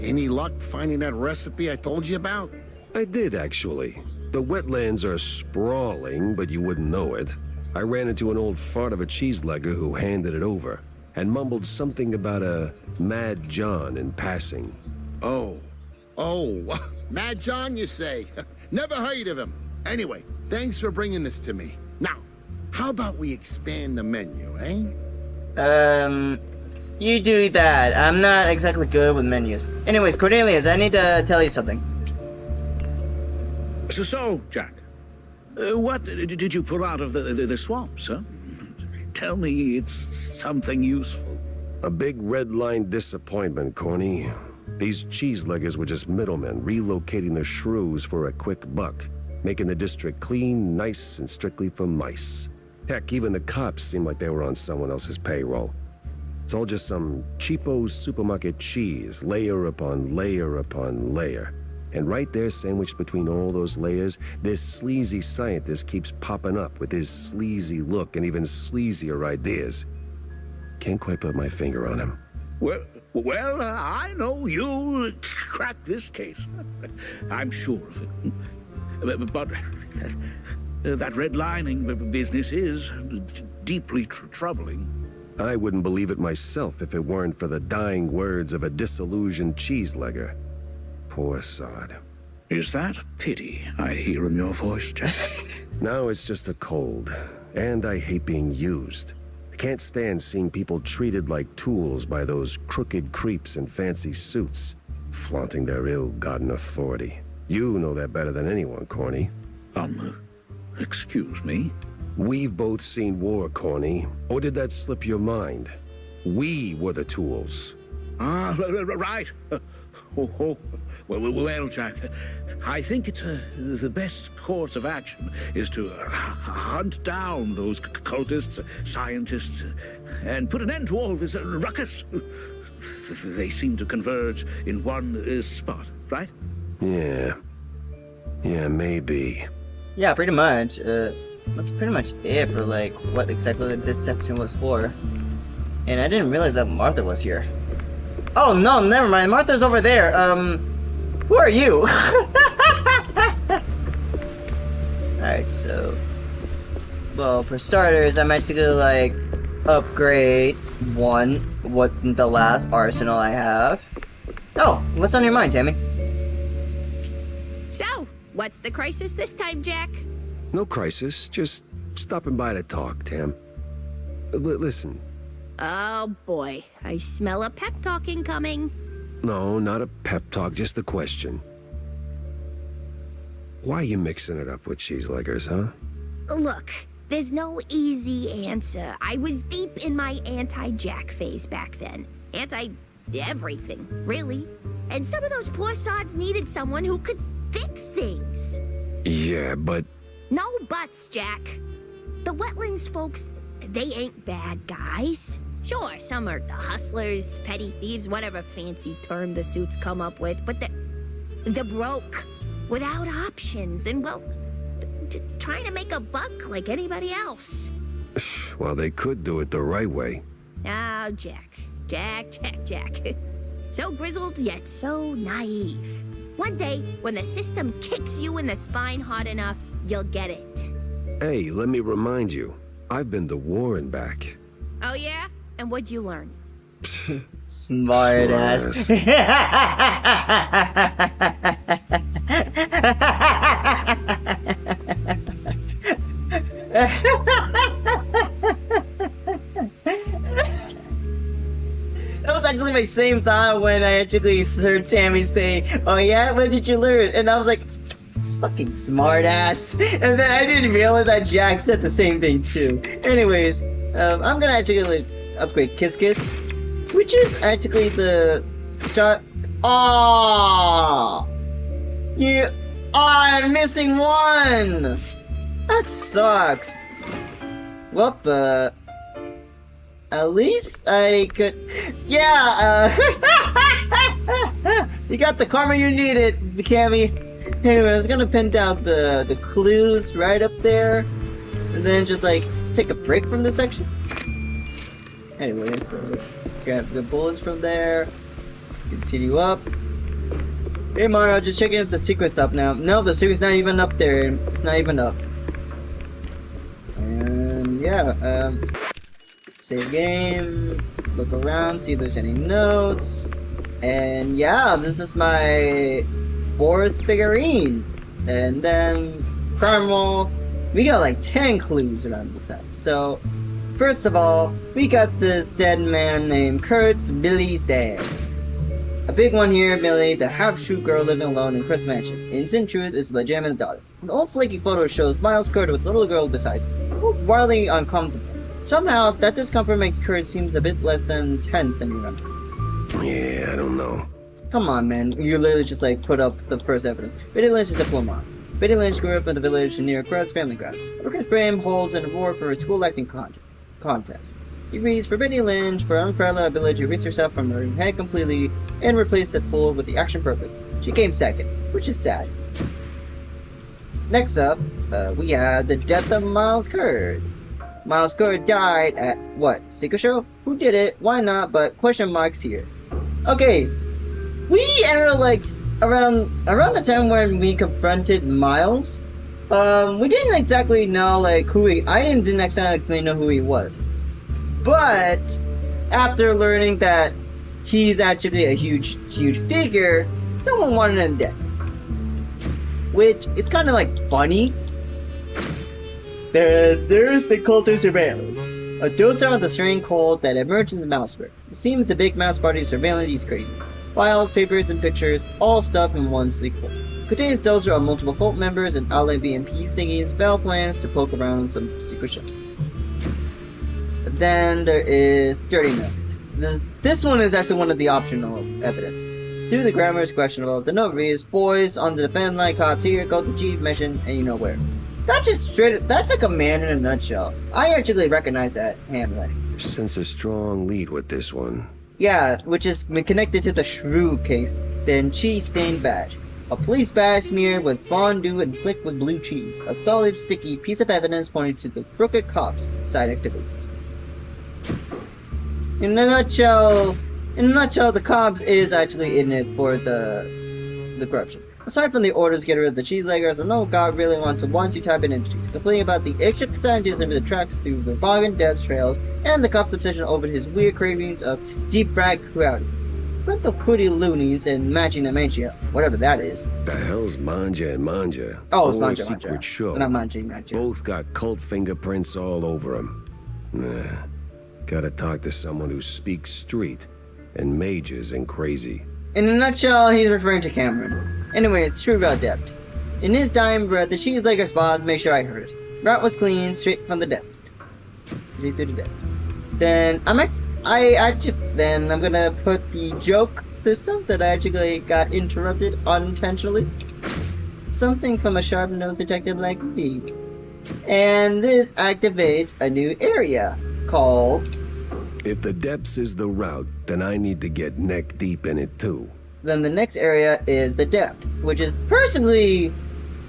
Any luck finding that recipe I told you about? I did, actually. The wetlands are sprawling, but you wouldn't know it. I ran into an old fart of a cheeselegger who handed it over, and mumbled something about a Mad John in passing. Oh, Mad John, you say? Never heard of him. Anyway, thanks for bringing this to me. Now, how about we expand the menu, eh? You do that. I'm not exactly good with menus. Anyways, Cornelius, I need to tell you something. So, Jack, what did you pull out of the swamps, huh? Tell me it's something useful. A big red line disappointment, Corny. These cheeseleggers were just middlemen relocating the shrews for a quick buck, making the district clean, nice, and strictly for mice. Heck, even the cops seemed like they were on someone else's payroll. It's all just some cheapo supermarket cheese, layer upon layer upon layer. And right there, sandwiched between all those layers, this sleazy scientist keeps popping up with his sleazy look and even sleazier ideas. Can't quite put my finger on him. Well, I know you'll crack this case. I'm sure of it. But that redlining business is deeply troubling. I wouldn't believe it myself if it weren't for the dying words of a disillusioned cheeselegger. Poor sod. Is that pity I hear in your voice, Jack? No, it's just a cold. And I hate being used. I can't stand seeing people treated like tools by those crooked creeps in fancy suits, flaunting their ill-gotten authority. You know that better than anyone, Corny. Excuse me? We've both seen war, Corny. Or did that slip your mind? We were the tools. Ah, right. Well, Jack, I think it's the best course of action is to hunt down those cultists, scientists, and put an end to all this ruckus. They seem to converge in one spot, right? Yeah, maybe. Yeah, pretty much. That's pretty much it for like what exactly this section was for. And I didn't realize that Martha was here. Oh no, never mind. Martha's over there. Who are you? Alright, so... Well, for starters, I'm actually gonna, like, upgrade the last arsenal I have. Oh, what's on your mind, Tammy? So, what's the crisis this time, Jack? No crisis, just stopping by to talk, Tam. Listen. Oh boy, I smell a pep talking coming. No, not a pep talk, just a question. Why are you mixing it up with cheeseleggers, huh? Look, there's no easy answer. I was deep in my anti-Jack phase back then. Anti-everything, really. And some of those poor sods needed someone who could fix things. Yeah, but... No buts, Jack. The wetlands folks, they ain't bad guys. Sure, some are the hustlers, petty thieves, whatever fancy term the suits come up with, but they're broke, without options, and, well, trying to make a buck like anybody else. Well, they could do it the right way. Oh, Jack. So grizzled, yet so naive. One day, when the system kicks you in the spine hard enough, you'll get it. Hey, let me remind you, I've been to war and back. Oh, yeah? And what'd you learn? Smart ass. That was actually my same thought when I actually heard Tammy say, "Oh yeah, what did you learn?" And I was like, "This fucking smart ass." And then I didn't realize that Jack said the same thing too. Anyways, I'm gonna actually upgrade Kiss Kiss, which is actually the shot. I'm missing one. That sucks. Well, at least I could. Yeah. You got the karma you needed, Cammy. Anyway, I was gonna pin down the clues right up there, and then just like take a break from this section. Anyway, so grab the bullets from there, continue up. Hey Mario, just checking if the secret's up now. No, the secret's not even up there. It's not even up. And yeah, save game, look around, see if there's any notes. And yeah, this is my 4th figurine. And then crime wall. We got like 10 clues around this time. So first of all, we got this dead man named Kurt, Billy's dad. A big one here, Billy, the half-shoot girl living alone in Kurt's mansion. In truth, is legitimate daughter. The old flaky photo shows Miles Kurt with the little girl beside him, both wildly uncomfortable. Somehow, that discomfort makes Kurt seems a bit less than tense than you remember. Yeah, I don't know. Come on, man. You literally just like put up the first evidence. Biddy Lynch is a diploma. Biddy Lynch grew up in the village near Kurt's family ground. Her frame holds an award for her school acting contest. He reads, for Biddy Lynch, for unparalleled ability to erase herself from her head completely and replace it full with the action purpose. She came second, which is sad. Next up, we have the death of Miles Kurt. Miles Kurt died at, what, Secret Show? Who did it? Why not? But question marks here. Okay, we entered like around the time when we confronted Miles. We didn't exactly know like who I didn't exactly know who he was. But after learning that he's actually a huge figure, someone wanted him dead. Which is kind of like funny. There's the cult of surveillance. A daughter of the strange cult that emerges in Mouseburg. It seems the big mouse party is surveilling these crazy. Files, papers, and pictures, all stuffed in one sleek folder. Contains dozer of multiple cult members and outlet VMP thingies, foul plans to poke around on some secret shit. Then there is Dirty Note. This one is actually one of the optional evidence. Due to the grammar is questionable, the note reads, boys on the defend line cops here, go to chief mission, and you know where. That's just straight, that's like a man in a nutshell. I actually recognize that handwriting. Sense a strong lead with this one. Yeah, which is connected to the Shrew case, then cheese stained badge. A police badge smeared with fondue and flicked with blue cheese. A solid, sticky piece of evidence pointing to the crooked cops' side activities. In a nutshell, In a nutshell, the cops is actually in it for the corruption. Aside from the orders to get rid of the cheeseleggers, no cop really wants to type in industries, complaining about the extra scientists of the tracks through the Bogan Dev's trails, and the cop's obsession over his weird cravings of deep fried crowd. But the Hootie Loonies and matching dementia, whatever that is. The hell's Manja and Manja? Oh, it's or Manja Secret Manja. Show. Not Manja. Both got cult fingerprints all over them. Nah, gotta talk to someone who speaks street and majors and crazy. In a nutshell, he's referring to Cameron. Anyway, it's true about Depth. In his dying breath, the cheeseleggers boss make sure I heard it. Route was clean, straight from the depth. Straight through the depth. Then I'm gonna put the joke system that I actually got interrupted unintentionally. Something from a sharp-nosed detective like me. And this activates a new area called... If the depths is the route, then I need to get neck deep in it too. Then the next area is the depth, which is personally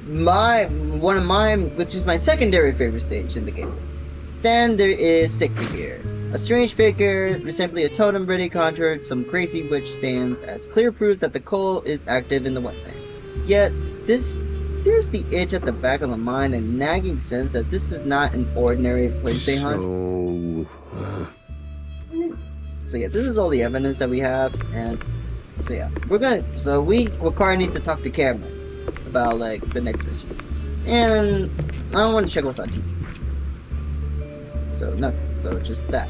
which is my secondary favorite stage in the game. Then there is Stick Figure. A strange figure, simply a totem ready conjured, some crazy witch stands as clear proof that the cult is active in the wetlands. Yet, there's the itch at the back of the mind and nagging sense that this is not an ordinary place they hunt. So yeah, this is all the evidence that we have, and so yeah, Wakari needs to talk to Cameron about like the next mission, and I don't want to check what's on TV. So nothing. So it's just that.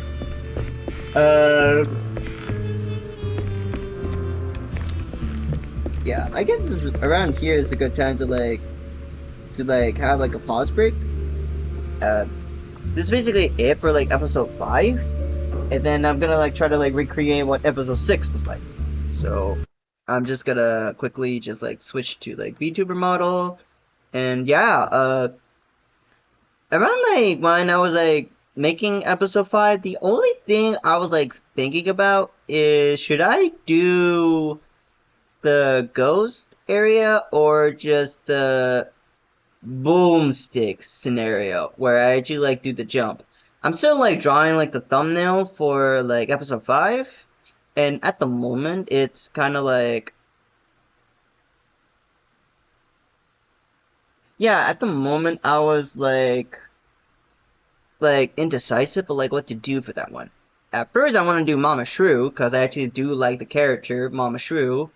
Yeah, I guess this is, around here is a good time to have like a pause break. This is basically it for like episode 5, and then I'm gonna like try to like recreate what episode 6 was like. So I'm just gonna quickly just like switch to like VTuber model, and yeah, around like when I was like making episode 5, the only thing I was like thinking about is should I do the ghost area or just the boomstick scenario where I actually like do the jump. I'm still like drawing like the thumbnail for like episode 5, and at the moment it's kind of like, yeah, at the moment I was like indecisive of like what to do for that one. At first I want to do Mama Shrew because I actually do like the character Mama Shrew.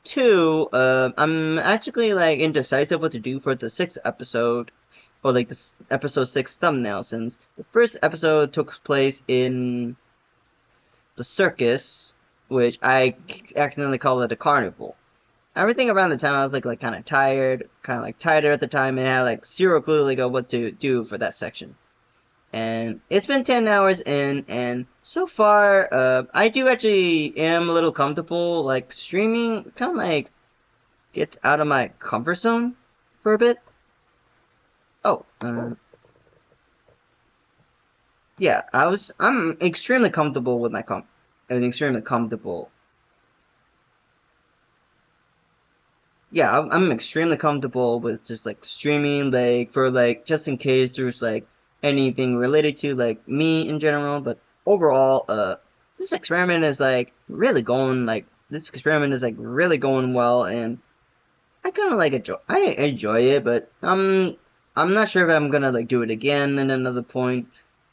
2, I'm actually like indecisive what to do for the 6th episode, or like the episode 6 thumbnail, since the first episode took place in the circus, which I accidentally called it a carnival. Everything around the time I was like kind of tired, at the time, and I had like zero clue like what to do for that section. And it's been 10 hours in, and so far, I do actually am a little comfortable, like, streaming, kind of like, gets out of my comfort zone for a bit. Oh, yeah, I'm extremely comfortable with I'm extremely comfortable with just, like, streaming, like, for, like, just in case there's, like, anything related to like me in general, but overall this experiment is like really going well, and I kind of like enjoy it, but I'm not sure if I'm gonna like do it again at another point.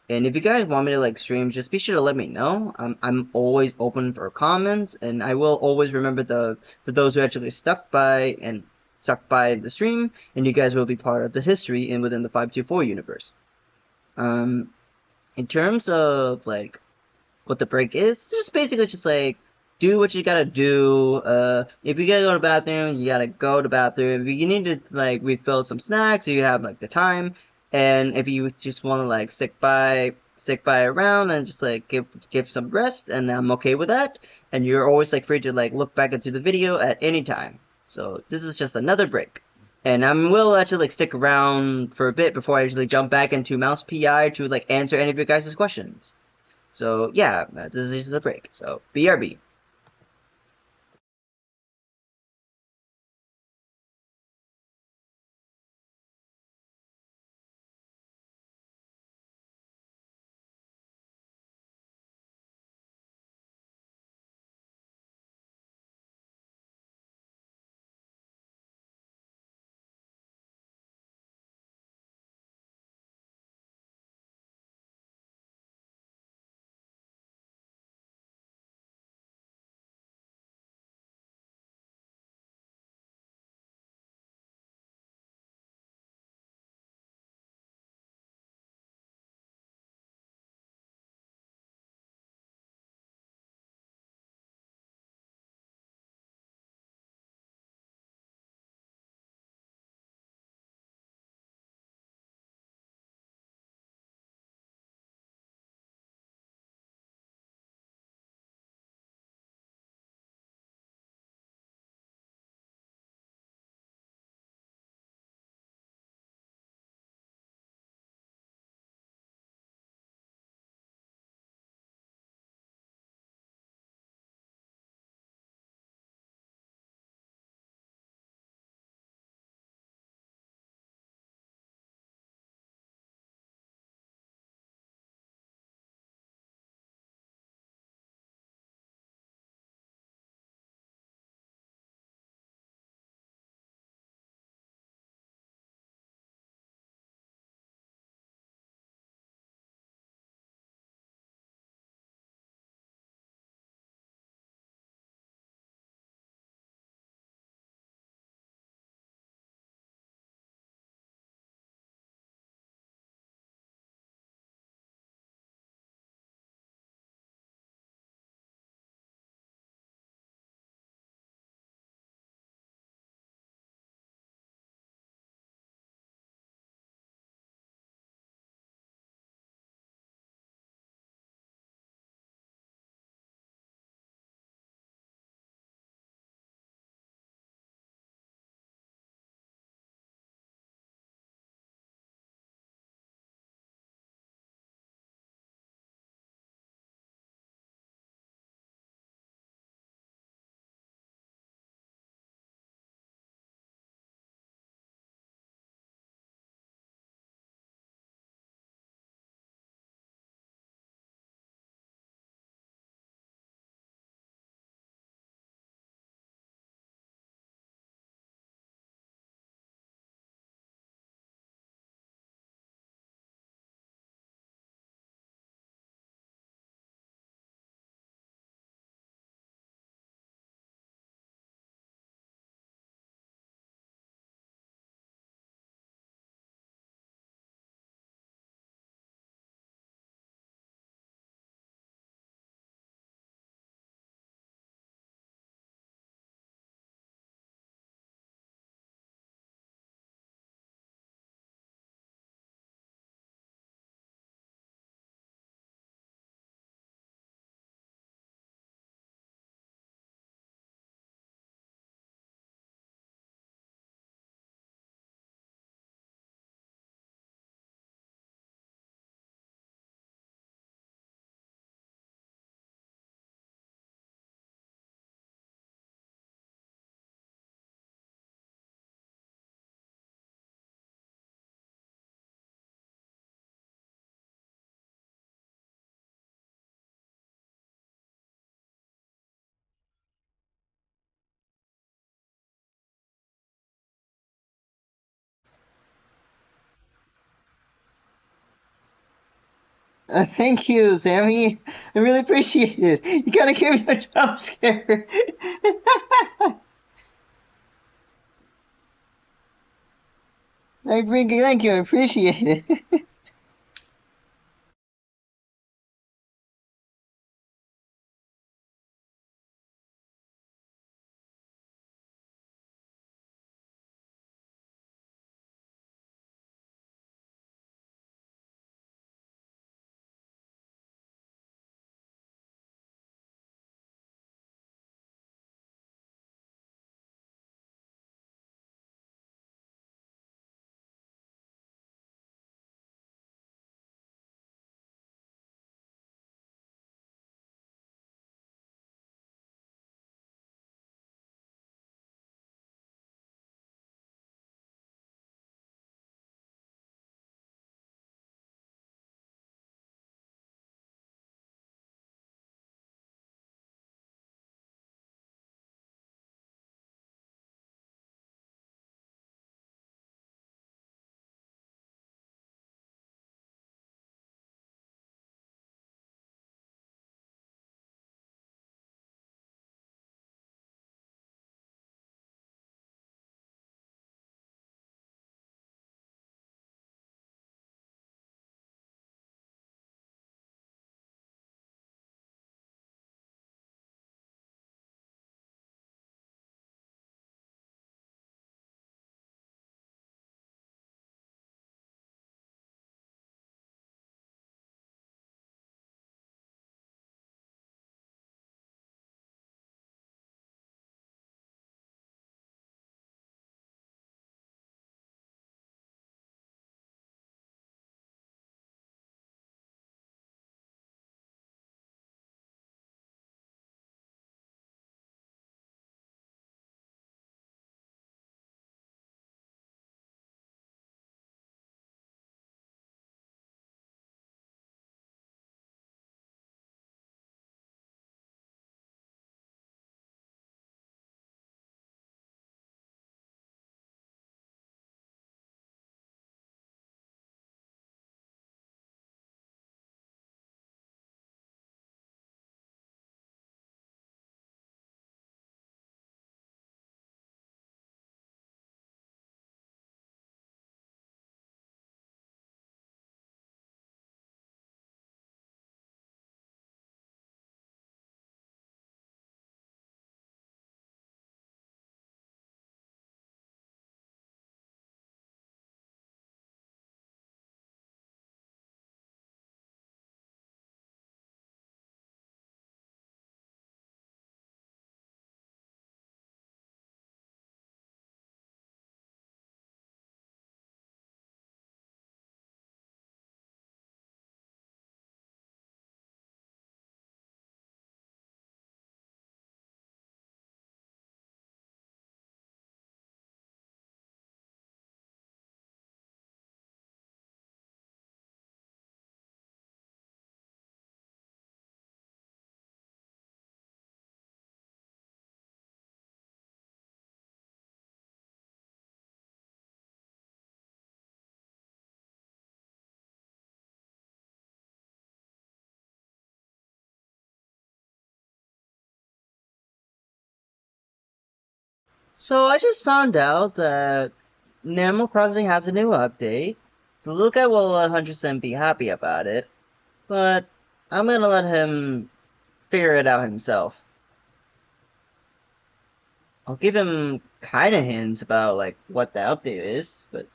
And if you guys want me to like stream, just be sure to let me know. I'm always open for comments, and I will always remember for those who actually stuck by the stream, and you guys will be part of the history and within the 524 universe. In terms of like what the break is, it's just basically just like do what you gotta do. If you gotta go to the bathroom, you gotta go to the bathroom. If you need to like refill some snacks, or you have like the time, and if you just want to like stick by around and just like give some rest, and I'm okay with that. And you're always like free to like look back into the video at any time. So this is just another break. And I will actually like stick around for a bit before I actually jump back into Mouse PI to like answer any of your guys' questions. So yeah, this is just a break. So BRB. Thank you, Sammy. I really appreciate it. You kind of gave me a jump scare. Thank you. I appreciate it. So I just found out that Animal Crossing has a new update. The little guy will 100% be happy about it, but I'm gonna let him figure it out himself. I'll give him kinda hints about like what the update is, but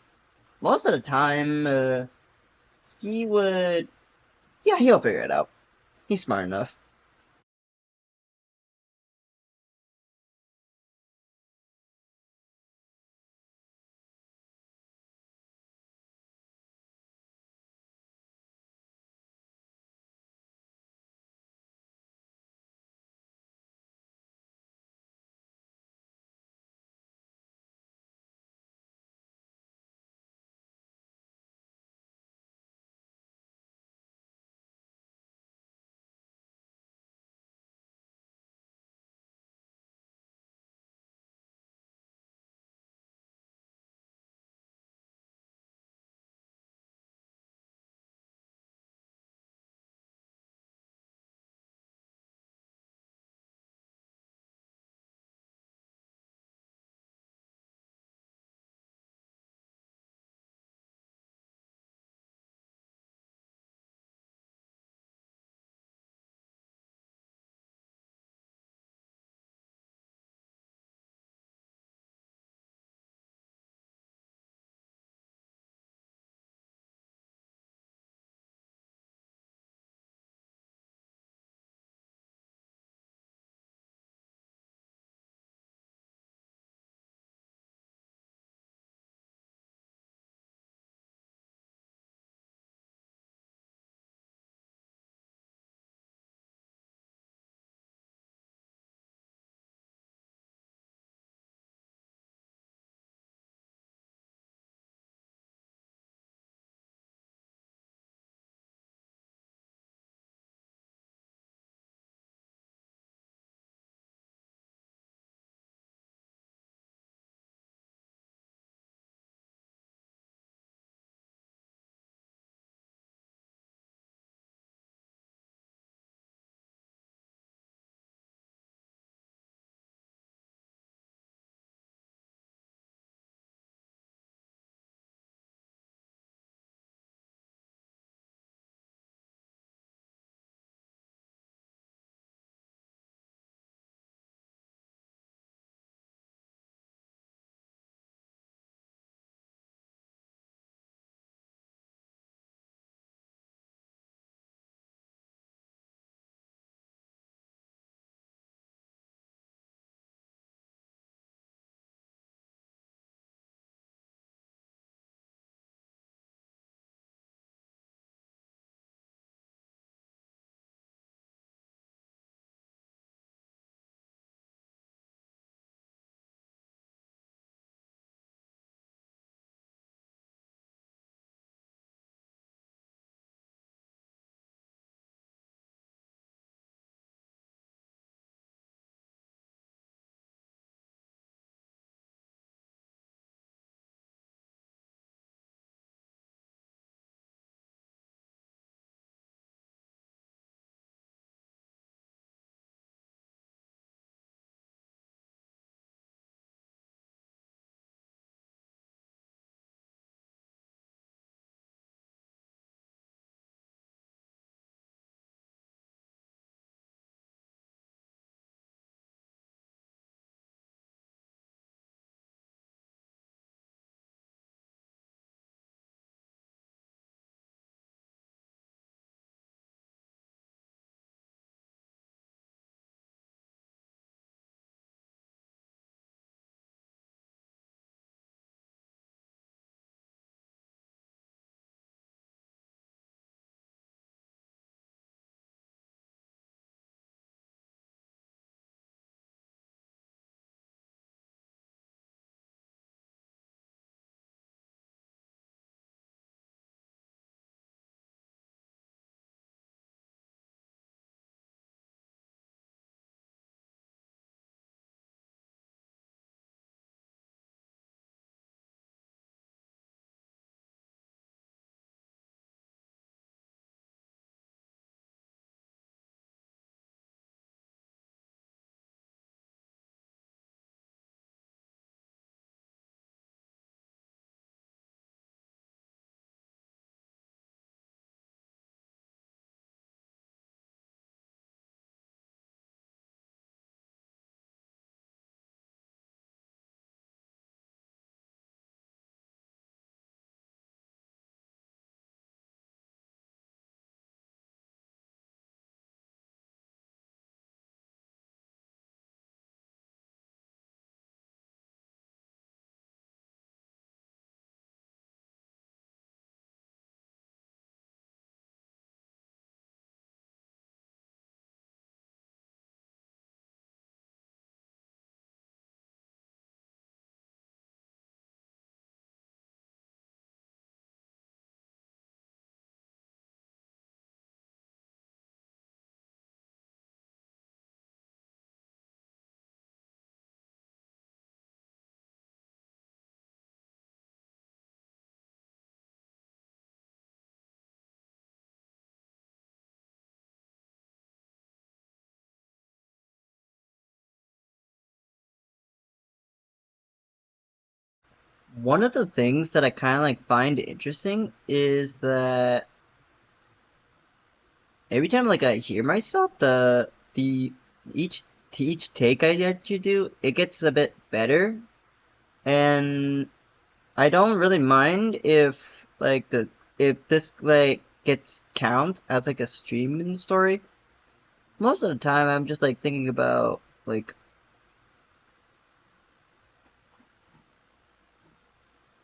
most of the time, he would, yeah, he'll figure it out. He's smart enough. one of the things that I kind of like find interesting is that every time like I hear myself, the each take I actually do, it gets a bit better, and I don't really mind if like if this like gets count as like a streaming story. Most of the time, I'm just like thinking about like.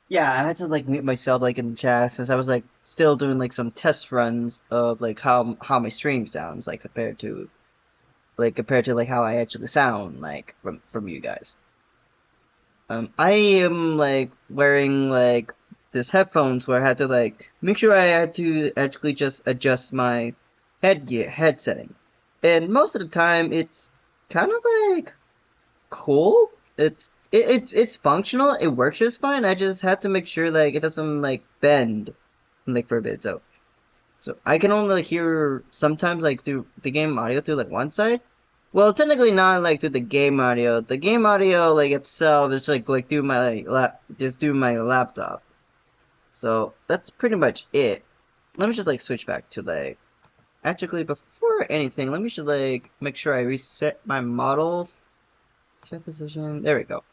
Yeah, I had to like mute myself like in the chat since I was like still doing like some test runs of like how my stream sounds like compared to like how I actually sound like from you guys. I am like wearing like this headphones where I had to like make sure I had to actually just adjust my head setting, and most of the time it's kind of like cool. It's functional. It works just fine. I just have to make sure like it doesn't like bend like for a bit. So I can only hear sometimes like through the game audio through like one side. Well, technically not like through the game audio. The game audio like itself is like through my just through my laptop. So that's pretty much it. Let me just like switch back to like actually before anything. Let me just like make sure I reset my model. Set position. There we go.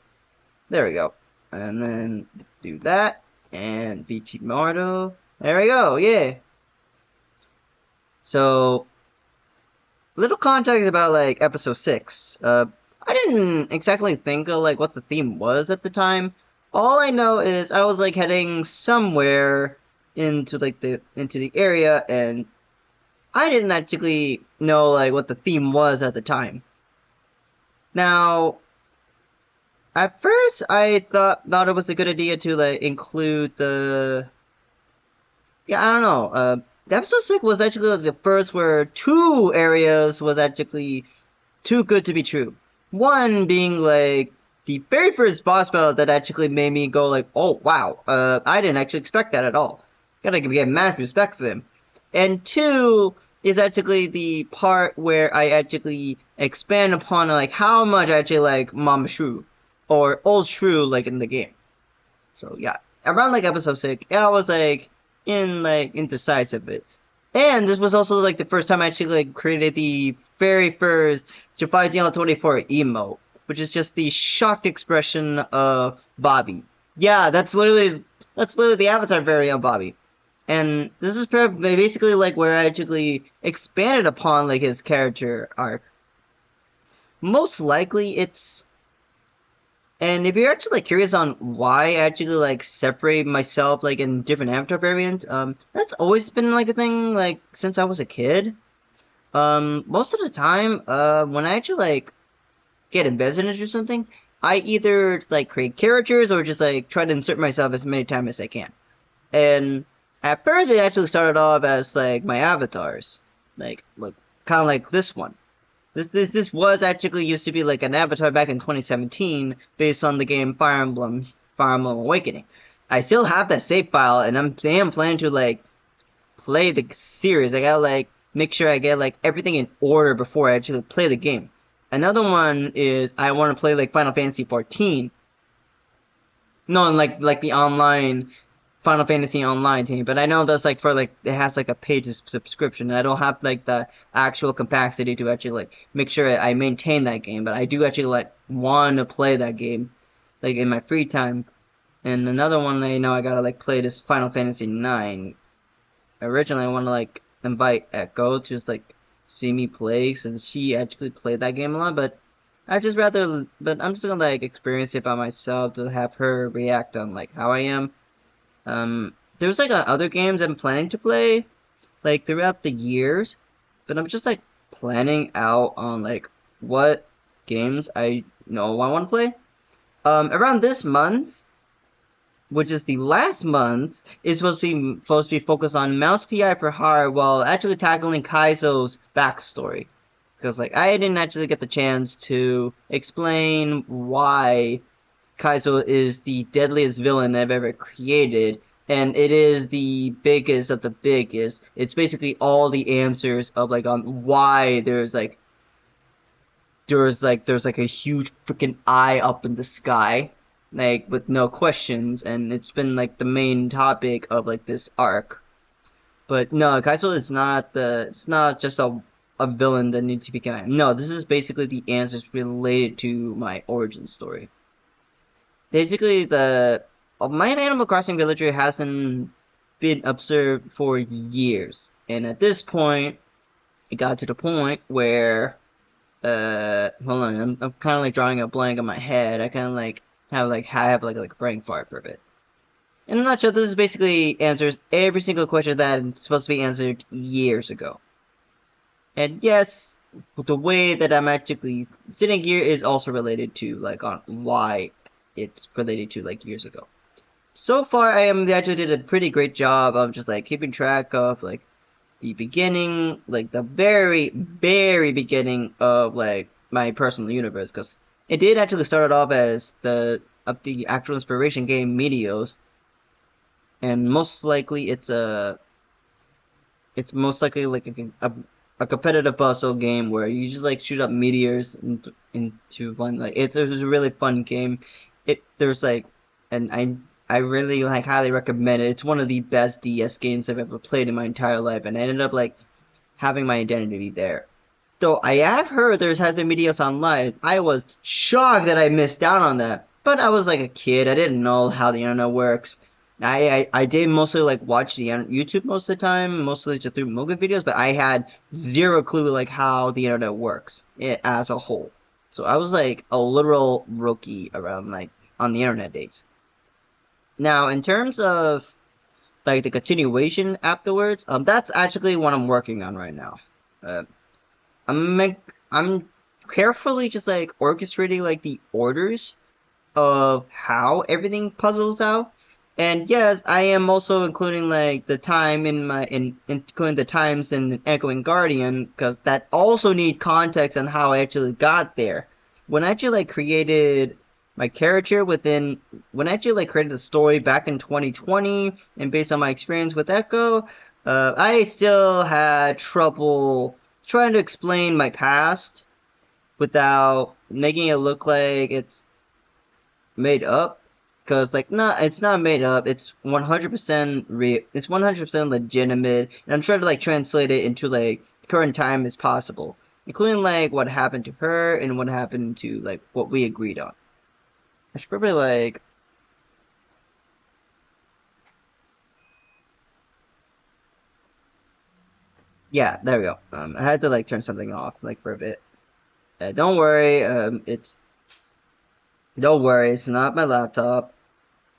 There we go. And then do that and VT model. There we go. Yeah. So little context about like episode 6. I didn't exactly think of like what the theme was at the time. All I know is I was like heading somewhere into the area, and I didn't actually know like what the theme was at the time. Now, at first I thought it was a good idea to like include the I don't know. Episode 6 was actually like the first where 2 areas was actually too good to be true. One being like the very first boss battle that actually made me go like, oh wow, I didn't actually expect that at all. Gotta get mad respect for them. And 2 is actually the part where I actually expand upon like how much I actually like Mama Shrew or Old Shrew like in the game. So yeah, around like episode 6, I was like indecisive of it. And this was also like the first time I actually like created the very first July 24 emote, which is just the shocked expression of Bobby. Yeah, that's literally the avatar variant of Bobby. And this is basically like where I actually expanded upon like his character arc. Most likely it's, and if you're actually like curious on why I actually like separate myself like in different avatar variants, that's always been like a thing like since I was a kid. Most of the time, when I actually like get invested in it or something, I either like create characters or just like try to insert myself as many times as I can. And at first, it actually started off as like my avatars, like kind of like this one. This was actually used to be like an avatar back in 2017 based on the game Fire Emblem Awakening. I still have that save file, and I am planning to like play the series. I gotta like make sure I get like everything in order before I actually play the game. Another one is I want to play like Final Fantasy 14. No, like the online Final Fantasy Online team, but I know that's like for like it has like a paid subscription, and I don't have like the actual capacity to actually like make sure I maintain that game, but I do actually like want to play that game like in my free time. And another one I know I gotta like play this Final Fantasy 9. Originally I want to like invite Echo to just like see me play since she actually played that game a lot, but I'm just gonna like experience it by myself to have her react on like how I am. There's like other games I'm planning to play, like throughout the years, but I'm just like planning out on like what games I know I want to play. Around this month, which is the last month, is supposed to be focused on Mouse PI for Hard while actually tackling Kaizo's backstory. Because like I didn't actually get the chance to explain why Kaizo is the deadliest villain I've ever created, and it is the biggest of the biggest. It's basically all the answers of like on why there's like a huge freaking eye up in the sky. like with no questions, and it's been like the main topic of like this arc. But no, Kaizo is not it's not just a villain that needs to be killed. No, this is basically the answers related to my origin story. Basically, my Animal Crossing villager hasn't been observed for years, and at this point, it got to the point where hold on, I'm kind of like drawing a blank in my head. I kind of like have like a brain fart for a bit. In a nutshell, this is basically answers every single question that is supposed to be answered years ago. And yes, the way that I'm actually sitting here is also related to like on why it's related to like years ago. So far, actually did a pretty great job of just like keeping track of like the beginning, like the very, very beginning of like my personal universe, because it did actually start off as the actual inspiration game Meteos, and most likely it's most likely like a competitive puzzle game where you just like shoot up meteors into one. Like it was a really fun game. There's like, and I really like highly recommend it. It's one of the best DS games I've ever played in my entire life, and I ended up like having my identity there. Though I have heard there has been Meteos online, I was shocked that I missed out on that. But I was like a kid, I didn't know how the internet works. I did mostly like watch the YouTube most of the time, mostly just through movie videos, but I had zero clue like how the internet works as a whole. So I was like a literal rookie around like on the internet days. Now in terms of like the continuation afterwards, that's actually what I'm working on right now. Uh, I'm carefully just like orchestrating like the orders of how everything puzzles out. And yes, I am also including like the time including the times in Echoing Guardian, because that also need context on how I actually got there. When I actually like created my character when I actually like created the story back in 2020, and based on my experience with Echo, I still had trouble trying to explain my past without making it look like it's made up, because like no, it's not made up. It's 100% real. It's 100% legitimate, and I'm trying to like translate it into like current time as possible, including like what happened to her and what happened to like what we agreed on. I should probably like. Yeah, there we go. I had to like turn something off like for a bit. Don't worry. Don't worry. It's not my laptop.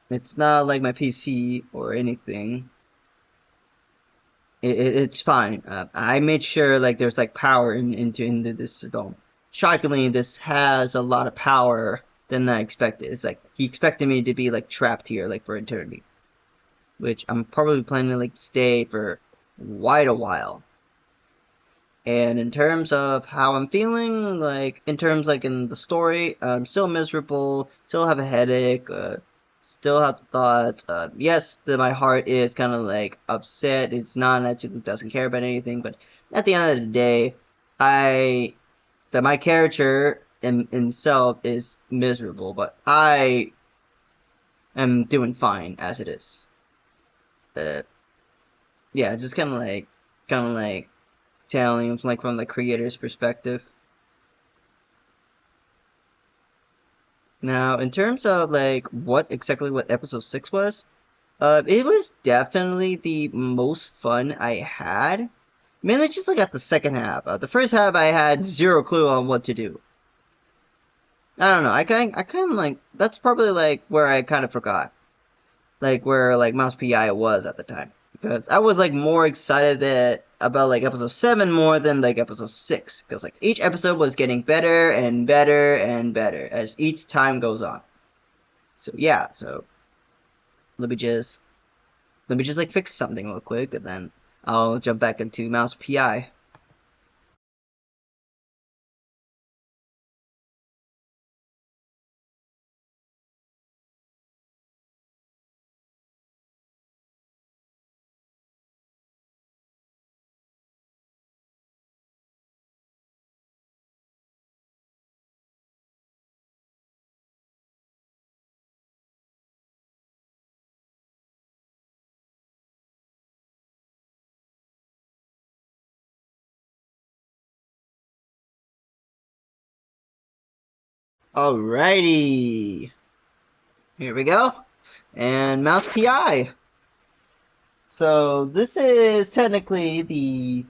It's not like my PC or anything. It's fine. I made sure like there's like power into this dome. Shockingly, this has a lot of power than I expected. It's like he expected me to be like trapped here like for eternity, which I'm probably planning to like stay for quite a while. And in terms of how I'm feeling, like in terms like in the story, I'm still miserable, still have a headache, still have the thoughts. Yes, that my heart is kind of like upset. It's not actually doesn't care about anything, but at the end of the day, I that my character himself is miserable, but I am doing fine as it is. Uh, yeah, just kind of like telling like from the creator's perspective. Now, in terms of like what episode 6 was, it was definitely the most fun I had. Mainly just like at the second half. The first half I had zero clue on what to do. I don't know. I kind of like that's probably like where I kind of forgot, like where like Mouse PI was at the time, because I was like more excited about like episode 7 more than like episode 6, because like each episode was getting better and better and better as each time goes on. So yeah, so let me just like fix something real quick, and then I'll jump back into Mouse PI. Alrighty. Here we go. And Mouse PI. So this is technically the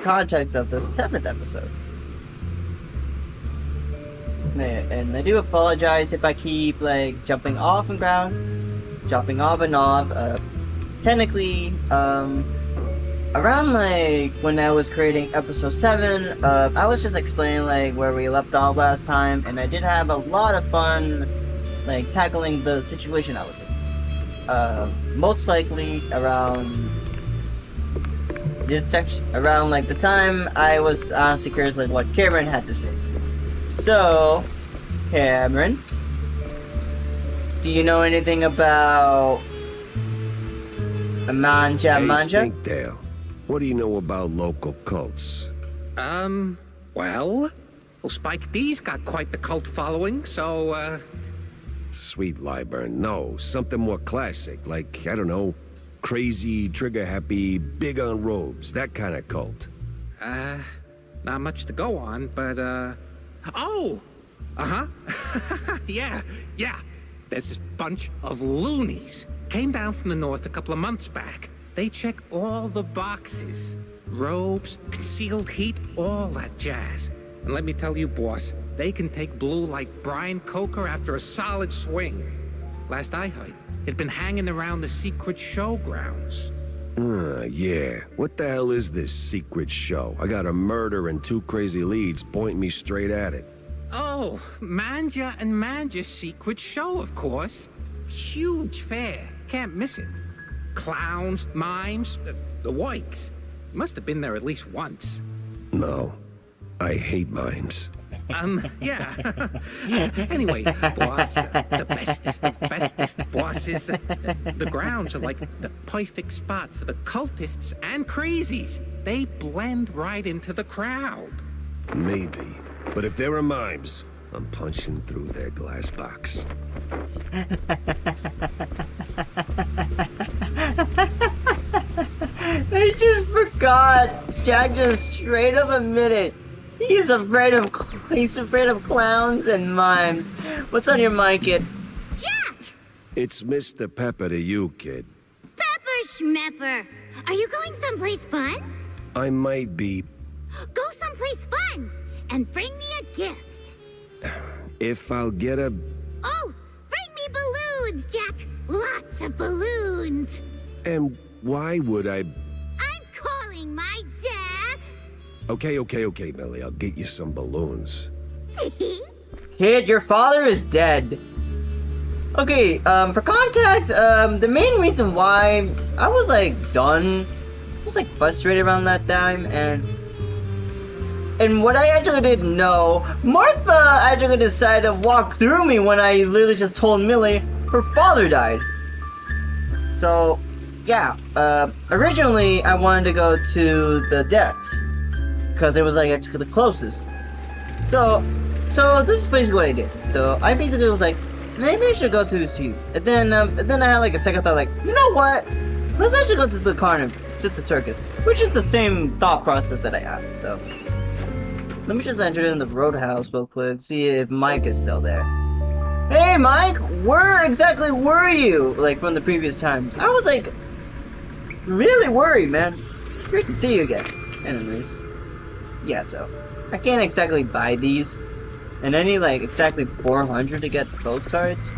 context of the 7th episode. And I do apologize if I keep like jumping off and ground, jumping off and off. Technically, around like when I was creating episode 7, I was just explaining like where we left off last time, and I did have a lot of fun like tackling the situation I was in. Most likely around this section, around like the time I was honestly curious like what Cameron had to say. So, Cameron, do you know anything about a manja? Hey, Stinkdale, what do you know about local cults? Well, Spike D's got quite the cult following, so, Sweet Lyburn, no, something more classic, like, I don't know, crazy, trigger-happy, big on robes, that kind of cult. not much to go on, but, oh! Yeah. There's this bunch of loonies. Came down from the north a couple of months back. They check all the boxes. Robes, concealed heat, all that jazz. And let me tell you, boss, they can take blue like Brian Coker after a solid swing. Last I heard, it'd been hanging around the secret showgrounds. Yeah. What the hell is this secret show? I got a murder and 2 crazy leads pointing me straight at it. Oh, Manja and Manja's secret show, of course. Huge fair. Can't miss it. Clowns, mimes, the works. You must have been there at least once. No. I hate mimes. Yeah. Anyway, boss, the bestest bosses. The grounds are like the perfect spot for the cultists and crazies. They blend right into the crowd. Maybe. But if there are mimes, I'm punching through their glass box. I just forgot. Jack just straight up admitted he's afraid of clowns and mimes. What's on your mind, kid? Jack! It's Mr. Pepper to you, kid. Pepper Schmepper! Are you going someplace fun? I might be... Go someplace fun! And bring me a gift. If I'll get a... Oh! Bring me balloons, Jack! Lots of balloons! And why would I... I'm calling my dad! Okay, Millie. I'll get you some balloons. Kid, your father is dead. Okay, for context, the main reason why I was like done, I was like frustrated around that time, and what I actually didn't know, Martha actually decided to walk through me when I literally just told Millie her father died. So, yeah, originally I wanted to go to the depth, because it was like actually the closest. So this is basically what I did. So I basically was like, maybe I should go to you. And then I had like a second thought, like, you know what? Let's actually go to the carnival, to the circus, which is the same thought process that I have. So let me just enter in the roadhouse real quick, see if Mike is still there. Hey Mike, where exactly were you? Like from the previous times. I was like really worried, man. Great to see you again. Anyways, yeah, so I can't exactly buy these. And I need like exactly 400 to get the postcards.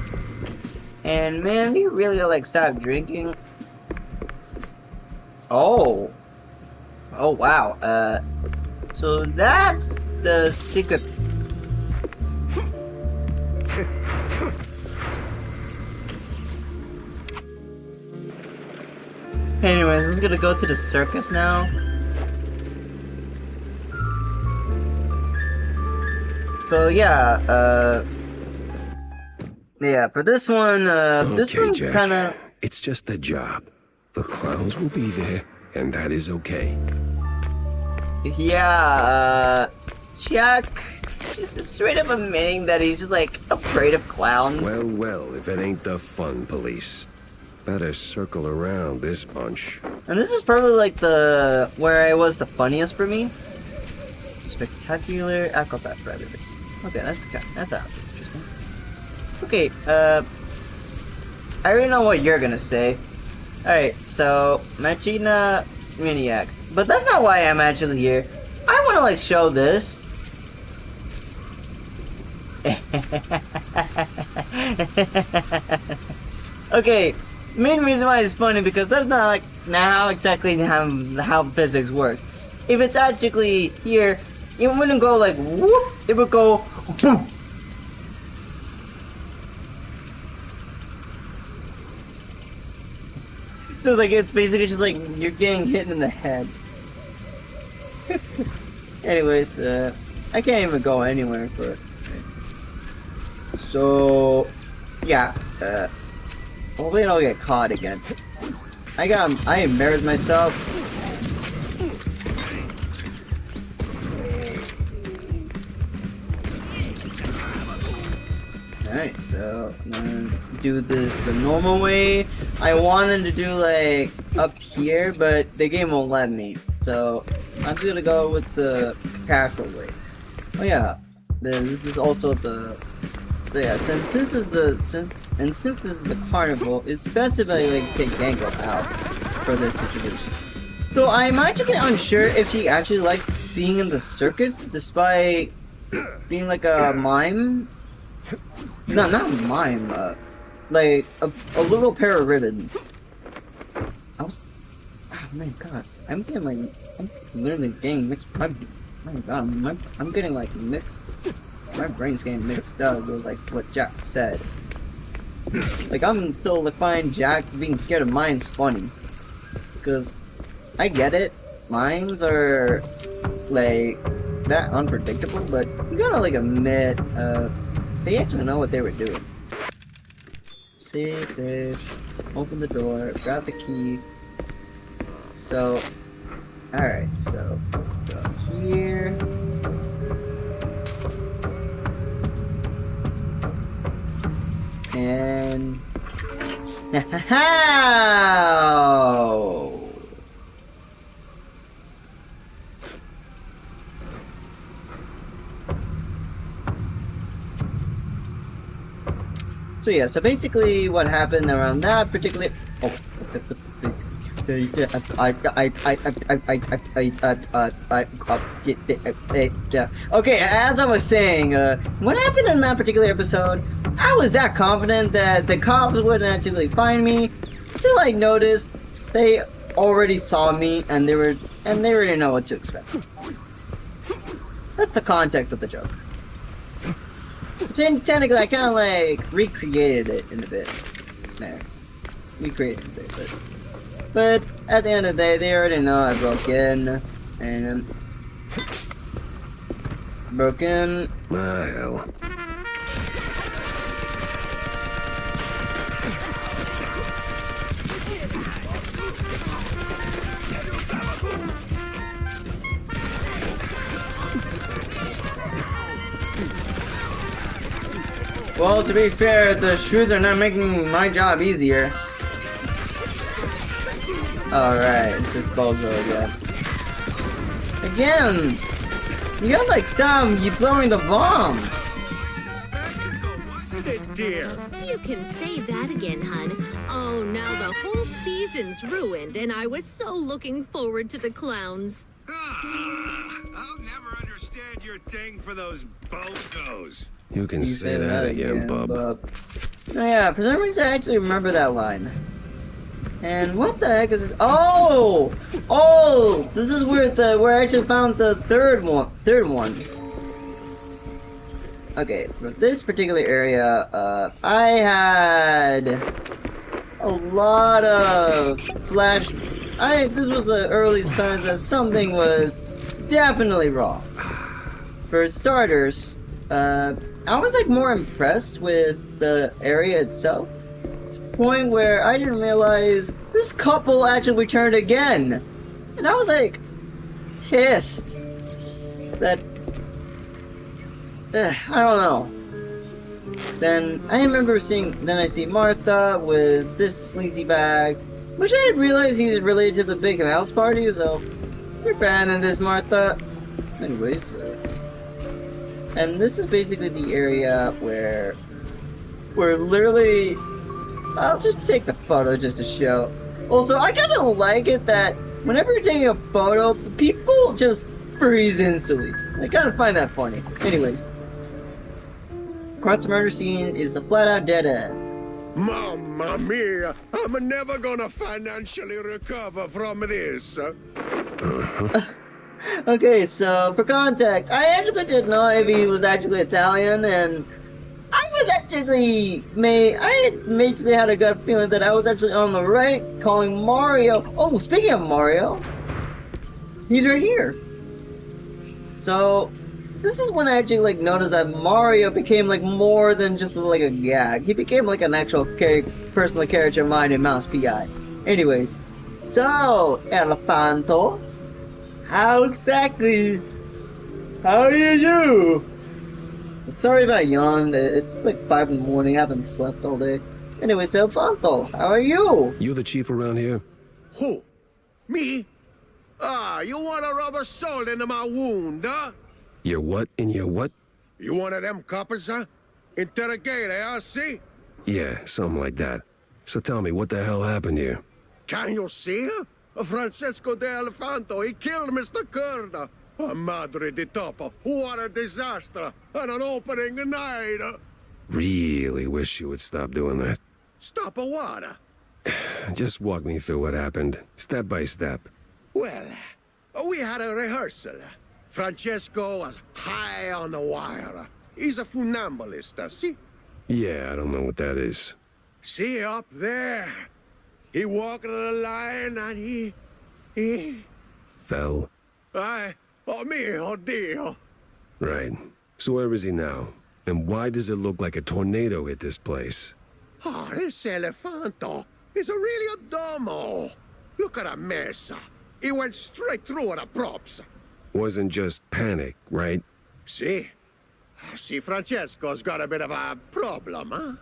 And man, you really gotta like stop drinking. Oh wow. So that's the secret. Anyways, I'm just gonna go to the circus now. So yeah, yeah, for this one, this one's Jack. kinda... It's just a job. The clowns will be there, and that is okay. Yeah, Jack just straight up admitting that he's just like afraid of clowns. Well, if it ain't the fun police. Better circle around this bunch. And this is probably like where I was the funniest for me. Spectacular acrobat predators. Okay, that's actually interesting. Okay, I already know what you're gonna say. Alright, so Machina Maniac. But that's not why I'm actually here. I wanna like show this. Okay, main reason why it's funny because that's not like now exactly how physics works. If it's actually here, it wouldn't go like whoop, it would go boom. So like it's basically just like you're getting hit in the head. Anyways, I can't even go anywhere for it. So yeah, hopefully I don't get caught again. I embarrassed myself. Alright, so I'm gonna do this the normal way. I wanted to do like up here, but the game won't let me. So I'm just gonna go with the casual way. Oh yeah, this is also the yeah. Since this is the carnival, it's best if I like take Dango out for this situation. So I'm actually unsure if she actually likes being in the circus, despite being like a mime. No, not a mime. Like a little pair of ribbons. Oh my god, I'm literally getting mixed. My god, I'm getting like mixed. My brain's getting mixed up with like what Jack said. Like I'm still find Jack being scared of mimes funny, because I get it. Mimes are like that unpredictable, but you gotta like admit, they actually know what they were doing. Save, open the door, grab the key. So, alright, so go here. And how? So yeah, so basically what happened around that particular okay, as I was saying, what happened in that particular episode, I was that confident that the cops wouldn't actually find me, till I noticed they already saw me and they already know what to expect. That's the context of the joke. So technically, I kind of like recreated it in a bit. There, recreated it a bit, but at the end of the day, they already know I broke in, and broke in. Well. Well, to be fair, the shoes are not making my job easier. Alright, it's just Bozo again. Again! You gotta like stop you throwing the bombs! Wasn't it, dear? You can say that again, hun. Oh, now the whole season's ruined, and I was so looking forward to the clowns. I'll never understand your thing for those bozos. You can say that again, bub. Oh yeah, for some reason I actually remember that line. And what the heck is it? Oh! Oh! This is where I actually found the third one. Okay, for this particular area, I had a lot of flash. This was the early signs that something was definitely wrong. For starters, I was like more impressed with the area itself, to the point where I didn't realize this couple actually returned again, and I was like pissed that I don't know. Then I remember then I see Martha with this sleazy bag, which I didn't realize he's related to the big house party. So you're fan of this, Martha. Anyways. And this is basically the area where we're literally... I'll just take the photo just to show. Also, I kind of like it that whenever you're taking a photo, people just freeze instantly. I kind of find that funny. Anyways. Across the murder scene is the flat-out dead end. Mamma mia! I'm never gonna financially recover from this. Okay, so for context, I actually didn't know if he was actually Italian, and I basically had a gut feeling that I was actually on the right, calling Mario. Oh, speaking of Mario, he's right here. So this is when I actually like noticed that Mario became like more than just like a gag. He became like an actual personal character of mine in Mouse PI. Anyways, so Elefanto, how do you do? Sorry about yawn. It's like 5 in the morning. I haven't slept all day. Anyways, Elefanto, how are you? You the chief around here? Who? Me? Ah, you wanna rub a salt into my wound, huh? Your what in your what? You one of them coppers, huh? Interrogator, huh? See? Yeah, something like that. So tell me, what the hell happened here? Can you see? Francesco de Elefanto, he killed Mr. Curda. Oh, madre di topo, what a disaster! On an opening night! Really wish you would stop doing that. Stop a what? Just walk me through what happened, step by step. Well, we had a rehearsal. Francesco was high on the wire. He's a funambulist, see? Yeah, I don't know what that is. See, up there. He walked the line and he... Fell? Oh mio Dio. Right. So where is he now? And why does it look like a tornado hit this place? Oh, this Elefanto is really a domo. Look at a mess. He went straight through the props. Wasn't just panic, right? See? See, Francesco's got a bit of a problem, huh?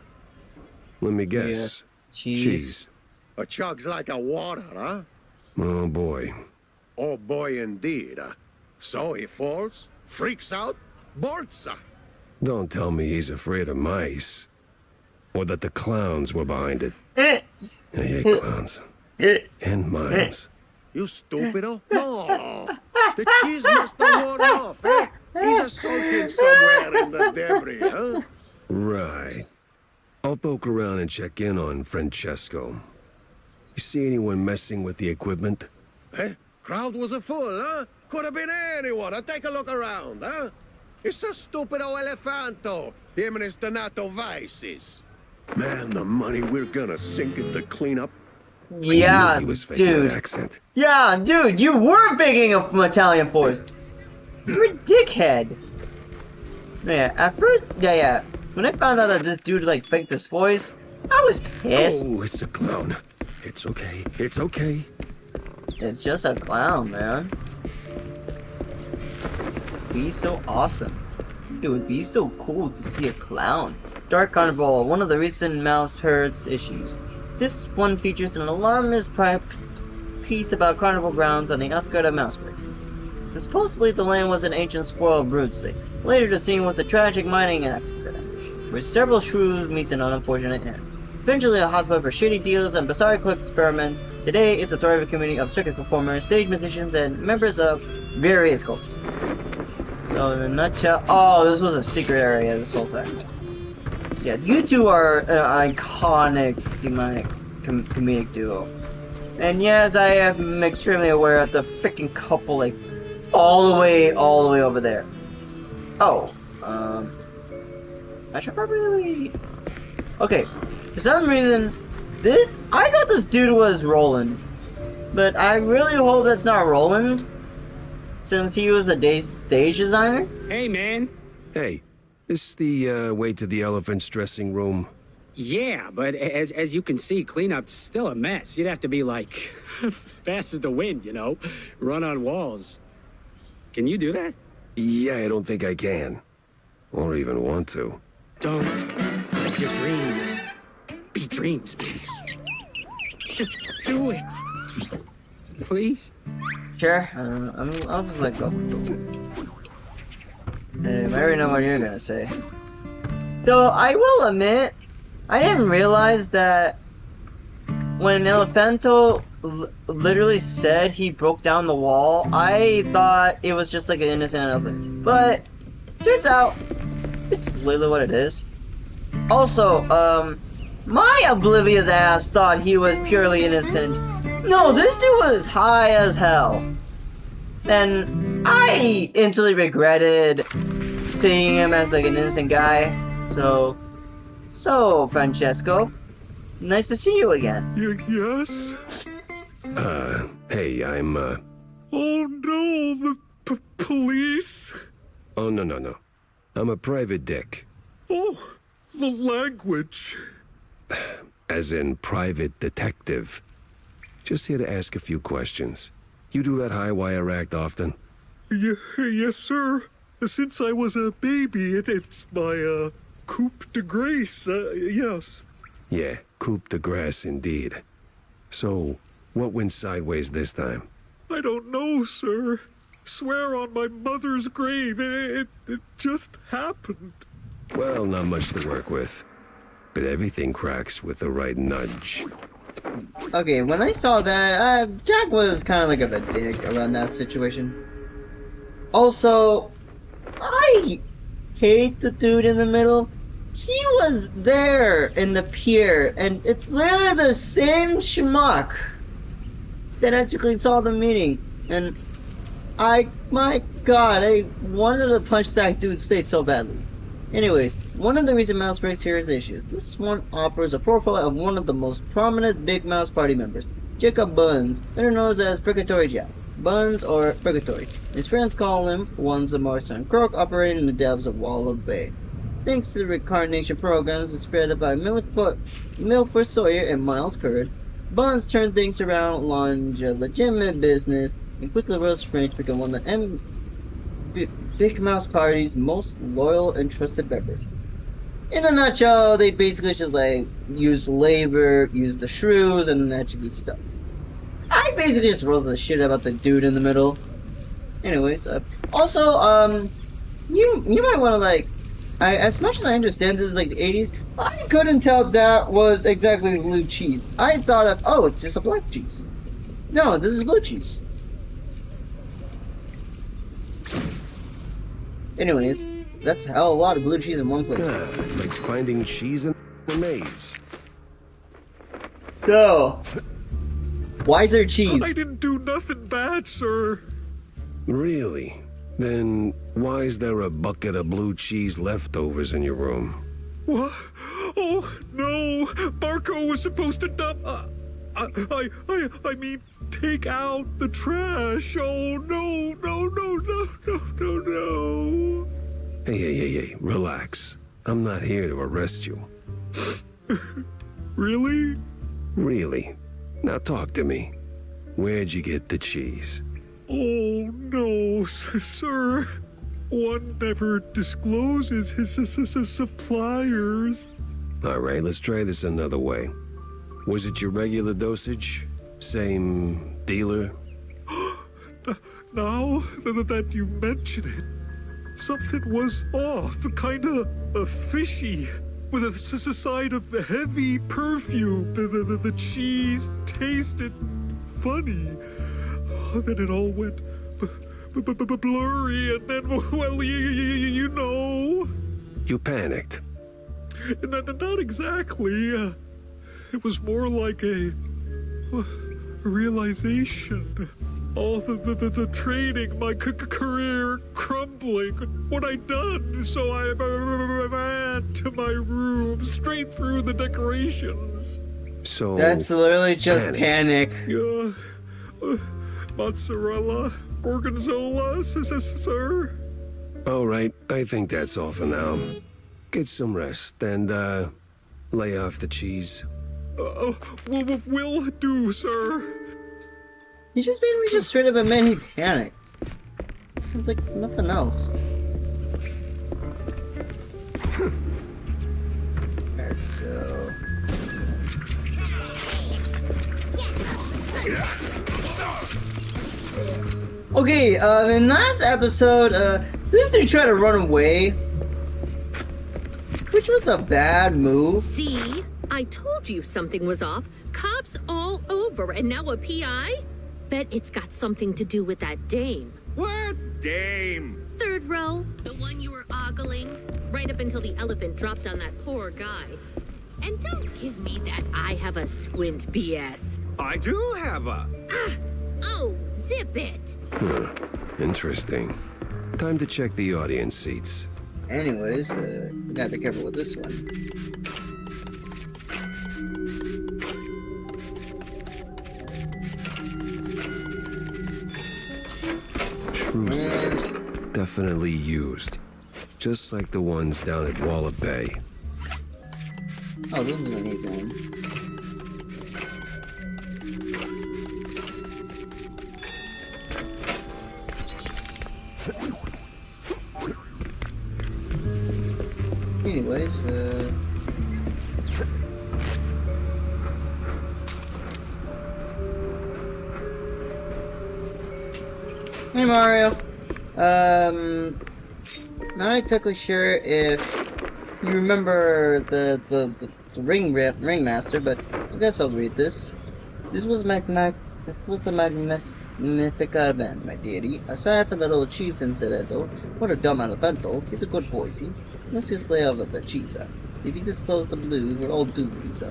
Let me guess. Yeah. Cheese. A chug's like a water, huh? Oh boy. Oh boy indeed. So he falls, freaks out, bolts. Don't tell me he's afraid of mice. Or that the clowns were behind it. I hate clowns. And mimes. You stupido? No! The cheese must have worn off, eh? He's a sulking somewhere in the debris, huh? Right. I'll poke around and check in on Francesco. You see anyone messing with the equipment? Eh? Crowd was a full, huh? Could have been anyone. Take a look around, huh? It's a stupido Elefanto. Him and his Donato vices. Man, the money we're gonna sink into cleanup. Yeah, he was faking dude. that accent. Yeah, dude, you were picking up from Italian voice. You're a dickhead. Yeah, at first, yeah. When I found out that this dude like faked this voice, I was pissed. Oh, it's a clown. It's okay. It's okay. It's just a clown, man. Be so awesome. It would be so cool to see a clown. Dark Carnival, one of the recent Mouse Herd's issues. This one features an alarmist piece about carnival grounds on the outskirts of Mouseburg. Supposedly the land was an ancient squirrel brood state. Later the scene was a tragic mining accident, where several shrews meet an unfortunate end. Eventually a hotspot for shady deals and bizarre quick experiments, today it's a thriving community of circus performers, stage musicians, and members of various cults. So in a nutshell, oh, this was a secret area this whole time. Yeah, you two are an iconic demonic comedic duo. And yes, I am extremely aware of the freaking couple, like, all the way over there. Oh, I should probably... Okay, for some reason, I thought this dude was Roland. But I really hope that's not Roland, since he was a stage designer. Hey, man. Hey, this the way to the elephant's dressing room? Yeah, but as you can see, cleanup's still a mess. You'd have to be like fast as the wind, you know, run on walls. Can you do that? Yeah, I don't think I can. Or even want to. Don't let your dreams be dreams, man. Just do it. Please? Sure, I'll just let go. I already know what you're gonna say. Though I will admit, I didn't realize that when Elephanto literally said he broke down the wall, I thought it was just like an innocent elephant. But turns out it's literally what it is. Also, my oblivious ass thought he was purely innocent. No, this dude was high as hell. And I instantly regretted seeing him as like an innocent guy. So Francesco, nice to see you again. Yes? Hey, I'm, Oh no, the police? Oh, no. I'm a private dick. Oh, the language. As in private detective. Just here to ask a few questions. You do that high wire act often? Yes, sir. Since I was a baby, it's my, coup de grace, yes. Yeah, coup de grace indeed. So, what went sideways this time? I don't know, sir. Swear on my mother's grave, it just happened. Well, not much to work with. But everything cracks with the right nudge. Okay, when I saw that, Jack was kind of like a dick around that situation. Also, I hate the dude in the middle. He was there in the pier, and it's literally the same schmuck that actually saw the meeting. And my god, I wanted to punch that dude's face so badly. Anyways, one of the reasons Mouse breaks here is issues. This one offers a profile of one of the most prominent Big Mouse party members, Jacob Buns, better known as Purgatory Jack. Buns, or Purgatory. His friends call him One's a Martian crook operating in the depths of Wallow Bay. Thanks to the reincarnation programs spread by Milford Sawyer and Miles Curd, Buns turned things around, launched a legitimate business, and quickly rose French become one of the Big Mouse Party's most loyal and trusted members. In a nutshell, they basically just like use labor, use the shrews, and attribute stuff. I basically just rolled the shit about the dude in the middle. Anyways, also, you might want to like, as much as I understand this is like the 80s, I couldn't tell that was exactly blue cheese. I thought of, oh, it's just a black cheese. No, this is blue cheese. Anyways, that's a hell of a lot of blue cheese in one place. It's like finding cheese in a maze. So, why is there cheese? I didn't do nothing bad, sir. Really? Then why is there a bucket of blue cheese leftovers in your room? What? Oh, no. Marco was supposed to dump... I mean, take out the trash. Oh, no. Hey, relax. I'm not here to arrest you. Really? Really. Now talk to me. Where'd you get the cheese? Oh, no, sir. One never discloses his suppliers. All right, let's try this another way. Was it your regular dosage? Same dealer? Now that you mention it, something was off, kinda fishy, with a side of heavy perfume. The cheese tasted funny. Then it all went blurry, and then, well, you know. You panicked. Not exactly. It was more like a realization. All the training, my career crumbling. What I done? So I ran to my room, straight through the decorations. So that's literally just panic. Yeah, mozzarella, gorgonzola, sir. All right, I think that's all for now. Get some rest and lay off the cheese. Will do, sir. He just basically just straight up admitted he panicked. It's like nothing else. Alright, so... Okay, in last episode, This dude tried to run away, which was a bad move. See? I told you something was off. Cops all over, and now a PI? Bet it's got something to do with that dame. What dame? Third row, the one you were ogling, right up until the elephant dropped on that poor guy. And don't give me that I have a squint BS. I do have a... Oh, zip it. Interesting. Time to check the audience seats. Anyways, we gotta be careful with this one. Shrew-sized. Definitely used. Just like the ones down at Walla Bay. Oh, this is an easy one. Anyways, hey Mario. Not exactly sure if you remember the ringmaster, but I guess I'll read this. This was the Magnifica event, my deity. Aside from the little cheese incident, though, what a dumb elemental. He's a good boy, see? Let's just lay over the cheese. If you disclose the blue, we're all doomed.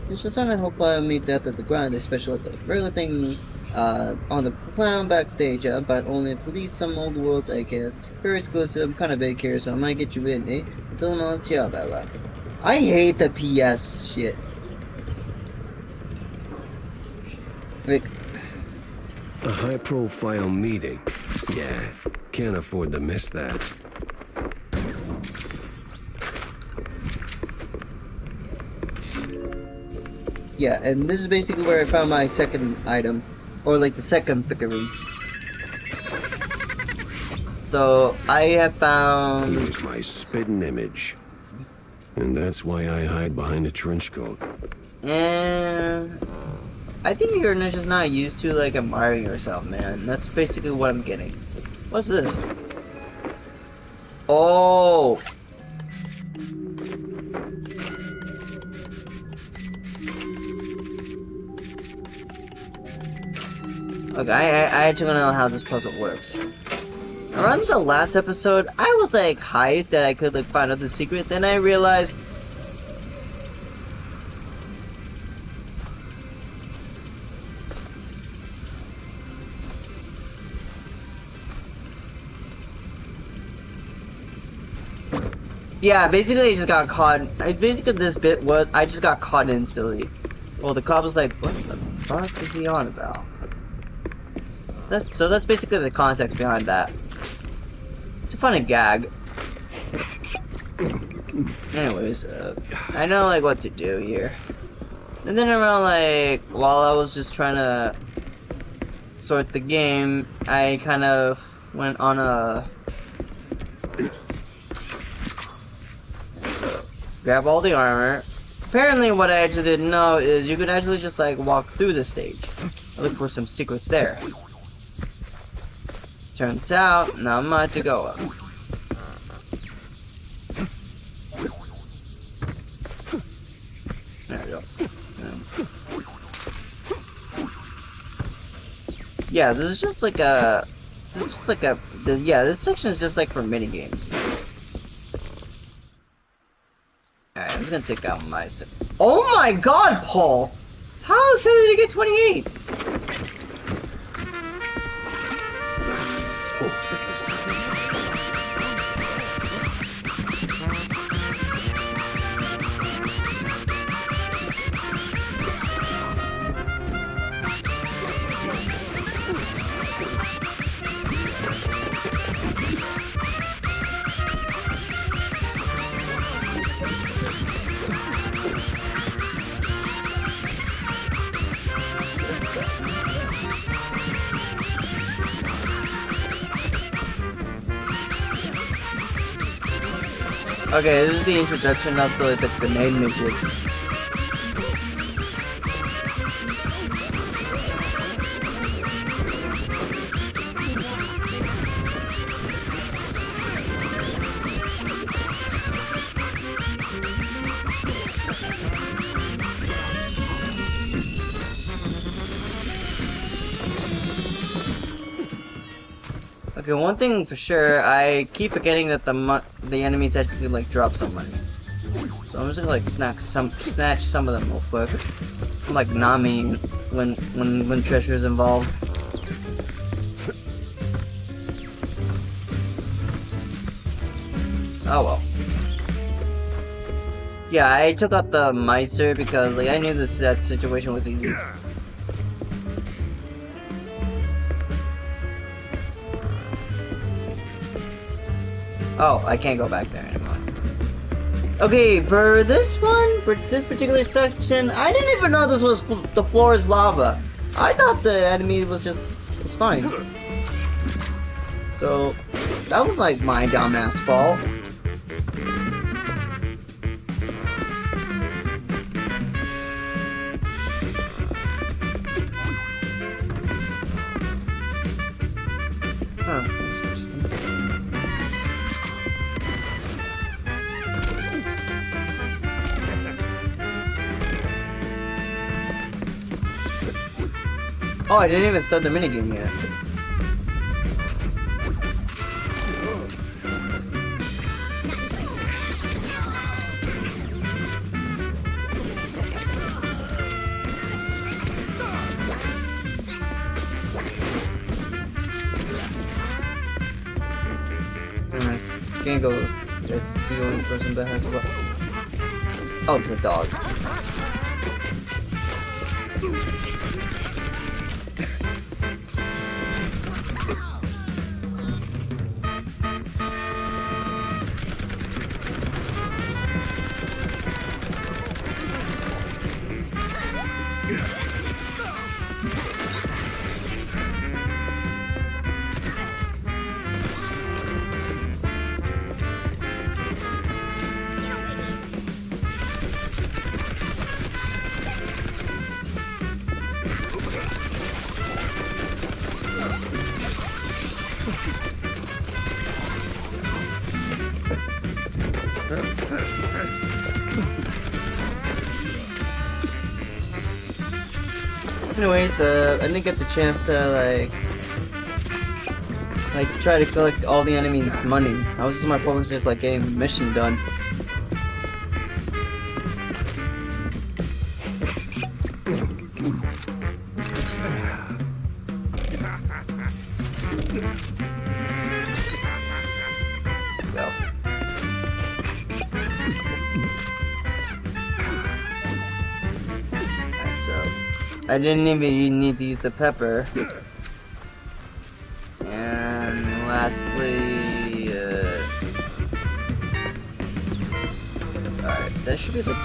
There's a certain hope I meet death at the ground, especially the regular thing on the clown backstage, but only police some old world's AKs. Very exclusive, kind of big here, so I might get you in, eh? Don't know that left. I hate the PS shit. Like, a high-profile meeting. Yeah, can't afford to miss that. yeah, and this is basically where I found my second item, or like the second figurine. So I have found. Here's my spitting image, and that's why I hide behind a trench coat. And I think you're just not used to like admiring yourself, man. That's basically what I'm getting. What's this? Oh. Okay, I actually don't know how this puzzle works. Around the last episode, I was like hyped that I could like find out the secret, then I realized yeah, basically I just got caught. Basically this bit was, I just got caught instantly. Well, the cop was like, what the fuck is he on about? So that's basically the context behind that. It's a funny gag. Anyways, I know like what to do here. And then around like, while I was just trying to sort the game, I kind of went on a... grab all the armor. Apparently what I actually didn't know is you could actually just like walk through the stage. Look for some secrets there. Turns out, not much to go up. There we go. Yeah, this is just like a... yeah, this section is just like for mini games. Alright, I'm just gonna take out my... Oh my god, Paul! How the hell did you get 28? Okay, this is the introduction of the grenade midgets. Okay, one thing for sure, I keep forgetting that the enemies actually like drop some money. So I'm just gonna like snatch some of them real quick. I'm like Nami when treasure is involved. Oh well. Yeah, I took out the miser because like I knew that situation was easy. Oh, I can't go back there anymore. Okay, for this one, for this particular section, I didn't even know this was the floor is lava. I thought the enemy was fine. So that was like my dumbass fault. Huh. Oh, I didn't even start the minigame yet. Gango's it's the only person that has what? Oh, the dog. Anyways, I didn't get the chance to like try to collect all the enemies' money. I was just my focus just like getting the mission done. Go. I didn't even need to use the pepper. And lastly, alright, that should be the.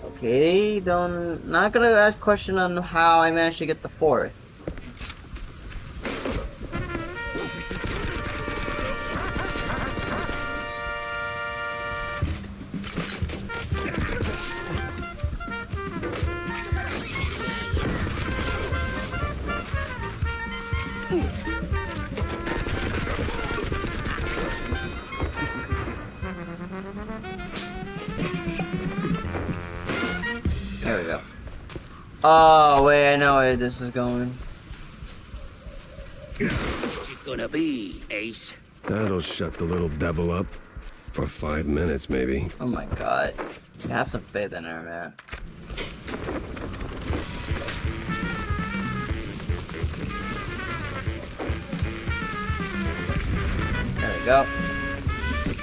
Okay, not gonna ask a question on how I managed to get the fourth. There we go. Oh, wait, I know where this is going. What's it gonna be, Ace? That'll shut the little devil up. For 5 minutes, maybe. Oh my god. Have some faith in her, man. There we go.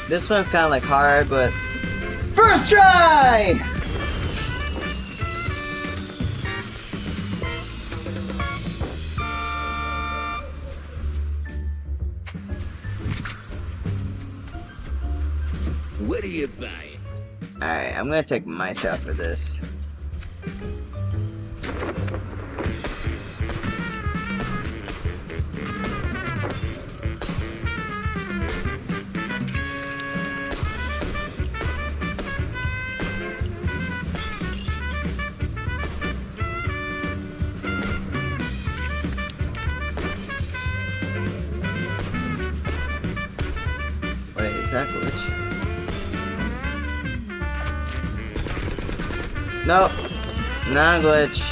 This one's kind of like hard, but first try! What are you buying? Alright, I'm gonna take myself for this. Wait, is that glitch? Nope, not a glitch.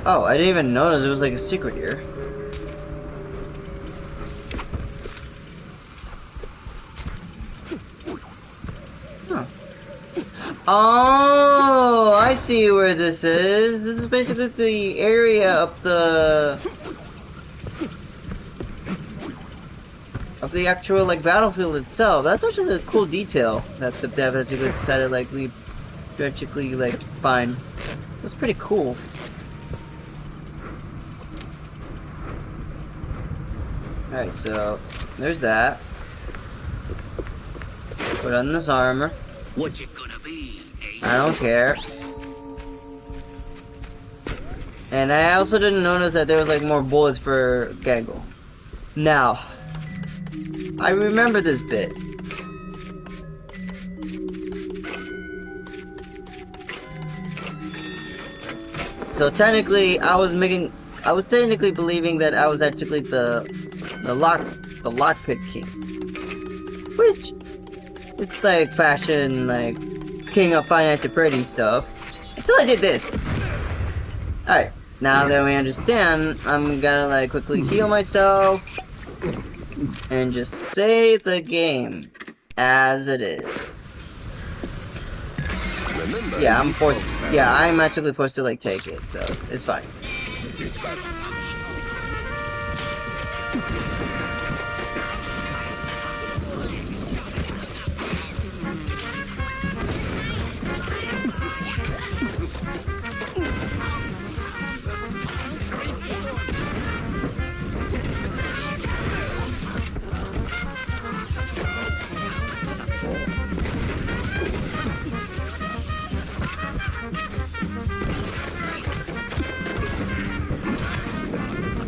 Oh, I didn't even notice it was like a secret here. Huh. Oh, I see where this is. This is basically the area of the actual like battlefield itself. That's actually a cool detail that the dev has decided like strategically like find. That's pretty cool. Alright, so there's that. Put on this armor. What you gonna be, Ace? I don't care. And I also didn't notice that there was like more bullets for Gaggle. Now, I remember this bit. So technically, I was technically believing that I was actually the lockpick king, which it's like fashion, like King of Finance and Freddy stuff. Until I did this. All right, now that we understand, I'm gonna like quickly heal myself and just save the game as it is. Yeah, I'm forced. Yeah, I'm actually forced to like take it, so it's fine.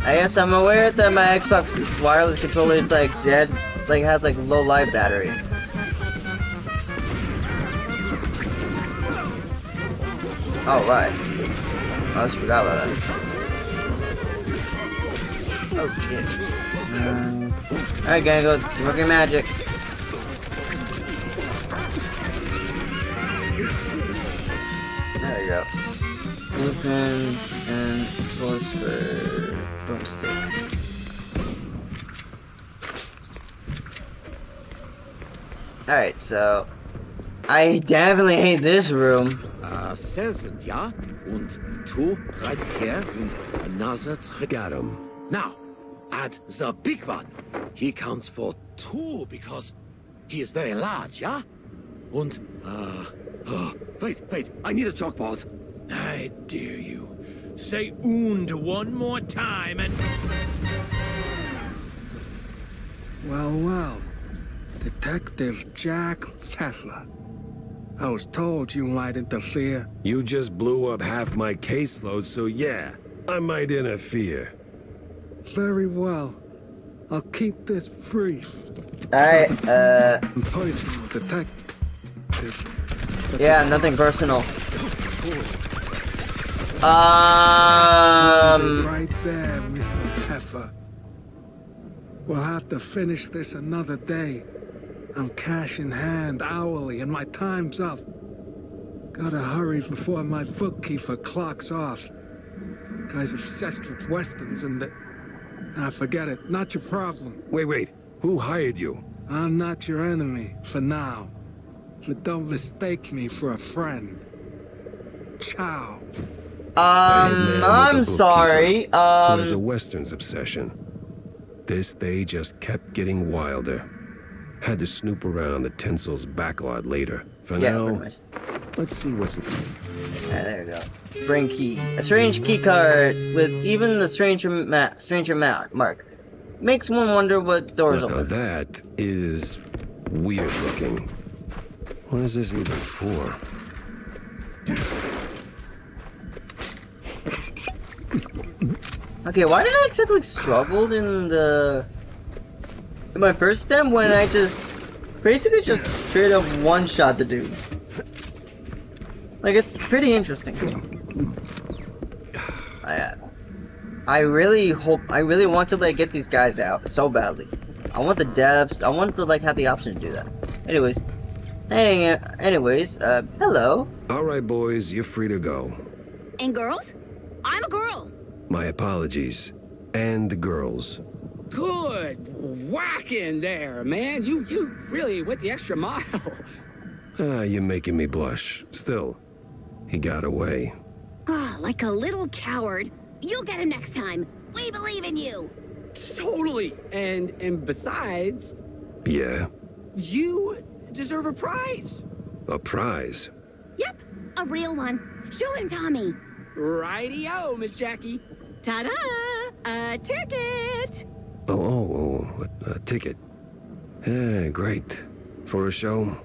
I guess I'm aware that my Xbox wireless controller is like dead, like has like low life battery. Oh right. I just forgot about that. Oh shit. Alright, gonna go work your magic. There you go. Blueprints and phosphor. Alright, so I definitely hate this room. Sind, ja? Und two right here and another three. Got him. Now, at the big one, he counts for two because he is very large, yeah? Und, wait, I need a chalkboard. I dare you. Say "und" one more time and... Well, Detective Jack Tesla. I was told you might interfere. You just blew up half my caseload, so yeah, I might interfere. Very well. I'll keep this brief. Alright, Personal detective. Yeah, nothing personal. Right there, Mr. Peffer. We'll have to finish this another day. I'm cash in hand hourly and my time's up. Gotta hurry before my bookkeeper clocks off. Guy's obsessed with westerns and the... forget it. Not your problem. Wait. Who hired you? I'm not your enemy, for now. But don't mistake me for a friend. Ciao. I'm sorry. Who has a westerns obsession. This day just kept getting wilder. Had to snoop around the Tinsel's backlot later. For now, let's see what's... there we go. Bring key. A strange key card with even the stranger mark. Makes one wonder what doors open. Now that is weird looking. What is this even for? Okay, why did I exactly struggle in my first attempt when I just basically just straight up one-shot the dude? Like, it's pretty interesting. I really want to like get these guys out so badly. I want the devs. I want to like have the option to do that. Anyways, Hey, hello. All right, boys, you're free to go. and girls? I'm a girl. My apologies. And the girls. Good whacking there, man. You really went the extra mile. You're making me blush. Still, he got away. Ah, like a little coward. You'll get him next time. We believe in you. Totally. And besides, Yeah? you deserve a prize. A prize? Yep, a real one. Show him, Tommy. Righty-o, Miss Jackie. Ta-da! A ticket! A ticket. Yeah, great. For a show?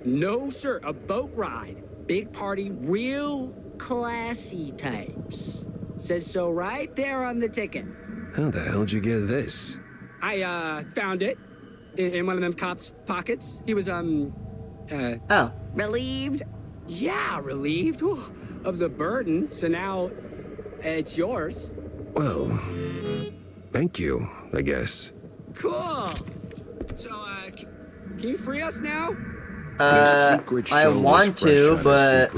No, sir, a boat ride. Big party, real classy types. Says so right there on the ticket. How the hell'd you get this? I, found it in one of them cops' pockets. He was, Oh. Relieved? Yeah, relieved of the burden. So now it's yours. Well, thank you, I guess. Cool. So, can you free us now? I want to, but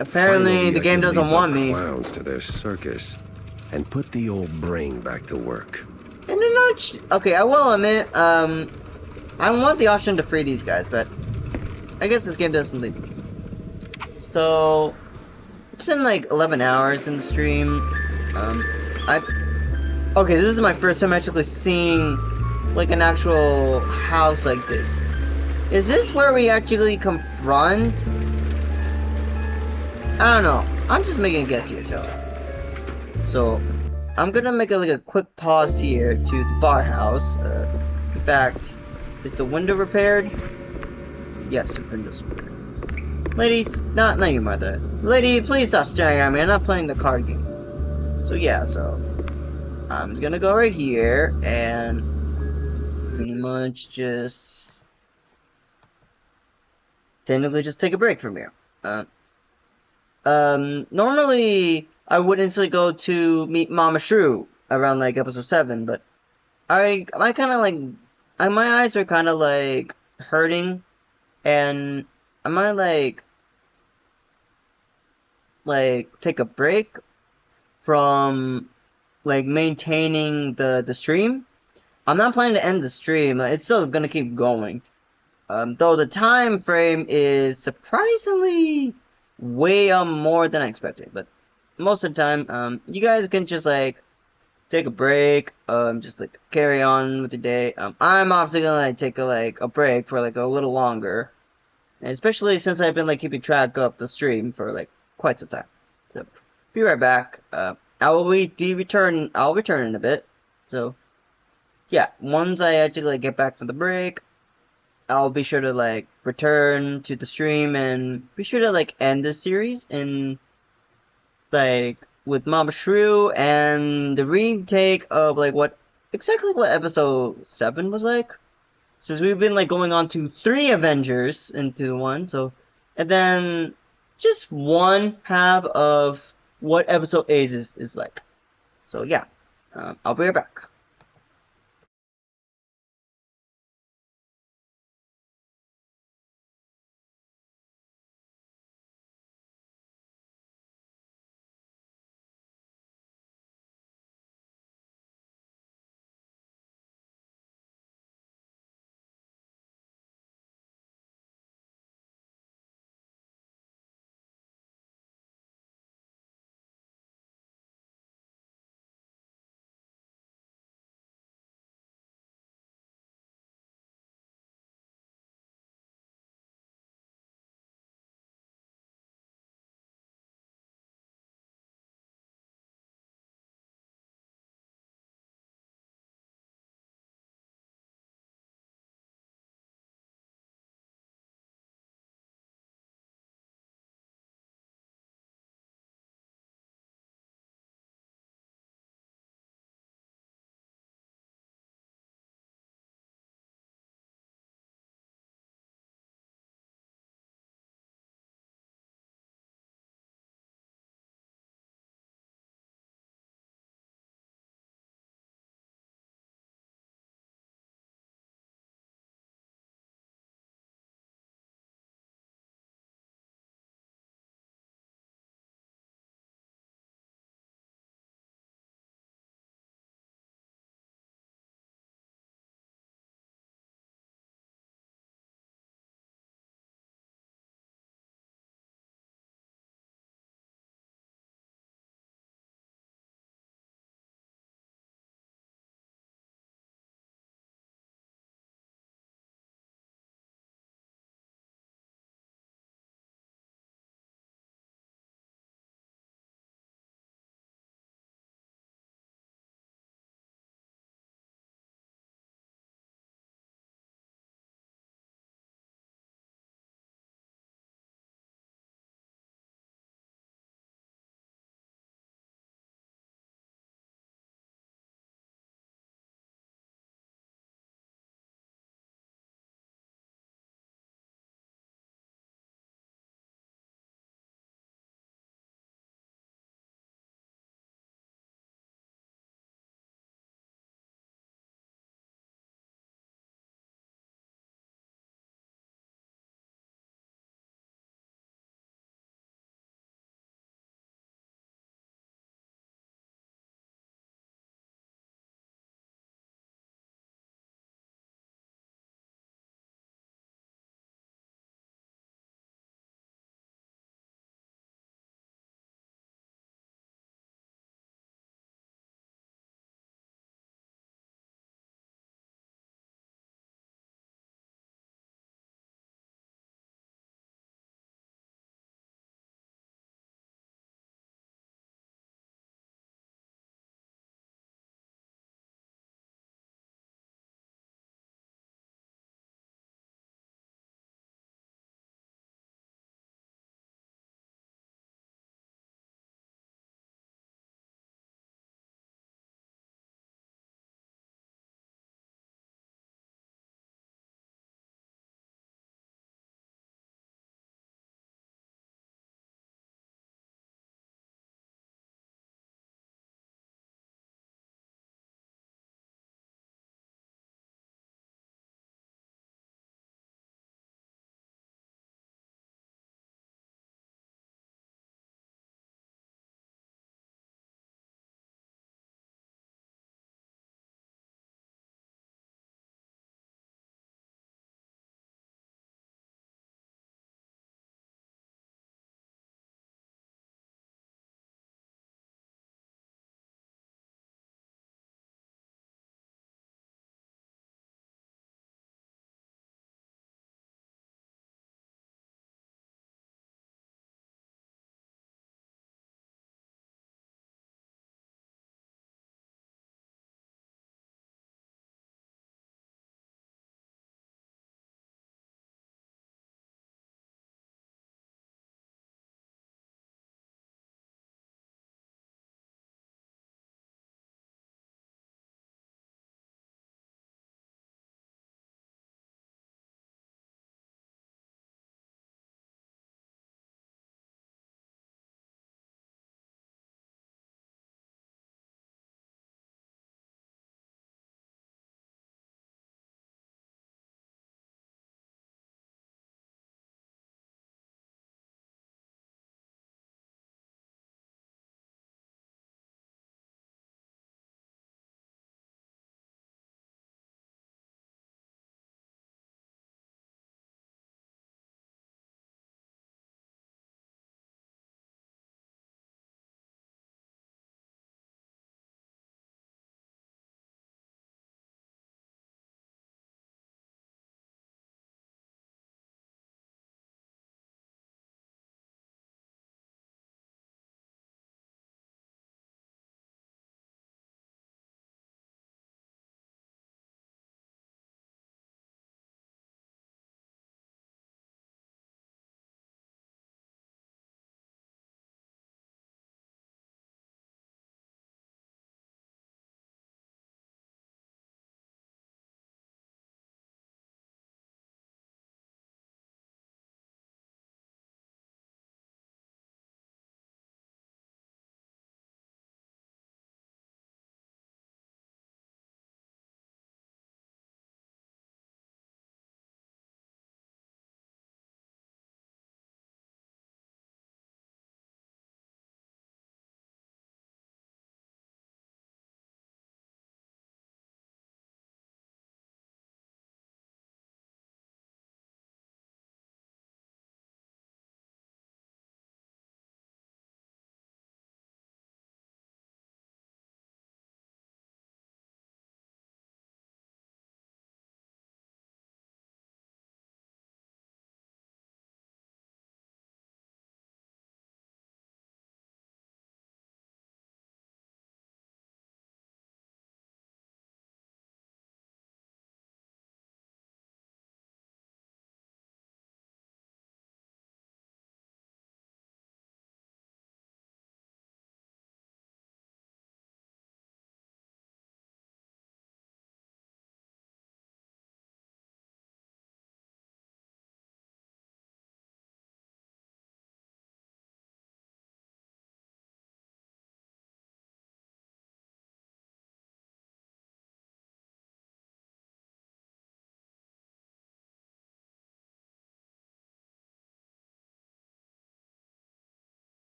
apparently the game doesn't want me. Clowns to their circus and put the old brain back to work. Okay, I will admit, I want the option to free these guys, but I guess this game doesn't leave me. So, it's been like 11 hours in the stream. Okay, this is my first time actually seeing like an actual house like this. Is this where we actually confront? I don't know. I'm just making a guess here, so I'm gonna make like a quick pause here to the bar house. In fact, is the window repaired? Yes, the window's repaired. Ladies, not you, Martha. Lady, please stop staring at me. I'm not playing the card game. So yeah, I'm just gonna go right here and pretty much just technically just take a break from here. Normally I would instantly go to meet Mama Shrew around like episode 7, but I kind of like my eyes are kind of like hurting, and I might like take a break from like maintaining the stream. I'm not planning to end the stream. It's still gonna keep going. Though the time frame is surprisingly way more than I expected, but most of the time, you guys can just like take a break, just like carry on with the day. I'm obviously gonna like take a break for like a little longer, and especially since I've been like keeping track of the stream for like quite some time. So be right back. I'll return in a bit. So yeah, once I actually like get back from the break, I'll be sure to like return to the stream and be sure to like end this series in like with Mama Shrew and the retake of like exactly what episode 7 was like, since we've been like going on to 3 Avengers into 1, so, and then just one half of what episode 8 is like. So yeah, I'll be right back.